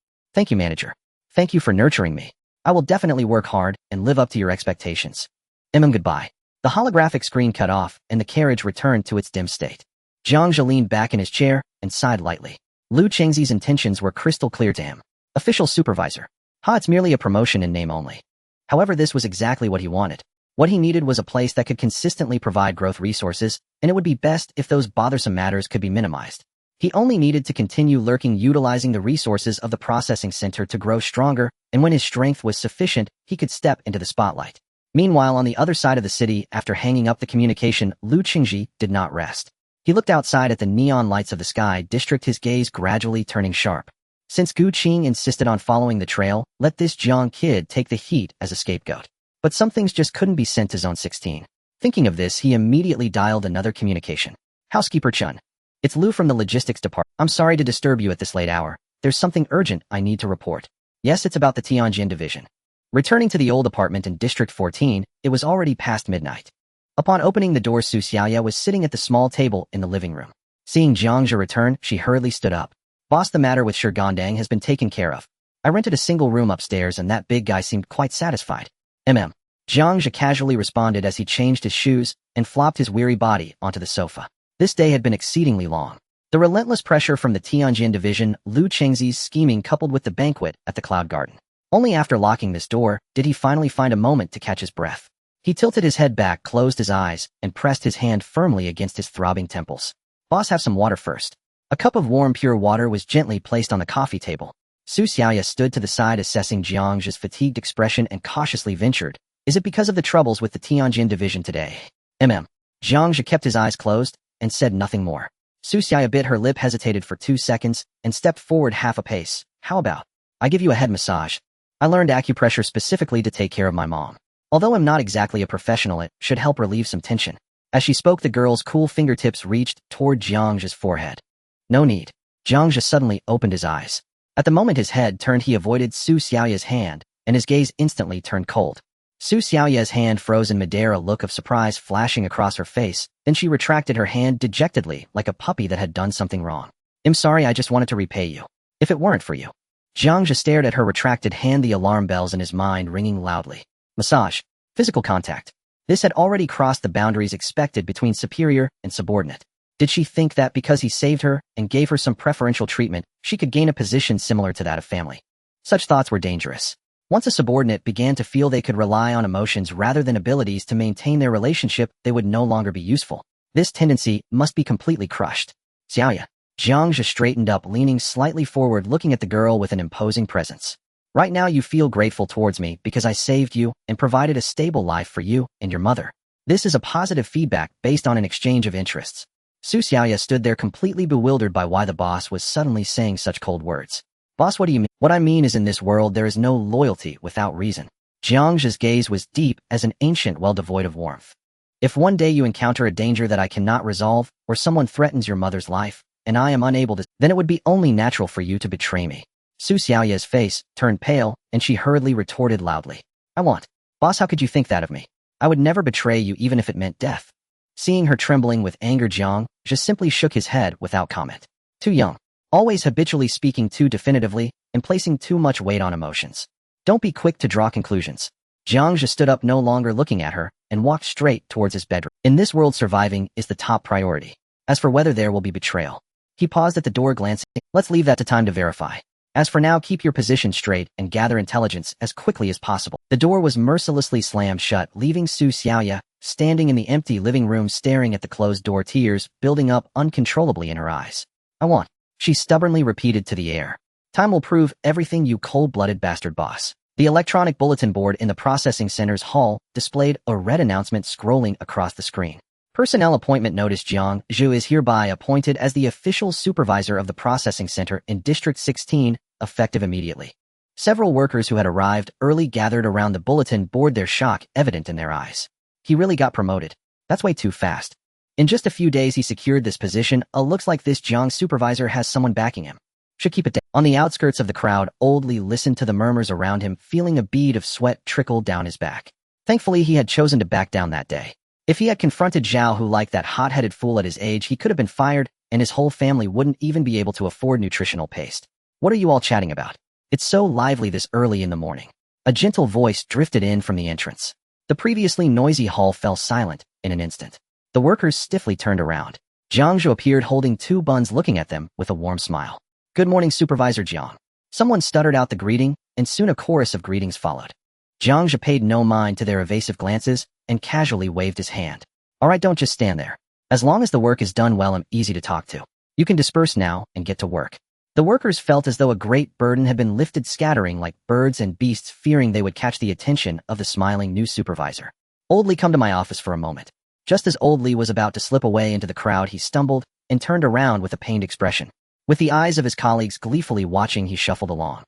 you, manager. Thank you for nurturing me. I will definitely work hard and live up to your expectations. Goodbye." The holographic screen cut off, and the carriage returned to its dim state. Jiang Zhe leaned back in his chair and sighed lightly. Lu Chengxi's intentions were crystal clear to him. Official supervisor. It's merely a promotion in name only. However, this was exactly what he wanted. What he needed was a place that could consistently provide growth resources, and it would be best if those bothersome matters could be minimized. He only needed to continue lurking, utilizing the resources of the processing center to grow stronger, and when his strength was sufficient, he could step into the spotlight. Meanwhile, on the other side of the city, after hanging up the communication, Lu Chengxi did not rest. He looked outside at the neon lights of the sky district, his gaze gradually turning sharp. Since Gu Qing insisted on following the trail, let this Jiang kid take the heat as a scapegoat. But some things just couldn't be sent to Zone 16. Thinking of this, he immediately dialed another communication. "Housekeeper Chun. It's Lu from the logistics department. I'm sorry to disturb you at this late hour. There's something urgent I need to report." "Yes, it's about the Tianjin division." Returning to the old apartment in District 14, it was already past midnight. Upon opening the door, Su Xiaoya was sitting at the small table in the living room. Seeing Jiang Zhe return, she hurriedly stood up. Boss, the matter with Shirgandang has been taken care of. I rented a single room upstairs and that big guy seemed quite satisfied. Jiang Zhe casually responded as he changed his shoes and flopped his weary body onto the sofa. This day had been exceedingly long. The relentless pressure from the Tianjin division, Lu Chengxi's scheming coupled with the banquet at the Cloud Garden. Only after locking this door did he finally find a moment to catch his breath. He tilted his head back, closed his eyes, and pressed his hand firmly against his throbbing temples. Boss, have some water first. A cup of warm pure water was gently placed on the coffee table. Su Xiaoya stood to the side assessing Jiang Zhe's fatigued expression and cautiously ventured, "Is it because of the troubles with the Tianjin division today?" Jiang Zhe kept his eyes closed and said nothing more. Su Xiaoya bit her lip, hesitated for 2 seconds, and stepped forward half a pace. "How about I give you a head massage? I learned acupressure specifically to take care of my mom. Although I'm not exactly a professional, it should help relieve some tension." As she spoke, the girl's cool fingertips reached toward Jiang Zhe's forehead. "No need." Jiang Zhe suddenly opened his eyes. At the moment his head turned, he avoided Su Xiaoya's hand, and his gaze instantly turned cold. Su Xiaoya's hand froze in midair, a look of surprise flashing across her face. Then she retracted her hand dejectedly, like a puppy that had done something wrong. "I'm sorry, I just wanted to repay you. If it weren't for you." Jiang Zhe stared at her retracted hand, the alarm bells in his mind ringing loudly. Massage. Physical contact. This had already crossed the boundaries expected between superior and subordinate. Did she think that because he saved her and gave her some preferential treatment, she could gain a position similar to that of family? Such thoughts were dangerous. Once a subordinate began to feel they could rely on emotions rather than abilities to maintain their relationship, they would no longer be useful. This tendency must be completely crushed. "Xiaoya." Jiang Zhe straightened up, leaning slightly forward, looking at the girl with an imposing presence. "Right now you feel grateful towards me because I saved you and provided a stable life for you and your mother. This is a positive feedback based on an exchange of interests." Su Xiaoya stood there completely bewildered by why the boss was suddenly saying such cold words. "Boss, what do you mean?" "What I mean is, in this world there is no loyalty without reason." Jiang Zhe's gaze was deep as an ancient well devoid of warmth. "If one day you encounter a danger that I cannot resolve, or someone threatens your mother's life, and I am unable to, then it would be only natural for you to betray me." Su Xiaoya's face turned pale, and she hurriedly retorted loudly. "I want. Boss, how could you think that of me? I would never betray you even if it meant death." Seeing her trembling with anger, Jiang Zhe simply shook his head without comment. Too young. Always habitually speaking too definitively, and placing too much weight on emotions. Don't be quick to draw conclusions. Jiang Zhe stood up, no longer looking at her, and walked straight towards his bedroom. In this world, surviving is the top priority. As for whether there will be betrayal. He paused at the door, glancing. "Let's leave that to time to verify. As for now, keep your position straight and gather intelligence as quickly as possible." The door was mercilessly slammed shut, leaving Su Xiaoya standing in the empty living room staring at the closed door, tears building up uncontrollably in her eyes. "I want," she stubbornly repeated to the air. "Time will prove everything, you cold-blooded bastard." Boss. The electronic bulletin board in the processing center's hall displayed a red announcement scrolling across the screen. "Personnel appointment notice. Jiang Zhe is hereby appointed as the official supervisor of the processing center in District 16, effective immediately." Several workers who had arrived early gathered around the bulletin board, their shock evident in their eyes. He really got promoted. That's way too fast. In just a few days he secured this position. Looks like this Jiang supervisor has someone backing him. Should keep it down. On the outskirts of the crowd, Old Li listened to the murmurs around him, feeling a bead of sweat trickle down his back. Thankfully he had chosen to back down that day. If he had confronted Zhao, who liked that hot-headed fool at his age, he could have been fired, and his whole family wouldn't even be able to afford nutritional paste. "What are you all chatting about? It's so lively this early in the morning." A gentle voice drifted in from the entrance. The previously noisy hall fell silent in an instant. The workers stiffly turned around. Jiang Zhe appeared holding 2 buns, looking at them with a warm smile. "Good morning, Supervisor Jiang." Someone stuttered out the greeting, and soon a chorus of greetings followed. Jiang Zhe paid no mind to their evasive glances and casually waved his hand. "All right, don't just stand there. As long as the work is done well, I'm easy to talk to. You can disperse now and get to work." The workers felt as though a great burden had been lifted, scattering like birds and beasts, fearing they would catch the attention of the smiling new supervisor. "Old Li, come to my office for a moment." Just as Old Li was about to slip away into the crowd, he stumbled and turned around with a pained expression. With the eyes of his colleagues gleefully watching, he shuffled along.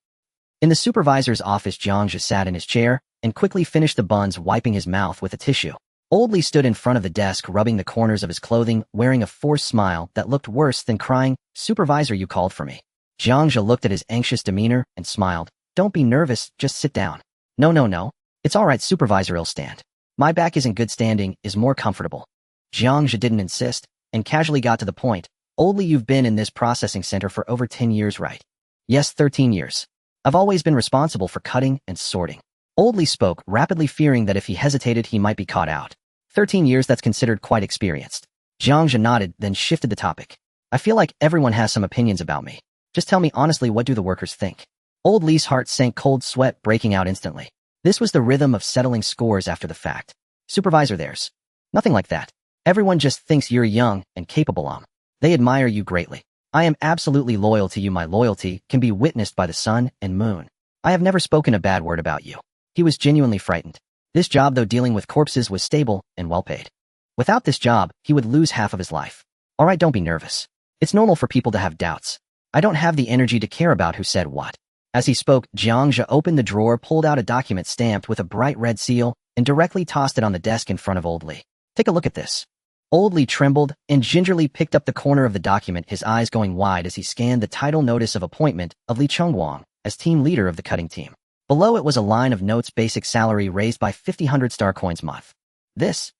In the supervisor's office, Jiang Zhe sat in his chair and quickly finished the buns, wiping his mouth with a tissue. Old Li stood in front of the desk, rubbing the corners of his clothing, wearing a forced smile that looked worse than crying. "Supervisor, you called for me." Jiang Zhe looked at his anxious demeanor and smiled. "Don't be nervous, just sit down." No. It's all right, Supervisor, I'll stand. My back isn't good, standing is more comfortable." Jiang Zhe didn't insist, and casually got to the point. Old Lee, you've been in this processing center for over 10 years, right? Yes, 13 years. I've always been responsible for cutting and sorting. Old Lee spoke, rapidly fearing that if he hesitated he might be caught out. 13 years, that's considered quite experienced. Jiang Zhe nodded, then shifted the topic. I feel like everyone has some opinions about me. Just tell me honestly, what do the workers think? Old Lee's heart sank, cold sweat breaking out instantly. This was the rhythm of settling scores after the fact. Supervisor, there's nothing like that. Everyone just thinks you're young and capable. They admire you greatly. I am absolutely loyal to you. My loyalty can be witnessed by the sun and moon. I have never spoken a bad word about you. He was genuinely frightened. This job, though dealing with corpses, was stable and well paid. Without this job, he would lose half of his life. All right, don't be nervous. It's normal for people to have doubts. I don't have the energy to care about who said what. As he spoke, Jiang Zhe opened the drawer, pulled out a document stamped with a bright red seal, and directly tossed it on the desk in front of Old Lee. Take a look at this. Old Lee trembled and gingerly picked up the corner of the document, his eyes going wide as he scanned the title notice of appointment of Li Chengguang as team leader of the cutting team. Below it was a line of notes: basic salary raised by 50 star coins month. This.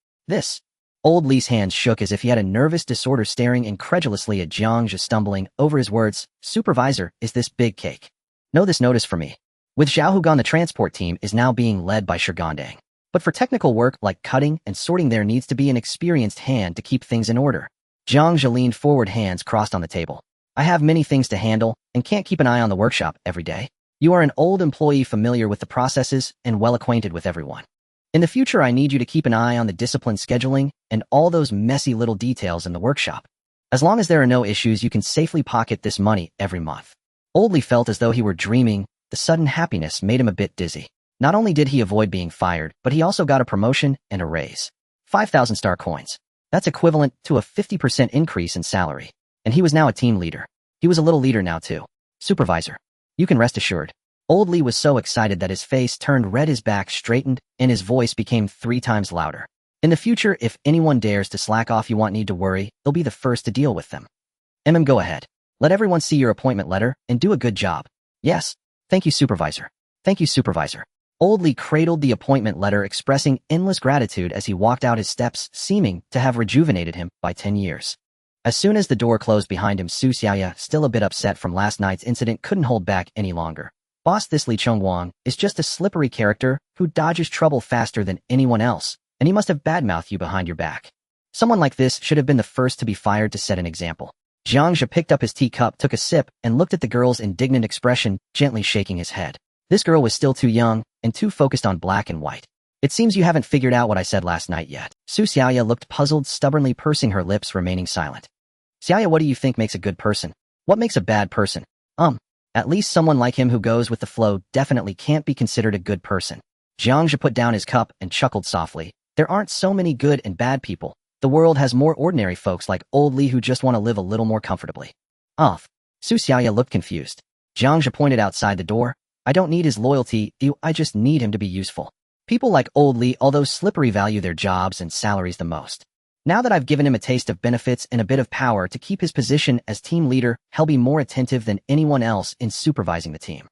Old Lee's hands shook as if he had a nervous disorder, staring incredulously at Jiang Zhe, stumbling over his words. Supervisor, is this big cake? Know this notice for me. With Zhao Hugan, the transport team is now being led by Shigandang. But for technical work like cutting and sorting, there needs to be an experienced hand to keep things in order. Jiang Zhe leaned forward, hands crossed on the table. I have many things to handle and can't keep an eye on the workshop every day. You are an old employee familiar with the processes and well acquainted with everyone. In the future, I need you to keep an eye on the discipline scheduling and all those messy little details in the workshop. As long as there are no issues, you can safely pocket this money every month. Old Lee felt as though he were dreaming. The sudden happiness made him a bit dizzy. Not only did he avoid being fired, but he also got a promotion and a raise. 5,000 star coins. That's equivalent to a 50% increase in salary. And he was now a team leader. He was a little leader now too. Supervisor. You can rest assured. Old Lee was so excited that his face turned red, his back straightened, and his voice became 3 times louder. In the future, if anyone dares to slack off, you won't need to worry. They'll be the first to deal with them. Go ahead. Let everyone see your appointment letter and do a good job. Yes. Thank you, Supervisor. Thank you, Supervisor. Old Lee cradled the appointment letter, expressing endless gratitude as he walked out, his steps seeming to have rejuvenated him by 10 years. As soon as the door closed behind him, Su Xiaoya, still a bit upset from last night's incident, couldn't hold back any longer. Boss, this Li Chengguang is just a slippery character who dodges trouble faster than anyone else, and he must have badmouthed you behind your back. Someone like this should have been the first to be fired to set an example. Jiang Zhe picked up his teacup, took a sip, and looked at the girl's indignant expression, gently shaking his head. This girl was still too young and too focused on black and white. It seems you haven't figured out what I said last night yet. Su Xiaoya looked puzzled, stubbornly pursing her lips, remaining silent. Xiaoya, what do you think makes a good person? What makes a bad person? At least someone like him who goes with the flow definitely can't be considered a good person. Jiang Zhe put down his cup and chuckled softly. There aren't so many good and bad people. The world has more ordinary folks like Old Lee who just want to live a little more comfortably. Su Xiaoya looked confused. Jiang Zhe pointed outside the door. I don't need his loyalty, I just need him to be useful. People like Old Lee, although slippery, value their jobs and salaries the most. Now that I've given him a taste of benefits and a bit of power to keep his position as team leader, he'll be more attentive than anyone else in supervising the team.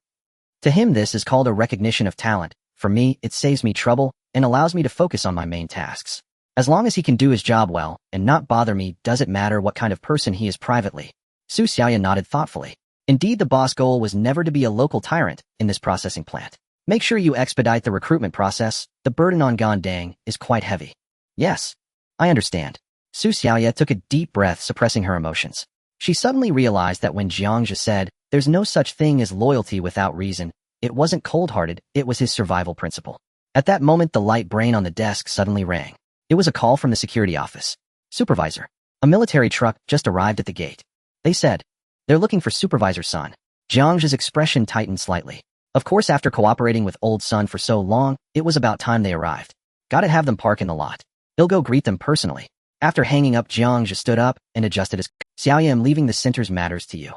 To him, this is called a recognition of talent. For me, it saves me trouble and allows me to focus on my main tasks. As long as he can do his job well and not bother me, doesn't matter what kind of person he is privately. Su Xiaoya nodded thoughtfully. Indeed, the boss goal was never to be a local tyrant in this processing plant. Make sure you expedite the recruitment process. The burden on Gandang is quite heavy. Yes. I understand. Su Xiaoya took a deep breath, suppressing her emotions. She suddenly realized that when Jiang Zhe said, there's no such thing as loyalty without reason, it wasn't cold-hearted, it was his survival principle. At that moment, the light brain on the desk suddenly rang. It was a call from the security office. Supervisor. A military truck just arrived at the gate. They said, they're looking for Supervisor Sun. Jiang Zhe's expression tightened slightly. Of course, after cooperating with Old Sun for so long, it was about time they arrived. Gotta have them park in the lot. He'll go greet them personally. After hanging up, Jiang Zhe stood up and adjusted his Xiaoya, I'm leaving the center's matters to you.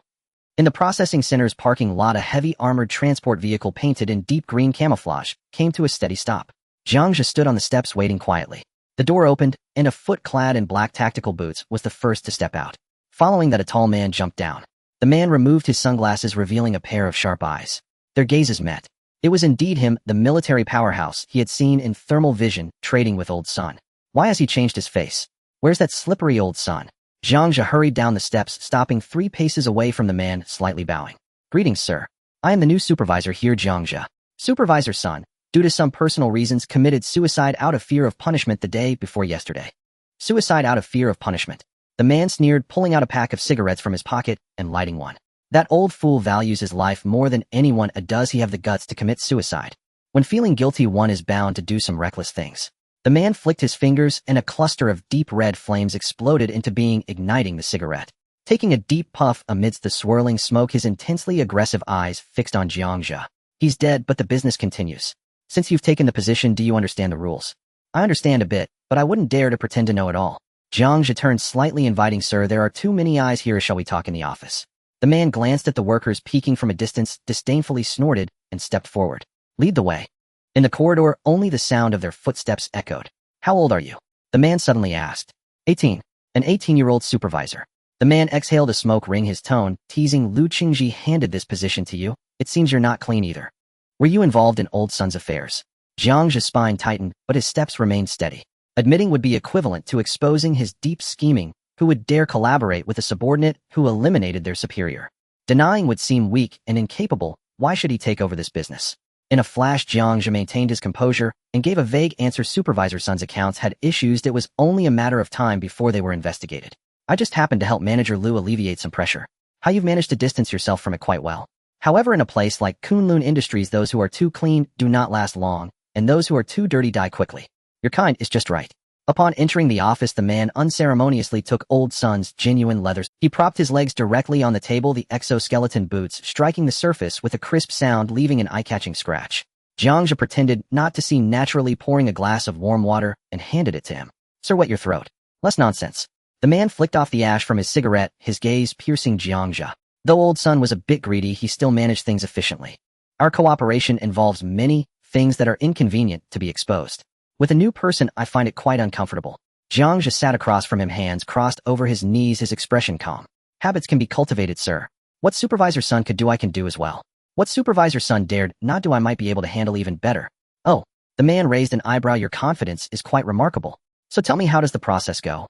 In the processing center's parking lot, a heavy armored transport vehicle painted in deep green camouflage came to a steady stop. Jiang Zhe stood on the steps waiting quietly. The door opened, and a foot clad in black tactical boots was the first to step out. Following that, a tall man jumped down. The man removed his sunglasses, revealing a pair of sharp eyes. Their gazes met. It was indeed him, the military powerhouse he had seen in thermal vision, trading with Old Sun. Why has he changed his face? Where's that slippery Old Sun? Jiang Zhe hurried down the steps, stopping 3 paces away from the man, slightly bowing. Greetings, sir. I am the new supervisor here, Jiang Zhe. Supervisor's son, due to some personal reasons, committed suicide out of fear of punishment the day before yesterday. Suicide out of fear of punishment. The man sneered, pulling out a pack of cigarettes from his pocket and lighting one. That old fool values his life more than anyone. Does he have the guts to commit suicide? When feeling guilty, one is bound to do some reckless things. The man flicked his fingers and a cluster of deep red flames exploded into being, igniting the cigarette. Taking a deep puff amidst the swirling smoke, his intensely aggressive eyes fixed on Jiang Zhe. He's dead, but the business continues. Since you've taken the position, do you understand the rules? I understand a bit, but I wouldn't dare to pretend to know it all. Jiang Zhe turned slightly inviting. Sir, there are too many eyes here. Shall we talk in the office? The man glanced at the workers peeking from a distance, disdainfully snorted, and stepped forward. Lead the way. In the corridor, only the sound of their footsteps echoed. How old are you? The man suddenly asked. 18. An 18-year-old supervisor. The man exhaled a smoke ring, his tone, teasing. Lu Qingji handed this position to you. It seems you're not clean either. Were you involved in old son's affairs? Jiang Zhe's spine tightened, but his steps remained steady. Admitting would be equivalent to exposing his deep scheming. Who would dare collaborate with a subordinate who eliminated their superior? Denying would seem weak and incapable. Why should he take over this business? In a flash, Jiang Zhe maintained his composure and gave a vague answer. Supervisor Sun's accounts had issues. It was only a matter of time before they were investigated. I just happened to help Manager Lu alleviate some pressure. How you've managed to distance yourself from it quite well. However, in a place like Kunlun Industries, those who are too clean do not last long, and those who are too dirty die quickly. Your kind is just right. Upon entering the office, the man unceremoniously took old son's genuine leathers. He propped his legs directly on the table, the exoskeleton boots striking the surface with a crisp sound, leaving an eye-catching scratch. Jiang Zhe pretended not to see, naturally pouring a glass of warm water and handed it to him. Sir, wet your throat. Less nonsense. The man flicked off the ash from his cigarette, his gaze piercing Jiang Zhe. Though old son was a bit greedy, he still managed things efficiently. Our cooperation involves many things that are inconvenient to be exposed. With a new person, I find it quite uncomfortable. Jiang Zhe sat across from him, hands crossed over his knees, his expression calm. Habits can be cultivated, sir. What Supervisor Sun could do, I can do as well. What Supervisor Sun dared not do, I might be able to handle even better. Oh, the man raised an eyebrow. Your confidence is quite remarkable. So tell me, how does the process go?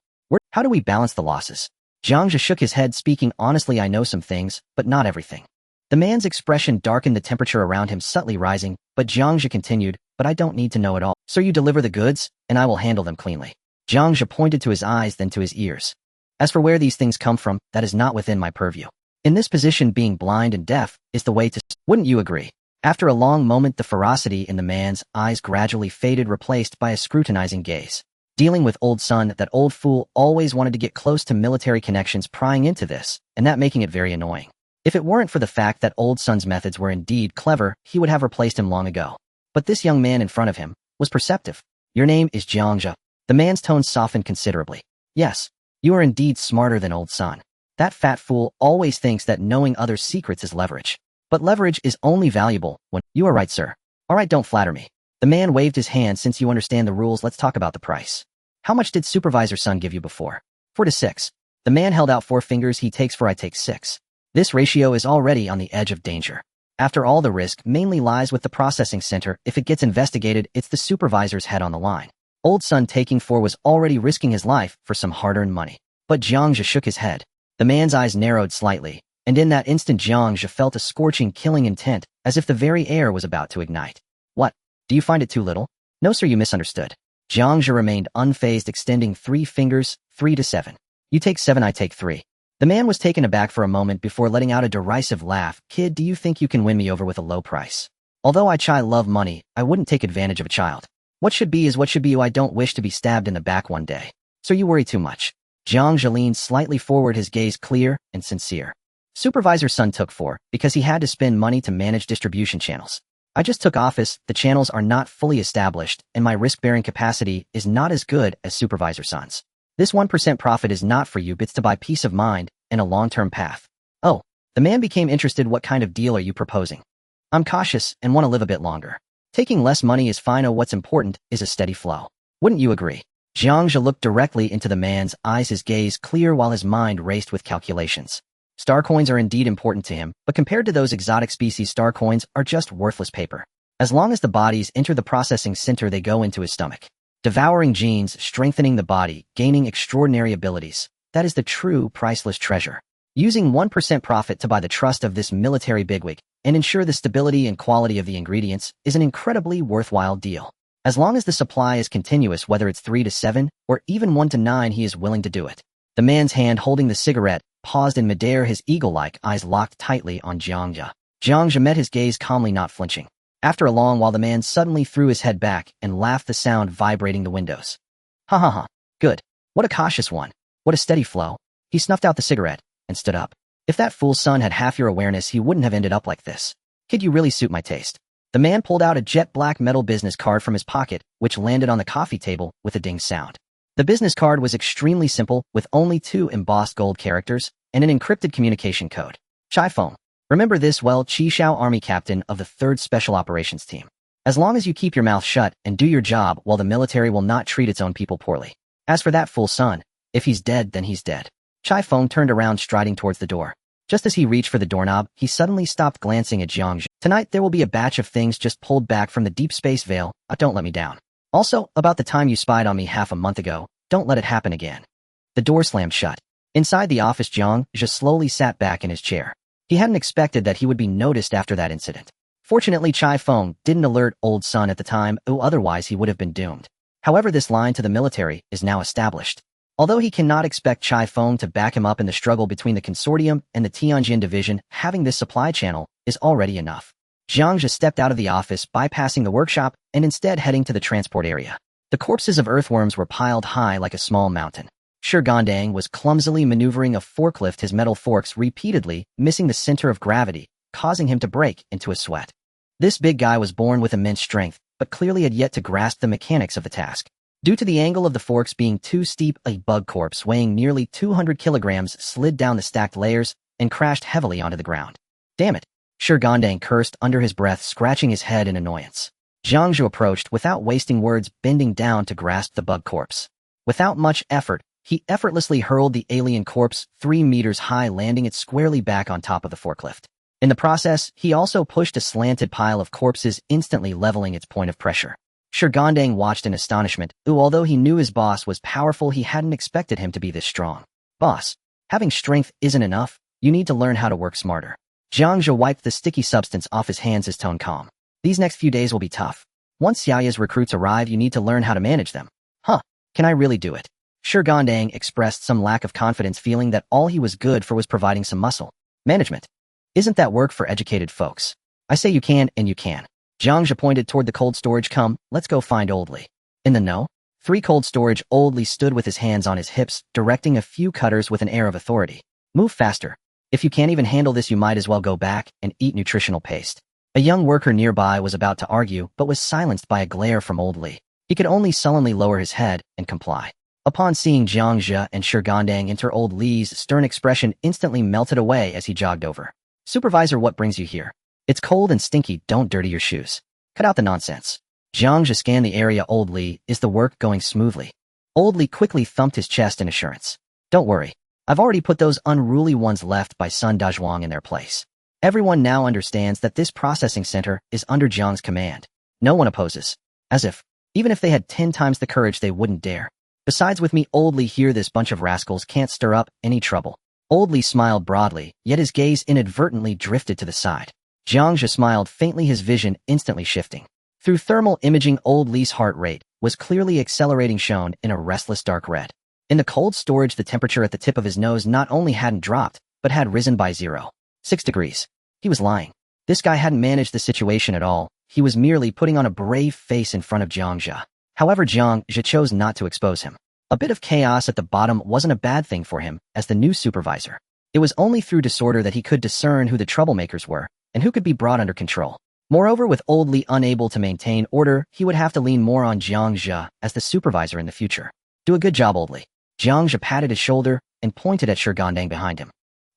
How do we balance the losses? Jiang Zhe shook his head, speaking honestly. I know some things, but not everything. The man's expression darkened, the temperature around him subtly rising, but Jiang Zhe continued, but I don't need to know it all. Sir, you deliver the goods, and I will handle them cleanly. Jiang Zhe pointed to his eyes, then to his ears. As for where these things come from, that is not within my purview. In this position, being blind and deaf is the way to... Wouldn't you agree? After a long moment, the ferocity in the man's eyes gradually faded, replaced by a scrutinizing gaze. Dealing with old son, that old fool always wanted to get close to military connections, prying into this, and that making it very annoying. If it weren't for the fact that old son's methods were indeed clever, he would have replaced him long ago. But this young man in front of him was perceptive. Your name is Jiang Zhe. The man's tone softened considerably. Yes, you are indeed smarter than old son. That fat fool always thinks that knowing others' secrets is leverage. But leverage is only valuable when... You are right, sir. All right, don't flatter me. The man waved his hand. Since you understand the rules, let's talk about the price. How much did Supervisor Sun give you before? 4 to 6. The man held out 4 fingers. He takes 4, I take 6. This ratio is already on the edge of danger. After all, the risk mainly lies with the processing center. If it gets investigated, it's the supervisor's head on the line. Old son taking 4 was already risking his life for some hard-earned money. But Jiang Zhe shook his head. The man's eyes narrowed slightly, and in that instant Jiang Zhe felt a scorching, killing intent, as if the very air was about to ignite. What? Do you find it too little? No, sir, you misunderstood. Jiang Zhe remained unfazed, extending 3 fingers, 3 to 7. You take 7, I take 3. The man was taken aback for a moment before letting out a derisive laugh. Kid, do you think you can win me over with a low price? Although I love money, I wouldn't take advantage of a child. What should be is what should be. I don't wish to be stabbed in the back one day. So you worry too much. Jiang Zhe leaned slightly forward, his gaze clear and sincere. Supervisor Sun took 4 because he had to spend money to manage distribution channels. I just took office, the channels are not fully established, and my risk-bearing capacity is not as good as Supervisor Sun's. This 1% profit is not for you, but it's to buy peace of mind and a long-term path. Oh, the man became interested. What kind of deal are you proposing? I'm cautious and want to live a bit longer. Taking less money is fine. Oh, what's important is a steady flow. Wouldn't you agree? Jiang Zhe looked directly into the man's eyes, his gaze clear while his mind raced with calculations. Star coins are indeed important to him, but compared to those exotic species, star coins are just worthless paper. As long as the bodies enter the processing center, they go into his stomach. Devouring genes, strengthening the body, gaining extraordinary abilities. that is the true priceless treasure. Using 1% profit to buy the trust of this military bigwig and ensure the stability and quality of the ingredients is an incredibly worthwhile deal. As long as the supply is continuous, whether it's 3 to 7 or even 1 to 9, he is willing to do it. The man's hand holding the cigarette paused in midair, his eagle-like eyes locked tightly on Jiang Zhe. Jiang Zhe met his gaze calmly, not flinching. After a long while, the man suddenly threw his head back and laughed, the sound vibrating the windows. Ha ha ha. Good. What a cautious one. What a steady flow. He snuffed out the cigarette and stood up. If that fool's son had half your awareness, he wouldn't have ended up like this. Kid, you really suit my taste. The man pulled out a jet black metal business card from his pocket, which landed on the coffee table with a ding sound. The business card was extremely simple, with only 2 embossed gold characters and an encrypted communication code. Chai Feng. Remember this well, Chi Shao, Army Captain of the 3rd Special Operations Team. As long as you keep your mouth shut and do your job, well, the military will not treat its own people poorly. As for that fool son, if he's dead, then he's dead. Chai Feng turned around, striding towards the door. Just as he reached for the doorknob, he suddenly stopped, glancing at Jiang Zhe. Tonight there will be a batch of things just pulled back from the deep space veil. Don't let me down. Also, about the time you spied on me half a month ago, don't let it happen again. The door slammed shut. Inside the office, Jiang Zhe slowly sat back in his chair. He hadn't expected that he would be noticed after that incident. Fortunately, Chai Feng didn't alert old son at the time, otherwise he would have been doomed. However, this line to the military is now established. Although he cannot expect Chai Feng to back him up in the struggle between the consortium and the Tianjin division, having this supply channel is already enough. Jiang Zhe stepped out of the office, bypassing the workshop, and instead heading to the transport area. The corpses of earthworms were piled high like a small mountain. Shigandang was clumsily maneuvering a forklift, his metal forks repeatedly missing the center of gravity, causing him to break into a sweat. This big guy was born with immense strength, but clearly had yet to grasp the mechanics of the task. Due to the angle of the forks being too steep, a bug corpse weighing nearly 200 kilograms slid down the stacked layers and crashed heavily onto the ground. Damn it! Shigandang cursed under his breath, scratching his head in annoyance. Jiang Zhe approached without wasting words, bending down to grasp the bug corpse. Without much effort, he effortlessly hurled the alien corpse 3 meters high, landing it squarely back on top of the forklift. In the process, he also pushed a slanted pile of corpses, instantly leveling its point of pressure. Shigandang watched in astonishment. Although he knew his boss was powerful, he hadn't expected him to be this strong. Boss, having strength isn't enough. You need to learn how to work smarter. Jiang Zhe wiped the sticky substance off his hands, his tone calm. These next few days will be tough. Once Xiaoya's recruits arrive, you need to learn how to manage them. Huh, can I really do it? Shigandang expressed some lack of confidence, feeling that all he was good for was providing some muscle. Management. Isn't that work for educated folks? I say you can, and you can. Jiang Zhe pointed toward the cold storage. Come, let's go find Old Li. In the know? 3 cold storage. Old Li stood with his hands on his hips, directing a few cutters with an air of authority. Move faster. If you can't even handle this, you might as well go back and eat nutritional paste. A young worker nearby was about to argue, but was silenced by a glare from Old Li. He could only sullenly lower his head and comply. Upon seeing Jiang Zhe and Shigandang enter, Old Li's stern expression instantly melted away as he jogged over. Supervisor, what brings you here? It's cold and stinky, don't dirty your shoes. Cut out the nonsense. Jiang Zhe scanned the area. Old Li, is the work going smoothly? Old Li quickly thumped his chest in assurance. Don't worry. I've already put those unruly ones left by Sun Dazhuang in their place. Everyone now understands that this processing center is under Jiang's command. No one opposes. As if, even if they had 10 times the courage, they wouldn't dare. Besides, with me, Old Li here, this bunch of rascals can't stir up any trouble. Old Li smiled broadly, yet his gaze inadvertently drifted to the side. Jiang Zhe smiled faintly, his vision instantly shifting. Through thermal imaging, Old Li's heart rate was clearly accelerating, shown in a restless dark red. In the cold storage, the temperature at the tip of his nose not only hadn't dropped, but had risen by 0.6 degrees. He was lying. This guy hadn't managed the situation at all. He was merely putting on a brave face in front of Jiang Zhe. However, Jiang Zhe chose not to expose him. A bit of chaos at the bottom wasn't a bad thing for him as the new supervisor. It was only through disorder that he could discern who the troublemakers were and who could be brought under control. Moreover, with Old Li unable to maintain order, he would have to lean more on Jiang Zhe as the supervisor in the future. Do a good job, Old Li. Jiang Zhe patted his shoulder and pointed at Shigandang behind him.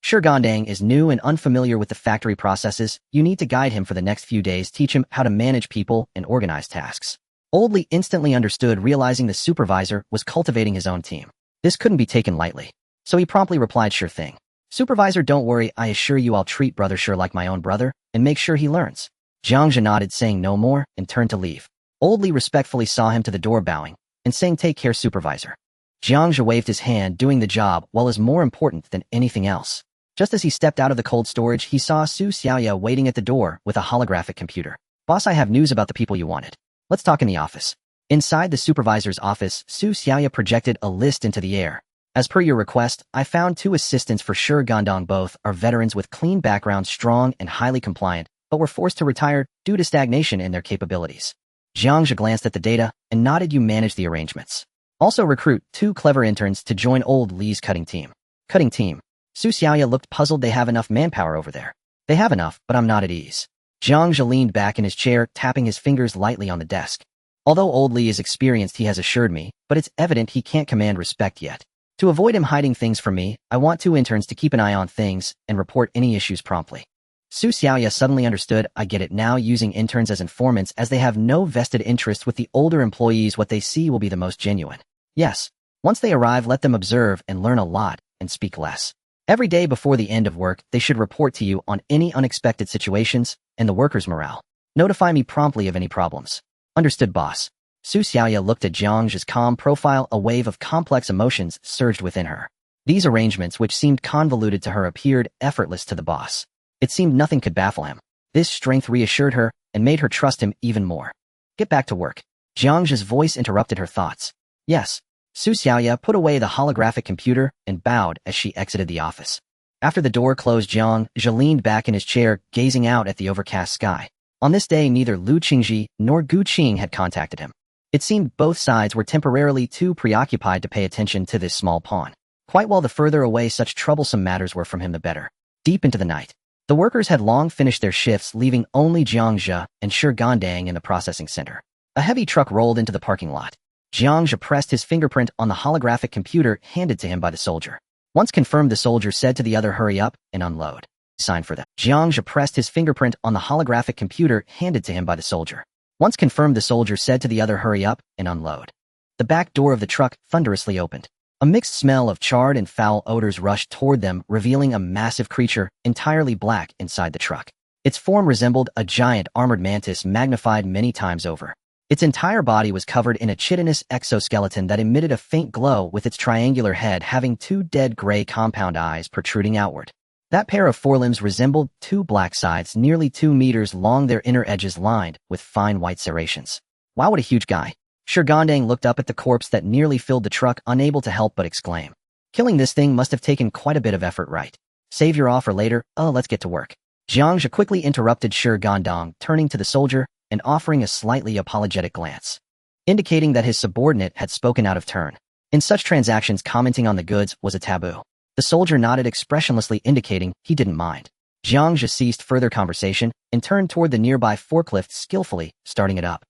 Shigandang is new and unfamiliar with the factory processes. You need to guide him for the next few days, teach him how to manage people and organize tasks. Old Li instantly understood, realizing the supervisor was cultivating his own team. This couldn't be taken lightly. So he promptly replied, sure thing. Supervisor, don't worry, I assure you I'll treat Brother Sure like my own brother and make sure he learns. Jiang Zhe nodded, saying no more, and turned to leave. Old Li respectfully saw him to the door, bowing and saying, take care, supervisor. Jiang Zhe waved his hand, doing the job well is more important than anything else. Just as he stepped out of the cold storage, he saw Su Xiaoya waiting at the door with a holographic computer. Boss, I have news about the people you wanted. Let's talk in the office. Inside the supervisor's office, Su Xiaoya projected a list into the air. As per your request, I found 2 assistants for Shi Gandong. Both are veterans with clean backgrounds, strong and highly compliant, but were forced to retire due to stagnation in their capabilities. Jiang Zhe glanced at the data and nodded. You manage the arrangements. Also recruit 2 clever interns to join old Li's cutting team. Cutting team. Su Xiaoya looked puzzled. They have enough manpower over there. They have enough, but I'm not at ease. Jiang Zhe leaned back in his chair, tapping his fingers lightly on the desk. Although old Li is experienced, he has assured me, but it's evident he can't command respect yet. To avoid him hiding things from me, I want 2 interns to keep an eye on things and report any issues promptly. Su Xiaoya suddenly understood. I get it now, using interns as informants as they have no vested interest with the older employees. What they see will be the most genuine. Yes. Once they arrive, let them observe and learn a lot and speak less. Every day before the end of work, they should report to you on any unexpected situations and the workers' morale. Notify me promptly of any problems. Understood, boss. Su Xiaoya looked at Jiang Zhe's calm profile. A wave of complex emotions surged within her. These arrangements, which seemed convoluted to her, appeared effortless to the boss. It seemed nothing could baffle him. This strength reassured her and made her trust him even more. Get back to work. Jiang Zhe's voice interrupted her thoughts. Yes. Su Xiaoya put away the holographic computer and bowed as she exited the office. After the door closed, Jiang Zhe leaned back in his chair, gazing out at the overcast sky. On this day, neither Lu Qingji nor Gu Qing had contacted him. It seemed both sides were temporarily too preoccupied to pay attention to this small pawn. Quite well, the further away such troublesome matters were from him, the better. Deep into the night, the workers had long finished their shifts, leaving only Jiang Zhe and Shi Gandong in the processing center. A heavy truck rolled into the parking lot. Jiang Zhe pressed his fingerprint on the holographic computer handed to him by the soldier. Once confirmed, the soldier said to the other, hurry up and unload. Sign for them. Jiang Zhe pressed his fingerprint on the holographic computer handed to him by the soldier. Once confirmed, the soldier said to the other, hurry up and unload. The back door of the truck thunderously opened. A mixed smell of charred and foul odors rushed toward them, revealing a massive creature, entirely black, inside the truck. Its form resembled a giant armored mantis magnified many times over. Its entire body was covered in a chitinous exoskeleton that emitted a faint glow, with its triangular head having 2 dead gray compound eyes protruding outward. That pair of forelimbs resembled 2 black sides nearly 2 meters long, their inner edges lined with fine white serrations. Wow, what a huge guy. Shi Gandong looked up at the corpse that nearly filled the truck, unable to help but exclaim. Killing this thing must have taken quite a bit of effort, right? Save your awe for later. Oh, let's get to work. Jiang Zhe quickly interrupted Shi Gandong, turning to the soldier and offering a slightly apologetic glance, indicating that his subordinate had spoken out of turn. In such transactions, commenting on the goods was a taboo. The soldier nodded expressionlessly, indicating he didn't mind. Jiang Zhe ceased further conversation and turned toward the nearby forklift, skillfully starting it up.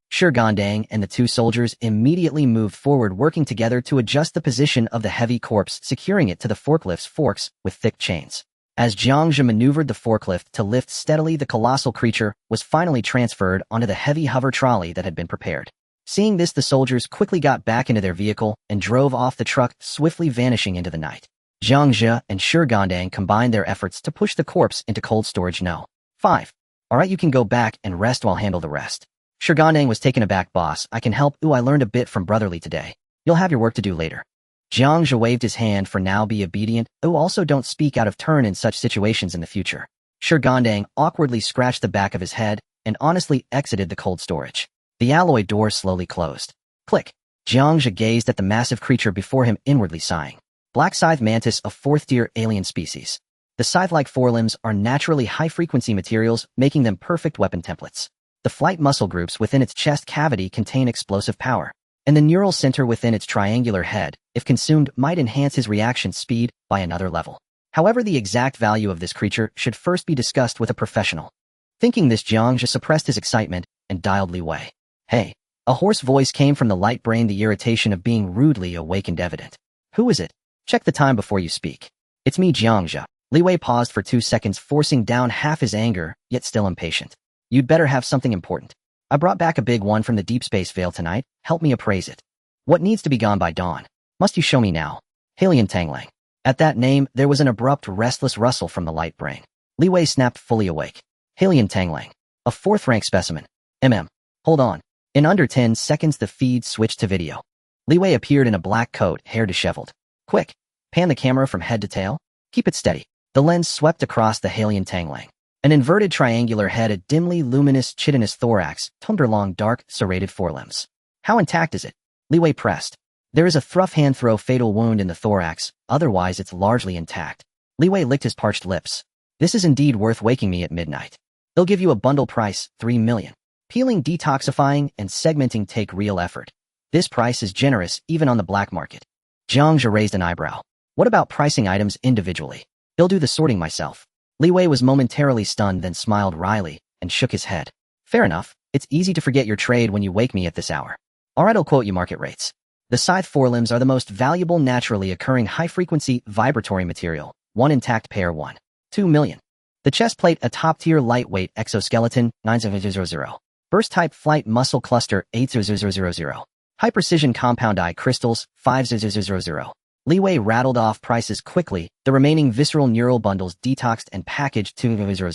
Shi Gandong and the 2 soldiers immediately moved forward, working together to adjust the position of the heavy corpse, securing it to the forklift's forks with thick chains. As Jiang Zhe maneuvered the forklift to lift steadily, the colossal creature was finally transferred onto the heavy hover trolley that had been prepared. Seeing this, the soldiers quickly got back into their vehicle and drove off the truck, swiftly vanishing into the night. Jiang Zhe and Shi Gandong combined their efforts to push the corpse into cold storage No. 5. Alright, you can go back and rest while I handle the rest. Shi Gandong was taken aback. Boss, I can help. Ooh, I learned a bit from Brotherly today. You'll have your work to do later. Jiang Zhe waved his hand. For now, be obedient. Oh, also don't speak out of turn in such situations in the future. Shi Gandong awkwardly scratched the back of his head and honestly exited the cold storage. The alloy door slowly closed. Click. Jiang Zhe gazed at the massive creature before him, inwardly sighing. Black scythe mantis, a 4th-tier alien species. The scythe-like forelimbs are naturally high-frequency materials, making them perfect weapon templates. The flight muscle groups within its chest cavity contain explosive power, and the neural center within its triangular head, if consumed, might enhance his reaction speed by another level. However, the exact value of this creature should first be discussed with a professional. Thinking this, Jiang Zhe suppressed his excitement and dialed Li Wei. Hey. A hoarse voice came from the light brain, the irritation of being rudely awakened evident. Who is it? Check the time before you speak. It's me, Jiang Zhe. Li Wei paused for 2 seconds, forcing down half his anger, yet still impatient. You'd better have something important. I brought back a big one from the deep space veil tonight. Help me appraise it. What needs to be gone by dawn? Must you show me now? Halian Tanglang. At that name, there was an abrupt, restless rustle from the light brain. Li Wei snapped, fully awake. Halian Tanglang. A 4th-rank specimen. Hold on. In under 10 seconds, the feed switched to video. Li Wei appeared in a black coat, hair disheveled. Quick, pan the camera from head to tail. Keep it steady. The lens swept across the Halian Tanglang. An inverted triangular head, a dimly luminous chitinous thorax, long dark, serrated forelimbs. How intact is it? Li Wei pressed. There is a through hand-throw fatal wound in the thorax, otherwise it's largely intact. Li Wei licked his parched lips. This is indeed worth waking me at midnight. They'll give you a bundle price, 3 million. Peeling, detoxifying, and segmenting take real effort. This price is generous even on the black market. Jiang Zhe raised an eyebrow. What about pricing items individually? He'll do the sorting myself. Li Wei was momentarily stunned, then smiled wryly and shook his head. Fair enough. It's easy to forget your trade when you wake me at this hour. Alright, I'll quote you market rates. The scythe forelimbs are the most valuable naturally occurring high-frequency vibratory material. 1 intact pair 1.2 million. The chest plate, a top-tier lightweight exoskeleton 9000. Burst-type flight muscle cluster 8000. High-precision compound eye crystals 5000. Li Wei rattled off prices quickly, the remaining visceral neural bundles detoxed and packaged 200.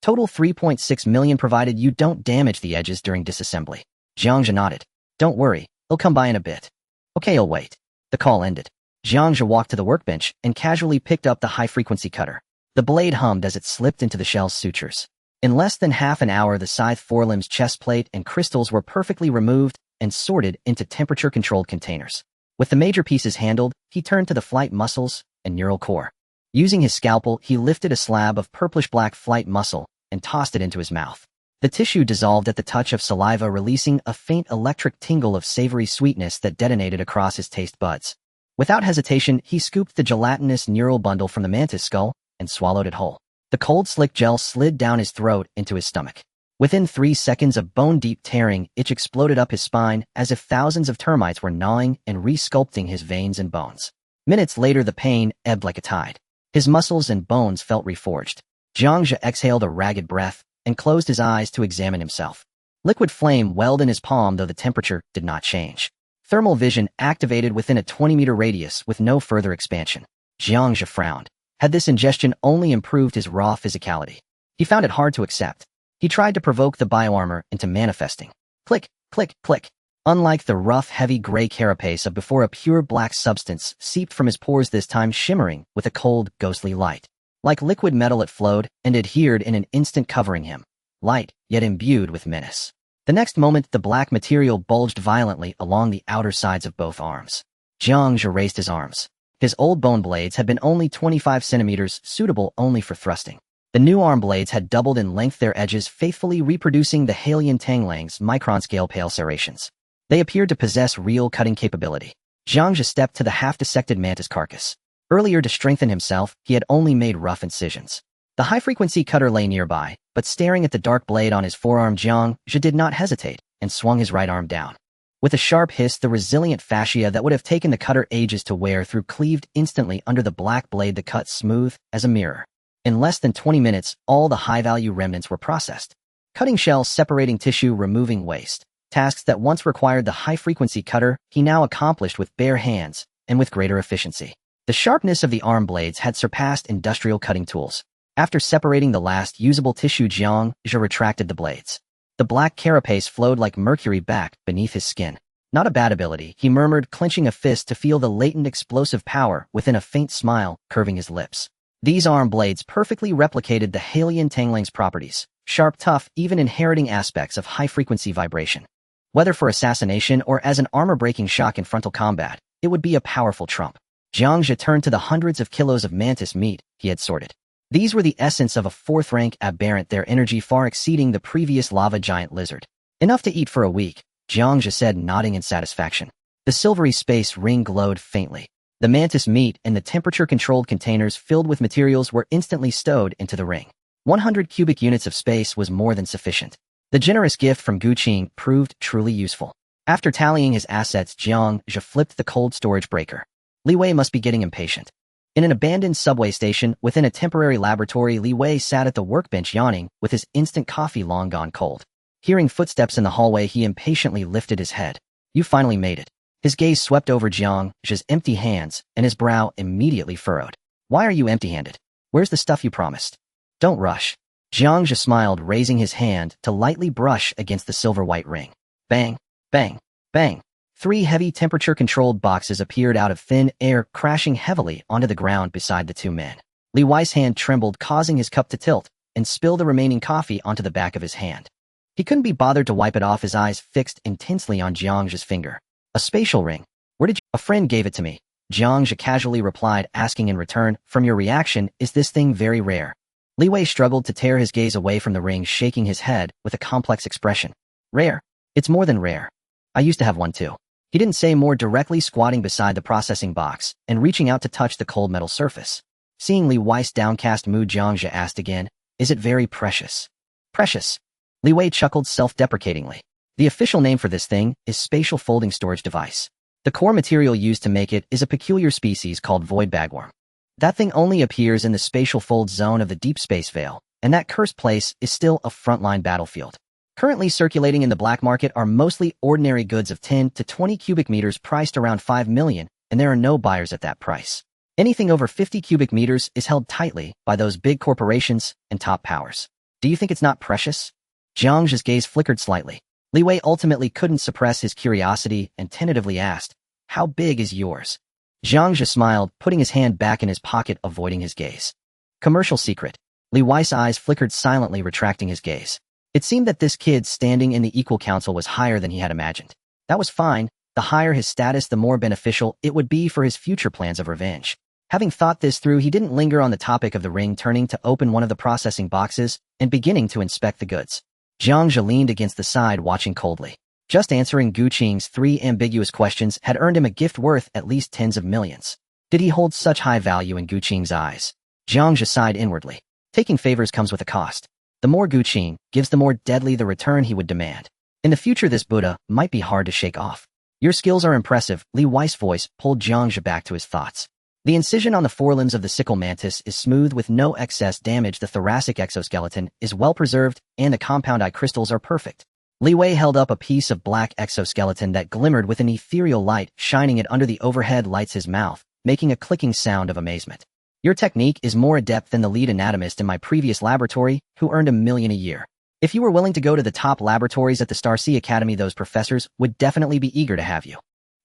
Total 3.6 million provided you don't damage the edges during disassembly. Jiang Zhe nodded. Don't worry, he'll come by in a bit. Okay, I'll wait. The call ended. Jiang Zhe walked to the workbench and casually picked up the high-frequency cutter. The blade hummed as it slipped into the shell's sutures. In less than half an hour, the scythe forelimb's chest plate and crystals were perfectly removed and sorted into temperature-controlled containers. With the major pieces handled, he turned to the flight muscles and neural core. Using his scalpel, he lifted a slab of purplish-black flight muscle and tossed it into his mouth. The tissue dissolved at the touch of saliva, releasing a faint electric tingle of savory sweetness that detonated across his taste buds. Without hesitation, he scooped the gelatinous neural bundle from the mantis skull and swallowed it whole. The cold, slick gel slid down his throat into his stomach. Within 3 seconds, a bone-deep tearing itch exploded up his spine as if thousands of termites were gnawing and re-sculpting his veins and bones. Minutes later, the pain ebbed like a tide. His muscles and bones felt reforged. Jiang Zhe exhaled a ragged breath and closed his eyes to examine himself. Liquid flame welled in his palm, though the temperature did not change. Thermal vision activated within a 20-meter radius with no further expansion. Jiang Zhe frowned. Had this ingestion only improved his raw physicality? He found it hard to accept. He tried to provoke the bioarmor into manifesting. Click, click, click. Unlike the rough, heavy gray carapace of before, a pure black substance seeped from his pores, this time shimmering with a cold, ghostly light. Like liquid metal, it flowed and adhered in an instant, covering him. Light, yet imbued with menace. The next moment, the black material bulged violently along the outer sides of both arms. Jiang Zhe raised his arms. His old bone blades had been only 25 centimeters, suitable only for thrusting. The new arm blades had doubled in length, their edges faithfully reproducing the Halian Tanglang's micron-scale pale serrations. They appeared to possess real cutting capability. Jiang Zhe stepped to the half-dissected mantis carcass. Earlier, to strengthen himself, he had only made rough incisions. The high-frequency cutter lay nearby, but staring at the dark blade on his forearm, Jiang Zhe did not hesitate and swung his right arm down. With a sharp hiss, the resilient fascia that would have taken the cutter ages to wear through cleaved instantly under the black blade, the cut smooth as a mirror. In less than 20 minutes, all the high-value remnants were processed. Cutting shells, separating tissue, removing waste. Tasks that once required the high-frequency cutter, he now accomplished with bare hands and with greater efficiency. The sharpness of the arm blades had surpassed industrial cutting tools. After separating the last usable tissue, Jiang Zhe retracted the blades. The black carapace flowed like mercury back beneath his skin. Not a bad ability, he murmured, clenching a fist to feel the latent explosive power within, a faint smile curving his lips. These arm blades perfectly replicated the Halian Tanglang's properties, sharp, tough, even inheriting aspects of high-frequency vibration. Whether for assassination or as an armor-breaking shock in frontal combat, it would be a powerful trump. Jiang Zhe turned to the hundreds of kilos of mantis meat he had sorted. These were the essence of a 4th-rank aberrant, their energy far exceeding the previous lava giant lizard. Enough to eat for a week, Jiang Zhe said, nodding in satisfaction. The silvery space ring glowed faintly. The mantis meat and the temperature-controlled containers filled with materials were instantly stowed into the ring. 100 cubic units of space was more than sufficient. The generous gift from Guqing proved truly useful. After tallying his assets, Jiang Zhe flipped the cold storage breaker. Li Wei must be getting impatient. In an abandoned subway station within a temporary laboratory, Li Wei sat at the workbench yawning, with his instant coffee long gone cold. Hearing footsteps in the hallway, he impatiently lifted his head. You finally made it. His gaze swept over Jiang Zhe's empty hands, and his brow immediately furrowed. Why are you empty-handed? Where's the stuff you promised? Don't rush. Jiang Zhe smiled, raising his hand to lightly brush against the silver-white ring. Bang, bang, bang. 3 heavy temperature-controlled boxes appeared out of thin air, crashing heavily onto the ground beside the two men. Li Wei's hand trembled, causing his cup to tilt and spill the remaining coffee onto the back of his hand. He couldn't be bothered to wipe it off, his eyes fixed intensely on Jiang Zhe's finger. A spatial ring. Where did you— A friend gave it to me. Jiang Zhe casually replied, asking in return, from your reaction, is this thing very rare? Li Wei struggled to tear his gaze away from the ring, shaking his head with a complex expression. Rare? It's more than rare. I used to have one too. He didn't say more, directly squatting beside the processing box and reaching out to touch the cold metal surface. Seeing Li Wei's downcast mood, Jiang Zhe asked again, is it very precious? Precious? Li Wei chuckled self-deprecatingly. The official name for this thing is spatial folding storage device. The core material used to make it is a peculiar species called void bagworm. That thing only appears in the spatial fold zone of the deep space veil, and that cursed place is still a frontline battlefield. Currently circulating in the black market are mostly ordinary goods of 10 to 20 cubic meters priced around 5 million, and there are no buyers at that price. Anything over 50 cubic meters is held tightly by those big corporations and top powers. Do you think it's not precious? Jiang Zhe's gaze flickered slightly. Li Wei ultimately couldn't suppress his curiosity and tentatively asked, how big is yours? Jiang Zhe smiled, putting his hand back in his pocket, avoiding his gaze. Commercial secret. Li Wei's eyes flickered silently, retracting his gaze. It seemed that this kid standing in the Equal Council was higher than he had imagined. That was fine. The higher his status, the more beneficial it would be for his future plans of revenge. Having thought this through, he didn't linger on the topic of the ring, turning to open one of the processing boxes and beginning to inspect the goods. Jiang Zhe leaned against the side, watching coldly. Just answering Gu Qing's 3 ambiguous questions had earned him a gift worth at least tens of millions. Did he hold such high value in Gu Qing's eyes? Jiang Zhe sighed inwardly. Taking favors comes with a cost. The more Gu Qing gives, the more deadly the return he would demand. In the future, this Buddha might be hard to shake off. Your skills are impressive. Li Wei's voice pulled Jiang Zhe back to his thoughts. The incision on the forelimbs of the sickle mantis is smooth with no excess damage. The thoracic exoskeleton is well preserved, and the compound eye crystals are perfect. Li Wei held up a piece of black exoskeleton that glimmered with an ethereal light, shining it under the overhead lights, his mouth making a clicking sound of amazement. Your technique is more adept than the lead anatomist in my previous laboratory, who earned $1 million a year. If you were willing to go to the top laboratories at the Starcy Academy, those professors would definitely be eager to have you.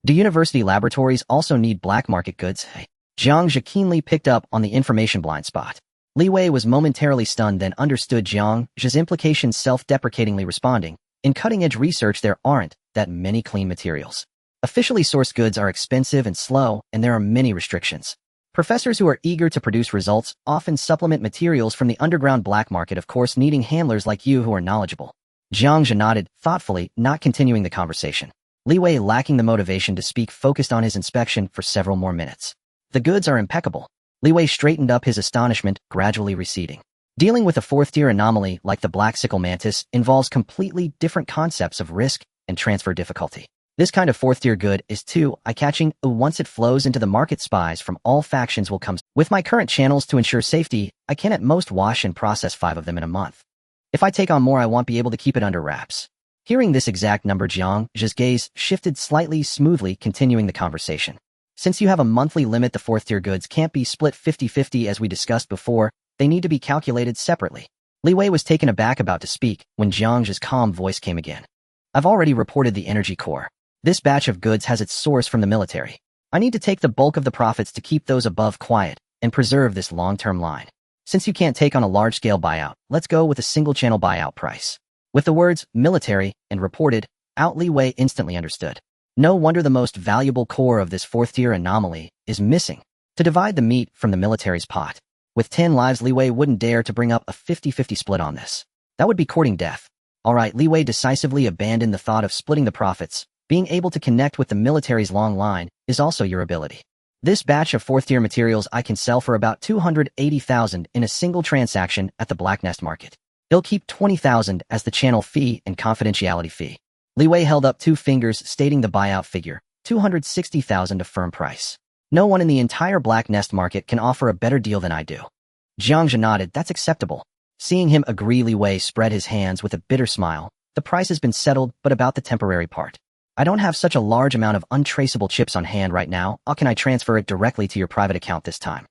Do university laboratories also need black market goods? Jiang Zhe keenly picked up on the information blind spot. Li Wei was momentarily stunned, then understood Jiang Zhe's implications, self-deprecatingly responding, in cutting-edge research there aren't that many clean materials. Officially sourced goods are expensive and slow, and there are many restrictions. Professors who are eager to produce results often supplement materials from the underground black market, of course needing handlers like you who are knowledgeable. Jiang Zhe nodded, thoughtfully, not continuing the conversation. Li Wei, lacking the motivation to speak, focused on his inspection for several more minutes. The goods are impeccable. Li Wei straightened up, his astonishment gradually receding. Dealing with a fourth-tier anomaly like the black sickle mantis involves completely different concepts of risk and transfer difficulty. This kind of fourth-tier good is too eye-catching. Once it flows into the market, spies from all factions will come. With my current channels to ensure safety, I can at most wash and process 5 of them in a month. If I take on more, I won't be able to keep it under wraps. Hearing this exact number, Jiang Zhe's gaze shifted slightly, smoothly continuing the conversation. Since you have a monthly limit, the fourth-tier goods can't be split 50-50 as we discussed before. They need to be calculated separately. Li Wei was taken aback, about to speak, when Jiang Zhe's calm voice came again. I've already reported the energy core. This batch of goods has its source from the military. I need to take the bulk of the profits to keep those above quiet and preserve this long-term line. Since you can't take on a large-scale buyout, let's go with a single-channel buyout price. With the words military and reported out, Li Wei instantly understood. No wonder the most valuable core of this fourth-tier anomaly is missing to divide the meat from the military's pot. With 10 lives, Li Wei wouldn't dare to bring up a 50-50 split on this. That would be courting death. All right, Li Wei decisively abandoned the thought of splitting the profits. Being able to connect with the military's long line is also your ability. This batch of fourth-tier materials I can sell for about 280,000 in a single transaction at the Black Nest market. He'll keep 20,000 as the channel fee and confidentiality fee. Li Wei held up 2 fingers, stating the buyout figure, 260,000 a firm price. No one in the entire Black Nest market can offer a better deal than I do. Jiang Zhe nodded. That's acceptable. Seeing him agree, Li Wei spread his hands with a bitter smile. The price has been settled, but about the temporary part. I don't have such a large amount of untraceable chips on hand right now. How can I transfer it directly to your private account this time?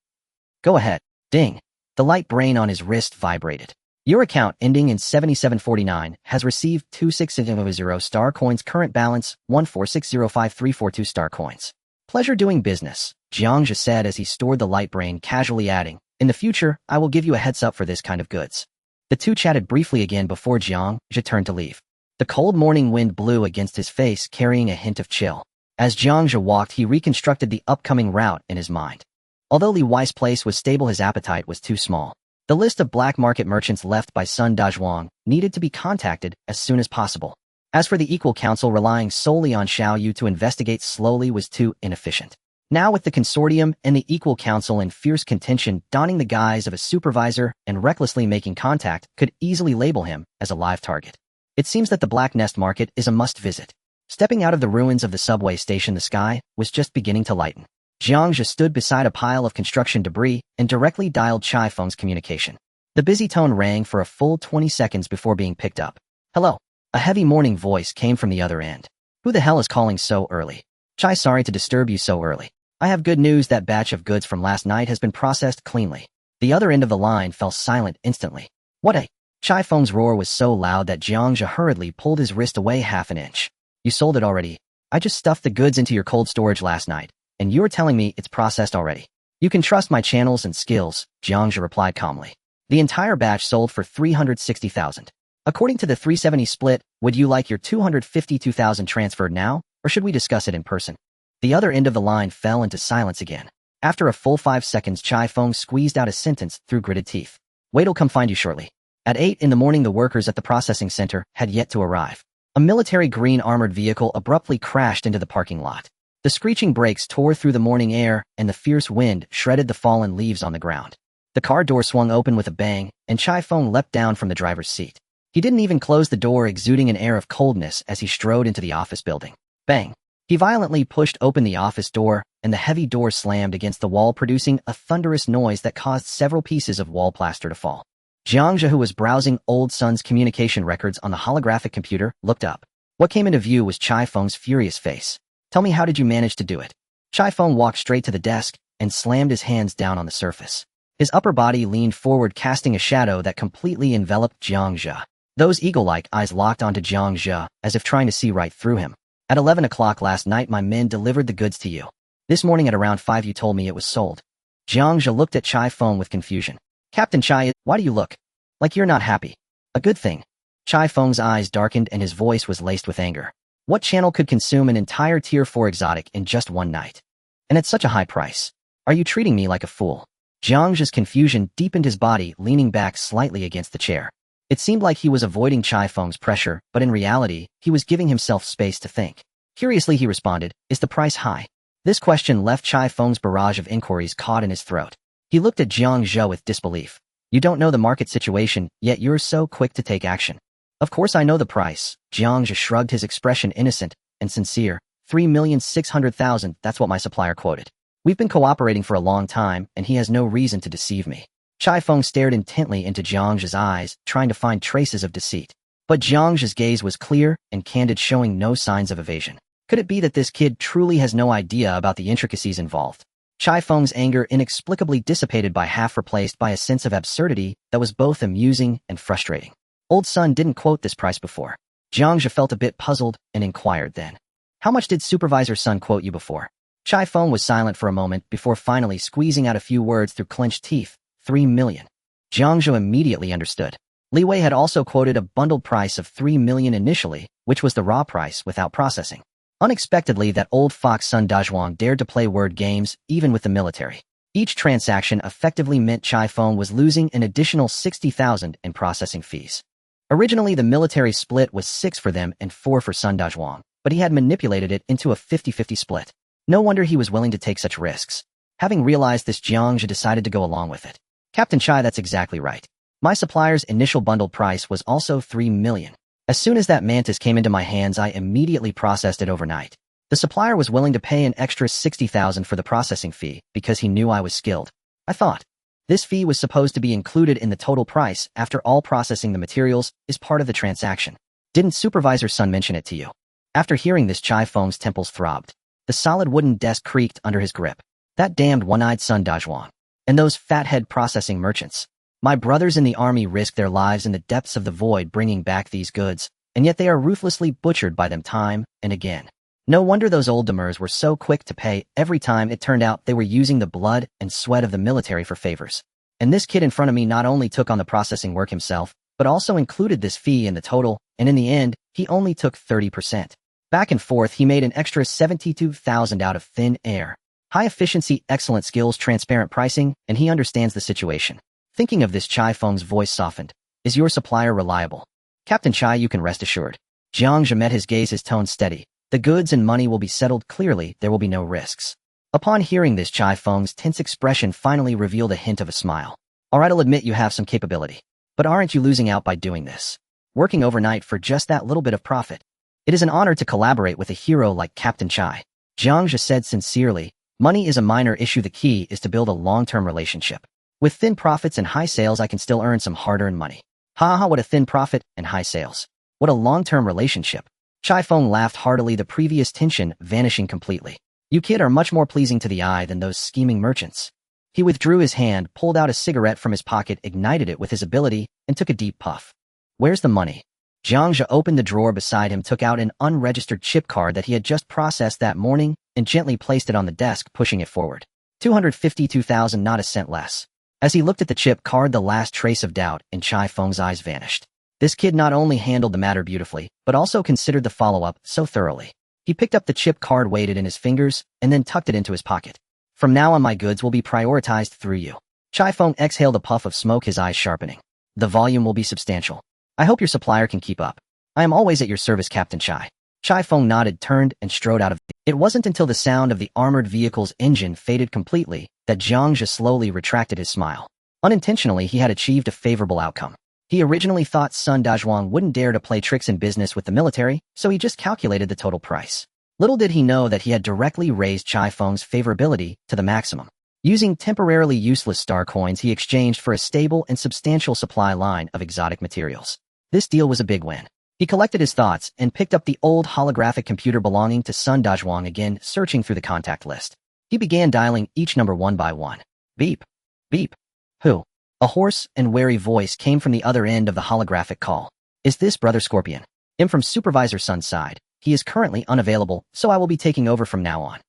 Go ahead. Ding. The light brain on his wrist vibrated. Your account ending in 7749 has received 2600 star coins. Current balance 1460534 star coins. Pleasure doing business, Jiang Zhe said as he stored the light brain, casually adding, in the future, I will give you a heads up for this kind of goods. The two chatted briefly again before Jiang Zhe turned to leave. The cold morning wind blew against his face, carrying a hint of chill. As Jiang Zhe walked, he reconstructed the upcoming route in his mind. Although Li Wei's place was stable, his appetite was too small. The list of black market merchants left by Sun Dazhuang needed to be contacted as soon as possible. As for the Equal Council, relying solely on Xiao Yu to investigate slowly was too inefficient. Now with the consortium and the Equal Council in fierce contention, donning the guise of a supervisor and recklessly making contact could easily label him as a live target. It seems that the Black Nest Market is a must-visit. Stepping out of the ruins of the subway station, the sky was just beginning to lighten. Jiang Zhe stood beside a pile of construction debris and directly dialed Chai Feng's communication. The busy tone rang for a full 20 seconds before being picked up. Hello. A heavy morning voice came from the other end. Who the hell is calling so early? Chai, sorry to disturb you so early. I have good news. That batch of goods from last night has been processed cleanly. The other end of the line fell silent instantly. What a... Chai Feng's roar was so loud that Jiang Zhe hurriedly pulled his wrist away half an inch. You sold it already. I just stuffed the goods into your cold storage last night, and you're telling me it's processed already. You can trust my channels and skills, Jiang Zhe replied calmly. The entire batch sold for 360,000. According to the 370 split, would you like your 252,000 transferred now, or should we discuss it in person? The other end of the line fell into silence again. After a full 5 seconds, Chai Feng squeezed out a sentence through gritted teeth. Wait'll come find you shortly. At 8 in the morning, the workers at the processing center had yet to arrive. A military green armored vehicle abruptly crashed into the parking lot. The screeching brakes tore through the morning air, and the fierce wind shredded the fallen leaves on the ground. The car door swung open with a bang, and Chai Feng leapt down from the driver's seat. He didn't even close the door, exuding an air of coldness as he strode into the office building. Bang! He violently pushed open the office door, and the heavy door slammed against the wall, producing a thunderous noise that caused several pieces of wall plaster to fall. Jiang Zhe, who was browsing Old Sun's communication records on the holographic computer, looked up. What came into view was Chai Feng's furious face. Tell me, how did you manage to do it? Chai Feng walked straight to the desk and slammed his hands down on the surface. His upper body leaned forward, casting a shadow that completely enveloped Jiang Zhe. Those eagle-like eyes locked onto Jiang Zhe, as if trying to see right through him. At 11 o'clock last night, my men delivered the goods to you. This morning at around 5, you told me it was sold. Jiang Zhe looked at Chai Feng with confusion. Captain Chai, why do you look like you're not happy? A good thing. Chai Feng's eyes darkened and his voice was laced with anger. What channel could consume an entire Tier 4 exotic in just one night? And at such a high price? Are you treating me like a fool? Jiang Zhe's confusion deepened his body, leaning back slightly against the chair. It seemed like he was avoiding Chai Feng's pressure, but in reality, he was giving himself space to think. Curiously, he responded, is the price high? This question left Chai Feng's barrage of inquiries caught in his throat. He looked at Jiang Zhe with disbelief. You don't know the market situation, yet you're so quick to take action. Of course I know the price. Jiang Zhe shrugged, his expression innocent and sincere. 3,600,000, that's what my supplier quoted. We've been cooperating for a long time, and he has no reason to deceive me. Chai Feng stared intently into Jiang Zhe's eyes, trying to find traces of deceit. But Jiang Zhe's gaze was clear and candid, showing no signs of evasion. Could it be that this kid truly has no idea about the intricacies involved? Chai Feng's anger inexplicably dissipated by half replaced by a sense of absurdity that was both amusing and frustrating. Old Sun didn't quote this price before. Jiang Zhe felt a bit puzzled and inquired then. How much did Supervisor Sun quote you before? Chai Feng was silent for a moment before finally squeezing out a few words through clenched teeth. 3 million. Jiang Zhe immediately understood. Li Wei had also quoted a bundled price of 3 million initially, which was the raw price without processing. Unexpectedly, that old fox Sun Dazhuang dared to play word games even with the military. Each transaction effectively meant Chai Feng was losing an additional 60,000 in processing fees. Originally, the military split was 6 for them and 4 for Sun Dazhuang, but he had manipulated it into a 50-50 split. No wonder he was willing to take such risks. Having realized this, Jiang Zhe decided to go along with it. Captain Chai, that's exactly right. My supplier's initial bundled price was also 3 million. As soon as that mantis came into my hands, I immediately processed it overnight. The supplier was willing to pay an extra 60,000 for the processing fee because he knew I was skilled. I thought this fee was supposed to be included in the total price after all. Processing the materials is part of the transaction. Didn't Supervisor Sun mention it to you? After hearing this, Chai Feng's temples throbbed. The solid wooden desk creaked under his grip. That damned one-eyed Sun Dazhuang. And those fathead processing merchants. My brothers in the army risk their lives in the depths of the void bringing back these goods, and yet they are ruthlessly butchered by them time and again. No wonder those old demers were so quick to pay every time it turned out they were using the blood and sweat of the military for favors. And this kid in front of me not only took on the processing work himself, but also included this fee in the total, and in the end, he only took 30%. Back and forth, he made an extra $72,000 out of thin air. High efficiency, excellent skills, transparent pricing, and he understands the situation. Thinking of this, Chai Feng's voice softened. Is your supplier reliable? Captain Chai, you can rest assured. Jiang Zhe met his gaze, his tone steady. The goods and money will be settled clearly, there will be no risks. Upon hearing this, Chai Feng's tense expression finally revealed a hint of a smile. Alright, I'll admit you have some capability. But aren't you losing out by doing this? Working overnight for just that little bit of profit? It is an honor to collaborate with a hero like Captain Chai. Jiang Zhe said sincerely, money is a minor issue, the key is to build a long-term relationship. With thin profits and high sales, I can still earn some hard-earned money. Ha ha, what a thin profit and high sales. What a long-term relationship. Chai Feng laughed heartily, the previous tension vanishing completely. You kid are much more pleasing to the eye than those scheming merchants. He withdrew his hand, pulled out a cigarette from his pocket, ignited it with his ability, and took a deep puff. Where's the money? Jiang Zhe opened the drawer beside him, took out an unregistered chip card that he had just processed that morning, and gently placed it on the desk, pushing it forward. 252,000, not a cent less. As he looked at the chip card, the last trace of doubt in Chai Feng's eyes vanished. This kid not only handled the matter beautifully, but also considered the follow-up so thoroughly. He picked up the chip card, weighed it in his fingers, and then tucked it into his pocket. From now on, my goods will be prioritized through you. Chai Feng exhaled a puff of smoke, his eyes sharpening. The volume will be substantial. I hope your supplier can keep up. I am always at your service, Captain Chai. Chai Feng nodded, turned, and strode out of. It wasn't until the sound of the armored vehicle's engine faded completely that Jiang Zhe slowly retracted his smile. Unintentionally, he had achieved a favorable outcome. He originally thought Sun Dazhuang wouldn't dare to play tricks in business with the military, so he just calculated the total price. Little did he know that he had directly raised Chai Feng's favorability to the maximum. Using temporarily useless star coins, he exchanged for a stable and substantial supply line of exotic materials. This deal was a big win. He collected his thoughts and picked up the old holographic computer belonging to Sun Dazhuang again, searching through the contact list. He began dialing each number one by one. Beep. Beep. Who? A hoarse and wary voice came from the other end of the holographic call. Is this Brother Scorpion? I'm from Supervisor Sun's side. He is currently unavailable, so I will be taking over from now on.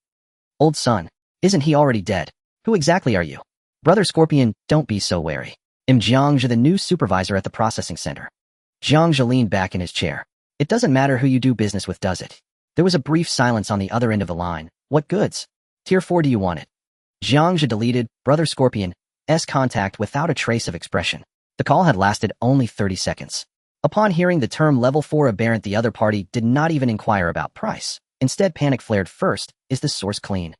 Old Sun, isn't he already dead? Who exactly are you? Brother Scorpion, don't be so wary. I'm Jiang Zhe, the new supervisor at the processing center. Jiang Zhe leaned back in his chair. It doesn't matter who you do business with, does it? There was a brief silence on the other end of the line. What goods? Tier 4, do you want it? Jiang Zhe deleted Brother Scorpion's contact without a trace of expression. The call had lasted only 30 seconds. Upon hearing the term level 4 aberrant, the other party did not even inquire about price. Instead, panic flared first. Is the source clean?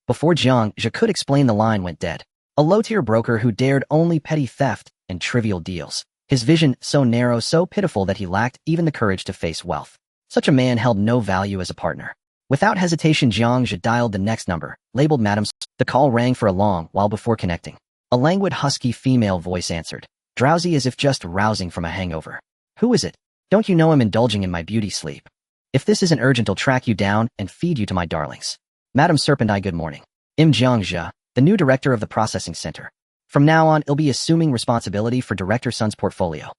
Before Jiang Zhe could explain, the line went dead. A low-tier broker who dared only petty theft and trivial deals. His vision so narrow, so pitiful that he lacked even the courage to face wealth. Such a man held no value as a partner. Without hesitation, Jiang Zhe dialed the next number, labeled Madam. The call rang for a long while before connecting. A languid, husky female voice answered, drowsy as if just rousing from a hangover. Who is it? Don't you know I'm indulging in my beauty sleep? If this isn't urgent, I'll track you down and feed you to my darlings. Madam Serpent, good morning. I'm Jiang Zhe, the new director of the processing center. From now on, I'll be assuming responsibility for Director Sun's portfolio.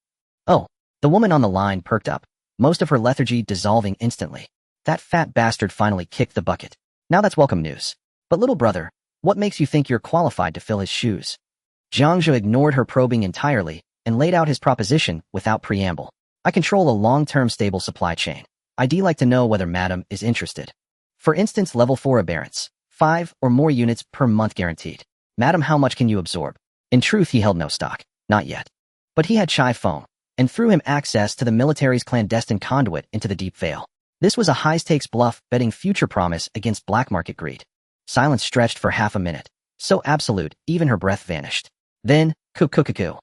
Oh, the woman on the line perked up, most of her lethargy dissolving instantly. That fat bastard finally kicked the bucket. Now that's welcome news. But little brother, what makes you think you're qualified to fill his shoes? Jiang Zhe ignored her probing entirely and laid out his proposition without preamble. I control a long-term stable supply chain. I'd like to know whether Madam is interested. For instance, level 4 aberrants, 5 or more units per month guaranteed. Madam, how much can you absorb? In truth, he held no stock. Not yet. But he had Chai Feng, and through him access to the military's clandestine conduit into the deep veil. This was a high-stakes bluff, betting future promise against black market greed. Silence stretched for half a minute. So absolute, even her breath vanished. Then, coo-coo-coo-coo.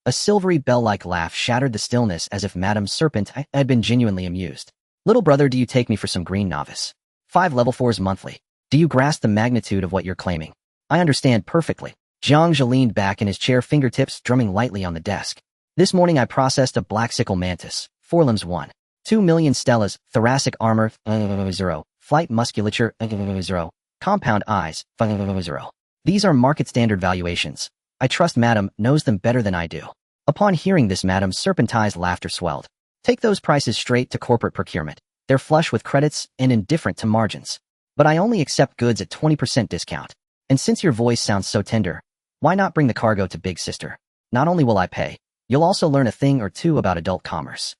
A silvery bell-like laugh shattered the stillness as if Madame Serpent had been genuinely amused. Little brother, do you take me for some green novice? 5 level 4s monthly. Do you grasp the magnitude of what you're claiming? I understand perfectly. Jiang Zhe leaned back in his chair, fingertips drumming lightly on the desk. This morning I processed a black sickle mantis, forelimbs 1. 2 million stellas, thoracic armor, 0. Flight musculature, 0. Compound eyes, 0. These are market standard valuations. I trust Madame knows them better than I do. Upon hearing this, Madame Serpentine's laughter swelled. Take those prices straight to corporate procurement. They're flush with credits and indifferent to margins. But I only accept goods at 20% discount. And since your voice sounds so tender, why not bring the cargo to Big Sister? Not only will I pay, you'll also learn a thing or two about adult commerce.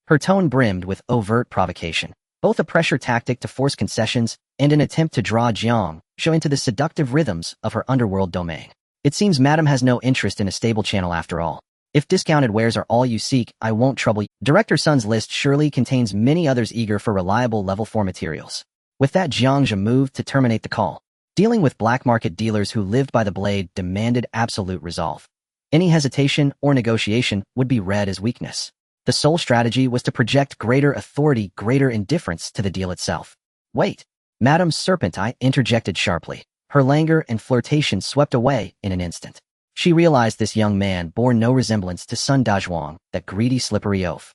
Her tone brimmed with overt provocation, both a pressure tactic to force concessions and an attempt to draw Jiang Zhe into the seductive rhythms of her underworld domain. It seems Madame has no interest in a stable channel after all. If discounted wares are all you seek, I won't trouble you. Director Sun's list surely contains many others eager for reliable level 4 materials. With that, Jiang Zhe moved to terminate the call. Dealing with black market dealers who lived by the blade demanded absolute resolve. Any hesitation or negotiation would be read as weakness. The sole strategy was to project greater authority, greater indifference to the deal itself. Wait. Madame Serpentine interjected sharply. Her languor and flirtation swept away in an instant. She realized this young man bore no resemblance to Sun Dazhuang, that greedy, slippery oaf.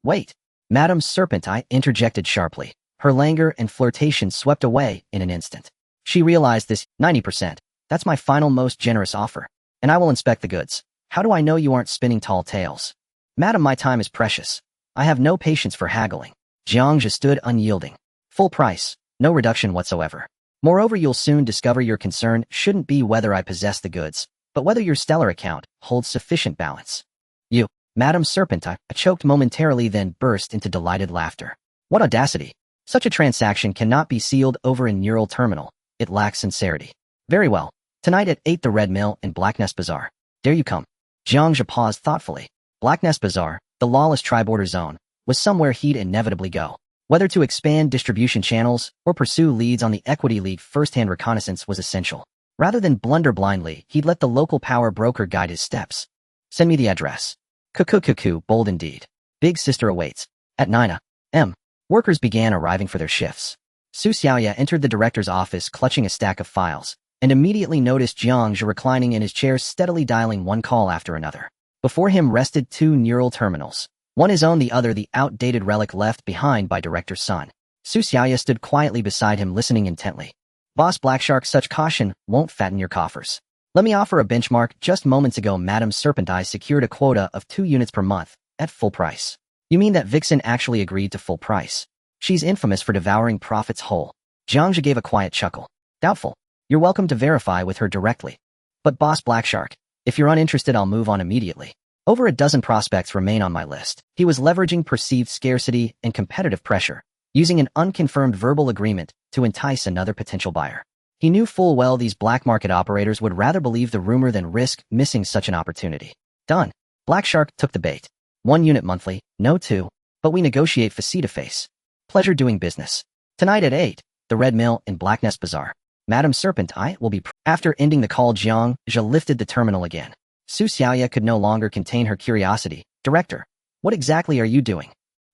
Wait. Madame Serpentine interjected sharply. Her languor and flirtation swept away in an instant. She realized this. 90%. That's my final most generous offer. And I will inspect the goods. How do I know you aren't spinning tall tales? Madam, my time is precious. I have no patience for haggling. Jiang Zhe stood unyielding. Full price. No reduction whatsoever. Moreover, you'll soon discover your concern shouldn't be whether I possess the goods, but whether your stellar account holds sufficient balance. You, Madame Serpentine, choked momentarily, then burst into delighted laughter. What audacity! Such a transaction cannot be sealed over in neural terminal. It lacks sincerity. Very well. Tonight at 8, the Red Mill in Blacknest Bazaar. Dare you come? Jiang Zhe paused thoughtfully. Blacknest Bazaar, the lawless tri-border zone, was somewhere he'd inevitably go. Whether to expand distribution channels or pursue leads on the Equity League, first-hand reconnaissance was essential. Rather than blunder blindly, he'd let the local power broker guide his steps. Send me the address. Cuckoo, bold indeed. Big Sister awaits. At 9 a.m. Workers began arriving for their shifts. Su Xiaoya entered the director's office clutching a stack of files, and immediately noticed Jiang Zhe reclining in his chair, steadily dialing one call after another. Before him rested 2 neural terminals. One his own, the other the outdated relic left behind by Director Sun. Su Xiaoya stood quietly beside him, listening intently. Boss Blackshark, such caution won't fatten your coffers. Let me offer a benchmark. Just moments ago, Madame Serpentine secured a quota of 2 units per month, at full price. You mean that Vixen actually agreed to full price? She's infamous for devouring profits whole. Jiang Zhe gave a quiet chuckle. Doubtful. You're welcome to verify with her directly. But Boss Blackshark, if you're uninterested, I'll move on immediately. Over a dozen prospects remain on my list. He was leveraging perceived scarcity and competitive pressure, using an unconfirmed verbal agreement to entice another potential buyer. He knew full well these black market operators would rather believe the rumor than risk missing such an opportunity. Done. Blackshark took the bait. 1 unit monthly, no 2, but we negotiate face-to-face. Pleasure doing business. Tonight at 8, the Red Mill in Blacknest Bazaar. Madame Serpentine will be After ending the call, Jiang Zhe lifted the terminal again. Su Xiaoya could no longer contain her curiosity. Director, what exactly are you doing?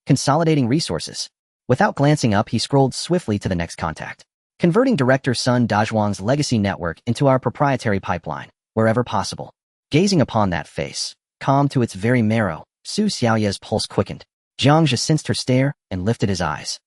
Consolidating resources. Without glancing up, he scrolled swiftly to the next contact. Converting Director Sun Dazhuang's legacy network into our proprietary pipeline, wherever possible. Gazing upon that face, calm to its very marrow, Su Xiaoya's pulse quickened. Jiang Zhe sensed her stare and lifted his eyes.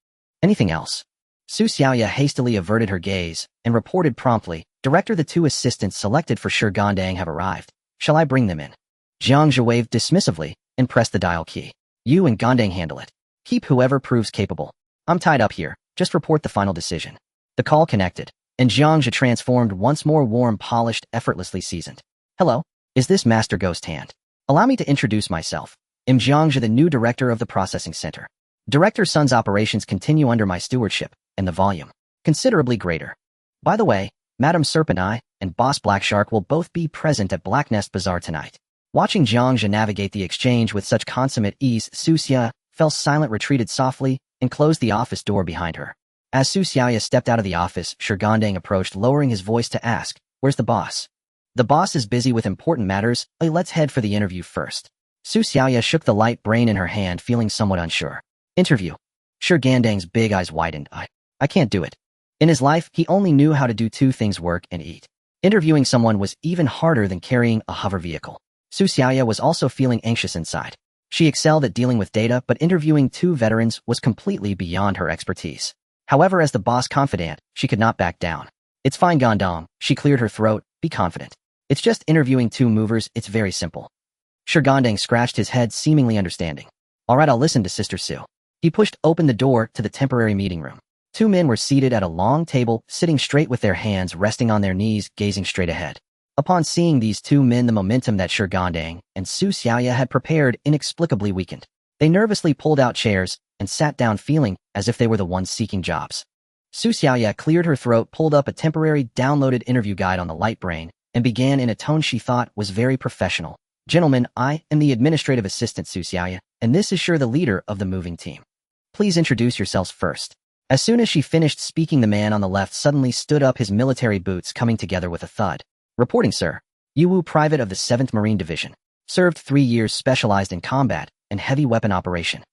Anything else? Su Xiaoya hastily averted her gaze and reported promptly, Director, the 2 assistants selected for Shigandang have arrived. Shall I bring them in? Jiang Zhe waved dismissively and pressed the dial key. You and Gandang handle it. Keep whoever proves capable. I'm tied up here. Just report the final decision. The call connected, and Jiang Zhe transformed once more, warm, polished, effortlessly seasoned. Hello, is this Master Ghost Hand? Allow me to introduce myself. I'm Jiang Zhe, the new director of the processing center. Director Sun's operations continue under my stewardship, and the volume considerably greater. By the way, Madame Serpentine and Boss Blackshark will both be present at Blacknest Bazaar tonight. Watching Jiang Zhe navigate the exchange with such consummate ease, Su Xiaoya fell silent, retreated softly, and closed the office door behind her. As Su Xiaoya stepped out of the office, Shigandang approached, lowering his voice to ask, "Where's the boss?" "The boss is busy with important matters. Let's head for the interview first." Su Xiaoya shook the light brain in her hand, feeling somewhat unsure. Interview. Shigandang's big eyes widened. I can't do it. In his life, he only knew how to do 2 things: work and eat. Interviewing someone was even harder than carrying a hover vehicle. Su Xiaoya was also feeling anxious inside. She excelled at dealing with data, but interviewing 2 veterans was completely beyond her expertise. However, as the boss confidant, she could not back down. It's fine, Gandang. She cleared her throat. Be confident. It's just interviewing two movers, it's very simple. Shirgandang scratched his head, seemingly understanding. Alright, I'll listen to Sister Sue. He pushed open the door to the temporary meeting room. Two men were seated at a long table, sitting straight with their hands resting on their knees, gazing straight ahead. Upon seeing these two men, the momentum that Shirgandang and Su Xiaoya had prepared inexplicably weakened. They nervously pulled out chairs and sat down, feeling as if they were the ones seeking jobs. Su Xiaoya cleared her throat, pulled up a temporary downloaded interview guide on the light brain, and began in a tone she thought was very professional. Gentlemen, I am the administrative assistant Su Xiaoya, and this is the leader of the moving team. Please introduce yourselves first. As soon as she finished speaking, the man on the left suddenly stood up, his military boots coming together with a thud. Reporting, sir. Yu, private of the 7th Marine Division. Served 3 years, specialized in combat and heavy weapon operation.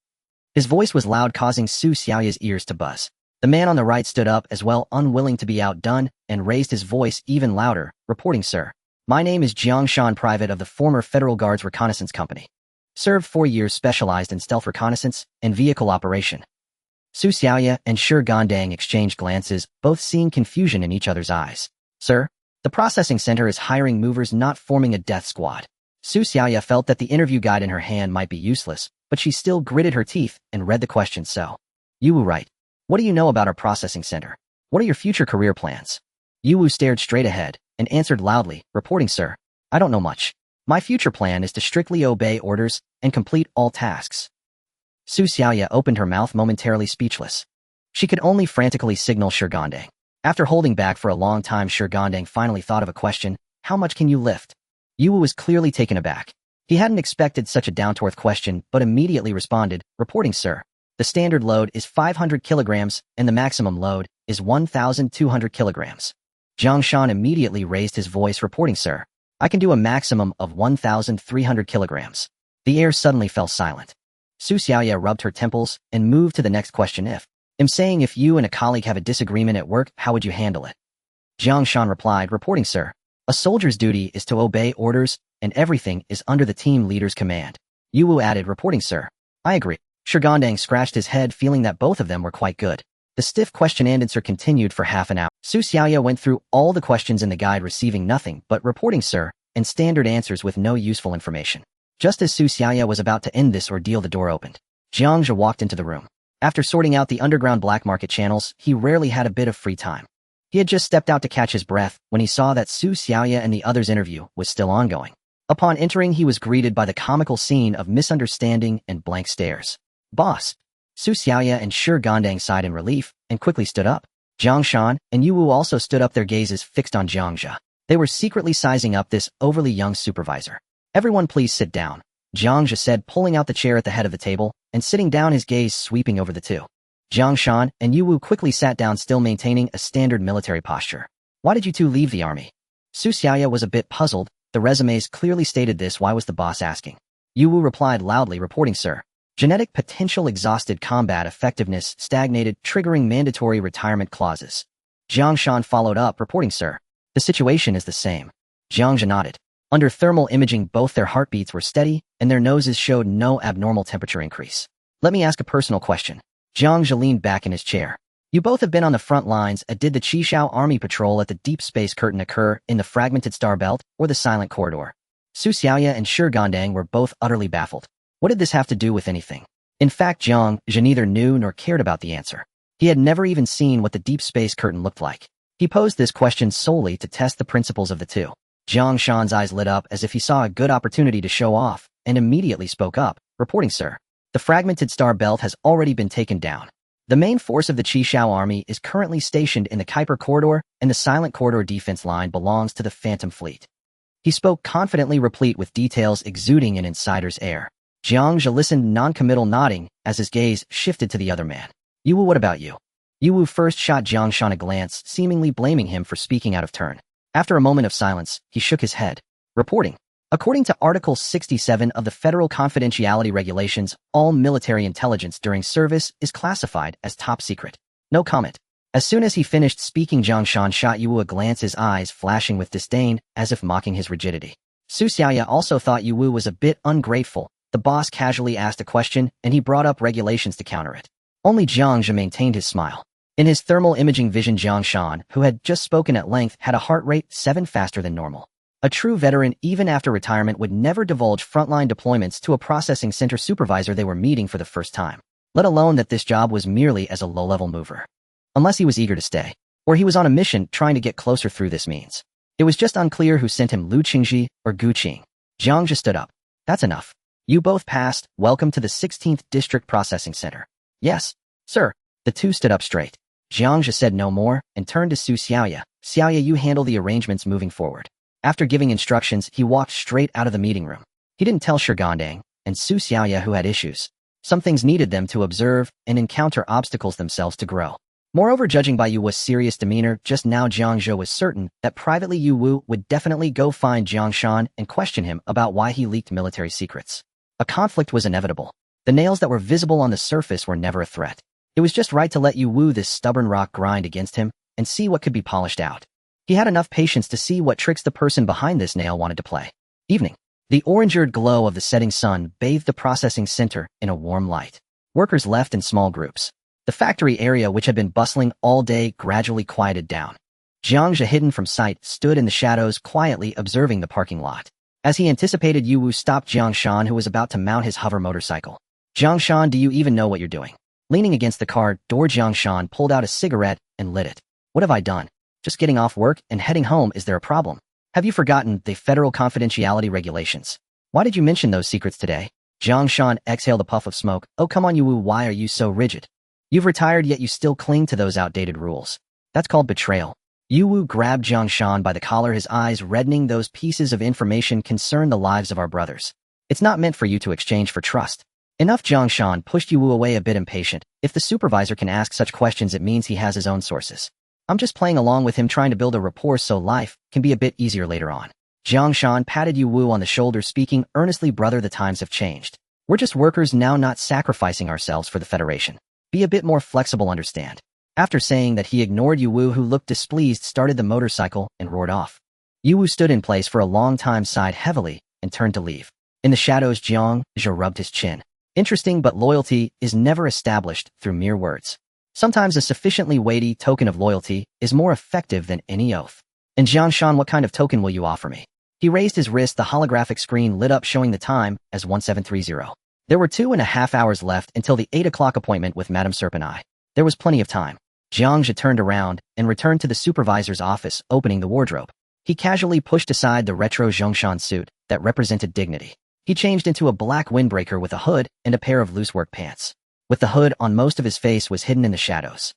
His voice was loud, causing Su Xiaoya's ears to buzz. The man on the right stood up as well, unwilling to be outdone, and raised his voice even louder. Reporting, sir. My name is Jiang Zhe, private of the former Federal Guards Reconnaissance Company. Served 4 years, specialized in stealth reconnaissance and vehicle operation. Su Xiaoya and Shirgandang exchanged glances, both seeing confusion in each other's eyes. Sir, the processing center is hiring movers, not forming a death squad. Su Xiaoya felt that the interview guide in her hand might be useless, but she still gritted her teeth and read the question. So, Yu, right. What do you know about our processing center? What are your future career plans? Yu stared straight ahead and answered loudly, reporting, sir. I don't know much. My future plan is to strictly obey orders and complete all tasks. Su Xiaoya opened her mouth, momentarily speechless. She could only frantically signal Shirgandang. After holding back for a long time, Shirgandang finally thought of a question. How much can you lift? Yu was clearly taken aback. He hadn't expected such a down-to-earth question, but immediately responded, reporting, sir. The standard load is 500 kilograms, and the maximum load is 1,200 kilograms. Jiang Zhe immediately raised his voice, reporting, sir. I can do a maximum of 1,300 kilograms. The air suddenly fell silent. Su Xiaoya rubbed her temples and moved to the next question. I'm saying if you and a colleague have a disagreement at work, how would you handle it? Jiang Zhe replied, reporting, sir. A soldier's duty is to obey orders, and everything is under the team leader's command. Yu added, reporting, sir. I agree. Shirgandang scratched his head, feeling that both of them were quite good. The stiff question and answer continued for half an hour. Su Xiaoya went through all the questions in the guide, receiving nothing but reporting, sir, and standard answers with no useful information. Just as Su Xiaoya was about to end this ordeal, the door opened. Jiang Zhe walked into the room. After sorting out the underground black market channels, he rarely had a bit of free time. He had just stepped out to catch his breath when he saw that Su Xiaoya and the others' interview was still ongoing. Upon entering, he was greeted by the comical scene of misunderstanding and blank stares. Boss! Su Xiaoya and Shirgandang sighed in relief and quickly stood up. Jiang Zhe and Yu also stood up, their gazes fixed on Jiang Zhe. They were secretly sizing up this overly young supervisor. Everyone please sit down, Jiang Zhe said, pulling out the chair at the head of the table and sitting down, his gaze sweeping over the two. Jiang Zhe and Yu quickly sat down, still maintaining a standard military posture. Why did you two leave the army? Su Xiaoya was a bit puzzled. The resumes clearly stated this. Why was the boss asking? Yu replied loudly, reporting, sir. Genetic potential exhausted, combat effectiveness stagnated, triggering mandatory retirement clauses. Jiang Zhe followed up, reporting, sir. The situation is the same. Jiang Zhe nodded. Under thermal imaging, both their heartbeats were steady, and their noses showed no abnormal temperature increase. Let me ask a personal question. Jiang Zhe leaned back in his chair. You both have been on the front lines. Did the Qishao Army patrol at the Deep Space Curtain occur in the Fragmented Star Belt or the Silent Corridor? Su Xiaoya and Shirgandang were both utterly baffled. What did this have to do with anything? In fact, Jiang Zhe neither knew nor cared about the answer. He had never even seen what the Deep Space Curtain looked like. He posed this question solely to test the principles of the two. Jiang Zhe's eyes lit up as if he saw a good opportunity to show off, and immediately spoke up, reporting, sir. The Fragmented Star Belt has already been taken down. The main force of the Qishao Army is currently stationed in the Kuiper Corridor, and the Silent Corridor defense line belongs to the Phantom Fleet. He spoke confidently, replete with details exuding an insider's air. Jiang Zhe listened, non-committal, nodding as his gaze shifted to the other man. Yu, what about you? Yu first shot Jiang Zhe a glance, seemingly blaming him for speaking out of turn. After a moment of silence, he shook his head, reporting, according to Article 67 of the Federal Confidentiality Regulations, all military intelligence during service is classified as top secret. No comment. As soon as he finished speaking, Jiang Zhe shot Yu a glance, his eyes flashing with disdain, as if mocking his rigidity. Su Xiaoya also thought Yu was a bit ungrateful. The boss casually asked a question, and he brought up regulations to counter it. Only Jiang Zhe maintained his smile. In his thermal imaging vision, Jiang Zhe, who had just spoken at length, had a heart rate 7 faster than normal. A true veteran, even after retirement, would never divulge frontline deployments to a processing center supervisor they were meeting for the first time, let alone that this job was merely as a low-level mover. Unless he was eager to stay, or he was on a mission trying to get closer through this means. It was just unclear who sent him, Lu Qingji or Gu Qing. Jiang Zhe stood up. That's enough. You both passed. Welcome to the 16th District Processing Center. Yes, sir. The two stood up straight. Jiang Zhe said no more and turned to Su Xiaoya. Xiaoya, you handle the arrangements moving forward. After giving instructions, he walked straight out of the meeting room. He didn't tell Shigandang and Su Xiaoya who had issues. Some things needed them to observe and encounter obstacles themselves to grow. Moreover, judging by Yu Wu's serious demeanor just now, Jiang Zhe was certain that privately Yu Wu would definitely go find Jiang Shan and question him about why he leaked military secrets. A conflict was inevitable. The nails that were visible on the surface were never a threat. It was just right to let Yu Wu, this stubborn rock, grind against him and see what could be polished out. He had enough patience to see what tricks the person behind this nail wanted to play. Evening. The orange-eared glow of the setting sun bathed the processing center in a warm light. Workers left in small groups. The factory area, which had been bustling all day, gradually quieted down. Jiang Zhe, hidden from sight, stood in the shadows, quietly observing the parking lot. As he anticipated, Yu Wu stopped Jiang Shan, who was about to mount his hover motorcycle. Jiang Shan, do you even know what you're doing? Leaning against the car door, Jiang Shan pulled out a cigarette and lit it. What have I done? Just getting off work and heading home. Is there a problem? Have you forgotten the federal confidentiality regulations? Why did you mention those secrets today? Jiang Shan exhaled a puff of smoke. Oh, come on, Yu Wu, why are you so rigid? You've retired, yet you still cling to those outdated rules. That's called betrayal. Yu Wu grabbed Jiang Shan by the collar, his eyes reddening. Those pieces of information concern the lives of our brothers. It's not meant for you to exchange for trust. Enough. Jiang Shan pushed Yu Wu away, a bit impatient. If the supervisor can ask such questions, it means he has his own sources. I'm just playing along with him, trying to build a rapport so life can be a bit easier later on. Jiang Shan patted Yu Wu on the shoulder, speaking earnestly. Brother, the times have changed. We're just workers now, not sacrificing ourselves for the Federation. Be a bit more flexible, understand? After saying that, he ignored Yu Wu, who looked displeased, started the motorcycle, and roared off. Yu Wu stood in place for a long time, sighed heavily, and turned to leave. In the shadows, Jiang Zhe rubbed his chin. Interesting, but loyalty is never established through mere words. Sometimes a sufficiently weighty token of loyalty is more effective than any oath. And Jiang Shan, what kind of token will you offer me? He raised his wrist. The holographic screen lit up, showing the time as 1730. There were 2.5 hours left until the 8 o'clock appointment with Madame Serpent. There was plenty of time. Jiang Zhe turned around and returned to the supervisor's office, opening the wardrobe. He casually pushed aside the retro Zhongshan suit that represented dignity. He changed into a black windbreaker with a hood and a pair of loose work pants. With the hood on, most of his face was hidden in the shadows.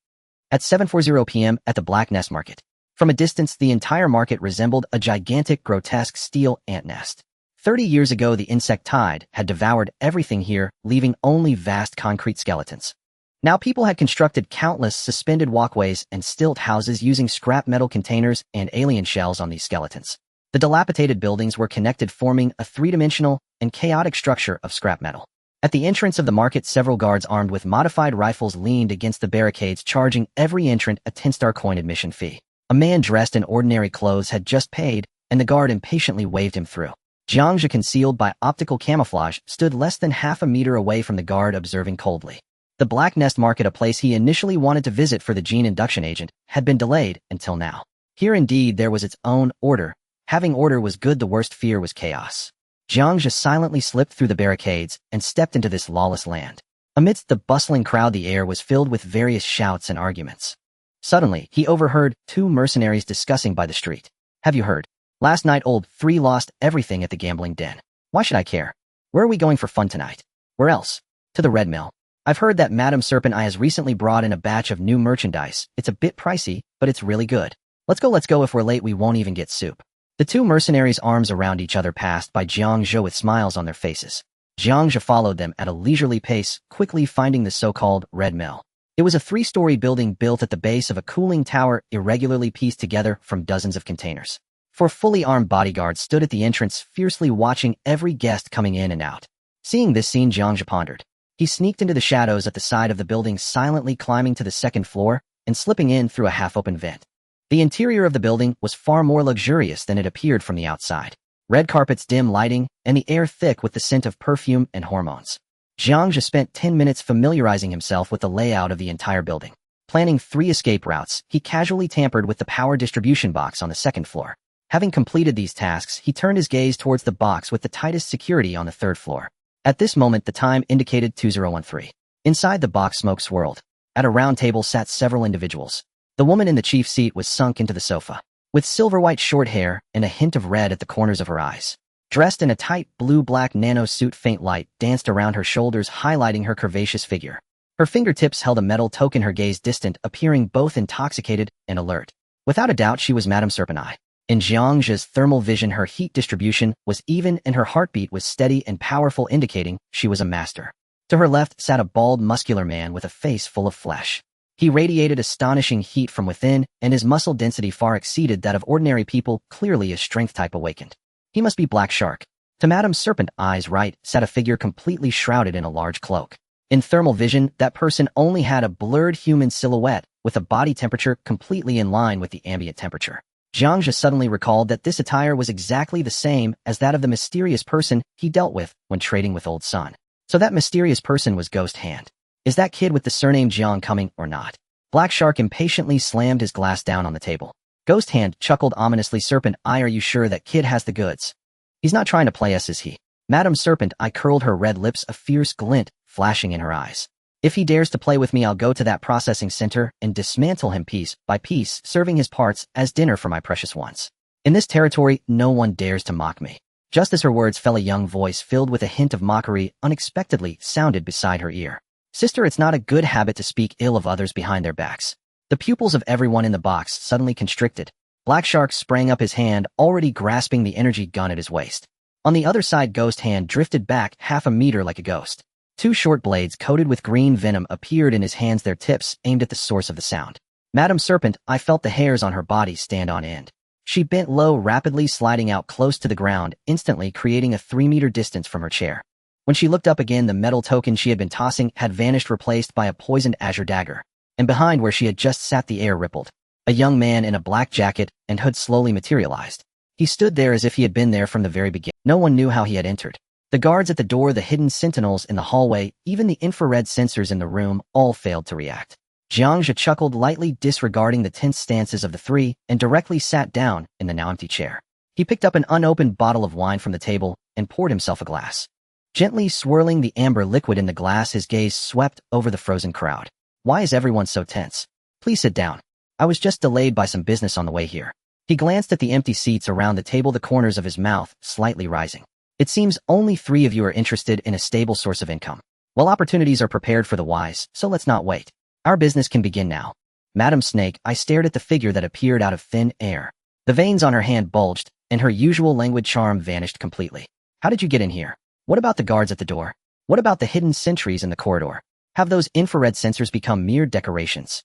At 7:40 p.m. at the Black Nest Market. From a distance, the entire market resembled a gigantic, grotesque steel ant nest. 30 years ago, the insect tide had devoured everything here, leaving only vast concrete skeletons. Now people had constructed countless suspended walkways and stilt houses using scrap metal containers and alien shells on these skeletons. The dilapidated buildings were connected, forming a three-dimensional and chaotic structure of scrap metal. At the entrance of the market, several guards armed with modified rifles leaned against the barricades, charging every entrant a 10-star coin admission fee. A man dressed in ordinary clothes had just paid, and the guard impatiently waved him through. Jiang Zhe, concealed by optical camouflage, stood less than half a meter away from the guard, observing coldly. The Black Nest Market, a place he initially wanted to visit for the gene induction agent, had been delayed until now. Here indeed there was its own order. Having order was good, the worst fear was chaos. Jiang Zhe silently slipped through the barricades and stepped into this lawless land. Amidst the bustling crowd, the air was filled with various shouts and arguments. Suddenly, he overheard two mercenaries discussing by the street. Have you heard? Last night old 3 lost everything at the gambling den. Why should I care? Where are we going for fun tonight? Where else? To the Red Mill. I've heard that Madame Serpent has recently brought in a batch of new merchandise. It's a bit pricey, but it's really good. Let's go. If we're late, we won't even get soup. The two mercenaries, arms around each other, passed by Jiang Zhe with smiles on their faces. Jiang Zhe followed them at a leisurely pace, quickly finding the so-called Red Mill. It was a 3-story building built at the base of a cooling tower, irregularly pieced together from dozens of containers. 4 fully armed bodyguards stood at the entrance, fiercely watching every guest coming in and out. Seeing this scene, Jiang Zhe pondered. He sneaked into the shadows at the side of the building, silently climbing to the 2nd floor and slipping in through a half-open vent. The interior of the building was far more luxurious than it appeared from the outside. Red carpets, dim lighting, and the air thick with the scent of perfume and hormones. Jiang Zhe spent 10 minutes familiarizing himself with the layout of the entire building. Planning 3 escape routes, he casually tampered with the power distribution box on the 2nd floor. Having completed these tasks, he turned his gaze towards the box with the tightest security on the third floor. At this moment, the time indicated 2013. Inside the box, smoke swirled. At a round table sat several individuals. The woman in the chief seat was sunk into the sofa, with silver-white short hair and a hint of red at the corners of her eyes. Dressed in a tight blue-black nano suit, faint light danced around her shoulders, highlighting her curvaceous figure. Her fingertips held a metal token, her gaze distant, appearing both intoxicated and alert. Without a doubt, she was Madame Serpent. In Jiang Zhe's thermal vision, her heat distribution was even and her heartbeat was steady and powerful, indicating she was a master. To her left sat a bald, muscular man with a face full of flesh. He radiated astonishing heat from within, and his muscle density far exceeded that of ordinary people, clearly a strength type awakened. He must be Black Shark. To Madame Serpent Eye's right sat a figure completely shrouded in a large cloak. In thermal vision, that person only had a blurred human silhouette, with a body temperature completely in line with the ambient temperature. Jiang Zhe suddenly recalled that this attire was exactly the same as that of the mysterious person he dealt with when trading with Old Sun. So that mysterious person was Ghost Hand. Is that kid with the surname Jiang coming or not? Black Shark impatiently slammed his glass down on the table. Ghost Hand chuckled ominously. Serpent Eye, are you sure that kid has the goods? He's not trying to play us, is he? Madame Serpent Eye curled her red lips, a fierce glint flashing in her eyes. If he dares to play with me, I'll go to that processing center and dismantle him piece by piece, serving his parts as dinner for my precious ones. In this territory, no one dares to mock me. Just as her words fell, a young voice filled with a hint of mockery unexpectedly sounded beside her ear. Sister, it's not a good habit to speak ill of others behind their backs. The pupils of everyone in the box suddenly constricted. Black Shark sprang up, his hand already grasping the energy gun at his waist. On the other side, Ghost Hand drifted back half a meter like a ghost. Two short blades coated with green venom appeared in his hands, their tips aimed at the source of the sound. Madame Serpent, I felt the hairs on her body stand on end. She bent low, rapidly sliding out close to the ground, instantly creating a 3-meter distance from her chair. When she looked up again, the metal token she had been tossing had vanished, replaced by a poisoned azure dagger. And behind where she had just sat, the air rippled. A young man in a black jacket and hood slowly materialized. He stood there as if he had been there from the very beginning. No one knew how he had entered. The guards at the door, the hidden sentinels in the hallway, even the infrared sensors in the room, all failed to react. Jiang Zhe chuckled lightly, disregarding the tense stances of the three, and directly sat down in the now empty chair. He picked up an unopened bottle of wine from the table and poured himself a glass. Gently swirling the amber liquid in the glass, his gaze swept over the frozen crowd. Why is everyone so tense? Please sit down. I was just delayed by some business on the way here. He glanced at the empty seats around the table, the corners of his mouth slightly rising. It seems only 3 of you are interested in a stable source of income. Well, opportunities are prepared for the wise, so let's not wait. Our business can begin now. Madam Snake, I stared at the figure that appeared out of thin air. The veins on her hand bulged, and her usual languid charm vanished completely. How did you get in here? What about the guards at the door? What about the hidden sentries in the corridor? Have those infrared sensors become mere decorations?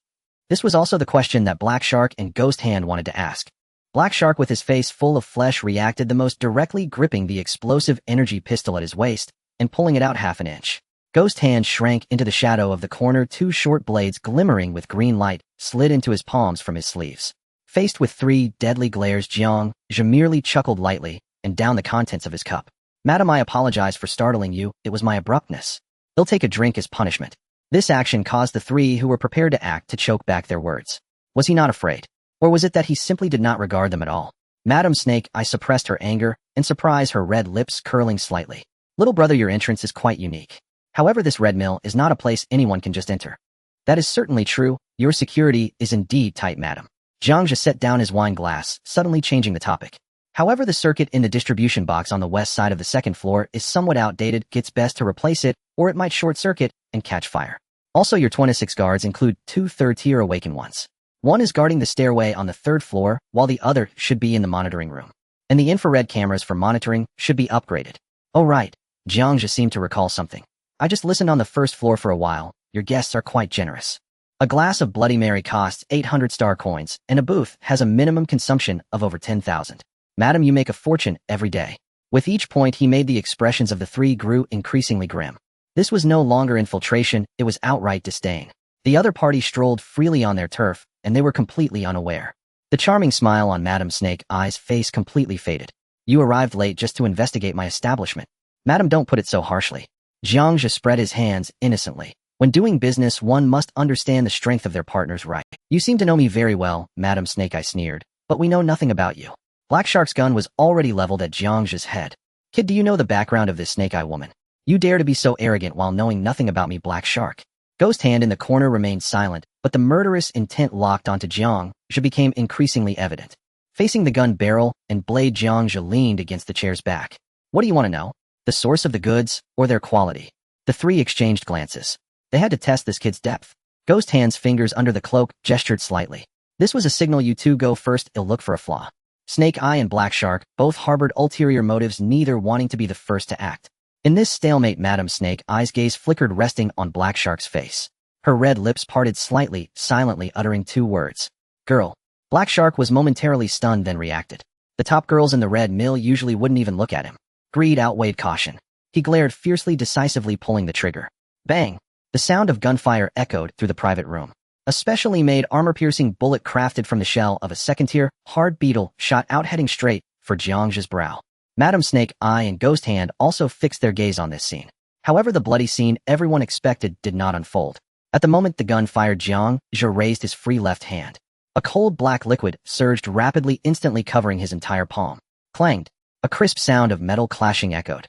This was also the question that Black Shark and Ghost Hand wanted to ask. Black Shark, with his face full of flesh, reacted the most directly, gripping the explosive energy pistol at his waist and pulling it out half an inch. Ghost Hand shrank into the shadow of the corner, 2 short blades glimmering with green light slid into his palms from his sleeves. Faced with 3 deadly glares, Jiang Zhe merely chuckled lightly and downed the contents of his cup. Madam, I apologize for startling you. It was my abruptness. He'll take a drink as punishment. This action caused the 3 who were prepared to act to choke back their words. Was he not afraid? Or was it that he simply did not regard them at all? Madam Snake, I suppressed her anger and surprise, her red lips curling slightly. Little brother, your entrance is quite unique. However, this red mill is not a place anyone can just enter. That is certainly true. Your security is indeed tight, madam. Jiang Zhe set down his wine glass, suddenly changing the topic. However, the circuit in the distribution box on the west side of the 2nd floor is somewhat outdated. It's best to replace it, or it might short circuit and catch fire. Also, your 26 guards include 2 third-tier awakened ones. One is guarding the stairway on the 3rd floor, while the other should be in the monitoring room. And the infrared cameras for monitoring should be upgraded. Oh right, Jiang Zhe seemed to recall something. I just listened on the 1st floor for a while. Your guests are quite generous. A glass of Bloody Mary costs 800 star coins, and a booth has a minimum consumption of over 10,000. Madam, you make a fortune every day. With each point he made, the expressions of the 3 grew increasingly grim. This was no longer infiltration, it was outright disdain. The other party strolled freely on their turf, and they were completely unaware. The charming smile on Madam Snake Eye's face completely faded. You arrived late just to investigate my establishment. Madam, don't put it so harshly. Jiang Zhe spread his hands innocently. When doing business, one must understand the strength of their partner's right. You seem to know me very well, Madam Snake Eye sneered, but we know nothing about you. Black Shark's gun was already leveled at Jiang Zhe's head. Kid, do you know the background of this snake-eye woman? You dare to be so arrogant while knowing nothing about me, Black Shark. Ghost Hand in the corner remained silent, but the murderous intent locked onto Jiang Zhe became increasingly evident. Facing the gun barrel and blade, Jiang Zhe leaned against the chair's back. What do you want to know? The source of the goods, or their quality? The three exchanged glances. They had to test this kid's depth. Ghost Hand's fingers under the cloak gestured slightly. This was a signal. You two go first, I'll look for a flaw. Snake Eye and Black Shark both harbored ulterior motives, neither wanting to be the first to act. In this stalemate, Madam Snake Eye's gaze flickered, resting on Black Shark's face. Her red lips parted slightly, silently uttering two words. Girl. Black Shark was momentarily stunned, then reacted. The top girls in the Red Mill usually wouldn't even look at him. Greed outweighed caution. He glared fiercely, decisively pulling the trigger. Bang! The sound of gunfire echoed through the private room. A specially made armor-piercing bullet crafted from the shell of a second-tier, hard beetle shot out, heading straight for Jiang Zhe's brow. Madam Snake Eye and Ghost Hand also fixed their gaze on this scene. However, the bloody scene everyone expected did not unfold. At the moment the gun fired, Jiang Zhe raised his free left hand. A cold black liquid surged rapidly, instantly covering his entire palm. Clanged. A crisp sound of metal clashing echoed.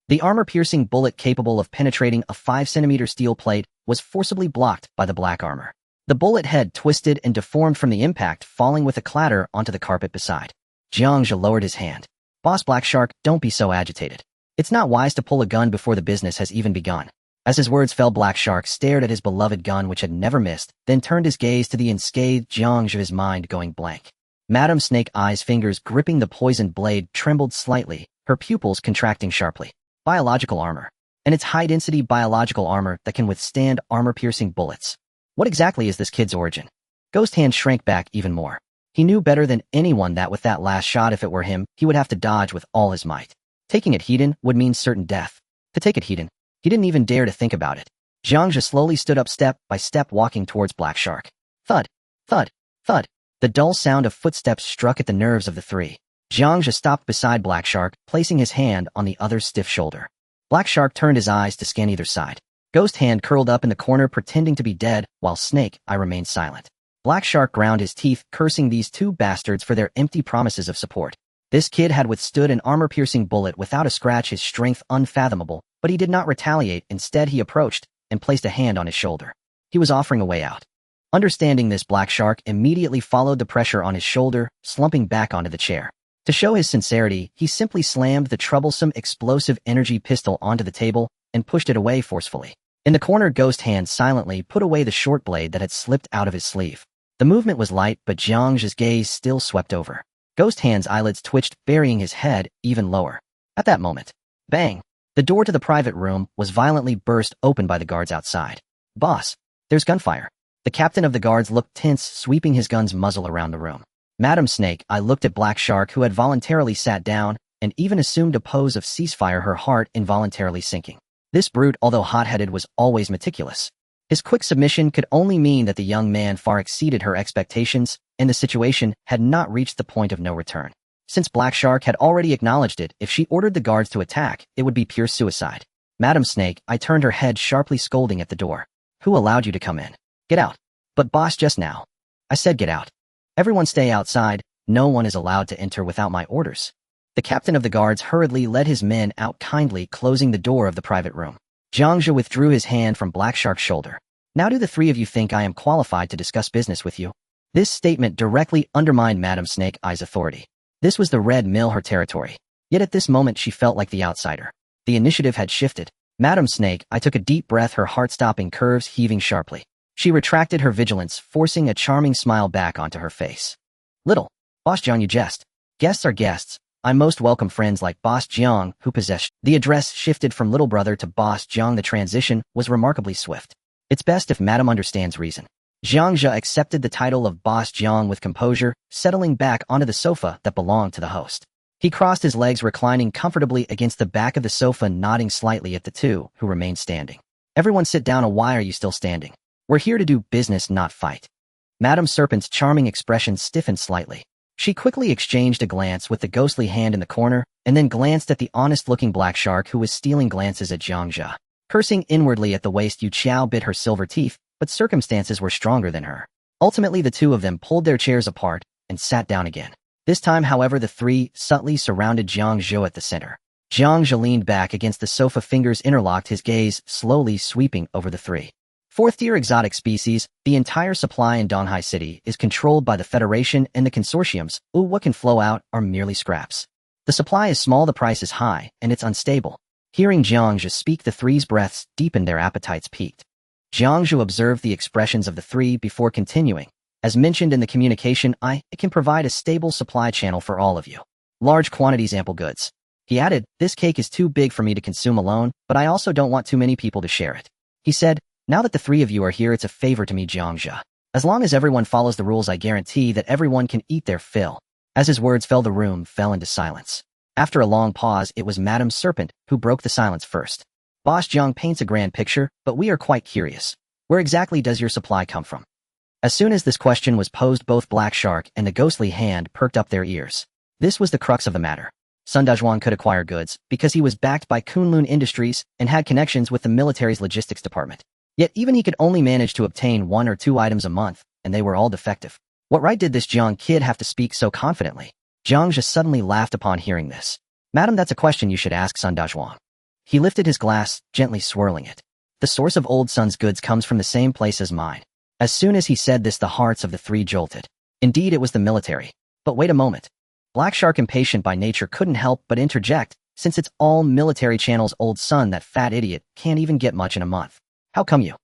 The armor-piercing bullet, capable of penetrating a 5-centimeter steel plate, was forcibly blocked by the black armor. The bullet head twisted and deformed from the impact, falling with a clatter onto the carpet beside. Jiang Zhe lowered his hand. Boss Black Shark, don't be so agitated. It's not wise to pull a gun before the business has even begun. As his words fell, Black Shark stared at his beloved gun, which had never missed, then turned his gaze to the unscathed Jiang Zhe, his mind going blank. Madam Snake Eye's fingers gripping the poisoned blade trembled slightly, her pupils contracting sharply. Biological armor. And it's high-density biological armor that can withstand armor-piercing bullets. What exactly is this kid's origin? Ghost Hand shrank back even more. He knew better than anyone that with that last shot, if it were him, he would have to dodge with all his might. Taking it hidden would mean certain death. To take it hidden, he didn't even dare to think about it. Jiang Zhe slowly stood up, step by step, walking towards Black Shark. Thud, thud, thud. The dull sound of footsteps struck at the nerves of the three. Jiang Zhe stopped beside Black Shark, placing his hand on the other's stiff shoulder. Black Shark turned his eyes to scan either side. Ghost Hand curled up in the corner, pretending to be dead, while Snake Eye remained silent. Black Shark ground his teeth, cursing these two bastards for their empty promises of support. This kid had withstood an armor-piercing bullet without a scratch, his strength unfathomable, but he did not retaliate. Instead, he approached and placed a hand on his shoulder. He was offering a way out. Understanding this, Black Shark immediately followed the pressure on his shoulder, slumping back onto the chair. To show his sincerity, he simply slammed the troublesome explosive energy pistol onto the table and pushed it away forcefully. In the corner, Ghost Hand silently put away the short blade that had slipped out of his sleeve. The movement was light, but Jiang Zhe's gaze still swept over. Ghost Hand's eyelids twitched, burying his head even lower. At that moment, bang! The door to the private room was violently burst open by the guards outside. Boss, there's gunfire. The captain of the guards looked tense, sweeping his gun's muzzle around the room. Madam Snake Eye looked at Black Shark, who had voluntarily sat down and even assumed a pose of ceasefire, her heart involuntarily sinking. This brute, although hot-headed, was always meticulous. His quick submission could only mean that the young man far exceeded her expectations, and the situation had not reached the point of no return. Since Black Shark had already acknowledged it, if she ordered the guards to attack, it would be pure suicide. Madam Snake Eye turned her head sharply, scolding at the door. Who allowed you to come in? Get out. But boss, just now. I said get out. Everyone stay outside. No one is allowed to enter without my orders. The captain of the guards hurriedly led his men out, kindly closing the door of the private room. Jiang Zhe withdrew his hand from Black Shark's shoulder. Now do the three of you think I am qualified to discuss business with you? This statement directly undermined Madam Snake Eye's authority. This was the Red Mill, her territory. Yet at this moment she felt like the outsider. The initiative had shifted. Madam Snake Eye took a deep breath, her heart-stopping curves heaving sharply. She retracted her vigilance, forcing a charming smile back onto her face. Little. Boss Jiang, you jest. Guests are guests. I most welcome friends like Boss Jiang, who possess. The address shifted from little brother to Boss Jiang. The transition was remarkably swift. It's best if Madam understands reason. Jiang Zhe accepted the title of Boss Jiang with composure, settling back onto the sofa that belonged to the host. He crossed his legs, reclining comfortably against the back of the sofa, nodding slightly at the two who remained standing. Everyone sit down. Why are you still standing? We're here to do business, not fight. Madam Serpent's charming expression stiffened slightly. She quickly exchanged a glance with the ghostly hand in the corner, and then glanced at the honest-looking Black Shark, who was stealing glances at Jiang Zhe. Cursing inwardly at the waste, Yu Qiao bit her silver teeth, but circumstances were stronger than her. Ultimately, the two of them pulled their chairs apart and sat down again. This time, however, the three subtly surrounded Jiang Zhe at the center. Jiang Zhe leaned back against the sofa, fingers interlocked, his gaze slowly sweeping over the three. Fourth-tier exotic species, the entire supply in Donghai City is controlled by the Federation and the consortiums. What can flow out are merely scraps. The supply is small, the price is high, and it's unstable. Hearing Jiang Zhe speak, the three's breaths deepened, their appetites peaked. Jiang Zhe observed the expressions of the three before continuing. As mentioned in the communication, it can provide a stable supply channel for all of you. Large quantities, ample goods. He added, this cake is too big for me to consume alone, but I also don't want too many people to share it. He said, now that the three of you are here, it's a favor to me, Jiang Zhe. As long as everyone follows the rules, I guarantee that everyone can eat their fill. As his words fell, the room fell into silence. After a long pause, it was Madame Serpent who broke the silence first. Boss Jiang paints a grand picture, but we are quite curious. Where exactly does your supply come from? As soon as this question was posed, both Black Shark and the ghostly hand perked up their ears. This was the crux of the matter. Sun Dazhuang could acquire goods because he was backed by Kunlun Industries and had connections with the military's logistics department. Yet even he could only manage to obtain 1 or 2 items a month, and they were all defective. What right did this Jiang kid have to speak so confidently? Jiang just suddenly laughed upon hearing this. Madam, that's a question you should ask Sun Dazhuang. He lifted his glass, gently swirling it. The source of old Sun's goods comes from the same place as mine. As soon as he said this, the hearts of the three jolted. Indeed, it was the military. But wait a moment. Black Shark, impatient by nature, couldn't help but interject. Since it's all military channels, old Sun, that fat idiot, can't even get much in a month. How come you?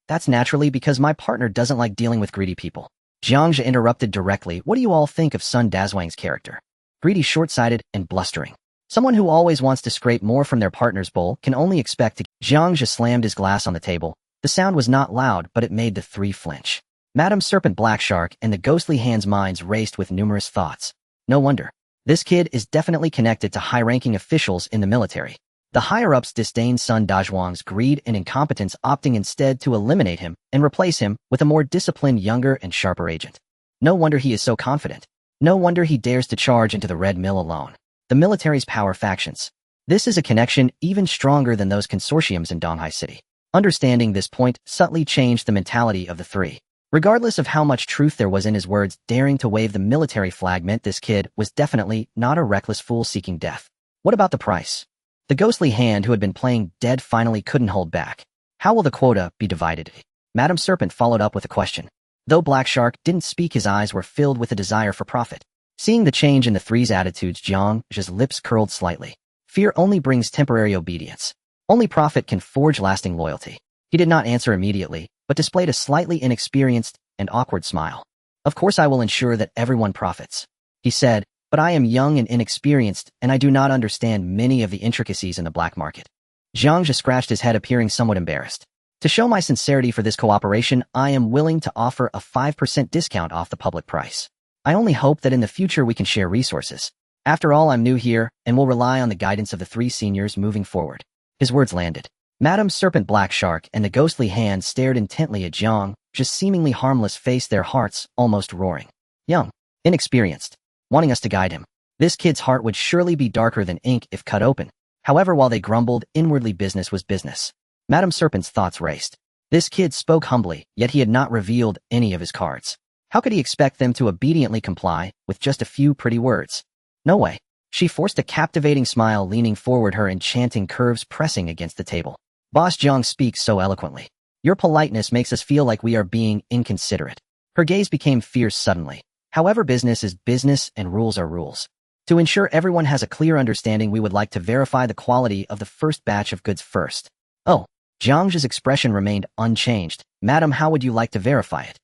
That's naturally because my partner doesn't like dealing with greedy people. Jiang Zhe interrupted directly. What do you all think of Sun Dazhuang's character? Greedy, short-sighted, and blustering. Someone who always wants to scrape more from their partner's bowl can only expect to... Jiang Zhe slammed his glass on the table. The sound was not loud, but it made the three flinch. Madame Serpent, Black Shark, and the ghostly hand's minds raced with numerous thoughts. No wonder. This kid is definitely connected to high-ranking officials in the military. The higher-ups disdained Sun Dazhuang's greed and incompetence, opting instead to eliminate him and replace him with a more disciplined, younger, and sharper agent. No wonder he is so confident. No wonder he dares to charge into the Red Mill alone. The military's power factions. This is a connection even stronger than those consortiums in Donghai City. Understanding this point subtly changed the mentality of the three. Regardless of how much truth there was in his words, daring to wave the military flag meant this kid was definitely not a reckless fool seeking death. What about the price? The ghostly hand, who had been playing dead, finally couldn't hold back. How will the quota be divided? Madame Serpent followed up with a question. Though Black Shark didn't speak, his eyes were filled with a desire for profit. Seeing the change in the three's attitudes, Jiang Zhe's lips curled slightly. Fear only brings temporary obedience. Only profit can forge lasting loyalty. He did not answer immediately, but displayed a slightly inexperienced and awkward smile. Of course I will ensure that everyone profits, he said, but I am young and inexperienced, and I do not understand many of the intricacies in the black market. Jiang Zhe scratched his head, appearing somewhat embarrassed. To show my sincerity for this cooperation, I am willing to offer a 5% discount off the public price. I only hope that in the future we can share resources. After all, I'm new here, and will rely on the guidance of the three seniors moving forward. His words landed. Madame Serpent, Black Shark, and the ghostly hand stared intently at Jiang Zhe's seemingly harmless face, their hearts almost roaring. Young, inexperienced, wanting us to guide him. This kid's heart would surely be darker than ink if cut open. However, while they grumbled, inwardly business was business. Madame Serpent's thoughts raced. This kid spoke humbly, yet he had not revealed any of his cards. How could he expect them to obediently comply with just a few pretty words? No way. She forced a captivating smile, leaning forward, her enchanting curves pressing against the table. Boss Jiang speaks so eloquently. Your politeness makes us feel like we are being inconsiderate. Her gaze became fierce suddenly. However, business is business and rules are rules. To ensure everyone has a clear understanding, we would like to verify the quality of the first batch of goods first. Oh, Jiang Zhe's expression remained unchanged. Madam, how would you like to verify it?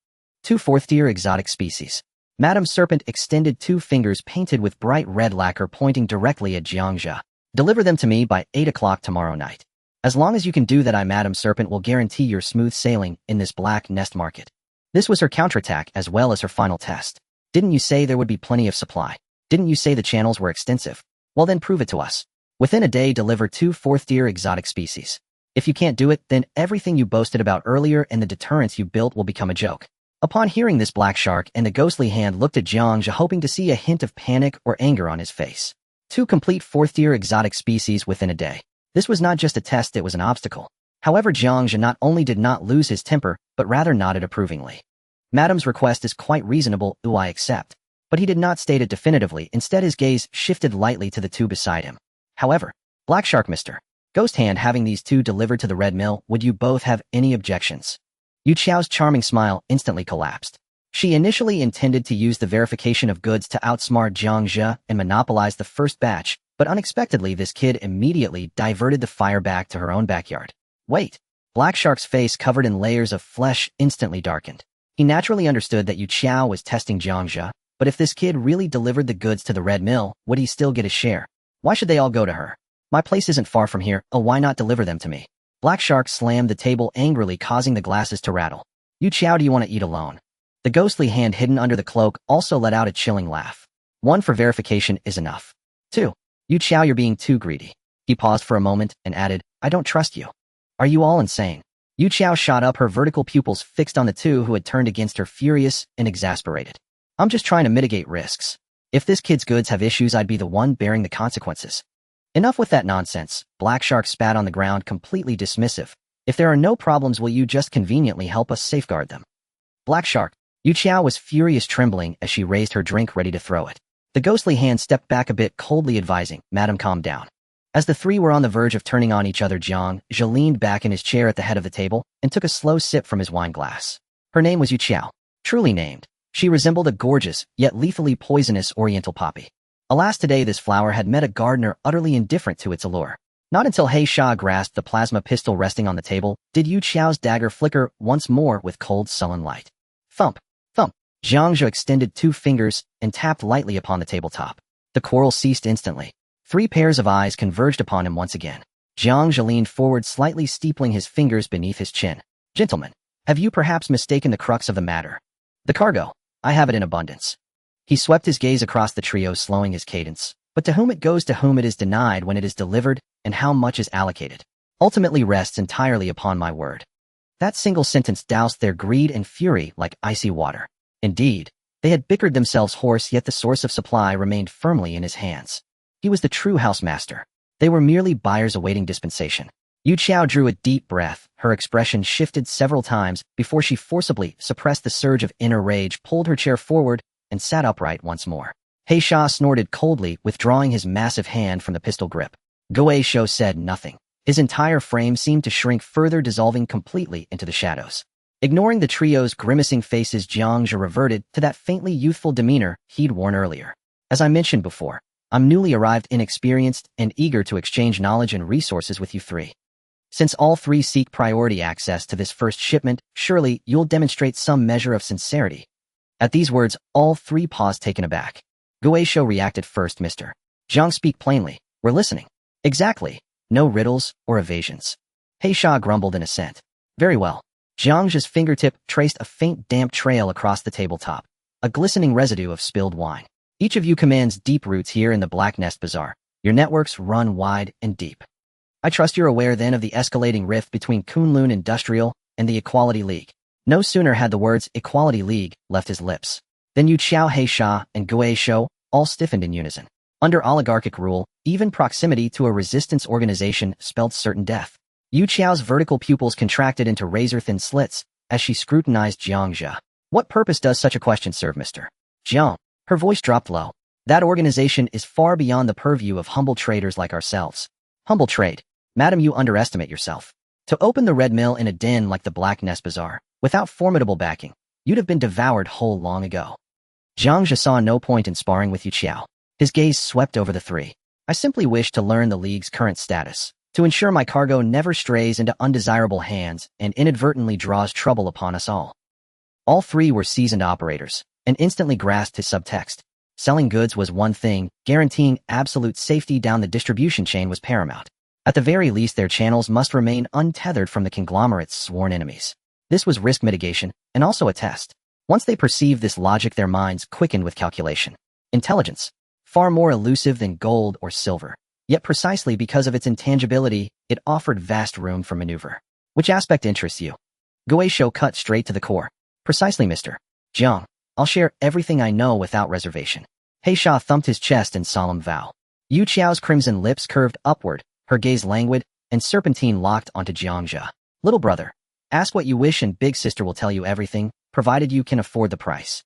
2 fourth-tier exotic species. Madame Serpent extended 2 fingers painted with bright red lacquer, pointing directly at Jiang Zhe. Deliver them to me by 8 o'clock tomorrow night. As long as you can do that, I, Madame Serpent, will guarantee your smooth sailing in this black nest market. This was her counterattack as well as her final test. Didn't you say there would be plenty of supply? Didn't you say the channels were extensive? Well then, prove it to us. Within a day, deliver 2 fourth-tier exotic species. If you can't do it, then everything you boasted about earlier and the deterrence you built will become a joke. Upon hearing this, Black Shark and the ghostly hand looked at Jiang Zhe, hoping to see a hint of panic or anger on his face. 2 complete fourth-tier exotic species within a day. This was not just a test, it was an obstacle. However, Jiang Zhe not only did not lose his temper, but rather nodded approvingly. Madam's request is quite reasonable, I accept. but he did not state it definitively. Instead, his gaze shifted lightly to the two beside him. However, Black Shark, Mr. Ghost Hand, having these two delivered to the Red Mill, would you both have any objections? Yu Qiao's charming smile instantly collapsed. She initially intended to use the verification of goods to outsmart Jiang Zhe and monopolize the first batch, but unexpectedly this kid immediately diverted the fire back to her own backyard. Wait! Black Shark's face, covered in layers of flesh, instantly darkened. He naturally understood that Yu Qiao was testing Jiang Zhe, but if this kid really delivered the goods to the Red Mill, would he still get a share? Why should they all go to her? My place isn't far from here, why not deliver them to me? Black Shark slammed the table angrily, causing the glasses to rattle. Yu Qiao, do you want to eat alone? The ghostly hand hidden under the cloak also let out a chilling laugh. 1, for verification is enough. 2, Yu Qiao, you're being too greedy. He paused for a moment and added, I don't trust you. Are you all insane? Yu Qiao shot up, her vertical pupils fixed on the two who had turned against her, furious and exasperated. I'm just trying to mitigate risks. If this kid's goods have issues, I'd be the one bearing the consequences. Enough with that nonsense. Black Shark spat on the ground, completely dismissive. If there are no problems, will you just conveniently help us safeguard them? Black Shark. Yu Qiao was furious, trembling as she raised her drink, ready to throw it. The ghostly hand stepped back a bit, coldly advising, Madam, calm down. As the three were on the verge of turning on each other, Jiang Zhe leaned back in his chair at the head of the table and took a slow sip from his wine glass. Her name was Yu Qiao. Truly named, she resembled a gorgeous, yet lethally poisonous oriental poppy. Alas, today this flower had met a gardener utterly indifferent to its allure. Not until He Sha grasped the plasma pistol resting on the table did Yu Qiao's dagger flicker once more with cold, sullen light. Thump, thump. Jiang Zhe extended 2 fingers and tapped lightly upon the tabletop. The quarrel ceased instantly. 3 pairs of eyes converged upon him once again. Jiang Zhe leaned forward slightly, steepling his fingers beneath his chin. Gentlemen, have you perhaps mistaken the crux of the matter? The cargo. I have it in abundance. He swept his gaze across the trio, slowing his cadence. But to whom it goes, to whom it is denied when it is delivered, and how much is allocated, ultimately rests entirely upon my word. That single sentence doused their greed and fury like icy water. Indeed, they had bickered themselves hoarse, yet the source of supply remained firmly in his hands. He was the true housemaster. They were merely buyers awaiting dispensation. Yu Qiao drew a deep breath. Her expression shifted several times before she forcibly suppressed the surge of inner rage, pulled her chair forward, and sat upright once more. He Sha snorted coldly, withdrawing his massive hand from the pistol grip. Guo Shou said nothing. His entire frame seemed to shrink further, dissolving completely into the shadows. Ignoring the trio's grimacing faces, Jiang Zhe reverted to that faintly youthful demeanor he'd worn earlier. As I mentioned before, I'm newly arrived, inexperienced, and eager to exchange knowledge and resources with you 3. Since all 3 seek priority access to this first shipment, surely you'll demonstrate some measure of sincerity. At these words, all 3 paused, taken aback. Guo Shou reacted first. Mr. Jiang, speak plainly. We're listening. Exactly. No riddles or evasions. He Sha grumbled in assent. Very well. Jiang Zhe's fingertip traced a faint damp trail across the tabletop, a glistening residue of spilled wine. Each of you commands deep roots here in the Black Nest Bazaar. Your networks run wide and deep. I trust you're aware then of the escalating rift between Kunlun Industrial and the Equality League. No sooner had the words Equality League left his lips than Yu Qiao, He Sha, and Guo Shou all stiffened in unison. Under oligarchic rule, even proximity to a resistance organization spelled certain death. Yu Qiao's vertical pupils contracted into razor-thin slits as she scrutinized Jiang Zhe. What purpose does such a question serve, Mr. Jiang? Her voice dropped low. That organization is far beyond the purview of humble traders like ourselves. Humble trade? Madam, you underestimate yourself. To open the Red Mill in a den like the Black Nest Bazaar, without formidable backing, you'd have been devoured whole long ago. Jiang Zhe saw no point in sparring with Yu Qiao. His gaze swept over the 3. I simply wish to learn the League's current status, to ensure my cargo never strays into undesirable hands and inadvertently draws trouble upon us all. All 3 were seasoned operators, and instantly grasped his subtext. Selling goods was one thing, guaranteeing absolute safety down the distribution chain was paramount. At the very least, their channels must remain untethered from the conglomerate's sworn enemies. This was risk mitigation, and also a test. Once they perceived this logic, their minds quickened with calculation. Intelligence. Far more elusive than gold or silver. Yet precisely because of its intangibility, it offered vast room for maneuver. Which aspect interests you? Guo Shou cut straight to the core. Precisely, Mr. Jiang. I'll share everything I know without reservation. He Sha thumped his chest in solemn vow. Yu Qiao's crimson lips curved upward, her gaze languid, and serpentine locked onto Jiang Zhe. Little brother, ask what you wish and big sister will tell you everything, provided you can afford the price.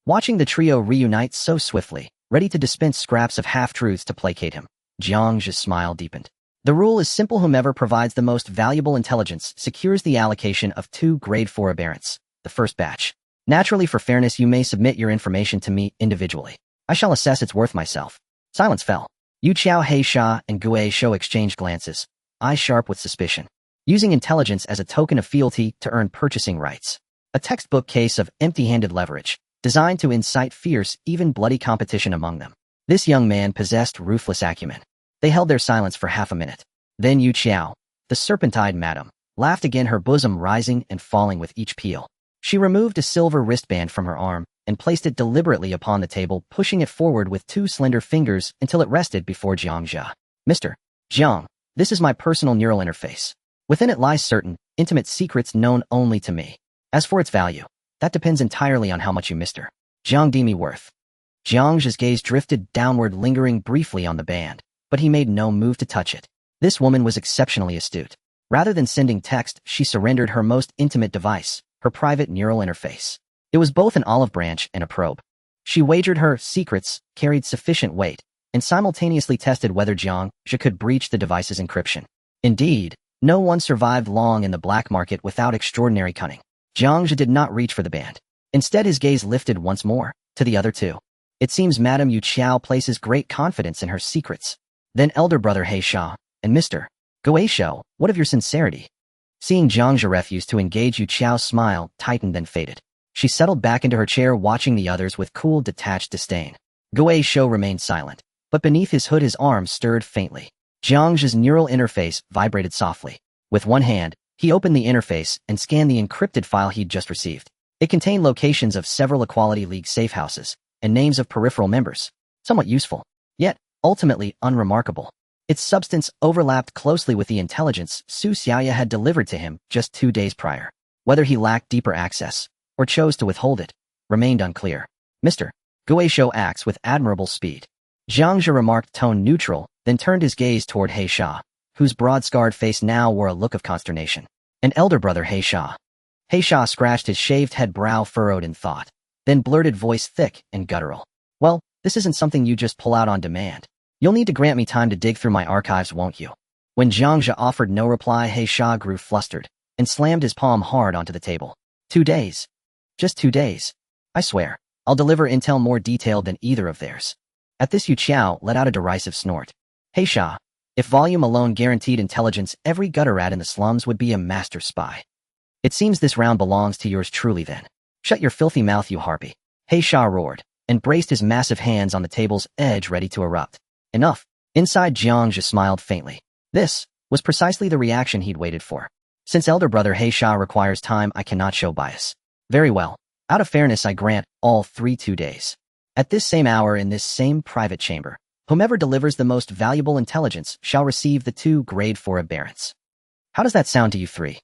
Watching the trio reunite so swiftly, ready to dispense scraps of half-truths to placate him, Jiang Zhe's smile deepened. The rule is simple: whomever provides the most valuable intelligence secures the allocation of 2 grade 4 aberrants, the first batch. Naturally, for fairness, you may submit your information to me individually. I shall assess its worth myself. Silence fell. Yu Qiao, He Sha, and Gui Shou exchanged glances, eyes sharp with suspicion. Using intelligence as a token of fealty to earn purchasing rights. A textbook case of empty-handed leverage, designed to incite fierce, even bloody competition among them. This young man possessed ruthless acumen. They held their silence for half a minute. Then Yu Qiao, the serpentine madam, laughed again, her bosom rising and falling with each peal. She removed a silver wristband from her arm and placed it deliberately upon the table, pushing it forward with 2 slender fingers until it rested before Jiang Zhe. Mr. Jiang, this is my personal neural interface. Within it lies certain, intimate secrets known only to me. As for its value, that depends entirely on how much you, Mr. Jiang, deem me worth. Jiang Zhe's gaze drifted downward, lingering briefly on the band, but he made no move to touch it. This woman was exceptionally astute. Rather than sending text, she surrendered her most intimate device, her private neural interface. It was both an olive branch and a probe. She wagered her secrets carried sufficient weight, and simultaneously tested whether Jiang Zhe could breach the device's encryption. Indeed, no one survived long in the black market without extraordinary cunning. Jiang Zhe did not reach for the band. Instead, his gaze lifted once more to the other 2. It seems Madame Yu Qiao places great confidence in her secrets. Then elder brother He Sha and Mr. Gui Shou, what of your sincerity? Seeing Jiang Zhe refuse to engage, Yu Qiao's smile tightened then faded. She settled back into her chair, watching the others with cool, detached disdain. Gui Shou remained silent, but beneath his hood his arm stirred faintly. Jiang Zhe's neural interface vibrated softly. With one hand, he opened the interface and scanned the encrypted file he'd just received. It contained locations of several Equality League safe houses and names of peripheral members. Somewhat useful, yet ultimately unremarkable. Its substance overlapped closely with the intelligence Su Xiaoya had delivered to him just 2 days prior. Whether he lacked deeper access or chose to withhold it remained unclear. Mr. Gui Shou acts with admirable speed. Jiang Zhe remarked, tone neutral, then turned his gaze toward He Sha, whose broad-scarred face now wore a look of consternation. An elder brother, He Sha. He Sha scratched his shaved head, brow furrowed in thought, then blurted, voice thick and guttural. Well, this isn't something you just pull out on demand. You'll need to grant me time to dig through my archives, won't you? When Jiang Zhe offered no reply, He Sha grew flustered and slammed his palm hard onto the table. 2 days. Just 2 days. I swear, I'll deliver intel more detailed than either of theirs. At this, Yu Qiao let out a derisive snort. He Sha, if volume alone guaranteed intelligence, every gutter rat in the slums would be a master spy. It seems this round belongs to yours truly then. Shut your filthy mouth, you harpy. He Sha roared and braced his massive hands on the table's edge, ready to erupt. Enough. Inside, Jiang Zhe smiled faintly. This was precisely the reaction he'd waited for. Since elder brother He Sha requires time, I cannot show bias. Very well. Out of fairness, I grant all 3 2 days. At this same hour, in this same private chamber, whomever delivers the most valuable intelligence shall receive the 2 grade 4 aberrants. How does that sound to you 3?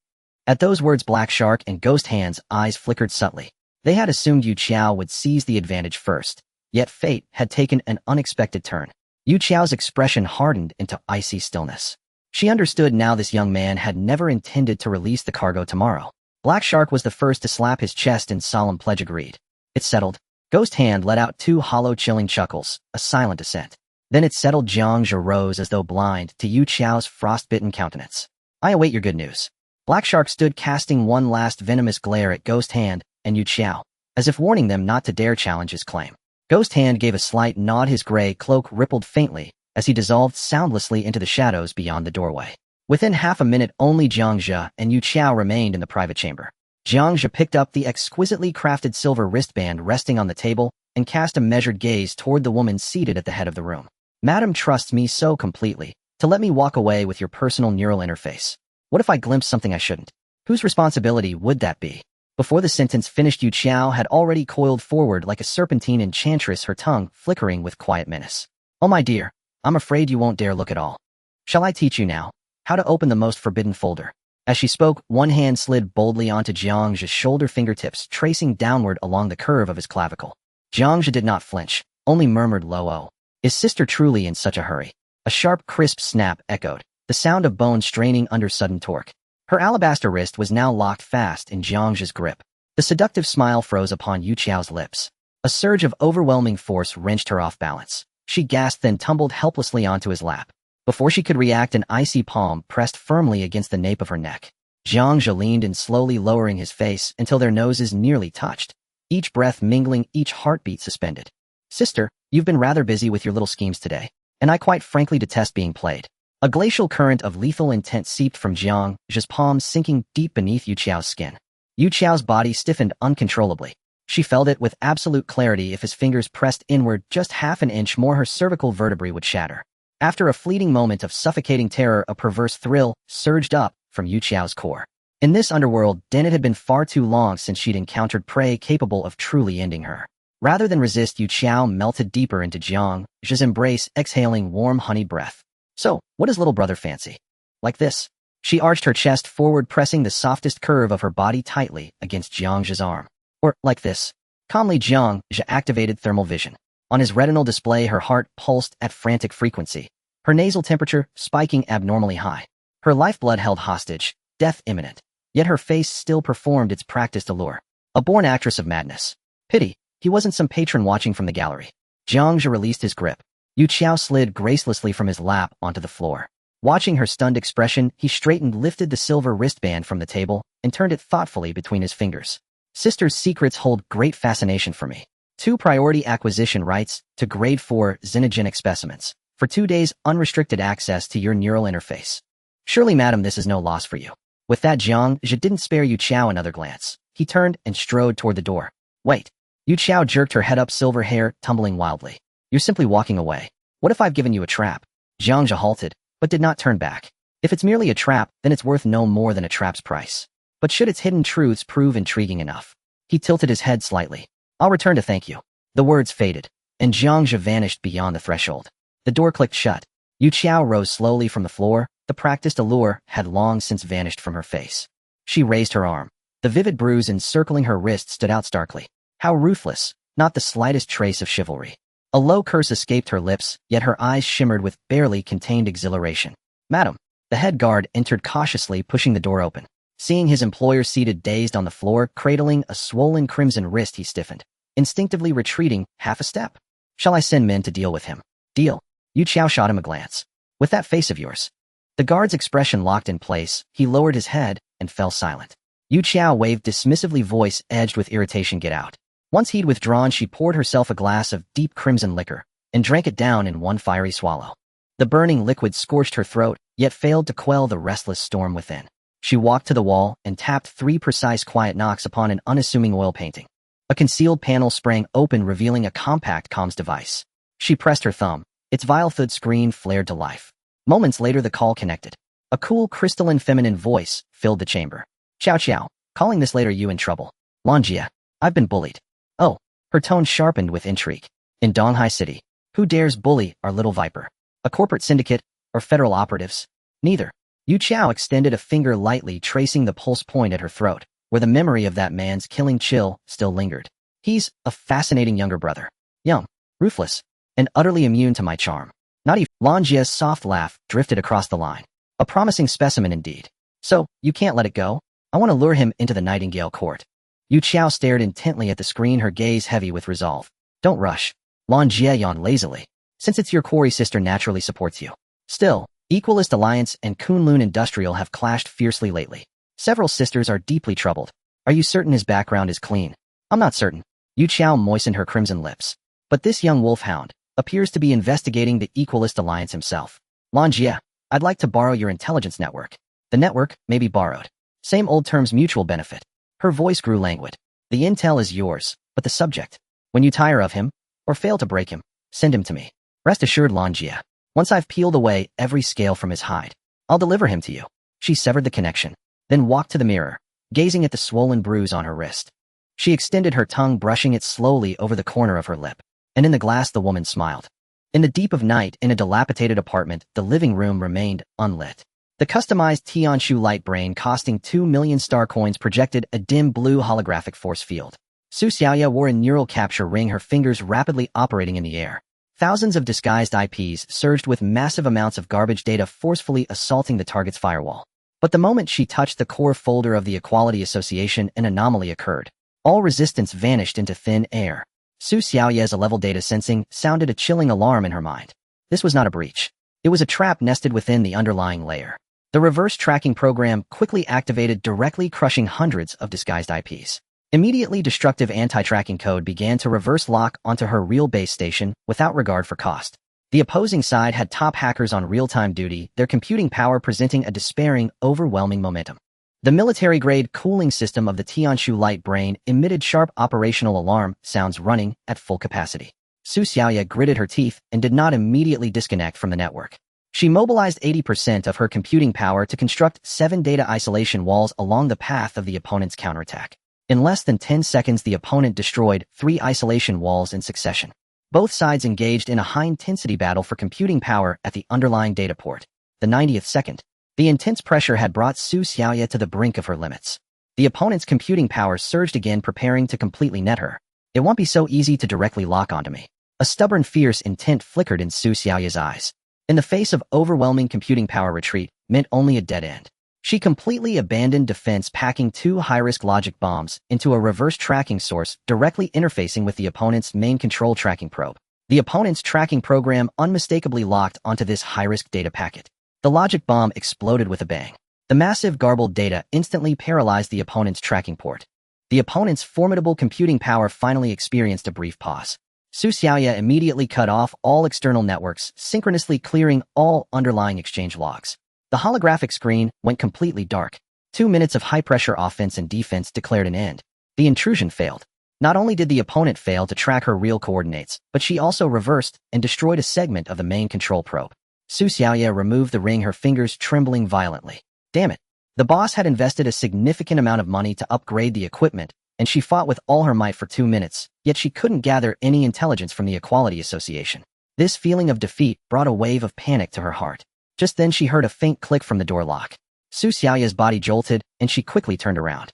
At those words, Black Shark and Ghost Hand's eyes flickered subtly. They had assumed Yu Qiao would seize the advantage first, yet fate had taken an unexpected turn. Yu Qiao's expression hardened into icy stillness. She understood now this young man had never intended to release the cargo tomorrow. Black Shark was the first to slap his chest in solemn pledge. Agreed. It's settled. Ghost Hand let out 2 hollow, chilling chuckles, a silent assent. Then it settled. Jiang Zhe rose as though blind to Yu Qiao's frostbitten countenance. I await your good news. Black Shark stood, casting one last venomous glare at Ghost Hand and Yu Qiao, as if warning them not to dare challenge his claim. Ghost Hand gave a slight nod. His gray cloak rippled faintly as he dissolved soundlessly into the shadows beyond the doorway. Within half a minute, only Jiang Zhe and Yu Qiao remained in the private chamber. Jiang Zhe picked up the exquisitely crafted silver wristband resting on the table and cast a measured gaze toward the woman seated at the head of the room. Madam trusts me so completely to let me walk away with your personal neural interface. What if I glimpse something I shouldn't? Whose responsibility would that be? Before the sentence finished, Yu Qiao had already coiled forward like a serpentine enchantress, her tongue flickering with quiet menace. Oh, my dear, I'm afraid you won't dare look at all. Shall I teach you now how to open the most forbidden folder? As she spoke, one hand slid boldly onto Jiang Zhe's shoulder, fingertips tracing downward along the curve of his clavicle. Jiang Zhe did not flinch, only murmured low, "Oh, is sister truly in such a hurry?" A sharp, crisp snap echoed, the sound of bone straining under sudden torque. Her alabaster wrist was now locked fast in Jiang Zhe's grip. The seductive smile froze upon Yu Qiao's lips. A surge of overwhelming force wrenched her off balance. She gasped, then tumbled helplessly onto his lap. Before she could react, an icy palm pressed firmly against the nape of her neck. Jiang Zhe leaned in, slowly lowering his face until their noses nearly touched, each breath mingling, each heartbeat suspended. Sister, you've been rather busy with your little schemes today, and I quite frankly detest being played. A glacial current of lethal intent seeped from Jiang Zhe's palms, sinking deep beneath Yu Qiao's skin. Yu Qiao's body stiffened uncontrollably. She felt it with absolute clarity. If his fingers pressed inward just half an inch more, her cervical vertebrae would shatter. After a fleeting moment of suffocating terror, a perverse thrill surged up from Yu Qiao's core. In this underworld den, it had been far too long since she'd encountered prey capable of truly ending her. Rather than resist, Yu Qiao melted deeper into Jiang Zhe's embrace, exhaling warm honey breath. So, what does little brother fancy? Like this? She arched her chest forward, pressing the softest curve of her body tightly against Jiang Zhe's arm. Or, like this? Calmly, Jiang Zhe activated thermal vision. On his retinal display, her heart pulsed at frantic frequency, her nasal temperature spiking abnormally high. Her lifeblood held hostage, death imminent. Yet her face still performed its practiced allure. A born actress of madness. Pity, he wasn't some patron watching from the gallery. Jiang Zhe released his grip. Yu Qiao slid gracelessly from his lap onto the floor. Watching her stunned expression, he straightened, lifted the silver wristband from the table, and turned it thoughtfully between his fingers. Sister's secrets hold great fascination for me. 2 priority acquisition rights to grade 4 xenogenic specimens. For 2 days, unrestricted access to your neural interface. Surely, madam, this is no loss for you. With that, Jiang Zhe didn't spare Yu Qiao another glance. He turned and strode toward the door. Wait. Yu Qiao jerked her head up, silver hair tumbling wildly. You're simply walking away. What if I've given you a trap? Jiang Zhe halted, but did not turn back. If it's merely a trap, then it's worth no more than a trap's price. But should its hidden truths prove intriguing enough? He tilted his head slightly. I'll return to thank you. The words faded, and Jiang Zhe vanished beyond the threshold. The door clicked shut. Yu Qiao rose slowly from the floor. The practiced allure had long since vanished from her face. She raised her arm. The vivid bruise encircling her wrist stood out starkly. How ruthless, not the slightest trace of chivalry. A low curse escaped her lips, yet her eyes shimmered with barely contained exhilaration. Madam. The head guard entered cautiously, pushing the door open. Seeing his employer seated dazed on the floor, cradling a swollen crimson wrist, he stiffened, instinctively retreating half a step. Shall I send men to deal with him? Deal. Yu Qiao shot him a glance. With that face of yours. The guard's expression locked in place. He lowered his head and fell silent. Yu Qiao waved dismissively, voice edged with irritation. Get out. Once he'd withdrawn, she poured herself a glass of deep crimson liquor and drank it down in one fiery swallow. The burning liquid scorched her throat, yet failed to quell the restless storm within. She walked to the wall and tapped 3 precise quiet knocks upon an unassuming oil painting. A concealed panel sprang open, revealing a compact comms device. She pressed her thumb. Its violet screen flared to life. Moments later, the call connected. A cool, crystalline feminine voice filled the chamber. Qiao Qiao, calling this later, you in trouble? Lanjie, I've been bullied. Oh, her tone sharpened with intrigue. In Donghai City, who dares bully our little viper? A corporate syndicate or federal operatives? Neither. Yu Qiao extended a finger lightly, tracing the pulse point at her throat, where the memory of that man's killing chill still lingered. He's a fascinating younger brother. Young, ruthless, and utterly immune to my charm. Not even. Lanjie's soft laugh drifted across the line. A promising specimen indeed. So, you can't let it go? I want to lure him into the Nightingale Court. Yu Qiao stared intently at the screen, her gaze heavy with resolve. Don't rush. Lanjie yawned lazily. Since it's your quarry, sister naturally supports you. Still, Equalist Alliance and Kunlun Industrial have clashed fiercely lately. Several sisters are deeply troubled. Are you certain his background is clean? I'm not certain. Yu Qiao moistened her crimson lips. But this young wolfhound appears to be investigating the Equalist Alliance himself. Lanjie, I'd like to borrow your intelligence network. The network may be borrowed. Same old terms, mutual benefit. Her voice grew languid. The intel is yours, but the subject. When you tire of him, or fail to break him, send him to me. Rest assured, Lanjie. Once I've peeled away every scale from his hide, I'll deliver him to you. She severed the connection, then walked to the mirror, gazing at the swollen bruise on her wrist. She extended her tongue, brushing it slowly over the corner of her lip. And in the glass, the woman smiled. In the deep of night, in a dilapidated apartment, the living room remained unlit. The customized Tianshu light brain, costing 2 million star coins, projected a dim blue holographic force field. Su Xiaoya wore a neural capture ring, her fingers rapidly operating in the air. Thousands of disguised IPs surged with massive amounts of garbage data, forcefully assaulting the target's firewall. But the moment she touched the core folder of the Equality Association, an anomaly occurred. All resistance vanished into thin air. Su Xiaoya's level data sensing sounded a chilling alarm in her mind. This was not a breach. It was a trap nested within the underlying layer. The reverse tracking program quickly activated, directly crushing hundreds of disguised IPs. Immediately, destructive anti-tracking code began to reverse lock onto her real base station without regard for cost. The opposing side had top hackers on real-time duty, their computing power presenting a despairing, overwhelming momentum. The military-grade cooling system of the Tianshu light brain emitted sharp operational alarm sounds running at full capacity. Su Xiaoya gritted her teeth and did not immediately disconnect from the network. She mobilized 80% of her computing power to construct 7 data isolation walls along the path of the opponent's counterattack. In less than 10 seconds, the opponent destroyed 3 isolation walls in succession. Both sides engaged in a high-intensity battle for computing power at the underlying data port. The 90th second. The intense pressure had brought Su Xiaoya to the brink of her limits. The opponent's computing power surged again, preparing to completely net her. It won't be so easy to directly lock onto me. A stubborn, fierce intent flickered in Su Xiaoya's eyes. In the face of overwhelming computing power, retreat meant only a dead end. She completely abandoned defense, packing 2 high-risk logic bombs into a reverse tracking source directly interfacing with the opponent's main control tracking probe. The opponent's tracking program unmistakably locked onto this high-risk data packet. The logic bomb exploded with a bang. The massive garbled data instantly paralyzed the opponent's tracking port. The opponent's formidable computing power finally experienced a brief pause. Su Xiaoya immediately cut off all external networks, synchronously clearing all underlying exchange logs. The holographic screen went completely dark. 2 minutes of high-pressure offense and defense declared an end. The intrusion failed. Not only did the opponent fail to track her real coordinates, but she also reversed and destroyed a segment of the main control probe. Su Xiaoya removed the ring, her fingers trembling violently. Damn it. The boss had invested a significant amount of money to upgrade the equipment, and she fought with all her might for 2 minutes, yet she couldn't gather any intelligence from the Equality Association. This feeling of defeat brought a wave of panic to her heart. Just then she heard a faint click from the door lock. Su Xiaoya's body jolted, and she quickly turned around.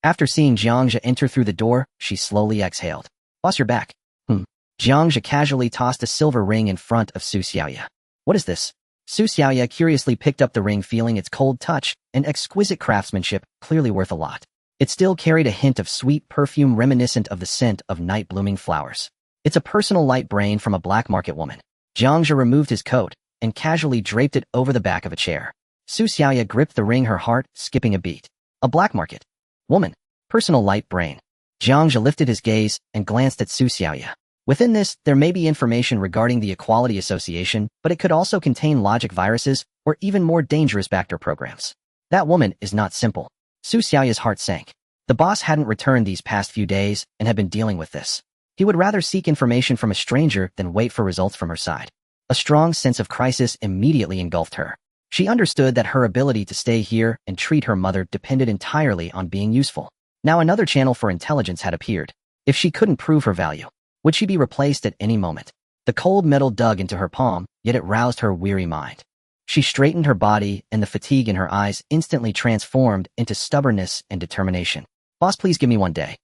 After seeing Jiang Zhe enter through the door, she slowly exhaled. Boss, you're back. Jiang Zhe casually tossed a silver ring in front of Su Xiaoya. What is this? Su Xiaoya curiously picked up the ring, feeling its cold touch and exquisite craftsmanship, clearly worth a lot. It still carried a hint of sweet perfume reminiscent of the scent of night-blooming flowers. It's a personal light brain from a black market woman. Jiang Zhe removed his coat and casually draped it over the back of a chair. Su Xiaoya gripped the ring, her heart skipping a beat. A black market woman. Personal light brain. Jiang Zhe lifted his gaze and glanced at Su Xiaoya. Within this, there may be information regarding the Equality Association, but it could also contain logic viruses or even more dangerous backdoor programs. That woman is not simple. Su Xiaoya's heart sank. The boss hadn't returned these past few days and had been dealing with this. He would rather seek information from a stranger than wait for results from her side. A strong sense of crisis immediately engulfed her. She understood that her ability to stay here and treat her mother depended entirely on being useful. Now another channel for intelligence had appeared. If she couldn't prove her value, would she be replaced at any moment? The cold metal dug into her palm, yet it roused her weary mind. She straightened her body, and the fatigue in her eyes instantly transformed into stubbornness and determination. Boss, please give me 1 day.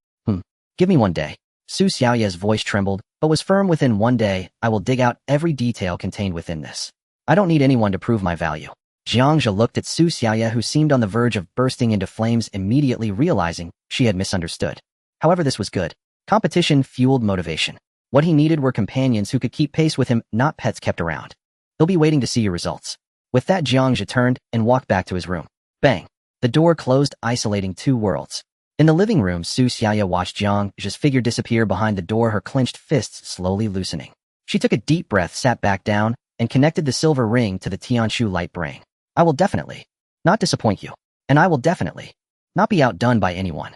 Give me 1 day. Su Xiaoya's voice trembled, but was firm. Within 1 day, I will dig out every detail contained within this. I don't need anyone to prove my value. Jiang Zhe looked at Su Xiaoya, who seemed on the verge of bursting into flames, immediately realizing she had misunderstood. However, this was good. Competition fueled motivation. What he needed were companions who could keep pace with him, not pets kept around. He'll be waiting to see your results. With that, Jiang Zhe turned and walked back to his room. Bang! The door closed, isolating 2 worlds. In the living room, Su Xiaoya watched Jiang Zhe's figure disappear behind the door, her clenched fists slowly loosening. She took a deep breath, sat back down, and connected the silver ring to the Tianshu light brain. I will definitely not disappoint you, and I will definitely not be outdone by anyone.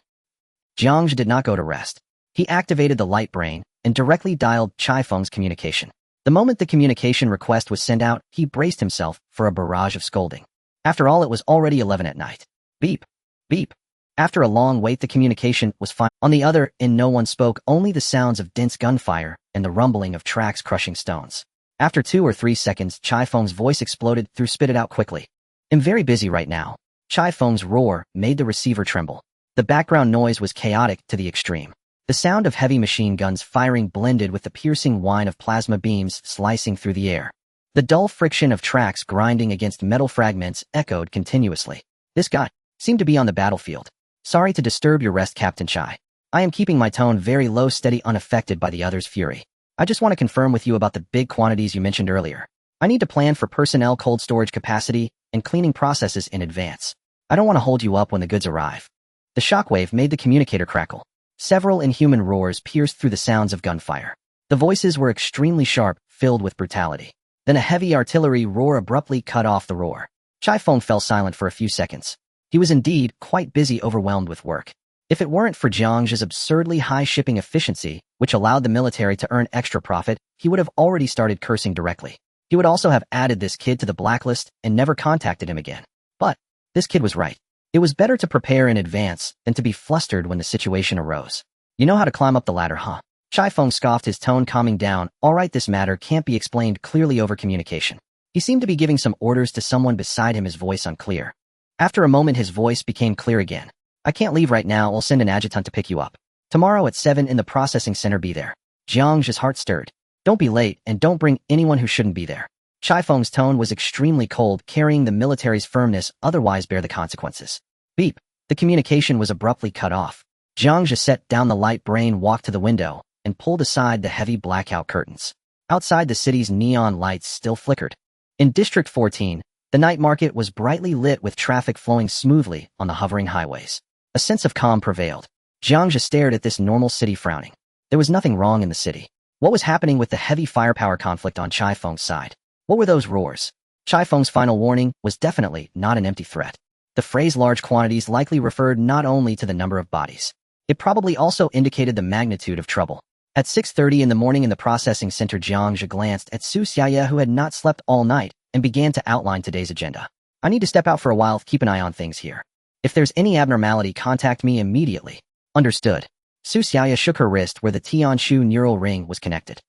Jiang Zhe did not go to rest. He activated the light brain and directly dialed Chai Feng's communication. The moment the communication request was sent out, he braced himself for a barrage of scolding. After all, it was already 11 at night. Beep. Beep. After a long wait, the communication was fine. On the other end, no one spoke, only the sounds of dense gunfire and the rumbling of tracks crushing stones. After 2 or 3 seconds, Chai Feng's voice exploded through. Spit it out quickly. I'm very busy right now. Chai Feng's roar made the receiver tremble. The background noise was chaotic to the extreme. The sound of heavy machine guns firing blended with the piercing whine of plasma beams slicing through the air. The dull friction of tracks grinding against metal fragments echoed continuously. This guy seemed to be on the battlefield. Sorry to disturb your rest, Captain Chai. I am keeping my tone very low, steady, unaffected by the other's fury. I just want to confirm with you about the big quantities you mentioned earlier. I need to plan for personnel, cold storage capacity, and cleaning processes in advance. I don't want to hold you up when the goods arrive. The shockwave made the communicator crackle. Several inhuman roars pierced through the sounds of gunfire. The voices were extremely sharp, filled with brutality. Then a heavy artillery roar abruptly cut off the roar. Chai Feng fell silent for a few seconds. He was indeed quite busy, overwhelmed with work. If it weren't for Jiang Zhe's absurdly high shipping efficiency, which allowed the military to earn extra profit, he would have already started cursing directly. He would also have added this kid to the blacklist and never contacted him again. But this kid was right. It was better to prepare in advance than to be flustered when the situation arose. You know how to climb up the ladder, huh? Chai Feng scoffed, his tone calming down. All right, this matter can't be explained clearly over communication. He seemed to be giving some orders to someone beside him, his voice unclear. After a moment, his voice became clear again. I can't leave right now. I'll send an adjutant to pick you up. Tomorrow at 7 in the processing center, be there. Jiang Zhe's heart stirred. Don't be late, and don't bring anyone who shouldn't be there. Chai Feng's tone was extremely cold, carrying the military's firmness, otherwise bear the consequences. Beep. The communication was abruptly cut off. Jiang Zhe set down the light brain, walked to the window, and pulled aside the heavy blackout curtains. Outside, the city's neon lights still flickered. In District 14, the night market was brightly lit with traffic flowing smoothly on the hovering highways. A sense of calm prevailed. Jiang Zhe stared at this normal city, frowning. There was nothing wrong in the city. What was happening with the heavy firepower conflict on Chai Feng's side? What were those roars? Chai Feng's final warning was definitely not an empty threat. The phrase large quantities likely referred not only to the number of bodies. It probably also indicated the magnitude of trouble. At 6:30 in the morning in the processing center, Jiang Zhe glanced at Su Xiaoye, who had not slept all night, and began to outline today's agenda. I need to step out for a while, keep an eye on things here. If there's any abnormality, contact me immediately. Understood. Su Xiaoye shook her wrist where the Tianshu neural ring was connected.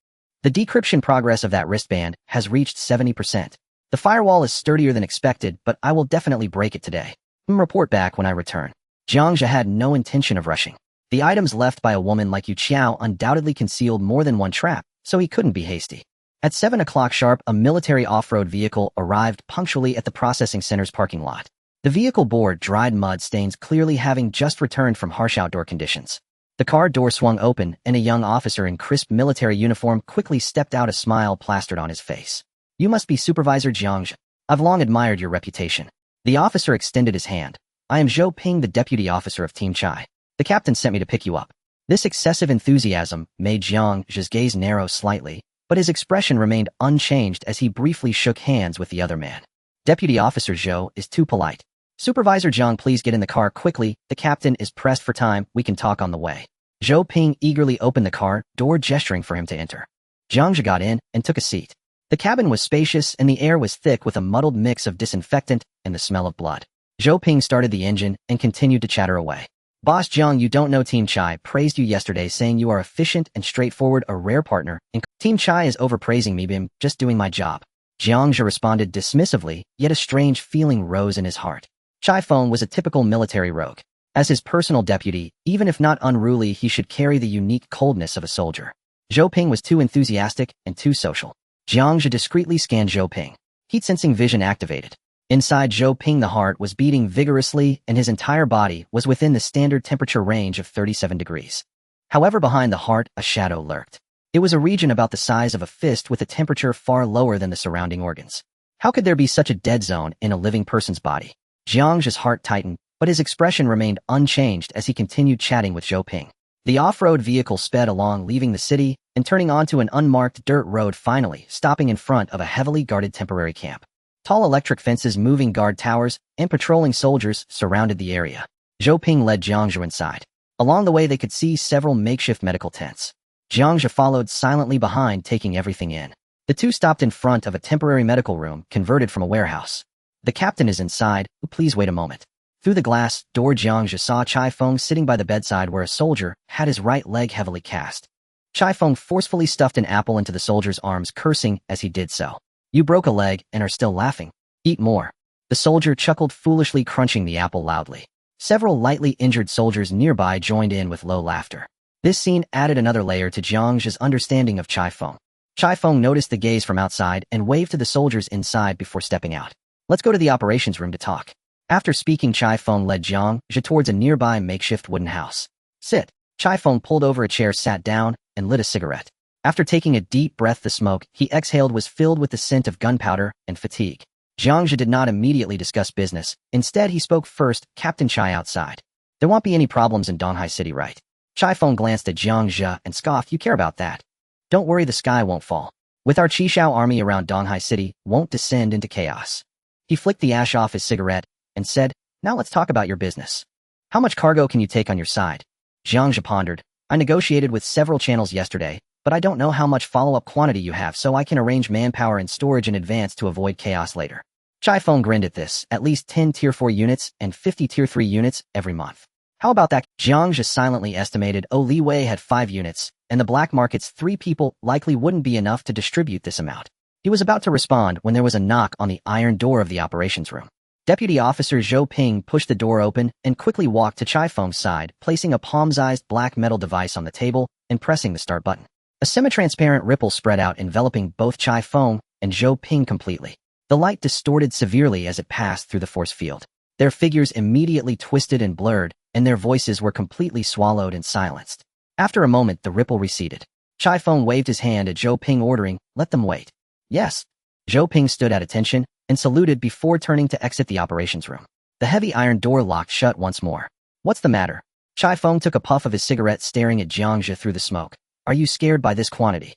The decryption progress of that wristband has reached 70%. The firewall is sturdier than expected, but I will definitely break it today. Report back when I return. Jiang Zhe had no intention of rushing. The items left by a woman like Yu Qiao undoubtedly concealed more than one trap, so he couldn't be hasty. At 7 o'clock sharp, a military off-road vehicle arrived punctually at the processing center's parking lot. The vehicle bore dried mud stains, clearly having just returned from harsh outdoor conditions. The car door swung open, and a young officer in crisp military uniform quickly stepped out, a smile plastered on his face. You must be Supervisor Jiang Zhe. I've long admired your reputation. The officer extended his hand. I am Zhou Ping, the deputy officer of Team Chai. The captain sent me to pick you up. This excessive enthusiasm made Jiang Zhe's gaze narrow slightly, but his expression remained unchanged as he briefly shook hands with the other man. Deputy Officer Zhou is too polite. Supervisor Jiang, please get in the car quickly. The captain is pressed for time. We can talk on the way. Zhou Ping eagerly opened the car door, gesturing for him to enter. Jiang Zhe got in and took a seat. The cabin was spacious and the air was thick with a muddled mix of disinfectant and the smell of blood. Zhou Ping started the engine and continued to chatter away. Boss Jiang, you don't know Team Chai praised you yesterday, saying you are efficient and straightforward, a rare partner. And Team Chai is overpraising me. I'm just doing my job. Jiang Zhe responded dismissively, yet a strange feeling rose in his heart. Chai Feng was a typical military rogue. As his personal deputy, even if not unruly, he should carry the unique coldness of a soldier. Zhou Ping was too enthusiastic and too social. Jiang Zhe discreetly scanned Zhou Ping. Heat-sensing vision activated. Inside Zhou Ping, the heart was beating vigorously and his entire body was within the standard temperature range of 37 degrees. However, behind the heart, a shadow lurked. It was a region about the size of a fist with a temperature far lower than the surrounding organs. How could there be such a dead zone in a living person's body? Jiang Zhe's heart tightened, but his expression remained unchanged as he continued chatting with Zhou Ping. The off-road vehicle sped along, leaving the city and turning onto an unmarked dirt road, finally stopping in front of a heavily guarded temporary camp. Tall electric fences, moving guard towers, and patrolling soldiers surrounded the area. Zhou Ping led Jiang Zhe inside. Along the way, they could see several makeshift medical tents. Jiang Zhe followed silently behind, taking everything in. The two stopped in front of a temporary medical room converted from a warehouse. The captain is inside. Please wait a moment. Through the glass door, Jiang Zhe saw Chai Feng sitting by the bedside where a soldier had his right leg heavily cast. Chai Feng forcefully stuffed an apple into the soldier's arms, cursing as he did so. You broke a leg and are still laughing. Eat more. The soldier chuckled foolishly, crunching the apple loudly. Several lightly injured soldiers nearby joined in with low laughter. This scene added another layer to Jiang Zhe's understanding of Chai Feng. Chai Feng noticed the gaze from outside and waved to the soldiers inside before stepping out. Let's go to the operations room to talk. After speaking, Chai Feng led Jiang Zhe towards a nearby makeshift wooden house. Sit. Chai Feng pulled over a chair, sat down, and lit a cigarette. After taking a deep breath, the smoke he exhaled was filled with the scent of gunpowder and fatigue. Jiang Zhe did not immediately discuss business. Instead, he spoke first. Captain Chai outside. There won't be any problems in Donghai City, right? Chai Feng glanced at Jiang Zhe and scoffed. You care about that. Don't worry, the sky won't fall. With our Qishao army around Donghai City, won't descend into chaos. He flicked the ash off his cigarette and said, now let's talk about your business. How much cargo can you take on your side? Jiang Zhe pondered. I negotiated with several channels yesterday, but I don't know how much follow-up quantity you have, so I can arrange manpower and storage in advance to avoid chaos later. Chai Feng grinned at this. At least 10 Tier 4 units and 50 Tier 3 units every month. How about that? Jiang Zhe silently estimated Li Wei had 5 units, and the black market's 3 people likely wouldn't be enough to distribute this amount. He was about to respond when there was a knock on the iron door of the operations room. Deputy Officer Zhou Ping pushed the door open and quickly walked to Chai Feng's side, placing a palm-sized black metal device on the table and pressing the start button. A semi-transparent ripple spread out, enveloping both Chai Feng and Zhou Ping completely. The light distorted severely as it passed through the force field. Their figures immediately twisted and blurred, and their voices were completely swallowed and silenced. After a moment, the ripple receded. Chai Feng waved his hand at Zhou Ping, ordering, let them wait. Yes. Zhou Ping stood at attention and saluted before turning to exit the operations room. The heavy iron door locked shut once more. What's the matter? Chai Feng took a puff of his cigarette, staring at Jiang Zhe through the smoke. Are you scared by this quantity?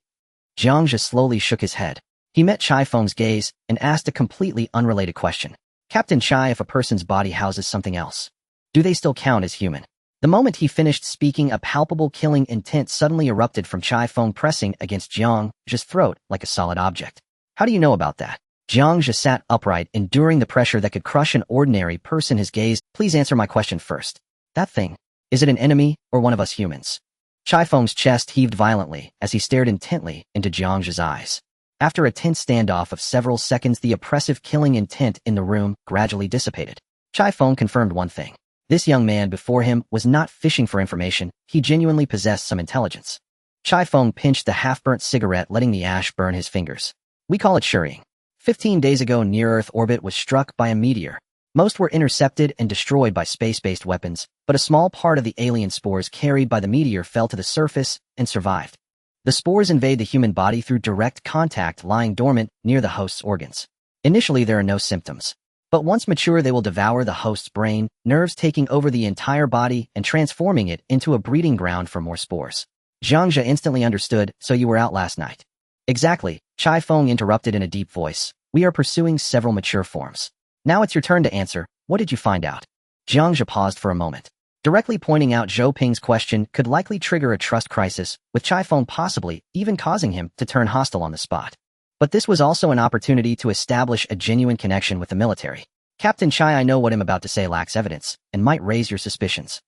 Jiang Zhe slowly shook his head. He met Chai Feng's gaze and asked a completely unrelated question. Captain Chai, if a person's body houses something else, do they still count as human? The moment he finished speaking, a palpable killing intent suddenly erupted from Chai Feng, pressing against Jiang Zhe's throat like a solid object. How do you know about that? Jiang Zhe sat upright, enduring the pressure that could crush an ordinary person. His gaze, please answer my question first. That thing, is it an enemy or one of us humans? Chai Feng's chest heaved violently as he stared intently into Jiang Zhe's eyes. After a tense standoff of several seconds, the oppressive killing intent in the room gradually dissipated. Chai Feng confirmed one thing. This young man before him was not fishing for information. He genuinely possessed some intelligence. Chai Feng pinched the half-burnt cigarette, letting the ash burn his fingers. We call it shurrying. 15 days ago, near-Earth orbit was struck by a meteor. Most were intercepted and destroyed by space-based weapons, but a small part of the alien spores carried by the meteor fell to the surface and survived. The spores invade the human body through direct contact, lying dormant near the host's organs. Initially, there are no symptoms. But once mature, they will devour the host's brain, nerves, taking over the entire body and transforming it into a breeding ground for more spores. Jiang Zhe instantly understood. So you were out last night? Exactly, Chai Feng interrupted in a deep voice. We are pursuing several mature forms. Now it's your turn to answer. What did you find out? Jiang Zhe paused for a moment. Directly pointing out Zhou Ping's question could likely trigger a trust crisis, with Chai Feng possibly even causing him to turn hostile on the spot. But this was also an opportunity to establish a genuine connection with the military. Captain Chai, I know what I'm about to say lacks evidence and might raise your suspicions.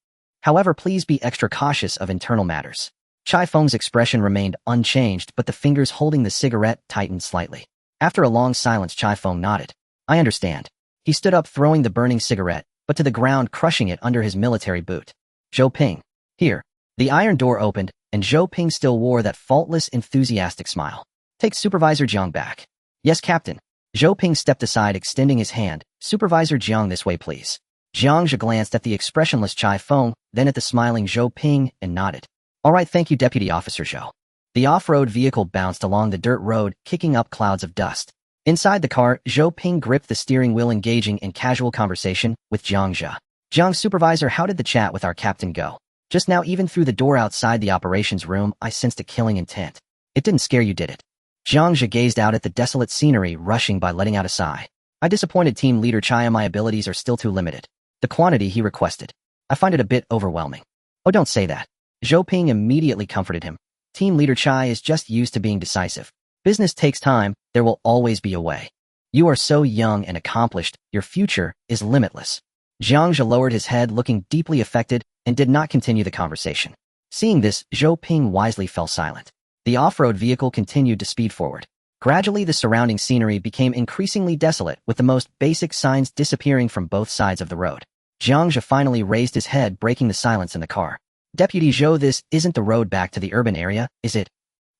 However, please be extra cautious of internal matters. Chai Feng's expression remained unchanged, but the fingers holding the cigarette tightened slightly. After a long silence, Chai Feng nodded. I understand. He stood up, throwing the burning cigarette, but to the ground, crushing it under his military boot. Zhou Ping. Here. The iron door opened, and Zhou Ping still wore that faultless, enthusiastic smile. Take Supervisor Jiang back. Yes, Captain. Zhou Ping stepped aside, extending his hand. Supervisor Jiang, this way, please. Jiang Zhe glanced at the expressionless Chai Feng, then at the smiling Zhou Ping, and nodded. All right, thank you, Deputy Officer Zhou. The off-road vehicle bounced along the dirt road, kicking up clouds of dust. Inside the car, Zhou Ping gripped the steering wheel, engaging in casual conversation with Jiang Zhe. Jiang, Supervisor, how did the chat with our captain go? Just now, even through the door outside the operations room, I sensed a killing intent. It didn't scare you, did it? Jiang Zhe gazed out at the desolate scenery, rushing by, letting out a sigh. I disappointed Team Leader Chai. My abilities are still too limited. The quantity he requested, I find it a bit overwhelming. Oh, don't say that. Zhou Ping immediately comforted him. Team Leader Chai is just used to being decisive. Business takes time, there will always be a way. You are so young and accomplished, your future is limitless. Jiang Zhe lowered his head, looking deeply affected, and did not continue the conversation. Seeing this, Zhou Ping wisely fell silent. The off-road vehicle continued to speed forward. Gradually, the surrounding scenery became increasingly desolate, with the most basic signs disappearing from both sides of the road. Jiang Zhe finally raised his head, breaking the silence in the car. Deputy Zhou, this isn't the road back to the urban area, is it?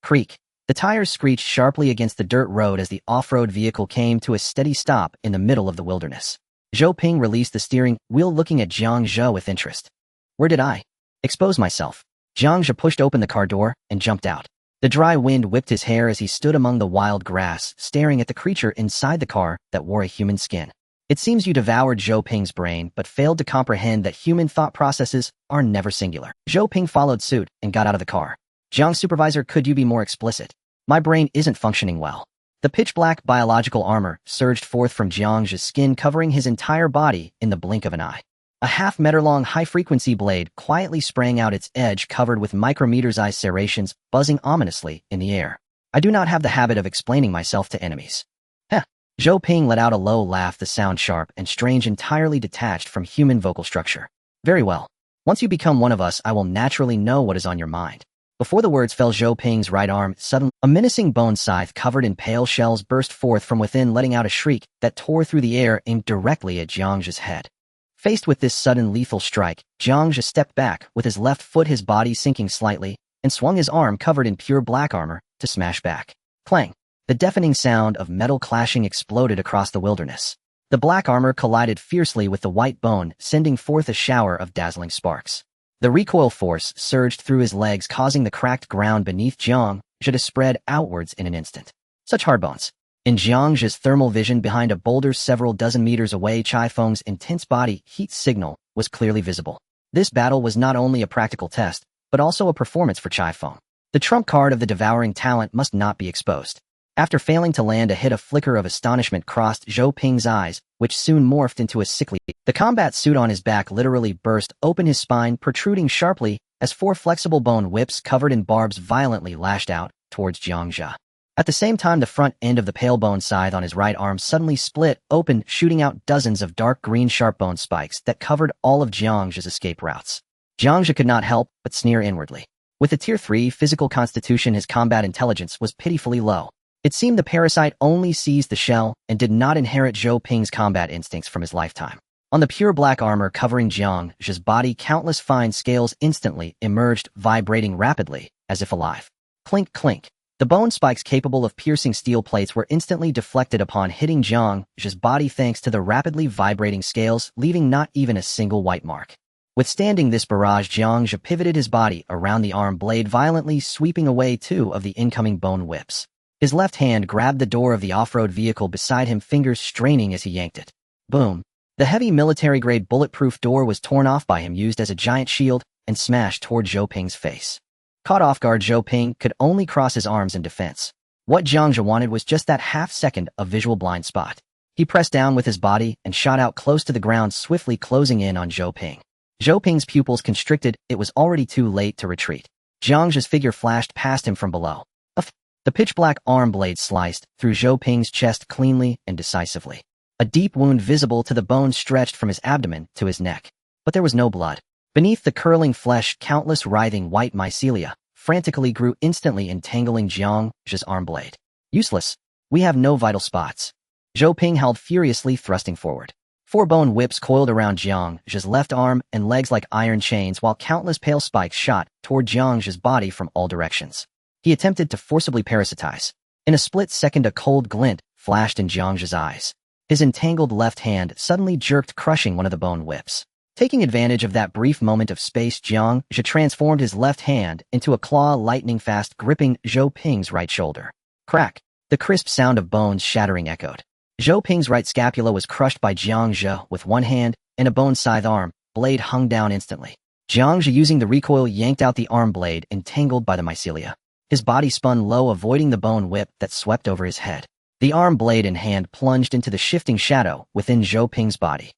Creak. The tires screeched sharply against the dirt road as the off-road vehicle came to a steady stop in the middle of the wilderness. Zhou Ping released the steering wheel, looking at Jiang Zhe with interest. Where did I expose myself? Jiang Zhe pushed open the car door and jumped out. The dry wind whipped his hair as he stood among the wild grass, staring at the creature inside the car that wore a human skin. It seems you devoured Zhou Ping's brain, but failed to comprehend that human thought processes are never singular. Zhou Ping followed suit and got out of the car. Jiang Supervisor, could you be more explicit? My brain isn't functioning well. The pitch-black biological armor surged forth from Jiang Zhe's skin, covering his entire body in the blink of an eye. A half-meter-long high-frequency blade quietly sprang out, its edge covered with micrometer-sized serrations, buzzing ominously in the air. I do not have the habit of explaining myself to enemies. Heh. Zhou Ping let out a low laugh, the sound sharp and strange, entirely detached from human vocal structure. Very well. Once you become one of us, I will naturally know what is on your mind. Before the words fell, Zhou Ping's right arm, suddenly, a menacing bone scythe covered in pale shells burst forth from within, letting out a shriek that tore through the air, aimed directly at Jiang Zhe's head. Faced with this sudden lethal strike, Jiang Zhe stepped back, with his left foot, his body sinking slightly, and swung his arm covered in pure black armor to smash back. Clang! The deafening sound of metal clashing exploded across the wilderness. The black armor collided fiercely with the white bone, sending forth a shower of dazzling sparks. The recoil force surged through his legs, causing the cracked ground beneath Jiang Zhe to spread outwards in an instant. Such hard bones. In Jiang Zhe's thermal vision, behind a boulder several dozen meters away, Chai Feng's intense body heat signal was clearly visible. This battle was not only a practical test, but also a performance for Chai Feng. The trump card of the devouring talent must not be exposed. After failing to land a hit, a flicker of astonishment crossed Zhou Ping's eyes, which soon morphed into a sickly. The combat suit on his back literally burst open, his spine protruding sharply as four flexible bone whips covered in barbs violently lashed out towards Jiang Zhe. At the same time, the front end of the pale bone scythe on his right arm suddenly split open, shooting out dozens of dark green sharp bone spikes that covered all of Jiang Zhe's escape routes. Jiang Zhe could not help but sneer inwardly. With a Tier 3 physical constitution, his combat intelligence was pitifully low. It seemed the parasite only seized the shell and did not inherit Zhou Ping's combat instincts from his lifetime. On the pure black armor covering Jiang Zhe's body, countless fine scales instantly emerged, vibrating rapidly, as if alive. Clink, clink. The bone spikes capable of piercing steel plates were instantly deflected upon hitting Jiang Zhe's body thanks to the rapidly vibrating scales, leaving not even a single white mark. Withstanding this barrage, Jiang Zhe pivoted his body around the arm blade, violently sweeping away two of the incoming bone whips. His left hand grabbed the door of the off-road vehicle beside him, fingers straining as he yanked it. Boom. The heavy military-grade bulletproof door was torn off by him, used as a giant shield, and smashed toward Zhou Ping's face. Caught off guard, Zhou Ping could only cross his arms in defense. What Jiang Zhe wanted was just that half-second of visual blind spot. He pressed down with his body and shot out close to the ground, swiftly closing in on Zhou Ping. Zhou Ping's pupils constricted. It was already too late to retreat. Jiang Zhe's figure flashed past him from below. The pitch-black arm blade sliced through Zhou Ping's chest cleanly and decisively. A deep wound visible to the bone stretched from his abdomen to his neck. But there was no blood. Beneath the curling flesh, countless writhing white mycelia frantically grew, instantly entangling Jiang Zhe's arm blade. Useless. We have no vital spots. Zhou Ping howled furiously, thrusting forward. Four bone whips coiled around Jiang Zhe's left arm and legs like iron chains, while countless pale spikes shot toward Jiang Zhe's body from all directions. He attempted to forcibly parasitize. In a split second, a cold glint flashed in Jiang Zhe's eyes. His entangled left hand suddenly jerked, crushing one of the bone whips. Taking advantage of that brief moment of space, Jiang Zhe transformed his left hand into a claw, lightning fast, gripping Zhou Ping's right shoulder. Crack! The crisp sound of bones shattering echoed. Zhou Ping's right scapula was crushed by Jiang Zhe with one hand, and a bone scythe arm blade hung down instantly. Jiang Zhe, using the recoil, yanked out the arm blade entangled by the mycelia. His body spun low, avoiding the bone whip that swept over his head. The arm blade in hand plunged into the shifting shadow within Zhou Ping's body.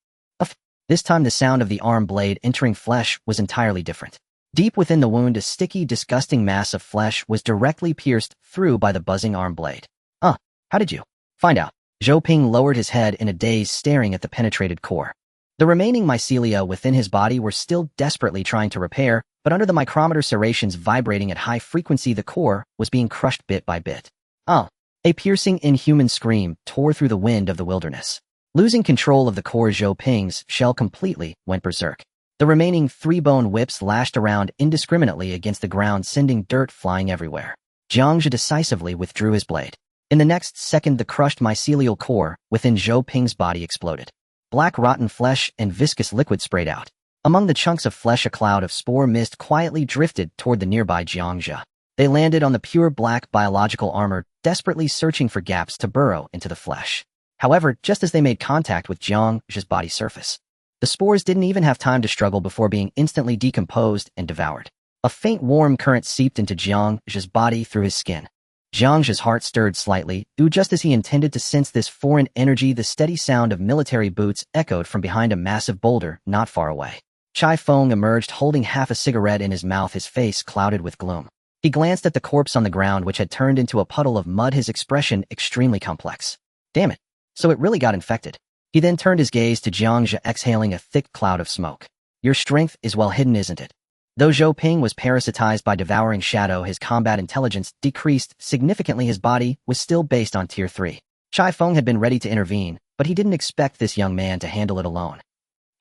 This time the sound of the arm blade entering flesh was entirely different. Deep within the wound, a sticky, disgusting mass of flesh was directly pierced through by the buzzing arm blade. How did you find out? Zhou Ping lowered his head in a daze, staring at the penetrated core. The remaining mycelia within his body were still desperately trying to repair, but under the micrometer serrations vibrating at high frequency, the core was being crushed bit by bit. A piercing, inhuman scream tore through the wind of the wilderness. Losing control of the core, Zhou Ping's shell completely went berserk. The remaining three bone whips lashed around indiscriminately against the ground, sending dirt flying everywhere. Jiang Zhe decisively withdrew his blade. In the next second, the crushed mycelial core within Zhou Ping's body exploded. Black rotten flesh and viscous liquid sprayed out. Among the chunks of flesh, a cloud of spore mist quietly drifted toward the nearby Jiang Zhe. They landed on the pure black biological armor, desperately searching for gaps to burrow into the flesh. However, just as they made contact with Jiang Zhe's body surface, the spores didn't even have time to struggle before being instantly decomposed and devoured. A faint warm current seeped into Jiang Zhe's body through his skin. Jiang Zhe's heart stirred slightly, just as he intended to sense this foreign energy. The steady sound of military boots echoed from behind a massive boulder not far away. Chai Feng emerged holding half a cigarette in his mouth, his face clouded with gloom. He glanced at the corpse on the ground, which had turned into a puddle of mud, his expression extremely complex. Damn it. So it really got infected. He then turned his gaze to Jiang Zhe, exhaling a thick cloud of smoke. Your strength is well hidden, isn't it? Though Zhou Ping was parasitized by devouring shadow, his combat intelligence decreased significantly. His body was still based on Tier 3. Chai Feng had been ready to intervene, but he didn't expect this young man to handle it alone.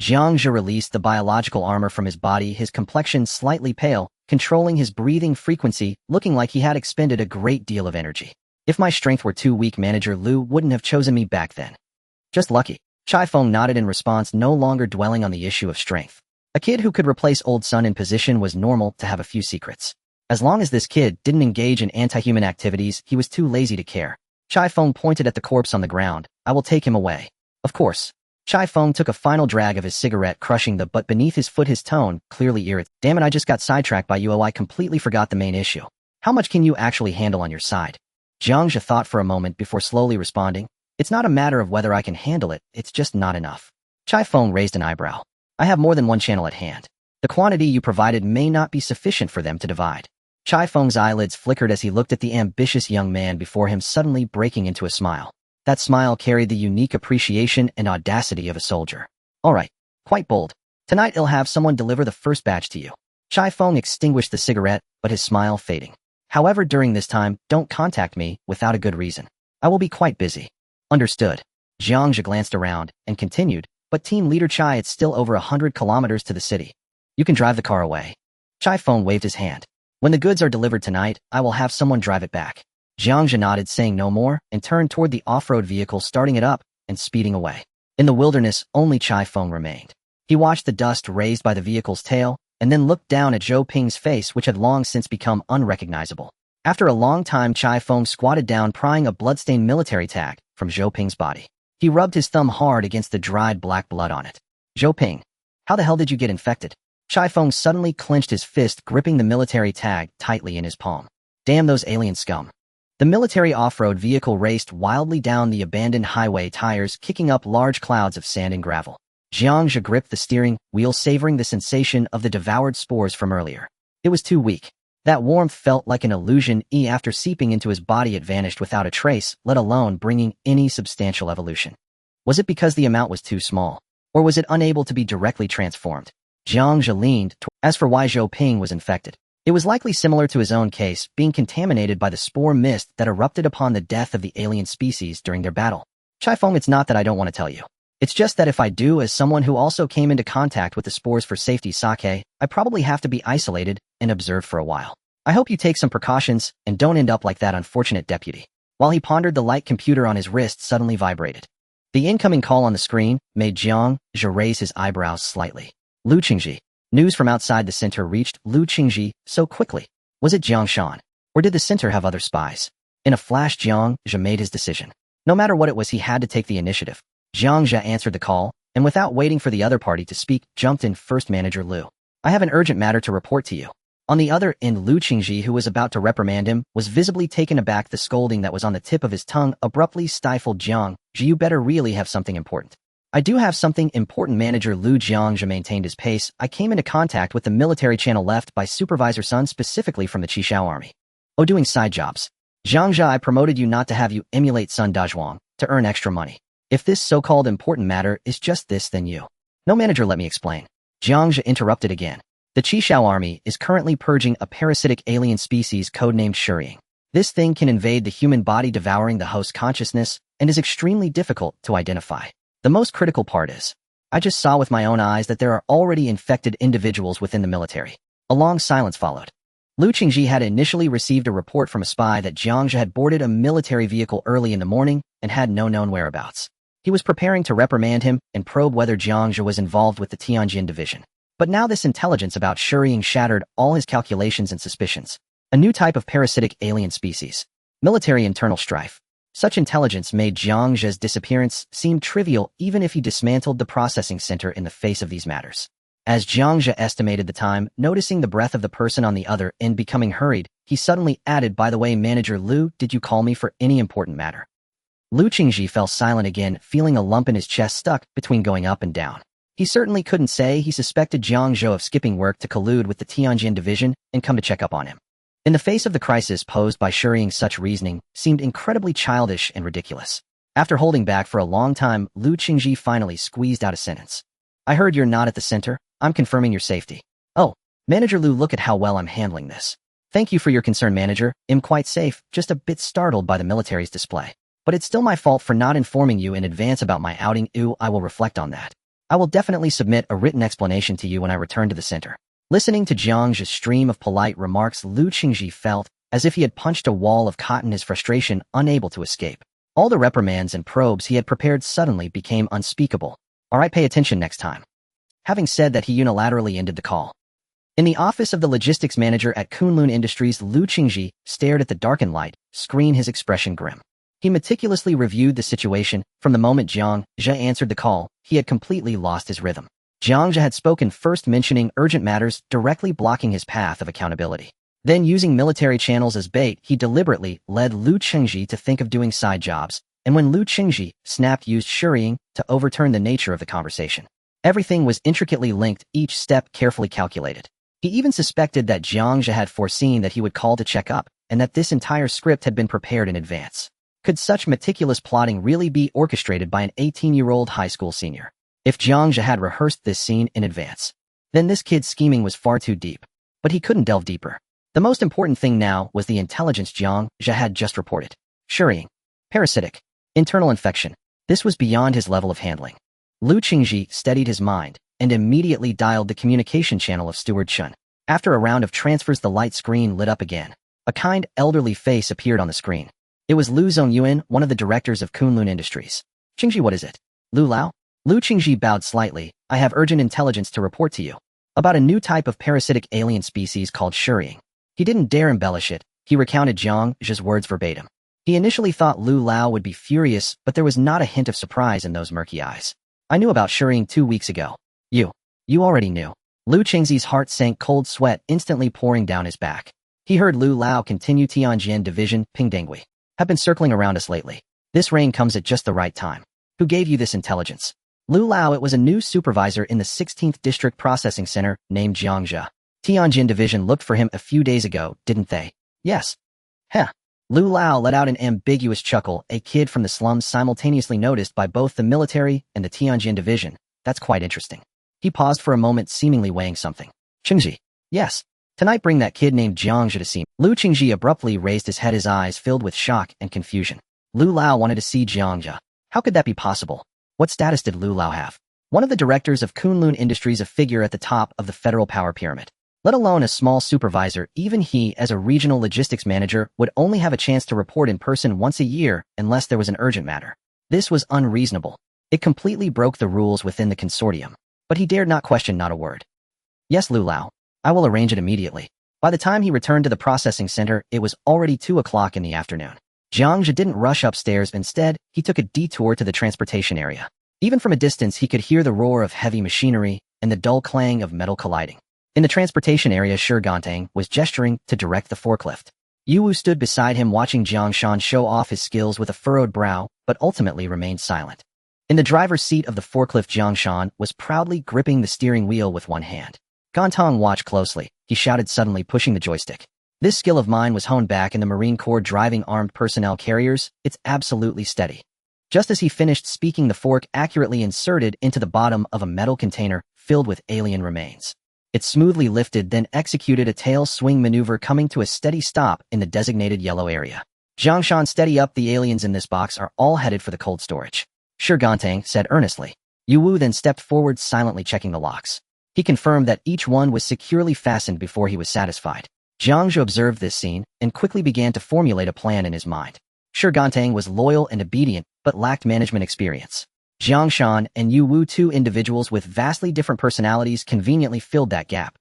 Jiang Zhe released the biological armor from his body, his complexion slightly pale, controlling his breathing frequency, looking like he had expended a great deal of energy. If my strength were too weak, Manager Liu wouldn't have chosen me back then. Just lucky. Chai Feng nodded in response, no longer dwelling on the issue of strength. A kid who could replace old Sun in position was normal to have a few secrets. As long as this kid didn't engage in anti-human activities, he was too lazy to care. Chai Feng pointed at the corpse on the ground. I will take him away. Of course. Chai Feng took a final drag of his cigarette, crushing the butt beneath his foot, his tone clearly irritated. Damn it, I just got sidetracked by you. Oh, I completely forgot the main issue. How much can you actually handle on your side? Jiang Zhe thought for a moment before slowly responding. It's not a matter of whether I can handle it, it's just not enough. Chai Feng raised an eyebrow. I have more than one channel at hand. The quantity you provided may not be sufficient for them to divide. Chai Feng's eyelids flickered as he looked at the ambitious young man before him, suddenly breaking into a smile. That smile carried the unique appreciation and audacity of a soldier. All right, quite bold. Tonight I'll have someone deliver the first batch to you. Chai Feng extinguished the cigarette, but his smile fading. However, during this time, don't contact me without a good reason. I will be quite busy. Understood. Jiang Zhe glanced around and continued, but team leader Chai, it's still over 100 kilometers to the city. You can drive the car away. Chai Feng waved his hand. When the goods are delivered tonight, I will have someone drive it back. Jiang Zhe nodded, saying no more, and turned toward the off-road vehicle, starting it up and speeding away. In the wilderness, only Chai Feng remained. He watched the dust raised by the vehicle's tail, and then looked down at Zhou Ping's face, which had long since become unrecognizable. After a long time, Chai Feng squatted down, prying a bloodstained military tag from Zhou Ping's body. He rubbed his thumb hard against the dried black blood on it. Zhou Ping, how the hell did you get infected? Chai Feng suddenly clenched his fist, gripping the military tag tightly in his palm. Damn those alien scum. The military off-road vehicle raced wildly down the abandoned highway, tires kicking up large clouds of sand and gravel. Jiang Zhe gripped the steering wheel, savoring the sensation of the devoured spores from earlier. It was too weak. That warmth felt like an illusion. After seeping into his body, it vanished without a trace, let alone bringing any substantial evolution. Was it because the amount was too small? Or was it unable to be directly transformed? Jiang Zhe leaned toward. As for why Zhou Ping was infected, it was likely similar to his own case, being contaminated by the spore mist that erupted upon the death of the alien species during their battle. Chai Feng, it's not that I don't want to tell you. It's just that if I do, as someone who also came into contact with the spores for safety, Sake, I probably have to be isolated and observed for a while. I hope you take some precautions and don't end up like that unfortunate deputy. While he pondered, the light computer on his wrist suddenly vibrated. The incoming call on the screen made Jiang Zhe raise his eyebrows slightly. Lu Qingji. News from outside the center reached Lu Qingji so quickly. Was it Jiang Shan? Or did the center have other spies? In a flash, Jiang Zhe made his decision. No matter what it was, he had to take the initiative. Jiang Zhe answered the call, and without waiting for the other party to speak, jumped in first. Manager Liu. I have an urgent matter to report to you. On the other end, Lu Qingji, who was about to reprimand him, was visibly taken aback. The scolding that was on the tip of his tongue abruptly stifled. Jiang Zhe, you better really have something important. I do have something important, Manager Liu. Jiang Zhe maintained his pace. I came into contact with the military channel left by Supervisor Sun, specifically from the Qishao army. Oh, doing side jobs. Jiang Zhe, I promoted you not to have you emulate Sun Dazhuang to earn extra money. If this so-called important matter is just this, then you. No, Manager, let me explain. Jiang Zhe interrupted again. The Qishao army is currently purging a parasitic alien species codenamed Shuriying. This thing can invade the human body, devouring the host consciousness, and is extremely difficult to identify. The most critical part is, I just saw with my own eyes that there are already infected individuals within the military. A long silence followed. Lu Qingji had initially received a report from a spy that Jiang Zhe had boarded a military vehicle early in the morning and had no known whereabouts. He was preparing to reprimand him and probe whether Jiang Zhe was involved with the Tianjin division. But now this intelligence about Shuriying shattered all his calculations and suspicions. A new type of parasitic alien species. Military internal strife. Such intelligence made Jiang Zhe's disappearance seem trivial even if he dismantled the processing center in the face of these matters. As Jiang Zhe estimated the time, noticing the breath of the person on the other end becoming hurried, he suddenly added, "By the way, Manager Liu, did you call me for any important matter?" Liu Qingji fell silent again, feeling a lump in his chest stuck between going up and down. He certainly couldn't say he suspected Jiang Zhe of skipping work to collude with the Tianjin division and come to check up on him. In the face of the crisis posed by Shuriying, such reasoning seemed incredibly childish and ridiculous. After holding back for a long time, Liu Qingji finally squeezed out a sentence. "I heard you're not at the center. I'm confirming your safety." "Oh, Manager Liu, look at how well I'm handling this." "Thank you for your concern, Manager. I'm quite safe, just a bit startled by the military's display. But it's still my fault for not informing you in advance about my outing. I will reflect on that. I will definitely submit a written explanation to you when I return to the center." Listening to Jiang Zhe's stream of polite remarks, Liu Qingji felt as if he had punched a wall of cotton, his frustration unable to escape. All the reprimands and probes he had prepared suddenly became unspeakable. "All right, pay attention next time." Having said that, he unilaterally ended the call. In the office of the logistics manager at Kunlun Industries, Liu Qingji stared at the darkened light screen, his expression grim. He meticulously reviewed the situation. From the moment Jiang Zhe answered the call, he had completely lost his rhythm. Jiang Zhe had spoken first, mentioning urgent matters, directly blocking his path of accountability. Then, using military channels as bait, he deliberately led Liu Qingji to think of doing side jobs, and when Liu Qingji snapped, used Shuriying to overturn the nature of the conversation. Everything was intricately linked, each step carefully calculated. He even suspected that Jiang Zhe had foreseen that he would call to check up, and that this entire script had been prepared in advance. Could such meticulous plotting really be orchestrated by an 18-year-old high school senior? If Jiang Zhe had rehearsed this scene in advance, then this kid's scheming was far too deep. But he couldn't delve deeper. The most important thing now was the intelligence Jiang Zhe had just reported. Shuriying. Parasitic. Internal infection. This was beyond his level of handling. Liu Qingji steadied his mind and immediately dialed the communication channel of Steward Chun. After a round of transfers, the light screen lit up again. A kind, elderly face appeared on the screen. It was Lu Zongyuan, one of the directors of Kunlun Industries. "Qingji, what is it?" "Lu Lao?" Liu Qingji bowed slightly. "I have urgent intelligence to report to you. About a new type of parasitic alien species called Shuriying." He didn't dare embellish it. He recounted Jiang Zhe's words verbatim. He initially thought Lu Lao would be furious, but there was not a hint of surprise in those murky eyes. "I knew about Shuriying 2 weeks ago." You already knew." Liu Qingji's heart sank, cold sweat instantly pouring down his back. He heard Lu Lao continue, "Tianjin Division, Pingdangui, have been circling around us lately. This rain comes at just the right time. Who gave you this intelligence?" Lu Lao, it was a new supervisor in the 16th District Processing Center named Jiang Zhe. Tianjin Division looked for him a few days ago, didn't they? "Yes." "Heh." Lu Lao let out an ambiguous chuckle. A kid from the slums simultaneously noticed by both the military and the Tianjin Division. That's quite interesting. He paused for a moment, seemingly weighing something. "Qingji." "Yes. Tonight bring that kid named Jiang Zhe to see me." Liu Qingji abruptly raised his head, his eyes filled with shock and confusion. Lu Lao wanted to see Jiang Zhe. How could that be possible? What status did Lu Lao have? One of the directors of Kunlun Industries, a figure at the top of the federal power pyramid. Let alone a small supervisor, even he, as a regional logistics manager, would only have a chance to report in person once a year unless there was an urgent matter. This was unreasonable. It completely broke the rules within the consortium. But he dared not question, not a word. "Yes, Lu Lao. I will arrange it immediately." By the time he returned to the processing center, it was already 2 o'clock in the afternoon. Jiang Zhe didn't rush upstairs. Instead, he took a detour to the transportation area. Even from a distance, he could hear the roar of heavy machinery and the dull clang of metal colliding. In the transportation area, Shuriying was gesturing to direct the forklift. Yu Wu stood beside him, watching Jiang Shan show off his skills with a furrowed brow, but ultimately remained silent. In the driver's seat of the forklift, Jiang Shan was proudly gripping the steering wheel with one hand. "Gontong, watch closely," he shouted, suddenly pushing the joystick. "This skill of mine was honed back in the Marine Corps driving armed personnel carriers. It's absolutely steady." Just as he finished speaking, the fork accurately inserted into the bottom of a metal container filled with alien remains. It smoothly lifted, then executed a tail swing maneuver, coming to a steady stop in the designated yellow area. "Jiang Shan, steady up. The aliens in this box are all headed for the cold storage." Shuriying said earnestly. Yu Wu then stepped forward, silently checking the locks. He confirmed that each one was securely fastened before he was satisfied. Jiang Zhe observed this scene and quickly began to formulate a plan in his mind. Shuriying was loyal and obedient, but lacked management experience. Jiang Shan and Yu Wu, two individuals with vastly different personalities, conveniently filled that gap.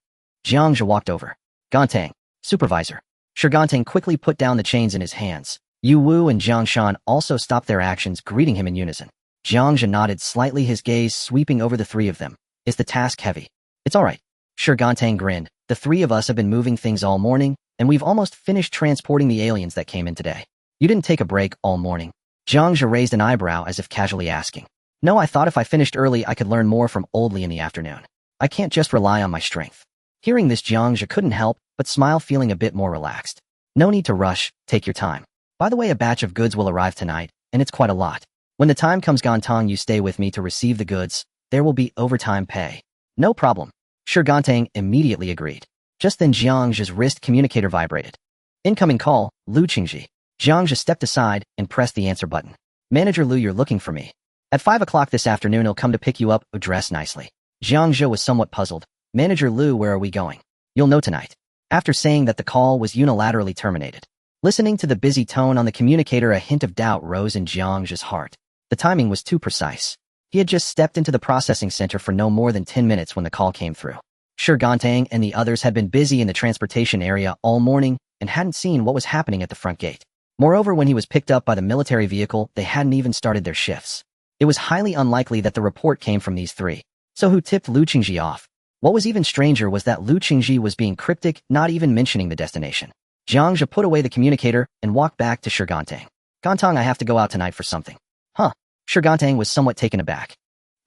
Jiang Zhe walked over. Gantang, supervisor. Gantang quickly put down the chains in his hands. Yu Wu and Jiang Shan also stopped their actions, greeting him in unison. Jiang Zhe nodded slightly, his gaze sweeping over the three of them. Is the task heavy? It's all right. Gantang grinned. The three of us have been moving things all morning, and we've almost finished transporting the aliens that came in today. You didn't take a break all morning? Jiang Zhe raised an eyebrow as if casually asking. No, I thought if I finished early I could learn more from Oldly in the afternoon. I can't just rely on my strength. Hearing this, Jiang Zhe couldn't help but smile, feeling a bit more relaxed. No need to rush, take your time. By the way, a batch of goods will arrive tonight, and it's quite a lot. When the time comes, Gantang, you stay with me to receive the goods. There will be overtime pay. No problem. Gantang immediately agreed. Just then Jiang Zhe's wrist communicator vibrated. Incoming call, Lu Qingji. Jiang Zhe stepped aside and pressed the answer button. Manager Lu, you're looking for me. At 5 o'clock this afternoon, he'll come to pick you up. Dress nicely. Jiang Zhe was somewhat puzzled. Manager Lu, where are we going? You'll know tonight. After saying that, the call was unilaterally terminated. Listening to the busy tone on the communicator, a hint of doubt rose in Jiang Zhe's heart. The timing was too precise. He had just stepped into the processing center for no more than 10 minutes when the call came through. Gantang and the others had been busy in the transportation area all morning and hadn't seen what was happening at the front gate. Moreover, when he was picked up by the military vehicle, they hadn't even started their shifts. It was highly unlikely that the report came from these three. So who tipped Lu Qingji off? What was even stranger was that Lu Qingji was being cryptic, not even mentioning the destination. Jiang Zhe put away the communicator and walked back to Gantang. Gantang, I have to go out tonight for something. Huh? Gantang was somewhat taken aback.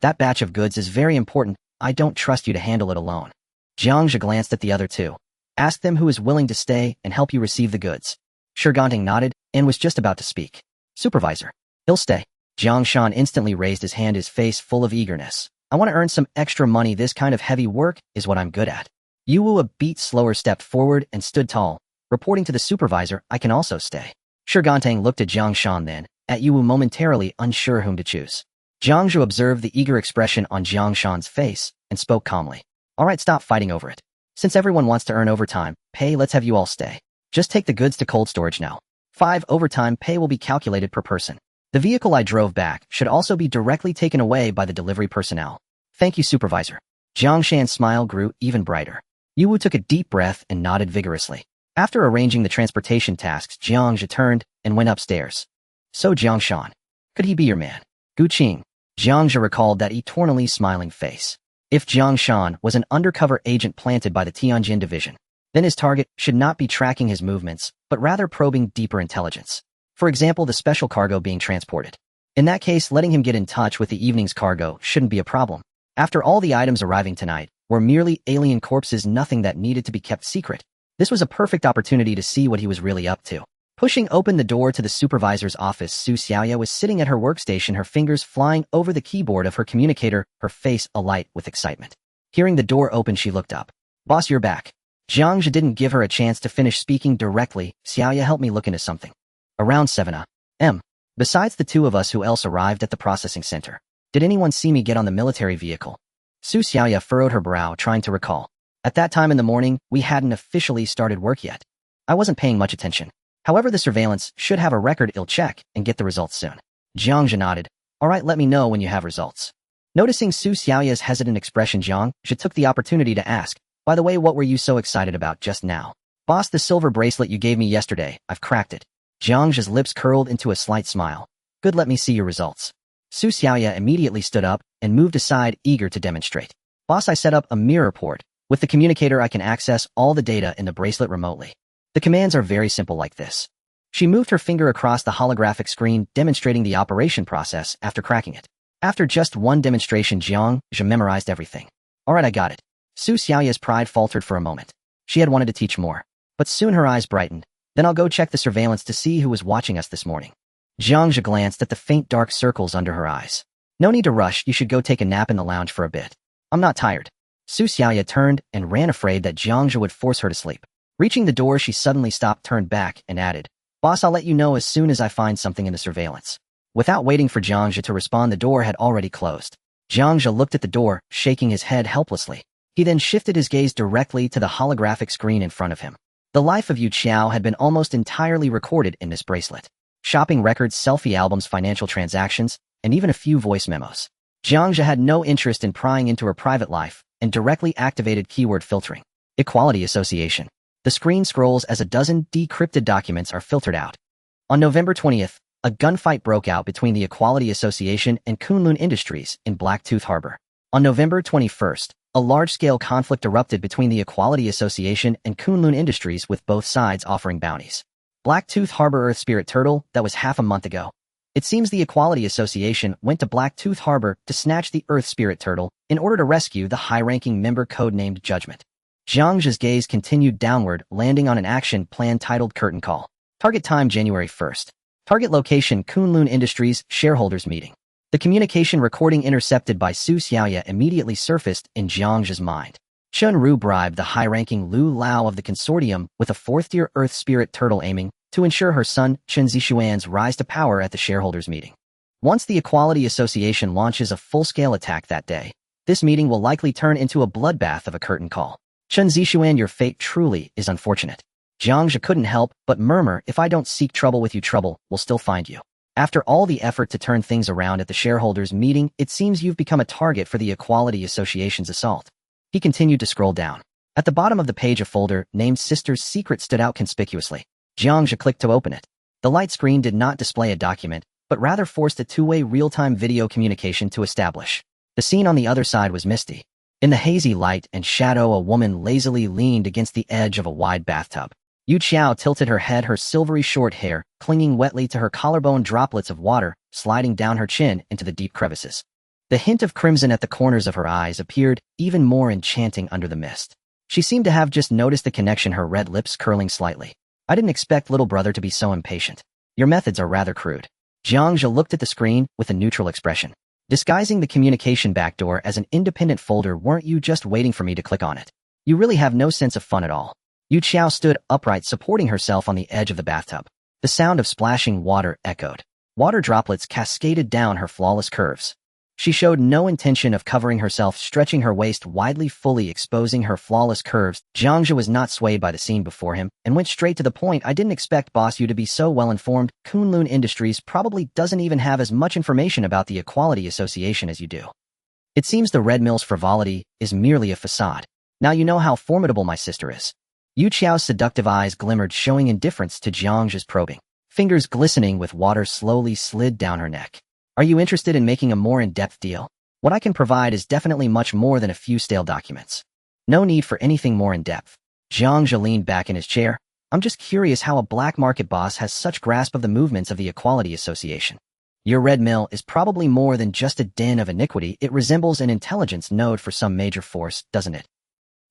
That batch of goods is very important. I don't trust you to handle it alone. Jiang Zhe glanced at the other two. Ask them who is willing to stay and help you receive the goods. Gantang nodded and was just about to speak. Supervisor. He'll stay. Jiang Shan instantly raised his hand, his face full of eagerness. I want to earn some extra money. This kind of heavy work is what I'm good at. Yu Wu, a beat slower, stepped forward and stood tall. Reporting to the supervisor, I can also stay. Gantang looked at Jiang Shan, then at Yu Wu, momentarily unsure whom to choose. Jiang Zhe observed the eager expression on Jiang Shan's face and spoke calmly. All right, stop fighting over it. Since everyone wants to earn overtime pay, let's have you all stay. Just take the goods to cold storage now. 5 overtime pay will be calculated per person. The vehicle I drove back should also be directly taken away by the delivery personnel. Thank you, supervisor. Jiang Shan's smile grew even brighter. Yu Wu took a deep breath and nodded vigorously. After arranging the transportation tasks, Jiang Zhe turned and went upstairs. So Jiang Shan, could he be your man? Gu Qing. Jiang Zhe recalled that eternally smiling face. If Jiang Shan was an undercover agent planted by the Tianjin division, then his target should not be tracking his movements, but rather probing deeper intelligence. For example, the special cargo being transported. In that case, letting him get in touch with the evening's cargo shouldn't be a problem. After all, the items arriving tonight were merely alien corpses, nothing that needed to be kept secret. This was a perfect opportunity to see what he was really up to. Pushing open the door to the supervisor's office, Su Xiaoya was sitting at her workstation, her fingers flying over the keyboard of her communicator, her face alight with excitement. Hearing the door open, she looked up. Boss, you're back. Jiang Zhe didn't give her a chance to finish speaking directly. Xiaoya, help me look into something. Around 7 a.m. Besides the two of us, who else arrived at the processing center? Did anyone see me get on the military vehicle? Su Xiaoya furrowed her brow, trying to recall. At that time in the morning, we hadn't officially started work yet. I wasn't paying much attention. However, the surveillance should have a record. I'll check and get the results soon. Jiang Zhe nodded. All right, let me know when you have results. Noticing Su Xiaoya's hesitant expression, Jiang Zhe took the opportunity to ask, by the way, what were you so excited about just now? Boss, the silver bracelet you gave me yesterday, I've cracked it. Jiang Zhe's lips curled into a slight smile. Good, let me see your results. Su Xiaoya immediately stood up and moved aside, eager to demonstrate. Boss, I set up a mirror port. With the communicator, I can access all the data in the bracelet remotely. The commands are very simple like this. She moved her finger across the holographic screen, demonstrating the operation process after cracking it. After just one demonstration, Jiang Zhe memorized everything. All right, I got it. Su Xiaoya's pride faltered for a moment. She had wanted to teach more, but soon her eyes brightened. Then I'll go check the surveillance to see who was watching us this morning. Jiang Zhe glanced at the faint dark circles under her eyes. No need to rush, you should go take a nap in the lounge for a bit. I'm not tired. Su Xiaoya turned and ran, afraid that Jiang Zhe would force her to sleep. Reaching the door, she suddenly stopped, turned back, and added, Boss, I'll let you know as soon as I find something in the surveillance. Without waiting for Jiang Zhe to respond, the door had already closed. Jiang Zhe looked at the door, shaking his head helplessly. He then shifted his gaze directly to the holographic screen in front of him. The life of Yu Qiao had been almost entirely recorded in this bracelet. Shopping records, selfie albums, financial transactions, and even a few voice memos. Jiang Zhe had no interest in prying into her private life and directly activated keyword filtering. Equality Association. The screen scrolls as a dozen decrypted documents are filtered out. On November 20th, a gunfight broke out between the Equality Association and Kunlun Industries in Blacktooth Harbor. On November 21st, a large-scale conflict erupted between the Equality Association and Kunlun Industries, with both sides offering bounties. Blacktooth Harbor Earth Spirit Turtle, that was half a month ago. It seems the Equality Association went to Blacktooth Harbor to snatch the Earth Spirit Turtle in order to rescue the high-ranking member codenamed Judgment. Jiang Zhe's gaze continued downward, landing on an action plan titled Curtain Call. Target time January 1st. Target location Kunlun Industries shareholders meeting. The communication recording intercepted by Su Xiaoya immediately surfaced in Jiang Zhe's mind. Chun Ru bribed the high-ranking Lu Lao of the consortium with a fourth-tier Earth Spirit Turtle, aiming to ensure her son Chen Zixuan's rise to power at the shareholders meeting. Once the Equality Association launches a full-scale attack that day, this meeting will likely turn into a bloodbath of a curtain call. Chen Zixuan, your fate truly is unfortunate. Jiang Zhe couldn't help but murmur, if I don't seek trouble with you, trouble will still find you. After all the effort to turn things around at the shareholders meeting, it seems you've become a target for the Equality Association's assault. He continued to scroll down. At the bottom of the page, a folder named Sister's Secret stood out conspicuously. Jiang Zhe clicked to open it. The light screen did not display a document, but rather forced a two-way real-time video communication to establish. The scene on the other side was misty. In the hazy light and shadow, a woman lazily leaned against the edge of a wide bathtub. Yu Qiao tilted her head, her silvery short hair clinging wetly to her collarbone, droplets of water sliding down her chin into the deep crevices. The hint of crimson at the corners of her eyes appeared even more enchanting under the mist. She seemed to have just noticed the connection, her red lips curling slightly. I didn't expect little brother to be so impatient. Your methods are rather crude. Jiang Zhe looked at the screen with a neutral expression. Disguising the communication backdoor as an independent folder, weren't you just waiting for me to click on it? You really have no sense of fun at all. Yu Qiao stood upright, supporting herself on the edge of the bathtub. The sound of splashing water echoed. Water droplets cascaded down her flawless curves. She showed no intention of covering herself, stretching her waist widely, fully exposing her flawless curves. Jiang Zhe was not swayed by the scene before him and went straight to the point. I didn't expect boss you to be so well informed. Kunlun Industries probably doesn't even have as much information about the Equality Association as you do. It seems the Red Mill's frivolity is merely a facade. Now you know how formidable my sister is. Yu Qiao's seductive eyes glimmered, showing indifference to Jiang Zhe's probing. Fingers glistening with water slowly slid down her neck. Are you interested in making a more in-depth deal? What I can provide is definitely much more than a few stale documents. No need for anything more in-depth. Jiang Zhe leaned back in his chair. I'm just curious how a black market boss has such grasp of the movements of the Equality Association. Your Red Mill is probably more than just a den of iniquity. It resembles an intelligence node for some major force, doesn't it?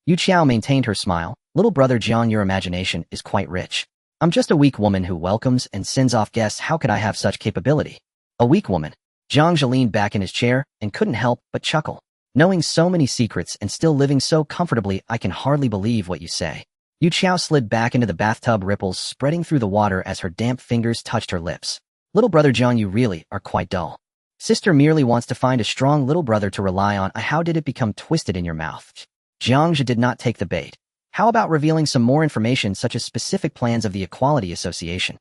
Yu Qiao maintained her smile. Little brother Jiang, your imagination is quite rich. I'm just a weak woman who welcomes and sends off guests. How could I have such capability? A weak woman. Jiang Zhe leaned back in his chair and couldn't help but chuckle. Knowing so many secrets and still living so comfortably, I can hardly believe what you say. Yu Qiao slid back into the bathtub, ripples spreading through the water as her damp fingers touched her lips. Little brother Jiang, you really are quite dull. Sister merely wants to find a strong little brother to rely on. How did it become twisted in your mouth? Jiang Zhe did not take the bait. How about revealing some more information, such as specific plans of the Equality Association?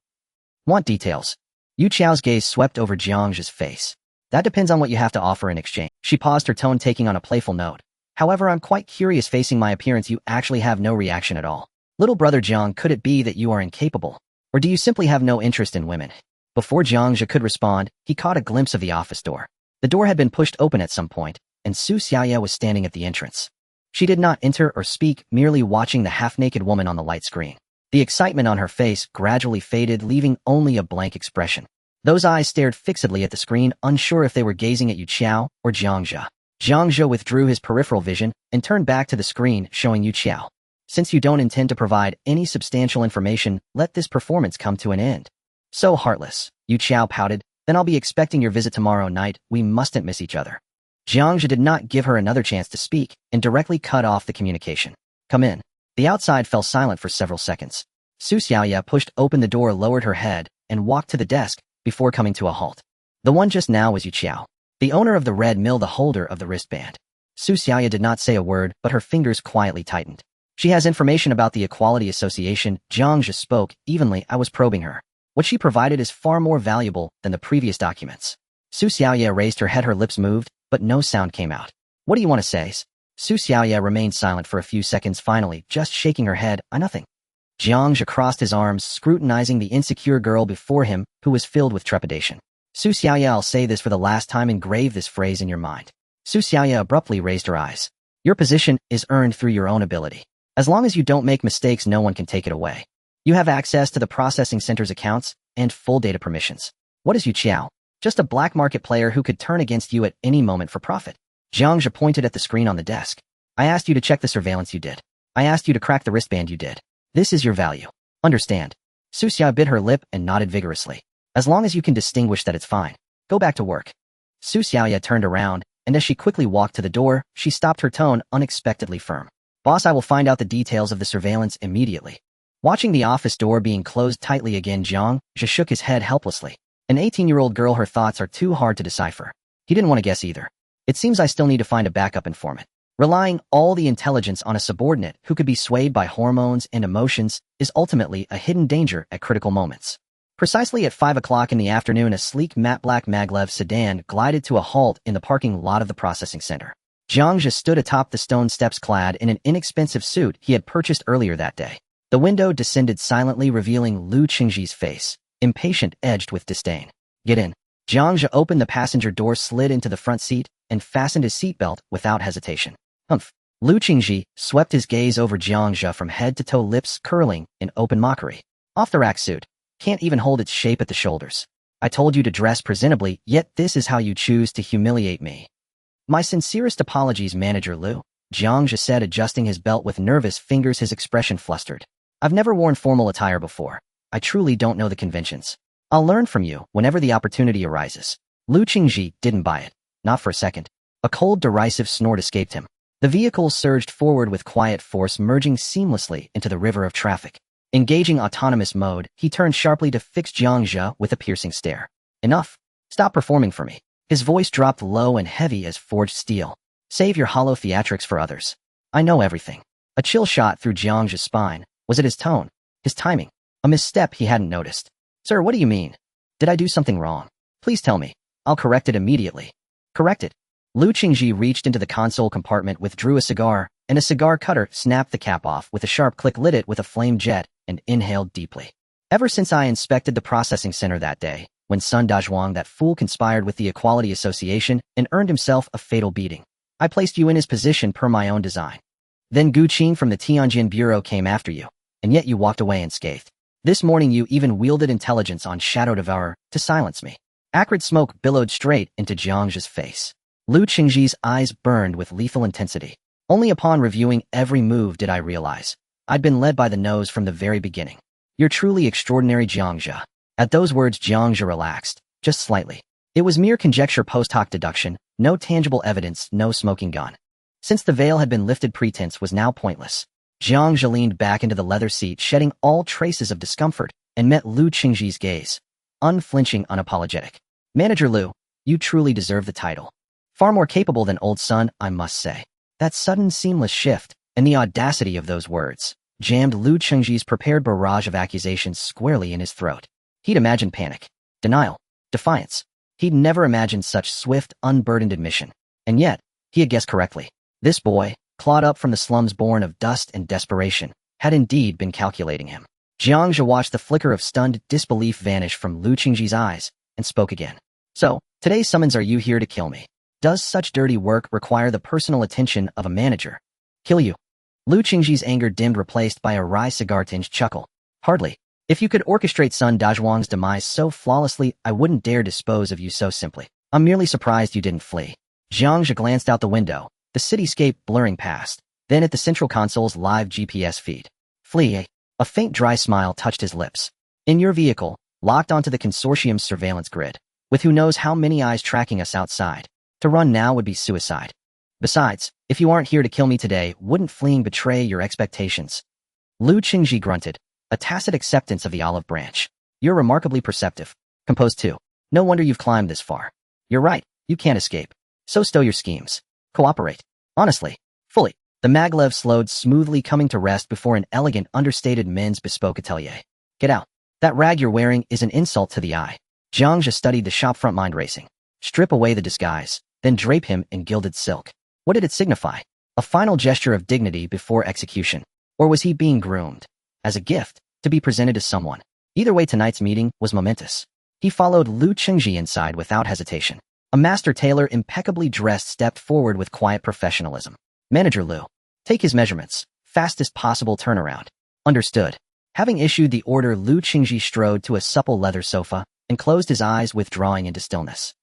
Want details? Yu Qiao's gaze swept over Jiang Zhe's face. That depends on what you have to offer in exchange. She paused, her tone taking on a playful note. However, I'm quite curious. Facing my appearance, you actually have no reaction at all. Little brother Jiang, could it be that you are incapable? Or do you simply have no interest in women? Before Jiang Zhe could respond, he caught a glimpse of the office door. The door had been pushed open at some point, and Su Xiaoya was standing at the entrance. She did not enter or speak, merely watching the half-naked woman on the light screen. The excitement on her face gradually faded, leaving only a blank expression. Those eyes stared fixedly at the screen, unsure if they were gazing at Yu Qiao or Jiang Zhe. Jiang Zhe withdrew his peripheral vision and turned back to the screen, showing Yu Qiao. Since you don't intend to provide any substantial information, let this performance come to an end. So heartless. Yu Qiao pouted. Then I'll be expecting your visit tomorrow night. We mustn't miss each other. Jiang Zhe did not give her another chance to speak and directly cut off the communication. Come in. The outside fell silent for several seconds. Su Xiaoya pushed open the door, lowered her head, and walked to the desk before coming to a halt. The one just now was Yu Qiao, the owner of the Red Mill, the holder of the wristband. Su Xiaoya did not say a word, but her fingers quietly tightened. She has information about the Equality Association. Jiang Zhe spoke evenly. I was probing her. What she provided is far more valuable than the previous documents. Su Xiaoye raised her head, her lips moved, but no sound came out. What do you want to say? Su Xiaoye remained silent for a few seconds, finally, just shaking her head. Nothing. Jiang Zhe crossed his arms, scrutinizing the insecure girl before him, who was filled with trepidation. Su Xiaoye, I'll say this for the last time, engrave this phrase in your mind. Su Xiaoye abruptly raised her eyes. Your position is earned through your own ability. As long as you don't make mistakes, no one can take it away. You have access to the processing center's accounts and full data permissions. What is Yu Qiao? Just a black market player who could turn against you at any moment for profit. Jiang Zhe pointed at the screen on the desk. I asked you to check the surveillance, you did. I asked you to crack the wristband, you did. This is your value. Understand? Su Xiao bit her lip and nodded vigorously. As long as you can distinguish that, it's fine. Go back to work. Su Xiaoye turned around, and as she quickly walked to the door, she stopped, her tone unexpectedly firm. Boss, I will find out the details of the surveillance immediately. Watching the office door being closed tightly again, Jiang Zhe shook his head helplessly. An 18-year-old girl, her thoughts are too hard to decipher. He didn't want to guess either. It seems I still need to find a backup informant. Relying all the intelligence on a subordinate who could be swayed by hormones and emotions is ultimately a hidden danger at critical moments. Precisely at 5 o'clock in the afternoon, a sleek matte black maglev sedan glided to a halt in the parking lot of the processing center. Jiang Zhe stood atop the stone steps, clad in an inexpensive suit he had purchased earlier that day. The window descended silently, revealing Lu Qingji's face, impatient, edged with disdain. Get in. Jiang Zhe opened the passenger door, slid into the front seat, and fastened his seatbelt without hesitation. Humph. Lu Qingji swept his gaze over Jiang Zhe from head to toe, lips curling in open mockery. Off-the-rack suit. Can't even hold its shape at the shoulders. I told you to dress presentably, yet this is how you choose to humiliate me. My sincerest apologies, Manager Lu, Jiang Zhe said, adjusting his belt with nervous fingers, his expression flustered. I've never worn formal attire before. I truly don't know the conventions. I'll learn from you whenever the opportunity arises. Lu Qingji didn't buy it. Not for a second. A cold, derisive snort escaped him. The vehicle surged forward with quiet force, merging seamlessly into the river of traffic. Engaging autonomous mode, he turned sharply to fix Jiang Zhe with a piercing stare. Enough. Stop performing for me. His voice dropped low and heavy as forged steel. Save your hollow theatrics for others. I know everything. A chill shot through Jiang Zhe's spine. Was it his tone? His timing? A misstep he hadn't noticed? Sir, what do you mean? Did I do something wrong? Please tell me. I'll correct it immediately. Correct it. Lu Qingji reached into the console compartment, withdrew a cigar, and a cigar cutter snapped the cap off with a sharp click, lit it with a flame jet, and inhaled deeply. Ever since I inspected the processing center that day, when Sun Dazhuang, that fool, conspired with the Equality Association and earned himself a fatal beating, I placed you in his position per my own design. Then Gu Qing from the Tianjin Bureau came after you, and yet you walked away unscathed. This morning you even wielded intelligence on Shadow Devourer to silence me. Acrid smoke billowed straight into Jiang Zhe's face. Lu Qingji's eyes burned with lethal intensity. Only upon reviewing every move did I realize I'd been led by the nose from the very beginning. You're truly extraordinary, Jiang Zhe. At those words, Jiang Zhe relaxed, just slightly. It was mere conjecture, post hoc deduction, no tangible evidence, no smoking gun. Since the veil had been lifted, pretense was now pointless. Jiang Zhe leaned back into the leather seat, shedding all traces of discomfort, and met Lu Qingji's gaze. Unflinching, unapologetic. Manager Lu, you truly deserve the title. Far more capable than old Sun, I must say. That sudden, seamless shift, and the audacity of those words, jammed Lu Qingji's prepared barrage of accusations squarely in his throat. He'd imagined panic, denial, defiance. He'd never imagined such swift, unburdened admission. And yet, he had guessed correctly. This boy, clawed up from the slums born of dust and desperation, had indeed been calculating him. Jiang Zhe watched the flicker of stunned disbelief vanish from Lu Qingji's eyes, and spoke again. So, today's summons, are you here to kill me? Does such dirty work require the personal attention of a manager? Kill you? Lu Qingji's anger dimmed, replaced by a wry cigar-tinged chuckle. Hardly. If you could orchestrate Sun Dazhuang's demise so flawlessly, I wouldn't dare dispose of you so simply. I'm merely surprised you didn't flee. Jiang Zhe glanced out the window, the cityscape blurring past, then at the central console's live GPS feed. Flee, eh? A faint dry smile touched his lips. In your vehicle, locked onto the consortium's surveillance grid, with who knows how many eyes tracking us outside. To run now would be suicide. Besides, if you aren't here to kill me today, wouldn't fleeing betray your expectations? Lu Qingji grunted, a tacit acceptance of the olive branch. You're remarkably perceptive. Composed too. No wonder you've climbed this far. You're right, you can't escape. So stow your schemes. Cooperate. Honestly. Fully. The maglev slowed smoothly, coming to rest before an elegant, understated men's bespoke atelier. Get out. That rag you're wearing is an insult to the eye. Jiang Zhe studied the shopfront, mind racing. strip away the disguise, then drape him in gilded silk. What did it signify? A final gesture of dignity before execution? Or was he being groomed? As a gift, to be presented to someone. Either way, tonight's meeting was momentous. He followed Lu Qingji inside without hesitation. A master tailor impeccably dressed stepped forward with quiet professionalism. Manager Lu. Take his measurements. Fastest possible turnaround. Understood. Having issued the order, Lu Qingji strode to a supple leather sofa and closed his eyes, withdrawing into stillness.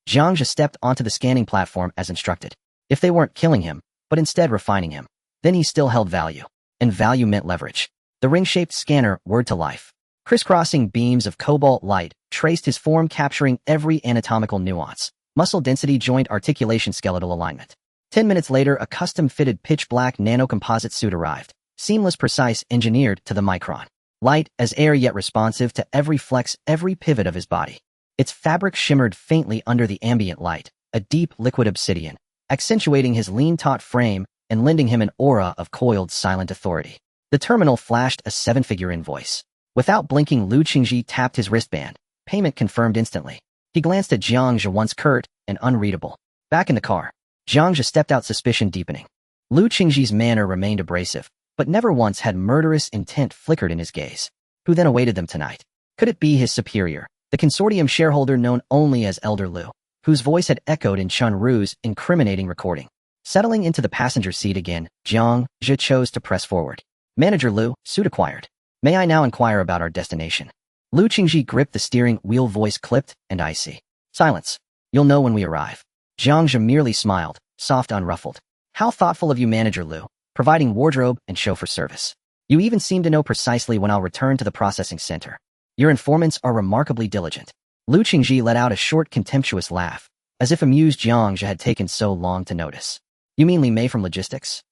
Jiang Zhe stepped onto the scanning platform as instructed. If they weren't killing him, but instead refining him, then he still held value. And value meant leverage. The ring-shaped scanner whirred to life. Crisscrossing beams of cobalt light traced his form, capturing every anatomical nuance. Muscle density, joint articulation, skeletal alignment. 10 minutes later, a custom-fitted pitch-black nanocomposite suit arrived. Seamless, precise, engineered to the micron. Light as air, yet responsive to every flex, every pivot of his body. Its fabric shimmered faintly under the ambient light, a deep liquid obsidian, accentuating his lean, taut frame and lending him an aura of coiled, silent authority. The terminal flashed a 7-figure invoice. Without blinking, Lu Qingji tapped his wristband. Payment confirmed instantly. He glanced at Jiang Zhe, once curt and unreadable. Back in the car, Jiang Zhe stepped out, suspicion deepening. Lu Qingji's manner remained abrasive, but never once had murderous intent flickered in his gaze. Who then awaited them tonight? Could it be his superior, the consortium shareholder known only as Elder Lu, whose voice had echoed in Chun Ru's incriminating recording? Settling into the passenger seat again, Jiang Zhe chose to press forward. Manager Lu, suit acquired. May I now inquire about our destination? Lu Qingji gripped the steering wheel, voice clipped and icy. Silence. You'll know when we arrive. Jiang Zhe merely smiled, soft, unruffled. How thoughtful of you, Manager Lu, providing wardrobe and chauffeur service. You even seem to know precisely when I'll return to the processing center. Your informants are remarkably diligent. Lu Qingji let out a short, contemptuous laugh, as if amused Jiang Zhe had taken so long to notice. You mean Li Mei from logistics?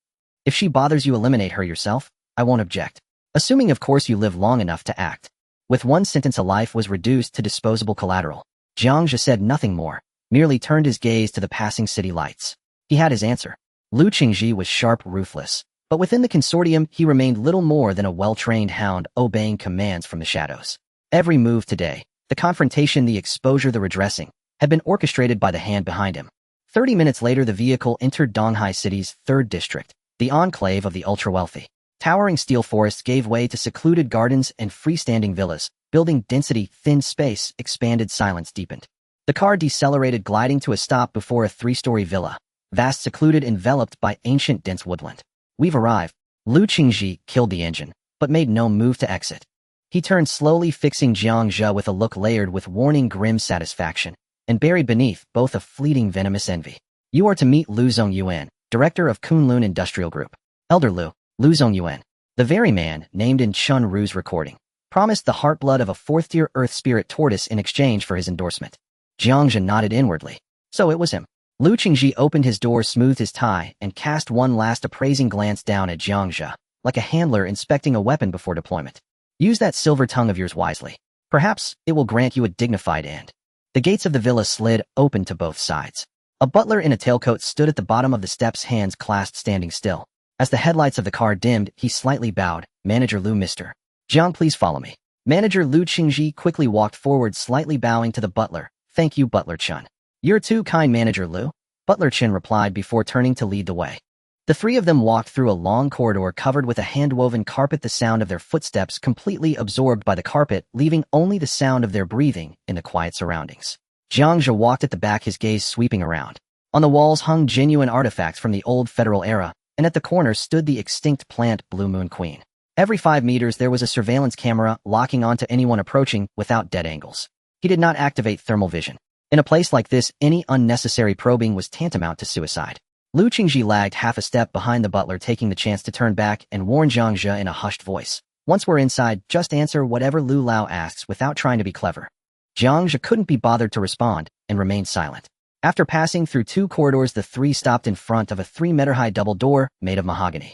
If she bothers you, eliminate her yourself. I won't object. Assuming, of course, you live long enough to act. With one sentence, a life was reduced to disposable collateral. Jiang Zhe said nothing more, merely turned his gaze to the passing city lights. He had his answer. Lu Qingji was sharp, ruthless, but within the consortium, he remained little more than a well-trained hound obeying commands from the shadows. Every move today, the confrontation, the exposure, the redressing, had been orchestrated by the hand behind him. 30 minutes later, the vehicle entered Donghai City's 3rd district, the enclave of the ultra-wealthy. Towering steel forests gave way to secluded gardens and freestanding villas. Building density, thin space, expanded, silence deepened. The car decelerated, gliding to a stop before a 3-story villa, vast, secluded, enveloped by ancient, dense woodland. We've arrived. Lu Qingji killed the engine, but made no move to exit. He turned slowly, fixing Jiang Zhe with a look layered with warning, grim satisfaction, and buried beneath both a fleeting, venomous envy. You are to meet Lu Zongyuan, director of Kunlun Industrial Group. Elder Lu. Lu Zongyuan, the very man named in Chun Ru's recording, promised the heartblood of a 4th-tier earth spirit tortoise in exchange for his endorsement. Jiang Zhe nodded inwardly. So it was him. Lu Qingji opened his door, smoothed his tie, and cast one last appraising glance down at Jiang Zhe, like a handler inspecting a weapon before deployment. Use that silver tongue of yours wisely. Perhaps it will grant you a dignified end. The gates of the villa slid open to both sides. A butler in a tailcoat stood at the bottom of the steps, hands clasped, standing still. As the headlights of the car dimmed, he slightly bowed. Manager Lu, Mr. Jiang, please follow me. Manager Lu Qingji quickly walked forward, slightly bowing to the butler. Thank you, Butler Chun. You're too kind, Manager Lu. Butler Chen replied before turning to lead the way. The three of them walked through a long corridor covered with a hand-woven carpet, the sound of their footsteps completely absorbed by the carpet, leaving only the sound of their breathing in the quiet surroundings. Jiang Zhe walked at the back, his gaze sweeping around. On the walls hung genuine artifacts from the old federal era, and at the corner stood the extinct plant Blue Moon Queen. Every 5 meters there was a surveillance camera locking onto anyone approaching without dead angles. He did not activate thermal vision. In a place like this, any unnecessary probing was tantamount to suicide. Lu Qingji lagged half a step behind the butler, taking the chance to turn back and warn Jiang Zhe in a hushed voice. Once we're inside, just answer whatever Lu Lao asks without trying to be clever. Jiang Zhe couldn't be bothered to respond and remained silent. After passing through 2 corridors, the three stopped in front of a 3-meter-high double door made of mahogany.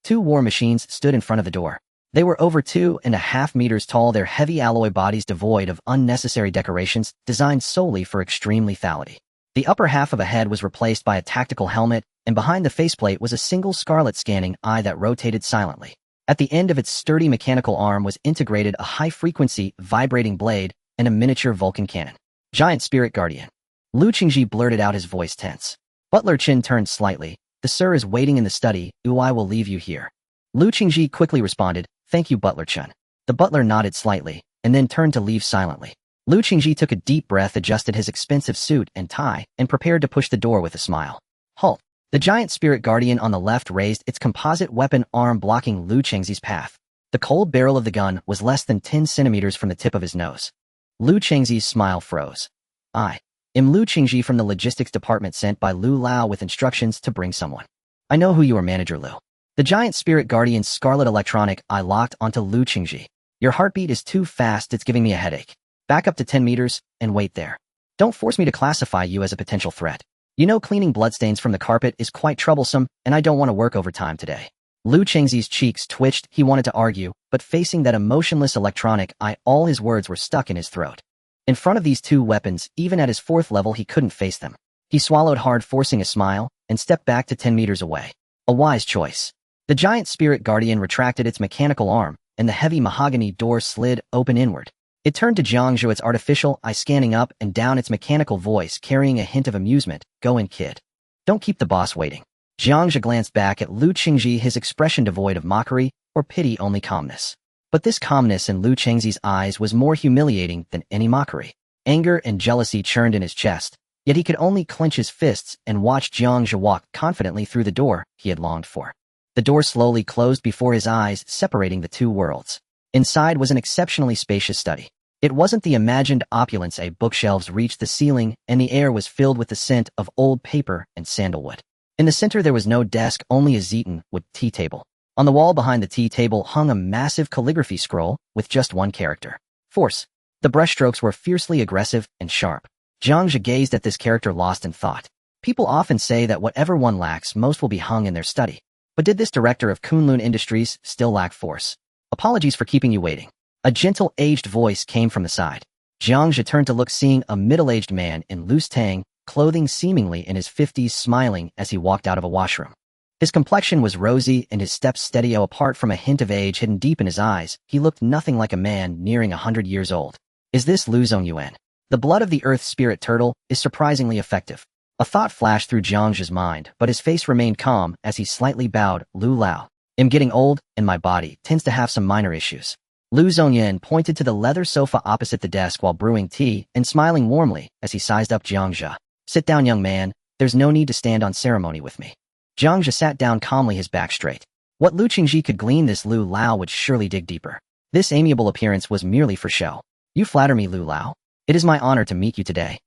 2 war machines stood in front of the door. They were over 2.5 meters tall, their heavy alloy bodies devoid of unnecessary decorations, designed solely for extreme lethality. The upper half of a head was replaced by a tactical helmet, and behind the faceplate was a single scarlet scanning eye that rotated silently. At the end of its sturdy mechanical arm was integrated a high-frequency, vibrating blade and a miniature Vulcan cannon. Giant Spirit Guardian. Lu Qingji blurted out, his voice tense. Butler Chen turned slightly. The sir is waiting in the study. I will leave you here. Lu Qingji quickly responded, thank you, Butler Chen. The butler nodded slightly, and then turned to leave silently. Lu Qingji took a deep breath, adjusted his expensive suit and tie, and prepared to push the door with a smile. Halt! The giant spirit guardian on the left raised its composite weapon arm, blocking Lu Qingji's path. The cold barrel of the gun was less than 10 centimeters from the tip of his nose. Lu Qingji's smile froze. I am Lu Qingji from the logistics department, sent by Lu Lao with instructions to bring someone. I know who you are, Manager Lu. The giant spirit guardian's scarlet electronic eye locked onto Lu Qingji. Your heartbeat is too fast, it's giving me a headache. Back up to 10 meters, and wait there. Don't force me to classify you as a potential threat. You know, cleaning bloodstains from the carpet is quite troublesome, and I don't want to work overtime today. Lu Qingji's cheeks twitched. He wanted to argue, but facing that emotionless electronic eye, all his words were stuck in his throat. In front of these two weapons, even at his 4th level, he couldn't face them. He swallowed hard, forcing a smile, and stepped back to 10 meters away. A wise choice. The giant spirit guardian retracted its mechanical arm, and the heavy mahogany door slid open inward. It turned to Jiang Zhe, its artificial eye scanning up and down, its mechanical voice carrying a hint of amusement. Go in, kid. Don't keep the boss waiting. Jiang Zhe glanced back at Lu Qingji, his expression devoid of mockery or pity, only calmness. But this calmness in Lu Qingji's eyes was more humiliating than any mockery. Anger and jealousy churned in his chest, yet he could only clench his fists and watch Jiang Zhe walk confidently through the door he had longed for. The door slowly closed before his eyes, separating the two worlds. Inside was an exceptionally spacious study. It wasn't the imagined opulence. Bookshelves reached the ceiling, and the air was filled with the scent of old paper and sandalwood. In the center there was no desk, only a zeton wood tea table. On the wall behind the tea table hung a massive calligraphy scroll with just one character: Force. The brushstrokes were fiercely aggressive and sharp. Jiang Zhe gazed at this character, lost in thought. People often say that whatever one lacks most will be hung in their study. But did this director of Kunlun Industries still lack force? Apologies for keeping you waiting. A gentle, aged voice came from the side. Jiang Zhe turned to look, seeing a middle-aged man in loose tang, clothing seemingly in his 50s, smiling as he walked out of a washroom. His complexion was rosy and his steps steady. Apart from a hint of age hidden deep in his eyes, he looked nothing like a man nearing 100 years old. Is this Lu Zongyuan? The blood of the earth spirit turtle is surprisingly effective. A thought flashed through Jiang Zhe's mind, but his face remained calm as he slightly bowed. Lu Lao. I'm getting old, and my body tends to have some minor issues. Lu Zongyuan pointed to the leather sofa opposite the desk while brewing tea and smiling warmly as he sized up Jiang Zhe. Sit down, young man. There's no need to stand on ceremony with me. Jiang Zhe sat down calmly, his back straight. What Lu Qingji could glean, this Lu Lao would surely dig deeper. This amiable appearance was merely for show. You flatter me, Lu Lao. It is my honor to meet you today.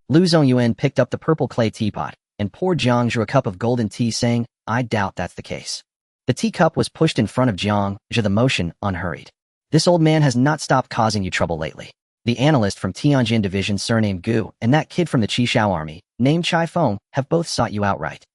Lu Zongyuan picked up the purple clay teapot and poured Jiang Zhe a cup of golden tea, saying, I doubt that's the case. The teacup was pushed in front of Jiang Zhe, the motion unhurried. This old man has not stopped causing you trouble lately. The analyst from Tianjin Division, surnamed Gu, and that kid from the Qishao Army, named Chai Feng, have both sought you outright.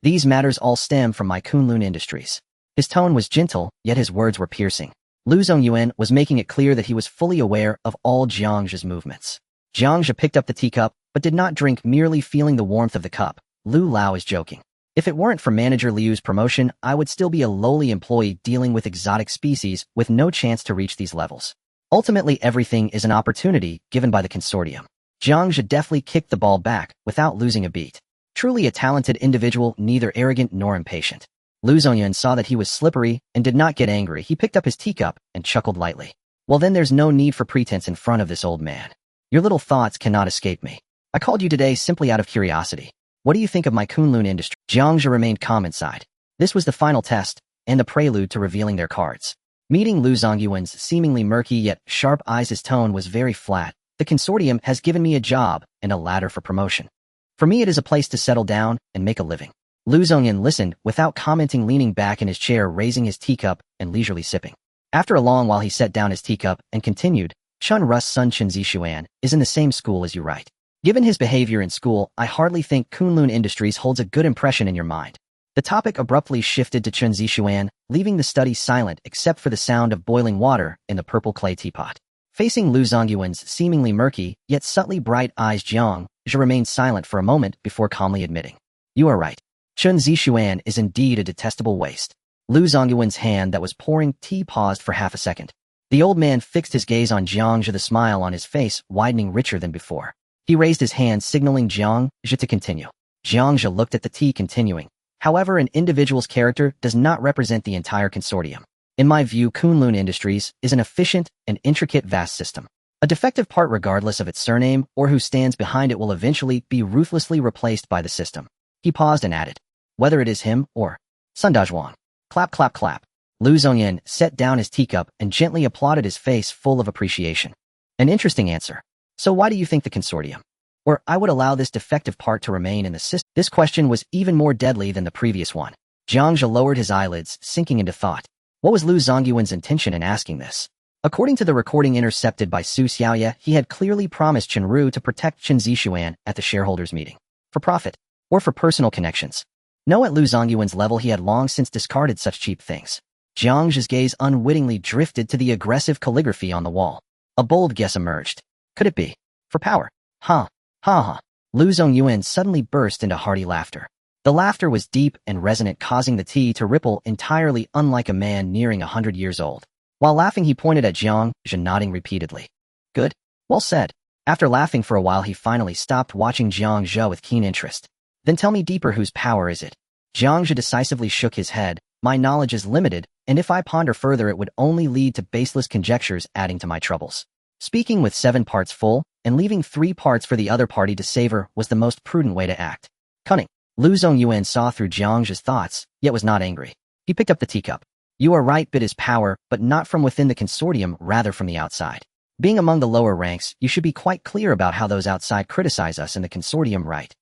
These matters all stem from my Kunlun Industries. His tone was gentle, yet his words were piercing. Lu Zongyuan was making it clear that he was fully aware of all Jiang Zhe's movements. Jiang Zhe picked up the teacup, but did not drink, merely feeling the warmth of the cup. Lu Lao is joking. If it weren't for Manager Liu's promotion, I would still be a lowly employee dealing with exotic species with no chance to reach these levels. Ultimately, everything is an opportunity given by the consortium. Jiang Zhe deftly kicked the ball back without losing a beat. Truly a talented individual, neither arrogant nor impatient. Lu Zongyuan saw that he was slippery and did not get angry. He picked up his teacup and chuckled lightly. Well then, there's no need for pretense in front of this old man. Your little thoughts cannot escape me. I called you today simply out of curiosity. What do you think of my Kunlun industry? Jiang Zhe remained calm inside. This was the final test, and the prelude to revealing their cards. Meeting Lu Zongyuan's seemingly murky yet sharp eyes, his tone was very flat. The consortium has given me a job and a ladder for promotion. For me, it is a place to settle down and make a living. Lu Zongyuan listened without commenting, leaning back in his chair, raising his teacup and leisurely sipping. After a long while, he set down his teacup and continued, Chun Russ' son Chen Zixuan is in the same school as you, right? Given his behavior in school, I hardly think Kunlun Industries holds a good impression in your mind. The topic abruptly shifted to Chen Zixuan, leaving the study silent except for the sound of boiling water in the purple clay teapot. Facing Lu Zongyuan's seemingly murky, yet subtly bright eyes, Jiang Zhe remained silent for a moment before calmly admitting, You are right. Chen Zixuan is indeed a detestable waste. Lu Zongyuan's hand that was pouring tea paused for half a second. The old man fixed his gaze on Jiang Zhe, the smile on his face widening richer than before. He raised his hand, signaling Jiang Zhe to continue. Jiang Zhe looked at the tea, continuing. However, an individual's character does not represent the entire consortium. In my view, Kunlun Industries is an efficient and intricate vast system. A defective part, regardless of its surname or who stands behind it, will eventually be ruthlessly replaced by the system. He paused and added, whether it is him or Sundazhuang. Clap, clap, clap. Lu Zhongyan set down his teacup and gently applauded, his face full of appreciation. An interesting answer. So why do you think the consortium, or I would allow this defective part to remain in the system? This question was even more deadly than the previous one. Jiang Zhe lowered his eyelids, sinking into thought. What was Lu Zongyuan's intention in asking this? According to the recording intercepted by Su Xiaoye, he had clearly promised Chen Ru to protect Chen Zixuan at the shareholders' meeting. For profit, or for personal connections. No, at Lu Zongyuan's level, he had long since discarded such cheap things. Jiang Zhe's gaze unwittingly drifted to the aggressive calligraphy on the wall. A bold guess emerged. Could it be? For power? Ha! Ha ha! Lu Zongyuan suddenly burst into hearty laughter. The laughter was deep and resonant, causing the tea to ripple entirely unlike a man nearing 100 years old. While laughing, he pointed at Jiang Zhe, nodding repeatedly. Good. Well said. After laughing for a while, he finally stopped, watching Jiang Zhe with keen interest. Then tell me deeper, whose power is it? Jiang Zhe decisively shook his head. My knowledge is limited, and if I ponder further, it would only lead to baseless conjectures, adding to my troubles. Speaking with 7 parts full, and leaving 3 parts for the other party to savor, was the most prudent way to act. Cunning. Lu Zongyuan saw through Jiang Zhe's thoughts, yet was not angry. He picked up the teacup. You are right, bit is power, but not from within the consortium, rather from the outside. Being among the lower ranks, you should be quite clear about how those outside criticize us in the consortium, right?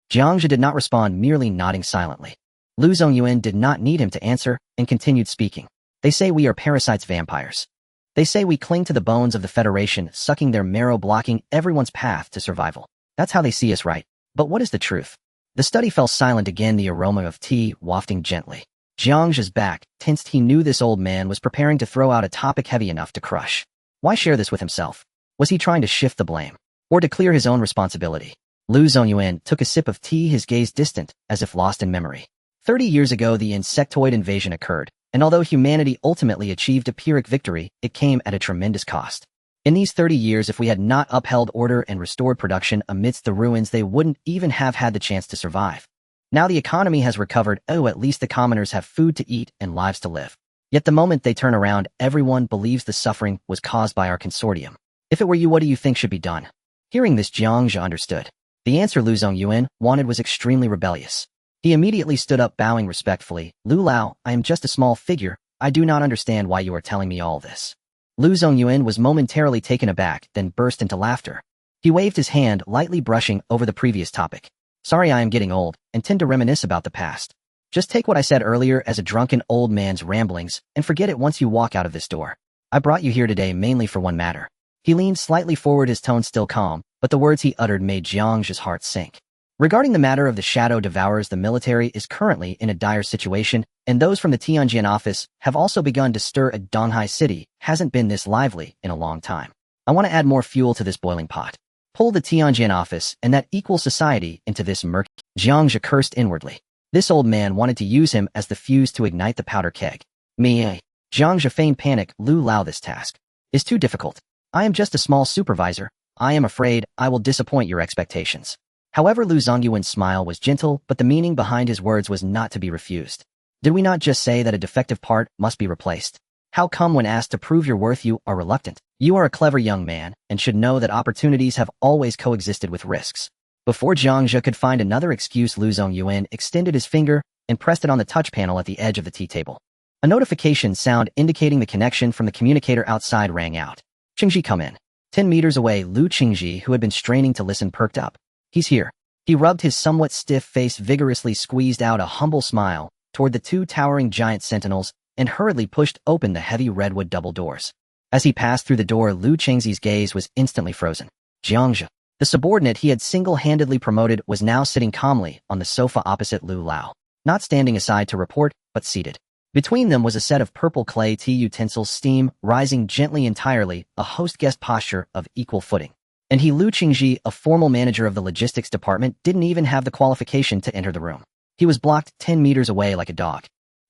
Jiang Zhe did not respond, merely nodding silently. Lu Zongyuan did not need him to answer, and continued speaking. They say we are parasites, vampires. They say we cling to the bones of the Federation, sucking their marrow, blocking everyone's path to survival. That's how they see us, right? But what is the truth? The study fell silent again, the aroma of tea wafting gently. Jiang Zhe's back tensed. He knew this old man was preparing to throw out a topic heavy enough to crush. Why share this with himself? Was he trying to shift the blame, or to clear his own responsibility? Lu Zongyuan took a sip of tea, his gaze distant, as if lost in memory. 30 years ago, the insectoid invasion occurred, and although humanity ultimately achieved a Pyrrhic victory, it came at a tremendous cost. In these 30 years, if we had not upheld order and restored production amidst the ruins, they wouldn't even have had the chance to survive. Now the economy has recovered, at least the commoners have food to eat and lives to live. Yet the moment they turn around, everyone believes the suffering was caused by our consortium. If it were you, what do you think should be done? Hearing this, Jiang Zhe understood. The answer Lu Zongyuan wanted was extremely rebellious. He immediately stood up, bowing respectfully. Lu Lao, I am just a small figure. I do not understand why you are telling me all this. Lu Zongyuan was momentarily taken aback, then burst into laughter. He waved his hand, lightly brushing over the previous topic. Sorry, I am getting old, and tend to reminisce about the past. Just take what I said earlier as a drunken old man's ramblings, and forget it once you walk out of this door. I brought you here today mainly for one matter. He leaned slightly forward, his tone still calm, but the words he uttered made Jiang Zhe's heart sink. Regarding the matter of the shadow devourers, the military is currently in a dire situation, and those from the Tianjin office have also begun to stir. At Donghai City hasn't been this lively in a long time. I want to add more fuel to this boiling pot. Pull the Tianjin office and that equal society into this murky. Jiang Zhe cursed inwardly. This old man wanted to use him as the fuse to ignite the powder keg. Me. Jiang Zhe feigned panic. Lu Lao, this task is too difficult. I am just a small supervisor. I am afraid I will disappoint your expectations. However, Lu Zongyuan's smile was gentle, but the meaning behind his words was not to be refused. Did we not just say that a defective part must be replaced? How come when asked to prove your worth you are reluctant? You are a clever young man, and should know that opportunities have always coexisted with risks. Before Jiang Zhe could find another excuse, Lu Zongyuan extended his finger and pressed it on the touch panel at the edge of the tea table. A notification sound indicating the connection from the communicator outside rang out. Qingji, come in. 10 meters away, Lu Qingji, who had been straining to listen, perked up. He's here. He rubbed his somewhat stiff face, vigorously squeezed out a humble smile toward the 2 towering giant sentinels, and hurriedly pushed open the heavy redwood double doors. As he passed through the door, Lu Qingji's gaze was instantly frozen. Jiang Zhe, the subordinate he had single-handedly promoted, was now sitting calmly on the sofa opposite Lu Lao, not standing aside to report, but seated. Between them was a set of purple clay tea utensils, steam rising gently, entirely a host-guest posture of equal footing. And he, Lu Qingji, a formal manager of the logistics department, didn't even have the qualification to enter the room. He was blocked 10 meters away like a dog.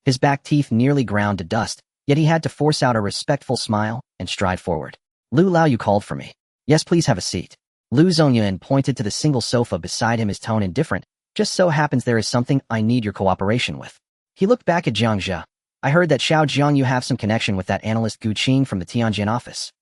His back teeth nearly ground to dust, yet he had to force out a respectful smile and stride forward. Lu Lao, you called for me. Yes, please have a seat. Lu Zongyuan pointed to the single sofa beside him, his tone indifferent. Just so happens there is something I need your cooperation with. He looked back at Jiang Zhe. I heard that Xiao Jiang you have some connection with that analyst Gu Qing from the Tianjin office.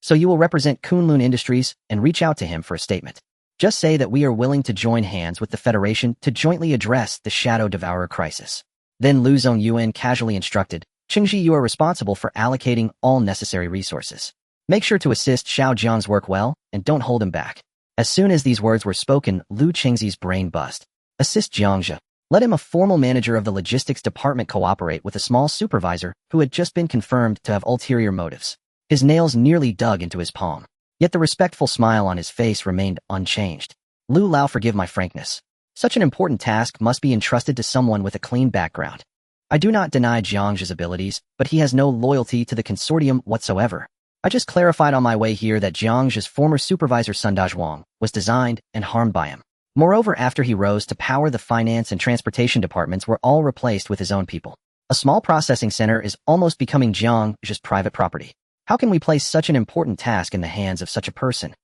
So you will represent Kunlun Industries and reach out to him for a statement. Just say that we are willing to join hands with the Federation to jointly address the Shadow Devourer crisis. Then Lu Zongyuan casually instructed, Qingji, you are responsible for allocating all necessary resources. Make sure to assist Xiao Jiang's work well, and don't hold him back. As soon as these words were spoken, Lu Qingzi's brain buzzed. Assist Jiang Zhe. Let him, a formal manager of the logistics department, cooperate with a small supervisor who had just been confirmed to have ulterior motives. His nails nearly dug into his palm. Yet the respectful smile on his face remained unchanged. Lu Lao, forgive my frankness. Such an important task must be entrusted to someone with a clean background. I do not deny Jiang Zhe's abilities, but he has no loyalty to the consortium whatsoever. I just clarified on my way here that Jiang Zhe's former supervisor Sun Dazhuang was designed and harmed by him. Moreover, after he rose to power, the finance and transportation departments were all replaced with his own people. A small processing center is almost becoming Jiang Zhe's private property. How can we place such an important task in the hands of such a person?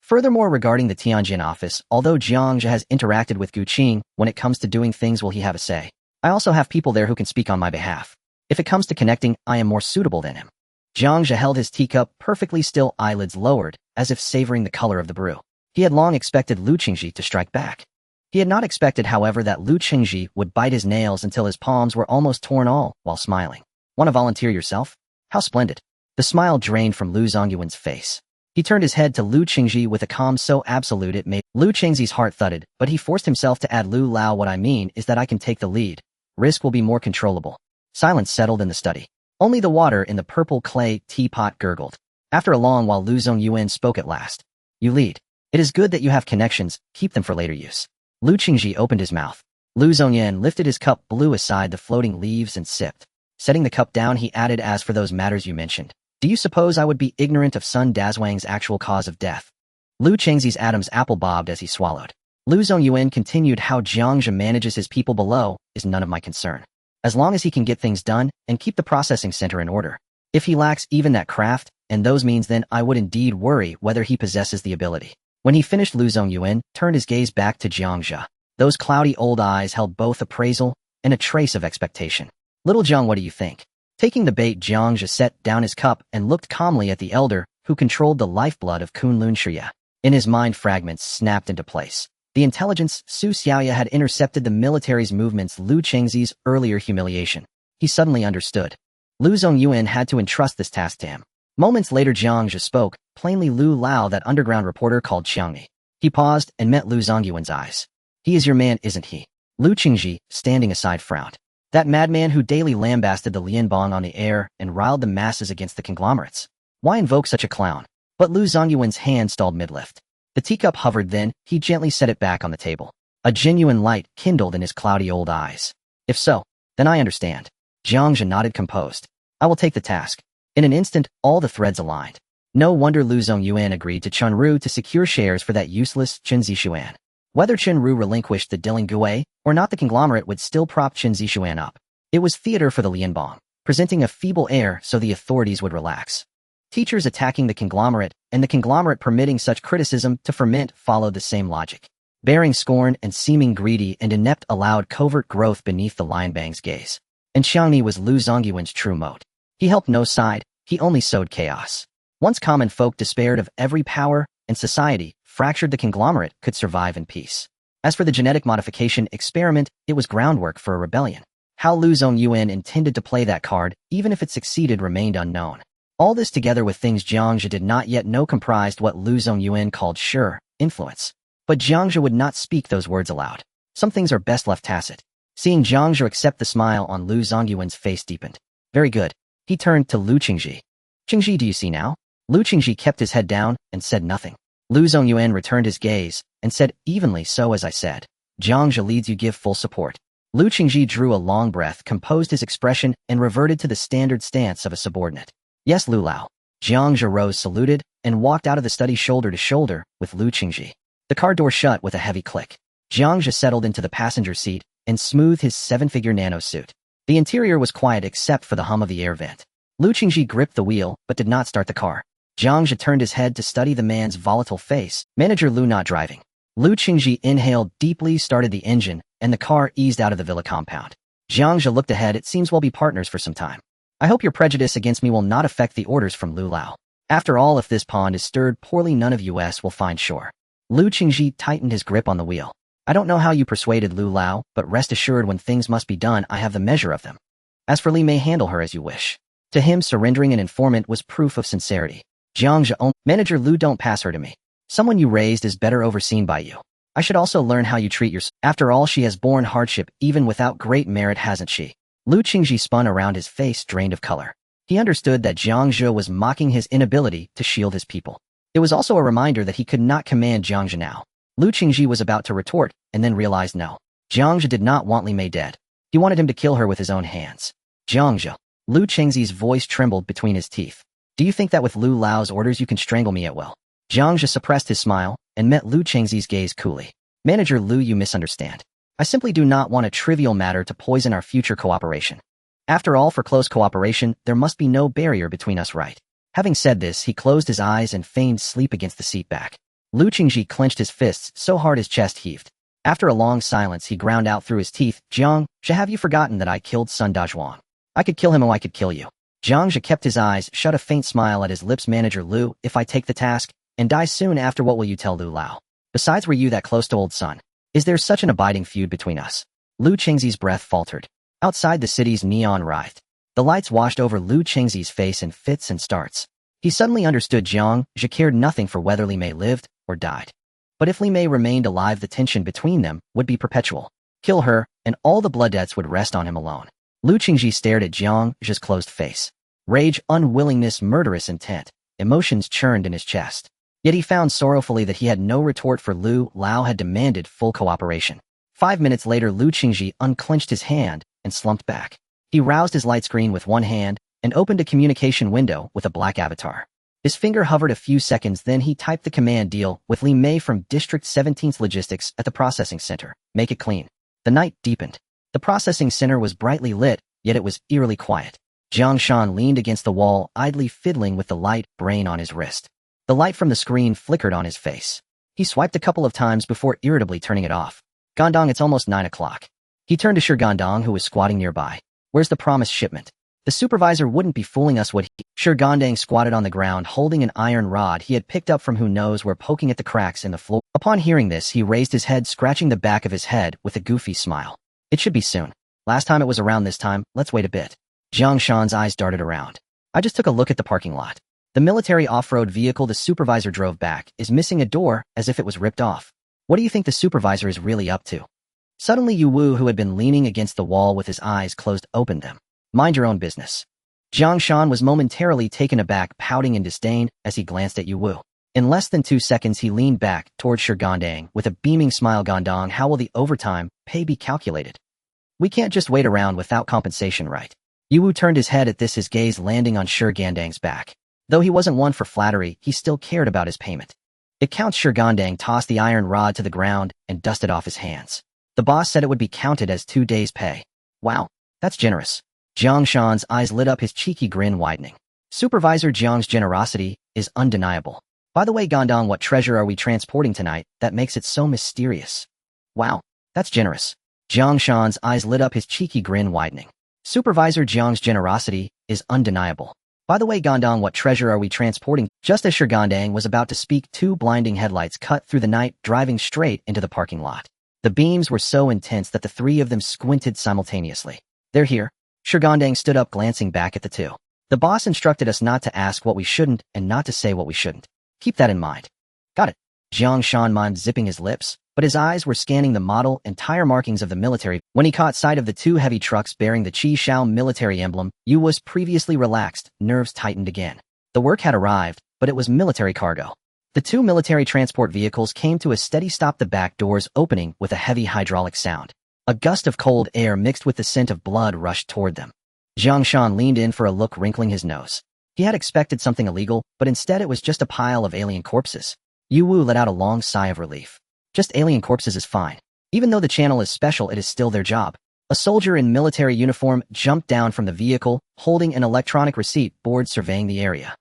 Furthermore, regarding the Tianjin office, although Jiang Zhe has interacted with Gu Qing, when it comes to doing things, will he have a say? I also have people there who can speak on my behalf. If it comes to connecting, I am more suitable than him. Jiang Zhe held his teacup perfectly still, eyelids lowered, as if savoring the color of the brew. He had long expected Lu Qingji to strike back. He had not expected, however, that Lu Qingji would bite his nails until his palms were almost torn, all while smiling. Want to volunteer yourself? How splendid. The smile drained from Lu Zongyuan's face. He turned his head to Lu Qingji with a calm so absolute it made Lu Qingzi's heart thudded, but he forced himself to add, Lu Lao, what I mean is that I can take the lead. Risk will be more controllable. Silence settled in the study. Only the water in the purple clay teapot gurgled. After a long while, Lu Zongyuan spoke at last. You lead. It is good that you have connections, keep them for later use. Lu Qingji opened his mouth. Lu Zongyuan lifted his cup, blew aside the floating leaves and sipped. Setting the cup down, he added, as for those matters you mentioned, do you suppose I would be ignorant of Sun Dazhuang's actual cause of death? Lu Qingzi's Adam's apple bobbed as he swallowed. Lu Zongyuan continued, how Jiang Zhe manages his people below is none of my concern. As long as he can get things done and keep the processing center in order. If he lacks even that craft and those means, then I would indeed worry whether he possesses the ability. When he finished, Lu Zongyuan turned his gaze back to Jiang Zhe. Those cloudy old eyes held both appraisal and a trace of expectation. Little Jiang, what do you think? Taking the bait, Jiang Zhe set down his cup and looked calmly at the elder who controlled the lifeblood of Kunlun Shiya. In his mind, fragments snapped into place. The intelligence Su Xiaoya had intercepted the military's movements, Lu Qingzi's earlier humiliation. He suddenly understood. Lu Zongyuan had to entrust this task to him. Moments later, Jiang Zhe spoke, plainly, Lu Lao, that underground reporter called Qiangni. He paused and met Lu Zongyuan's eyes. He is your man, isn't he? Lu Qingji, standing aside, frowned. That madman who daily lambasted the Lianbang on the air and riled the masses against the conglomerates. Why invoke such a clown? But Lu Zongyuan's hand stalled mid-lift. The teacup hovered, then he gently set it back on the table. A genuine light kindled in his cloudy old eyes. If so, then I understand. Jiang Zhe nodded, composed. I will take the task. In an instant, all the threads aligned. No wonder Lu Zongyuan agreed to Chunru to secure shares for that useless Chen Zixuan. Whether Chunru relinquished the Dilinggue or not, the conglomerate would still prop Chen Zixuan up. It was theater for the Lianbang, presenting a feeble air so the authorities would relax. Teachers attacking the conglomerate and the conglomerate permitting such criticism to ferment followed the same logic. Bearing scorn and seeming greedy and inept allowed covert growth beneath the Lianbang's gaze. And Xiangni was Lu Zongyuan's true moat. He helped no side, he only sowed chaos. Once common folk despaired of every power, and society, fractured, the conglomerate could survive in peace. As for the genetic modification experiment, it was groundwork for a rebellion. How Lu Zongyuan intended to play that card, even if it succeeded, remained unknown. All this together with things Jiang Zhe did not yet know comprised what Lu Zongyuan called sure influence. But Jiang Zhe would not speak those words aloud. Some things are best left tacit. Seeing Jiang Zhe accept, the smile on Lu Zongyuan's face deepened. Very good. He turned to Lu Qingji. Qingji, do you see now? Lu Qingji kept his head down and said nothing. Lu Zongyuan returned his gaze and said, evenly so as I said. Jiang Zhe leads, you give full support. Lu Qingji drew a long breath, composed his expression, and reverted to the standard stance of a subordinate. Yes, Lu Lao. Jiang Zhe rose, saluted, and walked out of the study shoulder to shoulder with Lu Qingji. The car door shut with a heavy click. Jiang Zhe settled into the passenger seat and smoothed his seven-figure nano suit. The interior was quiet except for the hum of the air vent. Lu Qingji gripped the wheel but did not start the car. Jiang Zhe turned his head to study the man's volatile face. Manager Lu not driving. Lu Qingji inhaled deeply, started the engine, and the car eased out of the villa compound. Jiang Zhe looked ahead. It seems we'll be partners for some time. I hope your prejudice against me will not affect the orders from Lu Lao. After all, if this pond is stirred poorly, none of us will find shore. Lu Qingji tightened his grip on the wheel. I don't know how you persuaded Lu Lao, but rest assured when things must be done, I have the measure of them. As for Li Mei, handle her as you wish. To him, surrendering an informant was proof of sincerity. Jiang Zhe, Manager Lu, don't pass her to me. Someone you raised is better overseen by you. I should also learn how you treat yourself. After all, she has borne hardship even without great merit, hasn't she? Lu Qingji spun around, his face drained of color. He understood that Jiang Zhe was mocking his inability to shield his people. It was also a reminder that he could not command Jiang Zhe now. Lu Qingji was about to retort, and then realized no. Jiang Zhe did not want Li Mei dead. He wanted him to kill her with his own hands. Jiang Zhe. Lu Qingji's voice trembled between his teeth. Do you think that with Lu Lao's orders you can strangle me at will? Jiang Zhe suppressed his smile, and met Lu Qingji's gaze coolly. Manager Lu, you misunderstand. I simply do not want a trivial matter to poison our future cooperation. After all, for close cooperation, there must be no barrier between us, right? Having said this, he closed his eyes and feigned sleep against the seat back. Lu Qingji clenched his fists so hard his chest heaved. After a long silence, he ground out through his teeth, Jiang Zhe, have you forgotten that I killed Sun Dazhuang? I could kill him, or I could kill you. Jiang Zhe kept his eyes shut, a faint smile at his lips. Manager Lu, if I take the task and die soon after, what will you tell Lu Lao? Besides, were you that close to old Sun? Is there such an abiding feud between us? Lu Qingji's breath faltered. Outside, the city's neon writhed. The lights washed over Lu Qingji's face in fits and starts. He suddenly understood Jiang Zhe cared nothing for whether Li Mei lived or died. But if Li Mei remained alive, the tension between them would be perpetual. Kill her, and all the blood debts would rest on him alone. Lu Qingji stared at Jiang Zhe's closed face. Rage, unwillingness, murderous intent. Emotions churned in his chest. Yet he found sorrowfully that he had no retort, for Lu Lao had demanded full cooperation. 5 minutes later, Lu Qingji unclenched his hand and slumped back. He roused his light screen with one hand and opened a communication window with a black avatar. His finger hovered a few seconds, then he typed the command: deal with Li Mei from District 17th Logistics at the processing center. Make it clean. The night deepened. The processing center was brightly lit, yet it was eerily quiet. Jiang Shan leaned against the wall, idly fiddling with the light brain on his wrist. The light from the screen flickered on his face. He swiped a couple of times before irritably turning it off. Gandong, it's almost 9 o'clock. He turned to Shi Gandong, who was squatting nearby. Where's the promised shipment? The supervisor wouldn't be fooling us, would he? Shi Gandong squatted on the ground, holding an iron rod he had picked up from who knows where, poking at the cracks in the floor. Upon hearing this, he raised his head, scratching the back of his head with a goofy smile. It should be soon. Last time it was around this time, let's wait a bit. Jiang Shan's eyes darted around. I just took a look at the parking lot. The military off-road vehicle the supervisor drove back is missing a door, as if it was ripped off. What do you think the supervisor is really up to? Suddenly Yu Wu, who had been leaning against the wall with his eyes closed, opened them. Mind your own business. Jiang Shan was momentarily taken aback, pouting in disdain as he glanced at Yu Wu. In less than 2 seconds, he leaned back towards Shi Gandong with a beaming smile. Gandong, how will the overtime pay be calculated? We can't just wait around without compensation, right? Yu Wu turned his head at this, his gaze landing on Shi Gandong's back. Though he wasn't one for flattery, he still cared about his payment. It counts. Shi Gandong tossed the iron rod to the ground and dusted off his hands. The boss said it would be counted as 2 days' pay. Wow, that's generous. Jiang Shan's eyes lit up, his cheeky grin widening. Supervisor Jiang's generosity is undeniable. By the way, Gandong, what treasure are we transporting tonight that makes it so mysterious? Wow, that's generous. Jiang Shan's eyes lit up, his cheeky grin widening. Supervisor Jiang's generosity is undeniable. By the way, Gandong, what treasure are we transporting? Just as Shi Gandong was about to speak, 2 blinding headlights cut through the night, driving straight into the parking lot. The beams were so intense that the 3 of them squinted simultaneously. They're here. Shi Gandong stood up, glancing back at the 2. The boss instructed us not to ask what we shouldn't and not to say what we shouldn't. Keep that in mind. Got it. Jiang Shan mimed, zipping his lips, but his eyes were scanning the model and tire markings of the military. When he caught sight of the 2 heavy trucks bearing the Qi Shao military emblem, Yu was previously relaxed, nerves tightened again. The work had arrived, but it was military cargo. The 2 military transport vehicles came to a steady stop, the back doors opening with a heavy hydraulic sound. A gust of cold air mixed with the scent of blood rushed toward them. Jiang Shan leaned in for a look, wrinkling his nose. He had expected something illegal, but instead it was just a pile of alien corpses. Yu Wu let out a long sigh of relief. Just alien corpses is fine. Even though the channel is special, it is still their job. A soldier in military uniform jumped down from the vehicle, holding an electronic receipt board, surveying the area.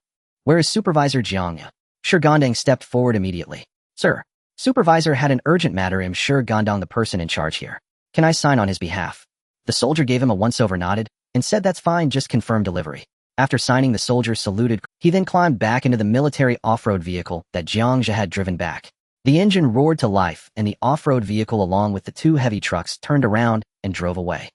Where is Supervisor Jiang Zhe? Shi Gandang stepped forward immediately. Sir, Supervisor had an urgent matter. I'm Shi Gandang, the person in charge here. Can I sign on his behalf? The soldier gave him a once-over nodded and said that's fine, just confirm delivery. After signing, the soldier saluted. He then climbed back into the military off-road vehicle that Jiang Zhe had driven back. The engine roared to life, and the off-road vehicle along with the two heavy trucks turned around and drove away.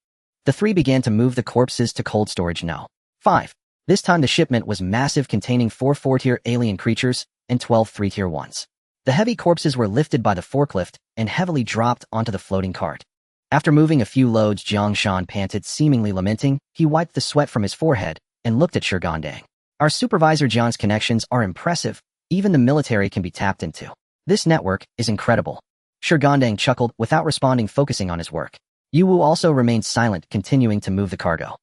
The three began to move the corpses to cold storage No. 5. This time the shipment was massive, containing 4 4-tier alien creatures and 12 3-tier ones. The heavy corpses were lifted by the forklift and heavily dropped onto the floating cart. After moving a few loads, Jiang Shan panted, seemingly lamenting. He wiped the sweat from his forehead and looked at Shi Gandang. Our Supervisor Jiang's connections are impressive. Even the military can be tapped into. This network is incredible. Shi Gandang chuckled without responding, focusing on his work. Yu Wu also remained silent, continuing to move the cargo.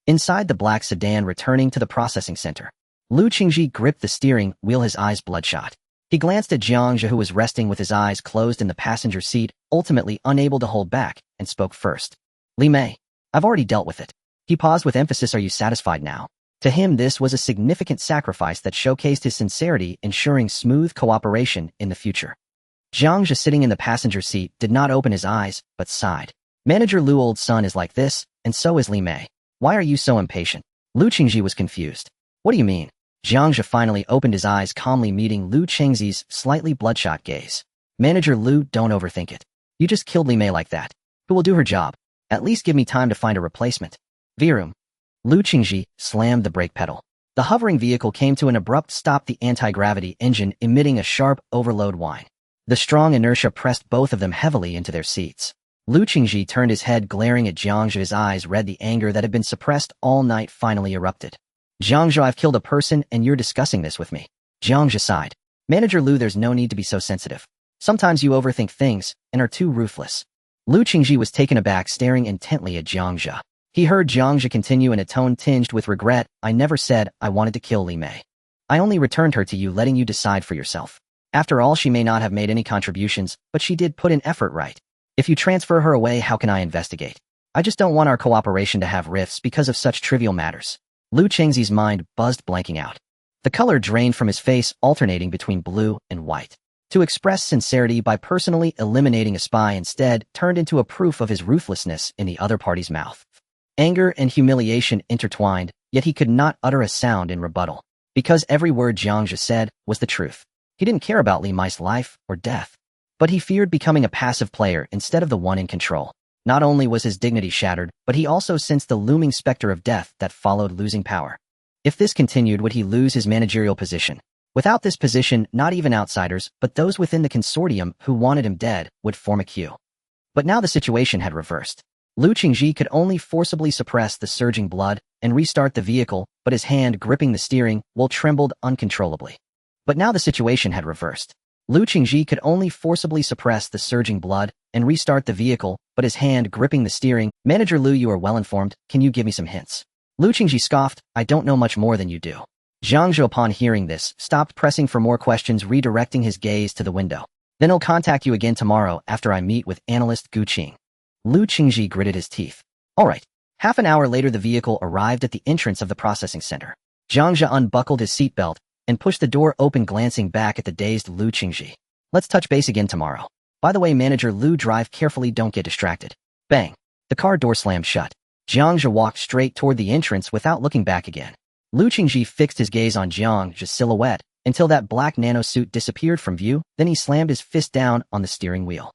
Inside the black sedan returning to the processing center, Lu Qingji gripped the steering wheel, his eyes bloodshot. He glanced at Jiang Zhe, who was resting with his eyes closed in the passenger seat, ultimately unable to hold back, and spoke first. Li Mei, I've already dealt with it. He paused with emphasis. Are you satisfied now? To him, this was a significant sacrifice that showcased his sincerity, ensuring smooth cooperation in the future. Jiang Zhe, sitting in the passenger seat, did not open his eyes, but sighed. Manager Lu, old son is like this, and so is Li Mei. Why are you so impatient? Lu Qingji was confused. What do you mean? Jiang Zhe finally opened his eyes, calmly meeting Lu Qingji's slightly bloodshot gaze. Manager Lu, don't overthink it. You just killed Li Mei like that. Who will do her job? At least give me time to find a replacement. Virum. Lu Qingji slammed the brake pedal. The hovering vehicle came to an abrupt stop, the anti-gravity engine emitting a sharp overload whine. The strong inertia pressed both of them heavily into their seats. Lu Qingji turned his head, glaring at Jiang Zhe. His eyes read the anger that had been suppressed all night finally erupted. Jiang Zhe, I've killed a person and you're discussing this with me. Jiang Zhe sighed. Manager Lu, there's no need to be so sensitive. Sometimes you overthink things and are too ruthless. Lu Qingji was taken aback, staring intently at Jiang Zhe. He heard Jiang Zhe continue in a tone tinged with regret. I never said I wanted to kill Li Mei. I only returned her to you, letting you decide for yourself. After all, she may not have made any contributions, but she did put in effort, right? If you transfer her away, how can I investigate? I just don't want our cooperation to have rifts because of such trivial matters. Lu Qingji's mind buzzed, blanking out. The color drained from his face, alternating between blue and white. To express sincerity by personally eliminating a spy instead turned into a proof of his ruthlessness in the other party's mouth. Anger and humiliation intertwined, yet he could not utter a sound in rebuttal, because every word Jiang Zhe said was the truth. He didn't care about Li Mei's life or death, but he feared becoming a passive player instead of the one in control. Not only was his dignity shattered, but he also sensed the looming specter of death that followed losing power. If this continued, would he lose his managerial position? Without this position, not even outsiders, but those within the consortium who wanted him dead, would form a queue. But now the situation had reversed. Lu Qingji could only forcibly suppress the surging blood and restart the vehicle, but his hand gripping the steering wheel trembled uncontrollably. But now the situation had reversed. Lu Qingji could only forcibly suppress the surging blood and restart the vehicle, but his hand gripping the steering. Manager Lu, you are well informed. Can you give me some hints? Lu Qingji scoffed. I don't know much more than you do. Jiang Zhe, upon hearing this, stopped pressing for more questions, redirecting his gaze to the window. Then I'll contact you again tomorrow after I meet with analyst Gu Qing. Lu Qingji gritted his teeth. All right. Half an hour later, the vehicle arrived at the entrance of the processing center. Jiang Zhe unbuckled his seatbelt and pushed the door open, glancing back at the dazed Lu Qingji. Let's touch base again tomorrow. By the way, Manager Lu, drive carefully, don't get distracted. Bang. The car door slammed shut. Jiang Zhe walked straight toward the entrance without looking back again. Lu Qingji fixed his gaze on Jiang Zhe's silhouette until that black nanosuit disappeared from view, then he slammed his fist down on the steering wheel.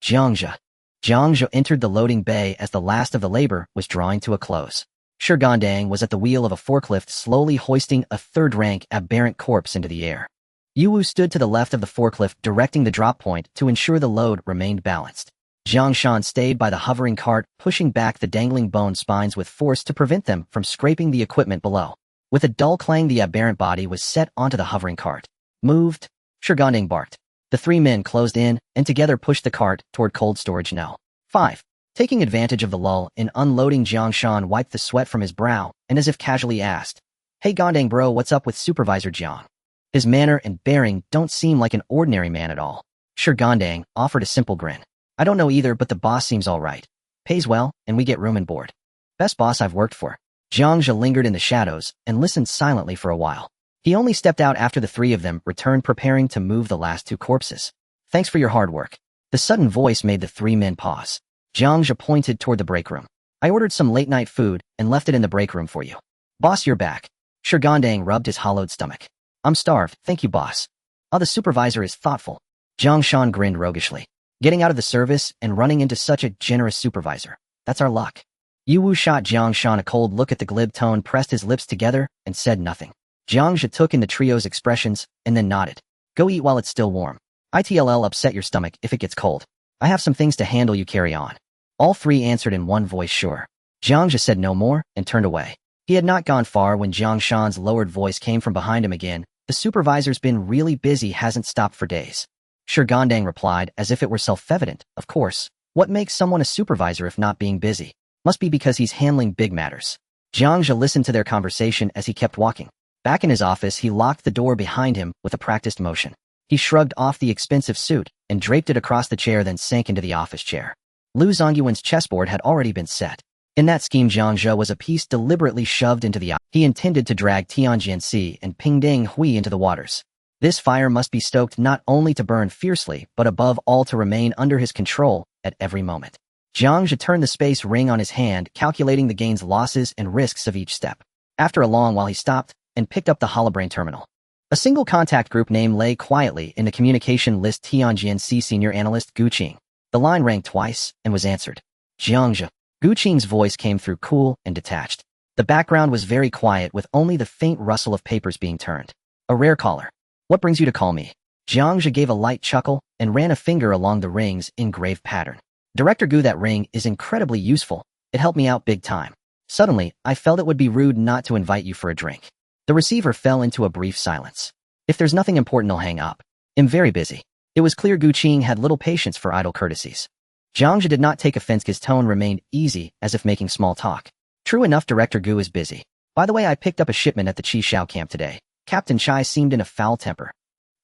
Jiang Zhe. Jiang Zhe entered the loading bay as the last of the labor was drawing to a close. Shi Gandang was at the wheel of a forklift, slowly hoisting a third-rank aberrant corpse into the air. Yu Wu stood to the left of the forklift, directing the drop point to ensure the load remained balanced. Jiang Shan stayed by the hovering cart, pushing back the dangling bone spines with force to prevent them from scraping the equipment below. With a dull clang, the aberrant body was set onto the hovering cart. Moved. Shi Gandang barked. The three men closed in and together pushed the cart toward cold storage No. 5. Taking advantage of the lull in unloading, Jiang Shan wiped the sweat from his brow and as if casually asked, Hey Gandang bro, what's up with Supervisor Jiang? His manner and bearing don't seem like an ordinary man at all. Shi Gandang offered a simple grin. I don't know either, but the boss seems all right. Pays well, and we get room and board. Best boss I've worked for. Jiang Zhe lingered in the shadows and listened silently for a while. He only stepped out after the three of them returned, preparing to move the last two corpses. Thanks for your hard work. The sudden voice made the three men pause. Jiang Zhe pointed toward the break room. I ordered some late-night food and left it in the break room for you. Boss, you're back. Shigandang rubbed his hollowed stomach. I'm starved, thank you, boss. The supervisor is thoughtful. Jiang Shan grinned roguishly. Getting out of the service and running into such a generous supervisor. That's our luck. Yu Wu shot Jiang Shan a cold look at the glib tone, pressed his lips together, and said nothing. Jiang Zhe took in the trio's expressions and then nodded. Go eat while it's still warm. It'll upset your stomach if it gets cold. I have some things to handle, you carry on. All three answered in one voice, sure. Jiang Zhe said no more and turned away. He had not gone far when Jiang Shan's lowered voice came from behind him again. The supervisor's been really busy, hasn't stopped for days. Shigandang replied as if it were self-evident. Of course. What makes someone a supervisor if not being busy? Must be because he's handling big matters. Jiang Zhe listened to their conversation as he kept walking. Back in his office, he locked the door behind him with a practiced motion. He shrugged off the expensive suit and draped it across the chair, then sank into the office chair. Lu Zongyuan's chessboard had already been set. In that scheme, Jiang Zhe was a piece deliberately shoved into the eye. He intended to drag Tianjianxi and Pingding Hui into the waters. This fire must be stoked not only to burn fiercely, but above all to remain under his control at every moment. Jiang Zhe turned the space ring on his hand, calculating the gains, losses, and risks of each step. After a long while, he stopped and picked up the holobrain terminal. A single contact group name lay quietly in the communication list: Tianjianxi Senior Analyst Gu Qing. The line rang twice and was answered. Jiang Zhe. Gu Qing's voice came through cool and detached. The background was very quiet, with only the faint rustle of papers being turned. A rare caller. What brings you to call me? Jiang Zhe gave a light chuckle and ran a finger along the ring's engraved pattern. Director Gu, that ring is incredibly useful. It helped me out big time. Suddenly, I felt it would be rude not to invite you for a drink. The receiver fell into a brief silence. If there's nothing important, I'll hang up. I'm very busy. It was clear Gu Qing had little patience for idle courtesies. Jiang Zhe did not take offense. His tone remained easy, as if making small talk. True enough, Director Gu is busy. By the way, I picked up a shipment at the Qishao camp today. Captain Chai seemed in a foul temper.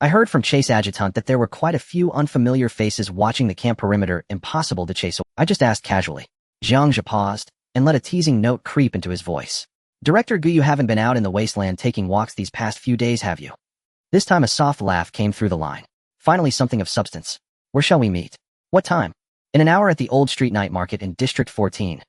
I heard from Chase Adjutant that there were quite a few unfamiliar faces watching the camp perimeter. Impossible to chase. I just asked casually. Jiang Zhe paused and let a teasing note creep into his voice. Director Gu, you haven't been out in the wasteland taking walks these past few days, have you? This time a soft laugh came through the line. Finally, something of substance. Where shall we meet? What time? In an hour at the Old Street Night Market in District 14.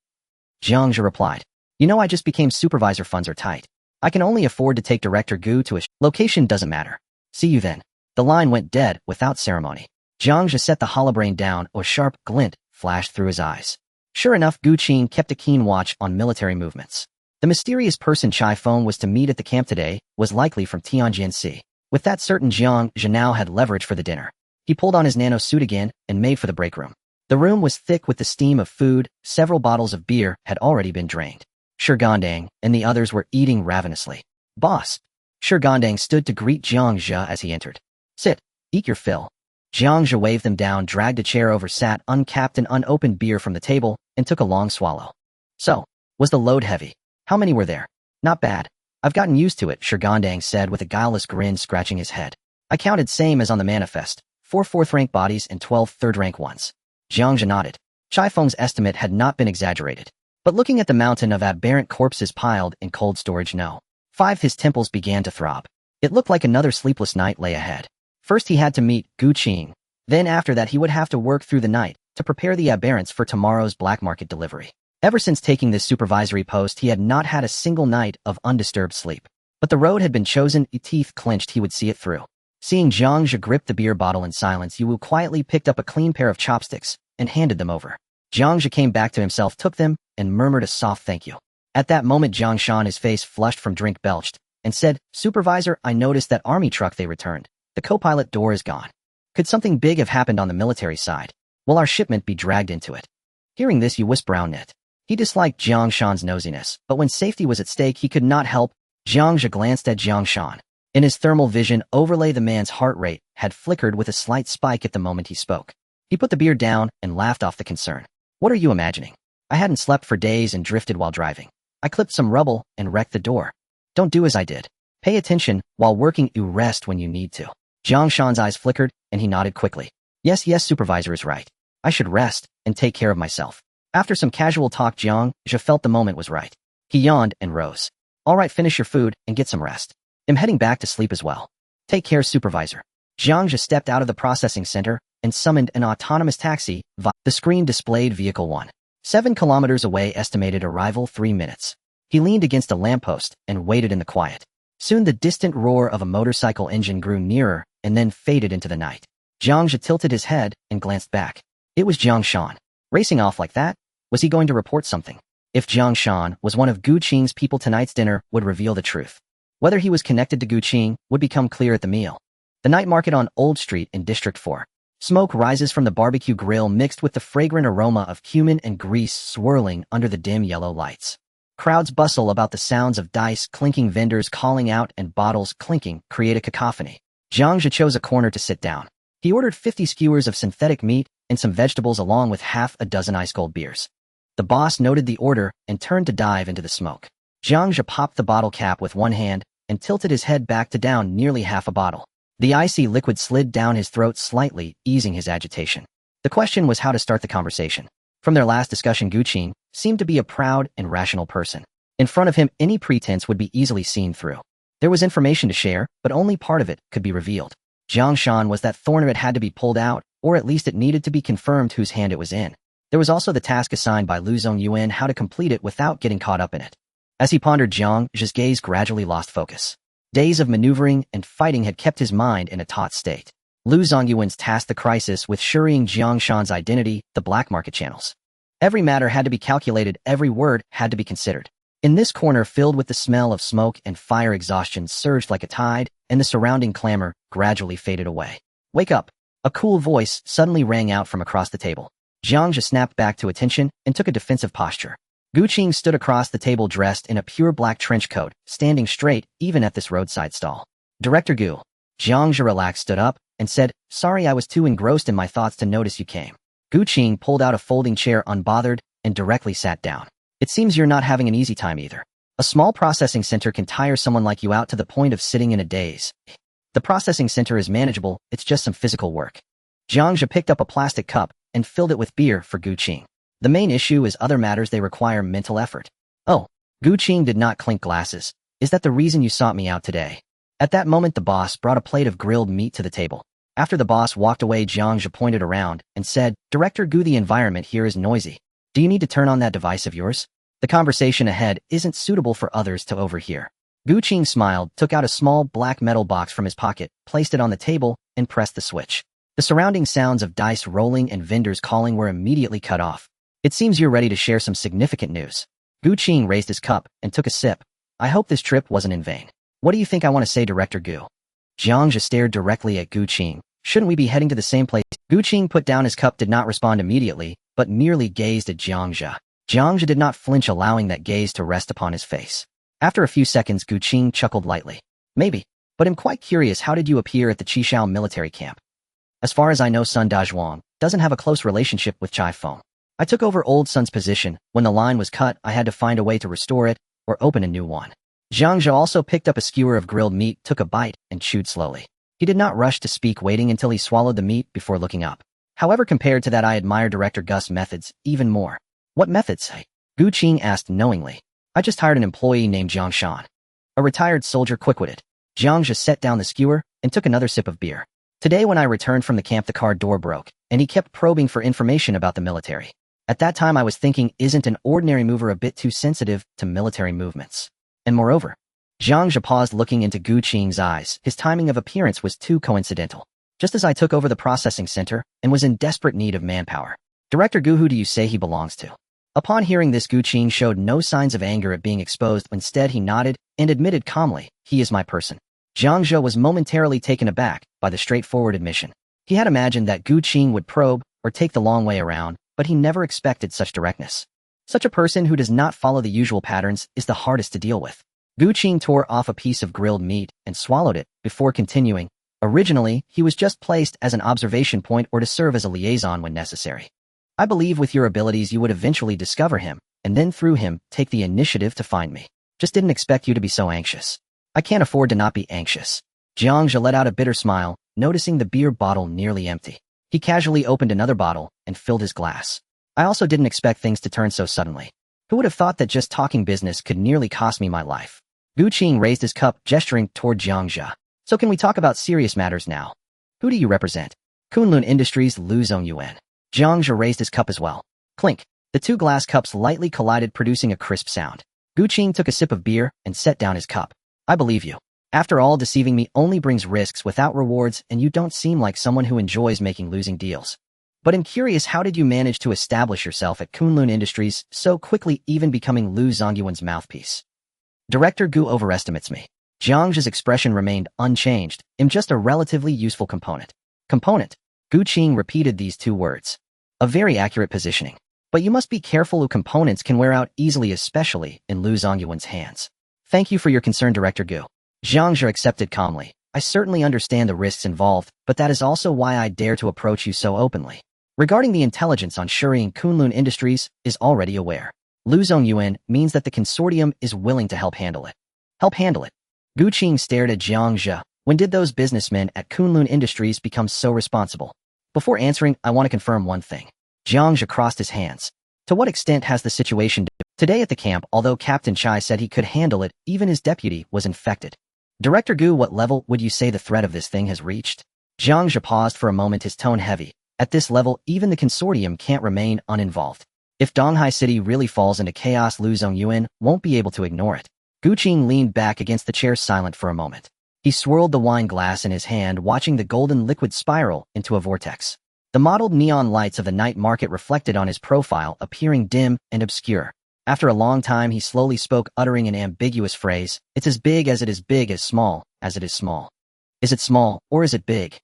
Jiang Zhe replied. You know, I just became supervisor. Funds are tight. I can only afford to take Director Gu to a location. Doesn't matter. See you then. The line went dead without ceremony. Jiang Zhe set the holobrain down. A sharp glint flashed through his eyes. Sure enough, Gu Qing kept a keen watch on military movements. The mysterious person Chai Feng was to meet at the camp today was likely from Tianjianxi. With that certain, Jiang Zhe now had leverage for the dinner. He pulled on his nano suit again and made for the break room. The room was thick with the steam of food. Several bottles of beer had already been drained. Shigandang and the others were eating ravenously. Boss. Shigandang stood to greet Jiang Zhe as he entered. Sit. Eat your fill. Jiang Zhe waved them down, dragged a chair over, sat, uncapped an unopened beer from the table, and took a long swallow. So, was the load heavy? How many were there? Not bad. I've gotten used to it, Shigandang said with a guileless grin, scratching his head. I counted same as on the manifest. 4 fourth-rank bodies and 12 third-rank ones. Jiang Zhe nodded. Chai Feng's estimate had not been exaggerated. But looking at the mountain of aberrant corpses piled in cold storage, no. 5, his temples began to throb. It looked like another sleepless night lay ahead. First he had to meet Gu Qing. Then after that he would have to work through the night to prepare the aberrants for tomorrow's black market delivery. Ever since taking this supervisory post, he had not had a single night of undisturbed sleep. But the road had been chosen. Teeth clenched, he would see it through. Seeing Jiang Zhe grip the beer bottle in silence, Yu Wu quietly picked up a clean pair of chopsticks and handed them over. Jiang Zhe came back to himself, took them, and murmured a soft thank you. At that moment, Jiang Shan, his face flushed from drink, belched, and said, Supervisor, I noticed that army truck they returned. The co-pilot door is gone. Could something big have happened on the military side? Will our shipment be dragged into it? Hearing this, Yu Wu's brow knit. He disliked Jiang Shan's nosiness, but when safety was at stake, he could not help. Jiang Zhe glanced at Jiang Shan. In his thermal vision overlay, the man's heart rate had flickered with a slight spike at the moment he spoke. He put the beer down and laughed off the concern. What are you imagining? I hadn't slept for days and drifted while driving. I clipped some rubble and wrecked the door. Don't do as I did. Pay attention while working. You rest when you need to. Jiang Shan's eyes flickered, and he nodded quickly. Yes, supervisor is right. I should rest and take care of myself. After some casual talk, Jiang Zhe felt the moment was right. He yawned and rose. All right, finish your food and get some rest. I'm heading back to sleep as well. Take care, supervisor. Jiang Zhe stepped out of the processing center and summoned an autonomous taxi. The screen displayed vehicle 1. 7 kilometers away, estimated arrival 3 minutes. He leaned against a lamppost and waited in the quiet. Soon the distant roar of a motorcycle engine grew nearer and then faded into the night. Jiang Zhe tilted his head and glanced back. It was Jiang Shan. Racing off like that? Was he going to report something? If Jiang Shan was one of Gu Qing's people, tonight's dinner would reveal the truth. Whether he was connected to Gu Qing would become clear at the meal. The night market on Old Street in District 4. Smoke rises from the barbecue grill mixed with the fragrant aroma of cumin and grease swirling under the dim yellow lights. Crowds bustle about, the sounds of dice clinking, vendors calling out, and bottles clinking create a cacophony. Jiang Zhe chose a corner to sit down. He ordered 50 skewers of synthetic meat and some vegetables along with half a dozen ice-cold beers. The boss noted the order and turned to dive into the smoke. Jiang Zhe popped the bottle cap with one hand and tilted his head back to down nearly half a bottle. The icy liquid slid down his throat slightly, easing his agitation. The question was how to start the conversation. From their last discussion, Gu Qing seemed to be a proud and rational person. In front of him, any pretense would be easily seen through. There was information to share, but only part of it could be revealed. Jiang Shan was that thorn, it had to be pulled out, or at least it needed to be confirmed whose hand it was in. There was also the task assigned by Lu Zongyuan, how to complete it without getting caught up in it. As he pondered, Jiang Zhe's gaze gradually lost focus. Days of maneuvering and fighting had kept his mind in a taut state. Lu Zongyuan's tasked the crisis with suring Jiang Shan's identity, the black market channels. Every matter had to be calculated, every word had to be considered. In this corner filled with the smell of smoke and fire, exhaustion surged like a tide, and the surrounding clamor gradually faded away. "Wake up!" A cool voice suddenly rang out from across the table. Jiang Zhe snapped back to attention and took a defensive posture. Gu Qing stood across the table dressed in a pure black trench coat, standing straight even at this roadside stall. "Director Gu." Jiang Zhe relaxed, stood up, and said, "Sorry, I was too engrossed in my thoughts to notice you came." Gu Qing pulled out a folding chair unbothered and directly sat down. "It seems you're not having an easy time either. A small processing center can tire someone like you out to the point of sitting in a daze. The processing center is manageable, it's just some physical work." Jiang Zhe picked up a plastic cup and filled it with beer for Gu Qing. "The main issue is other matters, they require mental effort." "Oh." Gu Qing did not clink glasses. "Is that the reason you sought me out today?" At that moment, the boss brought a plate of grilled meat to the table. After the boss walked away, Jiang Zhe pointed around and said, "Director Gu, the environment here is noisy. Do you need to turn on that device of yours? The conversation ahead isn't suitable for others to overhear." Gu Qing smiled, took out a small black metal box from his pocket, placed it on the table, and pressed the switch. The surrounding sounds of dice rolling and vendors calling were immediately cut off. "It seems you're ready to share some significant news." Gu Qing raised his cup and took a sip. "I hope this trip wasn't in vain. What do you think I want to say, Director Gu?" Jiang Zhe stared directly at Gu Qing. "Shouldn't we be heading to the same place?" Gu Qing put down his cup, did not respond immediately, but merely gazed at Jiang Zhe. Jiang Zhe did not flinch, allowing that gaze to rest upon his face. After a few seconds, Gu Qing chuckled lightly. "Maybe, but I'm quite curious, how did you appear at the Qishao military camp?" "As far as I know, Sun Dazhuang doesn't have a close relationship with Chai Feng. I took over Old Sun's position. When the line was cut, I had to find a way to restore it or open a new one." Jiang Zhe also picked up a skewer of grilled meat, took a bite, and chewed slowly. He did not rush to speak, waiting until he swallowed the meat before looking up. "However, compared to that, I admire Director Gus' methods even more." "What methods?" Gu Qing asked knowingly. "I just hired an employee named Jiang Shan. A retired soldier, quick-witted." Jiang Zhe set down the skewer and took another sip of beer. "Today when I returned from the camp, the car door broke, and he kept probing for information about the military. At that time I was thinking, isn't an ordinary mover a bit too sensitive to military movements? And moreover..." Jiang Zhe paused, looking into Gu Qing's eyes. His timing of appearance was too coincidental. "Just as I took over the processing center and was in desperate need of manpower." "Director Gu, who do you say he belongs to?" Upon hearing this, Gu Qing showed no signs of anger at being exposed. Instead, he nodded and admitted calmly, "He is my person." Jiang Zhe was momentarily taken aback by the straightforward admission. He had imagined that Gu Qing would probe or take the long way around, but he never expected such directness. Such a person who does not follow the usual patterns is the hardest to deal with. Gu Qing tore off a piece of grilled meat and swallowed it before continuing. "Originally, he was just placed as an observation point or to serve as a liaison when necessary. I believe with your abilities you would eventually discover him, and then through him, take the initiative to find me. Just didn't expect you to be so anxious." "I can't afford to not be anxious." Jiang Zhe let out a bitter smile, noticing the beer bottle nearly empty. He casually opened another bottle and filled his glass. "I also didn't expect things to turn so suddenly. Who would have thought that just talking business could nearly cost me my life?" Gu Qing raised his cup, gesturing toward Jiang Zhe. So can we talk about serious matters now? Who do you represent? Kunlun Industries Lu Zongyuan. Jiang Zhe raised his cup as well. Clink. The two glass cups lightly collided, producing a crisp sound. Gu Qing took a sip of beer and set down his cup. I believe you. After all, deceiving me only brings risks without rewards, and you don't seem like someone who enjoys making losing deals. But I'm curious, how did you manage to establish yourself at Kunlun Industries so quickly, even becoming Lu Zongyuan's mouthpiece? Director Gu overestimates me. Jiang Zhe's expression remained unchanged. I'm just a relatively useful component. Component. Gu Qing repeated these two words. A very accurate positioning. But you must be careful, who components can wear out easily, especially in Lu Zongyuan's hands. Thank you for your concern, Director Gu. Jiang Zhe accepted calmly. I certainly understand the risks involved, but that is also why I dare to approach you so openly. Regarding the intelligence on Shuriing, Kunlun Industries is already aware. Lu Zongyuan means that the consortium is willing to help handle it. Help handle it. Gu Qing stared at Jiang Zhe. When did those businessmen at Kunlun Industries become so responsible? Before answering, I want to confirm one thing. Jiang Zhe crossed his hands. To what extent has the situation today at the camp? Although Captain Chai said he could handle it, even his deputy was infected. Director Gu, what level would you say the threat of this thing has reached? Jiang Zhe paused for a moment, his tone heavy. At this level, even the consortium can't remain uninvolved. If Donghai City really falls into chaos, Lu Zongyuan won't be able to ignore it. Gu Qing leaned back against the chair, silent for a moment. He swirled the wine glass in his hand, watching the golden liquid spiral into a vortex. The mottled neon lights of the night market reflected on his profile, appearing dim and obscure. After a long time, he slowly spoke, uttering an ambiguous phrase. It's as big as it is big, as small as it is small. Is it small, or is it big?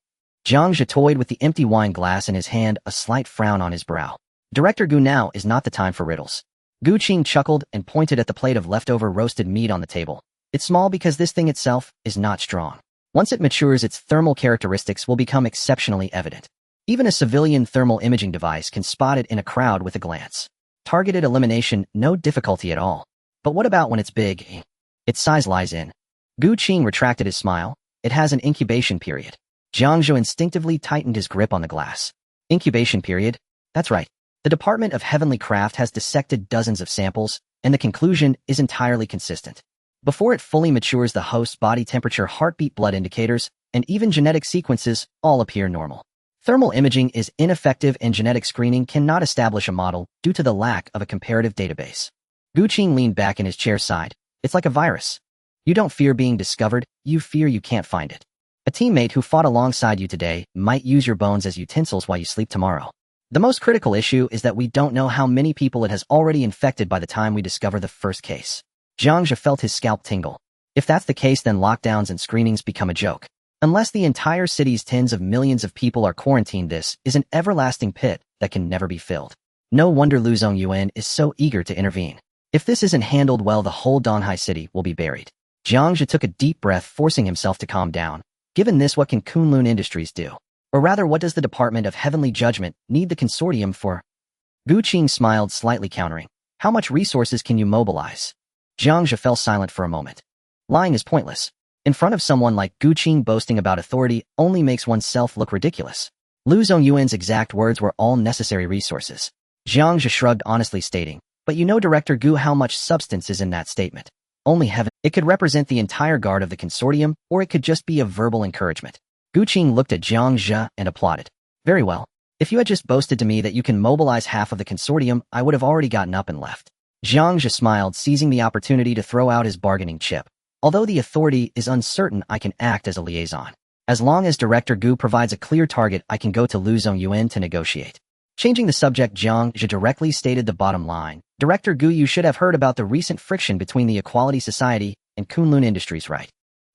Jiang Zhe toyed with the empty wine glass in his hand, a slight frown on his brow. Director Gu, now is not the time for riddles. Gu Qing chuckled and pointed at the plate of leftover roasted meat on the table. It's small because this thing itself is not strong. Once it matures, its thermal characteristics will become exceptionally evident. Even a civilian thermal imaging device can spot it in a crowd with a glance. Targeted elimination, no difficulty at all. But what about when it's big? Its size lies in. Gu Qing retracted his smile. It has an incubation period. Jiang Zhe instinctively tightened his grip on the glass. Incubation period? That's right. The Department of Heavenly Craft has dissected dozens of samples, and the conclusion is entirely consistent. Before it fully matures, the host's body temperature, heartbeat, blood indicators, and even genetic sequences all appear normal. Thermal imaging is ineffective, and genetic screening cannot establish a model due to the lack of a comparative database. Gu Qing leaned back in his chair, sighed. It's like a virus. You don't fear being discovered, you fear you can't find it. A teammate who fought alongside you today might use your bones as utensils while you sleep tomorrow. The most critical issue is that we don't know how many people it has already infected by the time we discover the first case. Jiang Zhe felt his scalp tingle. If that's the case, then lockdowns and screenings become a joke. Unless the entire city's tens of millions of people are quarantined, this is an everlasting pit that can never be filled. No wonder Lu Zongyuan is so eager to intervene. If this isn't handled well, the whole Donghai City will be buried. Jiang Zhe took a deep breath, forcing himself to calm down. Given this, what can Kunlun Industries do? Or rather, what does the Department of Heavenly Judgment need the consortium for? Gu Qing smiled, slightly countering. How much resources can you mobilize? Jiang Zhe fell silent for a moment. Lying is pointless. In front of someone like Gu Qing, boasting about authority only makes oneself look ridiculous. Lu Zongyuan's exact words were all necessary resources. Jiang Zhe shrugged, honestly stating, but you know, Director Gu, how much substance is in that statement. Only heaven. It could represent the entire guard of the consortium, or it could just be a verbal encouragement. Gu Qing looked at Jiang Zhe and applauded. Very well. If you had just boasted to me that you can mobilize half of the consortium, I would have already gotten up and left. Jiang Zhe smiled, seizing the opportunity to throw out his bargaining chip. Although the authority is uncertain, I can act as a liaison. As long as Director Gu provides a clear target, I can go to Lu Zongyuan to negotiate. Changing the subject, Jiang Zhe directly stated the bottom line. Director Gu, you should have heard about the recent friction between the Equality Society and Kunlun Industries, right?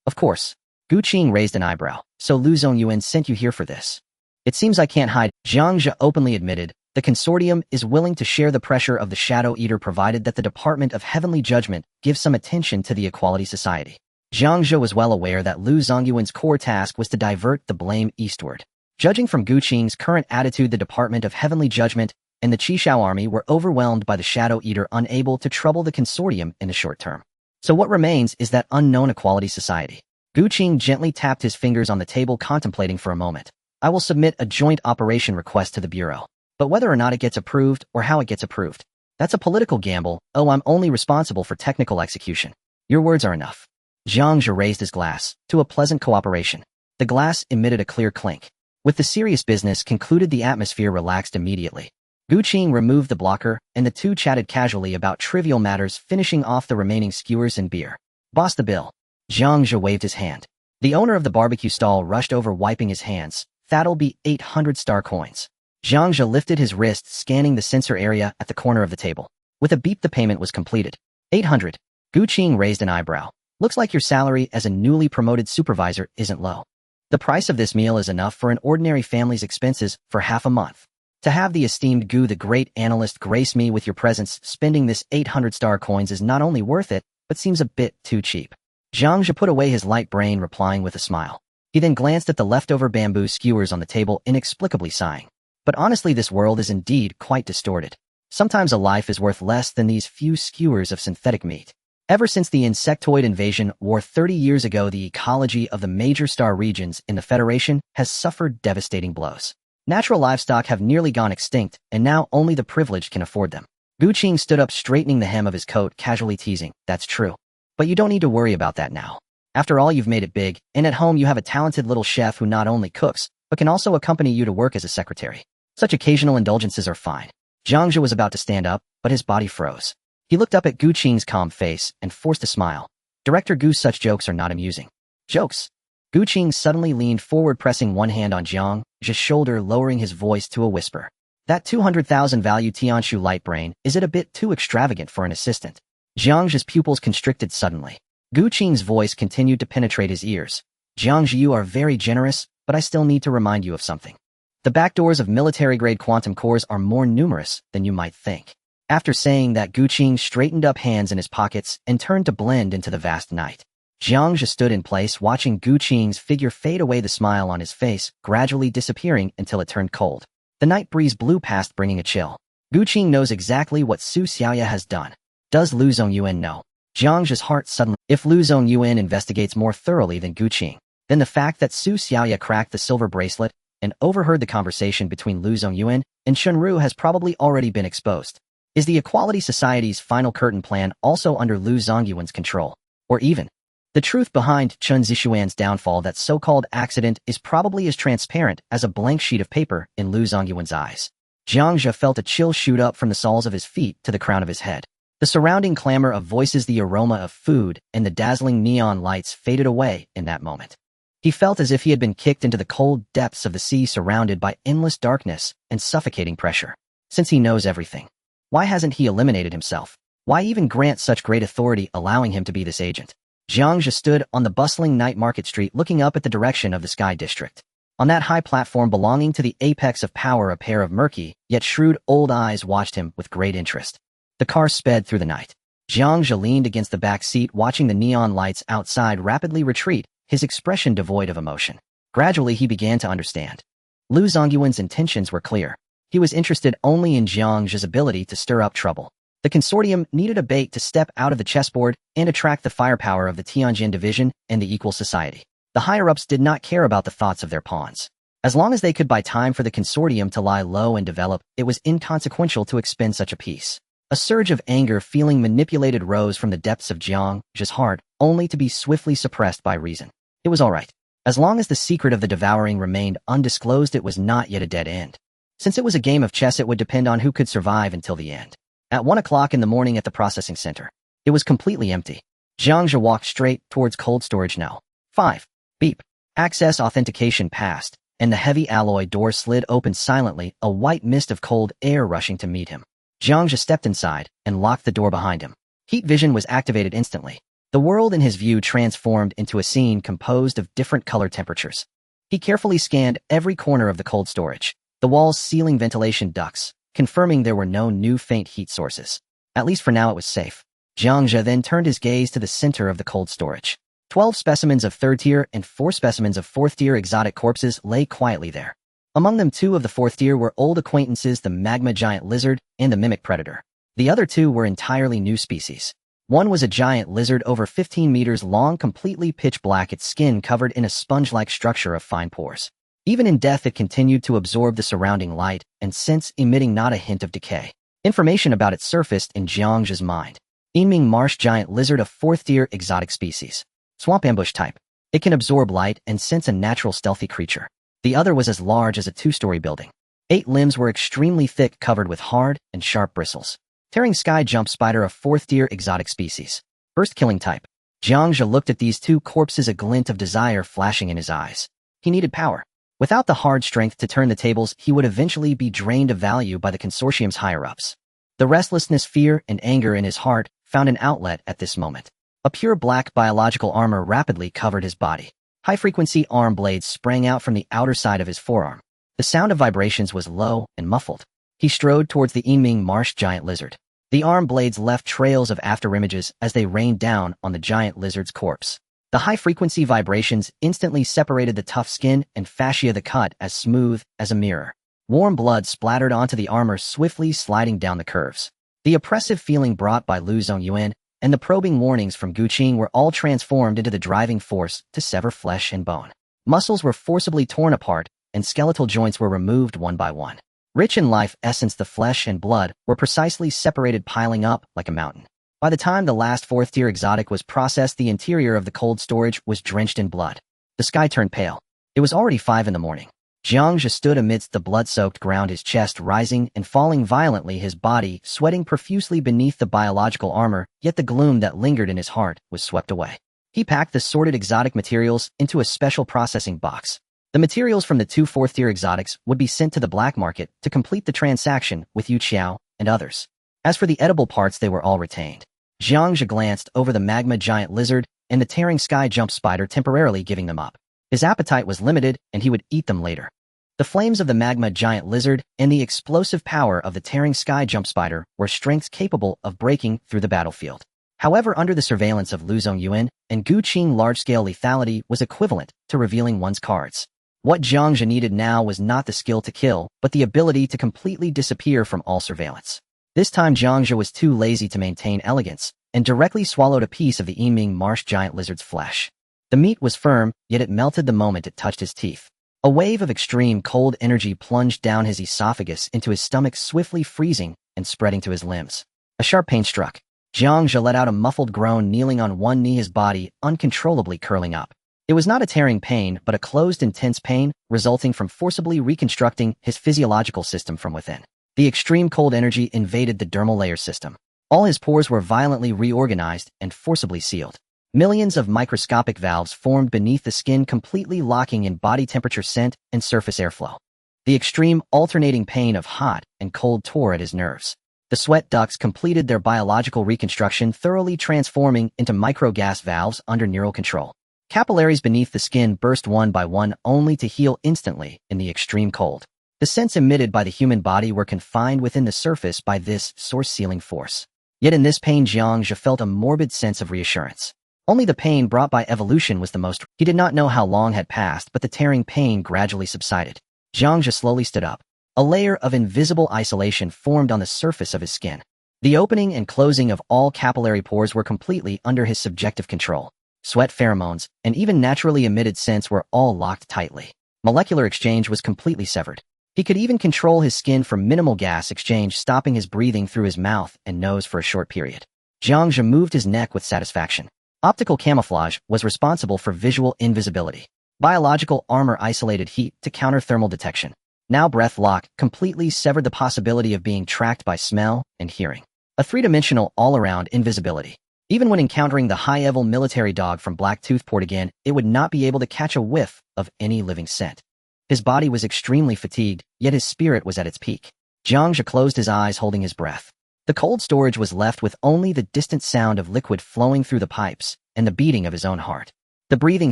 Of course. Gu Qing raised an eyebrow. So Lu Zongyuan sent you here for this? It seems I can't hide. Jiang Zhe openly admitted. The consortium is willing to share the pressure of the Shadow Eater, provided that the Department of Heavenly Judgment gives some attention to the Equality Society. Jiang Zhe was well aware that Lu Zongyuan's core task was to divert the blame eastward. Judging from Gu Qing's current attitude, the Department of Heavenly Judgment and the Qishao army were overwhelmed by the Shadow Eater, unable to trouble the consortium in the short term. So what remains is that unknown Equality Society. Gu Qing gently tapped his fingers on the table, contemplating for a moment. I will submit a joint operation request to the Bureau. But whether or not it gets approved or how it gets approved, that's a political gamble. Oh, I'm only responsible for technical execution. Your words are enough. Jiang Zhe raised his glass to a pleasant cooperation. The glass emitted a clear clink. With the serious business concluded, the atmosphere relaxed immediately. Gu Qing removed the blocker, and the two chatted casually about trivial matters, finishing off the remaining skewers and beer. Boss, the bill. Jiang Zhe waved his hand. The owner of the barbecue stall rushed over, wiping his hands. That'll be 800 star coins. Jiang Zhe lifted his wrist, scanning the sensor area at the corner of the table. With a beep, the payment was completed. 800. Gu Qing raised an eyebrow. Looks like your salary as a newly promoted supervisor isn't low. The price of this meal is enough for an ordinary family's expenses for half a month. To have the esteemed Gu, the great analyst, grace me with your presence, spending this 800 star coins is not only worth it, but seems a bit too cheap. Jiang Zhe put away his light brain, replying with a smile. He then glanced at the leftover bamboo skewers on the table, inexplicably sighing. But honestly, this world is indeed quite distorted. Sometimes a life is worth less than these few skewers of synthetic meat. Ever since the insectoid invasion war 30 years ago, the ecology of the major star regions in the Federation has suffered devastating blows. Natural livestock have nearly gone extinct, and now only the privileged can afford them. Gu Qing stood up, straightening the hem of his coat, casually teasing, "That's true. But you don't need to worry about that now. After all, you've made it big, and at home you have a talented little chef who not only cooks, but can also accompany you to work as a secretary. Such occasional indulgences are fine." Jiang Zhe was about to stand up, but his body froze. He looked up at Gu Qing's calm face and forced a smile. "Director Gu, such jokes are not amusing." "Jokes?" Gu Qing suddenly leaned forward, pressing one hand on Jiang Zhe's shoulder, lowering his voice to a whisper. "That 200,000 value Tianshu light brain, is it a bit too extravagant for an assistant?" Jiang Zhe's pupils constricted suddenly. Gu Qing's voice continued to penetrate his ears. "Jiang Zhe, you are very generous, but I still need to remind you of something. The backdoors of military-grade quantum cores are more numerous than you might think." After saying that, Gu Qing straightened up, hands in his pockets, and turned to blend into the vast night. Jiang Zhe stood in place, watching Gu Qing's figure fade away, the smile on his face gradually disappearing until it turned cold. The night breeze blew past, bringing a chill. Gu Qing knows exactly what Su Xiaoya has done. Does Lu Zongyuan know? Jiang Zhe's heart suddenly... If Lu Zongyuan investigates more thoroughly than Gu Qing, then the fact that Su Xiaoya cracked the silver bracelet and overheard the conversation between Lu Zongyuan and Shunru has probably already been exposed. Is the Equality Society's final curtain plan also under Lu Zongyuan's control? Or even the truth behind Chen Zixuan's downfall? That so-called accident is probably as transparent as a blank sheet of paper in Lu Zongyuan's eyes. Jiang Zhe felt a chill shoot up from the soles of his feet to the crown of his head. The surrounding clamor of voices, the aroma of food, and the dazzling neon lights faded away in that moment. He felt as if he had been kicked into the cold depths of the sea, surrounded by endless darkness and suffocating pressure. Since he knows everything, why hasn't he eliminated himself? Why even grant such great authority, allowing him to be this agent? Jiang Zhe stood on the bustling night market street, looking up at the direction of the Sky District. On that high platform belonging to the apex of power, a pair of murky, yet shrewd old eyes watched him with great interest. The car sped through the night. Jiang Zhe leaned against the back seat, watching the neon lights outside rapidly retreat, his expression devoid of emotion. Gradually, he began to understand. Lu Zongyuan's intentions were clear. He was interested only in Jiang Zhe's ability to stir up trouble. The consortium needed a bait to step out of the chessboard and attract the firepower of the Tianjin Division and the Equal Society. The higher-ups did not care about the thoughts of their pawns. As long as they could buy time for the consortium to lie low and develop, it was inconsequential to expend such a piece. A surge of anger, feeling manipulated, rose from the depths of Jiang Zhe's heart, only to be swiftly suppressed by reason. It was all right. As long as the secret of the devouring remained undisclosed, it was not yet a dead end. Since it was a game of chess, it would depend on who could survive until the end. At 1 o'clock in the morning at the processing center, it was completely empty. Jiang Zhe walked straight towards cold storage. No. 5. Beep. Access authentication passed, and the heavy alloy door slid open silently, a white mist of cold air rushing to meet him. Jiang Zhe stepped inside and locked the door behind him. Heat vision was activated instantly. The world in his view transformed into a scene composed of different color temperatures. He carefully scanned every corner of the cold storage, the walls, ceiling, ventilation ducts, confirming there were no new faint heat sources. At least for now, it was safe. Jiang Zhe then turned his gaze to the center of the cold storage. 12 specimens of 3rd tier and 4 specimens of 4th tier exotic corpses lay quietly there. Among them, 2 of the 4th tier were old acquaintances, the magma giant lizard and the mimic predator. The other 2 were entirely new species. One was a giant lizard over 15 meters long, completely pitch black, its skin covered in a sponge-like structure of fine pores. Even in death, it continued to absorb the surrounding light and sense, emitting not a hint of decay. Information about it surfaced in Jiang Zhe's mind. Yiming marsh giant lizard, a fourth-tier exotic species. Swamp ambush type. It can absorb light and sense, a natural stealthy creature. The other was as large as a two-story building. 8 limbs were extremely thick, covered with hard and sharp bristles. Tearing sky jump spider, a fourth-tier exotic species. Burst killing type. Jiang Zhe looked at these 2 corpses, a glint of desire flashing in his eyes. He needed power. Without the hard strength to turn the tables, he would eventually be drained of value by the consortium's higher-ups. The restlessness, fear, and anger in his heart found an outlet at this moment. A pure black biological armor rapidly covered his body. High-frequency arm blades sprang out from the outer side of his forearm. The sound of vibrations was low and muffled. He strode towards the Yiming marsh giant lizard. The arm blades left trails of afterimages as they rained down on the giant lizard's corpse. The high-frequency vibrations instantly separated the tough skin and fascia, the cut as smooth as a mirror. Warm blood splattered onto the armor, swiftly sliding down the curves. The oppressive feeling brought by Lu Zongyuan and the probing warnings from Gu Qing were all transformed into the driving force to sever flesh and bone. Muscles were forcibly torn apart, and skeletal joints were removed one by one. Rich in life essence, the flesh and blood were precisely separated, piling up like a mountain. By the time the last fourth-tier exotic was processed, the interior of the cold storage was drenched in blood. The sky turned pale. It was already 5 in the morning. Jiang Zhe stood amidst the blood-soaked ground, his chest rising and falling violently, his body sweating profusely beneath the biological armor, yet the gloom that lingered in his heart was swept away. He packed the sorted exotic materials into a special processing box. The materials from the 2 fourth-tier exotics would be sent to the black market to complete the transaction with Yu Qiao and others. As for the edible parts, they were all retained. Jiang Zhe glanced over the magma giant lizard and the tearing sky jump spider, temporarily giving them up. His appetite was limited, and he would eat them later. The flames of the magma giant lizard and the explosive power of the tearing sky jump spider were strengths capable of breaking through the battlefield. However, under the surveillance of Lu Zongyuan and Gu Qing, large-scale lethality was equivalent to revealing one's cards. What Jiang Zhe needed now was not the skill to kill, but the ability to completely disappear from all surveillance. This time Jiang Zhe was too lazy to maintain elegance, and directly swallowed a piece of the Yiming marsh giant lizard's flesh. The meat was firm, yet it melted the moment it touched his teeth. A wave of extreme cold energy plunged down his esophagus into his stomach, swiftly freezing and spreading to his limbs. A sharp pain struck. Jiang Zhe let out a muffled groan, kneeling on one knee, his body uncontrollably curling up. It was not a tearing pain, but a closed, intense pain resulting from forcibly reconstructing his physiological system from within. The extreme cold energy invaded the dermal layer system. All his pores were violently reorganized and forcibly sealed. Millions of microscopic valves formed beneath the skin, completely locking in body temperature, scent, and surface airflow. The extreme, alternating pain of hot and cold tore at his nerves. The sweat ducts completed their biological reconstruction, thoroughly transforming into microgas valves under neural control. Capillaries beneath the skin burst one by one, only to heal instantly in the extreme cold. The scents emitted by the human body were confined within the surface by this source-sealing force. Yet in this pain, Jiang Zhe felt a morbid sense of reassurance. Only the pain brought by evolution was the most. He did not know how long had passed, but the tearing pain gradually subsided. Jiang Zhe slowly stood up. A layer of invisible isolation formed on the surface of his skin. The opening and closing of all capillary pores were completely under his subjective control. Sweat, pheromones, and even naturally emitted scents were all locked tightly. Molecular exchange was completely severed. He could even control his skin for minimal gas exchange, stopping his breathing through his mouth and nose for a short period. Jiang Zhe moved his neck with satisfaction. Optical camouflage was responsible for visual invisibility. Biological armor isolated heat to counter thermal detection. Now breath lock completely severed the possibility of being tracked by smell and hearing. A three-dimensional all-around invisibility. Even when encountering the high-level military dog from Blacktooth Port again, it would not be able to catch a whiff of any living scent. His body was extremely fatigued, yet his spirit was at its peak. Jiang Zhe closed his eyes, holding his breath. The cold storage was left with only the distant sound of liquid flowing through the pipes and the beating of his own heart. The breathing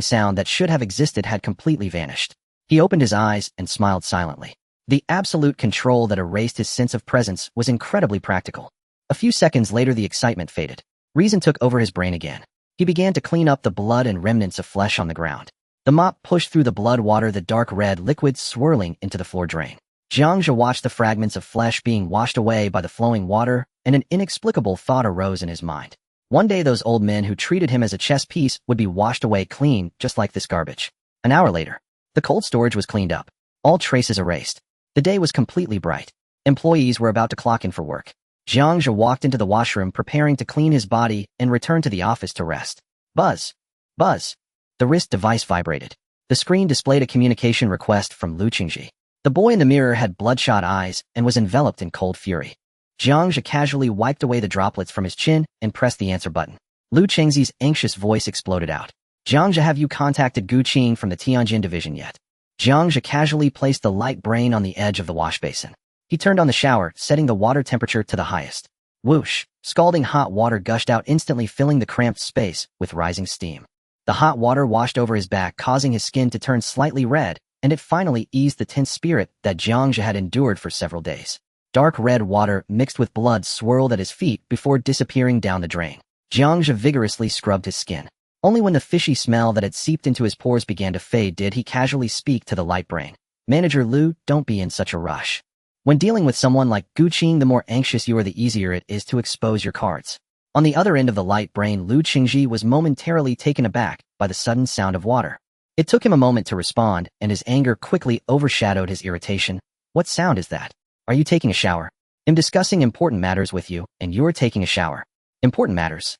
sound that should have existed had completely vanished. He opened his eyes and smiled silently. The absolute control that erased his sense of presence was incredibly practical. A few seconds later, the excitement faded. Reason took over his brain again. He began to clean up the blood and remnants of flesh on the ground. The mop pushed through the blood water, the dark red liquid swirling into the floor drain. Jiang Zhe watched the fragments of flesh being washed away by the flowing water, and an inexplicable thought arose in his mind. One day those old men who treated him as a chess piece would be washed away clean, just like this garbage. An hour later, the cold storage was cleaned up. All traces erased. The day was completely bright. Employees were about to clock in for work. Jiang Zhe walked into the washroom preparing to clean his body and return to the office to rest. Buzz. Buzz. The wrist device vibrated. The screen displayed a communication request from Lu Qingji. The boy in the mirror had bloodshot eyes and was enveloped in cold fury. Jiang Zhe casually wiped away the droplets from his chin and pressed the answer button. Lu Qingji's anxious voice exploded out. Jiang Zhe, have you contacted Gu Qing from the Tianjin division yet? Jiang Zhe casually placed the light brain on the edge of the wash basin. He turned on the shower, setting the water temperature to the highest. Whoosh! Scalding hot water gushed out, instantly filling the cramped space with rising steam. The hot water washed over his back, causing his skin to turn slightly red, and it finally eased the tense spirit that Jiang Zhe had endured for several days. Dark red water mixed with blood swirled at his feet before disappearing down the drain. Jiang Zhe vigorously scrubbed his skin. Only when the fishy smell that had seeped into his pores began to fade did he casually speak to the light brain. Manager Lu, don't be in such a rush. When dealing with someone like Gu Qing, the more anxious you are, the easier it is to expose your cards. On the other end of the light brain, Lu Qingji was momentarily taken aback by the sudden sound of water. It took him a moment to respond, and his anger quickly overshadowed his irritation. What sound is that? Are you taking a shower? I'm discussing important matters with you, and you're taking a shower. Important matters?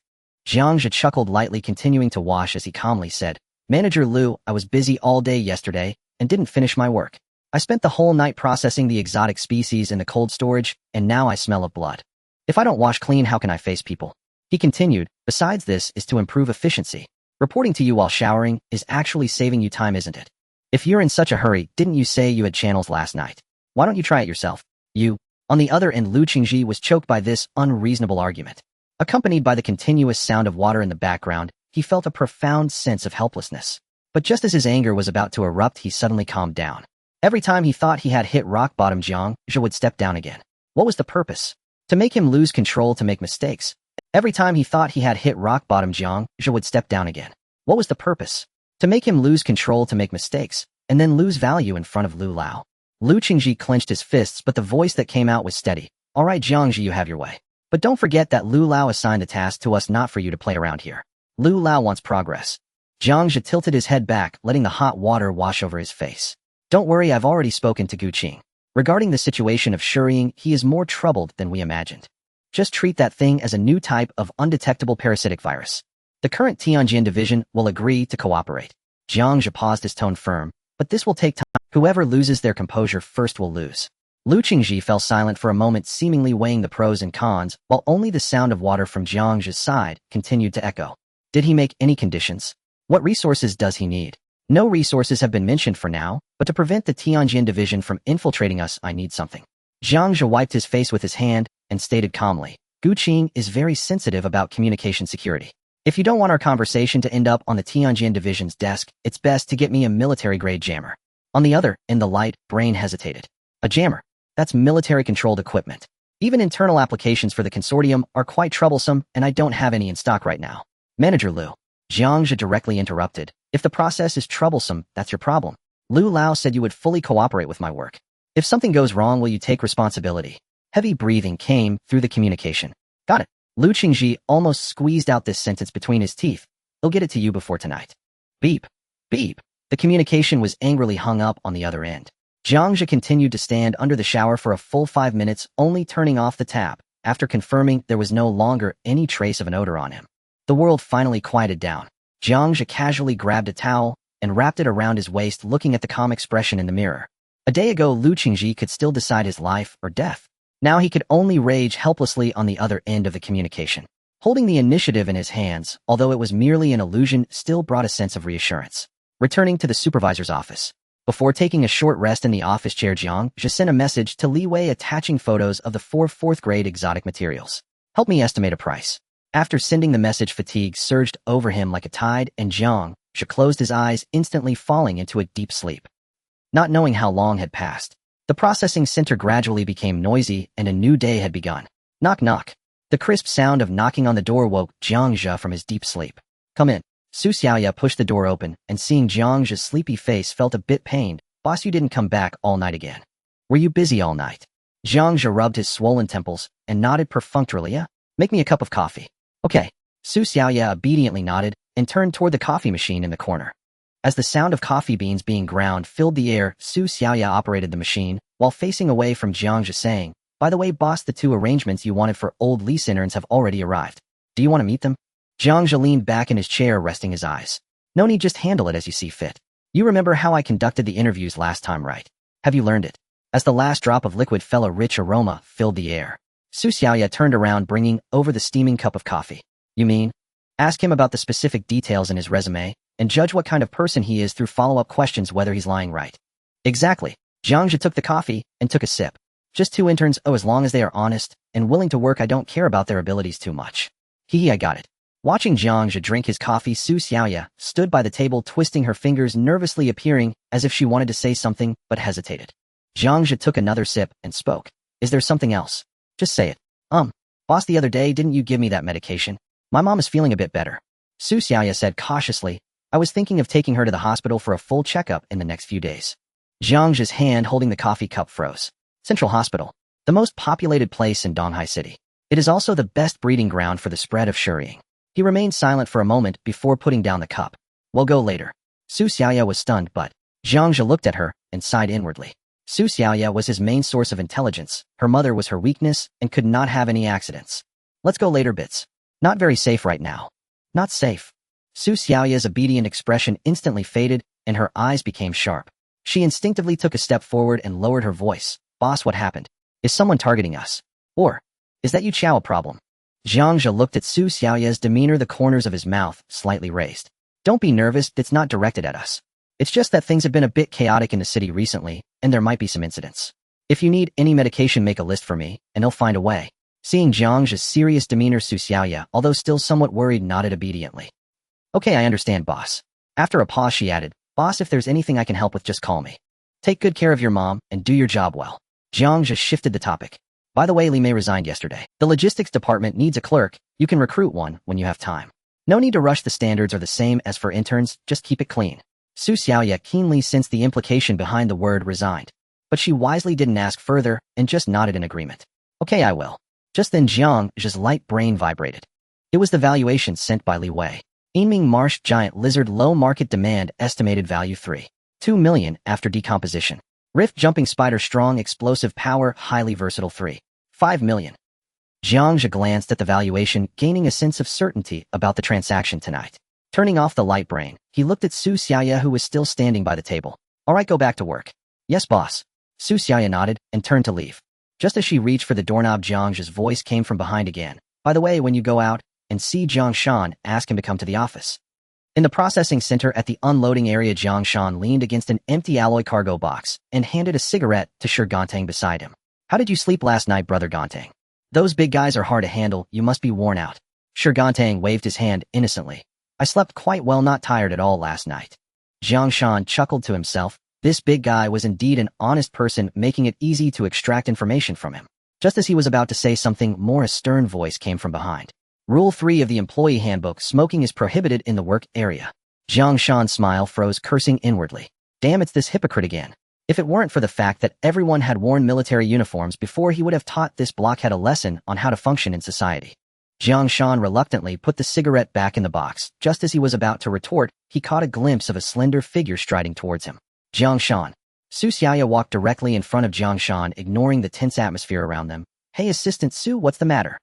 Jiang Zhe chuckled lightly, continuing to wash as he calmly said, Manager Lu, I was busy all day yesterday and didn't finish my work. I spent the whole night processing the exotic species in the cold storage, and now I smell of blood. If I don't wash clean, how can I face people? He continued, besides this is to improve efficiency. Reporting to you while showering is actually saving you time, isn't it? If you're in such a hurry, didn't you say you had channels last night? Why don't you try it yourself? You. On the other end, Lu Qingji was choked by this unreasonable argument. Accompanied by the continuous sound of water in the background, he felt a profound sense of helplessness. But just as his anger was about to erupt, he suddenly calmed down. Every time he thought he had hit rock bottom, Jiang Zhe would step down again. What was the purpose? To make him lose control, to make mistakes. Every time he thought he had hit rock bottom, Jiang Zhe would step down again. What was the purpose? To make him lose control, to make mistakes, and then lose value in front of Lu Lao. Lu Qingji clenched his fists, but the voice that came out was steady. All right, Jiang Zhe, you have your way. But don't forget that Lu Lao assigned the task to us, not for you to play around here. Lu Lao wants progress. Jiang Zhe tilted his head back, letting the hot water wash over his face. Don't worry, I've already spoken to Gu Qing. Regarding the situation of Shuriying, he is more troubled than we imagined. Just treat that thing as a new type of undetectable parasitic virus. The current Tianjin division will agree to cooperate. Jiang Zhe paused, his tone firm, but this will take time. Whoever loses their composure first will lose. Lu Qingji fell silent for a moment, seemingly weighing the pros and cons, while only the sound of water from Jiang Zhe's side continued to echo. Did he make any conditions? What resources does he need? No resources have been mentioned for now, but to prevent the Tianjin division from infiltrating us, I need something. Jiang Zhe wiped his face with his hand and stated calmly, Gu Qing is very sensitive about communication security. If you don't want our conversation to end up on the Tianjin division's desk, it's best to get me a military-grade jammer. On the other end, the light brain hesitated. A jammer? That's military-controlled equipment. Even internal applications for the consortium are quite troublesome, and I don't have any in stock right now. Manager Lu. Jiang Zhe directly interrupted. If the process is troublesome, that's your problem. Lu Lao said you would fully cooperate with my work. If something goes wrong, will you take responsibility? Heavy breathing came through the communication. Got it. Lu Qingji almost squeezed out this sentence between his teeth. He'll get it to you before tonight. Beep. Beep. The communication was angrily hung up on the other end. Jiang Zhe continued to stand under the shower for a full 5 minutes, only turning off the tap after confirming there was no longer any trace of an odor on him. The world finally quieted down. Jiang Zhe casually grabbed a towel and wrapped it around his waist, looking at the calm expression in the mirror. A day ago, Lu Qingji could still decide his life or death. Now he could only rage helplessly on the other end of the communication. Holding the initiative in his hands, although it was merely an illusion, still brought a sense of reassurance. Returning to the supervisor's office. Before taking a short rest in the office chair, Jiang Zhe sent a message to Li Wei attaching photos of the 4 fourth-grade exotic materials. Help me estimate a price. After sending the message, fatigue surged over him like a tide, and Jiang Zhe closed his eyes, instantly falling into a deep sleep. Not knowing how long had passed, the processing center gradually became noisy, and a new day had begun. Knock, knock. The crisp sound of knocking on the door woke Jiang Zhe from his deep sleep. Come in. Su Xiaoya pushed the door open, and seeing Jiang Zhe's sleepy face, felt a bit pained. Boss, you didn't come back all night again. Were you busy all night? Jiang Zhe rubbed his swollen temples and nodded perfunctorily. Yeah? Make me a cup of coffee. Okay. Su Xiaoya obediently nodded and turned toward the coffee machine in the corner. As the sound of coffee beans being ground filled the air, Su Xiaoya operated the machine while facing away from Jiang Zhe, saying, By the way, boss, the 2 arrangements you wanted for old lease interns have already arrived. Do you want to meet them? Jiang Zhe leaned back in his chair, resting his eyes. No need, just handle it as you see fit. You remember how I conducted the interviews last time, right? Have you learned it? As the last drop of liquid fell, a rich aroma filled the air. Su Xiaoya turned around, bringing over the steaming cup of coffee. You mean? Ask him about the specific details in his resume, and judge what kind of person he is through follow-up questions, whether he's lying, right? Exactly. Jiang Zhe took the coffee and took a sip. Just 2 interns, as long as they are honest and willing to work, I don't care about their abilities too much. Hee, I got it. Watching Jiang Zhe drink his coffee, Su Xiaoya stood by the table, twisting her fingers nervously, appearing as if she wanted to say something but hesitated. Jiang Zhe took another sip and spoke. Is there something else? Just say it. Boss, the other day, didn't you give me that medication? My mom is feeling a bit better. Su Xiaoya said cautiously. I was thinking of taking her to the hospital for a full checkup in the next few days. Jiang Zhe's hand holding the coffee cup froze. Central Hospital, the most populated place in Donghai City. It is also the best breeding ground for the spread of shurying. He remained silent for a moment before putting down the cup. We'll go later. Su Xiaoya was stunned, but Jiang Zhe looked at her and sighed inwardly. Su Xiaoya was his main source of intelligence. Her mother was her weakness and could not have any accidents. Let's go later, bits. Not very safe right now. Not safe. Su Xiaoya's obedient expression instantly faded, and her eyes became sharp. She instinctively took a step forward and lowered her voice. Boss, what happened? Is someone targeting us? Or is that you Chao problem? Jiang Zhe looked at Su Xiaoya's demeanor, the corners of his mouth slightly raised. Don't be nervous, it's not directed at us. It's just that things have been a bit chaotic in the city recently, and there might be some incidents. If you need any medication, make a list for me, and I'll find a way. Seeing Jiang Zhe's serious demeanor, Su Xiaoya, although still somewhat worried, nodded obediently. Okay, I understand, boss. After a pause, she added, Boss, if there's anything I can help with, just call me. Take good care of your mom, and do your job well. Jiang Zhe shifted the topic. By the way, Li Mei resigned yesterday. The logistics department needs a clerk. You can recruit one when you have time. No need to rush, the standards are the same as for interns, just keep it clean. Su Xiaoya keenly sensed the implication behind the word resigned. But she wisely didn't ask further and just nodded in agreement. Okay, I will. Just then Jiang Zhe's light brain vibrated. It was the valuation sent by Li Wei. Yinming marsh giant lizard, low market demand, estimated value 3.2 million after decomposition. Rift jumping spider, strong explosive power, highly versatile 3.5 million. Jiang Zhe glanced at the valuation, gaining a sense of certainty about the transaction tonight. Turning off the light brain, he looked at Su Xiaoya, who was still standing by the table. All right, go back to work. Yes, boss. Su Xiaoya nodded and turned to leave. Just as she reached for the doorknob, Jiang Zhe's voice came from behind again. By the way, when you go out and see Jiang Shan, ask him to come to the office. In the processing center at the unloading area, Jiang Shan leaned against an empty alloy cargo box and handed a cigarette to Shi Gantang beside him. How did you sleep last night, brother Gantang? Those big guys are hard to handle, you must be worn out. Shi Gantang waved his hand innocently. I slept quite well, not tired at all last night. Jiang Shan chuckled to himself. This big guy was indeed an honest person, making it easy to extract information from him. Just as he was about to say something more, a stern voice came from behind. Rule 3 of the employee handbook, smoking is prohibited in the work area. Jiang Shan's smile froze, cursing inwardly. Damn, it's this hypocrite again. If it weren't for the fact that everyone had worn military uniforms before, he would have taught this blockhead a lesson on how to function in society. Jiang Shan reluctantly put the cigarette back in the box. Just as he was about to retort, he caught a glimpse of a slender figure striding towards him. Jiang Shan. Su Xiaoya walked directly in front of Jiang Shan, ignoring the tense atmosphere around them. Hey, Assistant Su, what's the matter?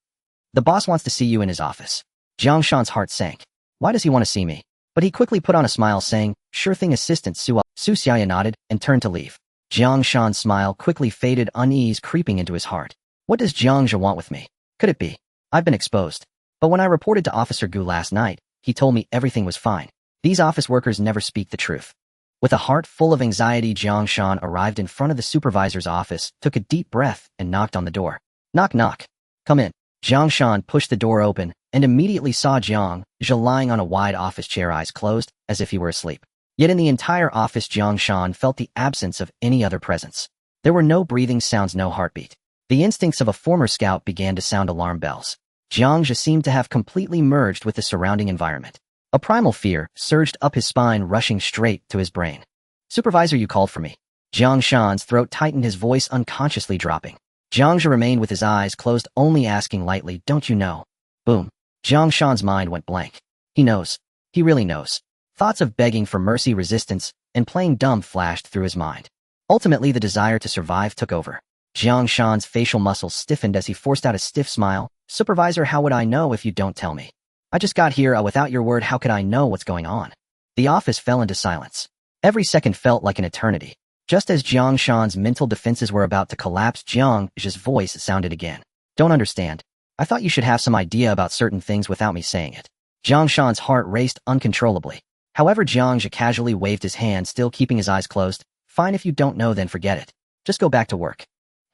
The boss wants to see you in his office. Jiang Shan's heart sank. Why does he want to see me? But he quickly put on a smile, saying, Sure thing, Assistant Su. Su Xiaoya nodded and turned to leave. Jiang Shan's smile quickly faded, unease creeping into his heart. What does Jiang Zhe want with me? Could it be I've been exposed? But when I reported to Officer Gu last night, he told me everything was fine. These office workers never speak the truth. With a heart full of anxiety, Jiang Shan arrived in front of the supervisor's office, took a deep breath, and knocked on the door. Knock, knock. Come in. Jiang Shan pushed the door open and immediately saw Jiang Zhe lying on a wide office chair, eyes closed, as if he were asleep. Yet in the entire office, Jiang Shan felt the absence of any other presence. There were no breathing sounds, no heartbeat. The instincts of a former scout began to sound alarm bells. Jiang Zhe seemed to have completely merged with the surrounding environment. A primal fear surged up his spine, rushing straight to his brain. Supervisor, you called for me. Jiang Shan's throat tightened, his voice unconsciously dropping. Jiang Zhe remained with his eyes closed, only asking lightly, Don't you know? Boom. Jiang Shan's mind went blank. He knows. He really knows. Thoughts of begging for mercy, resistance, and playing dumb flashed through his mind. Ultimately, the desire to survive took over. Jiang Shan's facial muscles stiffened as he forced out a stiff smile. Supervisor, how would I know if you don't tell me? I just got here, without your word, how could I know what's going on? The office fell into silence. Every second felt like an eternity. Just as Jiang Shan's mental defenses were about to collapse, Jiang Zhe's voice sounded again. Don't understand. I thought you should have some idea about certain things without me saying it. Jiang Shan's heart raced uncontrollably. However, Jiang Zhe casually waved his hand, still keeping his eyes closed. Fine, if you don't know, then forget it. Just go back to work.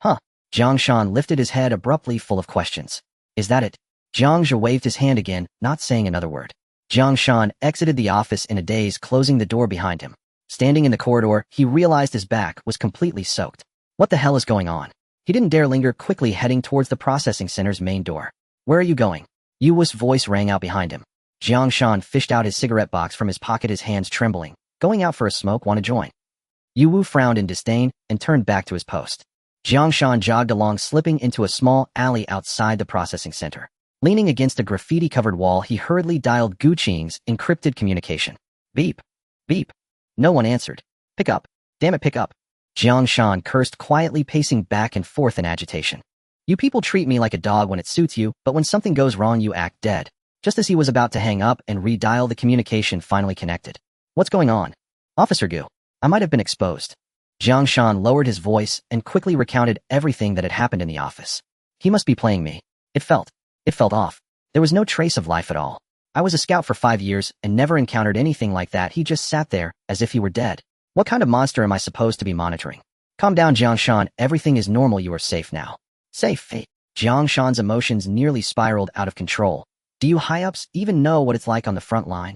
Huh? Jiang Shan lifted his head abruptly, full of questions. Is that it? Jiang Zhe waved his hand again, not saying another word. Jiang Shan exited the office in a daze, closing the door behind him. Standing in the corridor, he realized his back was completely soaked. What the hell is going on? He didn't dare linger, quickly heading towards the processing center's main door. Where are you going? Yu Wu's voice rang out behind him. Jiang Shan fished out his cigarette box from his pocket, his hands trembling. Going out for a smoke, want to join? Yu Wu frowned in disdain and turned back to his post. Jiang Shan jogged along, slipping into a small alley outside the processing center. Leaning against a graffiti-covered wall, he hurriedly dialed Gu Qing's encrypted communication. Beep. Beep. No one answered. Pick up. Damn it, pick up. Jiang Shan cursed, quietly pacing back and forth in agitation. You people treat me like a dog when it suits you, but when something goes wrong you act dead. Just as he was about to hang up and redial, the communication finally connected. What's going on? Officer Gu. I might have been exposed. Jiang Shan lowered his voice and quickly recounted everything that had happened in the office. He must be playing me. It felt off. There was no trace of life at all. I was a scout for 5 years and never encountered anything like that. He just sat there, as if he were dead. What kind of monster am I supposed to be monitoring? Calm down, Jiang Shan. Everything is normal. You are safe now. Safe? Jiang Shan's emotions nearly spiraled out of control. Do you high-ups even know what it's like on the front line?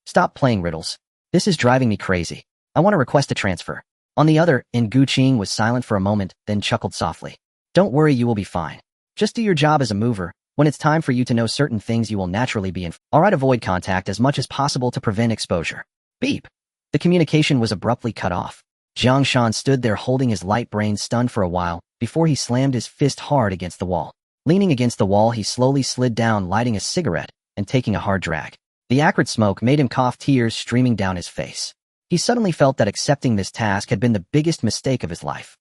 Stop playing riddles. This is driving me crazy. I want to request a transfer. On the other end, Gu Qing was silent for a moment, then chuckled softly. Don't worry, you will be fine. Just do your job as a mover. When it's time for you to know certain things, you will naturally be Alright, avoid contact as much as possible to prevent exposure. Beep. The communication was abruptly cut off. Jiang Shan stood there holding his light brain, stunned for a while, before he slammed his fist hard against the wall. Leaning against the wall, he slowly slid down, lighting a cigarette and taking a hard drag. The acrid smoke made him cough, tears streaming down his face. He suddenly felt that accepting this task had been the biggest mistake of his life.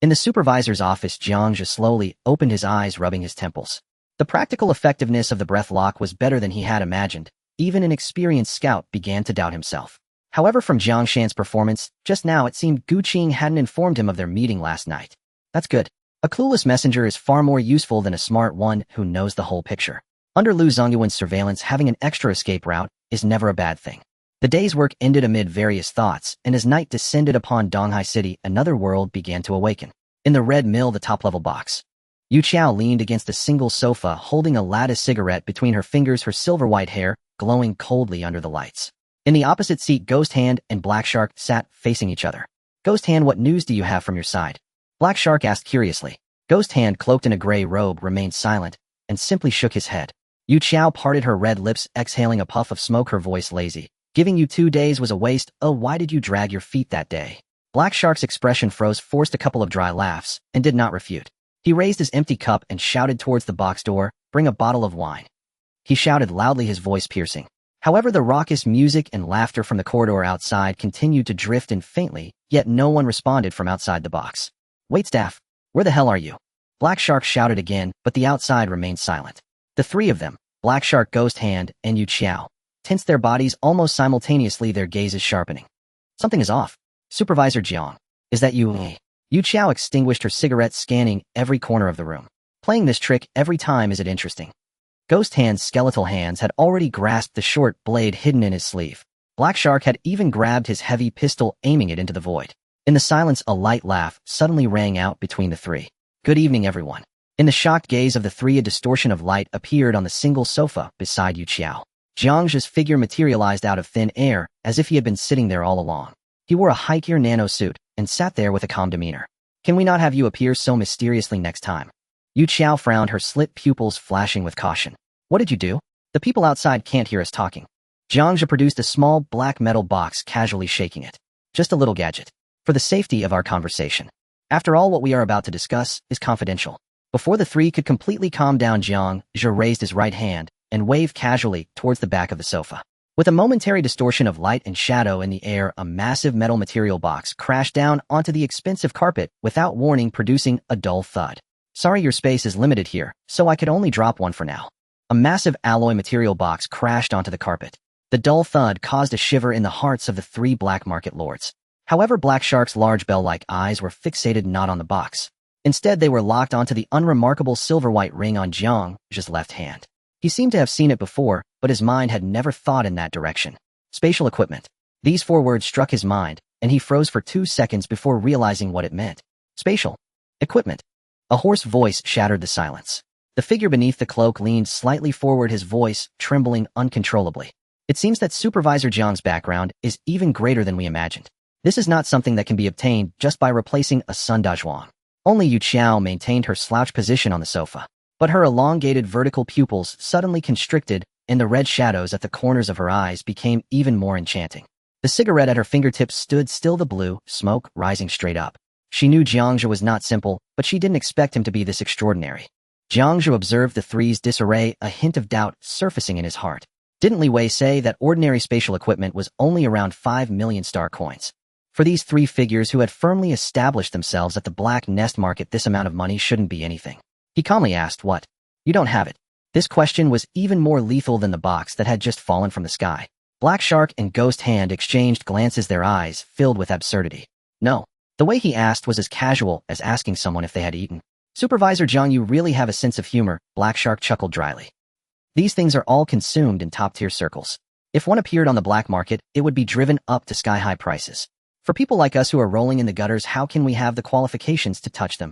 In the supervisor's office, Jiang Zhe slowly opened his eyes, rubbing his temples. The practical effectiveness of the breath lock was better than he had imagined. Even an experienced scout began to doubt himself. However, from Jiang Shan's performance just now, it seemed Gu Qing hadn't informed him of their meeting last night. That's good. A clueless messenger is far more useful than a smart one who knows the whole picture. Under Lu Zongyuan's surveillance, having an extra escape route is never a bad thing. The day's work ended amid various thoughts, and as night descended upon Donghai City, another world began to awaken. In the red mill, the top-level box, Yu Qiao leaned against a single sofa, holding a lattice cigarette between her fingers, her silver-white hair glowing coldly under the lights. In the opposite seat, Ghost Hand and Black Shark sat facing each other. Ghost Hand, what news do you have from your side? Black Shark asked curiously. Ghost Hand, cloaked in a gray robe, remained silent and simply shook his head. Yu Qiao parted her red lips, exhaling a puff of smoke, her voice lazy. Giving you 2 days was a waste. Oh, why did you drag your feet that day? Black Shark's expression froze, forced a couple of dry laughs, and did not refute. He raised his empty cup and shouted towards the box door, bring a bottle of wine. He shouted loudly, his voice piercing. However, the raucous music and laughter from the corridor outside continued to drift in faintly, yet no one responded from outside the box. Waitstaff, where the hell are you? Black Shark shouted again, but the outside remained silent. The three of them, Black Shark, Ghost Hand, and Yu Qiao, tensed their bodies almost simultaneously, their gazes sharpening. Something is off. Supervisor Jiang, is that you? Yu Qiao extinguished her cigarette, scanning every corner of the room. Playing this trick every time, is it interesting? Ghost Hand's skeletal hands had already grasped the short blade hidden in his sleeve. Black Shark had even grabbed his heavy pistol, aiming it into the void. In the silence, a light laugh suddenly rang out between the three. Good evening, everyone. In the shocked gaze of the three, a distortion of light appeared on the single sofa beside Yu Qiao. Jiang Zhe's figure materialized out of thin air, as if he had been sitting there all along. He wore a high-gear nano suit and sat there with a calm demeanor. Can we not have you appear so mysteriously next time? Yu Qiao frowned, her slit pupils flashing with caution. What did you do? The people outside can't hear us talking. Jiang Zhe produced a small black metal box, casually shaking it. Just a little gadget. For the safety of our conversation. After all, what we are about to discuss is confidential. Before the three could completely calm down, Jiang Zhe raised his right hand and waved casually towards the back of the sofa. With a momentary distortion of light and shadow in the air, a massive metal material box crashed down onto the expensive carpet without warning, producing a dull thud. Sorry, your space is limited here, so I could only drop one for now. A massive alloy material box crashed onto the carpet. The dull thud caused a shiver in the hearts of the three black market lords. However, Black Shark's large bell-like eyes were fixated not on the box. Instead, they were locked onto the unremarkable silver-white ring on Jiang Zhe's left hand. He seemed to have seen it before, but his mind had never thought in that direction. Spatial equipment. These four words struck his mind, and he froze for 2 seconds before realizing what it meant. Spatial equipment. A hoarse voice shattered the silence. The figure beneath the cloak leaned slightly forward, his voice trembling uncontrollably. It seems that Supervisor Jiang's background is even greater than we imagined. This is not something that can be obtained just by replacing a Sun Dazhuang. Only Yu Qiao maintained her slouch position on the sofa, but her elongated vertical pupils suddenly constricted, and the red shadows at the corners of her eyes became even more enchanting. The cigarette at her fingertips stood still, the blue smoke rising straight up. She knew Jiang Zhe was not simple, but she didn't expect him to be this extraordinary. Jiang Zhe observed the three's disarray, a hint of doubt surfacing in his heart. Didn't Li Wei say that ordinary spatial equipment was only around 5 million star coins? For these three figures who had firmly established themselves at the Black Nest market, this amount of money shouldn't be anything. He calmly asked, "What? You don't have it?" This question was even more lethal than the box that had just fallen from the sky. Black Shark and Ghost Hand exchanged glances, their eyes filled with absurdity. No. The way he asked was as casual as asking someone if they had eaten. "Supervisor Jiang, you really have a sense of humor," Black Shark chuckled dryly. "These things are all consumed in top-tier circles. If one appeared on the black market, it would be driven up to sky-high prices. For people like us who are rolling in the gutters, how can we have the qualifications to touch them?"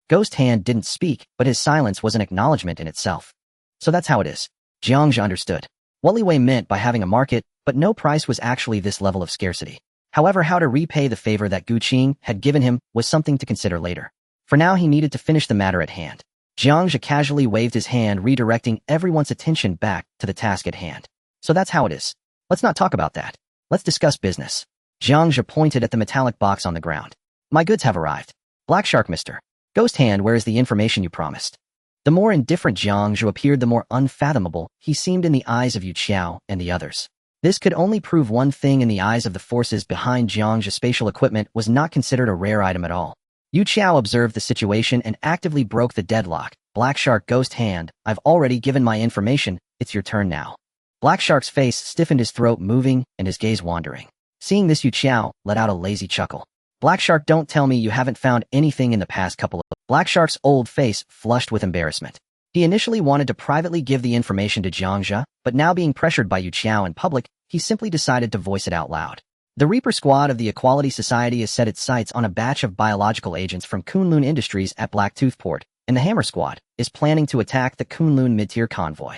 Ghost Hand didn't speak, but his silence was an acknowledgement in itself. So that's how it is. Jiang Zhe understood what Li Wei meant by having a market, but no price was actually this level of scarcity. However, how to repay the favor that Gu Qing had given him was something to consider later. For now, he needed to finish the matter at hand. Jiang Zhe casually waved his hand, redirecting everyone's attention back to the task at hand. "So that's how it is. Let's not talk about that. Let's discuss business." Jiang Zhe pointed at the metallic box on the ground. "My goods have arrived. Black Shark, Mr. Ghost Hand, where is the information you promised?" The more indifferent Jiang Zhe appeared, the more unfathomable he seemed in the eyes of Yu Qiao and the others. This could only prove one thing: in the eyes of the forces behind Jiang Zhe, spatial equipment was not considered a rare item at all. Yu Qiao observed the situation and actively broke the deadlock. "Black Shark, Ghost Hand, I've already given my information. It's your turn now." Black Shark's face stiffened, his throat moving and his gaze wandering. Seeing this, Yu Qiao let out a lazy chuckle. "Black Shark, don't tell me you haven't found anything in the past couple of..." Black Shark's old face flushed with embarrassment. He initially wanted to privately give the information to Jiang Zhe, but now being pressured by Yu Qiao in public, he simply decided to voice it out loud. The Reaper Squad of the Equality Society has set its sights on a batch of biological agents from Kunlun Industries at Blacktooth Port, and the Hammer Squad is planning to attack the Kunlun mid-tier convoy.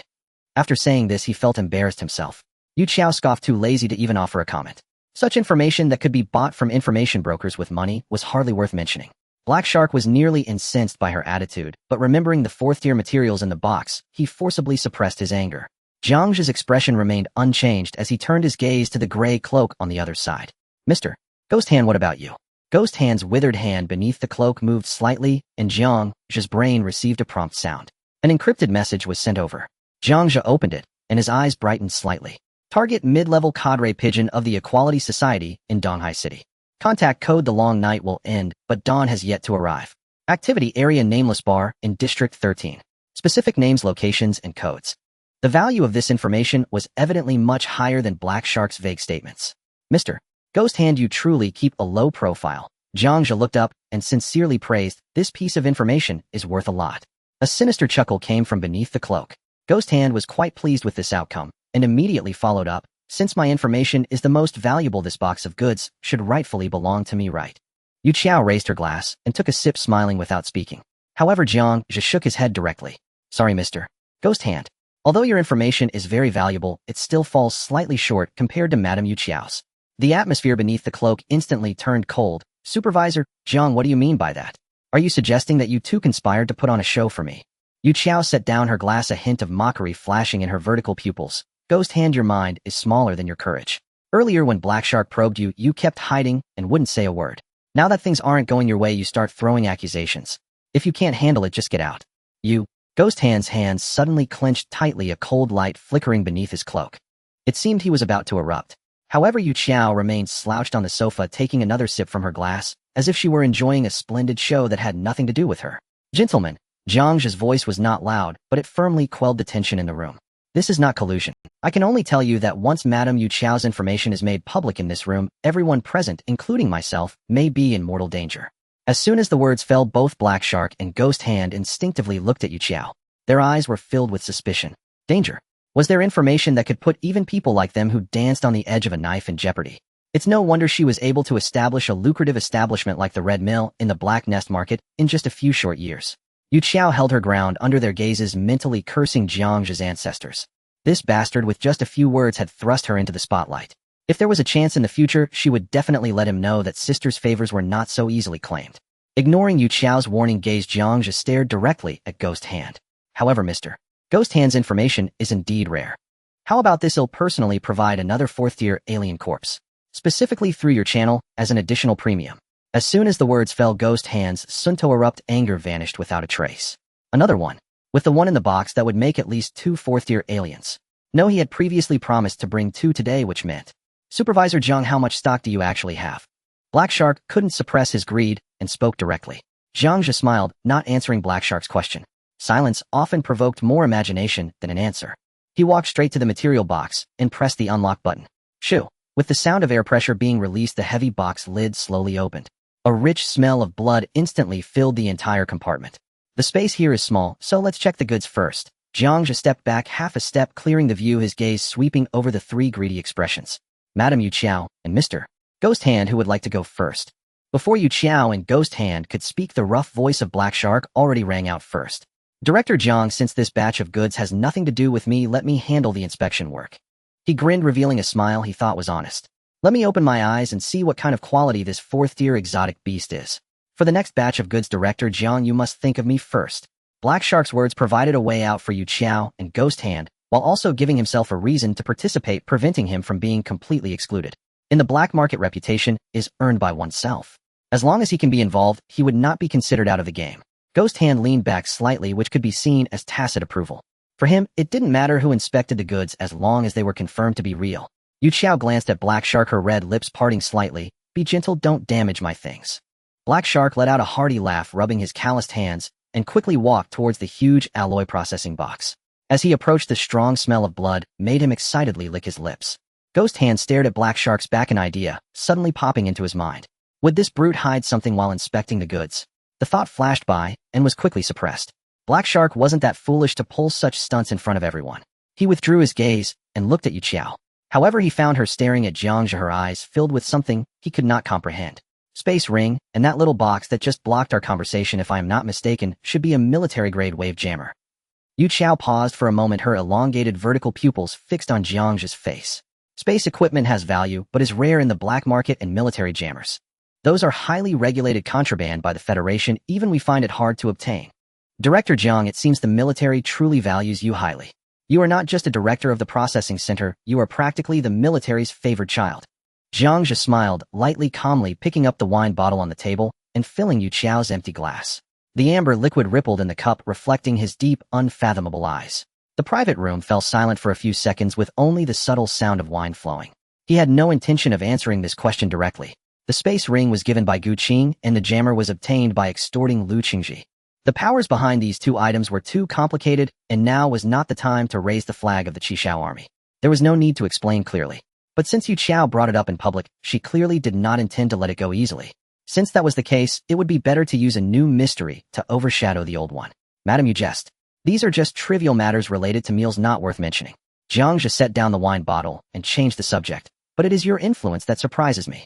After saying this, he felt embarrassed himself. Yu Qiao scoffed, too lazy to even offer a comment. Such information that could be bought from information brokers with money was hardly worth mentioning. Black Shark was nearly incensed by her attitude, but remembering the fourth-tier materials in the box, he forcibly suppressed his anger. Jiang Zhe's expression remained unchanged as he turned his gaze to the gray cloak on the other side. "Mr. Ghost Hand, what about you?" Ghost Hand's withered hand beneath the cloak moved slightly, and Jiang Zhe's brain received a prompt sound. An encrypted message was sent over. Jiang Zhe opened it, and his eyes brightened slightly. "Target mid-level cadre pigeon of the Equality Society in Donghai City. Contact code: the long night will end, but dawn has yet to arrive. Activity area: nameless bar in District 13. Specific names, locations, and codes." The value of this information was evidently much higher than Black Shark's vague statements. "Mr. Ghost Hand, you truly keep a low profile." Jiang Zhe looked up and sincerely praised, "This piece of information is worth a lot." A sinister chuckle came from beneath the cloak. Ghost Hand was quite pleased with this outcome, and immediately followed up, "Since my information is the most valuable, this box of goods should rightfully belong to me, right?" Yu Qiao raised her glass and took a sip, smiling without speaking. However, Jiang Zhe shook his head directly. "Sorry, Mr. Ghost Hand. Although your information is very valuable, it still falls slightly short compared to Madame Yu Qiao's." The atmosphere beneath the cloak instantly turned cold. "Supervisor Jiang, what do you mean by that? Are you suggesting that you too conspired to put on a show for me?" Yu Qiao set down her glass, a hint of mockery flashing in her vertical pupils. "Ghost Hand, your mind is smaller than your courage. Earlier when Black Shark probed you, you kept hiding and wouldn't say a word. Now that things aren't going your way, you start throwing accusations. If you can't handle it, just get out." "You..." Ghost Hand's hands suddenly clenched tightly, a cold light flickering beneath his cloak. It seemed he was about to erupt. However, Yu Qiao remained slouched on the sofa taking another sip from her glass, as if she were enjoying a splendid show that had nothing to do with her. Gentlemen, Jiang Zhe's voice was not loud, but it firmly quelled the tension in the room. This is not collusion. I can only tell you that once Madame Yu Qiao's information is made public in this room, everyone present, including myself, may be in mortal danger. As soon as the words fell, both Black Shark and Ghost Hand instinctively looked at Yu Qiao. Their eyes were filled with suspicion. Danger. Was there information that could put even people like them who danced on the edge of a knife in jeopardy? It's no wonder she was able to establish a lucrative establishment like the Red Mill in the Black Nest Market in just a few short years. Yu Qiao held her ground under their gazes, mentally cursing Jiang Zhe's ancestors. This bastard with just a few words had thrust her into the spotlight. If there was a chance in the future, she would definitely let him know that sister's favors were not so easily claimed. Ignoring Yu Qiao's warning gaze, Jiang Zhe stared directly at Ghost Hand. However, Mr. Ghost Hand's information is indeed rare. How about this? I'll personally provide another fourth-tier alien corpse, specifically through your channel, as an additional premium. As soon as the words fell, Ghost Hand's Sunto-erupt anger vanished without a trace. Another one. With the one in the box, that would make at least 2 fourth-tier aliens. No, he had previously promised to bring 2 today, which meant, Supervisor Jiang, how much stock do you actually have? Black Shark couldn't suppress his greed and spoke directly. Jiang Zhe smiled, not answering Black Shark's question. Silence often provoked more imagination than an answer. He walked straight to the material box and pressed the unlock button. Shoo! With the sound of air pressure being released, the heavy box lid slowly opened. A rich smell of blood instantly filled the entire compartment. The space here is small, so let's check the goods first. Jiang Zhe stepped back half a step, clearing the view, his gaze sweeping over the 3 greedy expressions. Madame Yu Qiao and Mr. Ghost Hand, who would like to go first? Before Yu Qiao and Ghost Hand could speak, the rough voice of Black Shark already rang out first. Director Jiang, since this batch of goods has nothing to do with me, let me handle the inspection work. He grinned, revealing a smile he thought was honest. Let me open my eyes and see what kind of quality this 4th-tier exotic beast is. For the next batch of goods, Director Jiang, you must think of me first. Black Shark's words provided a way out for Yu Qiao and Ghost Hand, while also giving himself a reason to participate, preventing him from being completely excluded. In the black market, reputation is earned by oneself. As long as he can be involved, he would not be considered out of the game. Ghost Hand leaned back slightly, which could be seen as tacit approval. For him, it didn't matter who inspected the goods as long as they were confirmed to be real. Yu Qiao glanced at Black Shark, her red lips parting slightly. Be gentle, don't damage my things. Black Shark let out a hearty laugh, rubbing his calloused hands, and quickly walked towards the huge alloy processing box. As he approached, the strong smell of blood made him excitedly lick his lips. Ghost Hand stared at Black Shark's back, an idea suddenly popping into his mind. Would this brute hide something while inspecting the goods? The thought flashed by and was quickly suppressed. Black Shark wasn't that foolish to pull such stunts in front of everyone. He withdrew his gaze and looked at Yu Qiao. However, he found her staring at Jiang Zhe, her eyes filled with something he could not comprehend. Space ring, and that little box that just blocked our conversation, if I am not mistaken, should be a military-grade wave jammer. Yu Qiao paused for a moment, her elongated vertical pupils fixed on Jiang Zhe's face. Space equipment has value, but is rare in the black market, and military jammers. Those are highly regulated contraband by the Federation, even we find it hard to obtain. Director Jiang, it seems the military truly values you highly. You are not just a director of the processing center, you are practically the military's favored child. Jiang Zhe smiled, lightly calmly picking up the wine bottle on the table and filling Yu Qiao's empty glass. The amber liquid rippled in the cup, reflecting his deep, unfathomable eyes. The private room fell silent for a few seconds, with only the subtle sound of wine flowing. He had no intention of answering this question directly. The space ring was given by Gu Qing, and the jammer was obtained by extorting Lu Qingji. The powers behind these 2 items were too complicated, and now was not the time to raise the flag of the Qishao army. There was no need to explain clearly. But since Yu Qiao brought it up in public, she clearly did not intend to let it go easily. Since that was the case, it would be better to use a new mystery to overshadow the old one. Madam, you jest. These are just trivial matters related to meals, not worth mentioning. Jiang Zhe set down the wine bottle and changed the subject. But it is your influence that surprises me.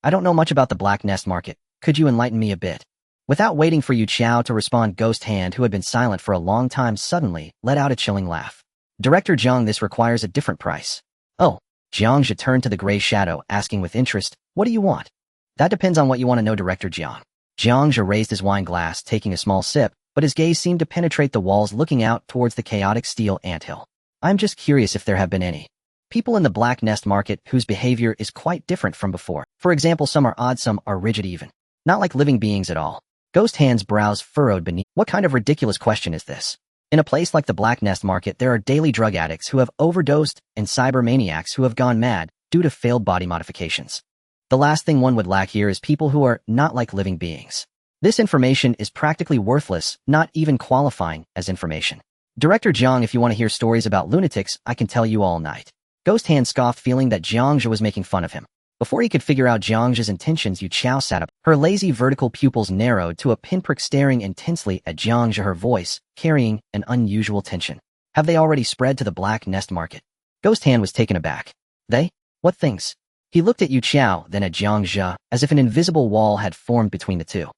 I don't know much about the Black Nest market. Could you enlighten me a bit? Without waiting for Yu Qiao to respond, Ghost Hand, who had been silent for a long time, suddenly let out a chilling laugh. Director Jiang, this requires a different price. Oh. Jiang Zhe turned to the gray shadow, asking with interest, what do you want? That depends on what you want to know, Director Jiang. Jiang Zhe raised his wine glass, taking a small sip, but his gaze seemed to penetrate the walls, looking out towards the chaotic steel anthill. I'm just curious if there have been any people in the Black Nest market whose behavior is quite different from before. For example, some are odd, some are rigid even. Not like living beings at all. Ghost Hand's brows furrowed beneath. What kind of ridiculous question is this? In a place like the Black Nest Market, there are daily drug addicts who have overdosed and cybermaniacs who have gone mad due to failed body modifications. The last thing one would lack here is people who are not like living beings. This information is practically worthless, not even qualifying as information. Director Jiang, if you want to hear stories about lunatics, I can tell you all night. Ghost Hand scoffed, feeling that Jiang Zhe was making fun of him. Before he could figure out Jiang Zhe's intentions, Yu Qiao sat up. Her lazy vertical pupils narrowed to a pinprick, staring intensely at Jiang Zhe, her voice carrying an unusual tension. Have they already spread to the Black Nest Market? Ghost Hand was taken aback. They? What things? He looked at Yu Qiao, then at Jiang Zhe, as if an invisible wall had formed between the two.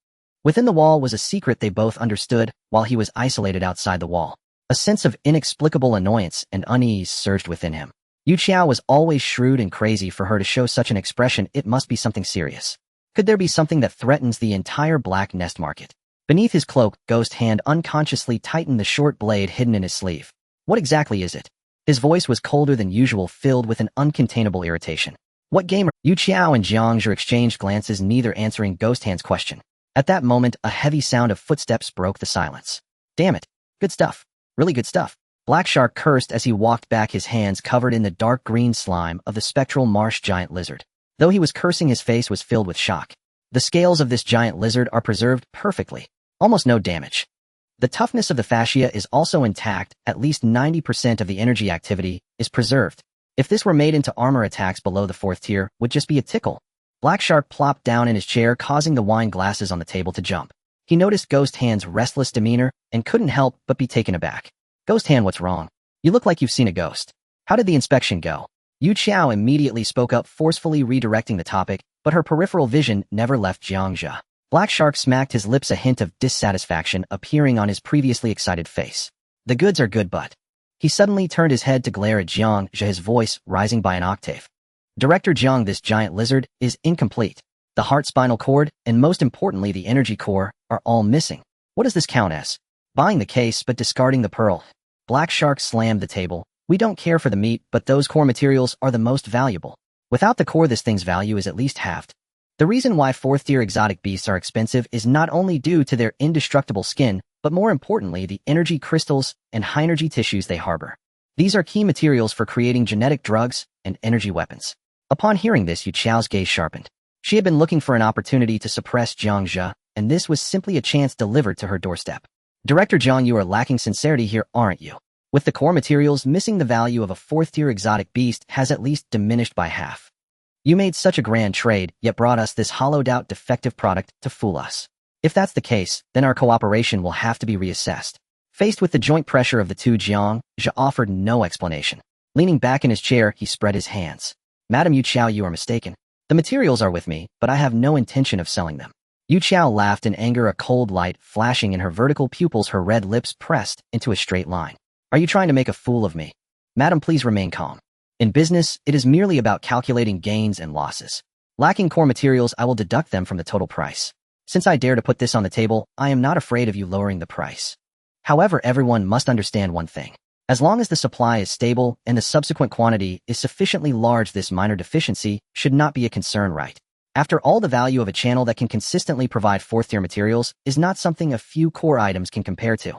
Within the wall was a secret they both understood, while he was isolated outside the wall. A sense of inexplicable annoyance and unease surged within him. Yu Qiao was always shrewd and crazy. For her to show such an expression, it must be something serious. Could there be something that threatens the entire Black Nest Market? Beneath his cloak, Ghost Hand unconsciously tightened the short blade hidden in his sleeve. What exactly is it? His voice was colder than usual, filled with an uncontainable irritation. What game are— Yu Qiao and Jiang Zhe exchanged glances, neither answering Ghost Hand's question. At that moment, a heavy sound of footsteps broke the silence. Damn it. Good stuff. Really good stuff. Black Shark cursed as he walked back, his hands covered in the dark green slime of the spectral marsh giant lizard. Though he was cursing, his face was filled with shock. The scales of this giant lizard are preserved perfectly. Almost no damage. The toughness of the fascia is also intact. At least 90% of the energy activity is preserved. If this were made into armor, attacks below the 4th tier would just be a tickle. Black Shark plopped down in his chair, causing the wine glasses on the table to jump. He noticed Ghost Hand's restless demeanor and couldn't help but be taken aback. Ghost Hand, what's wrong? You look like you've seen a ghost. How did the inspection go? Yu Qiao immediately spoke up, forcefully redirecting the topic, but her peripheral vision never left Jiang Zhe. Black Shark smacked his lips, a hint of dissatisfaction appearing on his previously excited face. The goods are good, but— He suddenly turned his head to glare at Jiang Zhe, his voice rising by an octave. Director Jiang, this giant lizard is incomplete. The heart, spinal cord, and most importantly the energy core are all missing. What does this count as? Buying the case but discarding the pearl. Black Shark slammed the table. We don't care for the meat, but those core materials are the most valuable. Without the core, this thing's value is at least halved. The reason why 4th-tier exotic beasts are expensive is not only due to their indestructible skin, but more importantly the energy crystals and high-energy tissues they harbor. These are key materials for creating genetic drugs and energy weapons. Upon hearing this, Yu Qiao's gaze sharpened. She had been looking for an opportunity to suppress Jiang Zhe, and this was simply a chance delivered to her doorstep. Director Jiang, you are lacking sincerity here, aren't you? With the core materials missing, the value of a 4th-tier exotic beast has at least diminished by half. You made such a grand trade, yet brought us this hollowed-out defective product to fool us. If that's the case, then our cooperation will have to be reassessed. Faced with the joint pressure of the two, Jiang Zhe offered no explanation. Leaning back in his chair, he spread his hands. Madam Yu Qiao, you are mistaken. The materials are with me, but I have no intention of selling them. Yu Qiao laughed in anger, a cold light flashing in her vertical pupils, her red lips pressed into a straight line. Are you trying to make a fool of me? Madam, please remain calm. In business, it is merely about calculating gains and losses. Lacking core materials, I will deduct them from the total price. Since I dare to put this on the table, I am not afraid of you lowering the price. However, everyone must understand one thing. As long as the supply is stable and the subsequent quantity is sufficiently large, this minor deficiency should not be a concern, right? After all, the value of a channel that can consistently provide 4th-tier materials is not something a few core items can compare to.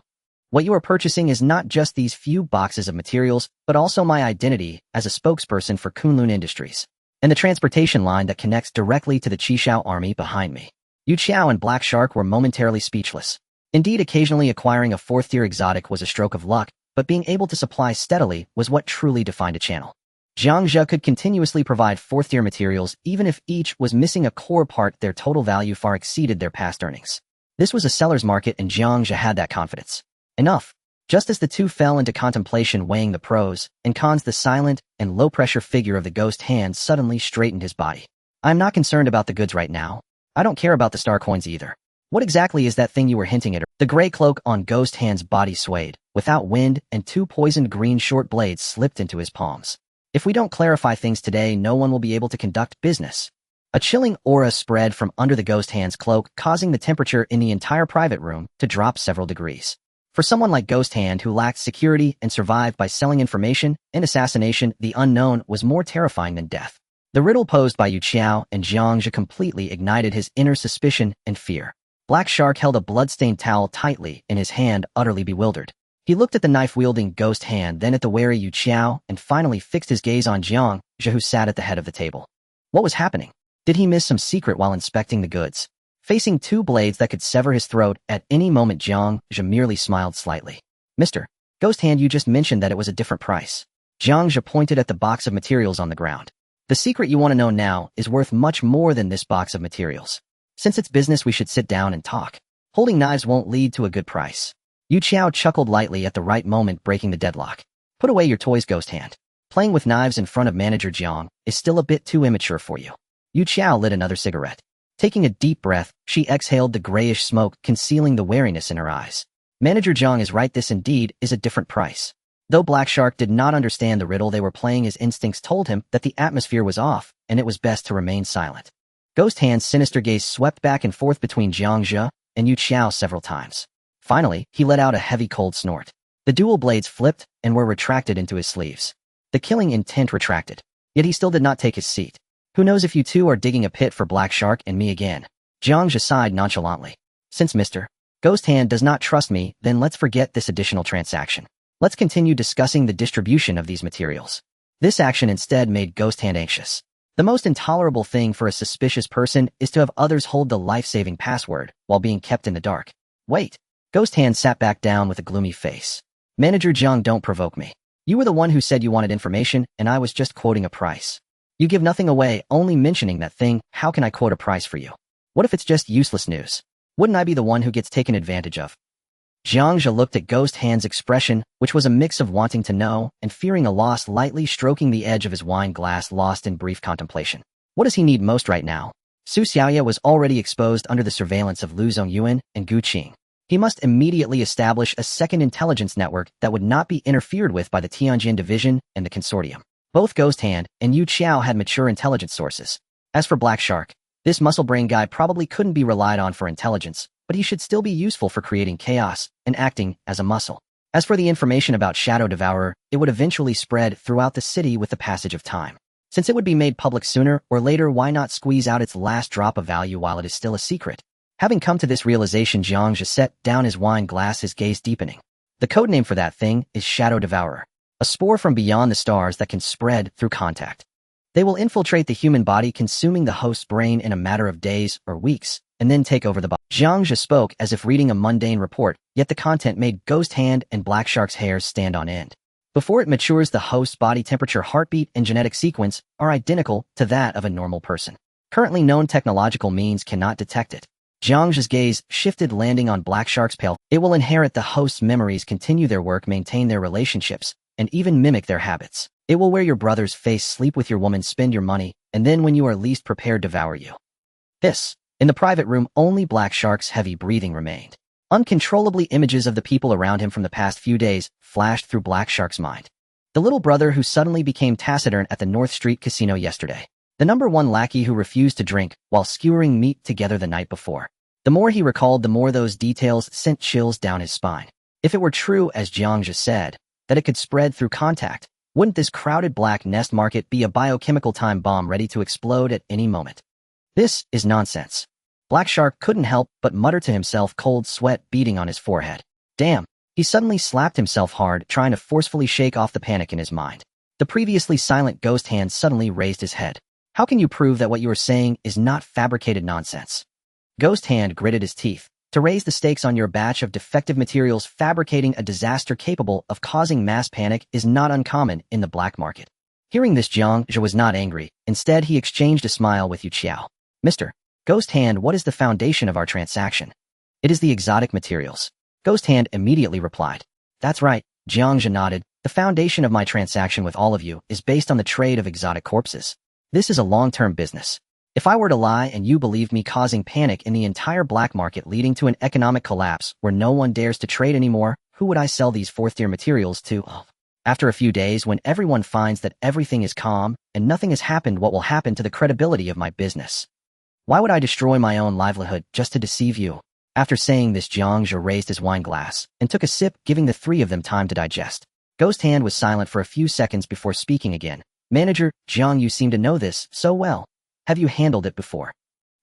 What you are purchasing is not just these few boxes of materials, but also my identity as a spokesperson for Kunlun Industries, and the transportation line that connects directly to the Qishao army behind me. Yu Qiao and Black Shark were momentarily speechless. Indeed, occasionally acquiring a 4th-tier exotic was a stroke of luck, but being able to supply steadily was what truly defined a channel. Jiang Zhe could continuously provide 4th-tier materials even if each was missing a core part. Their total value far exceeded their past earnings. This was a seller's market, and Jiang Zhe had that confidence. Enough. Just as the two fell into contemplation, weighing the pros and cons, the silent and low-pressure figure of the Ghost Hand suddenly straightened his body. I'm not concerned about the goods right now. I don't care about the star coins either. What exactly is that thing you were hinting at? The gray cloak on Ghost Hand's body swayed, without wind, and two poisoned green short blades slipped into his palms. If we don't clarify things today, no one will be able to conduct business. A chilling aura spread from under the Ghost Hand's cloak, causing the temperature in the entire private room to drop several degrees. For someone like Ghost Hand, who lacked security and survived by selling information and assassination, the unknown was more terrifying than death. The riddle posed by Yu Qiao and Jiang Zhe completely ignited his inner suspicion and fear. Black Shark held a blood-stained towel tightly in his hand, utterly bewildered. He looked at the knife-wielding ghost hand, then at the wary Yu Qiao, and finally fixed his gaze on Jiang Zhe, who sat at the head of the table. What was happening? Did he miss some secret while inspecting the goods? Facing two blades that could sever his throat at any moment, Jiang Zhe merely smiled slightly. Mr. Ghost Hand, you just mentioned that it was a different price. Jiang Zhe pointed at the box of materials on the ground. The secret you want to know now is worth much more than this box of materials. Since it's business, we should sit down and talk. Holding knives won't lead to a good price. Yu Qiao chuckled lightly at the right moment, breaking the deadlock. Put away your toys, Ghost Hand. Playing with knives in front of Manager Jiang is still a bit too immature for you. Yu Qiao lit another cigarette. Taking a deep breath, she exhaled the grayish smoke, concealing the wariness in her eyes. Manager Jiang is right, this indeed is a different price. Though Black Shark did not understand the riddle they were playing, his instincts told him that the atmosphere was off, and it was best to remain silent. Ghost Hand's sinister gaze swept back and forth between Jiang Zhe and Yu Qiao several times. Finally, he let out a heavy cold snort. The dual blades flipped and were retracted into his sleeves. The killing intent retracted. Yet he still did not take his seat. Who knows if you two are digging a pit for Black Shark and me again? Jiang Zhe sighed nonchalantly. Since Mr. Ghost Hand does not trust me, then let's forget this additional transaction. Let's continue discussing the distribution of these materials. This action instead made Ghost Hand anxious. The most intolerable thing for a suspicious person is to have others hold the life-saving password while being kept in the dark. Wait. Ghost Hand sat back down with a gloomy face. Manager Jiang, don't provoke me. You were the one who said you wanted information, and I was just quoting a price. You give nothing away, only mentioning that thing. How can I quote a price for you? What if it's just useless news? Wouldn't I be the one who gets taken advantage of? Jiang Zhe looked at Ghost Hand's expression, which was a mix of wanting to know and fearing a loss, lightly stroking the edge of his wine glass, lost in brief contemplation. What does he need most right now? Su Xiaoya was already exposed under the surveillance of Lu Zongyuan and Gu Qing. He must immediately establish a second intelligence network that would not be interfered with by the Tianjin Division and the consortium. Both Ghost Hand and Yu Qiao had mature intelligence sources. As for Black Shark, this muscle brain guy probably couldn't be relied on for intelligence, but he should still be useful for creating chaos and acting as a muscle. As for the information about Shadow Devourer, it would eventually spread throughout the city with the passage of time. Since it would be made public sooner or later, why not squeeze out its last drop of value while it is still a secret? Having come to this realization, Jiang Zhe set down his wine glass, his gaze deepening. The codename for that thing is Shadow Devourer, a spore from beyond the stars that can spread through contact. They will infiltrate the human body, consuming the host's brain in a matter of days or weeks, and then take over the body. Jiang Zhe spoke as if reading a mundane report, yet the content made Ghost Hand and Black Shark's hairs stand on end. Before it matures, the host's body temperature, heartbeat, and genetic sequence are identical to that of a normal person. Currently known technological means cannot detect it. Jiang Zhe's gaze shifted, landing on Black Shark's pale. It will inherit the host's memories, continue their work, maintain their relationships, and even mimic their habits. It will wear your brother's face, sleep with your woman, spend your money, and then when you are least prepared, devour you. In the private room, only Black Shark's heavy breathing remained. Uncontrollably, images of the people around him from the past few days flashed through Black Shark's mind. The little brother who suddenly became taciturn at the North Street Casino yesterday. The #1 lackey who refused to drink while skewering meat together the night before. The more he recalled, the more those details sent chills down his spine. If it were true, as Jiang Zhe said, that it could spread through contact, wouldn't this crowded Black Nest market be a biochemical time bomb ready to explode at any moment? This is nonsense. Black Shark couldn't help but mutter to himself, cold sweat beading on his forehead. Damn, he suddenly slapped himself hard, trying to forcefully shake off the panic in his mind. The previously silent Ghost Hand suddenly raised his head. How can you prove that what you are saying is not fabricated nonsense? Ghost Hand gritted his teeth. To raise the stakes on your batch of defective materials, fabricating a disaster capable of causing mass panic is not uncommon in the black market. Hearing this, Jiang Zhe was not angry. Instead, he exchanged a smile with Yu Qiao. Mr. Ghost Hand, what is the foundation of our transaction? It is the exotic materials. Ghost Hand immediately replied. That's right, Jiang Zhe nodded. The foundation of my transaction with all of you is based on the trade of exotic corpses. This is a long-term business. If I were to lie and you believed me, causing panic in the entire black market, leading to an economic collapse where no one dares to trade anymore, who would I sell these fourth-tier materials to? After a few days, when everyone finds that everything is calm and nothing has happened, what will happen to the credibility of my business? Why would I destroy my own livelihood just to deceive you? After saying this, Jiang Zhe raised his wine glass and took a sip, giving the three of them time to digest. Ghost Hand was silent for a few seconds before speaking again. Manager, Jiang, you seem to know this so well. Have you handled it before?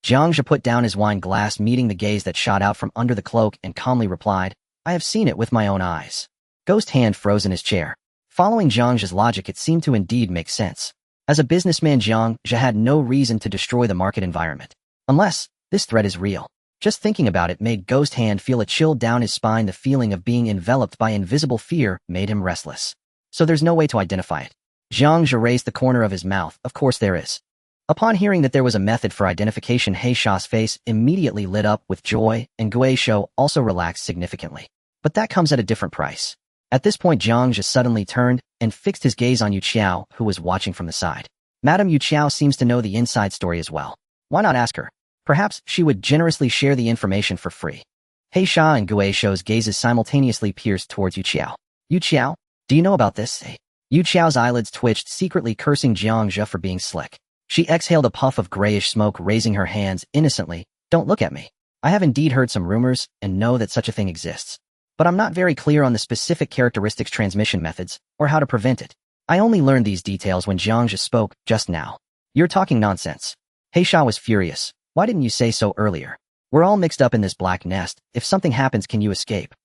Jiang Zhe put down his wine glass, meeting the gaze that shot out from under the cloak, and calmly replied, I have seen it with my own eyes. Ghost hand froze in his chair. Following Jiang Zhe's logic, it seemed to indeed make sense. As a businessman, Jiang Zhe had no reason to destroy the market environment. Unless this threat is real. Just thinking about it made Ghost Hand feel a chill down his spine. The feeling of being enveloped by invisible fear made him restless. So there's no way to identify it. Jiang Zhe raised the corner of his mouth. Of course there is. Upon hearing that there was a method for identification, He Sha's face immediately lit up with joy, and Gui Shou also relaxed significantly. But that comes at a different price. At this point, Jiang Zhe suddenly turned and fixed his gaze on Yu Qiao, who was watching from the side. Madame Yu Qiao seems to know the inside story as well. Why not ask her? Perhaps she would generously share the information for free. He Sha and Gui Shou's gazes simultaneously pierced towards Yu Qiao. Yu Qiao, do you know about this? Yu Qiao's eyelids twitched, secretly cursing Jiang Zhe for being slick. She exhaled a puff of grayish smoke, raising her hands innocently. Don't look at me. I have indeed heard some rumors and know that such a thing exists. But I'm not very clear on the specific characteristics, transmission methods, or how to prevent it. I only learned these details when Jiang Zhe spoke just now. You're talking nonsense. He Sha was furious. Why didn't you say so earlier? We're all mixed up in this black nest. If something happens, can you escape?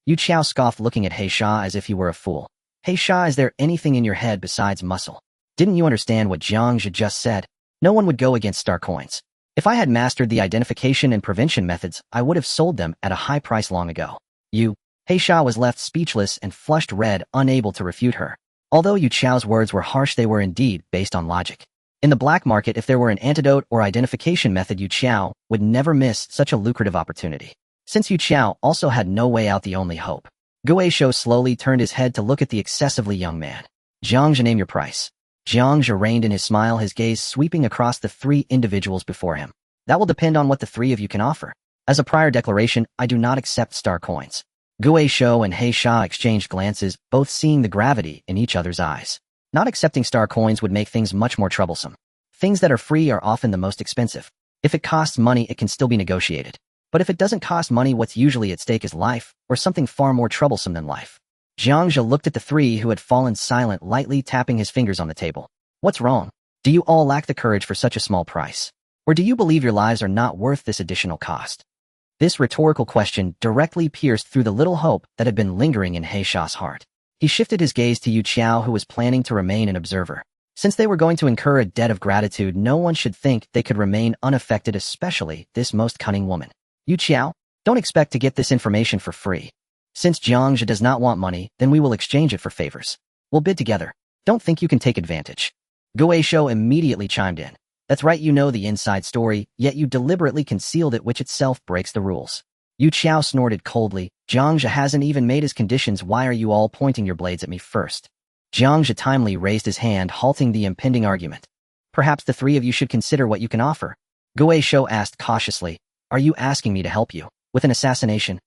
Yu Qiao scoffed, looking at He Sha as if he were a fool. He Sha, is there anything in your head besides muscle? Didn't you understand what Jiang Zhe just said? No one would go against star coins. If I had mastered the identification and prevention methods, I would have sold them at a high price long ago. He Sha was left speechless and flushed red, unable to refute her. Although Yu Qiao's words were harsh, they were indeed based on logic. In the black market, if there were an antidote or identification method, Yu Qiao would never miss such a lucrative opportunity. Since Yu Qiao also had no way out, the only hope. Gui Shou slowly turned his head to look at the excessively young man. Jiang Zhe, name your price. Jiang Zhe reined in his smile, his gaze sweeping across the three individuals before him. That will depend on what the three of you can offer. As a prior declaration, I do not accept star coins. Gui Shou and He Sha exchanged glances, both seeing the gravity in each other's eyes. Not accepting star coins would make things much more troublesome. Things that are free are often the most expensive. If it costs money, it can still be negotiated. But if it doesn't cost money, what's usually at stake is life, or something far more troublesome than life. Jiang Zhe looked at the three who had fallen silent, lightly tapping his fingers on the table. What's wrong? Do you all lack the courage for such a small price? Or do you believe your lives are not worth this additional cost? This rhetorical question directly pierced through the little hope that had been lingering in He Sha's heart. He shifted his gaze to Yu Qiao, who was planning to remain an observer. Since they were going to incur a debt of gratitude, no one should think they could remain unaffected, especially this most cunning woman. Yu Qiao, don't expect to get this information for free. Since Jiang Zhe does not want money, then we will exchange it for favors. We'll bid together. Don't think you can take advantage. Gui Shou immediately chimed in. That's right, you know the inside story, yet you deliberately concealed it, which itself breaks the rules. Yu Qiao snorted coldly. Jiang Zhe hasn't even made his conditions. Why are you all pointing your blades at me first? Jiang Zhe timely raised his hand, halting the impending argument. Perhaps the three of you should consider what you can offer. Gui Shou asked cautiously. Are you asking me to help you with an assassination?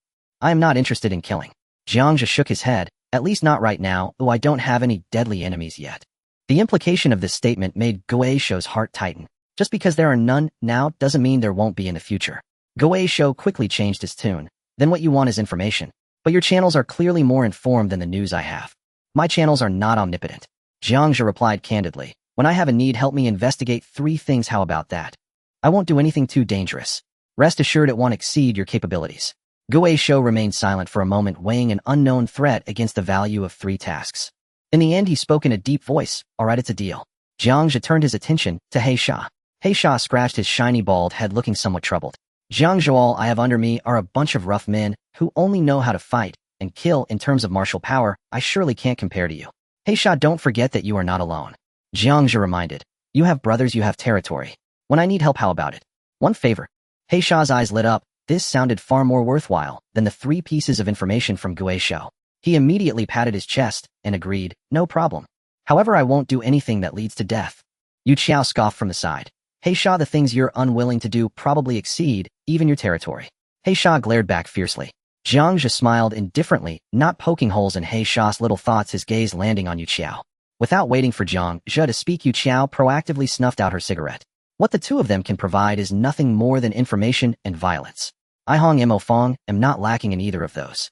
I am not interested in killing. Jiang Zhe shook his head. At least not right now, though I don't have any deadly enemies yet. The implication of this statement made Gui Shou's heart tighten. Just because there are none now doesn't mean there won't be in the future. Gui Shou quickly changed his tune. Then what you want is information. But your channels are clearly more informed than the news I have. My channels are not omnipotent. Jiang Zhe replied candidly. When I have a need, help me investigate 3 things. How about that? I won't do anything too dangerous. Rest assured it won't exceed your capabilities. Gui Shou remained silent for a moment, weighing an unknown threat against the value of 3 tasks. In the end, he spoke in a deep voice. All right, it's a deal. Jiang Zhe turned his attention to He Sha. He Sha scratched his shiny bald head, looking somewhat troubled. Jiang Zhe, all I have under me are a bunch of rough men who only know how to fight and kill. In terms of martial power, I surely can't compare to you. He Sha, don't forget that you are not alone. Jiang Zhe reminded. You have brothers, you have territory. When I need help, how about it? One favor. He Sha's eyes lit up. This sounded far more worthwhile than the 3 pieces of information from Gui Shou. He immediately patted his chest and agreed, no problem. However, I won't do anything that leads to death. Yu Qiao scoffed from the side. He Sha, the things you're unwilling to do probably exceed even your territory. He Sha glared back fiercely. Jiang Zhe smiled indifferently, not poking holes in He Sha's little thoughts, his gaze landing on Yu Qiao. Without waiting for Jiang Zhe to speak, Yu Qiao proactively snuffed out her cigarette. What the two of them can provide is nothing more than information and violence. I Hong Mo Fong am not lacking in either of those.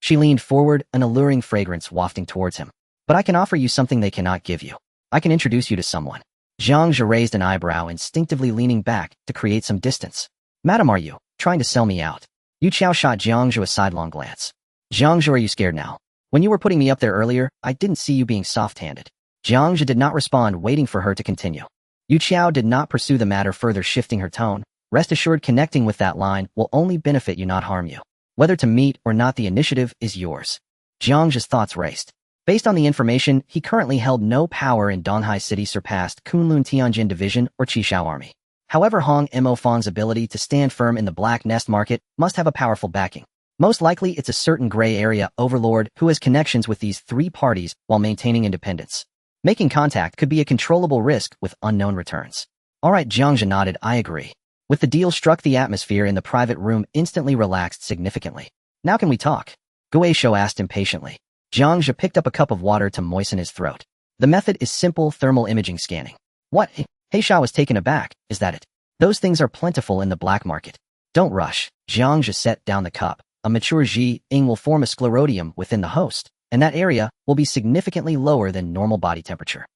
She leaned forward, an alluring fragrance wafting towards him. But I can offer you something they cannot give you. I can introduce you to someone. Jiang Zhe raised an eyebrow, instinctively leaning back to create some distance. Madam, are you trying to sell me out? Yu Qiao shot Jiang Zhe a sidelong glance. Jiang Zhe, are you scared now? When you were putting me up there earlier, I didn't see you being soft-handed. Jiang Zhe did not respond, waiting for her to continue. Yu Qiao did not pursue the matter further, shifting her tone. Rest assured, connecting with that line will only benefit you, not harm you. Whether to meet or not, the initiative is yours. Jiang Zhe's thoughts raced. Based on the information, he currently held no power in Donghai City surpassed Kunlun Tianjin Division or Qishao Army. However, Hong Mo Fang's ability to stand firm in the Black Nest market must have a powerful backing. Most likely, it's a certain gray area overlord who has connections with these three parties while maintaining independence. Making contact could be a controllable risk with unknown returns. All right, Jiang Zhe nodded, I agree. With the deal struck, the atmosphere in the private room instantly relaxed significantly. Now can we talk? Gui Shou asked impatiently. Jiang Zhe picked up a cup of water to moisten his throat. The method is simple thermal imaging scanning. What? He Shao was taken aback. Is that it? Those things are plentiful in the black market. Don't rush. Jiang Zhe set down the cup. A mature Ji Ing will form a sclerotium within the host, and that area will be significantly lower than normal body temperature.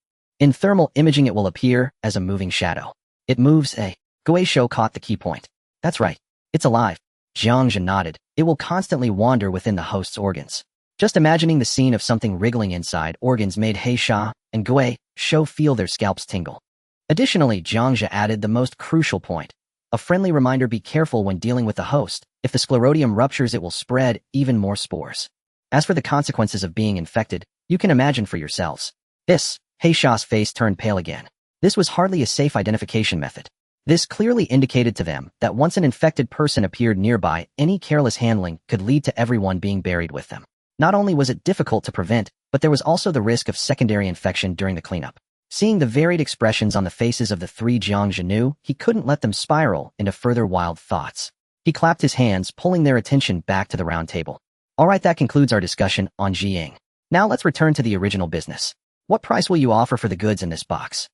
In thermal imaging, it will appear as a moving shadow. It moves, Gui Shou caught the key point. That's right. It's alive. Jiang Zhe nodded. It will constantly wander within the host's organs. Just imagining the scene of something wriggling inside organs made He Sha and Gui Shou feel their scalps tingle. Additionally, Jiang Zhe added the most crucial point. A friendly reminder: be careful when dealing with the host. If the sclerotium ruptures, it will spread even more spores. As for the consequences of being infected, you can imagine for yourselves. He Sha's face turned pale again. This was hardly a safe identification method. This clearly indicated to them that once an infected person appeared nearby, any careless handling could lead to everyone being buried with them. Not only was it difficult to prevent, but there was also the risk of secondary infection during the cleanup. Seeing the varied expressions on the faces of the three, Jiang Zhe knew he couldn't let them spiral into further wild thoughts. He clapped his hands, pulling their attention back to the round table. All right, that concludes our discussion on Jiying. Now let's return to the original business. What price will you offer for the goods in this box?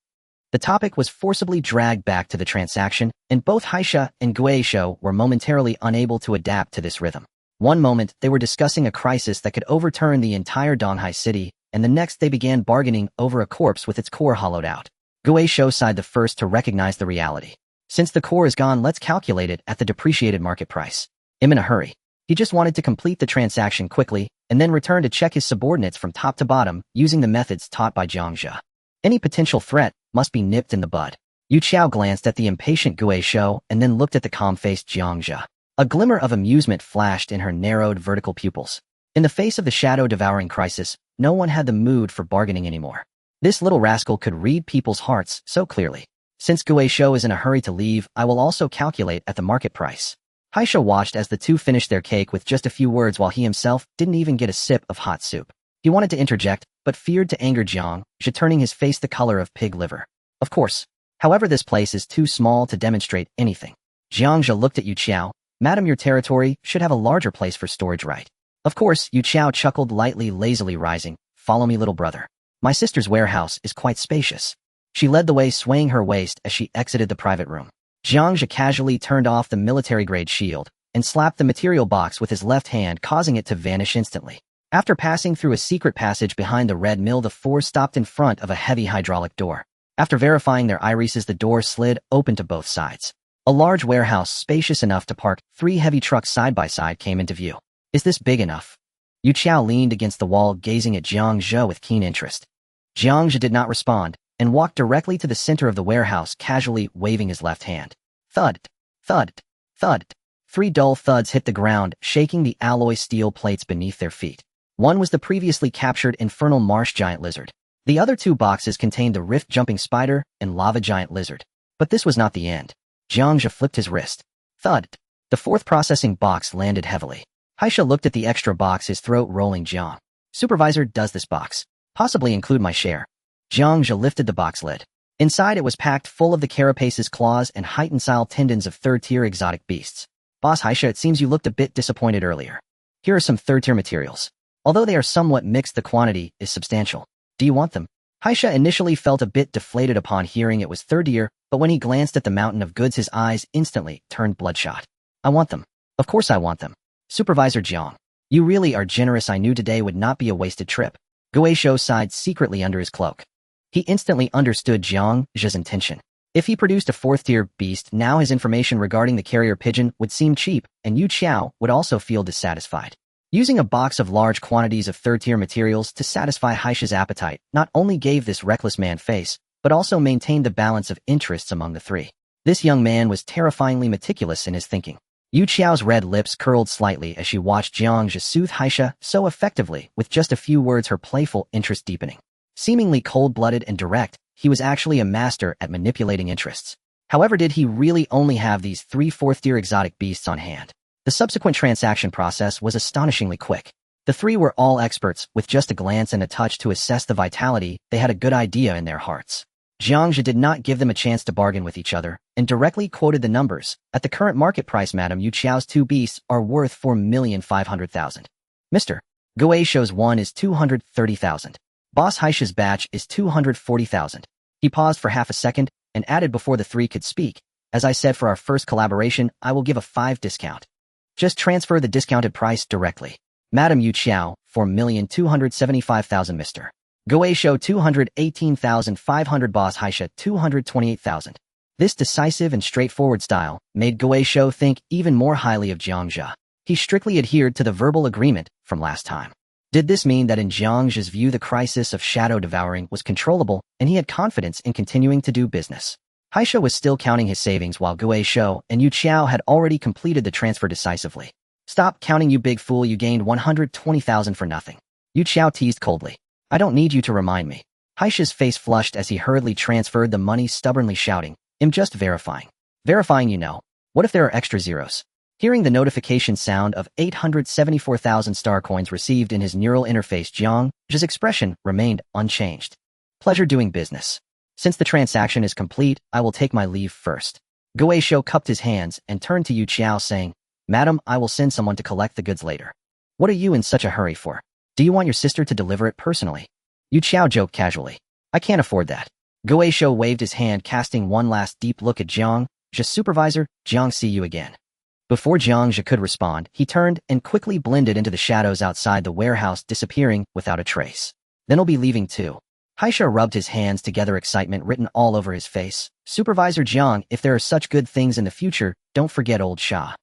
The topic was forcibly dragged back to the transaction, and both Haisha and Gui Shou were momentarily unable to adapt to this rhythm. One moment, they were discussing a crisis that could overturn the entire Donghai city, and the next they began bargaining over a corpse with its core hollowed out. Gui Shou sighed, the first to recognize the reality. Since the core is gone, let's calculate it at the depreciated market price. I'm in a hurry. He just wanted to complete the transaction quickly, and then return to check his subordinates from top to bottom using the methods taught by Jiang Zhe. Any potential threat must be nipped in the bud. Yu Qiao glanced at the impatient Gui Shou and then looked at the calm-faced Jiang Zhe. A glimmer of amusement flashed in her narrowed vertical pupils. In the face of the shadow-devouring crisis, no one had the mood for bargaining anymore. This little rascal could read people's hearts so clearly. Since Gui Shou is in a hurry to leave, I will also calculate at the market price. Haisha watched as the two finished their cake with just a few words while he himself didn't even get a sip of hot soup. He wanted to interject, but feared to anger Jiang Zhe, turning his face the color of pig liver. Of course. However, this place is too small to demonstrate anything. Jiang Zhe looked at Yu Qiao. Madam, your territory should have a larger place for storage, right? Of course, Yu Qiao chuckled lightly, lazily rising. Follow me, little brother. My sister's warehouse is quite spacious. She led the way, swaying her waist as she exited the private room. Jiang Zhe casually turned off the military-grade shield and slapped the material box with his left hand, causing it to vanish instantly. After passing through a secret passage behind the red mill, the four stopped in front of a heavy hydraulic door. After verifying their irises, the door slid open to both sides. A large warehouse, spacious enough to park 3 heavy trucks side by side, came into view. Is this big enough? Yu Qiao leaned against the wall, gazing at Jiang Zhe with keen interest. Jiang Zhe did not respond and walked directly to the center of the warehouse, casually waving his left hand. Thud, thud, thud. 3 dull thuds hit the ground, shaking the alloy steel plates beneath their feet. One was the previously captured infernal marsh giant lizard. The other 2 boxes contained the rift-jumping spider and lava giant lizard. But this was not the end. Jiang Zhe flipped his wrist. Thud. The 4th processing box landed heavily. Haisha looked at the extra box, his throat rolling. Jiang. Supervisor, does this box possibly include my share? Jiang Zhe lifted the box lid. Inside, it was packed full of the carapace's claws and height-tensile tendons of 3rd-tier exotic beasts. Boss Haisha, it seems you looked a bit disappointed earlier. Here are some 3rd-tier materials. Although they are somewhat mixed, the quantity is substantial. Do you want them? Haisha initially felt a bit deflated upon hearing it was 3rd-tier, but when he glanced at the mountain of goods, his eyes instantly turned bloodshot. I want them. Of course I want them. Supervisor Jiang. You really are generous. I knew today would not be a wasted trip. Gui Shou sighed secretly under his cloak. He instantly understood Jiang Zhe's intention. If he produced a 4th-tier beast, now his information regarding the carrier pigeon would seem cheap, and Yu Qiao would also feel dissatisfied. Using a box of large quantities of third-tier materials to satisfy Haisha's appetite not only gave this reckless man face, but also maintained the balance of interests among the three. This young man was terrifyingly meticulous in his thinking. Yu Qiao's red lips curled slightly as she watched Jiang Zhe soothe Haisha so effectively, with just a few words, her playful interest deepening. Seemingly cold-blooded and direct, he was actually a master at manipulating interests. However, did he really only have these 3 fourth-tier exotic beasts on hand? The subsequent transaction process was astonishingly quick. The three were all experts. With just a glance and a touch to assess the vitality, they had a good idea in their hearts. Jiang Zhe did not give them a chance to bargain with each other, and directly quoted the numbers. At the current market price, Madam Yu Qiao's 2 beasts are worth 4,500,000. Mr. Gui Shou's 1 is 230,000. Boss Haisha's batch is 240,000. He paused for half a second, and added before the three could speak, as I said, for our first collaboration, I will give a 5 discount. Just transfer the discounted price directly. Madam Yu Qiao, 4,275,000. Mr. Gui Shou, 218,500. Boss Haisha, 228,000. This decisive and straightforward style made Gui Shou think even more highly of Jiang Zhe. He strictly adhered to the verbal agreement from last time. Did this mean that in Jiang Zhe's view the crisis of shadow devouring was controllable and he had confidence in continuing to do business? Haisha was still counting his savings while Gui Shou and Yu Qiao had already completed the transfer decisively. Stop counting, you big fool, you gained 120,000 for nothing. Yu Qiao teased coldly. I don't need you to remind me. Haisha's face flushed as he hurriedly transferred the money, stubbornly shouting, I'm just verifying. Verifying, you know. What if there are extra zeros? Hearing the notification sound of 874,000 star coins received in his neural interface, Jiang Zhe's expression remained unchanged. Pleasure doing business. Since the transaction is complete, I will take my leave first. Gui Shou cupped his hands and turned to Yu Qiao saying, Madam, I will send someone to collect the goods later. What are you in such a hurry for? Do you want your sister to deliver it personally? Yu Qiao joked casually. I can't afford that. Gui Shou waved his hand, casting one last deep look at Jiang Zhe's supervisor. Jiang, see you again. Before Jiang Zhe could respond, he turned and quickly blended into the shadows outside the warehouse, disappearing without a trace. Then I'll be leaving too. Haisha rubbed his hands together, excitement written all over his face. Supervisor Jiang, if there are such good things in the future, don't forget old Sha.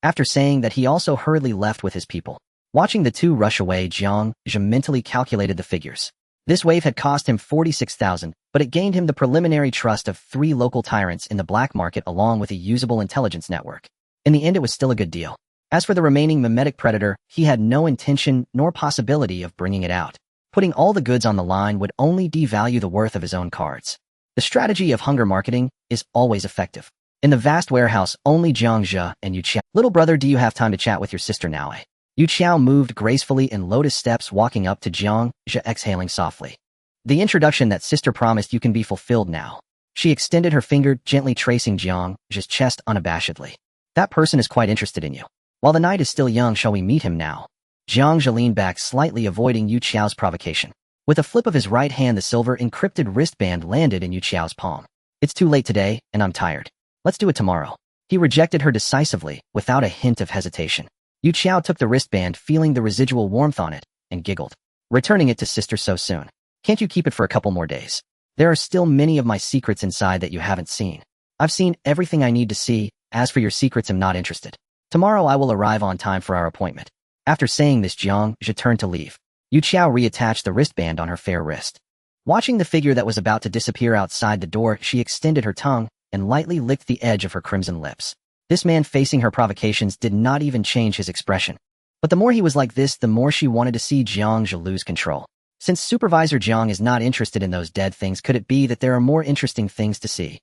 After saying that, he also hurriedly left with his people. Watching the two rush away, Jiang Zhe mentally calculated the figures. This wave had cost him 46,000, but it gained him the preliminary trust of 3 local tyrants in the black market along with a usable intelligence network. In the end, it was still a good deal. As for the remaining mimetic predator, he had no intention nor possibility of bringing it out. Putting all the goods on the line would only devalue the worth of his own cards. The strategy of hunger marketing is always effective. In the vast warehouse, only Jiang Zhe and Yu Qiao. Little brother, do you have time to chat with your sister now? Yu Qiao moved gracefully in lotus steps, walking up to Jiang Zhe, exhaling softly. The introduction that sister promised you can be fulfilled now. She extended her finger, gently tracing Jiang Zhe's chest unabashedly. That person is quite interested in you. While the night is still young, shall we meet him now? Jiang Zhe leaned back slightly, avoiding Yu Qiao's provocation. With a flip of his right hand, the silver encrypted wristband landed in Yu Qiao's palm. It's too late today, and I'm tired. Let's do it tomorrow. He rejected her decisively, without a hint of hesitation. Yu Qiao took the wristband, feeling the residual warmth on it, and giggled. Returning it to sister so soon. Can't you keep it for a couple more days? There are still many of my secrets inside that you haven't seen. I've seen everything I need to see. As for your secrets, I'm not interested. Tomorrow I will arrive on time for our appointment. After saying this, Jiang Zhe turned to leave. Yu Qiao reattached the wristband on her fair wrist. Watching the figure that was about to disappear outside the door, she extended her tongue and lightly licked the edge of her crimson lips. This man, facing her provocations, did not even change his expression. But the more he was like this, the more she wanted to see Jiang Zhe lose control. Since Supervisor Jiang is not interested in those dead things, could it be that there are more interesting things to see?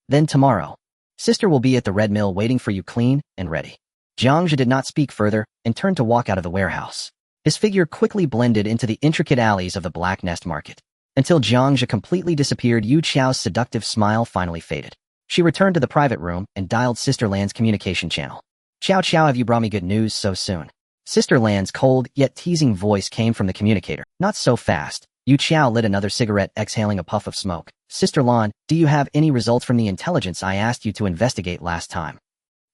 Then tomorrow, sister will be at the Red Mill waiting for you, clean and ready. Jiang Zhe did not speak further and turned to walk out of the warehouse. His figure quickly blended into the intricate alleys of the Black Nest Market. Until Jiang Zhe completely disappeared, Yu Qiao's seductive smile finally faded. She returned to the private room and dialed Sister Lan's communication channel. Qiao Qiao, have you brought me good news so soon? Sister Lan's cold yet teasing voice came from the communicator. Not so fast. Yu Qiao lit another cigarette, exhaling a puff of smoke. Sister Lan, do you have any results from the intelligence I asked you to investigate last time?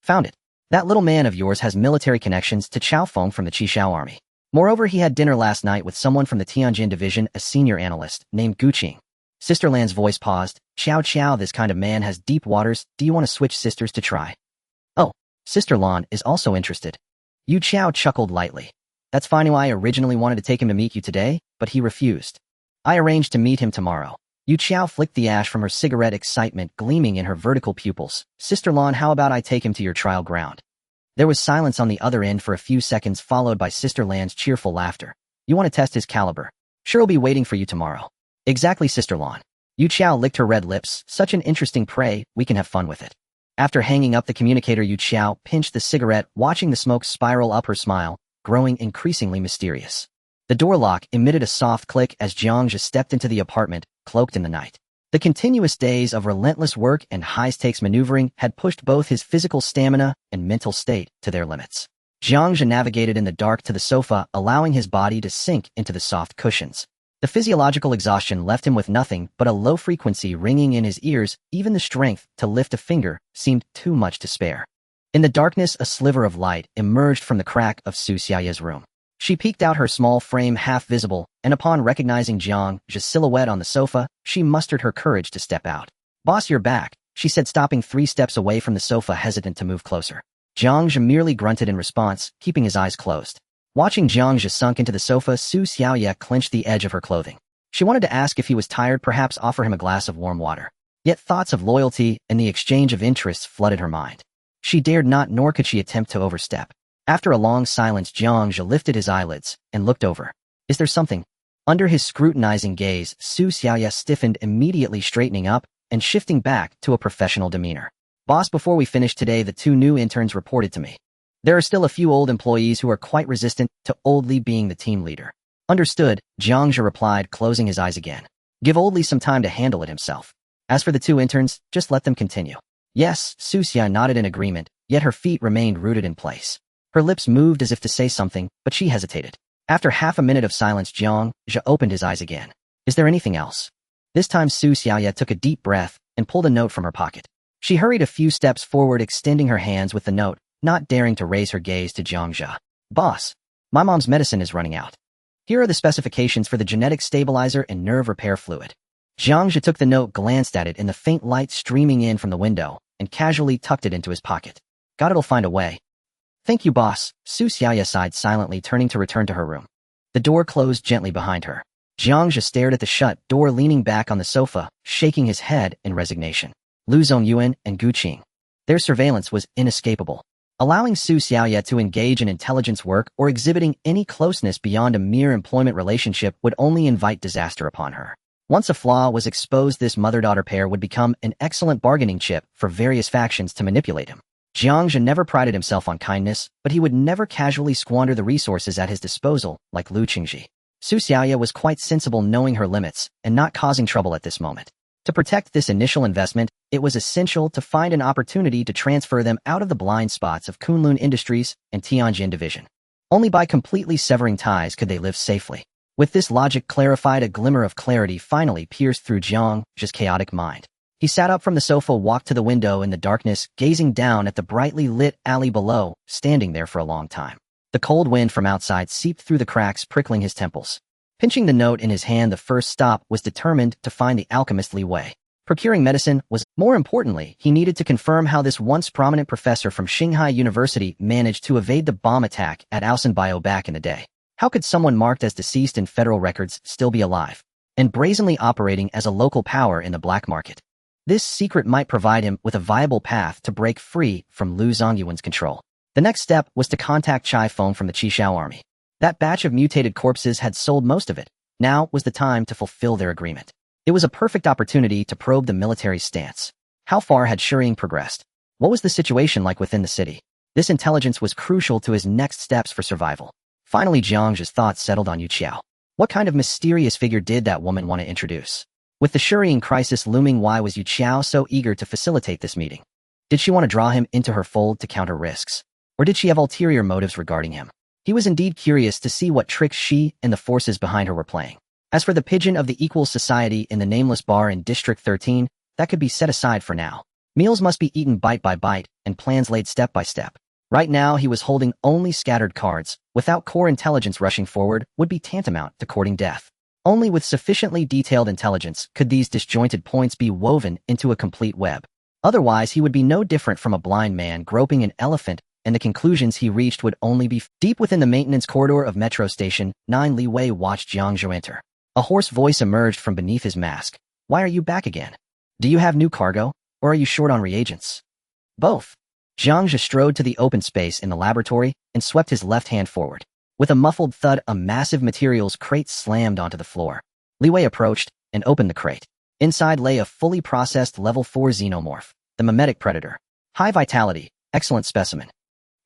Found it. That little man of yours has military connections to Chao Feng from the Qishao army. Moreover, he had dinner last night with someone from the Tianjin division, a senior analyst named Gu Qing. Sister Lan's voice paused. Qiao Qiao, this kind of man has deep waters. Do you want to switch sisters to try? Oh, Sister Lan is also interested. Yu Qiao chuckled lightly. That's fine. I originally wanted to take him to meet you today, but he refused. I arranged to meet him tomorrow. Yu Qiao flicked the ash from her cigarette, excitement gleaming in her vertical pupils. Sister Lan, how about I take him to your trial ground? There was silence on the other end for a few seconds, followed by Sister Lan's cheerful laughter. You want to test his caliber? Sure, he'll be waiting for you tomorrow. Exactly, Sister Lan. Yu Qiao licked her red lips. Such an interesting prey, we can have fun with it. After hanging up the communicator, Yu Qiao pinched the cigarette, watching the smoke spiral up, her smile growing increasingly mysterious. The door lock emitted a soft click as Jiang Zhe stepped into the apartment, cloaked in the night. The continuous days of relentless work and high-stakes maneuvering had pushed both his physical stamina and mental state to their limits. Jiang Zhe navigated in the dark to the sofa, allowing his body to sink into the soft cushions. The physiological exhaustion left him with nothing but a low frequency ringing in his ears. Even the strength to lift a finger seemed too much to spare. In the darkness, a sliver of light emerged from the crack of Su Xiaoya's room. She peeked out, her small frame half visible, and upon recognizing Jiang Zhe's silhouette on the sofa, she mustered her courage to step out. Boss, you're back, she said, stopping 3 steps away from the sofa, hesitant to move closer. Jiang Zhe merely grunted in response, keeping his eyes closed. Watching Jiang Zhe sunk into the sofa, Su Xiaoya clenched the edge of her clothing. She wanted to ask if he was tired, perhaps offer him a glass of warm water. Yet thoughts of loyalty and the exchange of interests flooded her mind. She dared not, nor could she attempt to overstep. After a long silence, Jiang Zhe lifted his eyelids and looked over. Is there something? Under his scrutinizing gaze, Su Xiaoya stiffened, immediately straightening up and shifting back to a professional demeanor. Boss, before we finish today, the 2 new interns reported to me. There are still a few old employees who are quite resistant to Oldly being the team leader. Understood, Jiang Zhe replied, closing his eyes again. Give Oldly some time to handle it himself. As for the 2 interns, just let them continue. Yes, Su Xiaoya nodded in agreement, yet her feet remained rooted in place. Her lips moved as if to say something, but she hesitated. After half a minute of silence, Jiang Zhe opened his eyes again. Is there anything else? This time Su Xiaoya took a deep breath and pulled a note from her pocket. She hurried a few steps forward, extending her hands with the note, not daring to raise her gaze to Jiang Zhe. Boss, my mom's medicine is running out. Here are the specifications for the genetic stabilizer and nerve repair fluid. Jiang Zhe took the note, glanced at it in the faint light streaming in from the window, and casually tucked it into his pocket. God, it'll find a way. Thank you, boss, Su Xiaoya sighed silently, turning to return to her room. The door closed gently behind her. Jiang Zhe stared at the shut door, leaning back on the sofa, shaking his head in resignation. Lu Zongyuan and Gu Qing. Their surveillance was inescapable. Allowing Su Xiaoya to engage in intelligence work or exhibiting any closeness beyond a mere employment relationship would only invite disaster upon her. Once a flaw was exposed, this mother-daughter pair would become an excellent bargaining chip for various factions to manipulate him. Jiang Zhe never prided himself on kindness, but he would never casually squander the resources at his disposal, like Lu Qingji. Su Xiaoya was quite sensible, knowing her limits and not causing trouble at this moment. To protect this initial investment, it was essential to find an opportunity to transfer them out of the blind spots of Kunlun Industries and Tianjin Division. Only by completely severing ties could they live safely. With this logic clarified, a glimmer of clarity finally pierced through Jiang Zhe's chaotic mind. He sat up from the sofa, walked to the window in the darkness, gazing down at the brightly lit alley below, standing there for a long time. The cold wind from outside seeped through the cracks, prickling his temples. Pinching the note in his hand, the first stop was determined to find the alchemist Li Wei. Procuring medicine was, more importantly, he needed to confirm how this once prominent professor from Shanghai University managed to evade the bomb attack at Aosun Bio back in the day. How could someone marked as deceased in federal records still be alive and brazenly operating as a local power in the black market? This secret might provide him with a viable path to break free from Lu Zongyuan's control. The next step was to contact Chai Feng from the Qishao army. That batch of mutated corpses had sold most of it. Now was the time to fulfill their agreement. It was a perfect opportunity to probe the military stance. How far had Shuying progressed? What was the situation like within the city? This intelligence was crucial to his next steps for survival. Finally, Jiang Zhe's thoughts settled on Yu Qiao. What kind of mysterious figure did that woman want to introduce? With the Shuying crisis looming, why was Yu Qiao so eager to facilitate this meeting? Did she want to draw him into her fold to counter risks? Or did she have ulterior motives regarding him? He was indeed curious to see what tricks she and the forces behind her were playing. As for the pigeon of the Equal Society in the nameless bar in District 13, that could be set aside for now. Meals must be eaten bite by bite, and plans laid step by step. Right now, he was holding only scattered cards. Without core intelligence rushing forward would be tantamount to courting death. Only with sufficiently detailed intelligence could these disjointed points be woven into a complete web. Otherwise, he would be no different from a blind man groping an elephant and the conclusions he reached would only be deep within the maintenance corridor of Metro Station 9. Li Wei watched Jiang Zhe enter. A hoarse voice emerged from beneath his mask. Why are you back again? Do you have new cargo, or are you short on reagents? Both. Jiang Zhe strode to the open space in the laboratory and swept his left hand forward. With a muffled thud, a massive materials crate slammed onto the floor. Li Wei approached and opened the crate. Inside lay a fully processed level 4 xenomorph, the mimetic predator. High vitality, excellent specimen.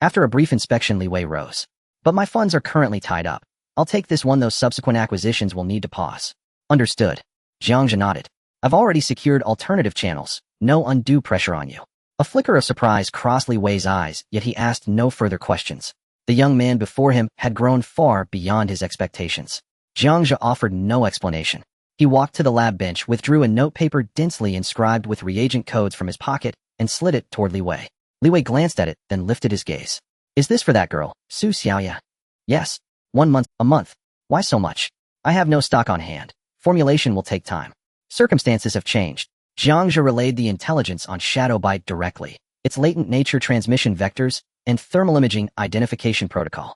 After a brief inspection, Li Wei rose. But my funds are currently tied up. I'll take this one, though subsequent acquisitions will need to pause. Understood. Jiang Zhe nodded. I've already secured alternative channels. No undue pressure on you. A flicker of surprise crossed Li Wei's eyes, yet he asked no further questions. The young man before him had grown far beyond his expectations. Jiang Zhe offered no explanation. He walked to the lab bench, withdrew a notepaper densely inscribed with reagent codes from his pocket, and slid it toward Li Wei. Li Wei glanced at it, then lifted his gaze. Is this for that girl, Su Xiaoya? Yes. 1 month. A month. Why so much? I have no stock on hand. Formulation will take time. Circumstances have changed. Jiang Zhe relayed the intelligence on Shadow Bite directly, its latent nature transmission vectors, and thermal imaging identification protocol.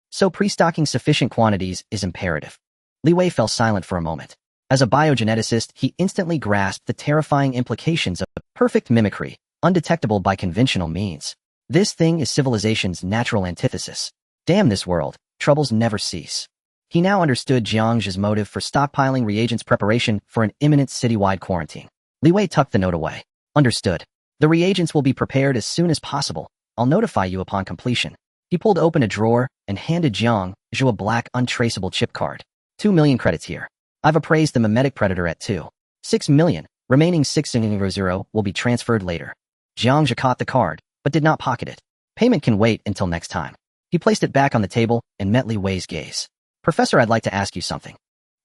So pre-stocking sufficient quantities is imperative. Li Wei fell silent for a moment. As a biogeneticist, he instantly grasped the terrifying implications of perfect mimicry, undetectable by conventional means. This thing is civilization's natural antithesis. Damn this world, troubles never cease. He now understood Jiang Zhe's motive for stockpiling reagents preparation for an imminent citywide quarantine. Li Wei tucked the note away. Understood. The reagents will be prepared as soon as possible. I'll notify you upon completion. He pulled open a drawer and handed Jiang Zhe a black untraceable chip card. 2 million credits here. I've appraised the mimetic predator at 2.6 million. Remaining 600 will be transferred later. Jiang Zhe caught the card, but did not pocket it. Payment can wait until next time. He placed it back on the table and met Li Wei's gaze. Professor, I'd like to ask you something.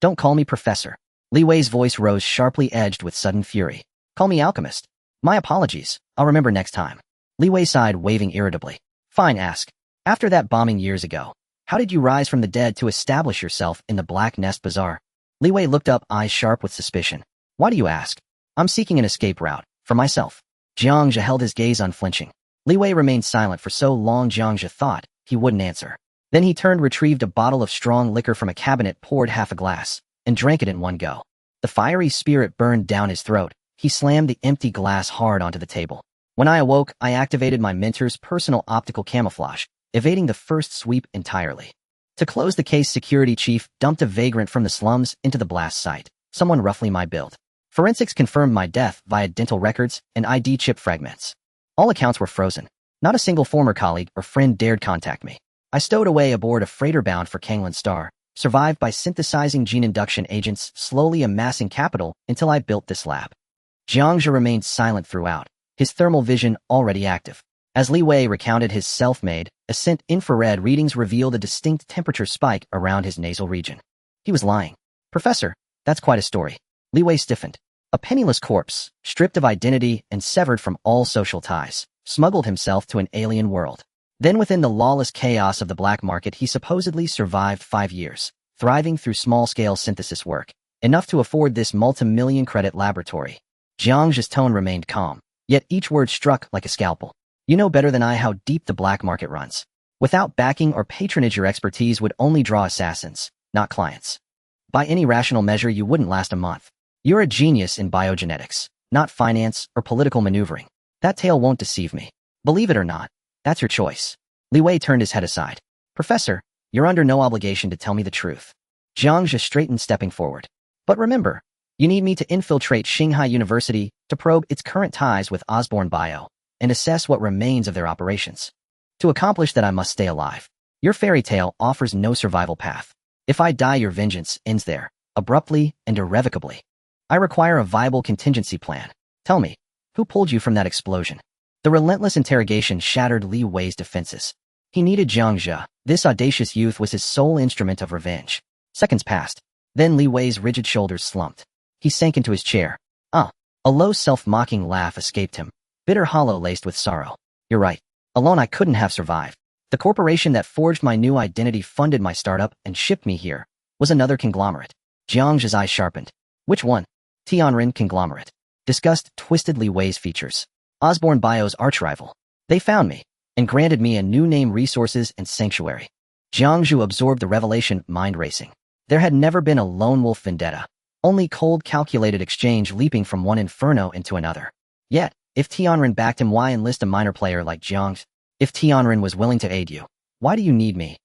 Don't call me Professor. Li Wei's voice rose sharply, edged with sudden fury. Call me Alchemist. My apologies. I'll remember next time. Li Wei sighed, waving irritably. Fine, ask. After that bombing years ago, how did you rise from the dead to establish yourself in the Black Nest Bazaar? Li Wei looked up, eyes sharp with suspicion. Why do you ask? I'm seeking an escape route. For myself. Jiang Zhe held his gaze unflinching. Li Wei remained silent for so long Jiang Zhe thought he wouldn't answer. Then he turned, retrieved a bottle of strong liquor from a cabinet, poured half a glass, and drank it in one go. The fiery spirit burned down his throat. He slammed the empty glass hard onto the table. When I awoke, I activated my mentor's personal optical camouflage, evading the first sweep entirely. To close the case, security chief dumped a vagrant from the slums into the blast site, someone roughly my build. Forensics confirmed my death via dental records and ID chip fragments. All accounts were frozen. Not a single former colleague or friend dared contact me. I stowed away aboard a freighter bound for Kanglan Star, survived by synthesizing gene induction agents, slowly amassing capital until I built this lab. Jiang Zhe remained silent throughout, his thermal vision already active. As Li Wei recounted his self-made, Ascent infrared readings revealed a distinct temperature spike around his nasal region. He was lying. Professor, that's quite a story. Li Wei stiffened. A penniless corpse, stripped of identity and severed from all social ties, smuggled himself to an alien world. Then within the lawless chaos of the black market, he supposedly survived 5 years, thriving through small-scale synthesis work, enough to afford this multi-million credit laboratory. Jiang Zhe's tone remained calm, yet each word struck like a scalpel. You know better than I how deep the black market runs. Without backing or patronage, your expertise would only draw assassins, not clients. By any rational measure, you wouldn't last a month. You're a genius in biogenetics, not finance or political maneuvering. That tale won't deceive me. Believe it or not, that's your choice. Li Wei turned his head aside. Professor, you're under no obligation to tell me the truth. Jiang Zhe straightened, stepping forward. But remember, you need me to infiltrate Shanghai University to probe its current ties with Osborne Bio and assess what remains of their operations. To accomplish that, I must stay alive. Your fairy tale offers no survival path. If I die, your vengeance ends there, abruptly and irrevocably. I require a viable contingency plan. Tell me, who pulled you from that explosion? The relentless interrogation shattered Li Wei's defenses. He needed Jiang Zhe. This audacious youth was his sole instrument of revenge. Seconds passed. Then Li Wei's rigid shoulders slumped. He sank into his chair. A low self-mocking laugh escaped him, bitter, hollow, laced with sorrow. You're right. Alone I couldn't have survived. The corporation that forged my new identity, funded my startup, and shipped me here was another conglomerate. Jiang Zhe's eyes sharpened. Which one? Tianrin conglomerate. Disgust twisted Li Wei's features. Osborne Bio's archrival. They found me. and granted me a new name, resources, and sanctuary. Jiang Zhe absorbed the revelation, mind racing. There had never been a lone wolf vendetta, only cold calculated exchange leaping from one inferno into another. Yet, if Tianren backed him, why enlist a minor player like Jiang Zhe? If Tianren was willing to aid you, why do you need me?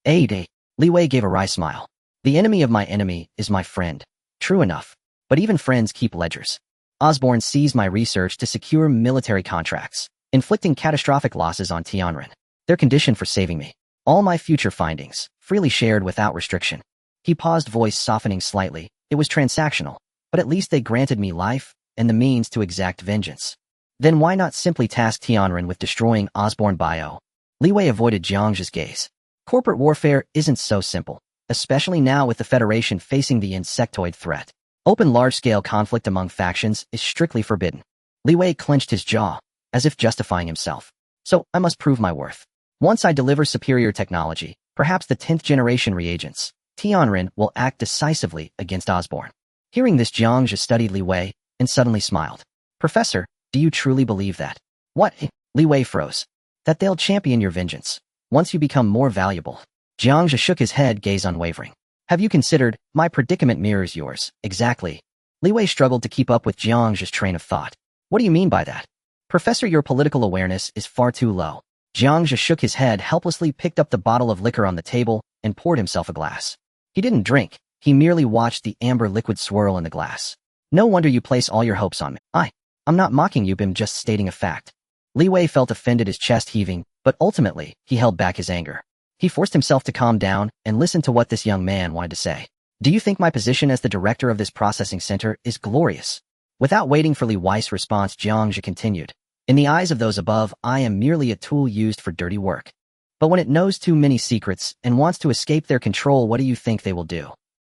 Aid? Li Wei gave a wry smile. The enemy of my enemy is my friend. True enough. But even friends keep ledgers. Osborne seized my research to secure military contracts, inflicting catastrophic losses on Tianren. Their condition for saving me. All my future findings, freely shared without restriction. He paused, voice softening slightly. It was transactional, but at least they granted me life and the means to exact vengeance. Then why not simply task Tianren with destroying Osborne Bio? Li Wei avoided Jiang Zhe's gaze. Corporate warfare isn't so simple, especially now with the Federation facing the insectoid threat. Open large-scale conflict among factions is strictly forbidden. Li Wei clenched his jaw, as if justifying himself. So, I must prove my worth. Once I deliver superior technology, perhaps the 10th generation reagents, Tianren will act decisively against Osborne. Hearing this, Jiang Zhe studied Li Wei and suddenly smiled. Professor, do you truly believe that? What? Li Wei froze. That they'll champion your vengeance once you become more valuable. Jiang Zhe shook his head, gaze unwavering. Have you considered, my predicament mirrors yours, exactly. Li Wei struggled to keep up with Jiang Zhe's train of thought. What do you mean by that? Professor, your political awareness is far too low. Jiang Zhe shook his head helplessly, picked up the bottle of liquor on the table, and poured himself a glass. He didn't drink, he merely watched the amber liquid swirl in the glass. No wonder you place all your hopes on me. I'm not mocking you, I'm just stating a fact. Li Wei felt offended, his chest heaving, but ultimately, he held back his anger. He forced himself to calm down and listen to what this young man wanted to say. Do you think my position as the director of this processing center is glorious? Without waiting for Li Wei's response, Jiang Zhe continued. In the eyes of those above, I am merely a tool used for dirty work. But when it knows too many secrets and wants to escape their control, what do you think they will do?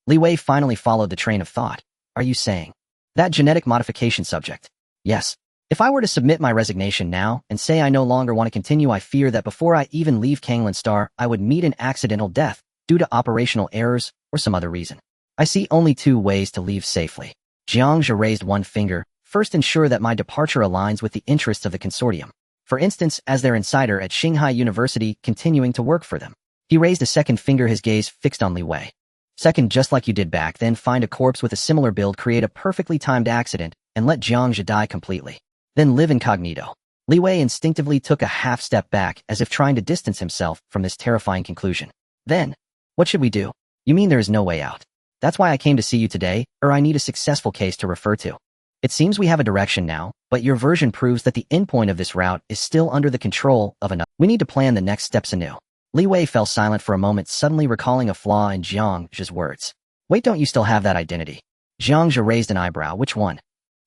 Li Wei finally followed the train of thought. Are you saying that genetic modification subject? Yes. If I were to submit my resignation now and say I no longer want to continue, I fear that before I even leave Kanglan Star, I would meet an accidental death due to operational errors or some other reason. I see only two ways to leave safely. Jiang Zhe raised one finger. First, ensure that my departure aligns with the interests of the consortium. For instance, as their insider at Shanghai University, continuing to work for them. He raised a second finger, his gaze fixed on Li Wei. Second, just like you did back then, find a corpse with a similar build, create a perfectly timed accident, and let Jiang Zhe die completely. Then live incognito. Li Wei instinctively took a half step back, as if trying to distance himself from this terrifying conclusion. Then, what should we do? You mean there is no way out? That's why I came to see you today, or I need a successful case to refer to. It seems we have a direction now, but your version proves that the endpoint of this route is still under the control of another. We need to plan the next steps anew. Li Wei fell silent for a moment, suddenly recalling a flaw in Jiang Zhe's words. Wait, don't you still have that identity? Jiang Zhe raised an eyebrow. Which one?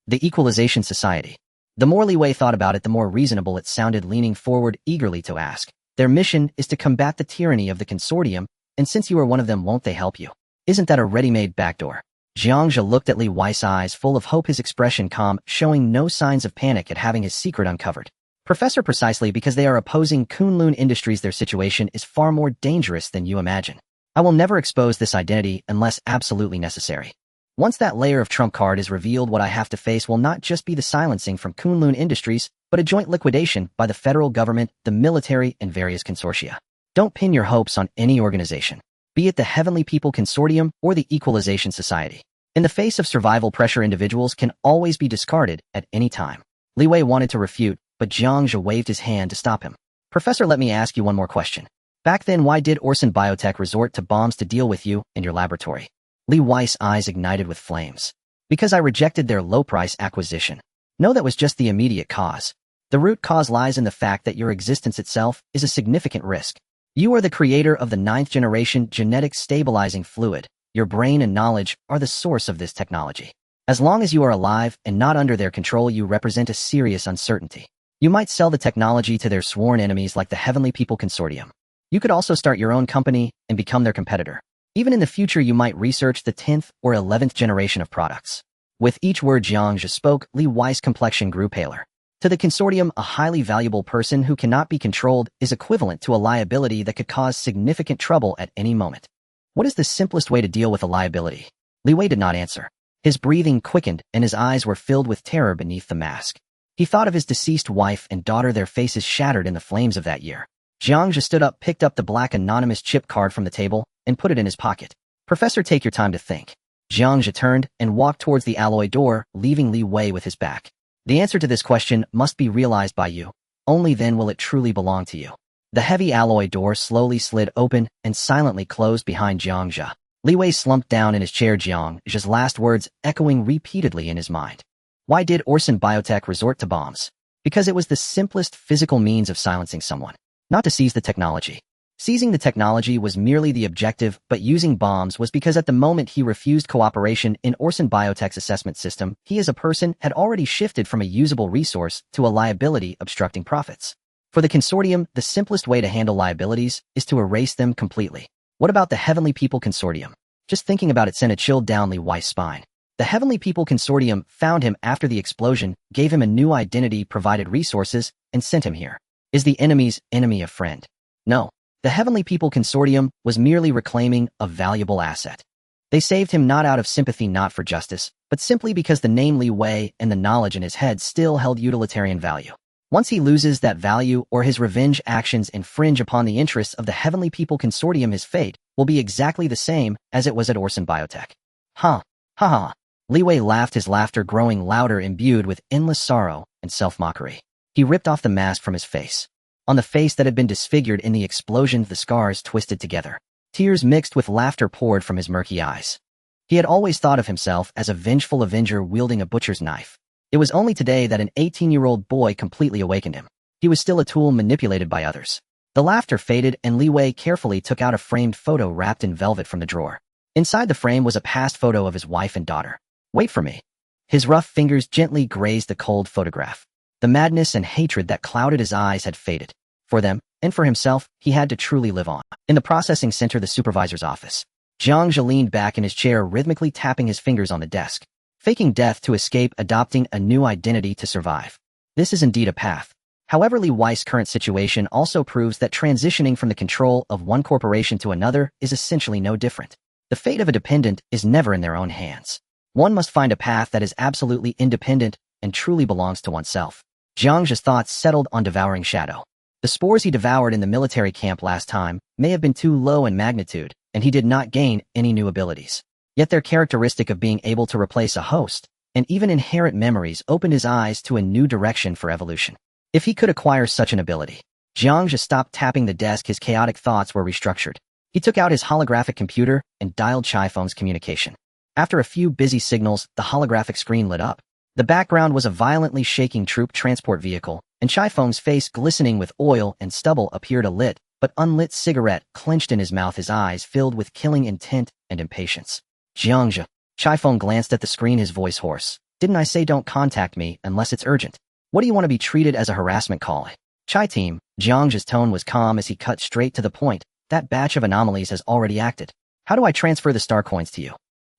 The Equalization Society. The more Li Wei thought about it, the more reasonable it sounded, leaning forward eagerly to ask. Their mission is to combat the tyranny of the consortium, and since you are one of them, won't they help you? Isn't that a ready-made backdoor? Jiang Zhe looked at Li Wei's eyes full of hope, his expression calm, showing no signs of panic at having his secret uncovered. Professor, precisely because they are opposing Kunlun Industries, their situation is far more dangerous than you imagine. I will never expose this identity unless absolutely necessary. Once that layer of trump card is revealed, what I have to face will not just be the silencing from Kunlun Industries, but a joint liquidation by the federal government, the military, and various consortia. Don't pin your hopes on any organization, be it the Heavenly People Consortium or the Equalization Society. In the face of survival pressure, individuals can always be discarded at any time. Li Wei wanted to refute, but Jiang Zhe waved his hand to stop him. Professor, let me ask you one more question. Back then, why did Orson Biotech resort to bombs to deal with you and your laboratory? Li Wei's eyes ignited with flames. Because I rejected their low-price acquisition. No, that was just the immediate cause. The root cause lies in the fact that your existence itself is a significant risk. You are the creator of the 9th generation genetic stabilizing fluid. Your brain and knowledge are the source of this technology. As long as you are alive and not under their control, you represent a serious uncertainty. You might sell the technology to their sworn enemies like the Heavenly People Consortium. You could also start your own company and become their competitor. Even in the future, you might research the 10th or 11th generation of products. With each word Jiang Zhe spoke, Li Wei's complexion grew paler. To the consortium, a highly valuable person who cannot be controlled is equivalent to a liability that could cause significant trouble at any moment. What is the simplest way to deal with a liability? Li Wei did not answer. His breathing quickened and his eyes were filled with terror beneath the mask. He thought of his deceased wife and daughter, their faces shattered in the flames of that year. Jiang Zhe stood up, picked up the black anonymous chip card from the table, and put it in his pocket. Professor, take your time to think. Jiang Zhe turned and walked towards the alloy door, leaving Li Wei with his back. The answer to this question must be realized by you. Only then will it truly belong to you. The heavy alloy door slowly slid open and silently closed behind Jiang Zhe. Li Wei slumped down in his chair, Jiang Zhe's last words echoing repeatedly in his mind. Why did Orson Biotech resort to bombs? Because it was the simplest physical means of silencing someone. Not to seize the technology. Seizing the technology was merely the objective, but using bombs was because at the moment he refused cooperation in Orson Biotech's assessment system, he as a person had already shifted from a usable resource to a liability obstructing profits. For the consortium, the simplest way to handle liabilities is to erase them completely. What about the Heavenly People Consortium? Just thinking about it sent a chill down Li Wei's spine. The Heavenly People Consortium found him after the explosion, gave him a new identity, provided resources, and sent him here. Is the enemy's enemy a friend? No. The Heavenly People Consortium was merely reclaiming a valuable asset. They saved him not out of sympathy, not for justice, but simply because the name Li Wei and the knowledge in his head still held utilitarian value. Once he loses that value or his revenge actions infringe upon the interests of the Heavenly People Consortium, his fate will be exactly the same as it was at Orson Biotech. Ha ha. Li Wei laughed, his laughter growing louder, imbued with endless sorrow and self-mockery. He ripped off the mask from his face. On the face that had been disfigured in the explosion, the scars twisted together. Tears mixed with laughter poured from his murky eyes. He had always thought of himself as a vengeful avenger wielding a butcher's knife. It was only today that an 18-year-old boy completely awakened him. He was still a tool manipulated by others. The laughter faded, and Li Wei carefully took out a framed photo wrapped in velvet from the drawer. Inside the frame was a past photo of his wife and daughter. Wait for me. His rough fingers gently grazed the cold photograph. The madness and hatred that clouded his eyes had faded. For them, and for himself, he had to truly live on. In the processing center, the supervisor's office, Jiang Zhe leaned back in his chair, rhythmically tapping his fingers on the desk. Faking death to escape, adopting a new identity to survive. This is indeed a path. However, Li Wei's current situation also proves that transitioning from the control of one corporation to another is essentially no different. The fate of a dependent is never in their own hands. One must find a path that is absolutely independent and truly belongs to oneself. Jiang Zhe's thoughts settled on devouring shadow. The spores he devoured in the military camp last time may have been too low in magnitude, and he did not gain any new abilities. Yet their characteristic of being able to replace a host, and even inherent memories, opened his eyes to a new direction for evolution. If he could acquire such an ability. Jiang Zhe stopped tapping the desk, his chaotic thoughts were restructured. He took out his holographic computer and dialed Chifeng's communication. After a few busy signals, the holographic screen lit up. The background was a violently shaking troop transport vehicle, and Chifeng's face, glistening with oil and stubble, appeared a lit, but unlit cigarette clenched in his mouth, his eyes filled with killing intent and impatience. Jiang Zhe. Chifeng glanced at the screen, his voice hoarse. Didn't I say don't contact me unless it's urgent? What do you want to be treated as a harassment call? Chai team. Jiang Zhe's tone was calm as he cut straight to the point. That batch of anomalies has already acted. How do I transfer the star coins to you?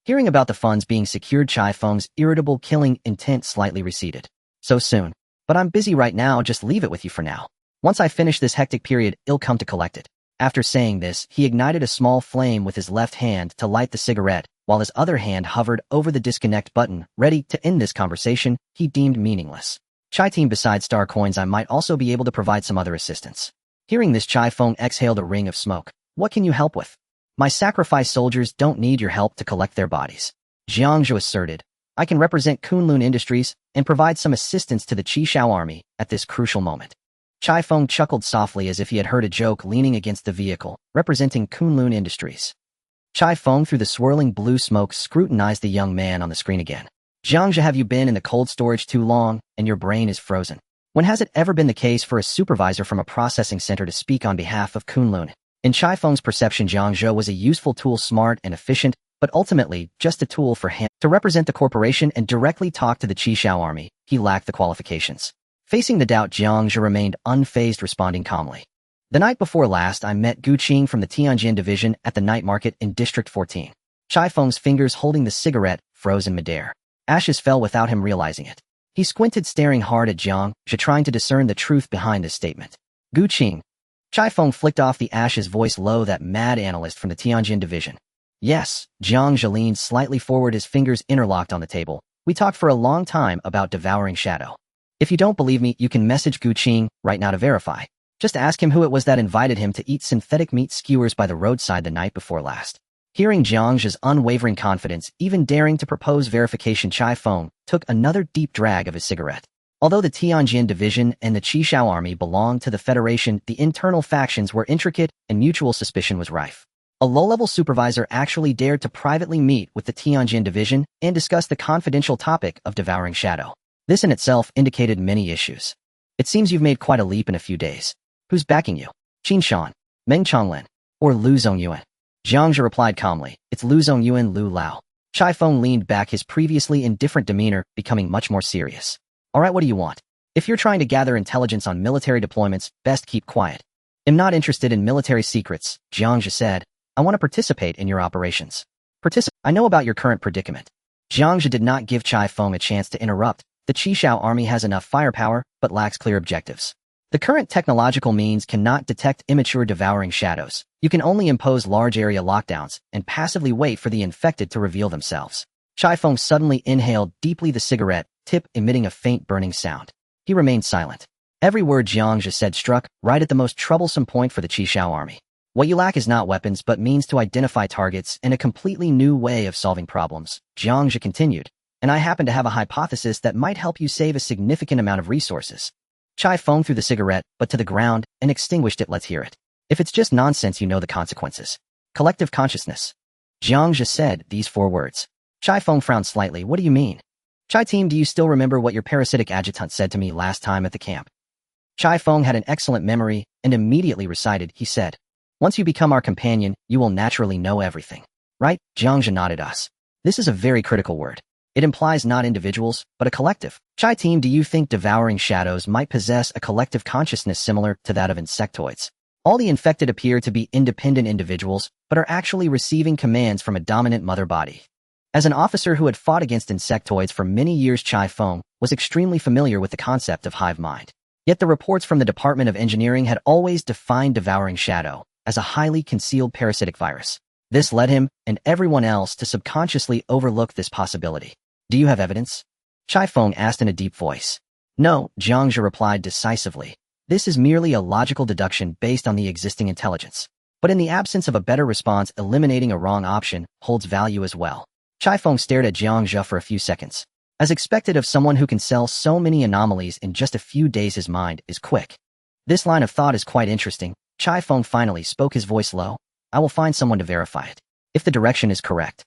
Hearing about the funds being secured, Chifeng's irritable killing intent slightly receded. So soon. But I'm busy right now, just leave it with you for now. Once I finish this hectic period, I'll come to collect it. After saying this, he ignited a small flame with his left hand to light the cigarette, while his other hand hovered over the disconnect button, ready to end this conversation he deemed meaningless. Chai team, besides star coins, I might also be able to provide some other assistance. Hearing this, Chifeng exhaled a ring of smoke. What can you help with? My sacrifice soldiers don't need your help to collect their bodies. Jiang Zhe asserted. I can represent Kunlun Industries and provide some assistance to the Qishao army at this crucial moment. Chifeng chuckled softly as if he had heard a joke, leaning against the vehicle, representing Kunlun Industries. Chifeng, through the swirling blue smoke, scrutinized the young man on the screen again. Jiang Zhe, have you been in the cold storage too long, and your brain is frozen? When has it ever been the case for a supervisor from a processing center to speak on behalf of Kunlun? In Chifeng's perception, Jiang Zhe was a useful tool, smart and efficient, but ultimately just a tool for him to represent the corporation and directly talk to the Qishao army. He lacked the qualifications. Facing the doubt, Jiang Zhe remained unfazed, responding calmly. The night before last, I met Gu Qing from the Tianjin division at the night market in District 14. Chifeng's fingers holding the cigarette froze in midair. Ashes fell without him realizing it. He squinted, staring hard at Jiang Zhe, trying to discern the truth behind this statement. Gu Qing. Chifeng flicked off the ashes, voice low, that mad analyst from the Tianjin division. Yes. Jiang Zhe leaned slightly forward, his fingers interlocked on the table. We talked for a long time about devouring shadow. If you don't believe me, you can message Gu Qing right now to verify. Just ask him who it was that invited him to eat synthetic meat skewers by the roadside the night before last. Hearing Jiang Zhe's unwavering confidence, even daring to propose verification, Chai Feng took another deep drag of his cigarette. Although the Tianjin Division and the Qishao Army belonged to the Federation, the internal factions were intricate and mutual suspicion was rife. A low-level supervisor actually dared to privately meet with the Tianjin Division and discuss the confidential topic of devouring shadow. This in itself indicated many issues. It seems you've made quite a leap in a few days. Who's backing you? Qin Shan, Meng Changlin, or Lu Zongyuan? Jiang Zhe replied calmly, it's Lu Zongyuan Lu Lao. Chai Feng leaned back, his previously indifferent demeanor becoming much more serious. Alright, what do you want? If you're trying to gather intelligence on military deployments, best keep quiet. I'm not interested in military secrets, Jiang Zhe said. I want to participate in your operations. I know about your current predicament. Jiang Zhe did not give Chai Feng a chance to interrupt. The Qishao army has enough firepower, but lacks clear objectives. The current technological means cannot detect immature devouring shadows. You can only impose large area lockdowns and passively wait for the infected to reveal themselves. Chai Feng suddenly inhaled deeply, the cigarette tip emitting a faint burning sound. He remained silent. Every word Jiang Zhe said struck right at the most troublesome point for the Qishao army. What you lack is not weapons but means to identify targets and a completely new way of solving problems, Jiang Zhe continued. And I happen to have a hypothesis that might help you save a significant amount of resources. Chai Feng threw the cigarette, but to the ground, and extinguished it. Let's hear it. If it's just nonsense, you know the consequences. Collective consciousness. Jiang Zhe said these 4 words. Chai Feng frowned slightly. What do you mean? Chai team, do you still remember what your parasitic adjutant said to me last time at the camp? Chai Feng had an excellent memory and immediately recited. He said, once you become our companion, you will naturally know everything. Right? Jiang Zhe nodded. Us. This is a very critical word. It implies not individuals, but a collective. Chai team, do you think devouring shadows might possess a collective consciousness similar to that of insectoids? All the infected appear to be independent individuals, but are actually receiving commands from a dominant mother body. As an officer who had fought against insectoids for many years, Chai Feng was extremely familiar with the concept of hive mind. Yet the reports from the Department of Engineering had always defined devouring shadow as a highly concealed parasitic virus. This led him and everyone else to subconsciously overlook this possibility. Do you have evidence? Chai Feng asked in a deep voice. No, Jiang Zhe replied decisively. This is merely a logical deduction based on the existing intelligence. But in the absence of a better response, eliminating a wrong option holds value as well. Chai Feng stared at Jiang Zhe for a few seconds. As expected of someone who can sell so many anomalies in just a few days, his mind is quick. This line of thought is quite interesting. Chai Feng finally spoke, his voice low. I will find someone to verify it. If the direction is correct,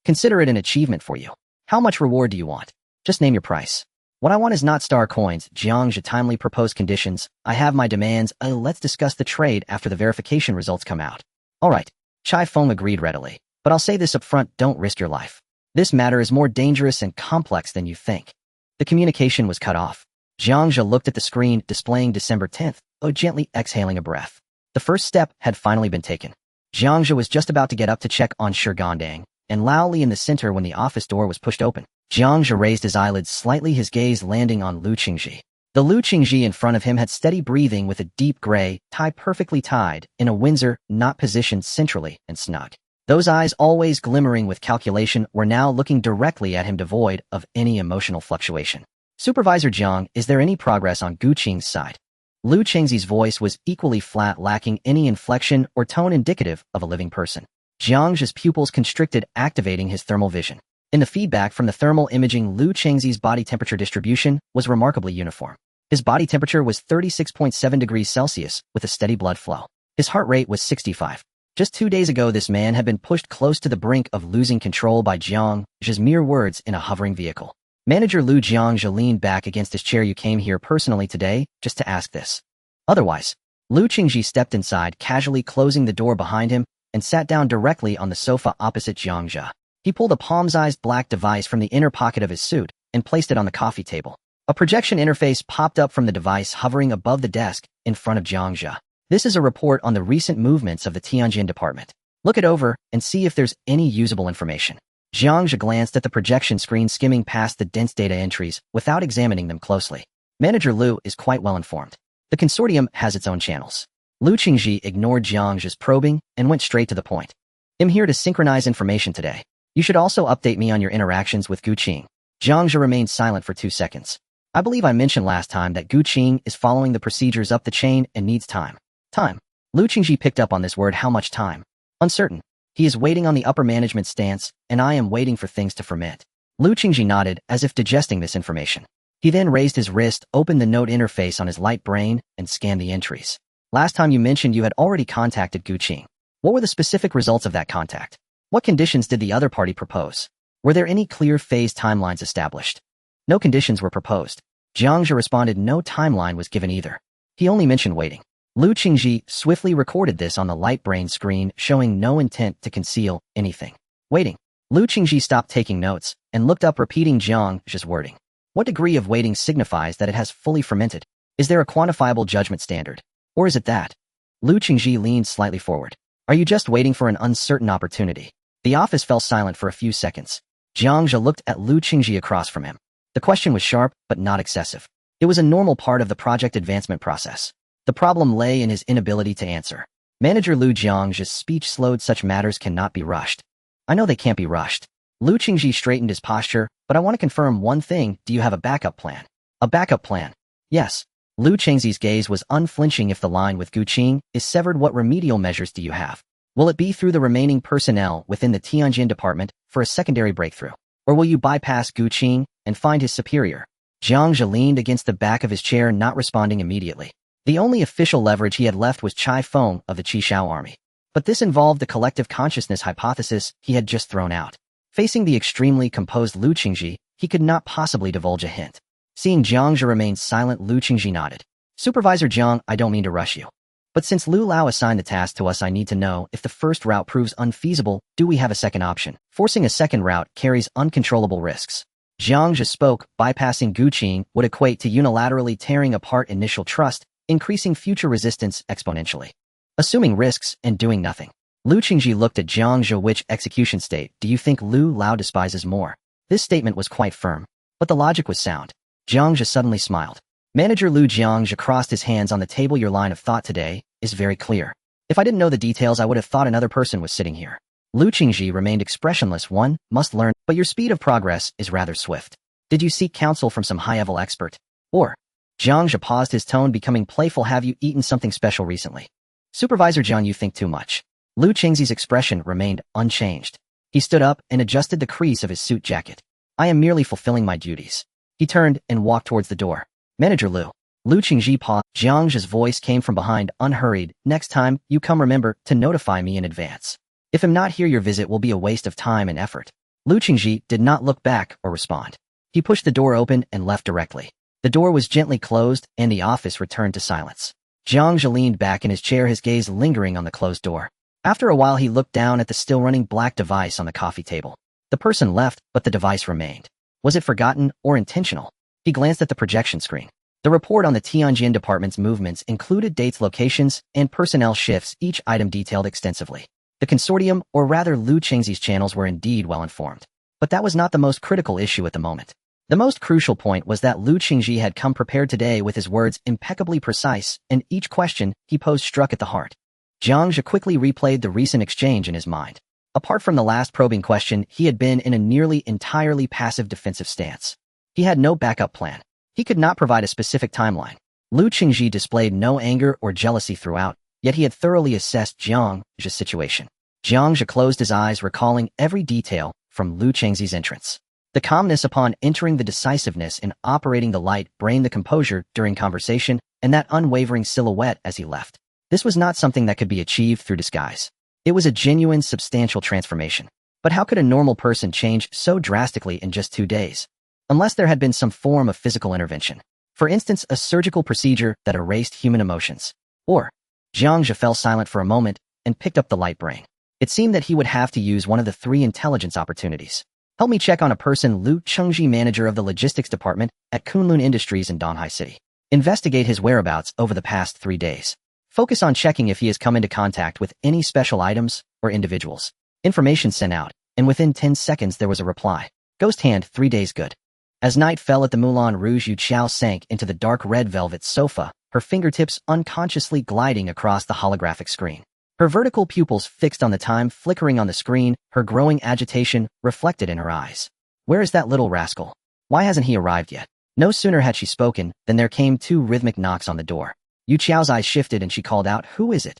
consider it an achievement for you. How much reward do you want? Just name your price. What I want is not star coins. Jiang Zhe timely proposed conditions. I have my demands. Let's discuss the trade after the verification results come out. All right. Chai Feng agreed readily. But I'll say this up front, don't risk your life. This matter is more dangerous and complex than you think. The communication was cut off. Jiang Zhe looked at the screen displaying December 10th, gently exhaling a breath. The first step had finally been taken. Jiang Zhe was just about to get up to check on Shi Gandang and Lao Li in the center when the office door was pushed open. Jiang Zhe raised his eyelids slightly, his gaze landing on Lu Qingji. The Lu Qingji in front of him had steady breathing with a deep gray tie perfectly tied in a Windsor knot positioned centrally and snug. Those eyes, always glimmering with calculation, were now looking directly at him, devoid of any emotional fluctuation. Supervisor Jiang, is there any progress on Gu Qing's side? Lu Qingji's voice was equally flat, lacking any inflection or tone indicative of a living person. Jiang Zhe's pupils constricted, activating his thermal vision. In the feedback from the thermal imaging, Lu Qingji's body temperature distribution was remarkably uniform. His body temperature was 36.7 degrees Celsius, with a steady blood flow. His heart rate was 65. Just 2 days ago, this man had been pushed close to the brink of losing control by Jiang Zhe's mere words in a hovering vehicle. Manager Lu Jiang Zhe leaned back against his chair. You came here personally today, just to ask this. Otherwise, Lu Qingji stepped inside, casually closing the door behind him, and sat down directly on the sofa opposite Jiang Zhe. He pulled a palm-sized black device from the inner pocket of his suit and placed it on the coffee table. A projection interface popped up from the device hovering above the desk in front of Jiang Zhe. This is a report on the recent movements of the Tianjin department. Look it over and see if there's any usable information. Jiang Zhe glanced at the projection screen, skimming past the dense data entries without examining them closely. Manager Lu is quite well informed. The consortium has its own channels. Lu Qingji ignored Jiang Zhe's probing and went straight to the point. I'm here to synchronize information today. You should also update me on your interactions with Gu Qing. Jiang Zhe remained silent for 2 seconds. I believe I mentioned last time that Gu Qing is following the procedures up the chain and needs time. Time. Lu Qingji picked up on this word. How much time? Uncertain. He is waiting on the upper management stance, and I am waiting for things to ferment. Lu Qingji nodded, as if digesting this information. He then raised his wrist, opened the note interface on his light brain, and scanned the entries. Last time you mentioned you had already contacted Gu Qing. What were the specific results of that contact? What conditions did the other party propose? Were there any clear phase timelines established? No conditions were proposed. Jiang Zhe responded. No timeline was given either. He only mentioned waiting. Lu Qingji swiftly recorded this on the light brain screen, showing no intent to conceal anything. Waiting. Lu Qingji stopped taking notes and looked up, repeating Jiang Zhe's wording. What degree of waiting signifies that it has fully fermented? Is there a quantifiable judgment standard? Or is it that? Lu Qingji leaned slightly forward. Are you just waiting for an uncertain opportunity? The office fell silent for a few seconds. Jiang Zhe looked at Lu Qingji across from him. The question was sharp, but not excessive. It was a normal part of the project advancement process. The problem lay in his inability to answer. Manager Lu Jiang Zhe's speech slowed. Such matters cannot be rushed. I know they can't be rushed. Lu Qingji straightened his posture, but I want to confirm one thing. Do you have a backup plan? A backup plan? Yes. Lu Qingji's gaze was unflinching. If the line with Gu Qing is severed, what remedial measures do you have? Will it be through the remaining personnel within the Tianjin department for a secondary breakthrough? Or will you bypass Gu Qing and find his superior? Jiang Zhe leaned against the back of his chair, not responding immediately. The only official leverage he had left was Chai Feng of the Qishao army. But this involved the collective consciousness hypothesis he had just thrown out. Facing the extremely composed Lu Qingji, he could not possibly divulge a hint. Seeing Jiang Zhe remain silent, Lu Qingji nodded. Supervisor Jiang, I don't mean to rush you. But since Lu Lao assigned the task to us, I need to know if the first route proves unfeasible, do we have a second option? Forcing a second route carries uncontrollable risks. Jiang Zhe spoke. Bypassing Gu Qing would equate to unilaterally tearing apart initial trust, increasing future resistance exponentially. Assuming risks and doing nothing. Lu Qingji looked at Jiang Zhe. Which execution state do you think Lu Lao despises more? This statement was quite firm, but the logic was sound. Jiang Zhe suddenly smiled. Manager Lu Jiang Zhe crossed his hands on the table. Your line of thought today is very clear. If I didn't know the details, I would have thought another person was sitting here. Lu Qingji remained expressionless. One must learn, but your speed of progress is rather swift. Did you seek counsel from some high-level expert? Or? Jiang Zhe paused, his tone becoming playful. Have you eaten something special recently? Supervisor Jiang, you think too much. Lu Qingji's expression remained unchanged. He stood up and adjusted the crease of his suit jacket. I am merely fulfilling my duties. He turned and walked towards the door. Manager Lu. Lu Qingji paused. Jiang Zhe's voice came from behind, unhurried. Next time you come, remember to notify me in advance. If I'm not here, your visit will be a waste of time and effort. Lu Qingji did not look back or respond. He pushed the door open and left directly. The door was gently closed, and the office returned to silence. Jiang Zhe leaned back in his chair, his gaze lingering on the closed door. After a while, he looked down at the still-running black device on the coffee table. The person left, but the device remained. Was it forgotten or intentional? He glanced at the projection screen. The report on the Tianjin department's movements included dates, locations, and personnel shifts, each item detailed extensively. The consortium, or rather Lu Qingji's channels, were indeed well informed. But that was not the most critical issue at the moment. The most crucial point was that Lu Qingji had come prepared today, with his words impeccably precise, and each question he posed struck at the heart. Jiang Zhe quickly replayed the recent exchange in his mind. Apart from the last probing question, he had been in a nearly entirely passive defensive stance. He had no backup plan. He could not provide a specific timeline. Lu Qingji displayed no anger or jealousy throughout, yet he had thoroughly assessed Jiang Zhe's situation. Jiang Zhe closed his eyes, recalling every detail from Lu Qingji's entrance. The calmness upon entering, the decisiveness in operating the light brain, the composure during conversation, and that unwavering silhouette as he left. This was not something that could be achieved through disguise. It was a genuine, substantial transformation. But how could a normal person change so drastically in just 2 days? Unless there had been some form of physical intervention. For instance, a surgical procedure that erased human emotions. Or, Jiang Zhe fell silent for a moment and picked up the light brain. It seemed that he would have to use one of the 3 intelligence opportunities. Help me check on a person, Lu Qingji, manager of the logistics department at Kunlun Industries in Donghai City. Investigate his whereabouts over the past 3 days. Focus on checking if he has come into contact with any special items or individuals. Information sent out, and within 10 seconds there was a reply. Ghost hand, 3 days good. As night fell at the Moulin Rouge, Yu Qiao sank into the dark red velvet sofa, her fingertips unconsciously gliding across the holographic screen. Her vertical pupils fixed on the time flickering on the screen, her growing agitation reflected in her eyes. Where is that little rascal? Why hasn't he arrived yet? No sooner had she spoken than there came 2 rhythmic knocks on the door. Yu Qiao's eyes shifted and she called out, "Who is it?"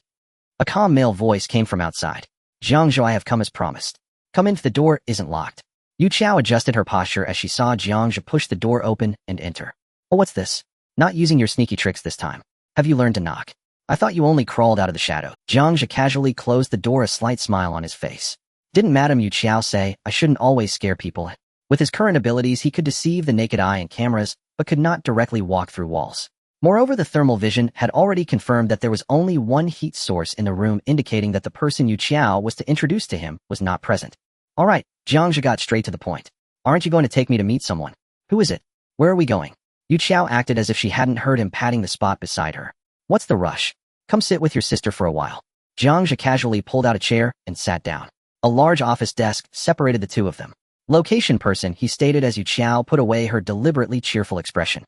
A calm male voice came from outside. "Jiang Zhe, I have come as promised. Come in if the door isn't locked." Yu Qiao adjusted her posture as she saw Jiang Zhe push the door open and enter. "Oh, what's this? Not using your sneaky tricks this time. Have you learned to knock? I thought you only crawled out of the shadow." Jiang Zhe casually closed the door, a slight smile on his face. Didn't Madame Yu Qiao say, I shouldn't always scare people? With his current abilities, he could deceive the naked eye and cameras, but could not directly walk through walls. Moreover, the thermal vision had already confirmed that there was only one heat source in the room, indicating that the person Yu Qiao was to introduce to him was not present. "All right," Jiang Zhe got straight to the point. "Aren't you going to take me to meet someone? Who is it? Where are we going?" Yu Qiao acted as if she hadn't heard him, patting the spot beside her. "What's the rush? Come sit with your sister for a while." Jiang Zhe casually pulled out a chair and sat down. A large office desk separated the two of them. "Location person," he stated as Yu Qiao put away her deliberately cheerful expression.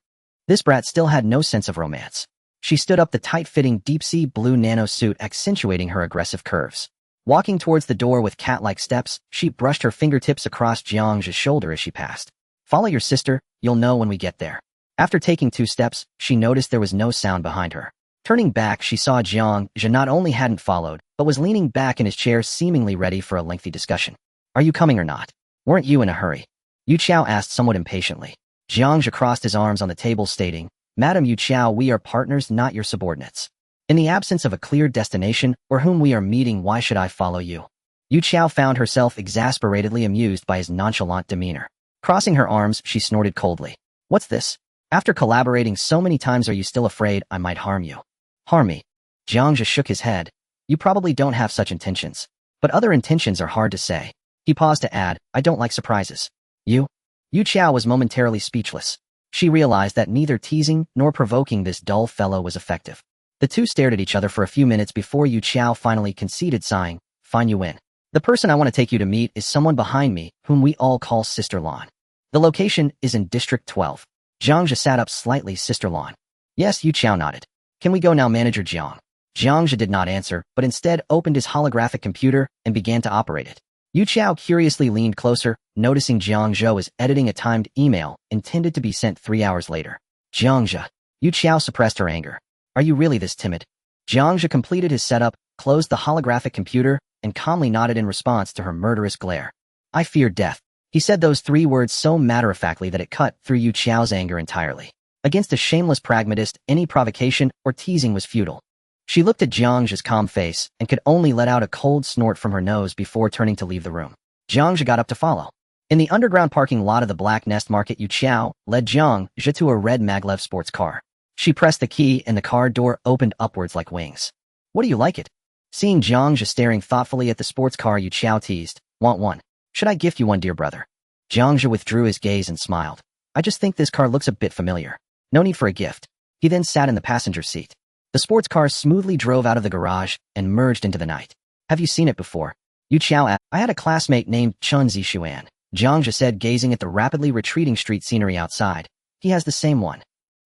This brat still had no sense of romance. She stood up, the tight-fitting deep-sea blue nano suit accentuating her aggressive curves. Walking towards the door with cat-like steps, she brushed her fingertips across Jiang Zhe's shoulder as she passed. "Follow your sister, you'll know when we get there." After taking 2 steps, she noticed there was no sound behind her. Turning back, she saw Jiang Zhe not only hadn't followed, but was leaning back in his chair, seemingly ready for a lengthy discussion. "Are you coming or not? Weren't you in a hurry?" Yu Qiao asked somewhat impatiently. Jiang Zhe crossed his arms on the table, stating, "Madam Yu Qiao, we are partners, not your subordinates. In the absence of a clear destination or whom we are meeting, why should I follow you?" Yu Qiao found herself exasperatedly amused by his nonchalant demeanor. Crossing her arms, she snorted coldly. "What's this? After collaborating so many times, are you still afraid I might harm you?" "Harm me?" Jiang Zhe shook his head. "You probably don't have such intentions. But other intentions are hard to say." He paused to add, "I don't like surprises." "You?" Yu Qiao was momentarily speechless. She realized that neither teasing nor provoking this dull fellow was effective. The two stared at each other for a few minutes before Yu Qiao finally conceded, sighing, "Fine, you win. The person I want to take you to meet is someone behind me, whom we all call Sister Lan. The location is in District 12. Jiang Zhe sat up slightly. "Sister Lan?" "Yes," Yu Qiao nodded. "Can we go now, Manager Jiang?" Jiang Zhe did not answer, but instead opened his holographic computer and began to operate it. Yu Qiao curiously leaned closer, noticing Jiang Zhe was editing a timed email intended to be sent 3 hours later. "Jiang Zhe." Yu Qiao suppressed her anger. "Are you really this timid?" Jiang Zhe completed his setup, closed the holographic computer, and calmly nodded in response to her murderous glare. "I fear death." He said those 3 words so matter-of-factly that it cut through Yu Qiao's anger entirely. Against a shameless pragmatist, any provocation or teasing was futile. She looked at Jiang Zhe's calm face and could only let out a cold snort from her nose before turning to leave the room. Jiang Zhe got up to follow. In the underground parking lot of the Black Nest Market, Yu Qiao led Jiang Zhe to a red maglev sports car. She pressed the key and the car door opened upwards like wings. "What do you like it?" Seeing Jiang Zhe staring thoughtfully at the sports car, Yu Qiao teased, "Want one? Should I gift you one, dear brother?" Jiang Zhe withdrew his gaze and smiled. "I just think this car looks a bit familiar. No need for a gift." He then sat in the passenger seat. The sports car smoothly drove out of the garage and merged into the night. "Have you seen it before?" Yu Qiao asked. "I had a classmate named Chun Zixuan," Jiang Zhe said, gazing at the rapidly retreating street scenery outside. "He has the same one."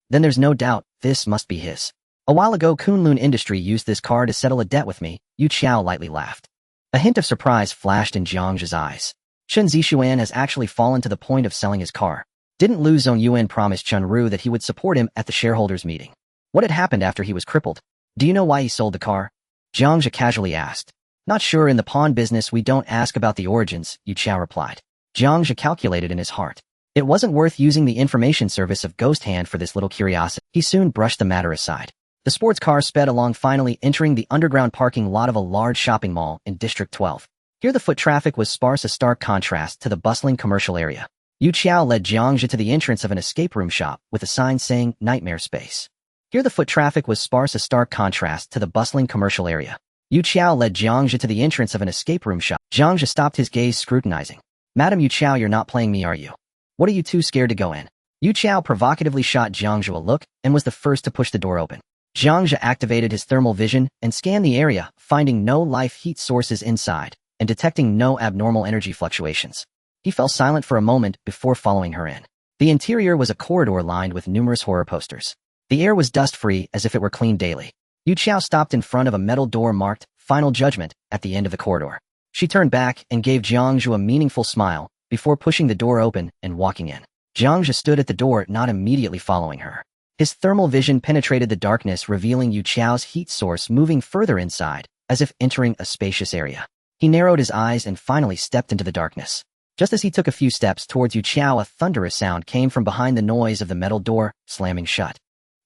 "Then there's no doubt this must be his. A while ago, Kunlun Industry used this car to settle a debt with me." Yu Qiao lightly laughed. A hint of surprise flashed in Jiang Zhe's eyes. Chun Zixuan has actually fallen to the point of selling his car. Didn't Lu Zongyuan promise Chun Ru that he would support him at the shareholders' meeting? What had happened after he was crippled? "Do you know why he sold the car?" Jiang Zhe casually asked. "Not sure. In the pawn business, we don't ask about the origins," Yu Qiao replied. Jiang Zhe calculated in his heart. It wasn't worth using the information service of Ghost Hand for this little curiosity. He soon brushed the matter aside. The sports car sped along, finally entering the underground parking lot of a large shopping mall in District 12. Here the foot traffic was sparse, a stark contrast to the bustling commercial area. Yu Qiao led Jiang Zhe to the entrance of an escape room shop with a sign saying Nightmare Space. Here the foot traffic was sparse, a stark contrast to the bustling commercial area. Yu Qiao led Jiang Zhe to the entrance of an escape room shop. Jiang Zhe stopped, his gaze scrutinizing. "Madam Yu Qiao, you're not playing me, are you? What are you too scared to go in?" Yu Qiao provocatively shot Jiang Zhe a look and was the first to push the door open. Jiang Zhe activated his thermal vision and scanned the area, finding no life heat sources inside and detecting no abnormal energy fluctuations. He fell silent for a moment before following her in. The interior was a corridor lined with numerous horror posters. The air was dust-free, as if it were cleaned daily. Yu Qiao stopped in front of a metal door marked Final Judgment at the end of the corridor. She turned back and gave Jiang Zhe a meaningful smile before pushing the door open and walking in. Jiang Zhe stood at the door, not immediately following her. His thermal vision penetrated the darkness, revealing Yu Qiao's heat source moving further inside, as if entering a spacious area. He narrowed his eyes and finally stepped into the darkness. Just as he took a few steps towards Yu Qiao, a thunderous sound came from behind the noise of the metal door slamming shut.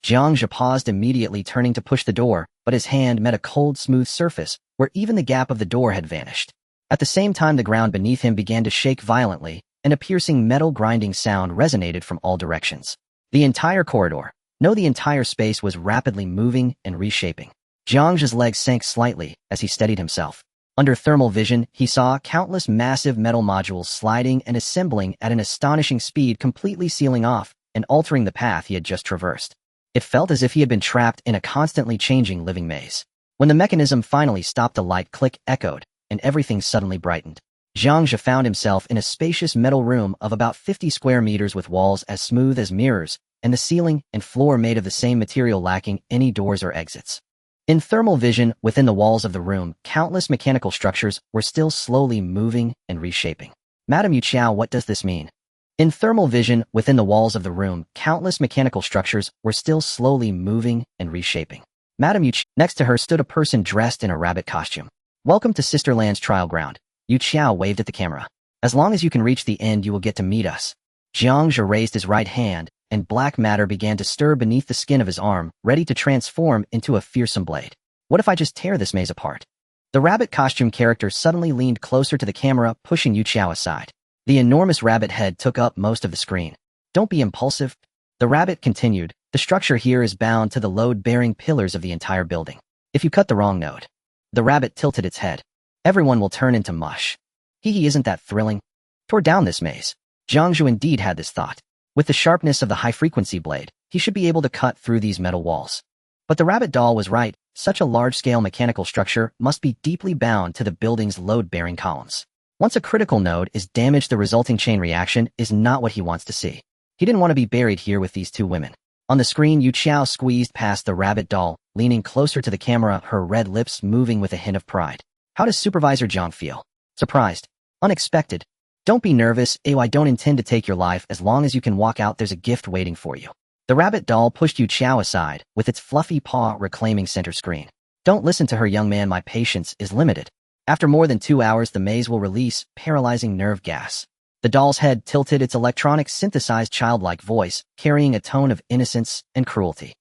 Jiang Zhe paused, immediately turning to push the door, but his hand met a cold, smooth surface, where even the gap of the door had vanished. At the same time, the ground beneath him began to shake violently, and a piercing metal grinding sound resonated from all directions. The entire corridor, no, the entire space was rapidly moving and reshaping. Jiang Zhe's legs sank slightly as he steadied himself. Under thermal vision, he saw countless massive metal modules sliding and assembling at an astonishing speed, completely sealing off and altering the path he had just traversed. It felt as if he had been trapped in a constantly changing living maze. When the mechanism finally stopped, a light click echoed, and everything suddenly brightened. Jiang Zhe found himself in a spacious metal room of about 50 square meters with walls as smooth as mirrors, and the ceiling and floor made of the same material, lacking any doors or exits. In thermal vision, within the walls of the room, countless mechanical structures were still slowly moving and reshaping. Madame Yu Qiao, what does this mean? In thermal vision, within the walls of the room, countless mechanical structures were still slowly moving and reshaping. Madame Yu Qiao. Next to her stood a person dressed in a rabbit costume. Welcome to Sisterland's trial ground. Yu Qiao waved at the camera. As long as you can reach the end, you will get to meet us. Jiang Zhe raised his right hand, and black matter began to stir beneath the skin of his arm, ready to transform into a fearsome blade. What if I just tear this maze apart? The rabbit costume character suddenly leaned closer to the camera, pushing Yu Qiao aside. The enormous rabbit head took up most of the screen. Don't be impulsive. The rabbit continued. The structure here is bound to the load-bearing pillars of the entire building. If you cut the wrong node. The rabbit tilted its head. Everyone will turn into mush. Isn't that thrilling? Tore down this maze. Jiang Zhe indeed had this thought. With the sharpness of the high-frequency blade, he should be able to cut through these metal walls. But the rabbit doll was right. Such a large-scale mechanical structure must be deeply bound to the building's load-bearing columns. Once a critical node is damaged, the resulting chain reaction is not what he wants to see. He didn't want to be buried here with these two women. On the screen, Yu Qiao squeezed past the rabbit doll, leaning closer to the camera, her red lips moving with a hint of pride. How does Supervisor Jiang feel? Surprised. Unexpected. Don't be nervous, I don't intend to take your life. As long as you can walk out, there's a gift waiting for you. The rabbit doll pushed Yu Qiao aside, with its fluffy paw reclaiming center screen. Don't listen to her, young man, my patience is limited. After more than 2 hours, the maze will release paralyzing nerve gas. The doll's head tilted, its electronic synthesized childlike voice, carrying a tone of innocence and cruelty.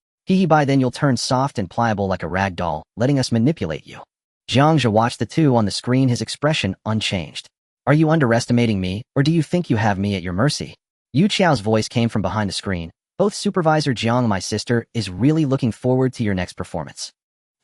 By then you'll turn soft and pliable like a rag doll, letting us manipulate you. Jiang Zhe watched the two on the screen, his expression unchanged. Are you underestimating me, or do you think you have me at your mercy? Yu Qiao's voice came from behind the screen. Both Supervisor Jiang, my sister, is really looking forward to your next performance.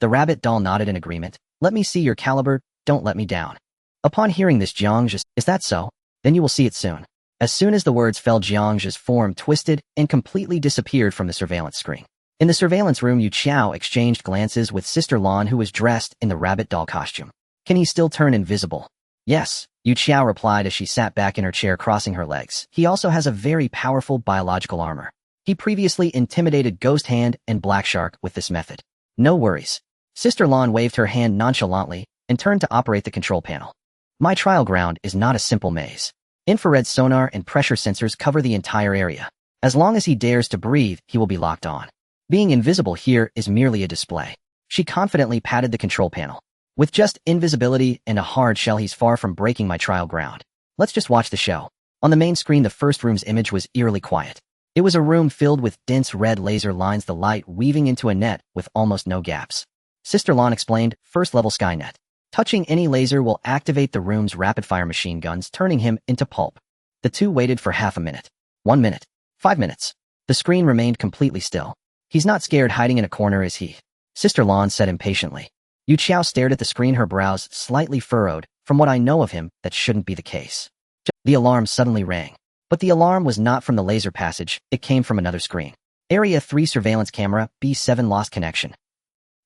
The rabbit doll nodded in agreement. Let me see your caliber, don't let me down. Upon hearing this, Jiang Zhe, is that so? Then you will see it soon. As soon as the words fell, Jiang Zhe's form twisted and completely disappeared from the surveillance screen. In the surveillance room, Yu Qiao exchanged glances with Sister Lan, who was dressed in the rabbit doll costume. Can he still turn invisible? Yes, Yu Qiao replied as she sat back in her chair, crossing her legs. He also has a very powerful biological armor. He previously intimidated Ghost Hand and Black Shark with this method. No worries. Sister Lan waved her hand nonchalantly and turned to operate the control panel. My trial ground is not a simple maze. Infrared sonar and pressure sensors cover the entire area. As long as he dares to breathe, he will be locked on. Being invisible here is merely a display. She confidently patted the control panel. With just invisibility and a hard shell, he's far from breaking my trial ground. Let's just watch the show. On the main screen, the first room's image was eerily quiet. It was a room filled with dense red laser lines, the light weaving into a net with almost no gaps. Sister Lan explained, first-level Skynet. Touching any laser will activate the room's rapid-fire machine guns, turning him into pulp. The two waited for half a minute. 1 minute. 5 minutes. The screen remained completely still. He's not scared, hiding in a corner, is he? Sister Lan said impatiently. Yu Qiao stared at the screen, her brows slightly furrowed. From what I know of him, that shouldn't be the case. The alarm suddenly rang. But the alarm was not from the laser passage, it came from another screen. Area 3 surveillance camera, B7 lost connection.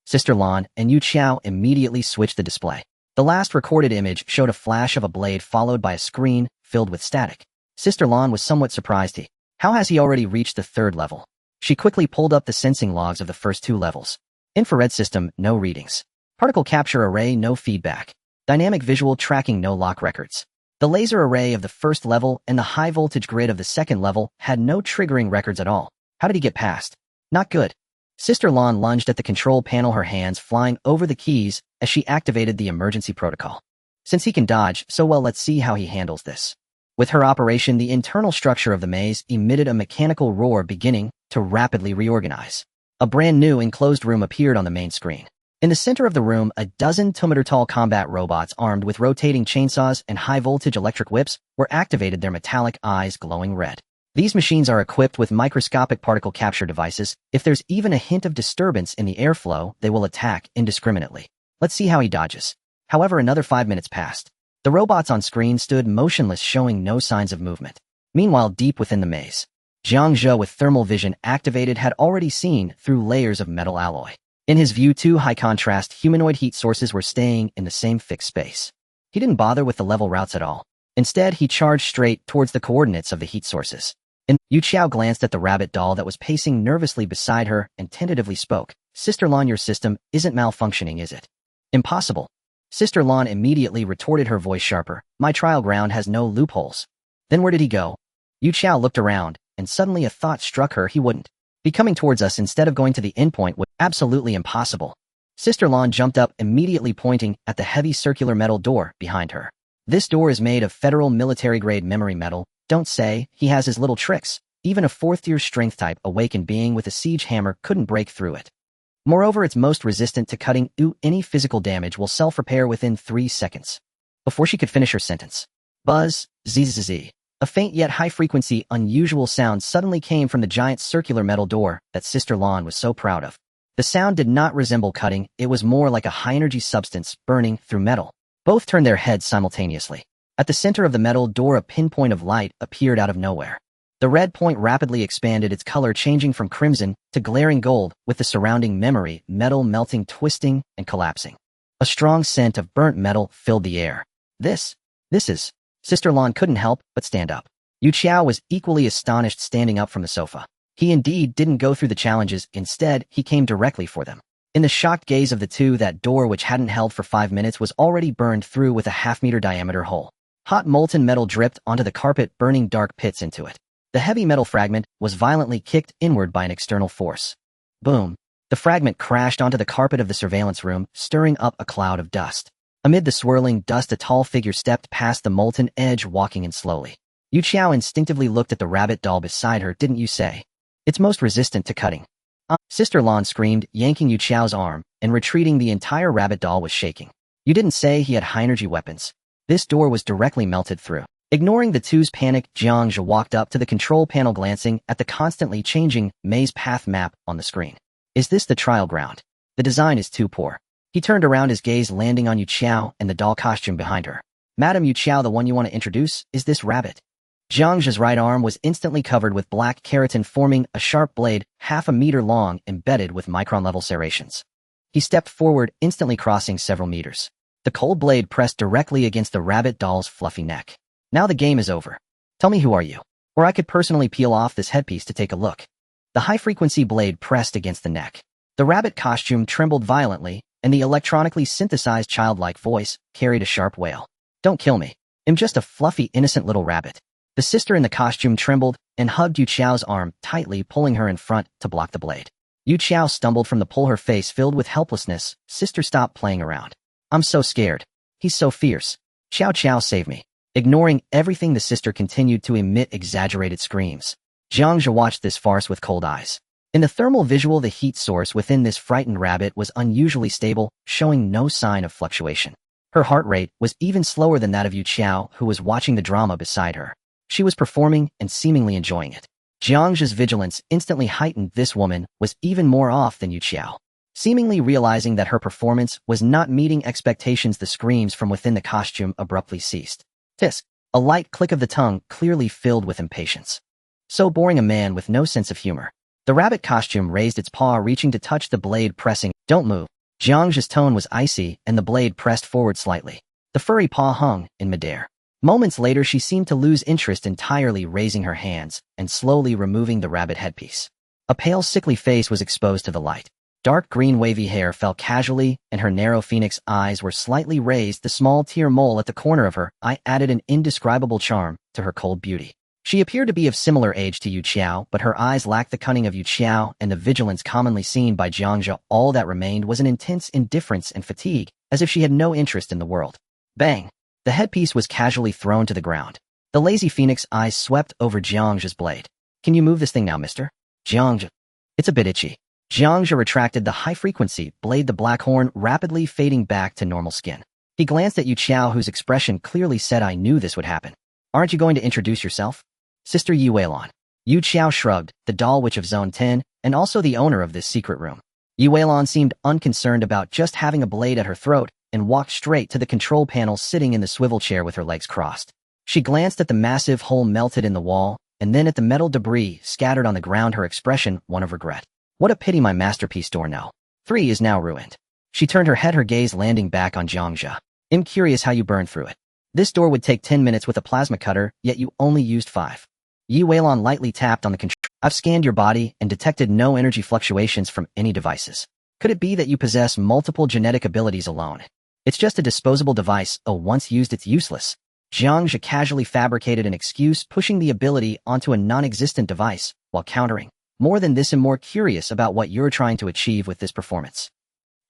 Sister Lan and Yu Qiao immediately switched the display. The last recorded image showed a flash of a blade followed by a screen filled with static. Sister Lan was somewhat surprised. How has he already reached the 3rd level? She quickly pulled up the sensing logs of the first 2 levels. Infrared system, no readings. Particle capture array, no feedback. Dynamic visual tracking, no lock records. The laser array of the first level and the high-voltage grid of the second level had no triggering records at all. How did he get past? Not good. Sister Lon lunged at the control panel, her hands flying over the keys as she activated the emergency protocol. Since he can dodge so well, let's see how he handles this. With her operation, the internal structure of the maze emitted a mechanical roar beginning to rapidly reorganize. A brand new enclosed room appeared on the main screen. In the center of the room, a dozen 2-meter-tall combat robots armed with rotating chainsaws and high-voltage electric whips were activated, their metallic eyes glowing red. These machines are equipped with microscopic particle capture devices. If there's even a hint of disturbance in the airflow, they will attack indiscriminately. Let's see how he dodges. However, another 5 minutes passed. The robots on screen stood motionless, showing no signs of movement. Meanwhile, deep within the maze, Jiang Zhe, with thermal vision activated, had already seen through layers of metal alloy. In his view, 2 high-contrast humanoid heat sources were staying in the same fixed space. He didn't bother with the level routes at all. Instead, he charged straight towards the coordinates of the heat sources. Yu Qiao glanced at the rabbit doll that was pacing nervously beside her and tentatively spoke. Sister Lon, your system isn't malfunctioning, is it? Impossible. Sister Lon immediately retorted, her voice sharper. My trial ground has no loopholes. Then where did he go? Yu Qiao looked around, and suddenly a thought struck her. He wouldn't be coming towards us instead of going to the endpoint was absolutely impossible. Sister Lon jumped up, immediately pointing at the heavy circular metal door behind her. This door is made of federal military-grade memory metal. Don't say. He has his little tricks. Even a 4th-tier strength-type awakened being with a siege hammer couldn't break through it. Moreover, it's most resistant to cutting. Any physical damage will self-repair within 3 seconds. Before she could finish her sentence, buzz, zzz. A faint yet high-frequency, unusual sound suddenly came from the giant circular metal door that Sister Lon was so proud of. The sound did not resemble cutting, it was more like a high-energy substance burning through metal. Both turned their heads simultaneously. At the center of the metal door, a pinpoint of light appeared out of nowhere. The red point rapidly expanded, its color changing from crimson to glaring gold, with the surrounding memory metal melting, twisting, and collapsing. A strong scent of burnt metal filled the air. This is... Sister Lon couldn't help but stand up. Yu Qiao was equally astonished, standing up from the sofa. He indeed didn't go through the challenges, instead he came directly for them. In the shocked gaze of the two, that door, which hadn't held for 5 minutes, was already burned through with a half-meter diameter hole. Hot molten metal dripped onto the carpet, burning dark pits into it. The heavy metal fragment was violently kicked inward by an external force. Boom! The fragment crashed onto the carpet of the surveillance room, stirring up a cloud of dust. Amid the swirling dust, a tall figure stepped past the molten edge, walking in slowly. Yu Qiao instinctively looked at the rabbit doll beside her. Didn't you say? It's most resistant to cutting. Sister Lon screamed, yanking Yu Qiao's arm, and retreating. The entire rabbit doll was shaking. You didn't say he had high-energy weapons. This door was directly melted through. Ignoring the two's panic, Jiang Zhe walked up to the control panel, glancing at the constantly changing maze path map on the screen. Is this the trial ground? The design is too poor. He turned around, his gaze landing on Yu Qiao and the doll costume behind her. Madam Yu Qiao, the one you want to introduce, is this rabbit. Jiang Zhe's right arm was instantly covered with black keratin, forming a sharp blade, half a meter long, embedded with micron-level serrations. He stepped forward, instantly crossing several meters. The cold blade pressed directly against the rabbit doll's fluffy neck. Now the game is over. Tell me, who are you? Or I could personally peel off this headpiece to take a look. The high-frequency blade pressed against the neck. The rabbit costume trembled violently, and the electronically synthesized childlike voice carried a sharp wail. Don't kill me. I'm just a fluffy, innocent little rabbit. The sister in the costume trembled and hugged Yu Qiao's arm tightly, pulling her in front to block the blade. Yu Qiao stumbled from the pull, her face filled with helplessness. Sister, stop playing around. I'm so scared. He's so fierce. Qiao Qiao, save me. Ignoring everything, the sister continued to emit exaggerated screams. Jiang Zhe watched this farce with cold eyes. In the thermal visual, the heat source within this frightened rabbit was unusually stable, showing no sign of fluctuation. Her heart rate was even slower than that of Yu Qiao, who was watching the drama beside her. She was performing and seemingly enjoying it. Jiang Zhe's vigilance instantly heightened. This woman was even more off than Yu Qiao. Seemingly realizing that her performance was not meeting expectations, the screams from within the costume abruptly ceased. Tisk! A light click of the tongue, clearly filled with impatience. So boring, a man with no sense of humor. The rabbit costume raised its paw, reaching to touch the blade, pressing. Don't move. Jiang Zhe's tone was icy, and the blade pressed forward slightly. The furry paw hung in midair. Moments later, she seemed to lose interest entirely, raising her hands and slowly removing the rabbit headpiece. A pale, sickly face was exposed to the light. Dark green wavy hair fell casually, and her narrow phoenix eyes were slightly raised. The small tear mole at the corner of her eye added an indescribable charm to her cold beauty. She appeared to be of similar age to Yu Qiao, but her eyes lacked the cunning of Yu Qiao and the vigilance commonly seen by Jiang Zhe. All that remained was an intense indifference and fatigue, as if she had no interest in the world. Bang! The headpiece was casually thrown to the ground. The lazy phoenix eyes swept over Jiang Zhe's blade. Can you move this thing now, mister? Jiang Zhe. It's a bit itchy. Jiang Zhe retracted the high-frequency blade, the black horn rapidly fading back to normal skin. He glanced at Yu Qiao, whose expression clearly said, I knew this would happen. Aren't you going to introduce yourself? Sister Yi Weilon. Yu Qiao shrugged, the doll witch of Zone 10, and also the owner of this secret room. Yi Weilon seemed unconcerned about just having a blade at her throat and walked straight to the control panel, sitting in the swivel chair with her legs crossed. She glanced at the massive hole melted in the wall, and then at the metal debris scattered on the ground, her expression one of regret. What a pity my masterpiece door No. 3 is now ruined. She turned her head, her gaze landing back on Jiang Zhe. I'm curious how you burned through it. This door would take 10 minutes with a plasma cutter, yet you only used 5. Yi Weilon lightly tapped on the control. I've scanned your body and detected no energy fluctuations from any devices. Could it be that you possess multiple genetic abilities alone? It's just a disposable device. Oh, once used it's useless. Jiang Zhe casually fabricated an excuse, pushing the ability onto a non-existent device, while countering. More than this, I'm more curious about what you're trying to achieve with this performance.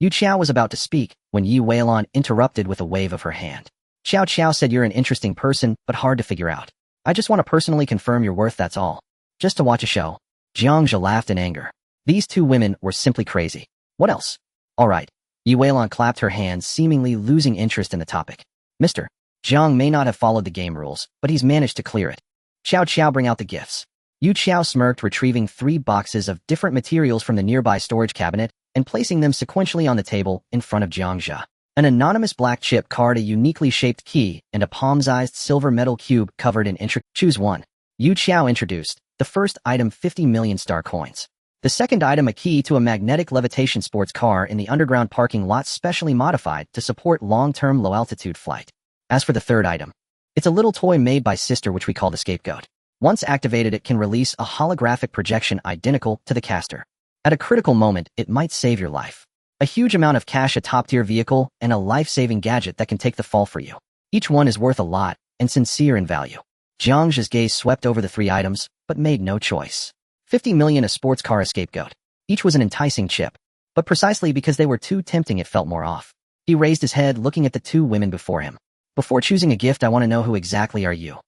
Yu Qiao was about to speak when Yi Weilon interrupted with a wave of her hand. Xiao Qiao said, you're an interesting person, but hard to figure out. I just want to personally confirm your worth, that's all. Just to watch a show. Jiang Zhe laughed in anger. These two women were simply crazy. What else? All right. Yi Weilon clapped her hands, seemingly losing interest in the topic. Mr. Jiang may not have followed the game rules, but he's managed to clear it. Xiao Qiao, bring out the gifts. Yu Qiao smirked, retrieving 3 boxes of different materials from the nearby storage cabinet and placing them sequentially on the table in front of Jiang Zhe. An anonymous black chip card, a uniquely shaped key, and a palm-sized silver metal cube covered in intricate. Choose one. Yu Qiao introduced. The first item, 50 million star coins. The second item, a key to a magnetic levitation sports car in the underground parking lot, specially modified to support long-term low-altitude flight. As for the third item, it's a little toy made by Sister, which we call the Scapegoat. Once activated, it can release a holographic projection identical to the caster. At a critical moment, it might save your life. A huge amount of cash, a top-tier vehicle, and a life-saving gadget that can take the fall for you. Each one is worth a lot, and sincere in value. Jiang Zhe's gaze swept over the 3 items, but made no choice. 50 million, a sports car, a Scapegoat. Each was an enticing chip. But precisely because they were too tempting, it felt more off. He raised his head, looking at the 2 women before him. Before choosing a gift, I want to know, who exactly are you?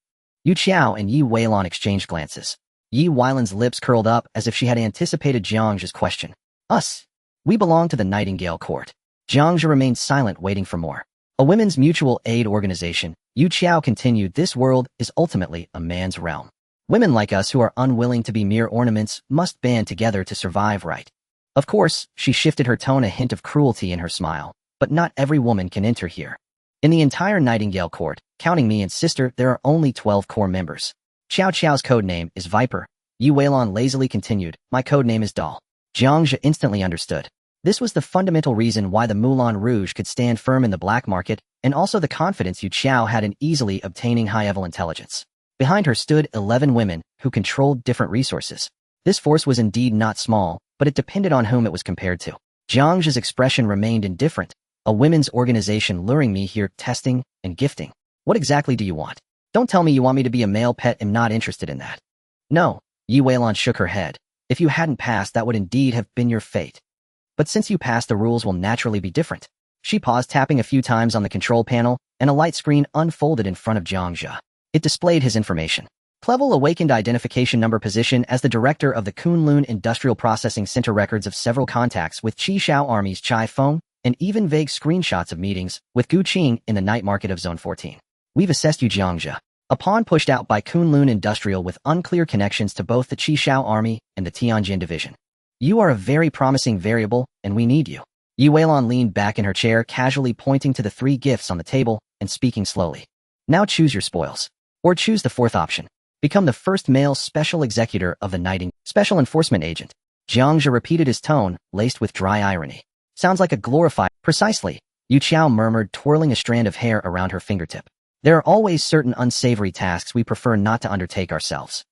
Yu Qiao and Yi Weilon exchanged glances. Yi Weilon's lips curled up as if she had anticipated Jiang Zhe's question. Us. We belong to the Nightingale Court. Jiang Zhe remained silent, waiting for more. A women's mutual aid organization, Yu Qiao continued, this world is ultimately a man's realm. Women like us who are unwilling to be mere ornaments must band together to survive, right? Of course, she shifted her tone, a hint of cruelty in her smile, but not every woman can enter here. In the entire Nightingale Court, counting me and Sister, there are only 12 core members. Xiao Qiao's code name is Viper. Yi Weilon lazily continued, my code name is Doll. Jiang Zhe instantly understood. This was the fundamental reason why the Moulin Rouge could stand firm in the black market, and also the confidence Yu Qiao had in easily obtaining high-level intelligence. Behind her stood 11 women who controlled different resources. This force was indeed not small, but it depended on whom it was compared to. Jiang Zhe's expression remained indifferent. A women's organization luring me here, testing and gifting. What exactly do you want? Don't tell me you want me to be a male pet. I'm not interested in that. No. Yi Weilon shook her head. If you hadn't passed, that would indeed have been your fate. But since you passed, the rules will naturally be different. She paused, tapping a few times on the control panel, and a light screen unfolded in front of Jiang Zhe. It displayed his information. Clevel awakened identification number, position as the director of the Kunlun Industrial Processing Center, records of several contacts with Qi Shao Army's Chai Feng, and even vague screenshots of meetings with Gu Qing in the night market of Zone 14. We've assessed you, Jiang Zhe. A pawn pushed out by Kunlun Industrial with unclear connections to both the Qi Shao Army and the Tianjin Division. You are a very promising variable, and we need you. Yi Weilon leaned back in her chair, casually pointing to the 3 gifts on the table and speaking slowly. Now choose your spoils. Or choose the 4th option. Become the first male special executor of the Nightingale Special Enforcement Agent. Jiang Zhe repeated, his tone laced with dry irony. Sounds like a glorified... Precisely, Yu Qiao murmured, twirling a strand of hair around her fingertip. There are always certain unsavory tasks we prefer not to undertake ourselves.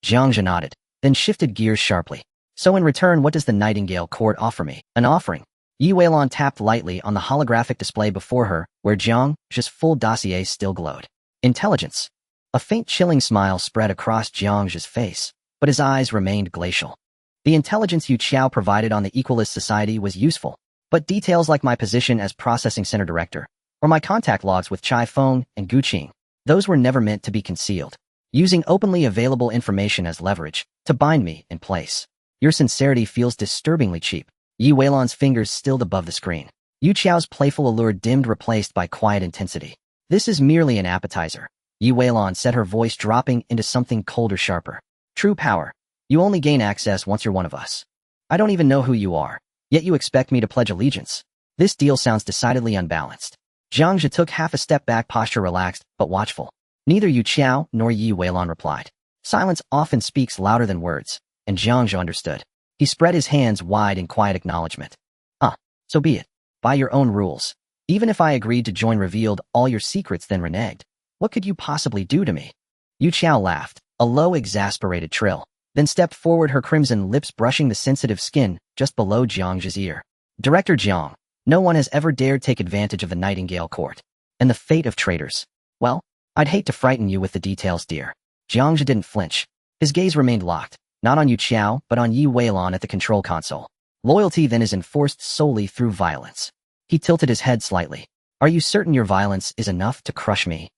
Jiang Zhe nodded, then shifted gears sharply. So in return, what does the Nightingale Court offer me? An offering. Yi Weilon tapped lightly on the holographic display before her, where Jiang Zhe's full dossier still glowed. Intelligence. A faint chilling smile spread across Jiang Zhe's face, but his eyes remained glacial. The intelligence Yu Qiao provided on the Equalist Society was useful, but details like my position as processing center director, or my contact logs with Chai Feng and Gu Qing, those were never meant to be concealed, using openly available information as leverage to bind me in place. Your sincerity feels disturbingly cheap. Yi Weilon's fingers stilled above the screen. Yu Qiao's playful allure dimmed, replaced by quiet intensity. This is merely an appetizer. Yi Weilon said, her voice dropping into something colder, sharper. True power. You only gain access once you're one of us. I don't even know who you are, yet you expect me to pledge allegiance. This deal sounds decidedly unbalanced. Jiang Zhe took half a step back, posture relaxed but watchful. Neither Yu Qiao nor Yi Weilon replied. Silence often speaks louder than words, and Jiang Zhe understood. He spread his hands wide in quiet acknowledgement. So be it. By your own rules. Even if I agreed to join, revealed all your secrets, then reneged, what could you possibly do to me? Yu Qiao laughed, a low, exasperated trill, then stepped forward, her crimson lips brushing the sensitive skin just below Jiang Zhe's ear. Director Jiang, no one has ever dared take advantage of the Nightingale Court. And the fate of traitors. Well, I'd hate to frighten you with the details, dear. Jiang Zhe didn't flinch. His gaze remained locked, not on Yu Qiao, but on Yi Weilon at the control console. Loyalty then is enforced solely through violence. He tilted his head slightly. Are you certain your violence is enough to crush me?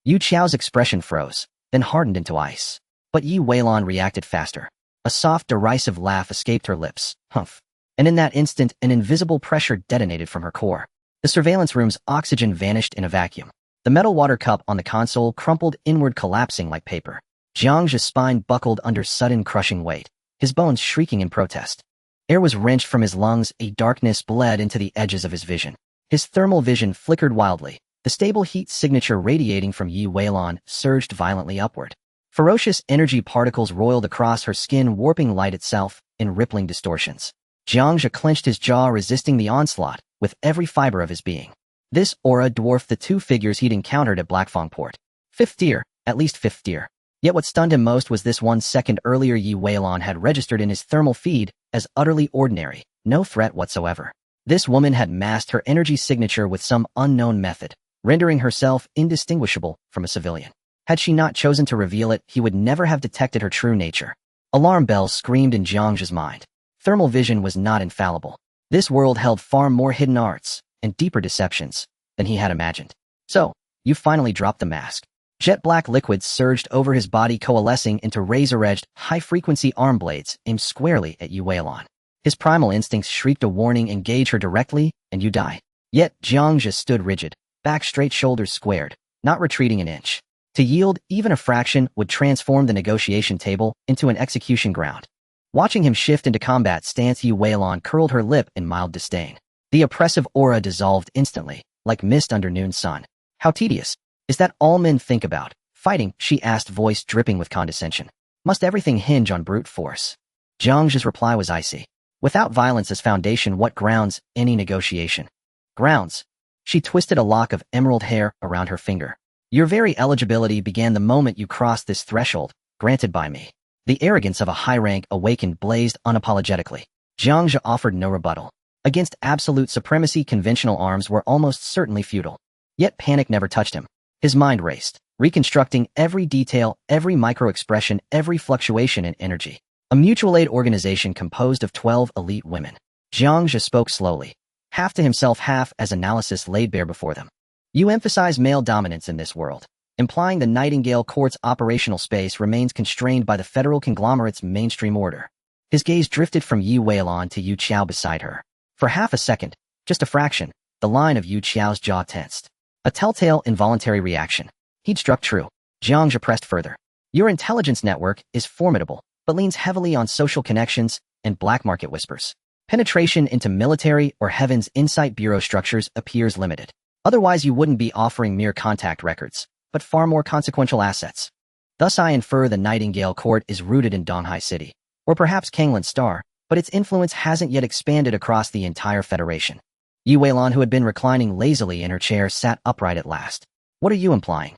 Yu Qiao's expression froze, then hardened into ice. But Yi Weilon reacted faster. A soft, derisive laugh escaped her lips. Humph. And in that instant, an invisible pressure detonated from her core. The surveillance room's oxygen vanished in a vacuum. The metal water cup on the console crumpled inward, collapsing like paper. Jiang Zhe's spine buckled under sudden crushing weight, his bones shrieking in protest. Air was wrenched from his lungs, a darkness bled into the edges of his vision. His thermal vision flickered wildly. The stable heat signature radiating from Yi Weilon surged violently upward. Ferocious energy particles roiled across her skin, warping light itself in rippling distortions. Jiang Zhe clenched his jaw, resisting the onslaught with every fiber of his being. This aura dwarfed the two figures he'd encountered at Blackfang Port. Fifth tier, at least fifth tier. Yet what stunned him most was this 1 second earlier Yi Weilon had registered in his thermal feed as utterly ordinary, no threat whatsoever. This woman had masked her energy signature with some unknown method, rendering herself indistinguishable from a civilian. Had she not chosen to reveal it, he would never have detected her true nature. Alarm bells screamed in Jiang Zhe's mind. Thermal vision was not infallible. This world held far more hidden arts and deeper deceptions than he had imagined. So, you finally dropped the mask. Jet-black liquids surged over his body, coalescing into razor-edged, high-frequency arm blades aimed squarely at Yi Weilon. His primal instincts shrieked a warning: engage her directly, and you die. Yet Jiang Zhe stood rigid, back straight, shoulders squared, not retreating an inch. To yield even a fraction would transform the negotiation table into an execution ground. Watching him shift into combat stance, Yi Weilon curled her lip in mild disdain. The oppressive aura dissolved instantly, like mist under noon sun. How tedious. Is that all men think about? Fighting, she asked, voice dripping with condescension. Must everything hinge on brute force? Jiang Zhe's reply was icy. Without violence as foundation, what grounds any negotiation? Grounds. She twisted a lock of emerald hair around her finger. Your very eligibility began the moment you crossed this threshold, granted by me. The arrogance of a high rank awakened blazed unapologetically. Jiang Zhe offered no rebuttal. Against absolute supremacy, conventional arms were almost certainly futile. Yet panic never touched him. His mind raced, reconstructing every detail, every micro-expression, every fluctuation in energy. A mutual aid organization composed of 12 elite women. Jiang Zhe spoke slowly, half to himself, half as analysis laid bare before them. You emphasize male dominance in this world, implying the Nightingale Court's operational space remains constrained by the federal conglomerate's mainstream order. His gaze drifted from Yi Weilon to Yu Qiao beside her. For half a second, just a fraction, the line of Yu Qiao's jaw tensed. A telltale involuntary reaction. He'd struck true. Jiang Zhe pressed further. Your intelligence network is formidable, but leans heavily on social connections and black market whispers. Penetration into military or Heaven's Insight Bureau structures appears limited. Otherwise you wouldn't be offering mere contact records, but far more consequential assets. Thus I infer the Nightingale Court is rooted in Donghai City, or perhaps Kanglan Star, but its influence hasn't yet expanded across the entire Federation. Yi Weilon, who had been reclining lazily in her chair, sat upright at last. What are you implying?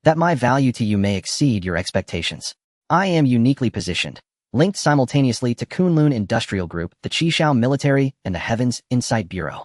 That my value to you may exceed your expectations. I am uniquely positioned, linked simultaneously to Kunlun Industrial Group, the Qishao Military, and the Heavens Insight Bureau.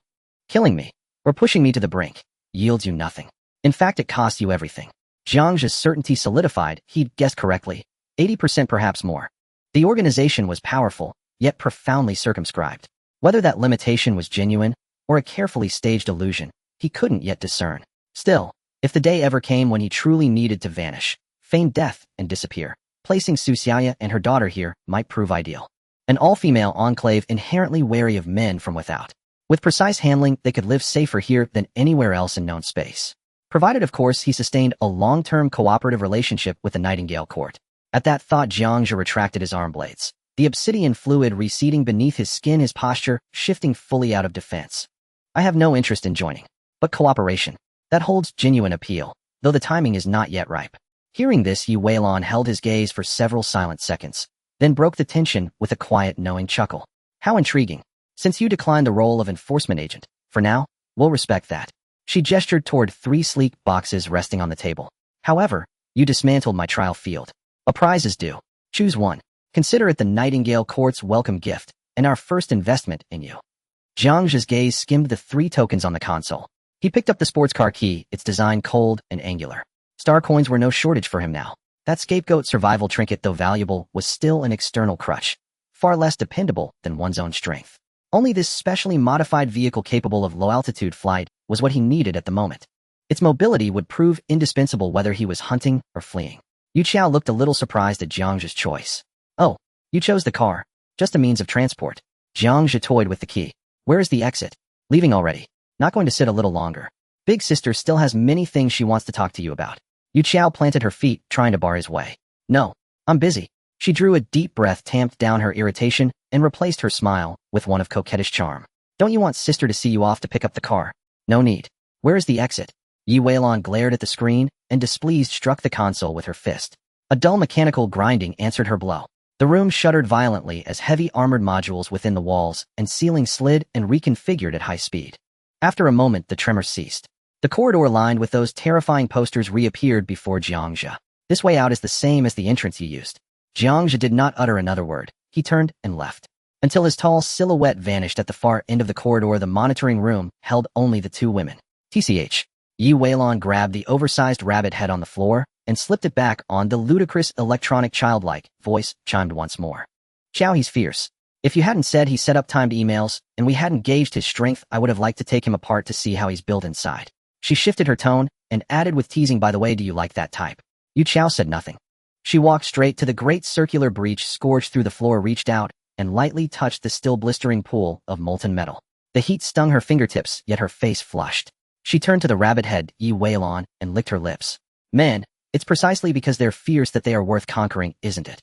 Killing me, or pushing me to the brink, yields you nothing. In fact, it costs you everything. Jiang Zhe's certainty solidified. He'd guessed correctly, 80% perhaps more. The organization was powerful, yet profoundly circumscribed. Whether that limitation was genuine or a carefully staged illusion, he couldn't yet discern. Still, if the day ever came when he truly needed to vanish, feign death, and disappear, placing Su Xiaya and her daughter here might prove ideal. An all-female enclave inherently wary of men from without. With precise handling, they could live safer here than anywhere else in known space. Provided, of course, he sustained a long-term cooperative relationship with the Nightingale Court. At that thought, Jiang Zhe retracted his arm blades, the obsidian fluid receding beneath his skin, his posture shifting fully out of defense. I have no interest in joining, but cooperation. That holds genuine appeal, though the timing is not yet ripe. Hearing this, Yi Weilong held his gaze for several silent seconds, then broke the tension with a quiet, knowing chuckle. How intriguing. Since you declined the role of enforcement agent, for now, we'll respect that. She gestured toward 3 sleek boxes resting on the table. However, you dismantled my trial field. A prize is due. Choose one. Consider it the Nightingale Court's welcome gift, and our first investment in you. Jiang Zhe's gaze skimmed the 3 tokens on the console. He picked up the sports car key, its design cold and angular. Star coins were no shortage for him now. That scapegoat survival trinket, though valuable, was still an external crutch, far less dependable than one's own strength. Only this specially modified vehicle capable of low-altitude flight was what he needed at the moment. Its mobility would prove indispensable whether he was hunting or fleeing. Yu Qiao looked a little surprised at Jiang Zhe's choice. Oh, you chose the car. Just a means of transport. Jiang Zhe toyed with the key. Where is the exit? Leaving already. Not going to sit a little longer. Big sister still has many things she wants to talk to you about. Yu Qiao planted her feet, trying to bar his way. No, I'm busy. She drew a deep breath, tamped down her irritation, and replaced her smile with one of coquettish charm. Don't you want sister to see you off to pick up the car? No need. Where is the exit? Yi Weilong glared at the screen, and displeased struck the console with her fist. A dull mechanical grinding answered her blow. The room shuddered violently as heavy armored modules within the walls and ceiling slid and reconfigured at high speed. After a moment, the tremor ceased. The corridor lined with those terrifying posters reappeared before Jiang Zhe. This way out is the same as the entrance you used. Jiang Zhe did not utter another word. He turned and left. Until his tall silhouette vanished at the far end of the corridor, the monitoring room held only the 2 women. TCH. Yi Weilong grabbed the oversized rabbit head on the floor and slipped it back on. The ludicrous electronic childlike voice chimed once more. Xiao, he's fierce. If you hadn't said he set up timed emails and we hadn't gauged his strength, I would have liked to take him apart to see how he's built inside. She shifted her tone and added with teasing, by the way, do you like that type? Yu Qiao said nothing. She walked straight to the great circular breach scourged through the floor, reached out, and lightly touched the still blistering pool of molten metal. The heat stung her fingertips, yet her face flushed. She turned to the rabbit head, Yi Weilong, and licked her lips. Men, it's precisely because they're fierce that they are worth conquering, isn't it?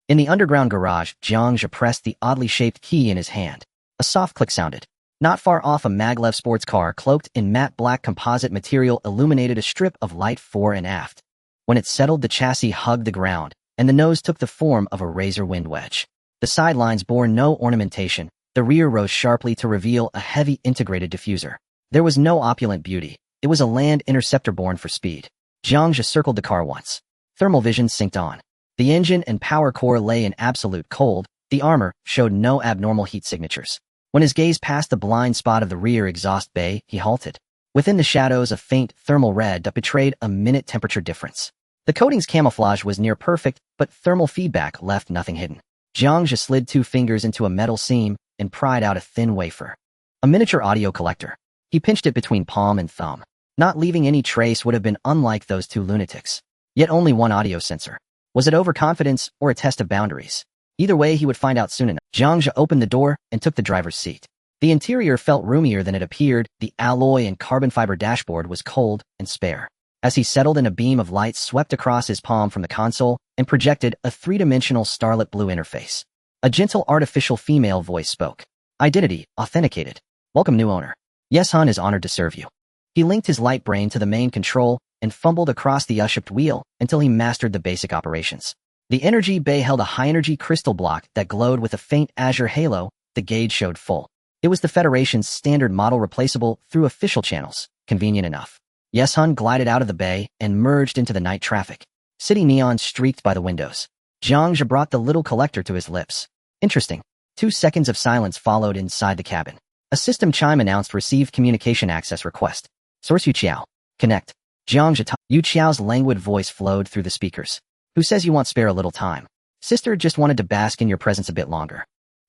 In the underground garage, Jiang Zhe pressed the oddly shaped key in his hand. A soft click sounded. Not far off, a maglev sports car cloaked in matte black composite material illuminated a strip of light fore and aft. When it settled, the chassis hugged the ground, and the nose took the form of a razor wind wedge. The sidelines bore no ornamentation. The rear rose sharply to reveal a heavy integrated diffuser. There was no opulent beauty. It was a land interceptor born for speed. Jiang Zhe circled the car once. Thermal vision synced on. The engine and power core lay in absolute cold. The armor showed no abnormal heat signatures. When his gaze passed the blind spot of the rear exhaust bay, he halted. Within the shadows, a faint thermal red betrayed a minute temperature difference. The coating's camouflage was near perfect, but thermal feedback left nothing hidden. Jiang Zhe slid 2 fingers into a metal seam and pried out a thin wafer. A miniature audio collector. He pinched it between palm and thumb. Not leaving any trace would have been unlike those 2 lunatics. Yet only one audio sensor. Was it overconfidence or a test of boundaries? Either way, he would find out soon enough. Jiang Zhe opened the door and took the driver's seat. The interior felt roomier than it appeared. The alloy and carbon fiber dashboard was cold and spare. As he settled in, a beam of light swept across his palm from the console and projected a 3-dimensional starlit blue interface. A gentle artificial female voice spoke. Identity authenticated. Welcome, new owner. Yes, Hun is honored to serve you. He linked his light brain to the main control and fumbled across the U-shaped wheel until he mastered the basic operations. The energy bay held a high-energy crystal block that glowed with a faint azure halo. The gauge showed full. It was the Federation's standard model, replaceable through official channels. Convenient enough. Yes, Hun glided out of the bay and merged into the night traffic. City neon streaked by the windows. Jiang Zhe brought the little collector to his lips. Interesting. 2 seconds of silence followed inside the cabin. A system chime announced received communication access request. Source Yu Qiao. Connect. Jiang Zhe. Yu Qiao's languid voice flowed through the speakers. Who says you want spare a little time? Sister just wanted to bask in your presence a bit longer.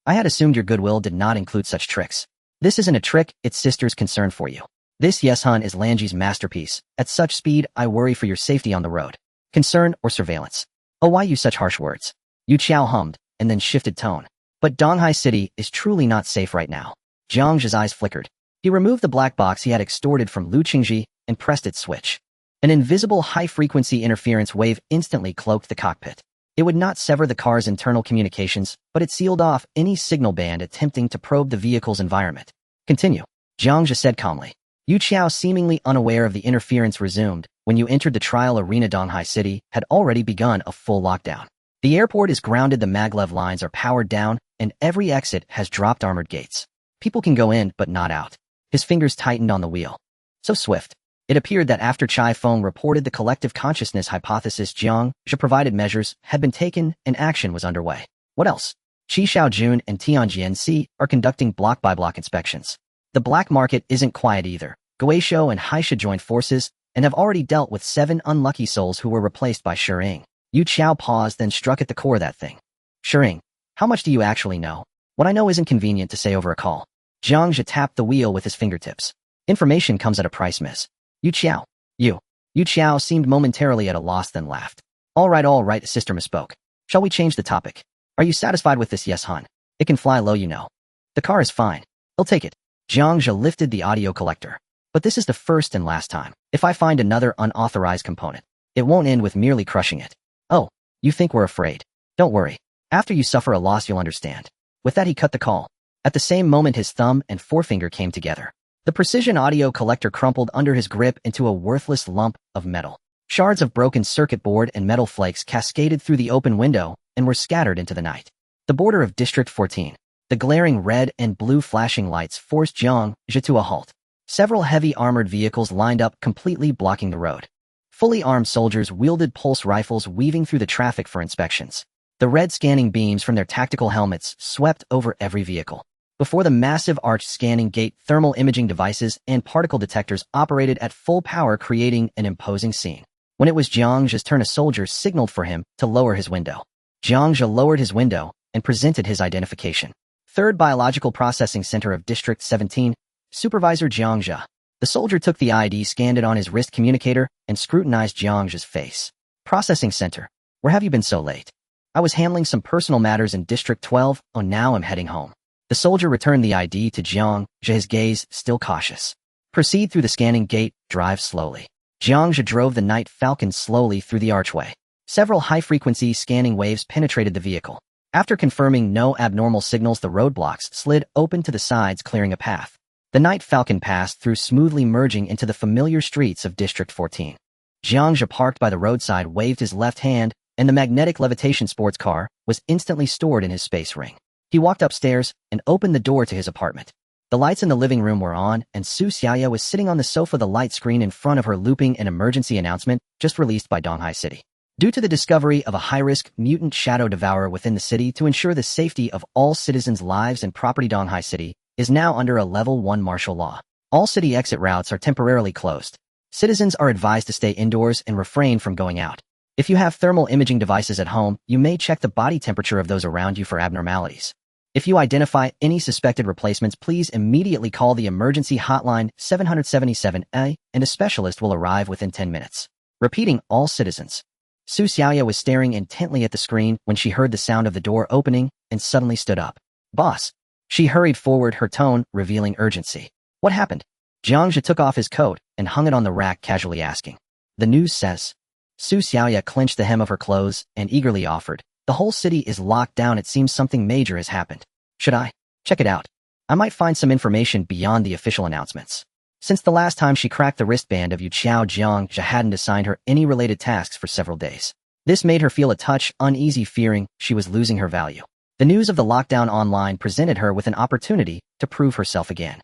I had assumed your goodwill did not include such tricks. This isn't a trick, it's sister's concern for you. This Yes Hun is Lanji's masterpiece. At such speed, I worry for your safety on the road. Concern or surveillance? Oh, why use such harsh words? Yu Qiao hummed, and then shifted tone. But Donghai City is truly not safe right now. Jiang Zhe's eyes flickered. He removed the black box he had extorted from Lu Qingji and pressed its switch. An invisible high-frequency interference wave instantly cloaked the cockpit. It would not sever the car's internal communications, but it sealed off any signal band attempting to probe the vehicle's environment. Continue. Jiang Zhe said calmly. Yu Qiao, seemingly unaware of the interference, resumed. When you entered the trial arena, Donghai City had already begun a full lockdown. The airport is grounded, the maglev lines are powered down, and every exit has dropped armored gates. People can go in, but not out. His fingers tightened on the wheel. So swift. It appeared that after Chai Feng reported the collective consciousness hypothesis, Jiang Zhe provided measures had been taken and action was underway. What else? Qi Shaojun and Tianjianxi are conducting block-by-block inspections. The black market isn't quiet either. Guizhou and Haisha joined forces and have already dealt with 7 unlucky souls who were replaced by Shiring. Yu Qiao paused, then struck at the core of that thing. Shiring, how much do you actually know? What I know isn't convenient to say over a call. Jiang Zhe tapped the wheel with his fingertips. Information comes at a price, miss. Yu Qiao. Yu Qiao seemed momentarily at a loss, then laughed. All right, sister misspoke. Shall we change the topic? Are you satisfied with this? Yes, hun. It can fly low, you know. The car is fine. He'll take it. Jiang Zhe lifted the audio collector. But this is the first and last time. If I find another unauthorized component, it won't end with merely crushing it. Oh, you think we're afraid? Don't worry. After you suffer a loss, you'll understand. With that, he cut the call. At the same moment, his thumb and forefinger came together. The precision audio collector crumpled under his grip into a worthless lump of metal. Shards of broken circuit board and metal flakes cascaded through the open window and were scattered into the night. The border of District 14. The glaring red and blue flashing lights forced Jiang Zhe to a halt. Several heavy armored vehicles lined up, completely blocking the road. Fully armed soldiers wielded pulse rifles, weaving through the traffic for inspections. The red scanning beams from their tactical helmets swept over every vehicle. Before the massive arch scanning gate, thermal imaging devices and particle detectors operated at full power, creating an imposing scene. When it was Jiang Zhe's turn, a soldier signaled for him to lower his window. Jiang Zhe lowered his window and presented his identification. 3rd Biological Processing Center of District 17, Supervisor Jiang Zhe. The soldier took the ID, scanned it on his wrist communicator, and scrutinized Jiang Zhe's face. Processing Center. Where have you been so late? I was handling some personal matters in District 12. Oh, now I'm heading home. The soldier returned the ID to Jiang Zhe, his gaze still cautious. Proceed through the scanning gate, drive slowly. Jiang Zhe drove the Night Falcon slowly through the archway. Several high-frequency scanning waves penetrated the vehicle. After confirming no abnormal signals, the roadblocks slid open to the sides, clearing a path. The Night Falcon passed through smoothly, merging into the familiar streets of District 14. Jiang Zhe parked by the roadside, waved his left hand, and the magnetic levitation sports car was instantly stored in his space ring. He walked upstairs and opened the door to his apartment. The lights in the living room were on, and Su Xiaoya was sitting on the sofa, the light screen in front of her looping an emergency announcement just released by Donghai City. Due to the discovery of a high-risk mutant shadow devourer within the city, to ensure the safety of all citizens' lives and property, Donghai City is now under a Level 1 martial law. All city exit routes are temporarily closed. Citizens are advised to stay indoors and refrain from going out. If you have thermal imaging devices at home, you may check the body temperature of those around you for abnormalities. If you identify any suspected replacements, please immediately call the emergency hotline 777A, and a specialist will arrive within 10 minutes. Repeating, all citizens. Su Xiaoya was staring intently at the screen when she heard the sound of the door opening and suddenly stood up. Boss. She hurried forward, her tone revealing urgency. What happened? Jiang Zhe took off his coat and hung it on the rack, casually asking. The news says. Su Xiaoya clenched the hem of her clothes and eagerly offered. The whole city is locked down. It seems something major has happened. Should I check it out? I might find some information beyond the official announcements. Since the last time she cracked the wristband of Yu Qiao, Jiang Zhe hadn't assigned her any related tasks for several days. This made her feel a touch uneasy, fearing she was losing her value. The news of the lockdown online presented her with an opportunity to prove herself again.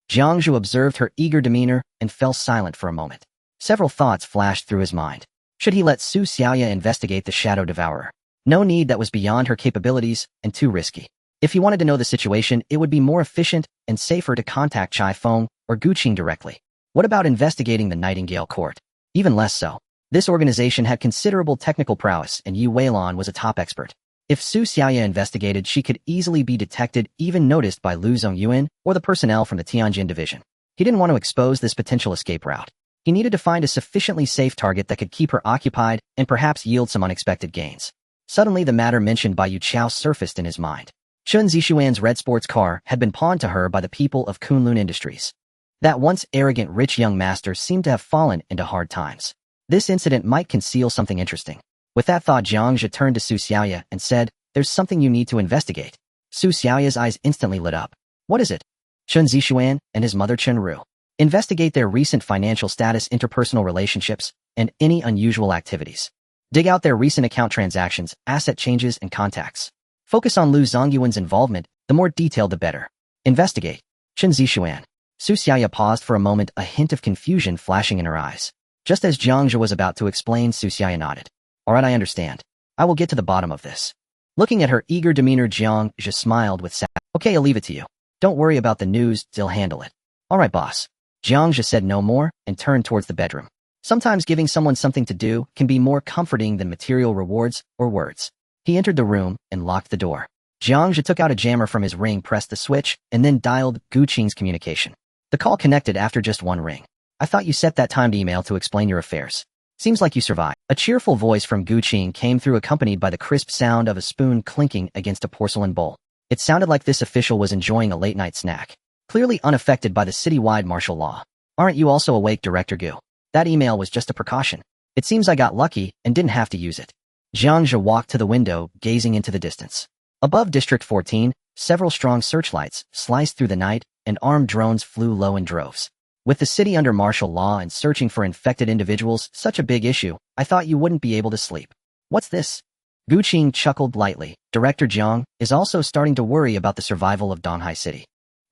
Jiang Zhe observed her eager demeanor and fell silent for a moment. Several thoughts flashed through his mind. Should he let Su Xiaoya investigate the shadow devourer? No need that was beyond her capabilities and too risky. If he wanted to know the situation, it would be more efficient and safer to contact Chai Feng or Gu Qing directly. What about investigating the Nightingale Court? Even less so. This organization had considerable technical prowess, and Yu Weilan was a top expert. If Su Xiaoya investigated, she could easily be detected, even noticed by Lu Zongyuan or the personnel from the Tianjin division. He didn't want to expose this potential escape route. He needed to find a sufficiently safe target that could keep her occupied and perhaps yield some unexpected gains. Suddenly, the matter mentioned by Yu Chao surfaced in his mind. Chun Zixuan's red sports car had been pawned to her by the people of Kunlun Industries. That once arrogant rich young master seemed to have fallen into hard times. This incident might conceal something interesting. With that thought, Jiang Zhe turned to Su Xiaoya and said, "There's something you need to investigate." Su Xiaoya's eyes instantly lit up. "What is it?" Chun Zixuan and his mother Chun Ru. Investigate their recent financial status, interpersonal relationships, and any unusual activities. Dig out their recent account transactions, asset changes, and contacts. Focus on Lu Zongyuan's involvement, the more detailed the better. Investigate. Chun Zixuan. Su Xiaoya paused for a moment, a hint of confusion flashing in her eyes. Just as Jiang Zhe was about to explain, Su Xiaoya nodded. "All right, I understand. I will get to the bottom of this." Looking at her eager demeanor, Jiang Zhe smiled with sadness. "Okay, I'll leave it to you. Don't worry about the news, they'll handle it." "All right, boss." Jiang Zhe said no more and turned towards the bedroom. Sometimes giving someone something to do can be more comforting than material rewards or words. He entered the room and locked the door. Jiang Zhe took out a jammer from his ring, pressed the switch, and then dialed Gu Qing's communication. The call connected after just one ring. "I thought you set that timed email to explain your affairs. Seems like you survived." A cheerful voice from Gu Qing came through, accompanied by the crisp sound of a spoon clinking against a porcelain bowl. It sounded like this official was enjoying a late-night snack, clearly unaffected by the citywide martial law. "Aren't you also awake, Director Gu? That email was just a precaution. It seems I got lucky and didn't have to use it." Jiang Zhe walked to the window, gazing into the distance. Above District 14, several strong searchlights sliced through the night, and armed drones flew low in droves. "With the city under martial law and searching for infected individuals such a big issue, I thought you wouldn't be able to sleep." "What's this?" Gu Qing chuckled lightly. "Director Jiang is also starting to worry about the survival of Donghai City."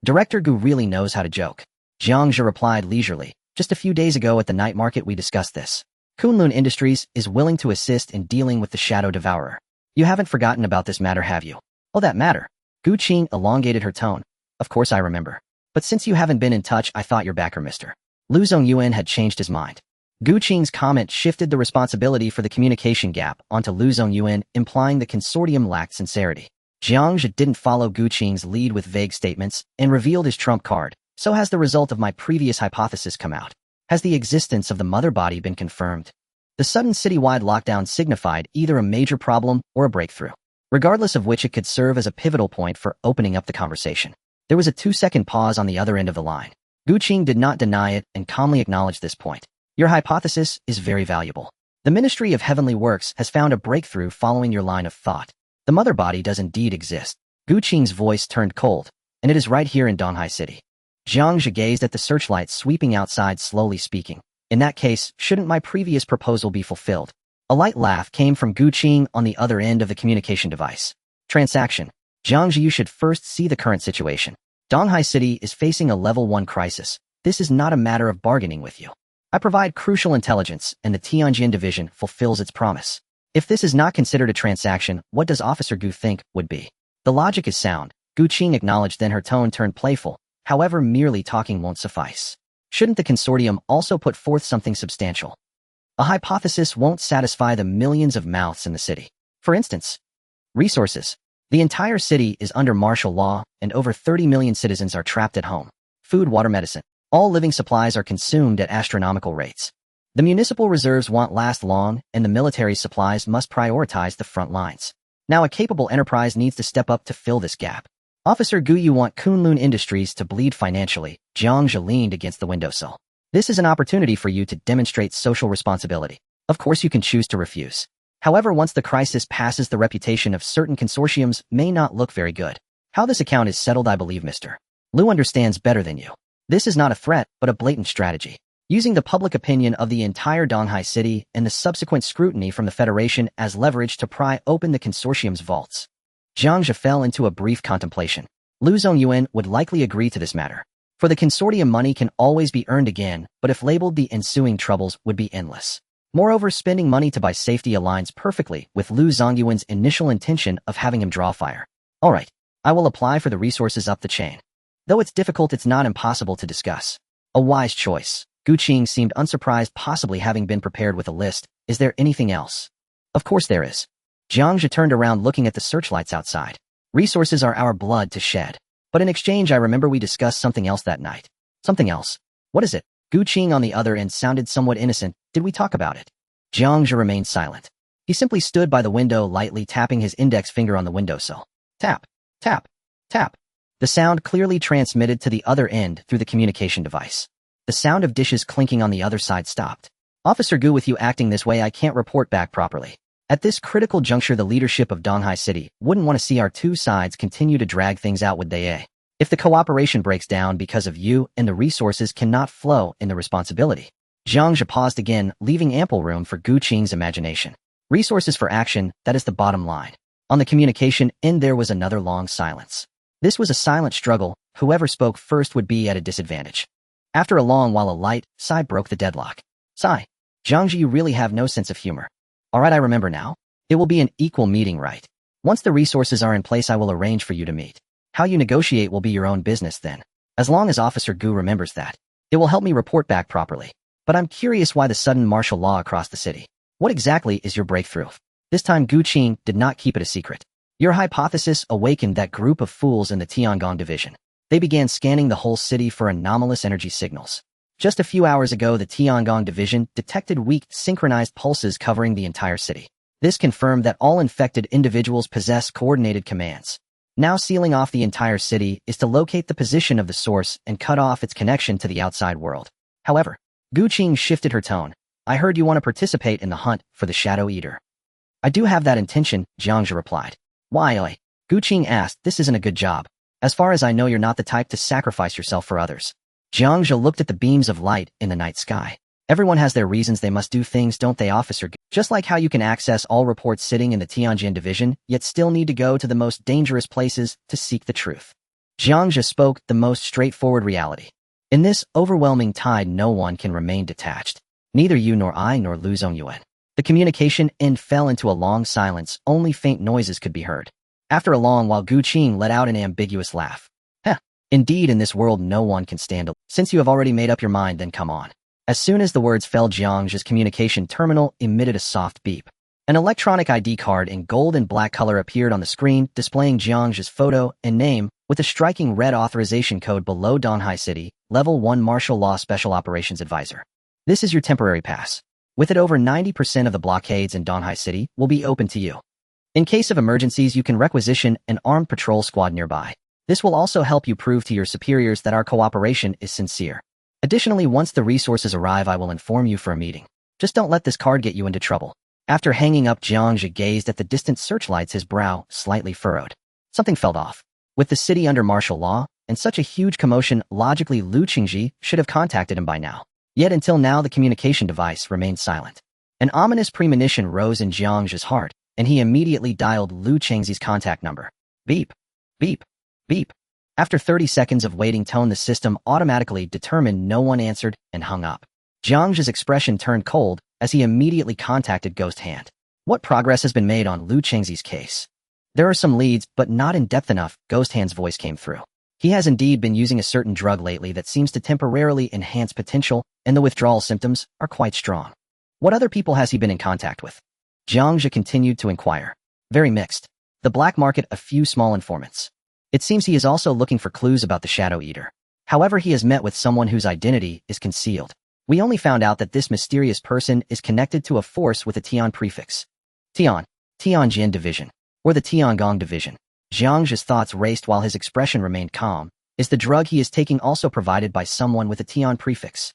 Director Gu really knows how to joke. Jiang Zhe replied leisurely. "Just a few days ago at the night market we discussed this. Kunlun Industries is willing to assist in dealing with the Shadow Devourer. You haven't forgotten about this matter, have you?" "Oh, that matter?" Gu Qing elongated her tone. "Of course I remember. But since you haven't been in touch, I thought your backer, Mr. Lu Zongyuan had changed his mind." Gu Qing's comment shifted the responsibility for the communication gap onto Lu Zongyuan, implying the consortium lacked sincerity. Jiang Zhe didn't follow Gu Qing's lead with vague statements and revealed his trump card. "So has the result of my previous hypothesis come out? Has the existence of the mother body been confirmed?" The sudden citywide lockdown signified either a major problem or a breakthrough. Regardless of which, it could serve as a pivotal point for opening up the conversation. There was a 2-second pause on the other end of the line. Gu Qing did not deny it and calmly acknowledged this point. "Your hypothesis is very valuable. The Ministry of Heavenly Works has found a breakthrough following your line of thought. The mother body does indeed exist." Gu Qing's voice turned cold. "And it is right here in Donghai City." Jiang Zhe gazed at the searchlights sweeping outside, slowly speaking. "In that case, shouldn't my previous proposal be fulfilled?" A light laugh came from Gu Qing on the other end of the communication device. "Transaction. Jiang Zhe, you should first see the current situation. Donghai City is facing a level 1 crisis. This is not a matter of bargaining with you. I provide crucial intelligence, and the Tianjin division fulfills its promise. If this is not considered a transaction, what does Officer Gu think would be?" "The logic is sound," Gu Qing acknowledged, then her tone turned playful. "However, merely talking won't suffice. Shouldn't the consortium also put forth something substantial? A hypothesis won't satisfy the millions of mouths in the city. For instance, resources. The entire city is under martial law, and over 30 million citizens are trapped at home. Food, water, medicine. All living supplies are consumed at astronomical rates. The municipal reserves won't last long, and the military supplies must prioritize the front lines. Now a capable enterprise needs to step up to fill this gap. Officer Gu, you want Kunlun Industries to bleed financially." Jiang Zhe leaned against the windowsill. "This is an opportunity for you to demonstrate social responsibility. Of course you can choose to refuse. However, once the crisis passes, the reputation of certain consortiums may not look very good. How this account is settled, I believe Mr. Lu understands better than you. This is not a threat, but a blatant strategy. Using the public opinion of the entire Donghai City and the subsequent scrutiny from the Federation as leverage to pry open the consortium's vaults." Jiang Zhe fell into a brief contemplation. Lu Zongyuan would likely agree to this matter. For the consortium, money can always be earned again, but if labeled, the ensuing troubles would be endless. Moreover, spending money to buy safety aligns perfectly with Lu Zongyuan's initial intention of having him draw fire. Alright, I will apply for the resources up the chain. Though it's difficult, it's not impossible to discuss. A wise choice. Gu Qing seemed unsurprised, possibly having been prepared with a list. Is there anything else? Of course there is. Jiang Zhe turned around looking at the searchlights outside. Resources are our blood to shed. But in exchange, I remember we discussed something else that night. Something else? What is it? Gu Qing on the other end sounded somewhat innocent. Did we talk about it? Jiang Zhe remained silent. He simply stood by the window, lightly tapping his index finger on the windowsill. Tap, tap, tap. The sound clearly transmitted to the other end through the communication device. The sound of dishes clinking on the other side stopped. Officer Gu, with you acting this way, I can't report back properly. At this critical juncture, the leadership of Donghai City wouldn't want to see our two sides continue to drag things out, would they? If the cooperation breaks down because of you and the resources cannot flow in the responsibility. Jiang Zhe paused again, leaving ample room for Gu Qing's imagination. Resources for action, that is the bottom line. On the communication end there was another long silence. This was a silent struggle. Whoever spoke first would be at a disadvantage. After a long while, a light sigh broke the deadlock. Sigh. Jiang Zhe, you really have no sense of humor. Alright, I remember now. It will be an equal meeting, right? Once the resources are in place, I will arrange for you to meet. How you negotiate will be your own business then. As long as Officer Gu remembers that, it will help me report back properly. But I'm curious why the sudden martial law across the city. What exactly is your breakthrough? This time Gu Qing did not keep it a secret. Your hypothesis awakened that group of fools in the Tiangong division. They began scanning the whole city for anomalous energy signals. Just a few hours ago, the Tiangong division detected weak, synchronized pulses covering the entire city. This confirmed that all infected individuals possess coordinated commands. Now sealing off the entire city is to locate the position of the source and cut off its connection to the outside world. However, Gu Qing shifted her tone. I heard you want to participate in the hunt for the Shadow Eater. I do have that intention, Jiang Zhe replied. Why? Gu Qing asked. This isn't a good job. As far as I know, you're not the type to sacrifice yourself for others. Jiang Zhe looked at the beams of light in the night sky. Everyone has their reasons they must do things, don't they, Officer Gu? Just like how you can access all reports sitting in the Tianjin division, yet still need to go to the most dangerous places to seek the truth. Jiang Zhe spoke the most straightforward reality. In this overwhelming tide, no one can remain detached. Neither you nor I nor Lu Zongyuan. The communication end fell into a long silence. Only faint noises could be heard. After a long while, Gu Qing let out an ambiguous laugh. Heh. Indeed, in this world no one can stand alone. Since you have already made up your mind, then come on. As soon as the words fell, Jiang Zhe's communication terminal emitted a soft beep. An electronic ID card in gold and black color appeared on the screen, displaying Jiang Zhe's photo and name, with a striking red authorization code below. Donghai City, Level 1 Martial Law Special Operations Advisor. This is your temporary pass. With it, over 90% of the blockades in Donghai City will be open to you. In case of emergencies, you can requisition an armed patrol squad nearby. This will also help you prove to your superiors that our cooperation is sincere. Additionally, once the resources arrive, I will inform you for a meeting. Just don't let this card get you into trouble. After hanging up, Jiang Zhe gazed at the distant searchlights, his brow slightly furrowed. Something felt off. With the city under martial law, and such a huge commotion, logically Lu Qingji should have contacted him by now. Yet until now, the communication device remained silent. An ominous premonition rose in Jiang Zhe's heart, and he immediately dialed Lu Qingji's contact number. Beep, beep, beep. After 30 seconds of waiting tone, the system automatically determined no one answered and hung up. Jiang Zhe's expression turned cold as he immediately contacted Ghost Hand. What progress has been made on Lu Qingji's case? There are some leads, but not in depth enough. Ghost Hand's voice came through. He has indeed been using a certain drug lately that seems to temporarily enhance potential, and the withdrawal symptoms are quite strong. What other people has he been in contact with? Jiang Zhe continued to inquire. Very mixed. The black market, a few small informants. It seems he is also looking for clues about the Shadow Eater. However, he has met with someone whose identity is concealed. We only found out that this mysterious person is connected to a force with a Tian prefix. Tianjin Division, or the Tiangong Division. Jiang Zhe's thoughts raced while his expression remained calm. Is the drug he is taking also provided by someone with a Tian prefix?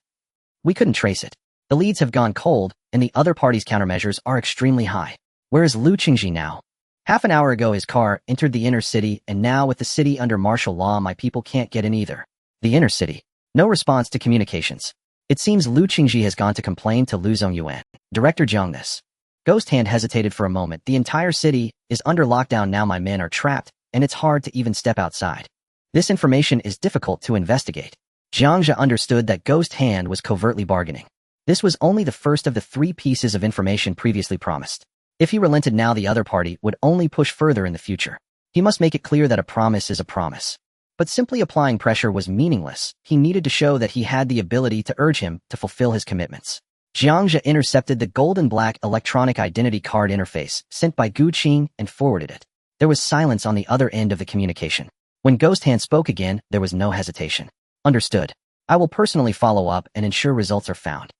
We couldn't trace it. The leads have gone cold, and the other party's countermeasures are extremely high. Where is Lu Qingji now? Half an hour ago his car entered the inner city, and now with the city under martial law, my people can't get in either. The inner city. No response to communications. It seems Lu Qingji has gone to complain to Lu Zongyuan. Director Jiang this. Ghost Hand hesitated for a moment. The entire city is under lockdown now. My men are trapped, and it's hard to even step outside. This information is difficult to investigate. Jiang Zhe understood that Ghost Hand was covertly bargaining. This was only the first of the 3 pieces of information previously promised. If he relented now, the other party would only push further in the future. He must make it clear that a promise is a promise. But simply applying pressure was meaningless. He needed to show that he had the ability to urge him to fulfill his commitments. Jiang Zhe intercepted the gold-and-black electronic identity card interface sent by Gu Qing and forwarded it. There was silence on the other end of the communication. When Ghost Hand spoke again, there was no hesitation. Understood. I will personally follow up and ensure results are found.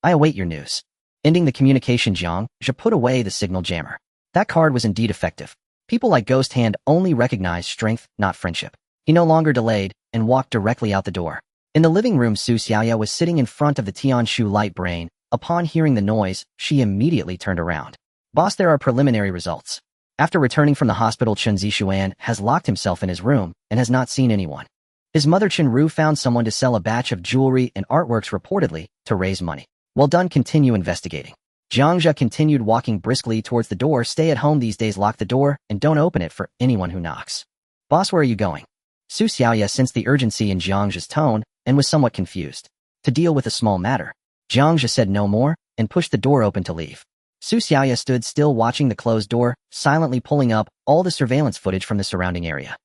I await your news. Ending the communication, Jiang Zhe put away the signal jammer. That card was indeed effective. People like Ghost Hand only recognize strength, not friendship. He no longer delayed and walked directly out the door. In the living room, Su Xiaoya was sitting in front of the Tianshu light brain. Upon hearing the noise, she immediately turned around. Boss, there are preliminary results. After returning from the hospital, Chen Zixuan has locked himself in his room and has not seen anyone. His mother Chen Ru found someone to sell a batch of jewelry and artworks reportedly to raise money. Well done, continue investigating. Jiang Zhe continued walking briskly towards the door. Stay at home these days, lock the door, and don't open it for anyone who knocks. Boss, where are you going? Su Xiaoya sensed the urgency in Jiang Zhe's tone and was somewhat confused. To deal with a small matter. Jiang Zhe said no more and pushed the door open to leave. Su Xiaoya stood still watching the closed door, silently pulling up all the surveillance footage from the surrounding area.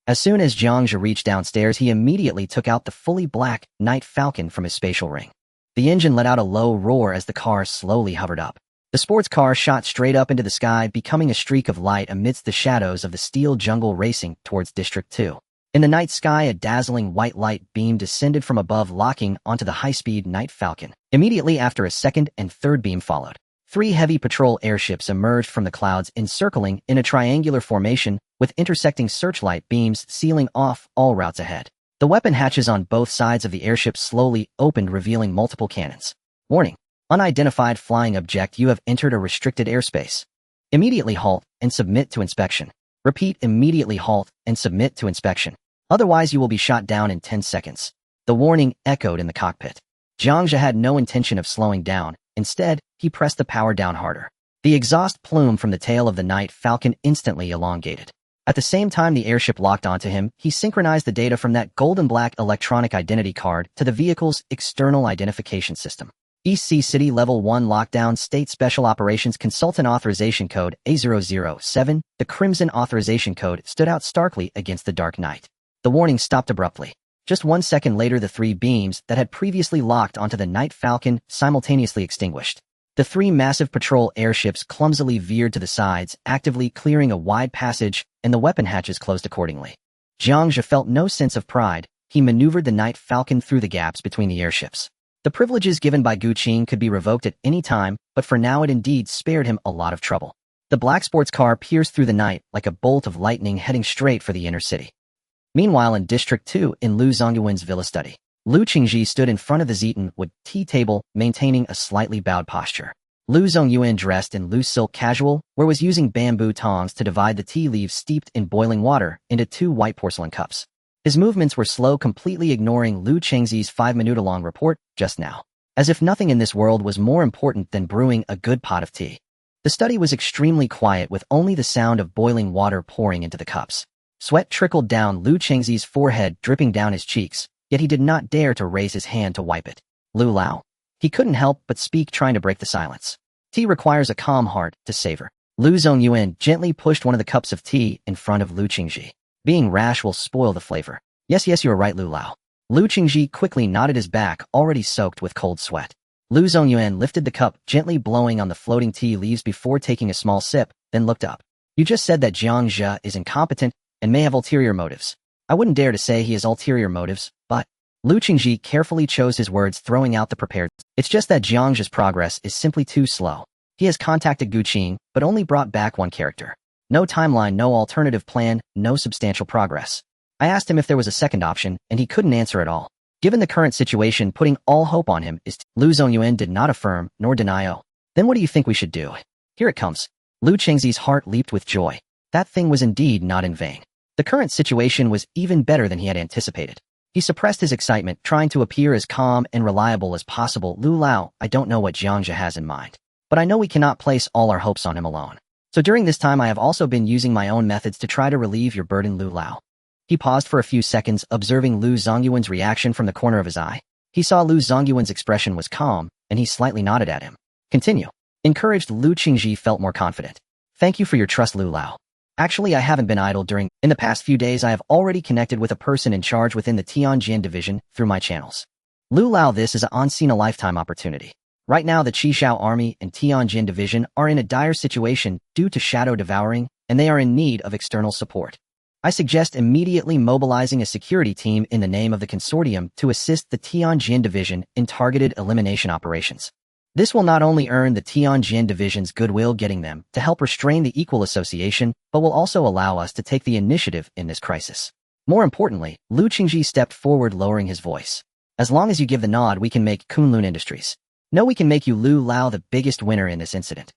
As soon as Jiang Zhe reached downstairs, he immediately took out the fully black Night Falcon from his spatial ring. The engine let out a low roar as the car slowly hovered up. The sports car shot straight up into the sky, becoming a streak of light amidst the shadows of the steel jungle, racing towards District 2. In the night sky, a dazzling white light beam descended from above, locking onto the high-speed Night Falcon. Immediately after, a second and third beam followed. 3 heavy patrol airships emerged from the clouds, encircling in a triangular formation, with intersecting searchlight beams sealing off all routes ahead. The weapon hatches on both sides of the airship slowly opened, revealing multiple cannons. Warning. Unidentified flying object, you have entered a restricted airspace. Immediately halt and submit to inspection. Repeat, immediately halt and submit to inspection. Otherwise you will be shot down in 10 seconds. The warning echoed in the cockpit. Jiang Zhe had no intention of slowing down. Instead, he pressed the power down harder. The exhaust plume from the tail of the Night Falcon instantly elongated. At the same time the airship locked onto him, he synchronized the data from that golden-black electronic identity card to the vehicle's external identification system. East Sea City Level 1 Lockdown State Special Operations Consultant Authorization Code A007. The crimson authorization code stood out starkly against the dark night. The warning stopped abruptly. Just 1 second later, the 3 beams that had previously locked onto the Night Falcon simultaneously extinguished. The 3 massive patrol airships clumsily veered to the sides, actively clearing a wide passage, and the weapon hatches closed accordingly. Jiang Zhe felt no sense of pride. He maneuvered the Night Falcon through the gaps between the airships. The privileges given by Gu Qing could be revoked at any time, but for now it indeed spared him a lot of trouble. The black sports car pierced through the night like a bolt of lightning, heading straight for the inner city. Meanwhile, in District 2, in Lu Zongyuan's villa study, Lu Qingji stood in front of the Zeton wood tea table, maintaining a slightly bowed posture. Lu Zongyuan, dressed in loose silk casual, was using bamboo tongs to divide the tea leaves steeped in boiling water into 2 white porcelain cups. His movements were slow, completely ignoring Lu Qingzi's 5-minute-long report just now, as if nothing in this world was more important than brewing a good pot of tea. The study was extremely quiet, with only the sound of boiling water pouring into the cups. Sweat trickled down Lu Qingzi's forehead, dripping down his cheeks, yet he did not dare to raise his hand to wipe it. Lu Lao. He couldn't help but speak, trying to break the silence. Tea requires a calm heart to savor. Lu Zongyuan gently pushed one of the cups of tea in front of Lu Qingji. Being rash will spoil the flavor. Yes, you are right, Lu Lao. Lu Qingji quickly nodded, his back already soaked with cold sweat. Lu Zongyuan lifted the cup, gently blowing on the floating tea leaves before taking a small sip, then looked up. You just said that Jiang Zhe is incompetent and may have ulterior motives. I wouldn't dare to say he has ulterior motives, but... Lu Qingji carefully chose his words, throwing out the prepared. It's just that Jiang Zhe's progress is simply too slow. He has contacted Gu Qing, but only brought back 1 character. No timeline, no alternative plan, no substantial progress. I asked him if there was a second option, and he couldn't answer at all. Given the current situation, putting all hope on him is... Lu Zongyuan did not affirm, nor deny. Oh. Then what do you think we should do? Here it comes. Lu Qingzi's heart leaped with joy. That thing was indeed not in vain. The current situation was even better than he had anticipated. He suppressed his excitement, trying to appear as calm and reliable as possible. Lu Lao, I don't know what Jiang Zhe has in mind, but I know we cannot place all our hopes on him alone. So during this time I have also been using my own methods to try to relieve your burden, Lu Lao. He paused for a few seconds, observing Lu Zongyuan's reaction from the corner of his eye. He saw Lu Zongyuan's expression was calm, and he slightly nodded at him. Continue. Encouraged, Lu Qingji felt more confident. Thank you for your trust, Lu Lao. Actually, I haven't been idle in the past few days. I have already connected with a person in charge within the Tianjin division through my channels. Lu Lao, this is an once-in-a-lifetime opportunity. Right now, the Qishao Army and Tianjin division are in a dire situation due to shadow devouring, and they are in need of external support. I suggest immediately mobilizing a security team in the name of the consortium to assist the Tianjin division in targeted elimination operations. This will not only earn the Tianjin division's goodwill getting them to help restrain the Equal Association, but will also allow us to take the initiative in this crisis. More importantly, Lu Qingji stepped forward, lowering his voice. As long as you give the nod, we can make Kunlun Industries. No, we can make you, Lu Lao, the biggest winner in this incident.